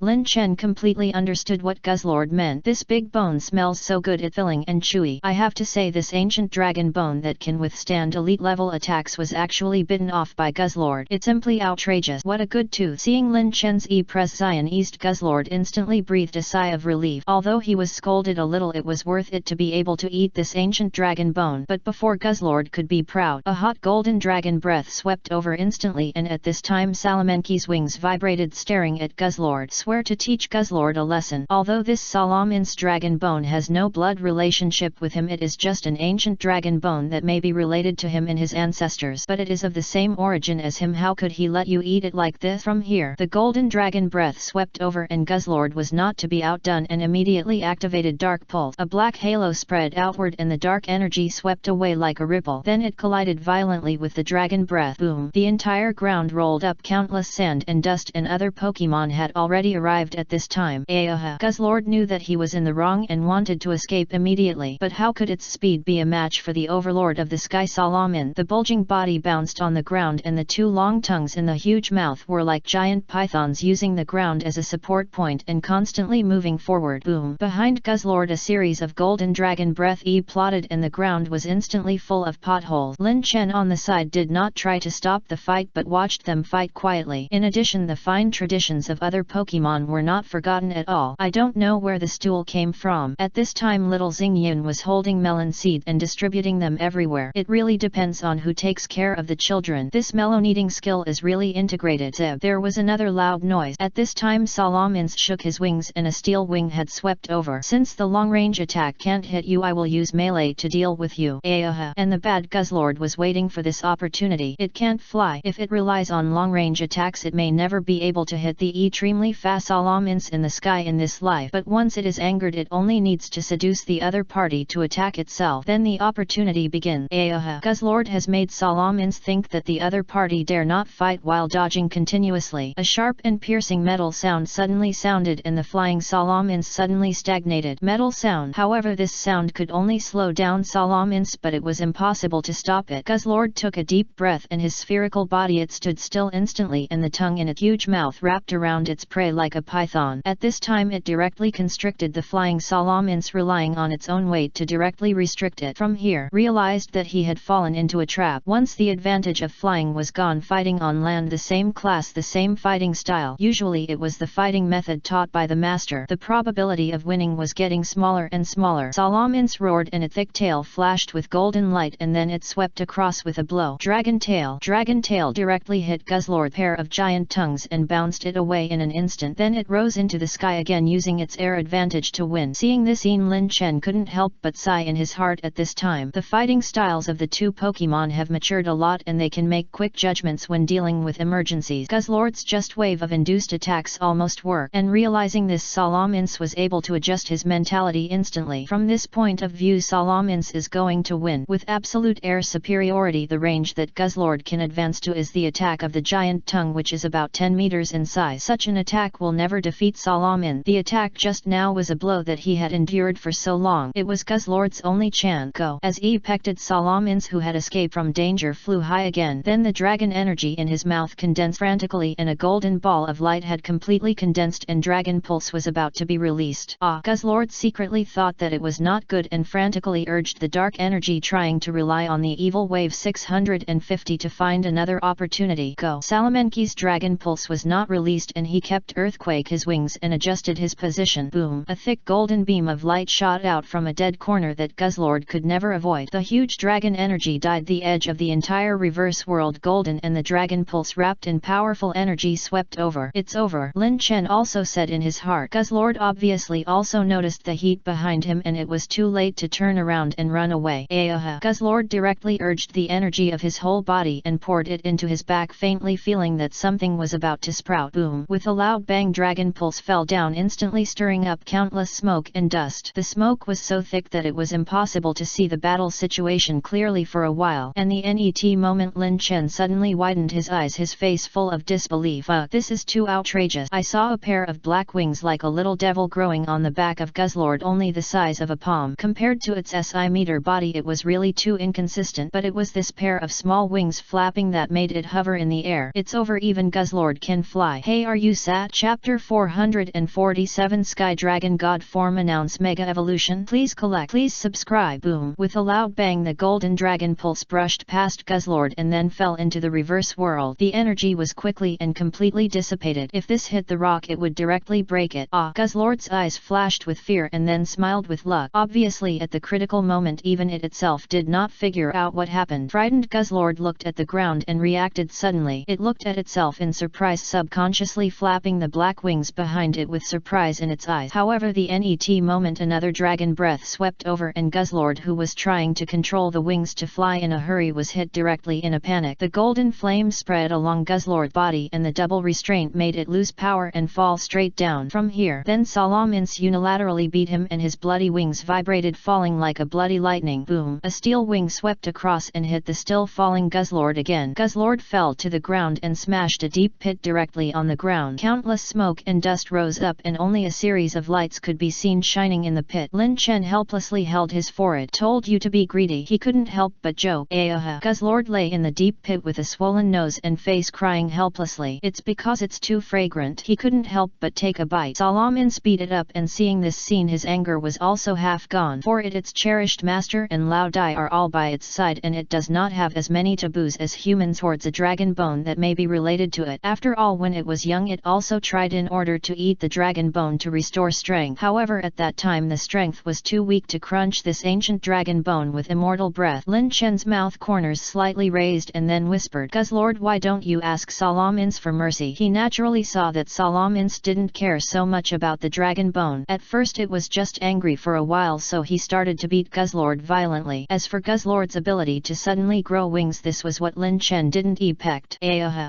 Lin Chen completely understood what Guzzlord meant. This big bone smells so good, it's filling and chewy. I have to say, this ancient dragon bone that can withstand elite level attacks was actually bitten off by Guzzlord. It's simply outrageous. What a good tooth. Seeing Lin Chen's pression eased, Guzzlord instantly breathed a sigh of relief. Although he was scolded a little, it was worth it to be able to eat this ancient dragon bone. But before Guzzlord could be proud, a hot golden dragon breath swept over instantly, and at this time Salamenke's wings vibrated, staring at Guzzlord. Swear to teach Guzzlord a lesson. Although this Salamence dragon bone has no blood relationship with him, it is just an ancient dragon bone that may be related to him and his ancestors, but it is of the same origin as him. How could he let you eat it like this? From here, the golden dragon breath swept over, and Guzzlord was not to be outdone and immediately activated Dark Pulse. A black halo spread outward and the dark energy swept away like a ripple. Then it collided violently with the dragon breath. Boom! The entire ground rolled up. Countless sand and dust and other Pokemon had already arrived at this time. Guzzlord knew that he was in the wrong and wanted to escape immediately, but how could its speed be a match for the overlord of the sky, Salamence? The bulging body bounced on the ground, and the two long tongues in the huge mouth were like giant pythons, using the ground as a support point and constantly moving forward. Boom! Behind Guzzlord a series of golden dragon breath plotted, and the ground was instantly full of potholes. Lin Chen on the side did not try to stop the fight but watched them fight quietly. In addition, the fine traditions of other Pokemon were not forgotten at all. I don't know where the stool came from. At this time little Xingyin was holding melon seed and distributing them everywhere. It really depends on who takes care of the children. This melon eating skill is really integrated. There was another loud noise. At this time Salamence shook his wings and a steel wing had swept over. Since the long-range attack can't hit you, I will use melee to deal with you. And the bad Guzzlord was waiting for this opportunity. It can't fly. If it relies on long-range attacks, it may never be able to hit the extremely fast Salamence in the sky in this life. But once it is angered, it only needs to seduce the other party to attack itself. Then the opportunity begins. Guzzlord has made Salamence think that the other party dare not fight while dodging continuously. A sharp and piercing metal sound suddenly sounded, and the flying Salamence suddenly stagnated. Metal sound. sound. However, this sound could only slow down Salamence, but it was impossible to stop it. Guzzlord took a deep breath and his spherical body it stood still instantly, and the tongue in its huge mouth wrapped around its prey like a python. At this time it directly constricted the flying Salamence, relying on its own weight to directly restrict it. From here, realized that he had fallen into a trap. Once the advantage of flying was gone, fighting on land, the same class, the same fighting style. Usually it was the fighting method taught by the master. The probability of winning was getting smaller and smaller. Salamence roared and its thick tail flashed with golden light, and then it swept across with a blow. Dragon tail. Dragon tail directly hit Guzzlord's pair of giant tongues and bounced it away in an instant. Then it rose into the sky again, using its air advantage to win. Seeing this, Lin Chen couldn't help but sigh in his heart at this time. The fighting styles of the two Pokemon have matured a lot, and they can make quick judgments when dealing with emergencies. Guzzlord's just wave of induced attacks almost worked, and realizing this, Salamence was able to adjust his mentality instantly. From this point of view, Salamence is going to win. With absolute air superiority, the range that Guzzlord can advance to is the attack of the giant tongue, which is about 10 meters in size. Such an attack will never defeat Salamence. The attack just now was a blow that he had endured for so long. It was Guzzlord's only chance. Go! As he pecked Salamence, who had escaped from danger, flew high again. Then the dragon energy in his mouth condensed frantically, and a golden ball of light had completely condensed, and dragon pulse was about to be released. Guzzlord secretly thought that it was not good and frantically urged the dark energy, trying to rely on the evil wave 650 to find another opportunity. Go! Salamenke's dragon pulse was not released, and he kept earthquake his wings and adjusted his position. Boom! A thick golden beam of light shot out from a dead corner that Guzzlord could never avoid. The huge dragon energy dyed the edge of the entire reverse world golden, and the dragon pulse wrapped in powerful energy swept over. It's over, Lin Chen also said in his heart. Guzzlord obviously also noticed the heat behind him, and it was too late to turn around and run away. Guzzlord directly urged the energy of his whole body and poured it into his back, faintly feeling that something was about to sprout. Boom! With a loud bang, dragon pulse fell down instantly, stirring up countless smoke and dust. The smoke was so thick that it was impossible to see the battle situation clearly for a while, and the net moment Lin Chen suddenly widened his eyes, his face full of disbelief. This is too outrageous. I saw a pair of black wings like a little devil growing on the back of Guzzlord, only the size of a palm. Compared to its SI-meter body, it was really too inconsistent, but it was this pair of small wings flapping that made it hover in the air. It's over, even Guzzlord can fly. Hey, are you sad? Chapter 447 Sky Dragon God Form Announce Mega Evolution. Please collect. Please subscribe. Boom! With a loud bang, the golden dragon pulse brushed past Guzzlord and then fell into the reverse world. The energy was quickly and completely dissipated. If this hit the rock, it would directly break it. Guzzlord's eyes flashed with fear and then smiled with luck. Obviously, at the critical moment, even it itself did not figure out what happened. Frightened Guzzlord looked at the ground and reacted suddenly. It looked at itself in surprise, subconsciously flapping the black wings behind it with surprise in its eyes. However, the net moment, another dragon breath swept over, and Guzzlord, who was trying to control the wings to fly in a hurry, was hit directly in a panic. The golden flame spread along Guzzlord's body, and the double restraint made it lose power and fall straight down. From here, then Salamence unilaterally beat him, and his bloody wings vibrated, falling like a bloody lightning. Boom! A steel wing swept across and hit the still falling Guzzlord again. Guzzlord fell to the ground and smashed a deep pit directly on the ground. Countless smoke and dust rose up, and only a series of lights could be seen shining in the pit. Lin Chen helplessly held his forehead. Told you to be greedy. He couldn't help but joke. Guzzlord lay in the deep pit with a swollen nose and face, crying helplessly. It's because it's too fragrant. He couldn't help but take a bite. Salamence beat it up, and seeing this scene, his anger was also half gone. For its cherished master and Lao Dai are all by its side, and it does not have as many taboos as humans hoards a dragon bone that may be related to it. After all, when it was young, it also tried in order to eat the dragon bone to restore strength. However, at that time the strength was too weak to crunch this ancient dragon bone with immortal breath. Lin Chen's mouth corners slightly raised and then whispered, Guzzlord, why don't you ask Salamence for mercy? He naturally saw that Salamence didn't care so much about the dragon bone. At first it was just angry for a while, so he started to beat Guzzlord violently. As for Guzzlord's ability to suddenly grow wings, this was what Lin Chen didn't expect.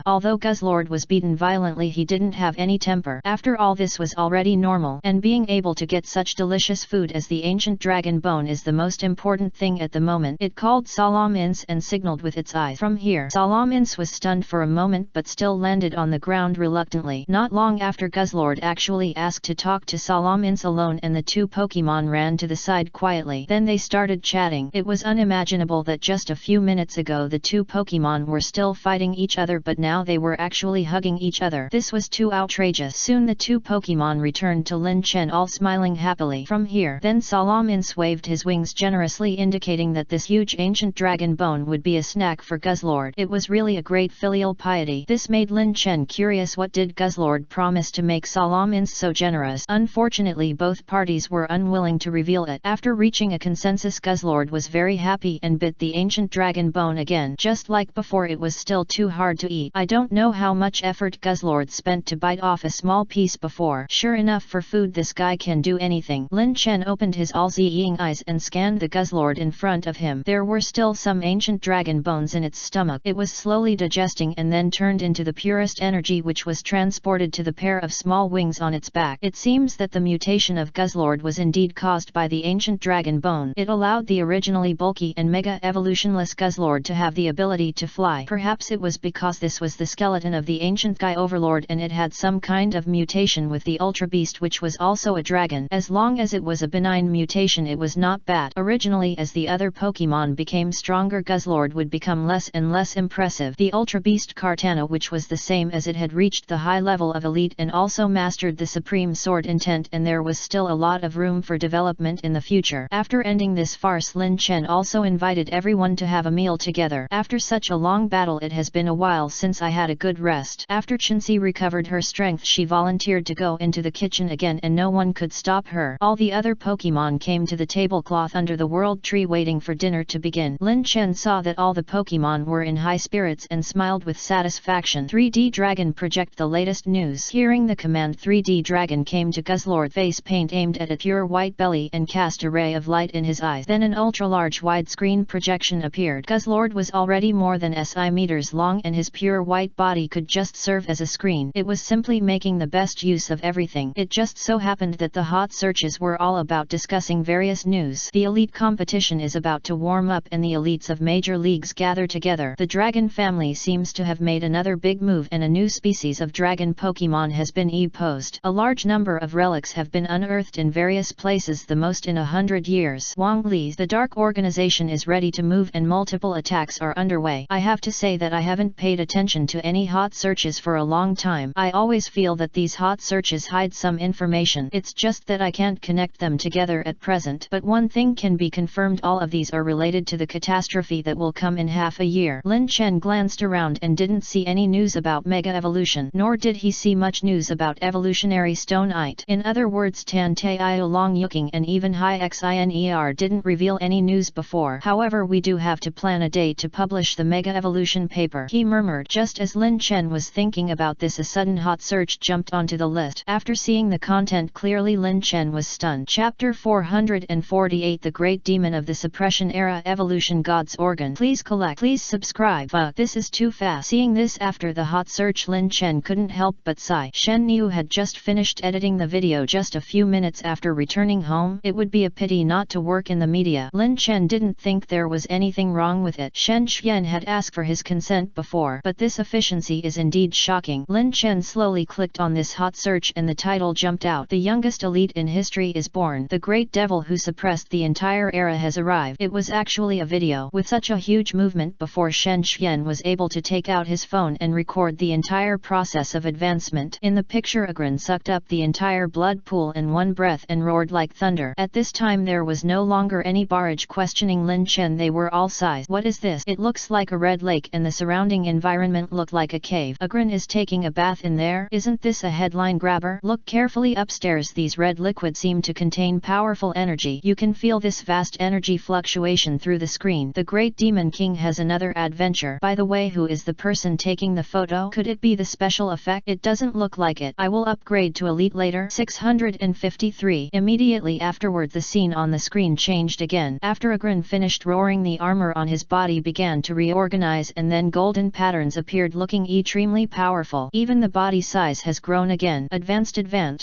Although Guzzlord was beaten violently, he didn't have any temper. After all, this was already normal, and being able to get such delicious food as the ancient dragon bone is the most important thing at the moment. It called Salamence and signaled with its eyes. From here, Salamence was stunned for a moment but still landed on the ground reluctantly. Not long after, Guzzlord actually asked to talk to Salamence alone, and the two Pokemon ran to the side quietly. Then they started chatting. It was unimaginable that just a few minutes ago the two Pokemon were still fighting each other, but now they were actually hugging each other. This was too outrageous. Soon the two Pokemon returned to Lin Chen, all smiling happily. From here, then Salamence waved his wings generously, indicating that this huge ancient dragon bone would be a snack for Guzzlord. It was really a great filial piety. This made Lin Chen curious. What did Guzzlord promise to make Salamence so generous? Unfortunately, both parties were unwilling to reveal it. After reaching a consensus, Guzzlord was very happy and bit the ancient dragon bone again. Just like before, it was still too hard to eat. I don't know how much effort Guzzlord spent to bite off a small piece before. Sure enough, for food this guy can do anything. Lin Chen opened his all-seeing eyes and scanned the Guzzlord in front of him. There were still some ancient dragon bones in its stomach. It was slowly digesting and then turned into the purest energy, which was transported to the pair of small wings on its back. It seems that the mutation of Guzzlord was indeed caused by the ancient dragon bone. It allowed the originally bulky and mega evolutionless Guzzlord to have the ability to fly. Perhaps it was because this was the skeleton of the ancient Guy Overlord and it had some kind of mutation with the Ultra Beast, which was also a dragon. As long as it was a benign mutation, it was not bad. Originally, as the other Pokemon became stronger, Guzzlord would become less and less impressive. The Ultra Beast Kartana, which was the same as it had reached the high level of elite and also mastered the Supreme Sword Intent, and there was still a lot of room for development in the future. After ending this farce, Lin Chen also invited everyone to have a meal together. After such a long battle, it has been a while since I had a good rest. After Chinsi recovered her strength, she volunteered to go into the kitchen again and no one could stop her. All the other Pokemon came to the tablecloth under the world tree waiting for dinner to begin. Lin Chen saw that all the Pokemon were in high spirits and smiled with satisfaction. 3D Dragon, project the latest news. Hearing the command, 3D Dragon came to Guzzlord. Face paint aimed at a pure white belly and cast a ray of light in his eyes. Then an ultra-large widescreen projection appeared. Guzzlord was already more than SI meters long and his pure white body could just serve as a screen. It was simply making the best use of everything. It just so happened that the hot searches were all about discussing various news. The elite competition is about to warm up and the elites of major leagues gather together. The dragon family seems to have made another big move and a new species of dragon Pokemon has been posed. A large number of relics have been unearthed in various places, the most in 100 years. Wang Li's The Dark Organization is ready to move and multiple attacks are underway. I have to say that I haven't paid attention to any hot searches for a long time. I always feel that these hot searches hide some information. It's just that I can't connect them together at present. But one thing can be confirmed, all of these are related to the catastrophe that will come in half a year. Lin Chen glanced around and didn't see any news about Mega Evolution, nor did he see much news about Evolutionary Stone-ite. In other words, Tan Teo Long Yuking and even High Xiner didn't reveal any news before. However, we do have to plan a day to publish the Mega Evolution paper, he murmured. Just as Lin Chen was thinking about this, a sudden hot search jumped onto the list. After seeing the content clearly, Lin Chen was stunned. Chapter 448, The Great Demon of the Suppression Era, Evolution God's Organ. Please collect. Please subscribe. This is too fast. Seeing this after the hot search, Lin Chen couldn't help but sigh. Shen Niu had just finished editing the video just a few minutes after returning home. It would be a pity not to work in the media. Lin Chen didn't think there was anything wrong with it. Shen Xian had asked for his consent before, but this efficiency is indeed shocking. Lin Chen slowly clicked on this hot search and the title jumped out. The youngest elite in history is born. The great devil who suppressed the entire era has arrived. It was actually a video. With such a huge movement before, Shen Xian was able to take out his phone and record the entire process of advancement. In the picture, Agron sucked up the entire blood pool in one breath and roared like thunder. At this time there was no longer any barrage questioning Lin Chen. They were all sighs. What is this? It looks like a red lake and the surrounding environment looked like a cave. Agron is taking a bath in there. Isn't this a headline grabber? Look carefully upstairs. These red liquids seem to contain powerful energy. You can feel this vast energy fluctuation through the screen. The Great Demon King has another adventure. By the way, who is the person taking the photo? Could it be the special effect? It doesn't look like it. I will upgrade to elite later. 653. Immediately afterward, the scene on the screen changed again. After Agron finished roaring, the armor on his body began to reorganize and then golden patterns appeared, looking extremely powerful. Even the body size has grown again. Advanced.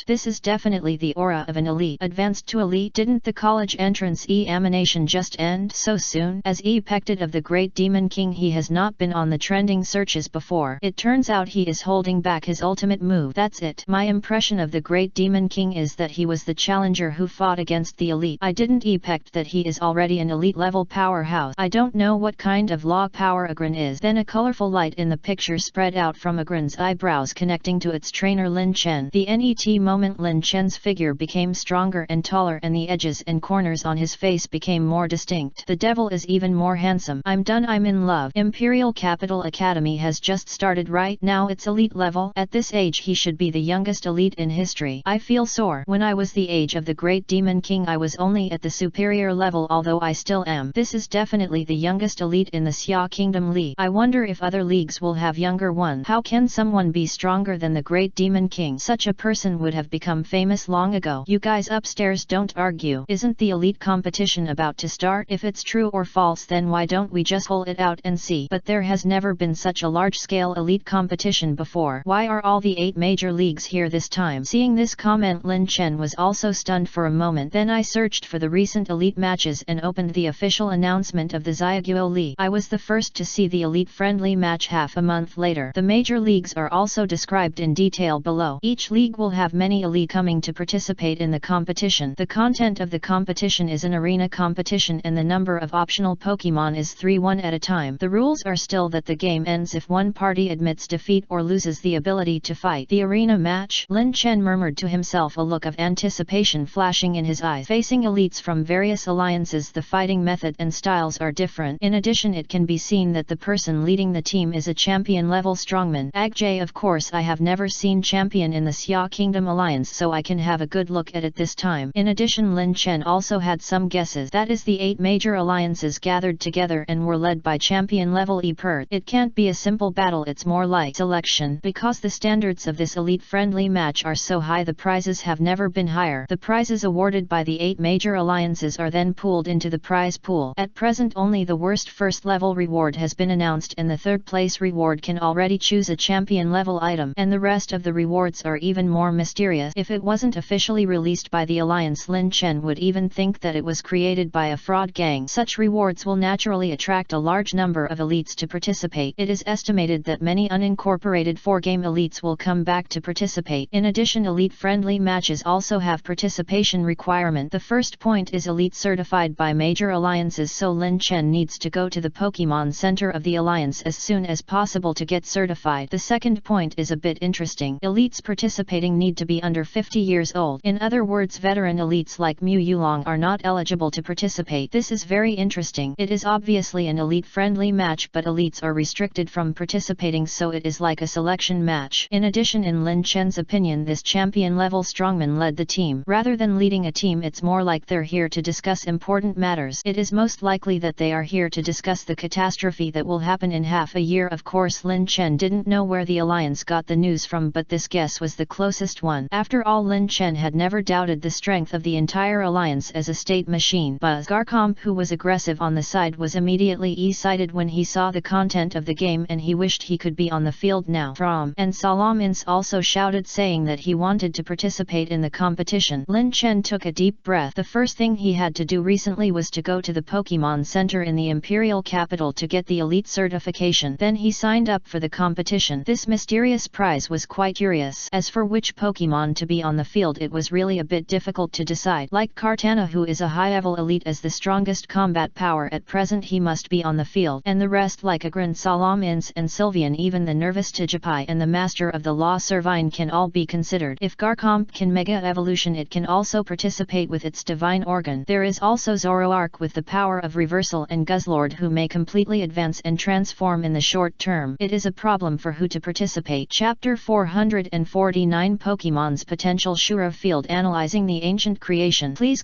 This is definitely the aura of an elite. Advanced to elite. Didn't the college entrance examination just end so soon? As expected of the Great Demon King, he has not been on the trending searches before. It turns out he is holding back his ultimate move. That's it. My impression of the Great Demon King is that he was the challenger challenger who fought against the elite. I didn't expect that he is already an elite level powerhouse. I don't know what kind of law power Agron is. Then a colorful light in the picture spread out from Agron's eyebrows connecting to its trainer Lin Chen. The NET moment Lin Chen's figure became stronger and taller and the edges and corners on his face became more distinct. The devil is even more handsome. I'm done. I'm in love. Imperial Capital Academy has just started right now. It's elite level. At this age he should be the youngest elite in history. I feel sore. When I was the age of the Great Demon King I was only at the superior level, although I still am. This is definitely the youngest elite in the Xia Kingdom League. I wonder if other leagues will have younger ones. How can someone be stronger than the Great Demon King? Such a person would have become famous long ago. You guys upstairs don't argue. Isn't the elite competition about to start? If it's true or false, then why don't we just hold it out and see? But there has never been such a large-scale elite competition before. Why are all the 8 major leagues here this time? Seeing this comment, Lin Chen was also stunned for a moment. Then I searched for the recent elite matches and opened the official announcement of the Xiaoguo League. I was the first to see the elite-friendly match half a month later. The major leagues are also described in detail below. Each league will have many elite coming to participate in the competition. The content of the competition is an arena competition and the number of optional Pokemon is 3 one at a time. The rules are still that the game ends if one party admits defeat or loses the ability to fight. The arena match? Lin Chen murmured to himself, a look of anticipation flashing in his eyes. Facing elites from various alliances, the fighting method and styles are different. In addition, it can be seen that the person leading the team is a champion level strongman. Agjay, of course I have never seen champion in the Xia Kingdom Alliance, so I can have a good look at it this time. In addition, Lin Chen also had some guesses. That is, the 8 major alliances gathered together and were led by champion level expert. It can't be a simple battle, it's more like selection. Because the standards of this elite friendly match are so high, the prizes have never been higher. The prizes awarded by the 8 major alliances are then pooled into the prize pool. At present only the worst first level reward has been announced, and the third place reward can already choose a champion level item, and the rest of the rewards are even more mysterious. If it wasn't officially released by the alliance, Lin Chen would even think that it was created by a fraud gang. Such rewards will naturally attract a large number of elites to participate. It is estimated that many unincorporated 4-game elites will come back to participate. In addition, elite-friendly matches also have participation requirement. The first point is elite certified by major alliances, so Lin Chen needs to go to the Pokemon Center of the alliance as soon as possible to get certified. The second point is a bit interesting. Elites participating need to be under 50 years old. In other words, veteran elites like Mu Yulong are not eligible to participate. This is very interesting. It is obviously an elite-friendly match, but elites are restricted from participating, so it is like a selection match. In addition, in Lin Chen's opinion, this champion-level strongman led the team. Rather than leading a team, it's more like they're here to discuss important matters. It is most likely that they are here to discuss the catastrophe that will happen in half a year. Of course, Lin Chen didn't know where the alliance got the news from, but this guess was the closest one. After all, Lin Chen had never doubted the strength of the entire alliance as a state machine. Buzz Garcomp, who was aggressive on the side, was immediately excited when he saw the content of the game, and he wished he could be on the field now. From and Salamins also shouted, saying that he wanted to participate in the competition. Lin Chen took a deep breath. The first thing he had to do recently was to go to the Pokemon Center in the Imperial Capital to get the elite certification. Then he signed up for the competition. This mysterious prize was quite curious. As for which Pokemon to be on the field, it was really a bit difficult to decide. Like Kartana, who is a high-level elite as the strongest combat power at present, he must be on the field. And the rest, like Agron, Salamins and Sylveon, even the nervous Tijipai and the Master of the Law Servine, can all be considered. If Garcomp can Mega Evolution, it can also participate with its divine organ. There is also Zoroark with the power of reversal, and Guzzlord, who may completely advance and transform in the short term. It is a problem for who to participate. Chapter 449, Pokemon's Potential. Shura Field, analyzing the ancient creation. Please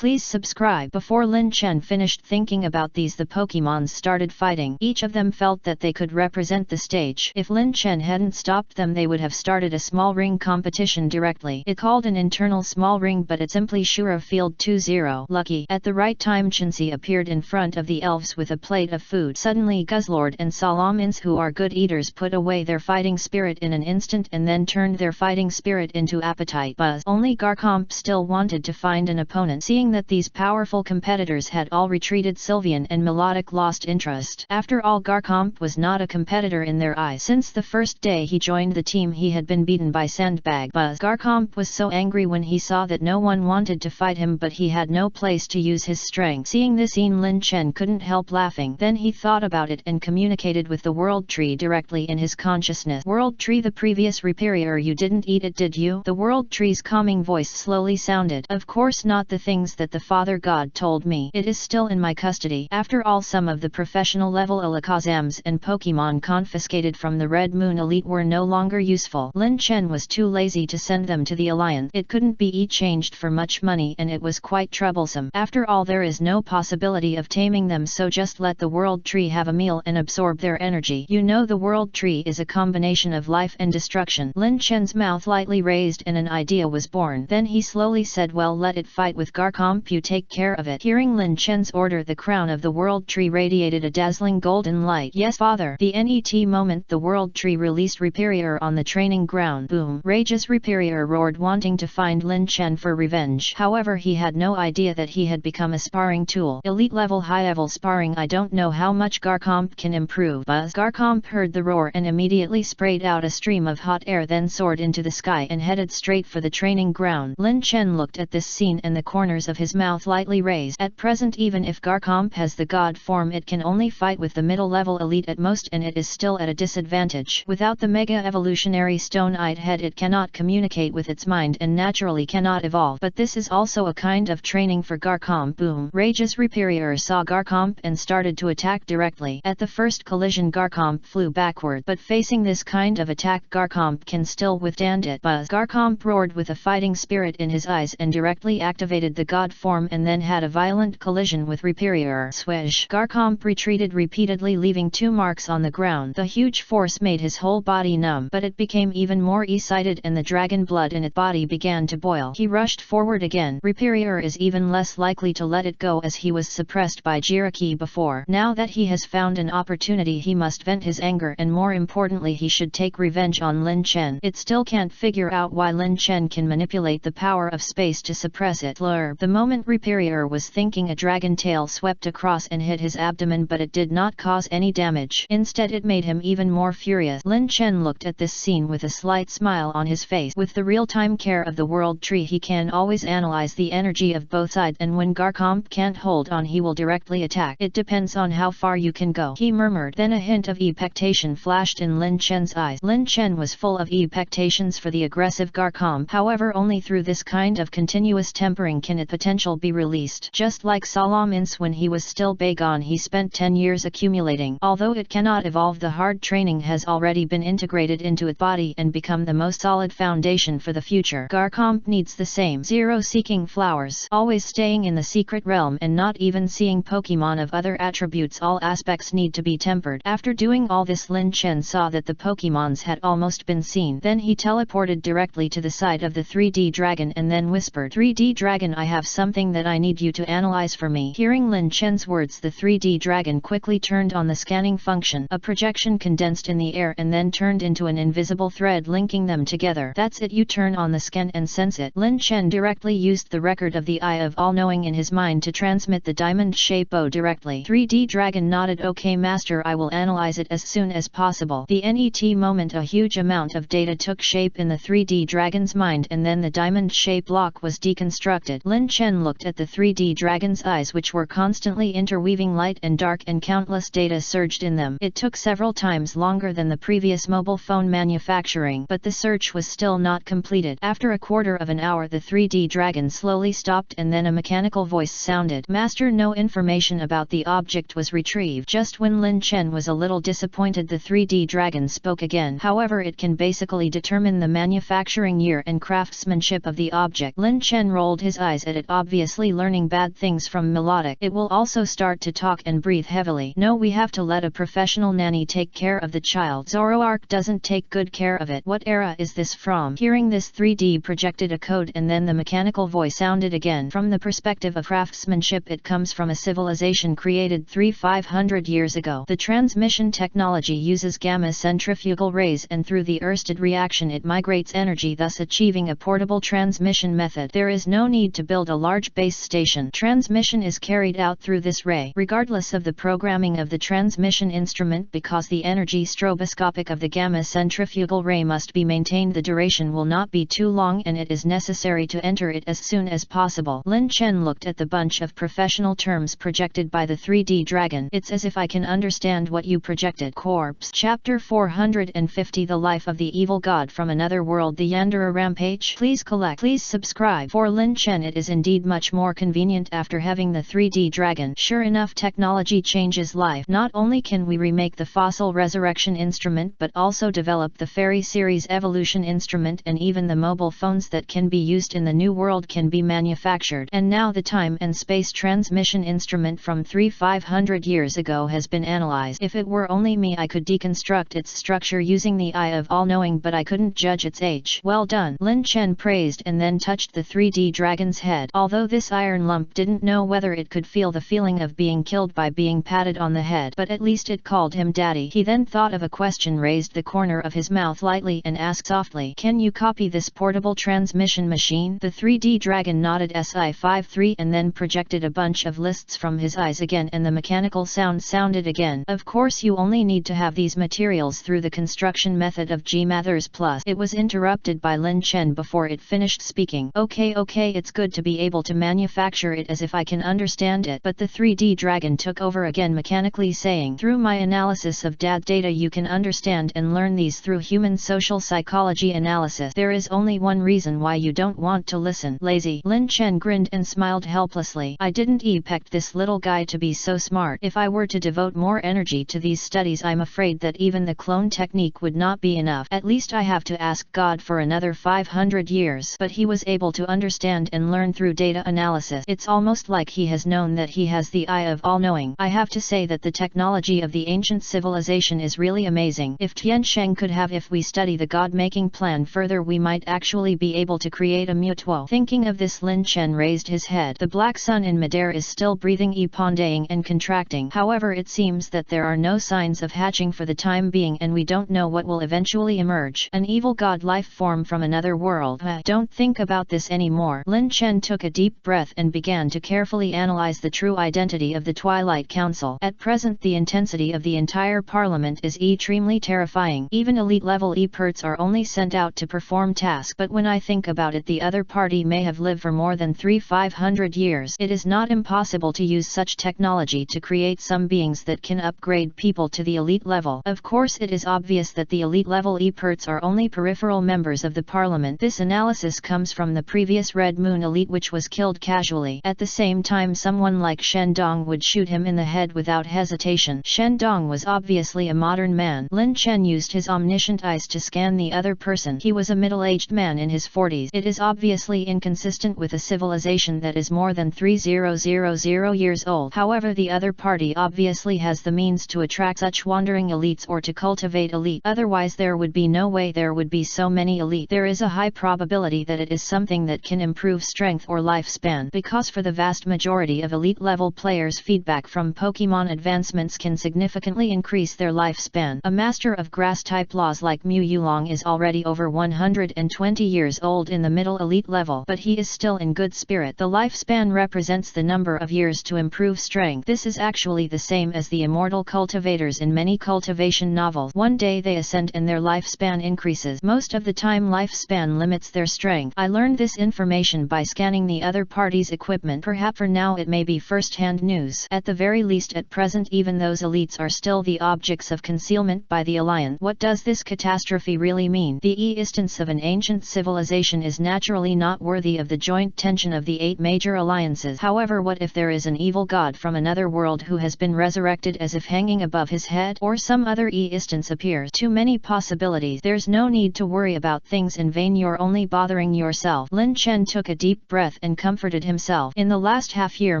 subscribe. Before Lin Chen finished thinking about these, the Pokemons started fighting. Each of them felt that they could represent the stage. If Lin Chen hadn't stopped them, they would have started a small ring competition directly. It called an internal small ring, but it's simply Shura Field 20. Lucky. At the right time, Chansey appeared in front of the elves with a plate of food. Suddenly Guzzlord and Salamins, who are good eaters, put away their fighting spirit in an instant and then turned their fighting spirit into appetite. Buzz. Only Garcomp still wanted to find an opponent. Seeing that these powerful competitors had all retreated, Sylveon and Melodic lost interest. After all, Garcomp was not a competitor in their eyes. Since the first day he joined the team, he had been beaten by Sandbag. Buzz. Garcomp was so angry when he saw that no one wanted to fight him, but he had no place to use his strength. Seeing this scene, Lin Chen couldn't help laughing. Then he thought about it and communicated with the World Tree directly in his consciousness. World Tree, the previous Superior, you didn't eat it, did you? The World Tree's calming voice slowly sounded. Of course not, the things that the Father God told me. It is still in my custody. After all, some of the professional level Alakazams and Pokemon confiscated from the Red Moon Elite were no longer useful. Lin Chen was too lazy to send them to the Alliance. It couldn't be exchanged for much money and it was quite troublesome. After all, there is no possibility of taming them, so just let the World Tree have a meal and absorb their energy. You know, the World Tree is a combination of life and destruction. Lin Chen's mouth lightly raised and an idea was born. Then he slowly said, well, let it fight with Garchomp, you take care of it. Hearing Lin Chen's order, the crown of the World Tree radiated a dazzling golden light. Yes, Father. The NET moment, the World Tree released Superior on the training ground. Boom. Rageous Superior roared, wanting to find Lin Chen for revenge. However, he had no idea that he had become a sparring tool. Elite level, high level sparring. I don't know how much Garchomp can improve. Buzz. Garchomp heard the roar and immediately sprayed out a stream of hot air, then soared into the sky and headed straight for the training ground. Lin Chen looked at this scene and the corners of his mouth lightly raised. At present, even if Garchomp has the god form, it can only fight with the middle level elite at most, and it is still at a disadvantage. Without the Mega Evolutionary Stone-eyed head, it cannot communicate with its mind and naturally cannot evolve. But this is also a kind of training for Garchomp. Boom. Rageous Superior saw Garchomp and started to attack directly. At the first collision, Garchomp flew backward, but facing this kind of attack, Garchomp can still withstand it. Buzz. Garchomp roared with a fighting spirit in his eyes and directly activated the god form and then had a violent collision with Superior. Swish. Garchomp retreated repeatedly, leaving 2 marks on the ground. The huge force made his whole body numb, but it became even more excited and the dragon blood in its body began to boil. He rushed forward again. Superior is even less likely to let it go, as he was suppressed by Jiraiya before. Now that he has found an opportunity, he must vent his anger, and more importantly, he should take revenge on Lin Chen. It still can't figure out why Lin Chen can manipulate the power of space to suppress it. Blurb. The moment Superior was thinking, a dragon tail swept across and hit his abdomen, but it did not cause any damage. Instead, it made him even more furious. Lin Chen looked at this scene with a slight smile on his face. With the real-time care of the World Tree, he can always analyze the energy of both sides, and when Garchomp can't hold on, he will directly attack. It depends on how far you can go, he murmured. Then a hint of expectation flashed in Lin Chen's eyes. Lin Chen was full of expectations for the aggressive Garchomp. However, only through this kind of continuous tempering can its potential be released. Just like Solomon's when he was still Bagon, he spent 10 years accumulating. Although it cannot evolve, the hard training has already been integrated into its body and become the most solid foundation for the future. Garchomp needs the same. Zero seeking flowers, always staying in the secret realm and not even seeing Pokemon of other attributes. All aspects need to be tempered. After doing all this, Lin Chen saw that the Pokemons had almost been seen. Then he teleported directly to the side of the 3D dragon and then whispered, 3D dragon, I have something that I need you to analyze for me. Hearing Lin Chen's words, the 3D dragon quickly turned on the scanning function. A projection condensed in the air and then turned into an invisible thread linking them together. That's it, you turn on the scan and sense it. Lin Chen directly used the record of the Eye of All-Knowing in his mind to transmit the diamond shape bow directly. 3D dragon nodded. Okay master, I will analyze it as soon as possible. The NET moment, a huge amount of data took shape in the 3D dragon's mind and then the diamond shape block was deconstructed. Lin Chen looked at the 3D dragon's eyes, which were constantly interweaving light and dark, and countless data surged in them. It took several times longer than the previous mobile phone manufacturing, but the search was still not completed. After a quarter of an hour, the 3D dragon slowly stopped and then a mechanical voice sounded. Master, no information about the object was retrieved. Just when Lin Chen was a little disappointed, the 3D dragon spoke again. However, it can basically determine the manufacturing year and craftsmanship of the object. Lin Chen rolled his eyes at it, obviously learning bad things from Melodic. It will also start to talk and breathe heavily. No, we have to let a professional nanny take care of the child. Zoroark doesn't take good care of it. What era is this from? Hearing this, 3D projected a code and then the mechanical voice sounded again. From the perspective of craftsmanship, it comes from a civilization created 300-500 years ago. The transmission technology uses gamma centrifugal rays, and through the Ørsted reaction it migrates energy, thus achieving a portable transmission method. There is no need to build a large base station. Transmission is carried out through this ray, regardless of the programming of the transmission instrument, because the energy stroboscopic of the gamma centrifugal ray must be maintained. The duration will not be too long and it is necessary necessary to enter it as soon as possible. Lin Chen looked at the bunch of professional terms projected by the 3D dragon. It's as if I can understand what you projected. Corpse. Chapter 450 The Life of the Evil God from Another World. The Yandere Rampage. Please collect. Please subscribe. For Lin Chen it is indeed much more convenient after having the 3D dragon. Sure enough, technology changes life. Not only can we remake the fossil resurrection instrument but also develop the fairy series evolution instrument, and even the mobile phones that can be used in the new world can be manufactured. And now the time and space transmission instrument from 3,500 years ago has been analyzed. If it were only me I could deconstruct its structure using the eye of all-knowing, but I couldn't judge its age. Well done, Lin Chen praised and then touched the 3D dragon's head. Although this iron lump didn't know whether it could feel the feeling of being killed by being patted on the head, but at least it called him daddy. He then thought of a question, raised the corner of his mouth lightly and asked softly, "Can you copy this portable transmission machine?" The 3D dragon nodded SI53 and then projected a bunch of lists from his eyes again, and the mechanical sound sounded again. Of course you only need to have these materials through the construction method of G Mathers Plus. It was interrupted by Lin Chen before it finished speaking. Okay, it's good to be able to manufacture it as if I can understand it. But the 3D dragon took over again, mechanically saying, "Through my analysis of DAD data you can understand and learn these through human social psychology analysis. There is only one reason why you don't want to listen. Lazy." Lin Chen grinned and smiled helplessly. I didn't expect this little guy to be so smart. If I were to devote more energy to these studies I'm afraid that even the clone technique would not be enough. At least I have to ask God for another 500 years. But he was able to understand and learn through data analysis. It's almost like he has known that he has the eye of all-knowing. I have to say that the technology of the ancient civilization is really amazing. If Tiansheng could have, if we study the God-making plan further, we might actually be able to create a mutuo. Thinking of this, Lin Chen raised his head. The black sun in midair is still breathing, epondaying and contracting. However, it seems that there are no signs of hatching for the time being, and we don't know what will eventually emerge. An evil god life form from another world. Don't think about this anymore. Lin Chen took a deep breath and began to carefully analyze the true identity of the Twilight Council. At present the intensity of the entire parliament is extremely terrifying. Even elite-level experts are only sent out to perform tasks. But when I think about it, the other party may have lived for more than 3,500 years. It is not impossible to use such technology to create some beings that can upgrade people to the elite level. Of course it is obvious that the elite-level experts are only peripheral members of the parliament. This analysis comes from the previous Red Moon elite, which was killed casually. At the same time, someone like Shen Dong would shoot him in the head without hesitation. Shen Dong was obviously a modern man. Lin Chen used his omniscient eyes to scan the other person. He was a middle-aged man in his 40s. It is obviously inconsistent with a civilization that is more than 3000 years old. However, the other party obviously has the means to attract such wandering elites or to cultivate elite. Otherwise there would be no way there would be so many elite. There is a high probability that it is something that can improve strength or lifespan, because for the vast majority of elite level players, feedback from Pokemon advancements can significantly increase their lifespan. A master of grass type laws like Mu Yulong is already over 120 years old in the middle elite level, but he is still in good spirit. The lifespan represents the number of years to improve strength. This is actually the same as the immortal cultivators in many cultivation novels. One day they ascend and their lifespan increases. Most of the time lifespan limits their strength. I learned this information by scanning the other party's equipment. Perhaps for now it may be first-hand news. At the very least at present even those elites are still the objects of concealment by the Alliance. What does this catastrophe really mean? The existence of an ancient civilization is naturally not worthy of the joint tension of the 8 major alliances. However, what if there is an evil god from another world who has been resurrected as if hanging above his head? Or some other existence appears? Too many possibilities. There's no need to worry about things in vain, you're only bothering yourself. Lin Chen took a deep breath and comforted himself. In the last half year,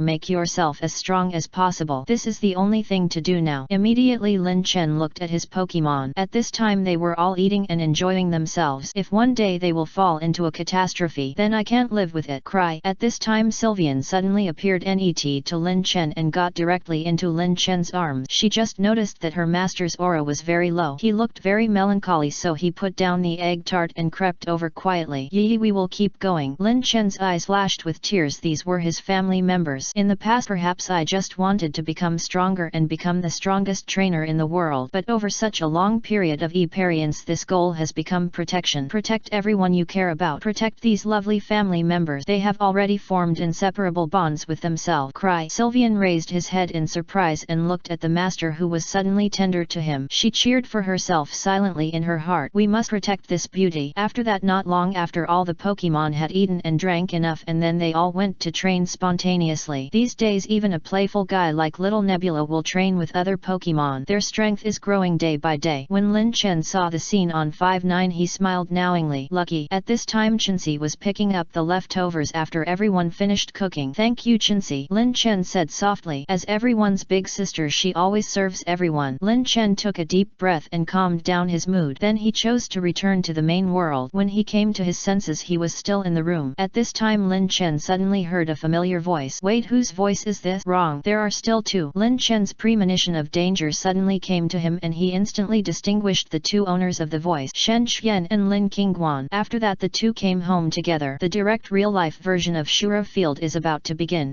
make yourself as strong as possible. This is the only thing to do now. Immediately Lin Chen looked at his Pokemon. At this time they were all eating and enjoying themselves. If one day they will fall into a catastrophe, then I can't live with it. Cry. At this time Sylvian suddenly appeared net to Lin Chen and got directly into Lin Chen's arms. She just noticed that her master's aura was very low. He looked very melancholy, so he put down the egg tart and crept over quietly. Yi, we will keep going. Lin Chen's eyes flashed with tears. These were his family members. In the past perhaps I just wanted to become stronger and become the strongest trainer in the world, but over such a long period of experience this goal has become protection. Protect everyone you care about. Protect protect these lovely family members. They have already formed inseparable bonds with themselves. Cry. Sylvian raised his head in surprise and looked at the master, who was suddenly tender to him. She cheered for herself silently in her heart. We must protect this beauty. After that, not long after, all the Pokemon had eaten and drank enough, and then they all went to train spontaneously. These days even a playful guy like Little Nebula will train with other Pokemon. Their strength is growing day by day. When Lin Chen saw the scene on 5-9, he smiled knowingly. Lucky. At this time Chenxi was picking up the leftovers after everyone finished cooking. Thank you, Chenxi, Lin Chen said softly. As everyone's big sister, she always serves everyone. Lin Chen took a deep breath and calmed down his mood. Then he chose to return to the main world. When he came to his senses, he was still in the room. At this time Lin Chen suddenly heard a familiar voice. Wait, whose voice is this? Wrong. There are still two. Lin Chen's premonition of danger suddenly came to him, and he instantly distinguished the two owners of the voice, Shen Xian and Lin Qingguan. After that the two came home together. The direct real-life version of Shura Field is about to begin.